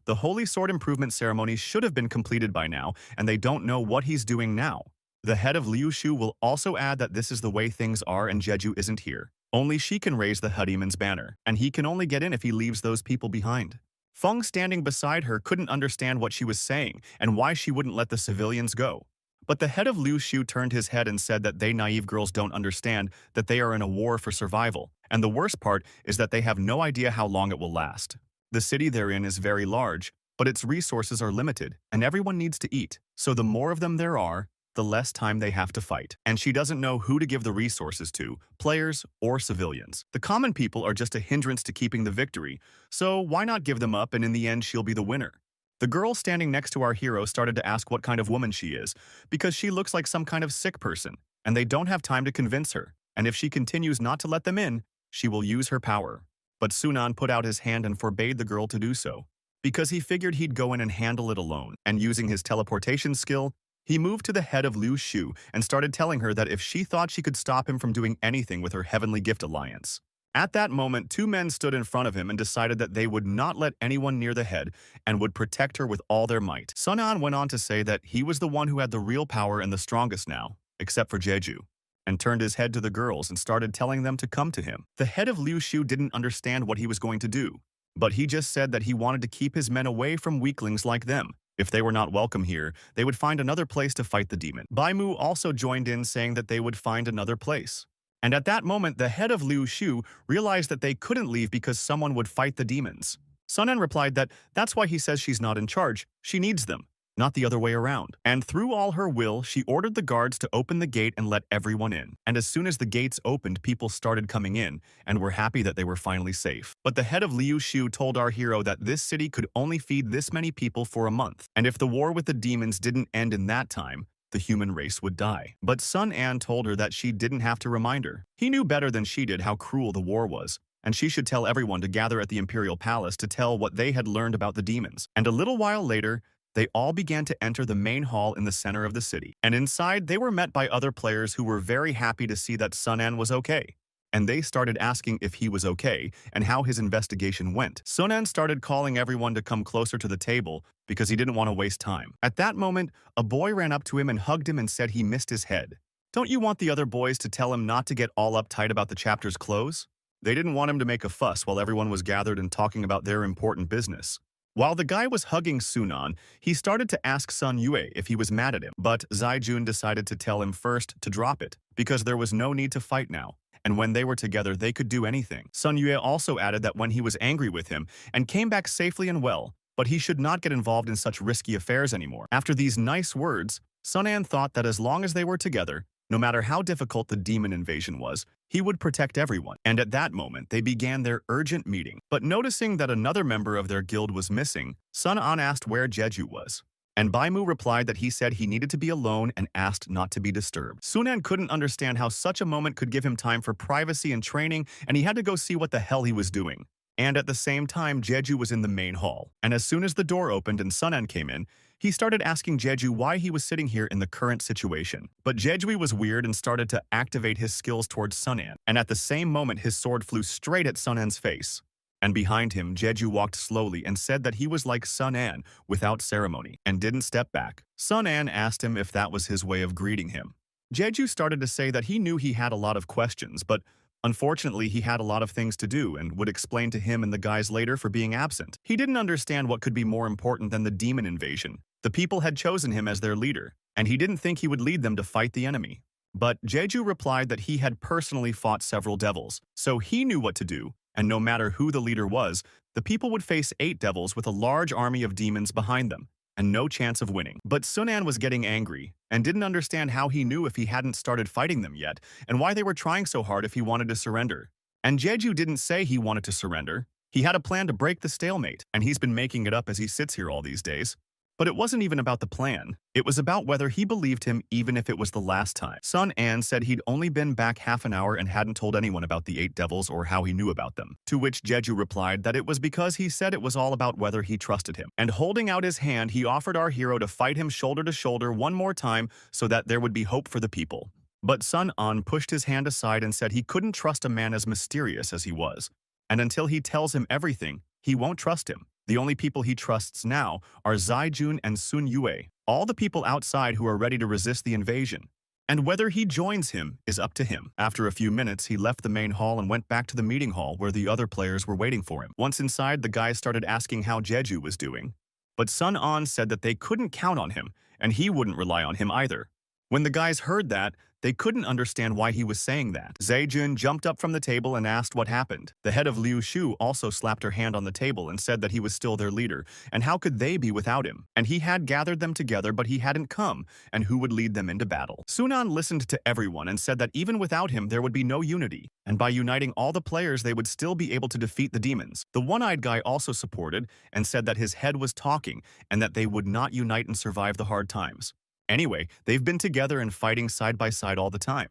the Holy Sword Improvement Ceremony should have been completed by now, and they don't know what he's doing now. The head of Liu Shu will also add that this is the way things are and Jeju isn't here. Only she can raise the Hudimon's banner, and he can only get in if he leaves those people behind. Feng, standing beside her, couldn't understand what she was saying and why she wouldn't let the civilians go. But the head of Liu Shu turned his head and said that they naive girls don't understand that they are in a war for survival, and the worst part is that they have no idea how long it will last. The city they're in is very large, but its resources are limited, and everyone needs to eat, so the more of them there are, the less time they have to fight. And she doesn't know who to give the resources to, players or civilians. The common people are just a hindrance to keeping the victory, so why not give them up and in the end she'll be the winner? The girl standing next to our hero started to ask what kind of woman she is, because she looks like some kind of sick person, and they don't have time to convince her, and if she continues not to let them in, she will use her power. But Sunan put out his hand and forbade the girl to do so, because he figured he'd go in and handle it alone, and using his teleportation skill, he moved to the head of Liu Shu and started telling her that if she thought she could stop him from doing anything with her Heavenly Gift Alliance. At that moment, two men stood in front of him and decided that they would not let anyone near the head and would protect her with all their might. Sun An went on to say that he was the one who had the real power and the strongest now, except for Jeju, and turned his head to the girls and started telling them to come to him. The head of Liu Shu didn't understand what he was going to do, but he just said that he wanted to keep his men away from weaklings like them. If they were not welcome here, they would find another place to fight the demon. Bai Mu also joined in, saying that they would find another place. And at that moment, the head of Liu Shu realized that they couldn't leave because someone would fight the demons. Sun En replied that that's why he says she's not in charge. She needs them, not the other way around. And through all her will, she ordered the guards to open the gate and let everyone in. And as soon as the gates opened, people started coming in and were happy that they were finally safe. But the head of Liu Shu told our hero that this city could only feed this many people for a month. And if the war with the demons didn't end in that time, the human race would die. But Sun An told her that she didn't have to remind her. He knew better than she did how cruel the war was, and she should tell everyone to gather at the Imperial Palace to tell what they had learned about the demons. And a little while later, they all began to enter the main hall in the center of the city. And inside, they were met by other players who were very happy to see that Sun An was okay. And they started asking if he was okay and how his investigation went. Sun An started calling everyone to come closer to the table because he didn't want to waste time. At that moment, a boy ran up to him and hugged him and said he missed his head. Don't you want the other boys to tell him not to get all uptight about the chapter's close? They didn't want him to make a fuss while everyone was gathered and talking about their important business. While the guy was hugging Sunan, he started to ask Sun Yue if he was mad at him, but Zaijun decided to tell him first to drop it, because there was no need to fight now, and when they were together they could do anything. Sun Yue also added that when he was angry with him and came back safely and well, but he should not get involved in such risky affairs anymore. After these nice words, Sun An thought that as long as they were together, no matter how difficult the demon invasion was, he would protect everyone. And at that moment, they began their urgent meeting. But noticing that another member of their guild was missing, Sun An asked where Jeju was. And Baimu replied that he said he needed to be alone and asked not to be disturbed. Sun An couldn't understand how such a moment could give him time for privacy and training, and he had to go see what the hell he was doing. And at the same time, Jeju was in the main hall. And as soon as the door opened and Sun An came in, he started asking Jeju why he was sitting here in the current situation. But Jeju was weird and started to activate his skills towards Sun An. And at the same moment, his sword flew straight at Sun An's face. And behind him, Jeju walked slowly and said that he was like Sun An, without ceremony, and didn't step back. Sun An asked him if that was his way of greeting him. Jeju started to say that he knew he had a lot of questions, but unfortunately he had a lot of things to do and would explain to him and the guys later for being absent. He didn't understand what could be more important than the demon invasion. The people had chosen him as their leader, and he didn't think he would lead them to fight the enemy. But Jeju replied that he had personally fought several devils, so he knew what to do. And no matter who the leader was, the people would face 8 devils with a large army of demons behind them, and no chance of winning. But Sun An was getting angry, and didn't understand how he knew if he hadn't started fighting them yet, and why they were trying so hard if he wanted to surrender. And Jeju didn't say he wanted to surrender. He had a plan to break the stalemate, and he's been making it up as he sits here all these days. But it wasn't even about the plan. It was about whether he believed him even if it was the last time. Sun An said he'd only been back half an hour and hadn't told anyone about the 8 devils or how he knew about them. To which Jeju replied that it was because he said it was all about whether he trusted him. And holding out his hand, he offered our hero to fight him shoulder to shoulder one more time so that there would be hope for the people. But Sun An pushed his hand aside and said he couldn't trust a man as mysterious as he was. And until he tells him everything, he won't trust him. The only people he trusts now are Zaijun and Sun Yue, all the people outside who are ready to resist the invasion. And whether he joins him is up to him. After a few minutes, he left the main hall and went back to the meeting hall where the other players were waiting for him. Once inside, the guys started asking how Jeju was doing. But Sun An said that they couldn't count on him, and he wouldn't rely on him either. When the guys heard that, they couldn't understand why he was saying that. Zaijun jumped up from the table and asked what happened. The head of Liu Shu also slapped her hand on the table and said that he was still their leader, and how could they be without him? And he had gathered them together, but he hadn't come, and who would lead them into battle? Sun An listened to everyone and said that even without him there would be no unity, and by uniting all the players they would still be able to defeat the demons. The one-eyed guy also supported and said that his head was talking and that they would not unite and survive the hard times. Anyway, they've been together and fighting side by side all the time.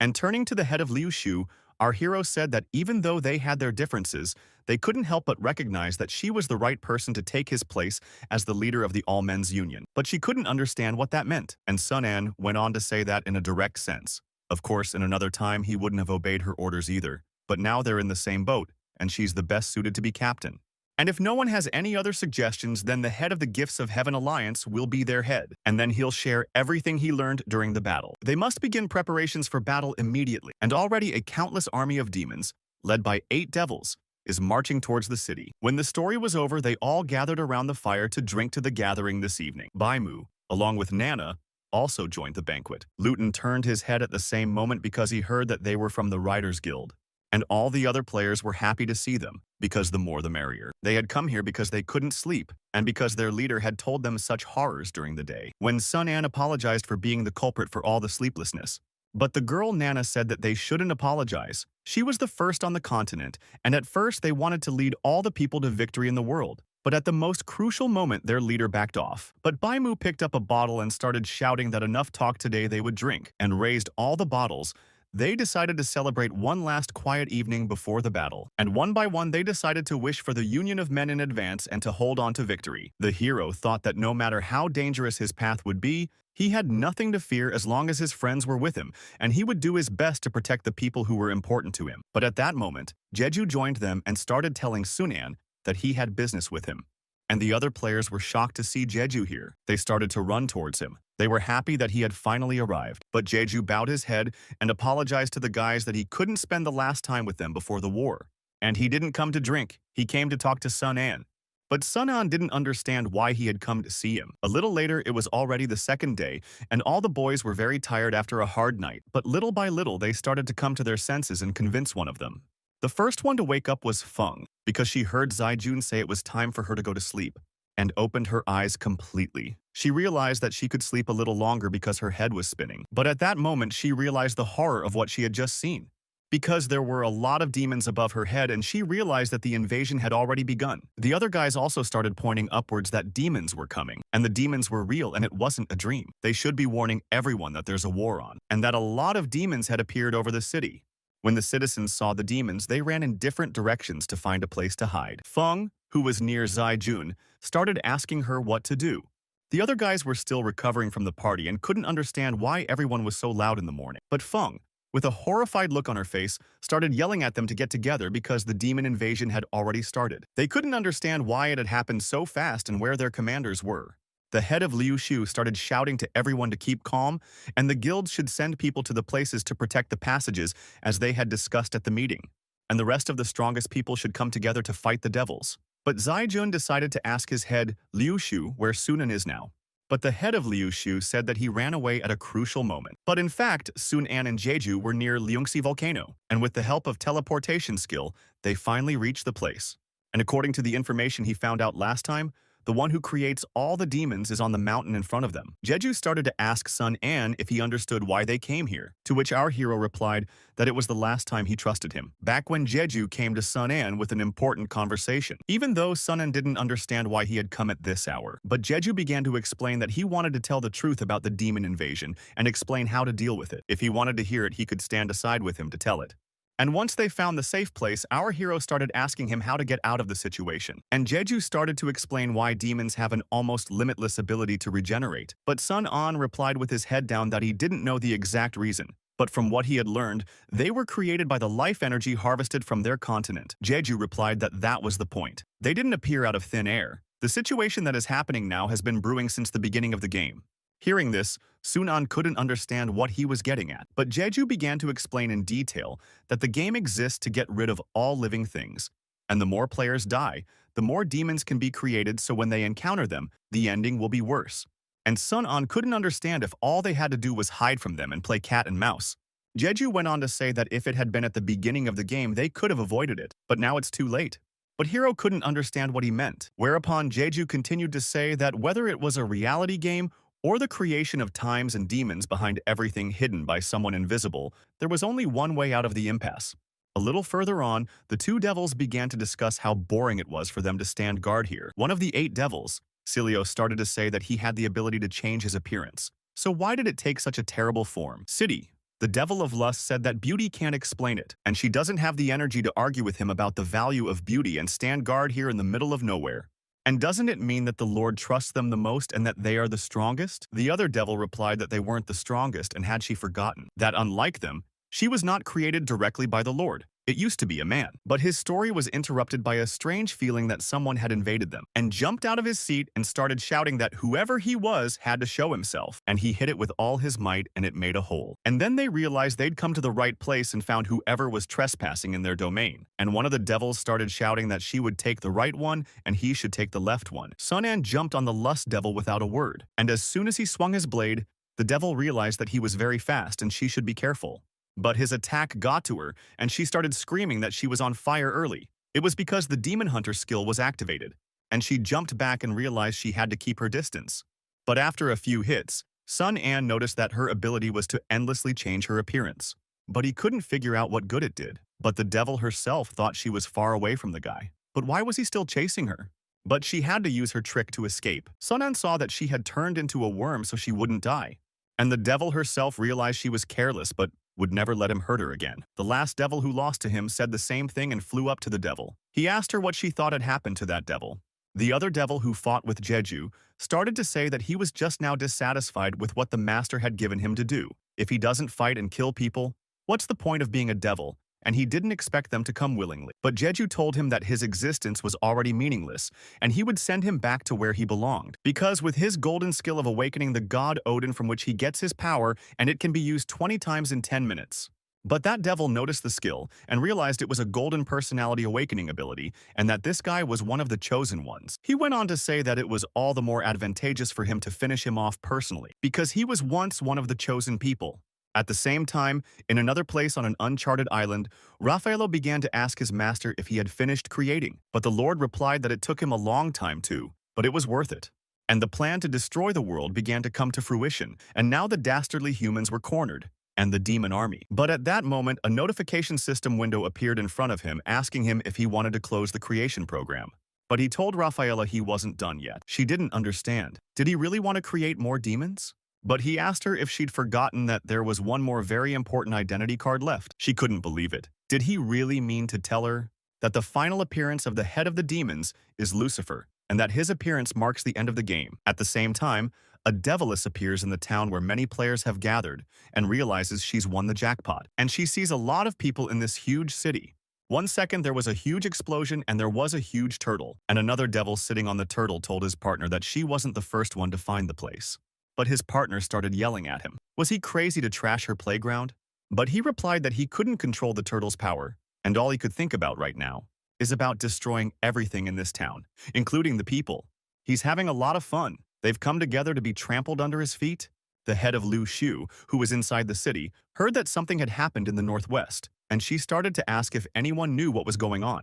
And turning to the head of Liu Shu, our hero said that even though they had their differences, they couldn't help but recognize that she was the right person to take his place as the leader of the All-Men's Union. But she couldn't understand what that meant, and Sun An went on to say that in a direct sense. Of course, in another time, he wouldn't have obeyed her orders either. But now they're in the same boat, and she's the best suited to be captain. And if no one has any other suggestions, then the head of the Gifts of Heaven Alliance will be their head, and then he'll share everything he learned during the battle. They must begin preparations for battle immediately, and already a countless army of demons, led by 8 devils, is marching towards the city. When the story was over, they all gathered around the fire to drink to the gathering this evening. Baimu, along with Nana, also joined the banquet. Luton turned his head at the same moment because he heard that they were from the Riders Guild. And all the other players were happy to see them, because the more the merrier. They had come here because they couldn't sleep, and because their leader had told them such horrors during the day. When Sun An apologized for being the culprit for all the sleeplessness. But the girl Nana said that they shouldn't apologize. She was the first on the continent, and at first they wanted to lead all the people to victory in the world. But at the most crucial moment, their leader backed off. But Baimu picked up a bottle and started shouting that enough talk today they would drink, and raised all the bottles. They decided to celebrate one last quiet evening before the battle, and one by one they decided to wish for the union of men in advance and to hold on to victory. The hero thought that no matter how dangerous his path would be, he had nothing to fear as long as his friends were with him, and he would do his best to protect the people who were important to him. But at that moment, Jeju joined them and started telling Sun An that he had business with him. And the other players were shocked to see Jeju here. They started to run towards him. They were happy that he had finally arrived. But Jeju bowed his head and apologized to the guys that he couldn't spend the last time with them before the war. And he didn't come to drink. He came to talk to Sun An. But Sun An didn't understand why he had come to see him. A little later, it was already the second day, and all the boys were very tired after a hard night. But little by little, they started to come to their senses and convince one of them. The first one to wake up was Feng, because she heard Zaijun say it was time for her to go to sleep. and opened her eyes completely. She realized that she could sleep a little longer because her head was spinning. But at that moment, she realized the horror of what she had just seen. Because there were a lot of demons above her head, and she realized that the invasion had already begun. The other guys also started pointing upwards that demons were coming, and the demons were real and it wasn't a dream. They should be warning everyone that there's a war on, and that a lot of demons had appeared over the city. When the citizens saw the demons, they ran in different directions to find a place to hide. Feng, who was near Zai Jun, started asking her what to do. The other guys were still recovering from the party and couldn't understand why everyone was so loud in the morning. But Feng, with a horrified look on her face, started yelling at them to get together because the demon invasion had already started. They couldn't understand why it had happened so fast and where their commanders were. The head of Liu Shu started shouting to everyone to keep calm, and the guilds should send people to the places to protect the passages as they had discussed at the meeting. And the rest of the strongest people should come together to fight the devils. But Zai Jun decided to ask his head, Liu Shu, where Sunan is now. But the head of Liu Shu said that he ran away at a crucial moment. But in fact, Sun An and Jeju were near Liungxi volcano, and with the help of teleportation skill, they finally reached the place. And according to the information he found out last time, the one who creates all the demons is on the mountain in front of them. Jeju started to ask Sun An if he understood why they came here, to which our hero replied that it was the last time he trusted him, back when Jeju came to Sun An with an important conversation. Even though Sun An didn't understand why he had come at this hour, but Jeju began to explain that he wanted to tell the truth about the demon invasion and explain how to deal with it. If he wanted to hear it, he could stand aside with him to tell it. And once they found the safe place, our hero started asking him how to get out of the situation. And Jeju started to explain why demons have an almost limitless ability to regenerate. But Sun An replied with his head down that he didn't know the exact reason. But from what he had learned, they were created by the life energy harvested from their continent. Jeju replied that that was the point. They didn't appear out of thin air. The situation that is happening now has been brewing since the beginning of the game. Hearing this, Sun An couldn't understand what he was getting at, but Jeju began to explain in detail that the game exists to get rid of all living things, and the more players die, the more demons can be created, so when they encounter them, the ending will be worse. And Sun An couldn't understand if all they had to do was hide from them and play cat and mouse. Jeju went on to say that if it had been at the beginning of the game, they could have avoided it, but now it's too late. But Hiro couldn't understand what he meant, whereupon Jeju continued to say that whether it was a reality game or the creation of times and demons behind everything hidden by someone invisible, there was only one way out of the impasse. A little further on, the two devils began to discuss how boring it was for them to stand guard here. One of the 8 devils, Cilio, started to say that he had the ability to change his appearance. So why did it take such a terrible form? City, the devil of lust, said that beauty can't explain it, and she doesn't have the energy to argue with him about the value of beauty and stand guard here in the middle of nowhere. And doesn't it mean that the Lord trusts them the most and that they are the strongest? The other devil replied that they weren't the strongest, and had she forgotten that, unlike them, she was not created directly by the Lord. It used to be a man. But his story was interrupted by a strange feeling that someone had invaded them, and jumped out of his seat and started shouting that whoever he was had to show himself, and he hit it with all his might and it made a hole. And then they realized they'd come to the right place and found whoever was trespassing in their domain. And one of the devils started shouting that she would take the right one and he should take the left one. Sun An jumped on the lust devil without a word, and as soon as he swung his blade, the devil realized that he was very fast and she should be careful. But his attack got to her, and she started screaming that she was on fire early. It was because the Demon Hunter skill was activated, and she jumped back and realized she had to keep her distance. But after a few hits, Sun An noticed that her ability was to endlessly change her appearance. But he couldn't figure out what good it did. But the devil herself thought she was far away from the guy. But why was he still chasing her? But she had to use her trick to escape. Sun An saw that she had turned into a worm so she wouldn't die. And the devil herself realized she was careless, but would never let him hurt her again. The last devil who lost to him said the same thing and flew up to the devil. He asked her what she thought had happened to that devil. The other devil who fought with Jeju started to say that he was just now dissatisfied with what the master had given him to do. If he doesn't fight and kill people, what's the point of being a devil? And he didn't expect them to come willingly. But Jeju told him that his existence was already meaningless, and he would send him back to where he belonged. Because with his golden skill of awakening the god Odin from which he gets his power, and it can be used 20 times in 10 minutes. But that devil noticed the skill and realized it was a golden personality awakening ability, and that this guy was one of the chosen ones. He went on to say that it was all the more advantageous for him to finish him off personally, because he was once one of the chosen people. At the same time, in another place on an uncharted island, Raffaello began to ask his master if he had finished creating, but the Lord replied that it took him a long time to, But it was worth it. And the plan to destroy the world began to come to fruition, and now the dastardly humans were cornered, and the demon army. But at that moment, a notification system window appeared in front of him, asking him if he wanted to close the creation program. But he told Rafaela he wasn't done yet. She didn't understand. Did he really want to create more demons? But he asked her if she'd forgotten that there was one more very important identity card left. She couldn't believe it. Did he really mean to tell her that the final appearance of the head of the demons is Lucifer, and that his appearance marks the end of the game? At the same time, a deviless appears in the town where many players have gathered and realizes she's won the jackpot. And she sees a lot of people in this huge city. One second there was a huge explosion and there was a huge turtle, and another devil sitting on the turtle told his partner that she wasn't the first one to find the place. But his partner started yelling at him. Was he crazy to trash her playground? But he replied that he couldn't control the turtle's power, and all he could think about right now is about destroying everything in this town, including the people. He's having a lot of fun. They've come together to be trampled under his feet. The head of Lu Shu, who was inside the city, heard that something had happened in the northwest, and she started to ask if anyone knew what was going on.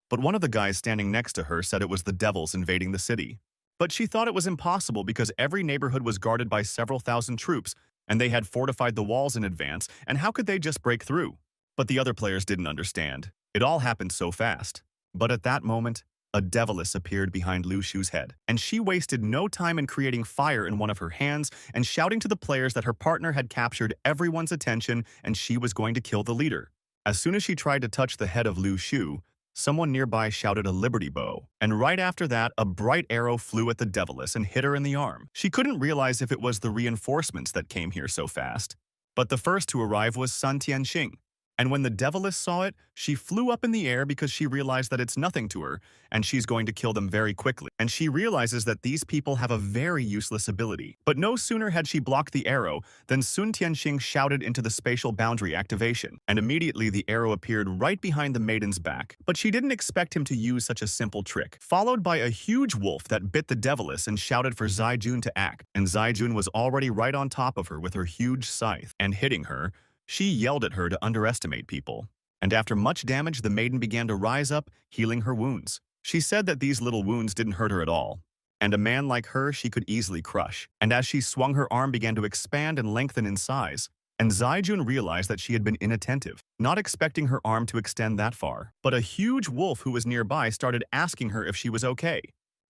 But one of the guys standing next to her said it was the devils invading the city. But she thought it was impossible because every neighborhood was guarded by several thousand troops, and they had fortified the walls in advance, and how could they just break through? But the other players didn't understand. It all happened so fast. But at that moment, a deviless appeared behind Lu Shu's head, and she wasted no time in creating fire in one of her hands and shouting to the players that her partner had captured everyone's attention and she was going to kill the leader. As soon as she tried to touch the head of Lu Shu, someone nearby shouted a liberty bow, and right after that, a bright arrow flew at the deviless and hit her in the arm. She couldn't realize if it was the reinforcements that came here so fast. But the first to arrive was Sun Tianxing. And when the deviless saw it, she flew up in the air because she realized that it's nothing to her, and she's going to kill them very quickly. And she realizes that these people have a very useless ability. But no sooner had she blocked the arrow than Sun Tianxing shouted into the spatial boundary activation, and immediately the arrow appeared right behind the maiden's back. But she didn't expect him to use such a simple trick, followed by a huge wolf that bit the deviless and shouted for Zaijun to act. And Zaijun was already right on top of her with her huge scythe, and hitting her, she yelled at her to underestimate people. And after much damage, the maiden began to rise up, healing her wounds. She said that these little wounds didn't hurt her at all, and a man like her she could easily crush. And as she swung, her arm began to expand and lengthen in size, and Zaijun realized that she had been inattentive, not expecting her arm to extend that far. But a huge wolf who was nearby started asking her if she was okay.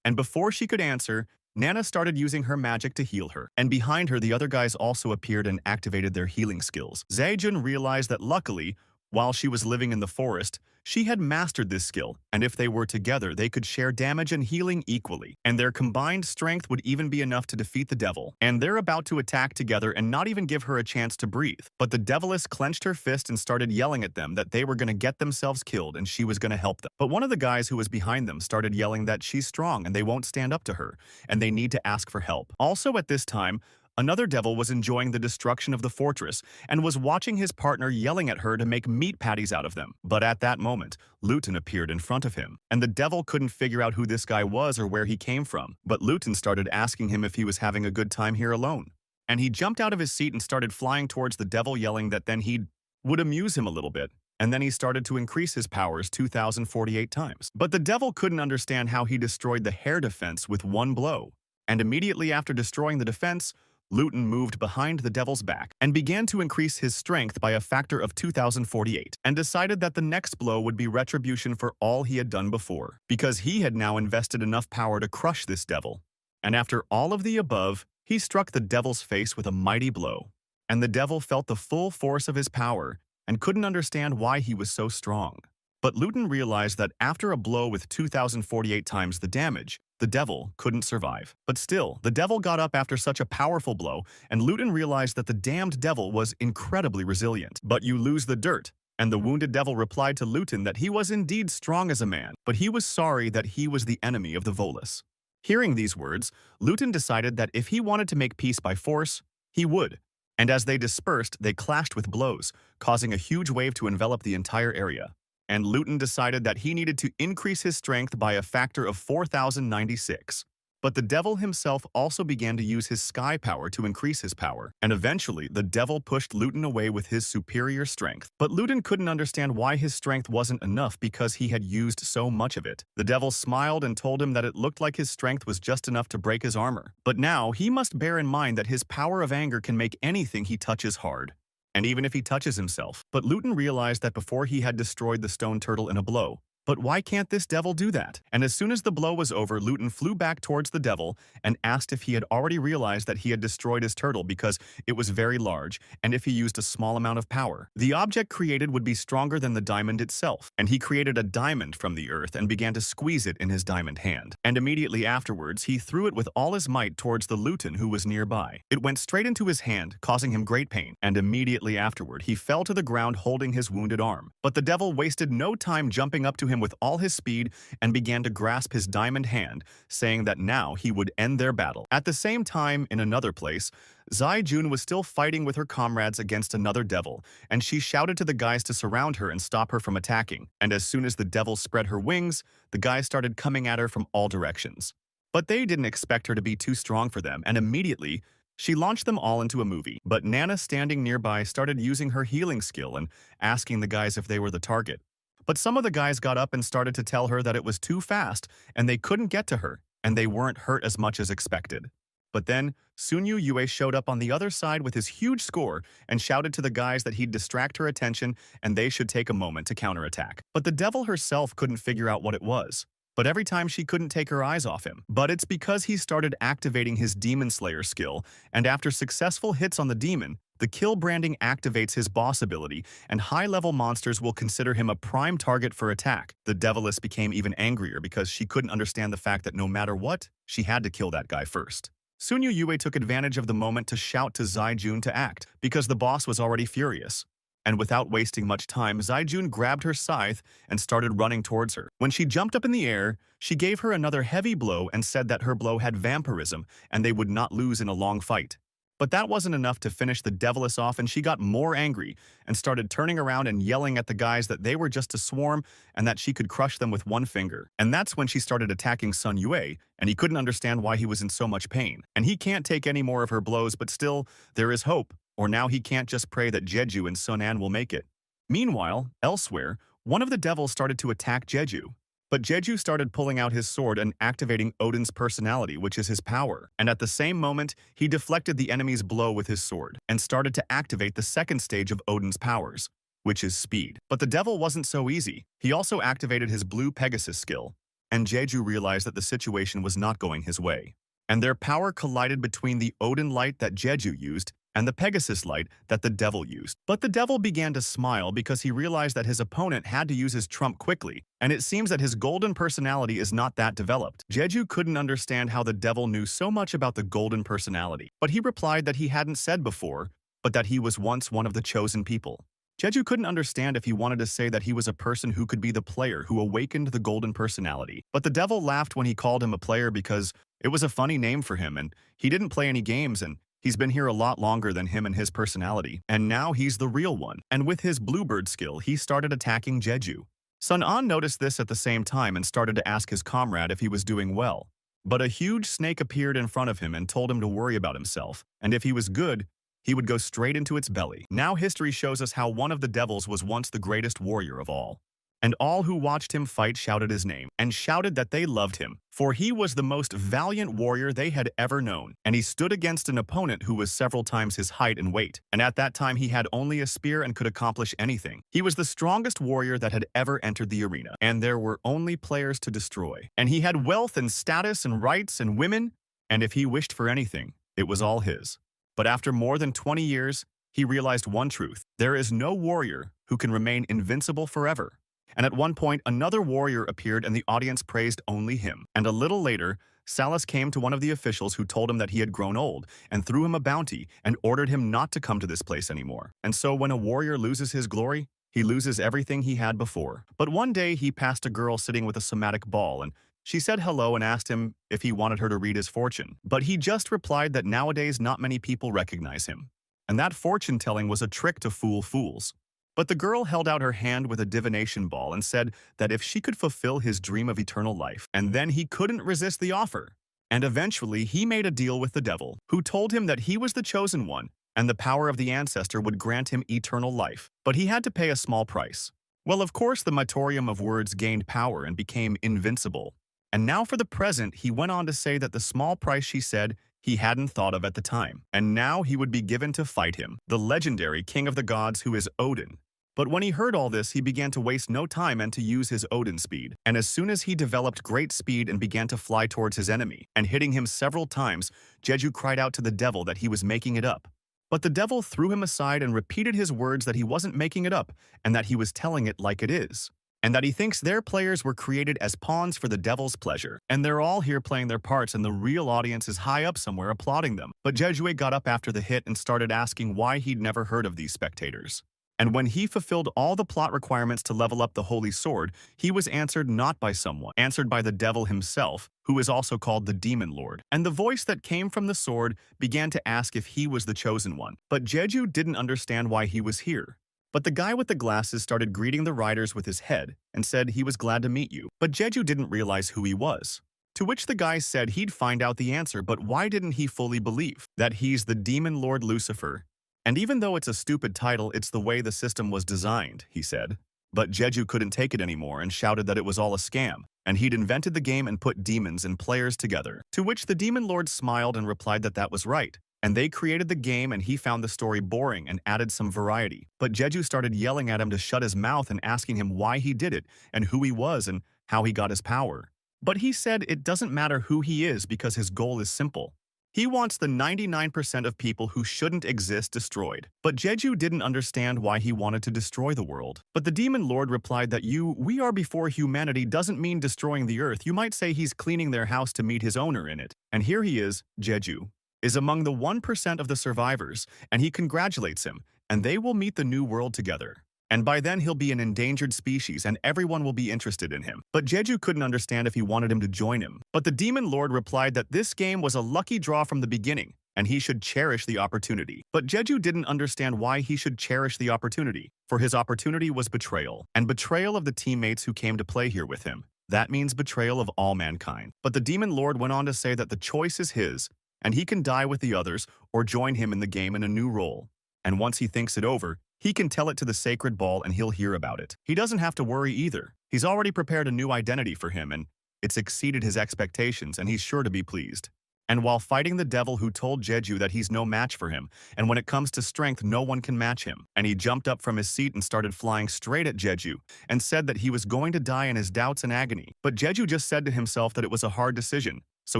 And before she could answer, Nana started using her magic to heal her, and behind her the other guys also appeared and activated their healing skills. Zaijun realized that luckily, while she was living in the forest, she had mastered this skill, and if they were together they could share damage and healing equally, and their combined strength would even be enough to defeat the devil. And they're about to attack together and not even give her a chance to breathe. But the deviless clenched her fist and started yelling at them that they were going to get themselves killed and she was going to help them. But one of the guys who was behind them started yelling that she's strong and they won't stand up to her, and they need to ask for help. Also at this time, another devil was enjoying the destruction of the fortress and was watching his partner yelling at her to make meat patties out of them. But at that moment, Luton appeared in front of him, and the devil couldn't figure out who this guy was or where he came from. But Luton started asking him if he was having a good time here alone. And he jumped out of his seat and started flying towards the devil, yelling that then he would amuse him a little bit. And then he started to increase his powers 2,048 times. But the devil couldn't understand how he destroyed the hair defense with one blow. And immediately after destroying the defense, Luton moved behind the devil's back and began to increase his strength by a factor of 2,048 and decided that the next blow would be retribution for all he had done before, because he had now invested enough power to crush this devil. And after all of the above, he struck the devil's face with a mighty blow, and the devil felt the full force of his power and couldn't understand why he was so strong. But Luton realized that after a blow with 2,048 times the damage, the devil couldn't survive. But still, the devil got up after such a powerful blow, and Luton realized that the damned devil was incredibly resilient. But you lose the dirt. And the wounded devil replied to Luton that he was indeed strong as a man, but he was sorry that he was the enemy of the Volus. Hearing these words, Luton decided that if he wanted to make peace by force, he would. And as they dispersed, they clashed with blows, causing a huge wave to envelop the entire area. And Luton decided that he needed to increase his strength by a factor of 4,096. But the devil himself also began to use his sky power to increase his power, and eventually the devil pushed Luton away with his superior strength. But Luton couldn't understand why his strength wasn't enough because he had used so much of it. The devil smiled and told him that it looked like his strength was just enough to break his armor. But now he must bear in mind that his power of anger can make anything he touches hard. And even if he touches himself. But Luton realized that before he had destroyed the stone turtle in a blow. But why can't this devil do that? And as soon as the blow was over, Luton flew back towards the devil and asked if he had already realized that he had destroyed his turtle because it was very large, and if he used a small amount of power. The object created would be stronger than the diamond itself, and he created a diamond from the earth and began to squeeze it in his diamond hand. And immediately afterwards, he threw it with all his might towards the Luton who was nearby. It went straight into his hand, causing him great pain, and immediately afterward, he fell to the ground holding his wounded arm. But the devil wasted no time jumping up to him with all his speed and began to grasp his diamond hand, saying that now he would end their battle. At the same time, in another place, Zai Jun was still fighting with her comrades against another devil, and she shouted to the guys to surround her and stop her from attacking. And as soon as the devil spread her wings, the guys started coming at her from all directions. But they didn't expect her to be too strong for them, and immediately, she launched them all into a movie. But Nana, standing nearby, started using her healing skill and asking the guys if they were the target. But some of the guys got up and started to tell her that it was too fast and they couldn't get to her, and they weren't hurt as much as expected. But then, Sunyu Yue showed up on the other side with his huge score and shouted to the guys that he'd distract her attention and they should take a moment to counterattack. But the devil herself couldn't figure out what it was. But every time she couldn't take her eyes off him. But it's because he started activating his Demon Slayer skill, and after successful hits on the demon, the kill branding activates his boss ability, and high-level monsters will consider him a prime target for attack. The Deviless became even angrier because she couldn't understand the fact that no matter what, she had to kill that guy first. Sunyu Yue took advantage of the moment to shout to Zai Jun to act, because the boss was already furious. And without wasting much time, Zai Jun grabbed her scythe and started running towards her. When she jumped up in the air, she gave her another heavy blow and said that her blow had vampirism and they would not lose in a long fight. But that wasn't enough to finish the Deviless off, and she got more angry and started turning around and yelling at the guys that they were just a swarm and that she could crush them with one finger. And that's when she started attacking Sun Yue, and he couldn't understand why he was in so much pain. And he can't take any more of her blows, but still, there is hope. Or now he can't just pray that Jeju and Sun An will make it. Meanwhile, elsewhere, one of the devils started to attack Jeju. But Jeju started pulling out his sword and activating Odin's personality, which is his power. And at the same moment, he deflected the enemy's blow with his sword and started to activate the second stage of Odin's powers, which is speed. But the devil wasn't so easy. He also activated his blue Pegasus skill, and Jeju realized that the situation was not going his way. And their power collided between the Odin light that Jeju used and the Pegasus light that the devil used. But the devil began to smile because he realized that his opponent had to use his trump quickly, and it seems that his golden personality is not that developed. Jeju couldn't understand how the devil knew so much about the golden personality, but he replied that he hadn't said before, but that he was once one of the chosen people. Jeju couldn't understand if he wanted to say that he was a person who could be the player who awakened the golden personality. But the devil laughed when he called him a player because it was a funny name for him, and he didn't play any games, and he's been here a lot longer than him and his personality, and now he's the real one. And with his bluebird skill, he started attacking Jeju. Sun An noticed this at the same time and started to ask his comrade if he was doing well. But a huge snake appeared in front of him and told him to worry about himself, and if he was good, he would go straight into its belly. Now history shows us how one of the devils was once the greatest warrior of all. And all who watched him fight shouted his name, and shouted that they loved him, for he was the most valiant warrior they had ever known, and he stood against an opponent who was several times his height and weight, and at that time he had only a spear and could accomplish anything. He was the strongest warrior that had ever entered the arena, and there were only players to destroy. And he had wealth and status and rights and women, and if he wished for anything, it was all his. But after more than 20 years, he realized one truth: there is no warrior who can remain invincible forever. And at one point, another warrior appeared and the audience praised only him. And a little later, Salus came to one of the officials who told him that he had grown old and threw him a bounty and ordered him not to come to this place anymore. And so when a warrior loses his glory, he loses everything he had before. But one day he passed a girl sitting with a somatic ball, and she said hello and asked him if he wanted her to read his fortune. But he just replied that nowadays not many people recognize him, and that fortune-telling was a trick to fool fools. But the girl held out her hand with a divination ball and said that if she could fulfill his dream of eternal life, and then he couldn't resist the offer. And eventually, he made a deal with the devil, who told him that he was the chosen one, and the power of the ancestor would grant him eternal life. But he had to pay a small price. Well, of course, the Matorium of Words gained power and became invincible. And now for the present, he went on to say that the small price she said he hadn't thought of at the time. And now he would be given to fight him, the legendary king of the gods who is Odin. But when he heard all this, he began to waste no time and to use his Odin speed. And as soon as he developed great speed and began to fly towards his enemy, and hitting him several times, Jeju cried out to the devil that he was making it up. But the devil threw him aside and repeated his words that he wasn't making it up, and that he was telling it like it is. And that he thinks their players were created as pawns for the devil's pleasure. And they're all here playing their parts and the real audience is high up somewhere applauding them. But Jeju got up after the hit and started asking why he'd never heard of these spectators. And when he fulfilled all the plot requirements to level up the Holy Sword, he was answered not by someone, answered by the devil himself, who is also called the Demon Lord. And the voice that came from the sword began to ask if he was the chosen one. But Jeju didn't understand why he was here. But the guy with the glasses started greeting the riders with his head and said he was glad to meet you. But Jeju didn't realize who he was. To which the guy said he'd find out the answer, but why didn't he fully believe that he's the Demon Lord Lucifer? And even though it's a stupid title, it's the way the system was designed, he said. But Jeju couldn't take it anymore and shouted that it was all a scam, and he'd invented the game and put demons and players together. To which the Demon Lord smiled and replied that that was right. And they created the game and he found the story boring and added some variety. But Jeju started yelling at him to shut his mouth and asking him why he did it and who he was and how he got his power. But he said it doesn't matter who he is because his goal is simple. He wants the 99% of people who shouldn't exist destroyed. But Jeju didn't understand why he wanted to destroy the world. But the Demon Lord replied that we are before humanity doesn't mean destroying the earth. You might say he's cleaning their house to meet his owner in it. And here he is, Jeju, is among the 1% of the survivors, and he congratulates him, and they will meet the new world together. And by then he'll be an endangered species and everyone will be interested in him. But Jeju couldn't understand if he wanted him to join him. But the Demon Lord replied that this game was a lucky draw from the beginning, and he should cherish the opportunity. But Jeju didn't understand why he should cherish the opportunity, for his opportunity was betrayal, and betrayal of the teammates who came to play here with him. That means betrayal of all mankind. But the Demon Lord went on to say that the choice is his, and he can die with the others or join him in the game in a new role. And once he thinks it over, he can tell it to the sacred ball and he'll hear about it. He doesn't have to worry either. He's already prepared a new identity for him and it's exceeded his expectations and he's sure to be pleased. And while fighting the devil who told Jeju that he's no match for him, and when it comes to strength, no one can match him. And he jumped up from his seat and started flying straight at Jeju and said that he was going to die in his doubts and agony. But Jeju just said to himself that it was a hard decision, so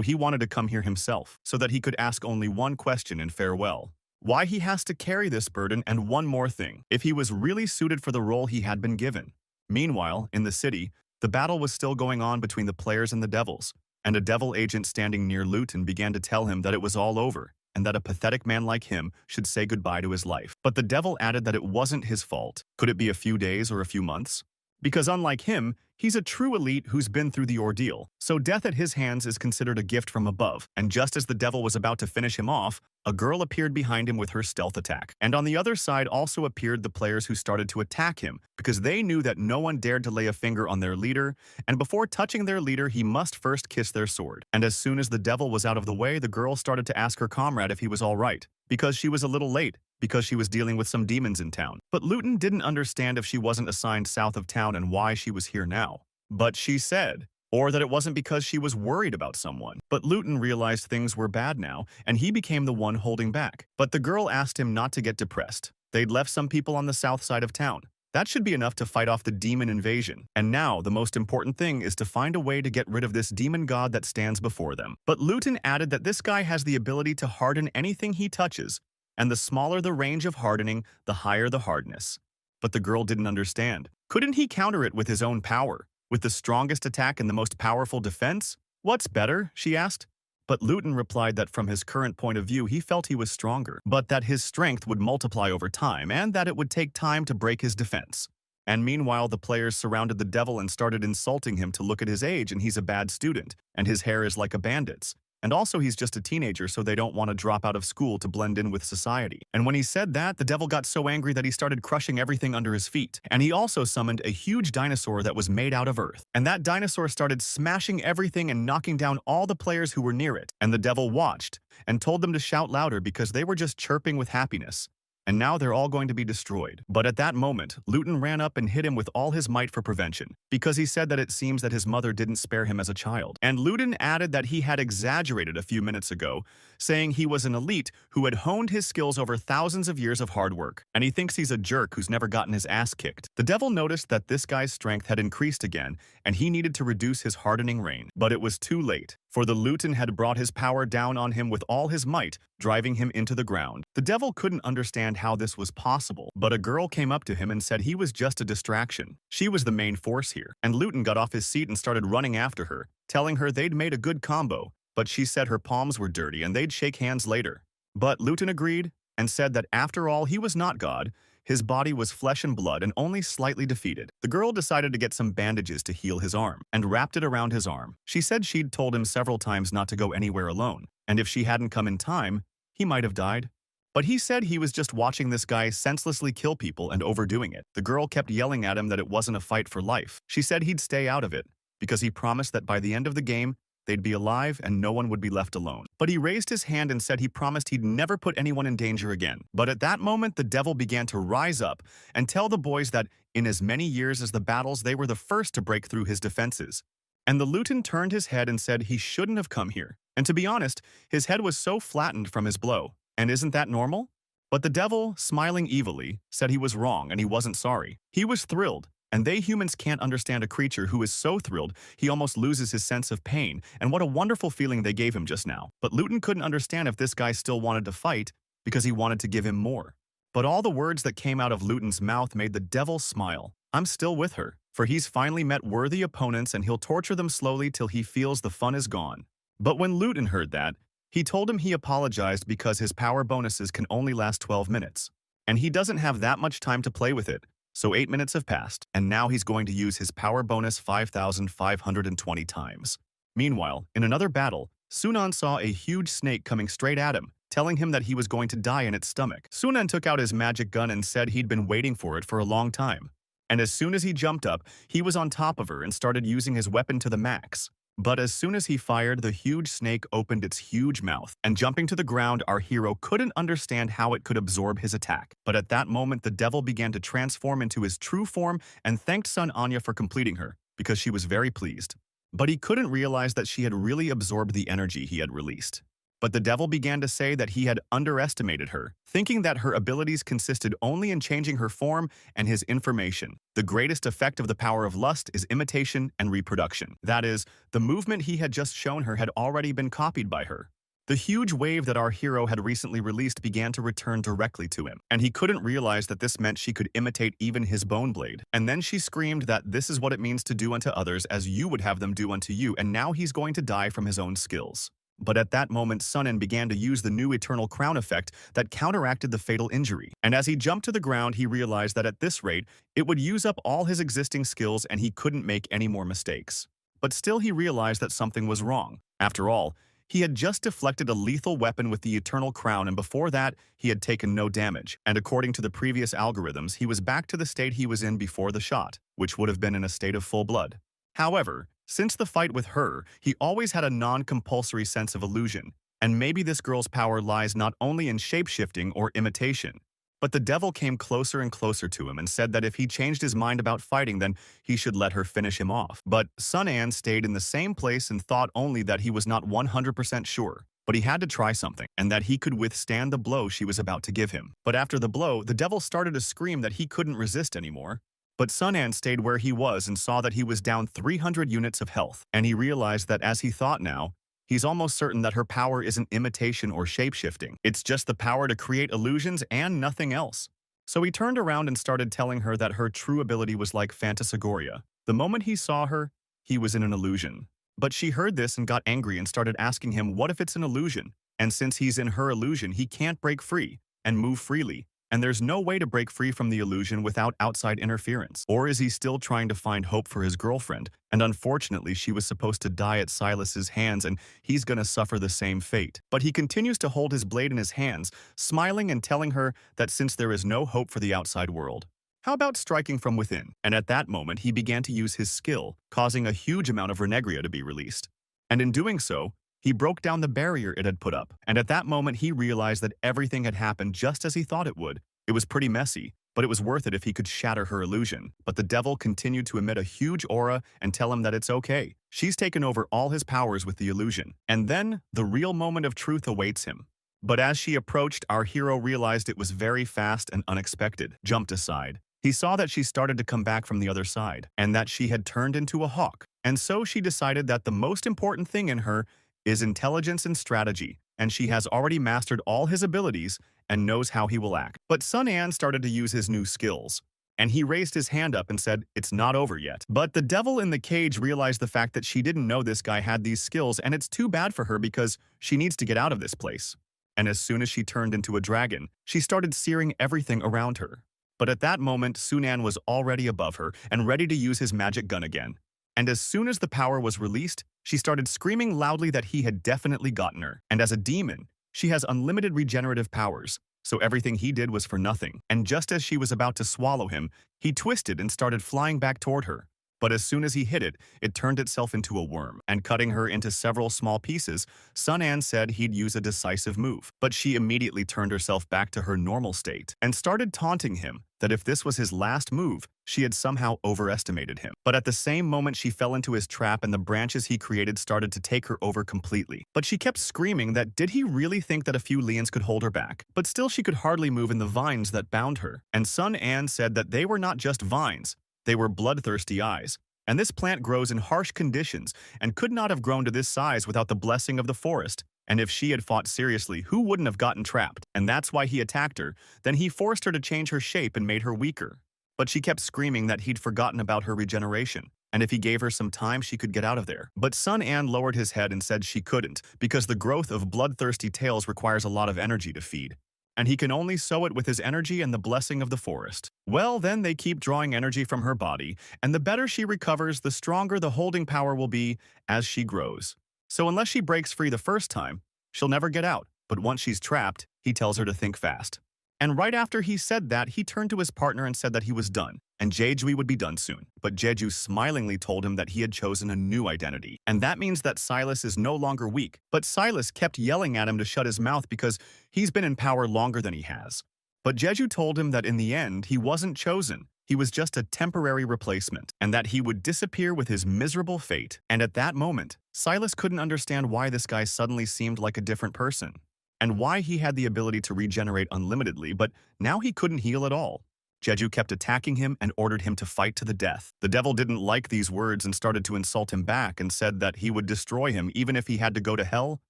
he wanted to come here himself, so that he could ask only one question in farewell. Why he has to carry this burden, and one more thing, if he was really suited for the role he had been given. Meanwhile, in the city, the battle was still going on between the players and the devils, and a devil agent standing near Luton began to tell him that it was all over, and that a pathetic man like him should say goodbye to his life. But the devil added that it wasn't his fault. Could it be a few days or a few months? Because unlike him, he's a true elite who's been through the ordeal, so death at his hands is considered a gift from above. And just as the devil was about to finish him off, a girl appeared behind him with her stealth attack. And on the other side also appeared the players who started to attack him, because they knew that no one dared to lay a finger on their leader, and before touching their leader, he must first kiss their sword. And as soon as the devil was out of the way, the girl started to ask her comrade if he was all right, because she was a little late, because she was dealing with some demons in town. But Luton didn't understand if she wasn't assigned south of town and why she was here now. But she said, or that it wasn't because she was worried about someone. But Luton realized things were bad now, and he became the one holding back. But the girl asked him not to get depressed. They'd left some people on the south side of town. That should be enough to fight off the demon invasion. And now, the most important thing is to find a way to get rid of this demon god that stands before them. But Luton added that this guy has the ability to harden anything he touches, and the smaller the range of hardening, the higher the hardness. But the girl didn't understand. Couldn't he counter it with his own power? With the strongest attack and the most powerful defense? What's better? She asked. But Luton replied that from his current point of view, he felt he was stronger, but that his strength would multiply over time and that it would take time to break his defense. And meanwhile, the players surrounded the devil and started insulting him to look at his age and he's a bad student, and his hair is like a bandit's. And also he's just a teenager, so they don't want to drop out of school to blend in with society. And when he said that, the devil got so angry that he started crushing everything under his feet. And he also summoned a huge dinosaur that was made out of earth. And that dinosaur started smashing everything and knocking down all the players who were near it. And the devil watched and told them to shout louder because they were just chirping with happiness. And now they're all going to be destroyed. But at that moment, Luton ran up and hit him with all his might for prevention, because he said that it seems that his mother didn't spare him as a child. And Luton added that he had exaggerated a few minutes ago, saying he was an elite who had honed his skills over thousands of years of hard work, and he thinks he's a jerk who's never gotten his ass kicked. The devil noticed that this guy's strength had increased again, and he needed to reduce his hardening reign. But it was too late, for the Luton had brought his power down on him with all his might, driving him into the ground. The devil couldn't understand how this was possible, but a girl came up to him and said he was just a distraction. She was the main force here, and Luton got off his seat and started running after her, telling her they'd made a good combo, but she said her palms were dirty and they'd shake hands later. But Luton agreed and said that after all, he was not God. His body was flesh and blood and only slightly defeated. The girl decided to get some bandages to heal his arm and wrapped it around his arm. She said she'd told him several times not to go anywhere alone, and if she hadn't come in time, he might have died. But he said he was just watching this guy senselessly kill people and overdoing it. The girl kept yelling at him that it wasn't a fight for life. She said he'd stay out of it because he promised that by the end of the game, they'd be alive and no one would be left alone. But he raised his hand and said he promised he'd never put anyone in danger again. But at that moment, the devil began to rise up and tell the boys that in as many years as the battles, they were the first to break through his defenses. And the Luton turned his head and said he shouldn't have come here. And to be honest, his head was so flattened from his blow. And isn't that normal? But the devil, smiling evilly, said he was wrong and he wasn't sorry. He was thrilled. And they humans can't understand a creature who is so thrilled he almost loses his sense of pain, and what a wonderful feeling they gave him just now. But Luton couldn't understand if this guy still wanted to fight because he wanted to give him more. But all the words that came out of Luton's mouth made the devil smile. I'm still with her, for he's finally met worthy opponents and he'll torture them slowly till he feels the fun is gone. But when Luton heard that, he told him he apologized because his power bonuses can only last 12 minutes, and he doesn't have that much time to play with it. So 8 minutes have passed, and now he's going to use his power bonus 5,520 times. Meanwhile, in another battle, Sunan saw a huge snake coming straight at him, telling him that he was going to die in its stomach. Sunan took out his magic gun and said he'd been waiting for it for a long time. And as soon as he jumped up, he was on top of her and started using his weapon to the max. But as soon as he fired, the huge snake opened its huge mouth, and jumping to the ground, our hero couldn't understand how it could absorb his attack. But at that moment, the devil began to transform into his true form and thanked Sun Anya for completing her, because she was very pleased. But he couldn't realize that she had really absorbed the energy he had released. But the devil began to say that he had underestimated her, thinking that her abilities consisted only in changing her form and his information. The greatest effect of the power of lust is imitation and reproduction. That is, the movement he had just shown her had already been copied by her. The huge wave that our hero had recently released began to return directly to him, and he couldn't realize that this meant she could imitate even his bone blade. And then she screamed that this is what it means to do unto others as you would have them do unto you, and now he's going to die from his own skills. But at that moment, Sunan began to use the new Eternal Crown effect that counteracted the fatal injury. And as he jumped to the ground, he realized that at this rate, it would use up all his existing skills and he couldn't make any more mistakes. But still he realized that something was wrong. After all, he had just deflected a lethal weapon with the Eternal Crown, and before that, he had taken no damage. And according to the previous algorithms, he was back to the state he was in before the shot, which would have been in a state of full blood. However, since the fight with her, he always had a non-compulsory sense of illusion, and maybe this girl's power lies not only in shape-shifting or imitation. But the devil came closer and closer to him and said that if he changed his mind about fighting, then he should let her finish him off. But Sunan stayed in the same place and thought only that he was not 100% sure. But he had to try something, and that he could withstand the blow she was about to give him. But after the blow, the devil started to scream that he couldn't resist anymore. But Sunan stayed where he was and saw that he was down 300 units of health, and he realized that as he thought now, he's almost certain that her power isn't imitation or shape-shifting. It's just the power to create illusions and nothing else. So he turned around and started telling her that her true ability was like Phantasmagoria. The moment he saw her, he was in an illusion. But she heard this and got angry and started asking him what if it's an illusion? And since he's in her illusion, he can't break free and move freely. And there's no way to break free from the illusion without outside interference. Or is he still trying to find hope for his girlfriend? And unfortunately, she was supposed to die at Silas's hands and he's gonna suffer the same fate. But he continues to hold his blade in his hands, smiling and telling her that since there is no hope for the outside world, how about striking from within? And at that moment, he began to use his skill, causing a huge amount of Renegria to be released. And in doing so, he broke down the barrier it had put up. And at that moment, he realized that everything had happened just as he thought it would. It was pretty messy, but it was worth it if he could shatter her illusion. But the devil continued to emit a huge aura and tell him that it's okay. She's taken over all his powers with the illusion. And then, the real moment of truth awaits him. But as she approached, our hero realized it was very fast and unexpected. Jumped aside. He saw that she started to come back from the other side, and that she had turned into a hawk. And so she decided that the most important thing in her is intelligence and strategy, and she has already mastered all his abilities and knows how he will act. But Sun An started to use his new skills, and he raised his hand up and said, "It's not over yet." But the devil in the cage realized the fact that she didn't know this guy had these skills, and it's too bad for her because she needs to get out of this place. And as soon as she turned into a dragon, she started searing everything around her. But at that moment, Sunan was already above her and ready to use his magic gun again. And as soon as the power was released, she started screaming loudly that he had definitely gotten her. And as a demon, she has unlimited regenerative powers, so everything he did was for nothing. And just as she was about to swallow him, he twisted and started flying back toward her. But as soon as he hit it, it turned itself into a worm, and cutting her into several small pieces, Sun An said he'd use a decisive move. But she immediately turned herself back to her normal state, and started taunting him that if this was his last move, she had somehow overestimated him. But at the same moment she fell into his trap and the branches he created started to take her over completely. But she kept screaming that did he really think that a few lians could hold her back? But still she could hardly move in the vines that bound her. And Sun An said that they were not just vines, they were bloodthirsty eyes, and this plant grows in harsh conditions and could not have grown to this size without the blessing of the forest. And if she had fought seriously, who wouldn't have gotten trapped? And that's why he attacked her. Then he forced her to change her shape and made her weaker. But she kept screaming that he'd forgotten about her regeneration, and if he gave her some time, she could get out of there. But Sun An lowered his head and said she couldn't, because the growth of bloodthirsty tails requires a lot of energy to feed, and he can only sow it with his energy and the blessing of the forest. Well, then they keep drawing energy from her body, and the better she recovers, the stronger the holding power will be as she grows. So unless she breaks free the first time, she'll never get out. But once she's trapped, he tells her to think fast. And right after he said that, he turned to his partner and said that he was done, and Jeju would be done soon. But Jeju smilingly told him that he had chosen a new identity, and that means that Silas is no longer weak. But Silas kept yelling at him to shut his mouth because he's been in power longer than he has. But Jeju told him that in the end, he wasn't chosen. He was just a temporary replacement, and that he would disappear with his miserable fate. And at that moment, Silas couldn't understand why this guy suddenly seemed like a different person, and why he had the ability to regenerate unlimitedly, but now he couldn't heal at all. Jeju kept attacking him and ordered him to fight to the death. The devil didn't like these words and started to insult him back and said that he would destroy him even if he had to go to hell,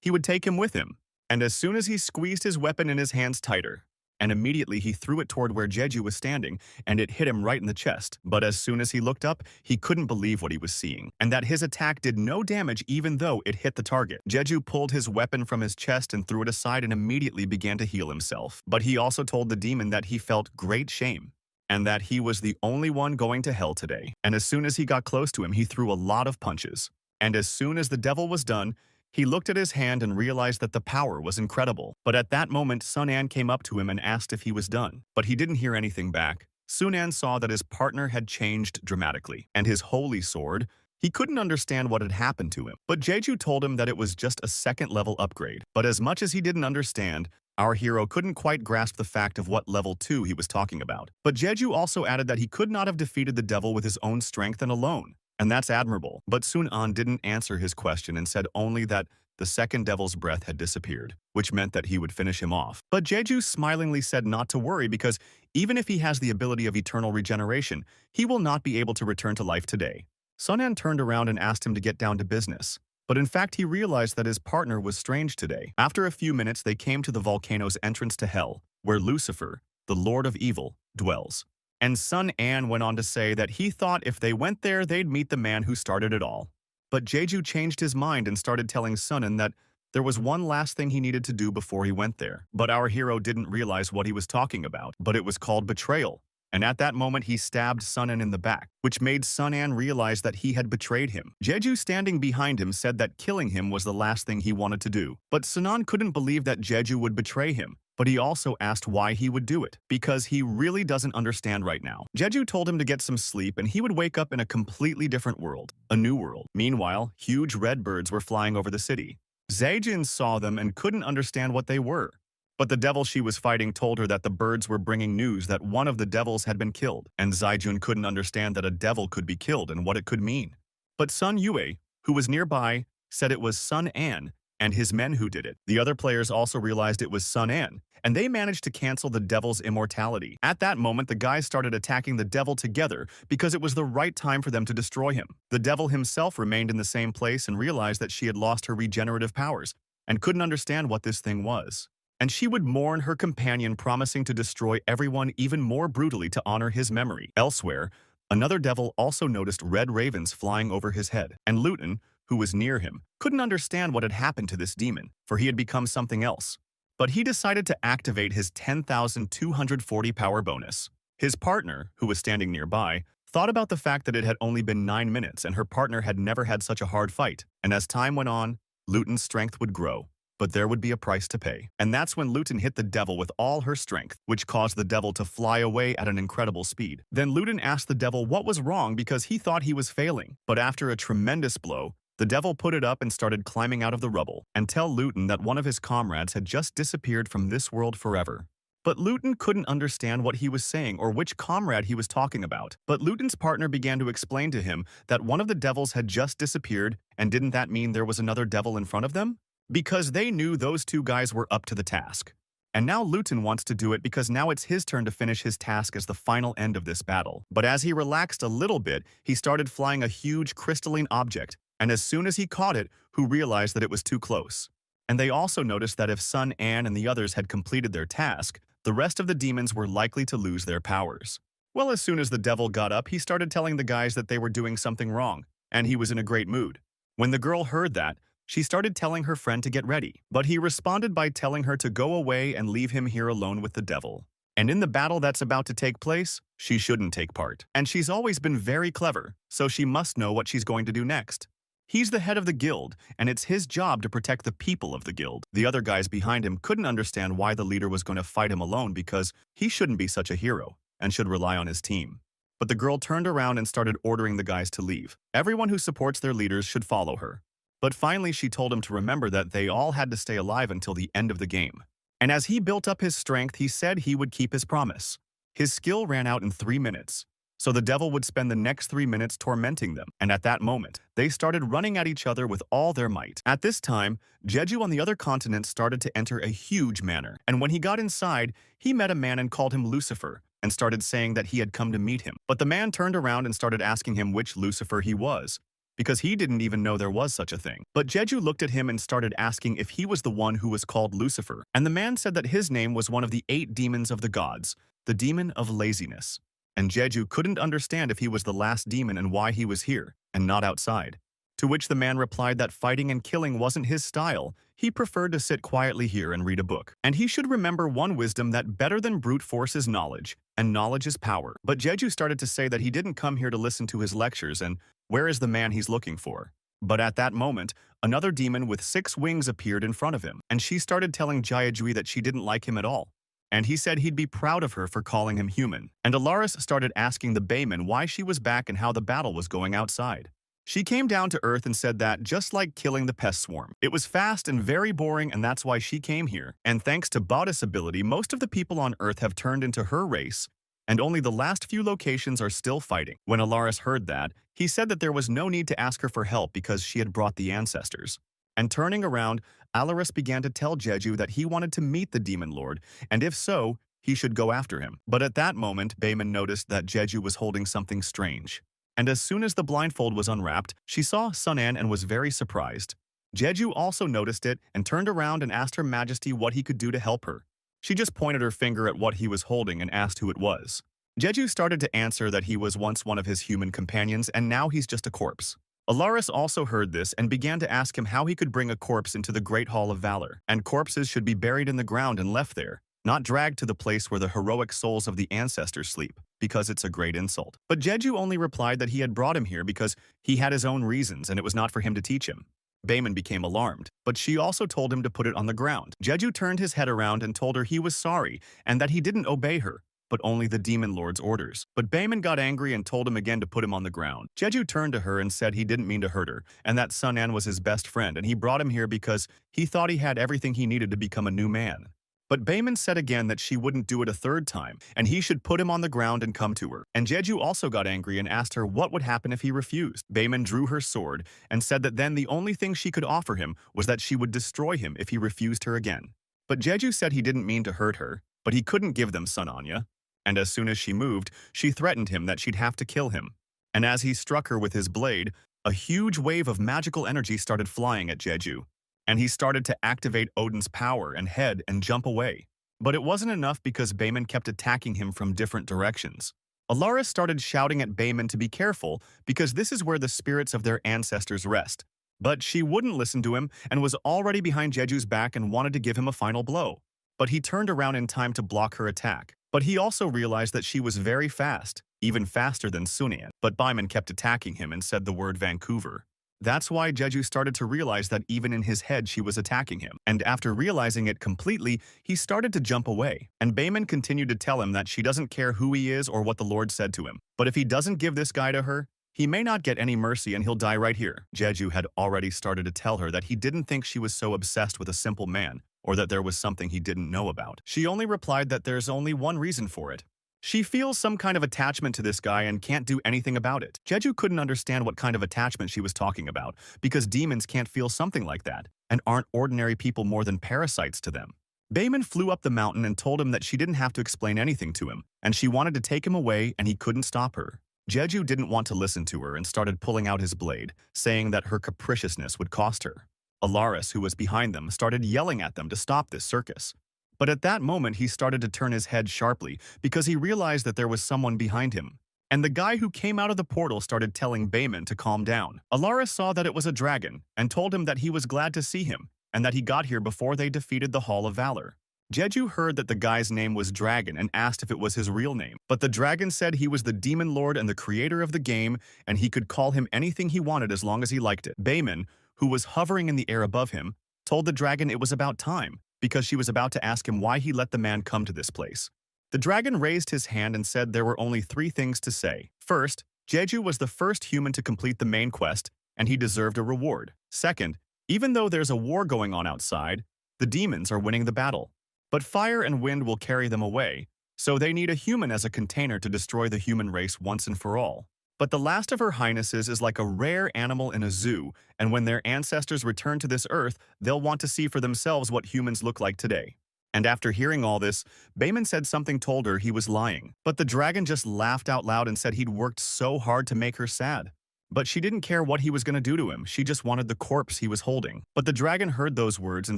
he would take him with him. And as soon as he squeezed his weapon in his hands tighter, and immediately he threw it toward where Jeju was standing, and it hit him right in the chest. But as soon as he looked up, he couldn't believe what he was seeing, and that his attack did no damage even though it hit the target. Jeju pulled his weapon from his chest and threw it aside and immediately began to heal himself. But he also told the demon that he felt great shame, and that he was the only one going to hell today. And as soon as he got close to him, he threw a lot of punches. And as soon as the devil was done, he looked at his hand and realized that the power was incredible. But at that moment, Sun An came up to him and asked if he was done. But he didn't hear anything back. Sun An saw that his partner had changed dramatically, and his holy sword, he couldn't understand what had happened to him. But Jeju told him that it was just a second-level upgrade. But as much as he didn't understand, our hero couldn't quite grasp the fact of what level 2 he was talking about. But Jeju also added that he could not have defeated the devil with his own strength and alone. And that's admirable. But Sun An didn't answer his question and said only that the second devil's breath had disappeared, which meant that he would finish him off. But Jeju smilingly said not to worry because even if he has the ability of eternal regeneration, he will not be able to return to life today. Sun An turned around and asked him to get down to business. But in fact, he realized that his partner was strange today. After a few minutes, they came to the volcano's entrance to hell, where Lucifer, the Lord of Evil, dwells. And Sun An went on to say that he thought if they went there, they'd meet the man who started it all. But Jeju changed his mind and started telling Sun An that There was one last thing he needed to do before he went there, but our hero didn't realize what he was talking about, but it was called betrayal. And at that moment, he stabbed Sunan in the back, which made Sunan realize that he had betrayed him. Jeju, standing behind him, said that killing him was the last thing he wanted to do. But Sunan couldn't believe that Jeju would betray him. But he also asked why he would do it, because he really doesn't understand right now. Jeju told him to get some sleep and he would wake up in a completely different world, a new world. Meanwhile, huge red birds were flying over the city. Zaejin saw them and couldn't understand what they were. But the devil she was fighting told her that the birds were bringing news that one of the devils had been killed, and Zaejun couldn't understand that a devil could be killed and what it could mean. But Sun Yue, who was nearby, said it was Sun An and his men who did it. The other players also realized it was Sun An, and they managed to cancel the devil's immortality. At that moment, the guys started attacking the devil together because it was the right time for them to destroy him. The devil himself remained in the same place and realized that she had lost her regenerative powers and couldn't understand what this thing was. And she would mourn her companion, promising to destroy everyone even more brutally to honor his memory. Elsewhere, another devil also noticed red ravens flying over his head, and Luton, who was near him, couldn't understand what had happened to this demon, for he had become something else. But he decided to activate his 10,240 power bonus. His partner, who was standing nearby, thought about the fact that it had only been 9 minutes and her partner had never had such a hard fight, and as time went on, Luton's strength would grow. But there would be a price to pay. And that's when Luton hit the devil with all her strength, which caused the devil to fly away at an incredible speed. Then Luton asked the devil what was wrong because he thought he was failing. But after a tremendous blow, the devil put it up and started climbing out of the rubble and tell Luton that one of his comrades had just disappeared from this world forever. But Luton couldn't understand what he was saying or which comrade he was talking about. But Luton's partner began to explain to him that one of the devils had just disappeared, and didn't that mean there was another devil in front of them? Because they knew those two guys were up to the task. And now Luton wants to do it because now it's his turn to finish his task as the final end of this battle. But as he relaxed a little bit, he started flying a huge crystalline object, and as soon as he caught it, Hu realized that it was too close. And they also noticed that if Sun An and the others had completed their task, the rest of the demons were likely to lose their powers. Well, as soon as the devil got up, he started telling the guys that they were doing something wrong, and he was in a great mood. When the girl heard that, she started telling her friend to get ready, but he responded by telling her to go away and leave him here alone with the devil. And in the battle that's about to take place, she shouldn't take part. And she's always been very clever, so she must know what she's going to do next. He's the head of the guild, and it's his job to protect the people of the guild. The other guys behind him couldn't understand why the leader was going to fight him alone because he shouldn't be such a hero and should rely on his team. But the girl turned around and started ordering the guys to leave. Everyone who supports their leaders should follow her. But finally, she told him to remember that they all had to stay alive until the end of the game. And as he built up his strength, he said he would keep his promise. His skill ran out in 3 minutes, so the devil would spend the next 3 minutes tormenting them. And at that moment, they started running at each other with all their might. At this time, Jeju on the other continent started to enter a huge manor. And when he got inside, he met a man and called him Lucifer, and started saying that he had come to meet him. But the man turned around and started asking him which Lucifer he was, because he didn't even know there was such a thing. But Jeju looked at him and started asking if he was the one who was called Lucifer, and the man said that his name was one of the 8 demons of the gods, the demon of laziness. And Jeju couldn't understand if he was the last demon and why he was here, and not outside. To which the man replied that fighting and killing wasn't his style. He preferred to sit quietly here and read a book. And he should remember one wisdom, that better than brute force is knowledge, and knowledge is power. But Jeju started to say that he didn't come here to listen to his lectures, and where is the man he's looking for? But at that moment, another demon with 6 wings appeared in front of him, and she started telling Jayajui that she didn't like him at all. And he said he'd be proud of her for calling him human. And Alaris started asking the Bayman why she was back and how the battle was going outside. She came down to earth and said that, just like killing the pest swarm, it was fast and very boring, and that's why she came here. And thanks to Bada's ability, most of the people on earth have turned into her race, and only the last few locations are still fighting. When Alaris heard that, he said that there was no need to ask her for help because she had brought the ancestors. And turning around, Alaris began to tell Jeju that he wanted to meet the Demon Lord, and if so, he should go after him. But at that moment, Bayman noticed that Jeju was holding something strange. And as soon as the blindfold was unwrapped, she saw Sunan and was very surprised. Jeju also noticed it and turned around and asked Her Majesty what he could do to help her. She just pointed her finger at what he was holding and asked who it was. Jeju started to answer that he was once one of his human companions and now he's just a corpse. Alaris also heard this and began to ask him how he could bring a corpse into the Great Hall of Valor, and corpses should be buried in the ground and left there, not dragged to the place where the heroic souls of the ancestors sleep, because it's a great insult. But Jeju only replied that he had brought him here because he had his own reasons and it was not for him to teach him. Baemin became alarmed, but she also told him to put it on the ground. Jeju turned his head around and told her he was sorry and that he didn't obey her, but only the demon lord's orders. But Baemin got angry and told him again to put him on the ground. Jeju turned to her and said he didn't mean to hurt her, and that Sun An was his best friend, and he brought him here because he thought he had everything he needed to become a new man. But Baemin said again that she wouldn't do it a third time, and he should put him on the ground and come to her. And Jeju also got angry and asked her what would happen if he refused. Baemin drew her sword and said that then the only thing she could offer him was that she would destroy him if he refused her again. But Jeju said he didn't mean to hurt her, but he couldn't give them Sun Anya. And as soon as she moved, she threatened him that she'd have to kill him. And as he struck her with his blade, a huge wave of magical energy started flying at Jeju, and he started to activate Odin's power and head and jump away. But it wasn't enough because Baemin kept attacking him from different directions. Alaris started shouting at Baemin to be careful because this is where the spirits of their ancestors rest. But she wouldn't listen to him and was already behind Jeju's back and wanted to give him a final blow. But he turned around in time to block her attack. But he also realized that she was very fast, even faster than Sun An. But Baemin kept attacking him and said the word Vancouver. That's why Jeju started to realize that even in his head she was attacking him. And after realizing it completely, he started to jump away. And Baemin continued to tell him that she doesn't care who he is or what the Lord said to him. But if he doesn't give this guy to her, he may not get any mercy and he'll die right here. Jeju had already started to tell her that he didn't think she was so obsessed with a simple man, or that there was something he didn't know about. She only replied that there's only one reason for it. She feels some kind of attachment to this guy and can't do anything about it. Jeju couldn't understand what kind of attachment she was talking about, because demons can't feel something like that, and aren't ordinary people more than parasites to them. Baemin flew up the mountain and told him that she didn't have to explain anything to him, and she wanted to take him away and he couldn't stop her. Jeju didn't want to listen to her and started pulling out his blade, saying that her capriciousness would cost her. Alaris, who was behind them, started yelling at them to stop this circus. But at that moment, he started to turn his head sharply because he realized that there was someone behind him. And the guy who came out of the portal started telling Baemin to calm down. Alaris saw that it was a dragon and told him that he was glad to see him and that he got here before they defeated the Hall of Valor. Jeju heard that the guy's name was Dragon and asked if it was his real name. But the dragon said he was the demon lord and the creator of the game, and he could call him anything he wanted as long as he liked it. Baemin, who was hovering in the air above him, told the dragon it was about time, because she was about to ask him why he let the man come to this place. The dragon raised his hand and said there were only 3 things to say. First, Jeju was the first human to complete the main quest, and he deserved a reward. Second, even though there's a war going on outside, the demons are winning the battle. But fire and wind will carry them away, so they need a human as a container to destroy the human race once and for all. But the last of her highnesses is like a rare animal in a zoo, and when their ancestors return to this earth, they'll want to see for themselves what humans look like today. And after hearing all this, Baemin said something told her he was lying. But the dragon just laughed out loud and said he'd worked so hard to make her sad. But she didn't care what he was going to do to him, she just wanted the corpse he was holding. But the dragon heard those words and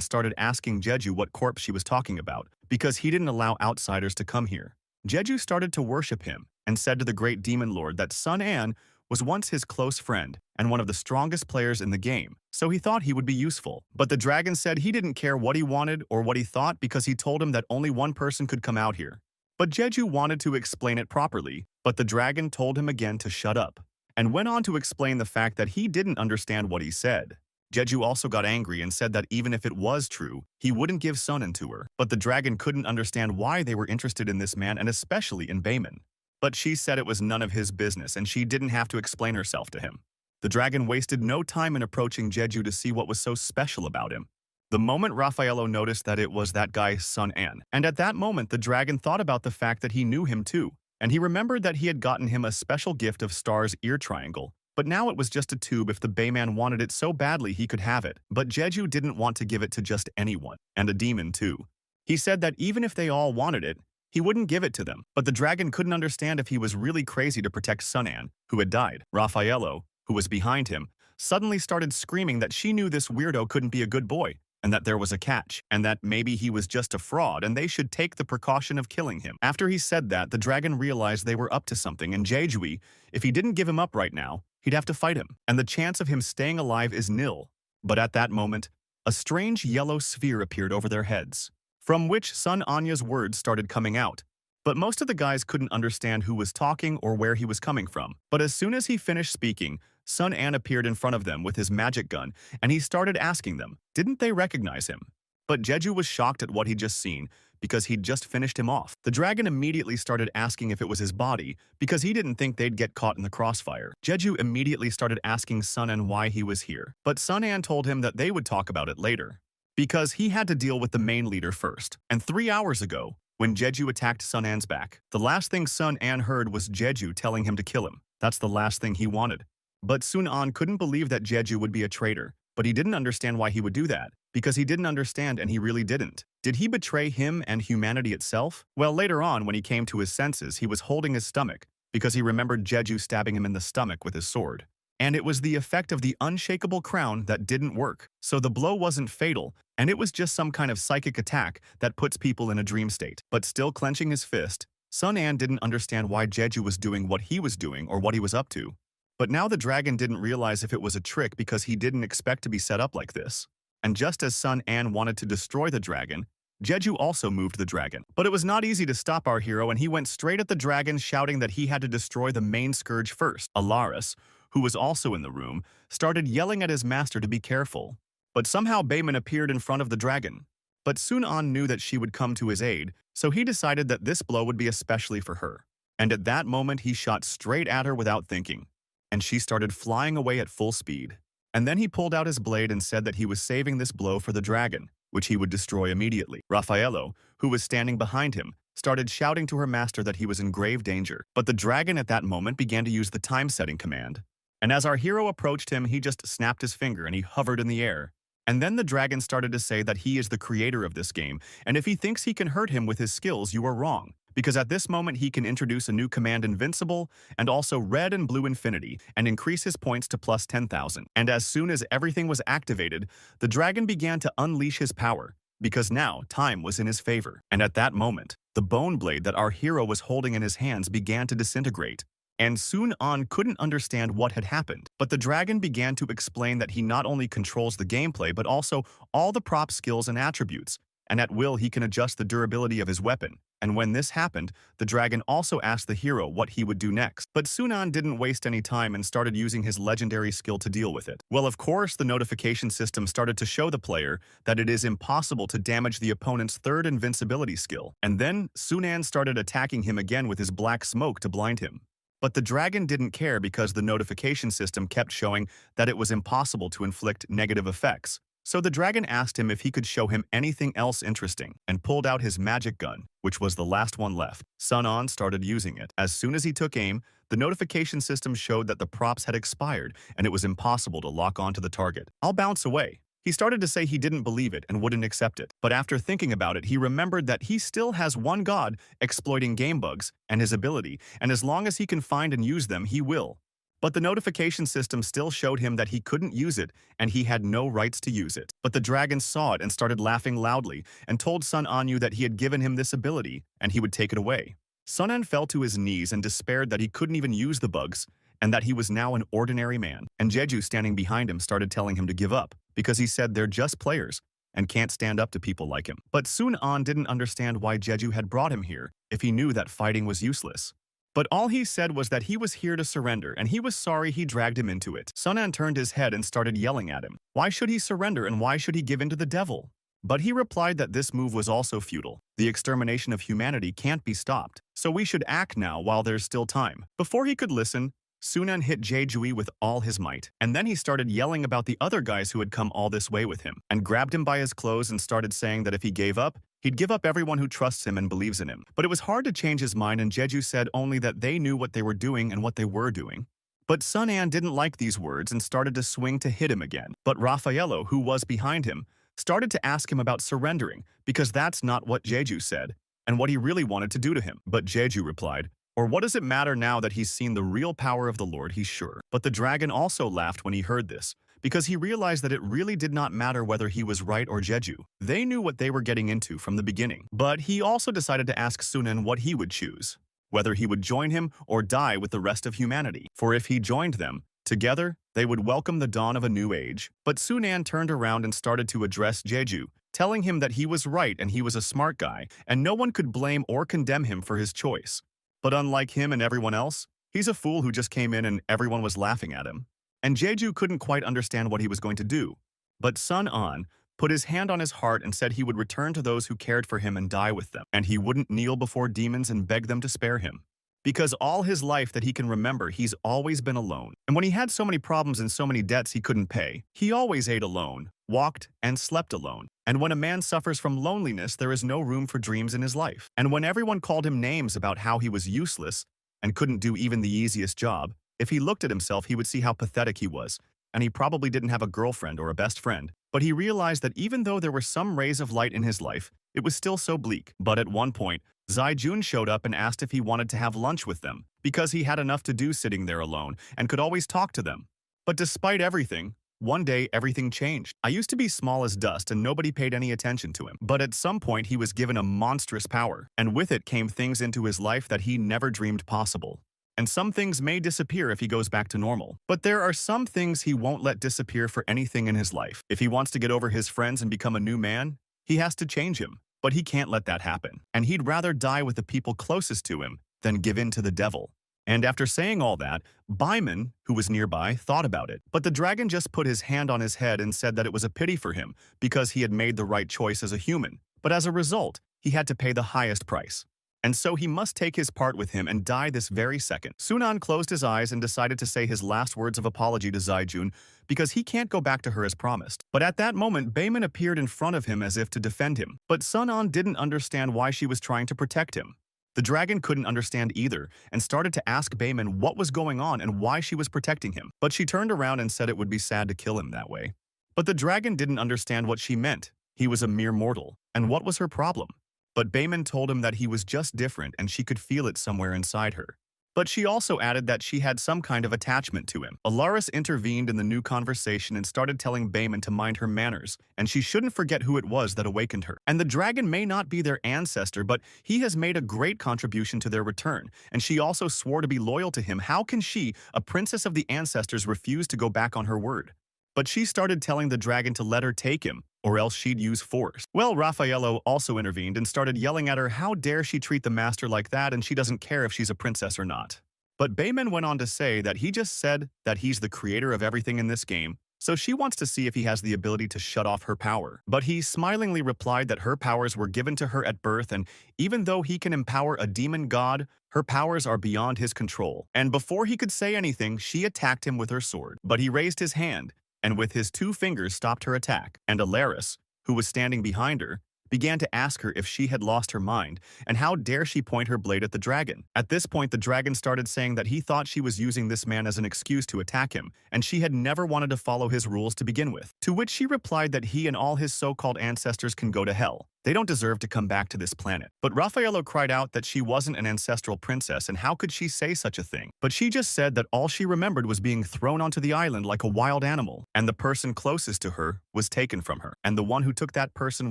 started asking Jeju what corpse she was talking about, because he didn't allow outsiders to come here. Jeju started to worship him, and said to the great demon lord that Sun An was once his close friend and one of the strongest players in the game, so he thought he would be useful. But the dragon said he didn't care what he wanted or what he thought because he told him that only one person could come out here. But Jeju wanted to explain it properly, but the dragon told him again to shut up, and went on to explain the fact that he didn't understand what he said. Jeju also got angry and said that even if it was true, he wouldn't give Sun An to her. But the dragon couldn't understand why they were interested in this man and especially in Baemin. But she said it was none of his business and she didn't have to explain herself to him. The dragon wasted no time in approaching Jeju to see what was so special about him. The moment Raffaello noticed that it was that guy Sun An, and at that moment the dragon thought about the fact that he knew him too, and he remembered that he had gotten him a special gift of Star's ear triangle. But now it was just a tube. If the Bayman wanted it so badly he could have it. But Jeju didn't want to give it to just anyone, and a demon too. He said that even if they all wanted it, he wouldn't give it to them. But the dragon couldn't understand if he was really crazy to protect Sun An, who had died. Raffaello, who was behind him, suddenly started screaming that she knew this weirdo couldn't be a good boy, and that there was a catch, and that maybe he was just a fraud and they should take the precaution of killing him. After he said that, the dragon realized they were up to something, and Jeju, if he didn't give him up right now, he'd have to fight him, and the chance of him staying alive is nil. But at that moment, a strange yellow sphere appeared over their heads, from which Sun Anya's words started coming out. But most of the guys couldn't understand who was talking or where he was coming from. But as soon as he finished speaking, Sun An appeared in front of them with his magic gun, and he started asking them, didn't they recognize him? But Jeju was shocked at what he'd just seen, because he'd just finished him off. The dragon immediately started asking if it was his body, because he didn't think they'd get caught in the crossfire. Jeju immediately started asking Sun An why he was here, but Sun An told him that they would talk about it later, because he had to deal with the main leader first. And 3 hours ago, when Jeju attacked Sun An's back, the last thing Sun An heard was Jeju telling him to kill him. That's the last thing he wanted. But Sun An couldn't believe that Jeju would be a traitor, but he didn't understand why he would do that, because he didn't understand and he really didn't. Did he betray him and humanity itself? Well, later on, when he came to his senses, he was holding his stomach, because he remembered Jeju stabbing him in the stomach with his sword. And it was the effect of the unshakable crown that didn't work. So the blow wasn't fatal, and it was just some kind of psychic attack that puts people in a dream state. But still clenching his fist, Sun An didn't understand why Jeju was doing what he was doing or what he was up to. But now the dragon didn't realize if it was a trick because he didn't expect to be set up like this. And just as Sun An wanted to destroy the dragon, Jeju also moved the dragon. But it was not easy to stop our hero, and he went straight at the dragon, shouting that he had to destroy the main scourge first. Alaris, who was also in the room, started yelling at his master to be careful. But somehow Bayman appeared in front of the dragon. But Sun An knew that she would come to his aid, so he decided that this blow would be especially for her. And at that moment he shot straight at her without thinking, and she started flying away at full speed. And then he pulled out his blade and said that he was saving this blow for the dragon, which he would destroy immediately. Raffaello, who was standing behind him, started shouting to her master that he was in grave danger. But the dragon at that moment began to use the time-setting command. And as our hero approached him, he just snapped his finger and he hovered in the air. And then the dragon started to say that he is the creator of this game, and if he thinks he can hurt him with his skills, you are wrong. Because at this moment he can introduce a new command, Invincible, and also Red and Blue Infinity, and increase his points to plus 10,000. And as soon as everything was activated, the dragon began to unleash his power, because now time was in his favor. And at that moment, the bone blade that our hero was holding in his hands began to disintegrate. And Sun An couldn't understand what had happened. But the dragon began to explain that he not only controls the gameplay, but also all the prop skills and attributes, and at will he can adjust the durability of his weapon. And when this happened, the dragon also asked the hero what he would do next. But Sun An didn't waste any time and started using his legendary skill to deal with it. Well, of course, the notification system started to show the player that it is impossible to damage the opponent's third invincibility skill. And then Sun An started attacking him again with his black smoke to blind him. But the dragon didn't care because the notification system kept showing that it was impossible to inflict negative effects. So the dragon asked him if he could show him anything else interesting, and pulled out his magic gun, which was the last one left. Sun An started using it. As soon as he took aim, the notification system showed that the props had expired and it was impossible to lock onto the target. I'll bounce away. He started to say he didn't believe it and wouldn't accept it. But after thinking about it, he remembered that he still has one god exploiting game bugs and his ability, and as long as he can find and use them, he will. But the notification system still showed him that he couldn't use it and he had no rights to use it. But the dragon saw it and started laughing loudly and told Sun Anyu that he had given him this ability and he would take it away. Sun An fell to his knees and despaired that he couldn't even use the bugs and that he was now an ordinary man. And Jeju, standing behind him, started telling him to give up because he said they're just players and can't stand up to people like him. But Sun An didn't understand why Jeju had brought him here if he knew that fighting was useless. But all he said was that he was here to surrender, and he was sorry he dragged him into it. Sun An turned his head and started yelling at him. Why should he surrender and why should he give in to the devil? But he replied that this move was also futile. The extermination of humanity can't be stopped, so we should act now while there's still time. Before he could listen, Sun An hit Jeju with all his might, and then he started yelling about the other guys who had come all this way with him, and grabbed him by his clothes and started saying that if he gave up, he'd give up everyone who trusts him and believes in him. But it was hard to change his mind, and Jeju said only that they knew what they were doing and what they were doing. But Sun An didn't like these words and started to swing to hit him again. But Raffaello, who was behind him, started to ask him about surrendering, because that's not what Jeju said, and what he really wanted to do to him. But Jeju replied, or what does it matter now that he's seen the real power of the Lord, he's sure. But the dragon also laughed when he heard this, because he realized that it really did not matter whether he was right or Jeju. They knew what they were getting into from the beginning. But he also decided to ask Sun An what he would choose, whether he would join him or die with the rest of humanity. For if he joined them, Together, they would welcome the dawn of a new age. But Sunan turned around and started to address Jeju, telling him that he was right and he was a smart guy, and no one could blame or condemn him for his choice. But unlike him and everyone else, he's a fool who just came in and everyone was laughing at him. And Jeju couldn't quite understand what he was going to do. But Sun An put his hand on his heart and said he would return to those who cared for him and die with them, and he wouldn't kneel before demons and beg them to spare him. Because all his life that he can remember, he's always been alone. And when he had so many problems and so many debts he couldn't pay, he always ate alone, walked, and slept alone. And when a man suffers from loneliness, there is no room for dreams in his life. And when everyone called him names about how he was useless and couldn't do even the easiest job, if he looked at himself, he would see how pathetic he was. And he probably didn't have a girlfriend or a best friend. But he realized that even though there were some rays of light in his life, it was still so bleak. But at one point, Zai Jun showed up and asked if he wanted to have lunch with them, because he had enough to do sitting there alone and could always talk to them. But despite everything, one day everything changed. I used to be small as dust and nobody paid any attention to him. But at some point he was given a monstrous power, and with it came things into his life that he never dreamed possible. And some things may disappear if he goes back to normal. But there are some things he won't let disappear for anything in his life. If he wants to get over his friends and become a new man, he has to change him. But he can't let that happen. And he'd rather die with the people closest to him than give in to the devil. And after saying all that, Baiman, who was nearby, thought about it. But the dragon just put his hand on his head and said that it was a pity for him because he had made the right choice as a human. But as a result, he had to pay the highest price. And so he must take his part with him and die this very second. Sunan closed his eyes and decided to say his last words of apology to Zaijun because he can't go back to her as promised. But at that moment, Bayman appeared in front of him as if to defend him. But Sunan didn't understand why she was trying to protect him. The dragon couldn't understand either and started to ask Bayman what was going on and why she was protecting him. But she turned around and said it would be sad to kill him that way. But the dragon didn't understand what she meant. He was a mere mortal. And what was her problem? But Bayman told him that he was just different and she could feel it somewhere inside her. But she also added that she had some kind of attachment to him. Alaris intervened in the new conversation and started telling Bayman to mind her manners, and she shouldn't forget who it was that awakened her. And the dragon may not be their ancestor, but he has made a great contribution to their return, and she also swore to be loyal to him. How can she, a princess of the ancestors, refuse to go back on her word? But she started telling the dragon to let her take him, or else she'd use force. Well, Raffaello also intervened and started yelling at her, how dare she treat the master like that, and she doesn't care if she's a princess or not. But Bayman went on to say that he just said that he's the creator of everything in this game, so she wants to see if he has the ability to shut off her power. But he smilingly replied that her powers were given to her at birth, and even though he can empower a demon god, her powers are beyond his control. And before he could say anything, she attacked him with her sword. But he raised his hand, and with his 2 fingers stopped her attack. And Alaris, who was standing behind her, began to ask her if she had lost her mind, and how dare she point her blade at the dragon. At this point, the dragon started saying that he thought she was using this man as an excuse to attack him, and she had never wanted to follow his rules to begin with. To which she replied that he and all his so-called ancestors can go to hell. They don't deserve to come back to this planet. But Raffaello cried out that she wasn't an ancestral princess, and how could she say such a thing? But she just said that all she remembered was being thrown onto the island like a wild animal, and the person closest to her was taken from her, and the one who took that person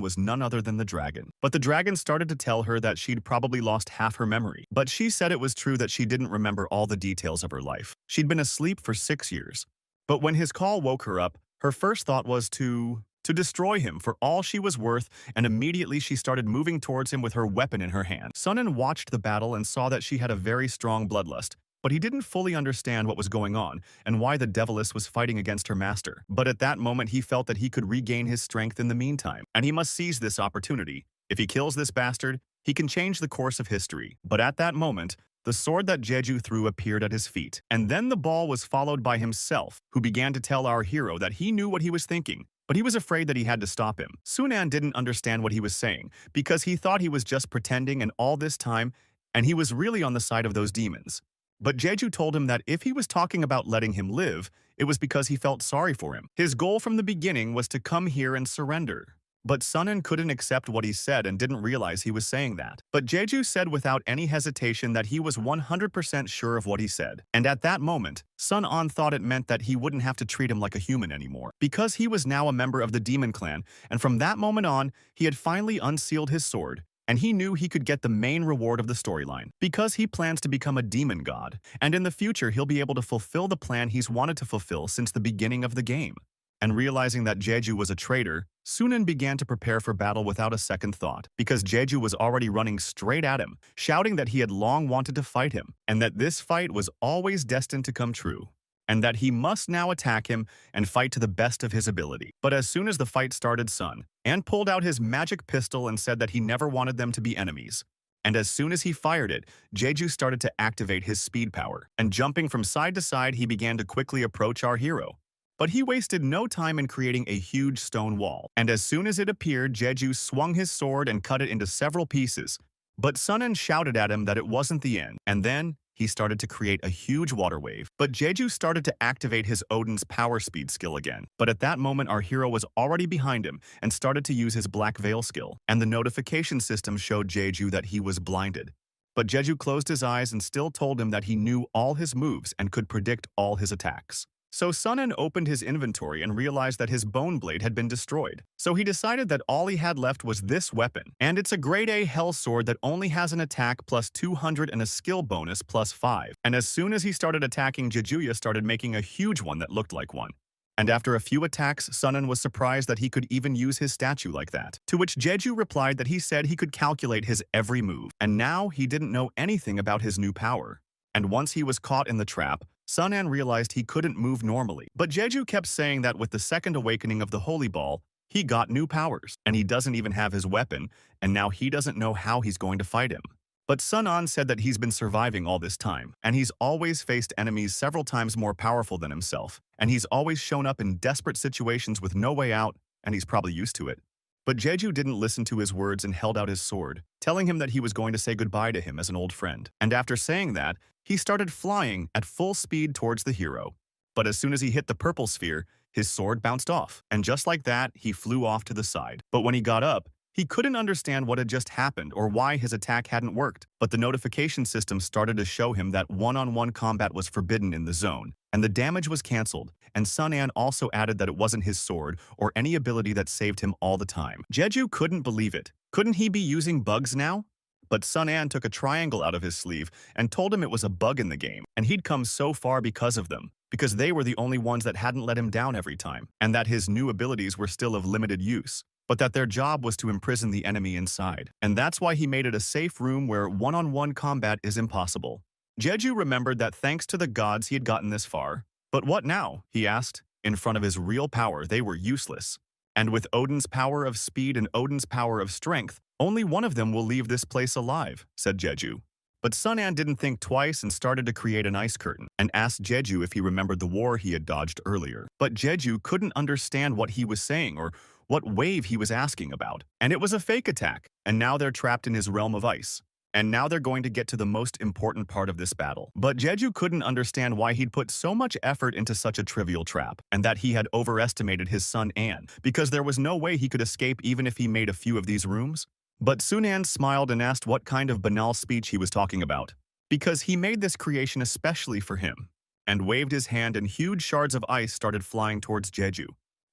was none other than the dragon. But the dragon started to tell her that she'd probably lost half her memory, but she said it was true that she didn't remember all the details of her life. She'd been asleep for 6 years. But when his call woke her up, her first thought was to destroy him for all she was worth, and immediately she started moving towards him with her weapon in her hand. Sunan watched the battle and saw that she had a very strong bloodlust, but he didn't fully understand what was going on and why the deviless was fighting against her master. But at that moment he felt that he could regain his strength in the meantime, and he must seize this opportunity. If he kills this bastard, he can change the course of history. But at that moment, the sword that Jeju threw appeared at his feet, and then the ball was followed by himself, who began to tell our hero that he knew what he was thinking, but he was afraid that he had to stop him. Sunan didn't understand what he was saying, because he thought he was just pretending and all this time, and he was really on the side of those demons. But Jeju told him that if he was talking about letting him live, it was because he felt sorry for him. His goal from the beginning was to come here and surrender. But Sunan couldn't accept what he said and didn't realize he was saying that. But Jeju said without any hesitation that he was 100% sure of what he said. And at that moment, Sunan thought it meant that he wouldn't have to treat him like a human anymore, because he was now a member of the demon clan, and from that moment on, he had finally unsealed his sword, and he knew he could get the main reward of the storyline because he plans to become a demon god, and in the future he'll be able to fulfill the plan he's wanted to fulfill since the beginning of the game. And realizing that Jeju was a traitor, Sunan began to prepare for battle without a second thought, because Jeju was already running straight at him, shouting that he had long wanted to fight him, and that this fight was always destined to come true, and that he must now attack him and fight to the best of his ability. But as soon as the fight started, Sun An pulled out his magic pistol and said that he never wanted them to be enemies. And as soon as he fired it, Jeju started to activate his speed power, and jumping from side to side, he began to quickly approach our hero. But he wasted no time in creating a huge stone wall, and as soon as it appeared, Jeju swung his sword and cut it into several pieces. But Sun An shouted at him that it wasn't the end, and then he started to create a huge water wave. But Jeju started to activate his Odin's power speed skill again. But at that moment, our hero was already behind him and started to use his Black Veil skill, and the notification system showed Jeju that he was blinded. But Jeju closed his eyes and still told him that he knew all his moves and could predict all his attacks. So Sun An opened his inventory and realized that his bone blade had been destroyed. So he decided that all he had left was this weapon, and it's a grade A hell sword that only has an attack plus 200 and a skill bonus plus 5. And as soon as he started attacking, Jejuya started making a huge one that looked like one. And after a few attacks, Sun An was surprised that he could even use his statue like that. To which Jeju replied that he said he could calculate his every move, and now he didn't know anything about his new power. And once he was caught in the trap, Sun An realized he couldn't move normally. But Jeju kept saying that with the second awakening of the Holy Ball, he got new powers, and he doesn't even have his weapon, and now he doesn't know how he's going to fight him. But Sun An said that he's been surviving all this time, and he's always faced enemies several times more powerful than himself, and he's always shown up in desperate situations with no way out, and he's probably used to it. But Jeju didn't listen to his words and held out his sword, telling him that he was going to say goodbye to him as an old friend. And after saying that, he started flying at full speed towards the hero. But as soon as he hit the purple sphere, his sword bounced off, and just like that, he flew off to the side. But when he got up, he couldn't understand what had just happened or why his attack hadn't worked. But the notification system started to show him that one-on-one combat was forbidden in the zone, and the damage was cancelled, and Sun An also added that it wasn't his sword or any ability that saved him all the time. Jeju couldn't believe it. Couldn't he be using bugs now? But Sun An took a triangle out of his sleeve and told him it was a bug in the game, and he'd come so far because of them, because they were the only ones that hadn't let him down every time, and that his new abilities were still of limited use, but that their job was to imprison the enemy inside. And that's why he made it a safe room where one-on-one combat is impossible. Jeju remembered that thanks to the gods he had gotten this far. But what now? He asked. In front of his real power, they were useless. And with Odin's power of speed and Odin's power of strength, only one of them will leave this place alive, said Jeju. But Sun An didn't think twice and started to create an ice curtain and asked Jeju if he remembered the war he had dodged earlier. But Jeju couldn't understand what he was saying or what wave he was asking about. And it was a fake attack, and now they're trapped in his realm of ice. And now they're going to get to the most important part of this battle. But Jeju couldn't understand why he'd put so much effort into such a trivial trap, and that he had overestimated his son An, because there was no way he could escape even if he made a few of these rooms. But Sunan smiled and asked what kind of banal speech he was talking about, because he made this creation especially for him, and waved his hand and huge shards of ice started flying towards Jeju.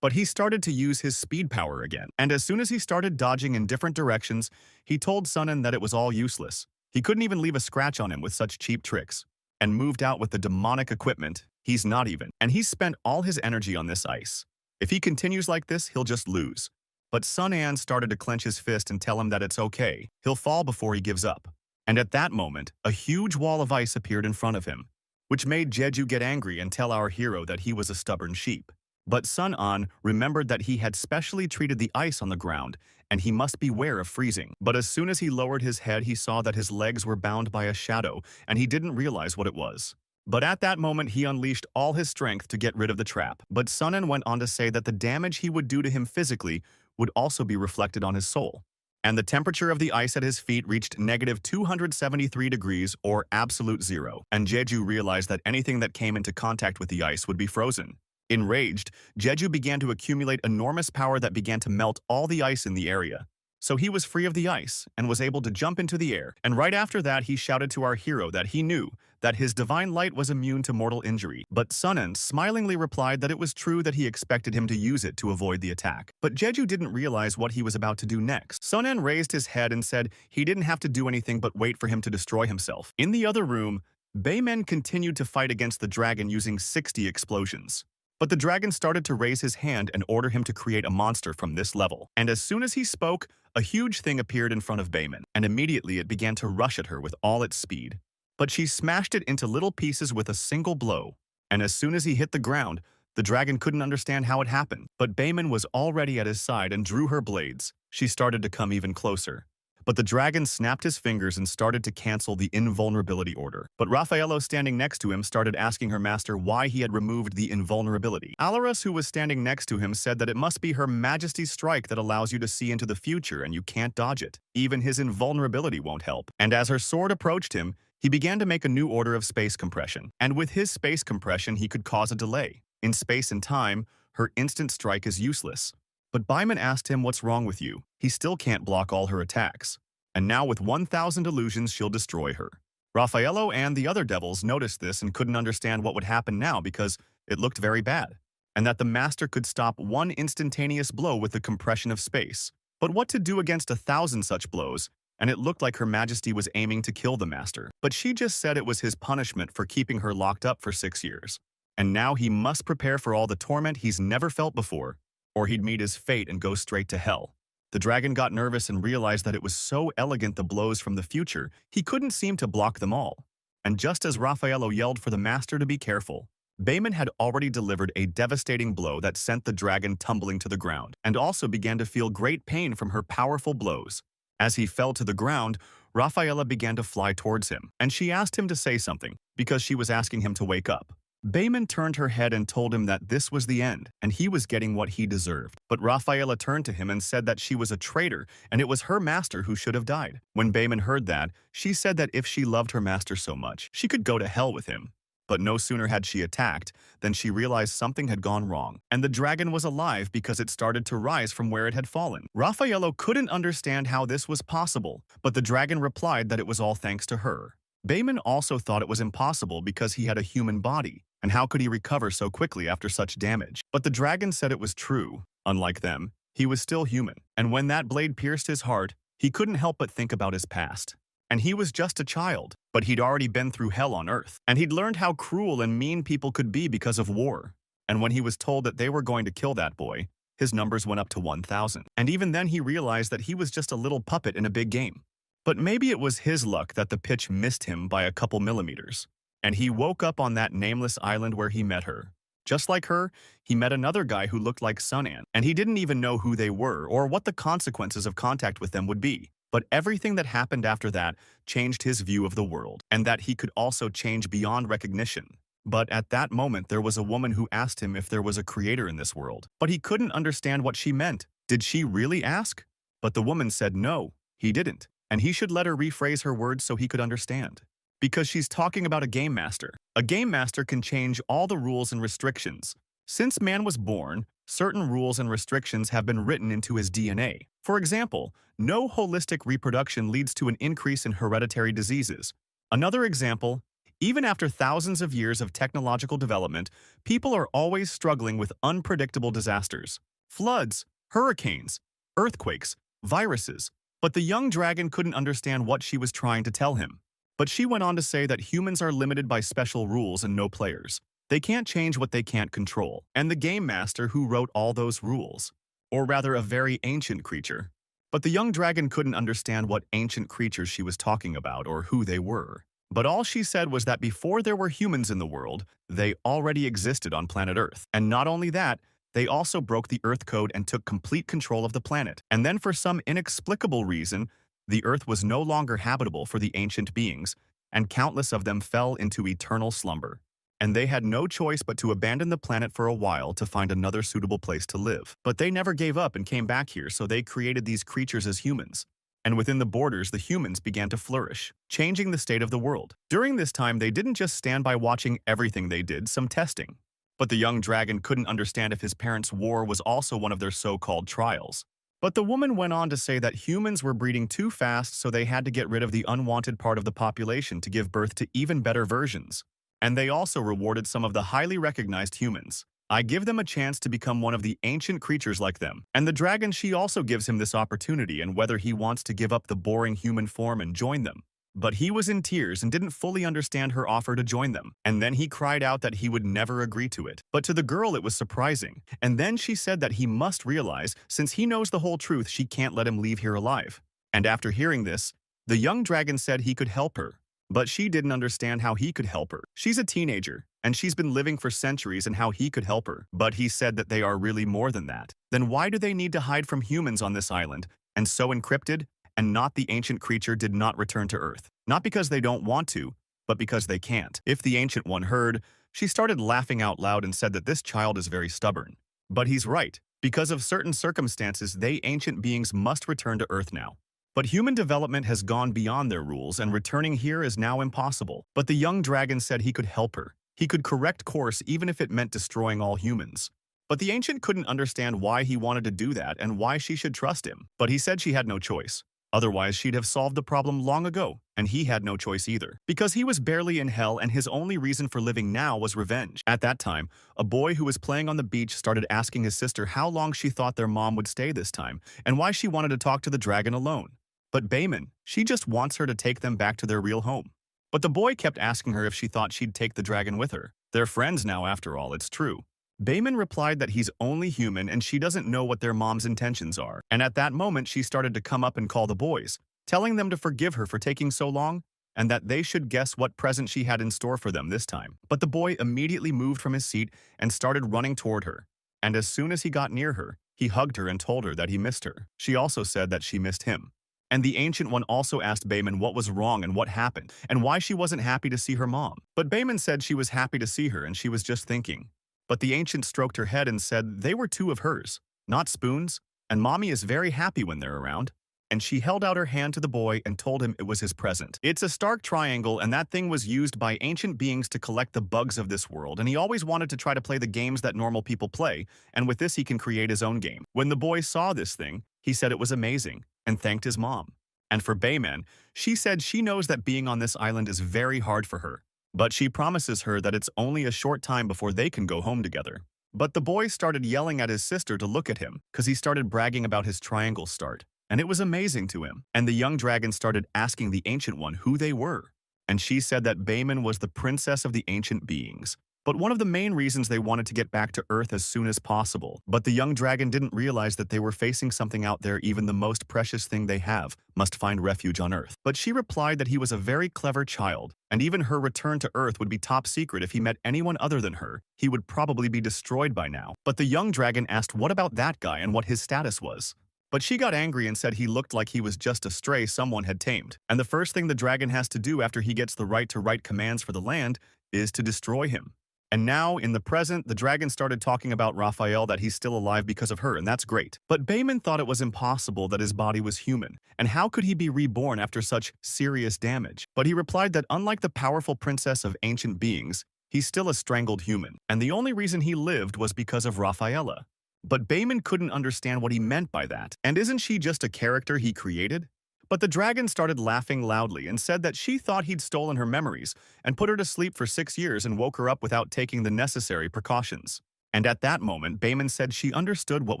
But he started to use his speed power again, and as soon as he started dodging in different directions, he told Sunan that it was all useless. He couldn't even leave a scratch on him with such cheap tricks, and moved out with the demonic equipment. He's not even, and he's spent all his energy on this ice. If he continues like this, he'll just lose. But Sun An started to clench his fist and tell him that it's okay. He'll fall before he gives up. And at that moment, a huge wall of ice appeared in front of him, which made Jeju get angry and tell our hero that he was a stubborn sheep. But Sun An remembered that he had specially treated the ice on the ground, and he must beware of freezing. But as soon as he lowered his head, he saw that his legs were bound by a shadow, and he didn't realize what it was. But at that moment, he unleashed all his strength to get rid of the trap. But Sun An went on to say that the damage he would do to him physically would also be reflected on his soul. And the temperature of the ice at his feet reached negative 273 degrees, or absolute zero. And Jeju realized that anything that came into contact with the ice would be frozen. Enraged, Jeju began to accumulate enormous power that began to melt all the ice in the area. So he was free of the ice and was able to jump into the air. And right after that, he shouted to our hero that he knew that his divine light was immune to mortal injury. But Sunan smilingly replied that it was true that he expected him to use it to avoid the attack. But Jeju didn't realize what he was about to do next. Sunan raised his head and said he didn't have to do anything but wait for him to destroy himself. In the other room, Bayman continued to fight against the dragon using 60 explosions. But the dragon started to raise his hand and order him to create a monster from this level. And as soon as he spoke, a huge thing appeared in front of Bayman, and immediately it began to rush at her with all its speed. But she smashed it into little pieces with a single blow. And as soon as he hit the ground, the dragon couldn't understand how it happened. But Bayman was already at his side and drew her blades. She started to come even closer. But the dragon snapped his fingers and started to cancel the invulnerability order. But Raffaello, standing next to him, started asking her master why he had removed the invulnerability. Alaris, who was standing next to him, said that it must be Her Majesty's strike that allows you to see into the future and you can't dodge it. Even his invulnerability won't help. And as her sword approached him, he began to make a new order of space compression. And with his space compression, he could cause a delay. In space and time, her instant strike is useless. But Bayman asked him what's wrong with you. He still can't block all her attacks. And now with 1,000 illusions, she'll destroy her. Raffaello and the other devils noticed this and couldn't understand what would happen now because it looked very bad, and that the master could stop one instantaneous blow with the compression of space. But what to do against 1,000 such blows? And it looked like Her Majesty was aiming to kill the master. But she just said it was his punishment for keeping her locked up for 6 years. And now he must prepare for all the torment he's never felt before, or he'd meet his fate and go straight to hell. The dragon got nervous and realized that it was so elegant, the blows from the future, he couldn't seem to block them all. And just as Raffaello yelled for the master to be careful, Bayman had already delivered a devastating blow that sent the dragon tumbling to the ground, and also began to feel great pain from her powerful blows. As he fell to the ground, Raffaella began to fly towards him, and she asked him to say something, because she was asking him to wake up. Bayman turned her head and told him that this was the end, and he was getting what he deserved. But Raffaella turned to him and said that she was a traitor, and it was her master who should have died. When Bayman heard that, she said that if she loved her master so much, she could go to hell with him. But no sooner had she attacked than she realized something had gone wrong, and the dragon was alive because it started to rise from where it had fallen. Raffaello couldn't understand how this was possible, but the dragon replied that it was all thanks to her. Bayman also thought it was impossible because he had a human body, and how could he recover so quickly after such damage? But the dragon said it was true. Unlike them, he was still human, and when that blade pierced his heart, he couldn't help but think about his past. And he was just a child, but he'd already been through hell on Earth, and he'd learned how cruel and mean people could be because of war. And when he was told that they were going to kill that boy, his numbers went up to 1,000. And even then he realized that he was just a little puppet in a big game. But maybe it was his luck that the pitch missed him by a couple millimeters, and he woke up on that nameless island where he met her. Just like her, he met another guy who looked like Sunan, and he didn't even know who they were or what the consequences of contact with them would be. But everything that happened after that changed his view of the world, and that he could also change beyond recognition. But at that moment, there was a woman who asked him if there was a creator in this world. But he couldn't understand what she meant. Did she really ask? But the woman said no, he didn't. And he should let her rephrase her words so he could understand. Because she's talking about a game master. A game master can change all the rules and restrictions. Since man was born, certain rules and restrictions have been written into his DNA. For example, no holistic reproduction leads to an increase in hereditary diseases. Another example, even after thousands of years of technological development, people are always struggling with unpredictable disasters. Floods, hurricanes, earthquakes, viruses. But the young dragon couldn't understand what she was trying to tell him. But she went on to say that humans are limited by special rules and no players. They can't change what they can't control. And the game master who wrote all those rules, or rather a very ancient creature. But the young dragon couldn't understand what ancient creatures she was talking about or who they were. But all she said was that before there were humans in the world, they already existed on planet Earth. And not only that, they also broke the Earth code and took complete control of the planet. And then for some inexplicable reason, the Earth was no longer habitable for the ancient beings, and countless of them fell into eternal slumber. And they had no choice but to abandon the planet for a while to find another suitable place to live. But they never gave up and came back here, so they created these creatures as humans. And within the borders, the humans began to flourish, changing the state of the world. During this time, they didn't just stand by watching everything they did, some testing. But the young dragon couldn't understand if his parents' war was also one of their so-called trials. But the woman went on to say that humans were breeding too fast, so they had to get rid of the unwanted part of the population to give birth to even better versions. And they also rewarded some of the highly recognized humans. I give them a chance to become one of the ancient creatures like them. And the dragon, she also gives him this opportunity and whether he wants to give up the boring human form and join them. But he was in tears and didn't fully understand her offer to join them. And then he cried out that he would never agree to it. But to the girl, it was surprising. And then she said that he must realize, since he knows the whole truth, she can't let him leave here alive. And after hearing this, the young dragon said he could help her. But she didn't understand how he could help her. She's a teenager, and she's been living for centuries, and how he could help her. But he said that they are really more than that. Then why do they need to hide from humans on this island, and so encrypted? And not the ancient creature did not return to Earth. Not because they don't want to, but because they can't. If the Ancient One heard, she started laughing out loud and said that this child is very stubborn. But he's right. Because of certain circumstances, they ancient beings must return to Earth now. But human development has gone beyond their rules, and returning here is now impossible. But the young dragon said he could help her. He could correct course even if it meant destroying all humans. But the ancient couldn't understand why he wanted to do that and why she should trust him. But he said she had no choice. Otherwise, she'd have solved the problem long ago, and he had no choice either. Because he was barely in hell, and his only reason for living now was revenge. At that time, a boy who was playing on the beach started asking his sister how long she thought their mom would stay this time, and why she wanted to talk to the dragon alone. But Bayman, she just wants her to take them back to their real home. But the boy kept asking her if she thought she'd take the dragon with her. They're friends now, after all, it's true. Bayman replied that he's only human and she doesn't know what their mom's intentions are. And at that moment, she started to come up and call the boys, telling them to forgive her for taking so long and that they should guess what present she had in store for them this time. But the boy immediately moved from his seat and started running toward her. And as soon as he got near her, he hugged her and told her that he missed her. She also said that she missed him. And the Ancient One also asked Bayman what was wrong and what happened, and why she wasn't happy to see her mom. But Bayman said she was happy to see her and she was just thinking. But the Ancient stroked her head and said they were two of hers, not spoons, and Mommy is very happy when they're around. And she held out her hand to the boy and told him it was his present. It's a stark triangle, and that thing was used by ancient beings to collect the bugs of this world, and he always wanted to try to play the games that normal people play, and with this he can create his own game. When the boy saw this thing, he said it was amazing, and thanked his mom. And for Bayman, she said she knows that being on this island is very hard for her. But she promises her that it's only a short time before they can go home together. But the boy started yelling at his sister to look at him, because he started bragging about his triangle start. And it was amazing to him. And the young dragon started asking the Ancient One who they were. And she said that Bayman was the princess of the ancient beings. But one of the main reasons they wanted to get back to Earth as soon as possible. But the young dragon didn't realize that they were facing something out there. Even the most precious thing they have must find refuge on Earth. But she replied that he was a very clever child, and even her return to Earth would be top secret. If he met anyone other than her, he would probably be destroyed by now. But the young dragon asked what about that guy and what his status was. But she got angry and said he looked like he was just a stray someone had tamed. And the first thing the dragon has to do after he gets the right to write commands for the land is to destroy him. And now, in the present, the dragon started talking about Raphael, that he's still alive because of her, and that's great. But Bayman thought it was impossible that his body was human, and how could he be reborn after such serious damage? But he replied that unlike the powerful princess of ancient beings, he's still a strangled human, and the only reason he lived was because of Raphaela. But Bayman couldn't understand what he meant by that. And isn't she just a character he created? But the dragon started laughing loudly and said that she thought he'd stolen her memories and put her to sleep for 6 years and woke her up without taking the necessary precautions. And at that moment, Bayman said she understood what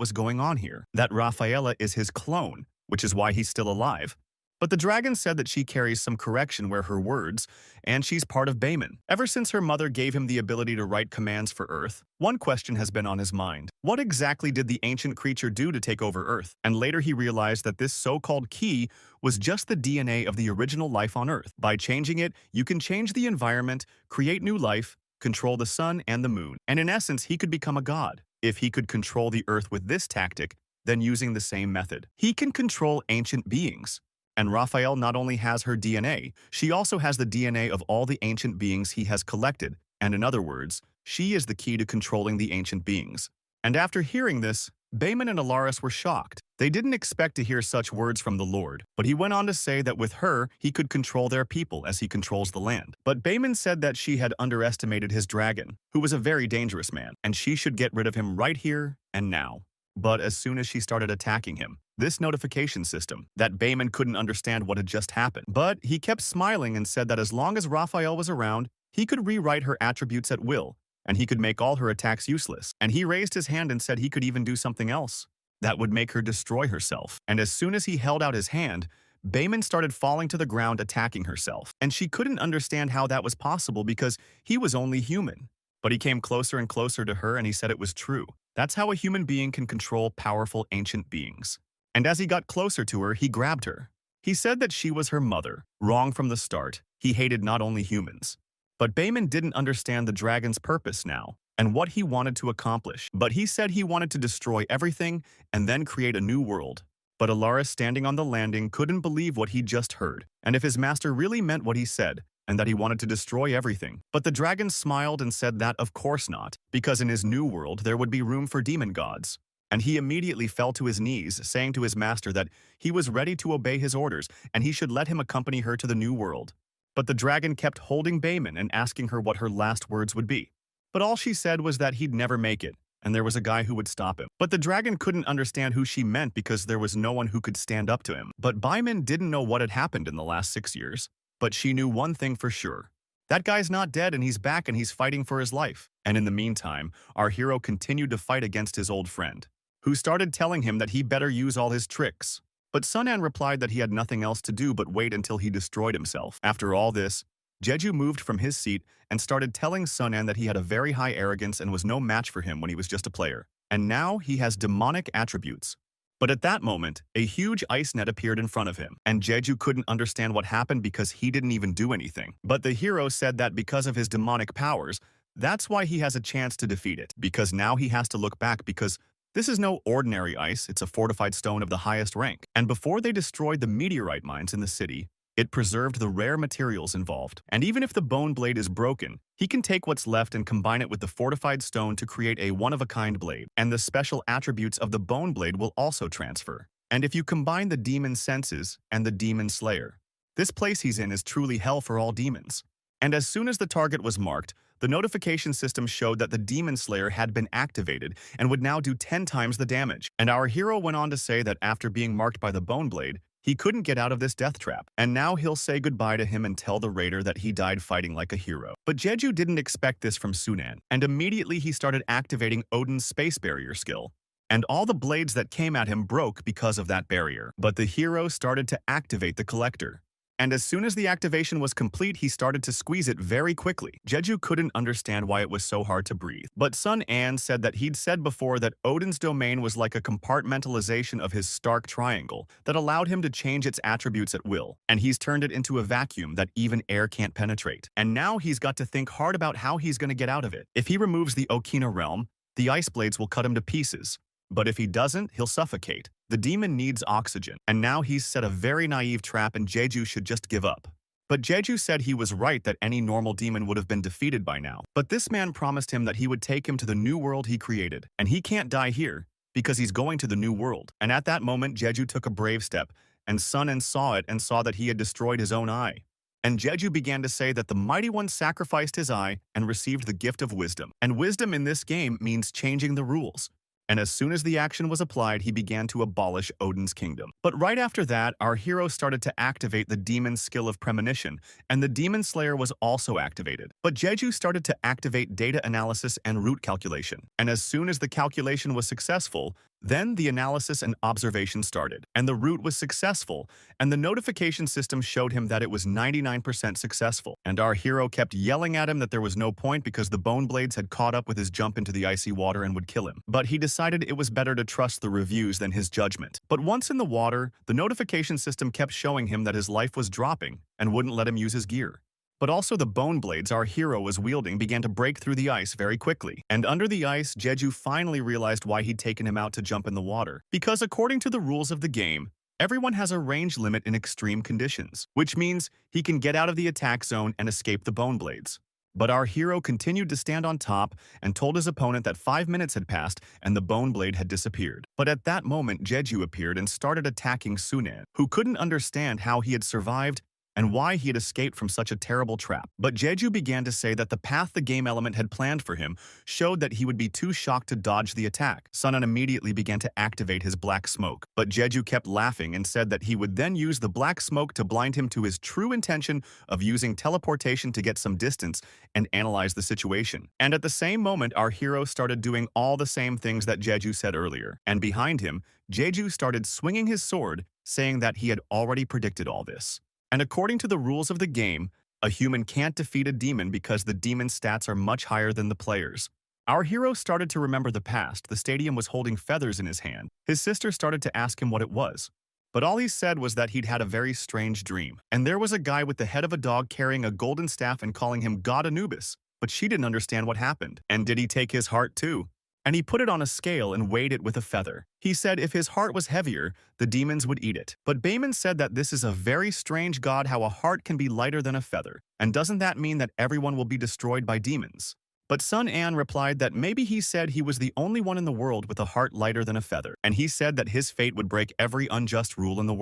was going on here, that Raphaela is his clone, which is why he's still alive. But the dragon said that she carries some correction where her words, and she's part of Bayman. Ever since her mother gave him the ability to write commands for Earth, one question has been on his mind. What exactly did the ancient creature do to take over Earth? And later he realized that this so-called key was just the DNA of the original life on Earth. By changing it, you can change the environment, create new life, control the sun and the moon. And in essence, he could become a god. If he could control the Earth with this tactic, then using the same method, he can control ancient beings. And Raphael not only has her DNA, she also has the DNA of all the ancient beings he has collected, and in other words, she is the key to controlling the ancient beings. And after hearing this, Bayman and Alaris were shocked. They didn't expect to hear such words from the Lord, but he went on to say that with her, he could control their people as he controls the land. But Bayman said that she had underestimated his dragon, who was a very dangerous man, and she should get rid of him right here and now. But as soon as she started attacking him, this notification system, that Bayman couldn't understand what had just happened. But he kept smiling and said that as long as Raphael was around, he could rewrite her attributes at will, and he could make all her attacks useless. And he raised his hand and said he could even do something else that would make her destroy herself. And as soon as he held out his hand, Bayman started falling to the ground, attacking herself. And she couldn't understand how that was possible because he was only human. But he came closer and closer to her and he said it was true. That's how a human being can control powerful ancient beings. And as he got closer to her, he grabbed her. He said that she was her mother. Wrong from the start. He hated not only humans. But Bayman didn't understand the dragon's purpose now and what he wanted to accomplish. But he said he wanted to destroy everything and then create a new world. But Alaris, standing on the landing, couldn't believe what he just heard, and if his master really meant what he said, and that he wanted to destroy everything. But the dragon smiled and said that of course not, because in his new world there would be room for demon gods. And he immediately fell to his knees, saying to his master that he was ready to obey his orders, and he should let him accompany her to the new world. But the dragon kept holding Bayman and asking her what her last words would be. But all she said was that he'd never make it, and there was a guy who would stop him. But the dragon couldn't understand who she meant because there was no one who could stand up to him. But Bayman didn't know what had happened in the last 6 years. But she knew one thing for sure. That guy's not dead and he's back and he's fighting for his life. And in the meantime, our hero continued to fight against his old friend, who started telling him that he better use all his tricks. But Sunan replied that he had nothing else to do but wait until he destroyed himself. After all this, Jeju moved from his seat and started telling Sunan that he had a very high arrogance and was no match for him when he was just a player. And now he has demonic attributes. But at that moment, a huge ice net appeared in front of him, and Jeju couldn't understand what happened because he didn't even do anything. But the hero said that because of his demonic powers, that's why he has a chance to defeat it, because now he has to look back because this is no ordinary ice, it's a fortified stone of the highest rank. And before they destroyed the meteorite mines in the city, it preserved the rare materials involved. And even if the bone blade is broken, he can take what's left and combine it with the fortified stone to create a one-of-a-kind blade. And the special attributes of the bone blade will also transfer. And if you combine the demon senses and the demon slayer, this place he's in is truly hell for all demons. And as soon as the target was marked, the notification system showed that the demon slayer had been activated and would now do 10 times the damage. And our hero went on to say that after being marked by the bone blade, he couldn't get out of this death trap, and now he'll say goodbye to him and tell the raider that he died fighting like a hero. But Jeju didn't expect this from Sunan, and immediately he started activating Odin's space barrier skill. And all the blades that came at him broke because of that barrier. But the hero started to activate the collector. And as soon as the activation was complete, he started to squeeze it very quickly. Jeju couldn't understand why it was so hard to breathe. But Sun An said that he'd said before that Odin's domain was like a compartmentalization of his Stark triangle that allowed him to change its attributes at will. And he's turned it into a vacuum that even air can't penetrate. And now he's got to think hard about how he's going to get out of it. If he removes the Okina realm, the ice blades will cut him to pieces. But if he doesn't, he'll suffocate. The demon needs oxygen, and now he's set a very naive trap and Jeju should just give up. But Jeju said he was right that any normal demon would have been defeated by now. But this man promised him that he would take him to the new world he created, and he can't die here because he's going to the new world. And at that moment, Jeju took a brave step, and Sunan saw it and saw that he had destroyed his own eye. And Jeju began to say that the Mighty One sacrificed his eye and received the gift of wisdom. And wisdom in this game means changing the rules. And as soon as the action was applied, he began to abolish Odin's kingdom. But right after that, our hero started to activate the demon's skill of premonition, and the demon slayer was also activated. But Jeju started to activate data analysis and root calculation. And as soon as the calculation was successful, then the analysis and observation started, and the route was successful, and the notification system showed him that it was 99% successful. And our hero kept yelling at him that there was no point because the bone blades had caught up with his jump into the icy water and would kill him. But he decided it was better to trust the reviews than his judgment. But once in the water, the notification system kept showing him that his life was dropping and wouldn't let him use his gear. But also the bone blades our hero was wielding began to break through the ice very quickly. And under the ice, Jeju finally realized why he'd taken him out to jump in the water. Because according to the rules of the game, everyone has a range limit in extreme conditions, which means he can get out of the attack zone and escape the bone blades. But our hero continued to stand on top and told his opponent that 5 minutes had passed and the bone blade had disappeared. But at that moment, Jeju appeared and started attacking Sunan, who couldn't understand how he had survived and why he had escaped from such a terrible trap. But Jeju began to say that the path the game element had planned for him showed that he would be too shocked to dodge the attack. Sunan immediately began to activate his black smoke, but Jeju kept laughing and said that he would then use the black smoke to blind him to his true intention of using teleportation to get some distance and analyze the situation. And at the same moment, our hero started doing all the same things that Jeju said earlier. And behind him, Jeju started swinging his sword, saying that he had already predicted all this. And according to the rules of the game, a human can't defeat a demon because the demon's stats are much higher than the player's. Our hero started to remember the past. The stadium was holding feathers in his hand. His sister started to ask him what it was. But all he said was that he'd had a very strange dream. And there was a guy with the head of a dog carrying a golden staff and calling him God Anubis. But she didn't understand what happened. And did he take his heart too? And he put it on a scale and weighed it with a feather. He said if his heart was heavier, the demons would eat it. But Bayman said that this is a very strange god, how a heart can be lighter than a feather. And doesn't that mean that everyone will be destroyed by demons? But Sun An replied that maybe he said he was the only one in the world with a heart lighter than a feather. And he said that his fate would break every unjust rule in the world.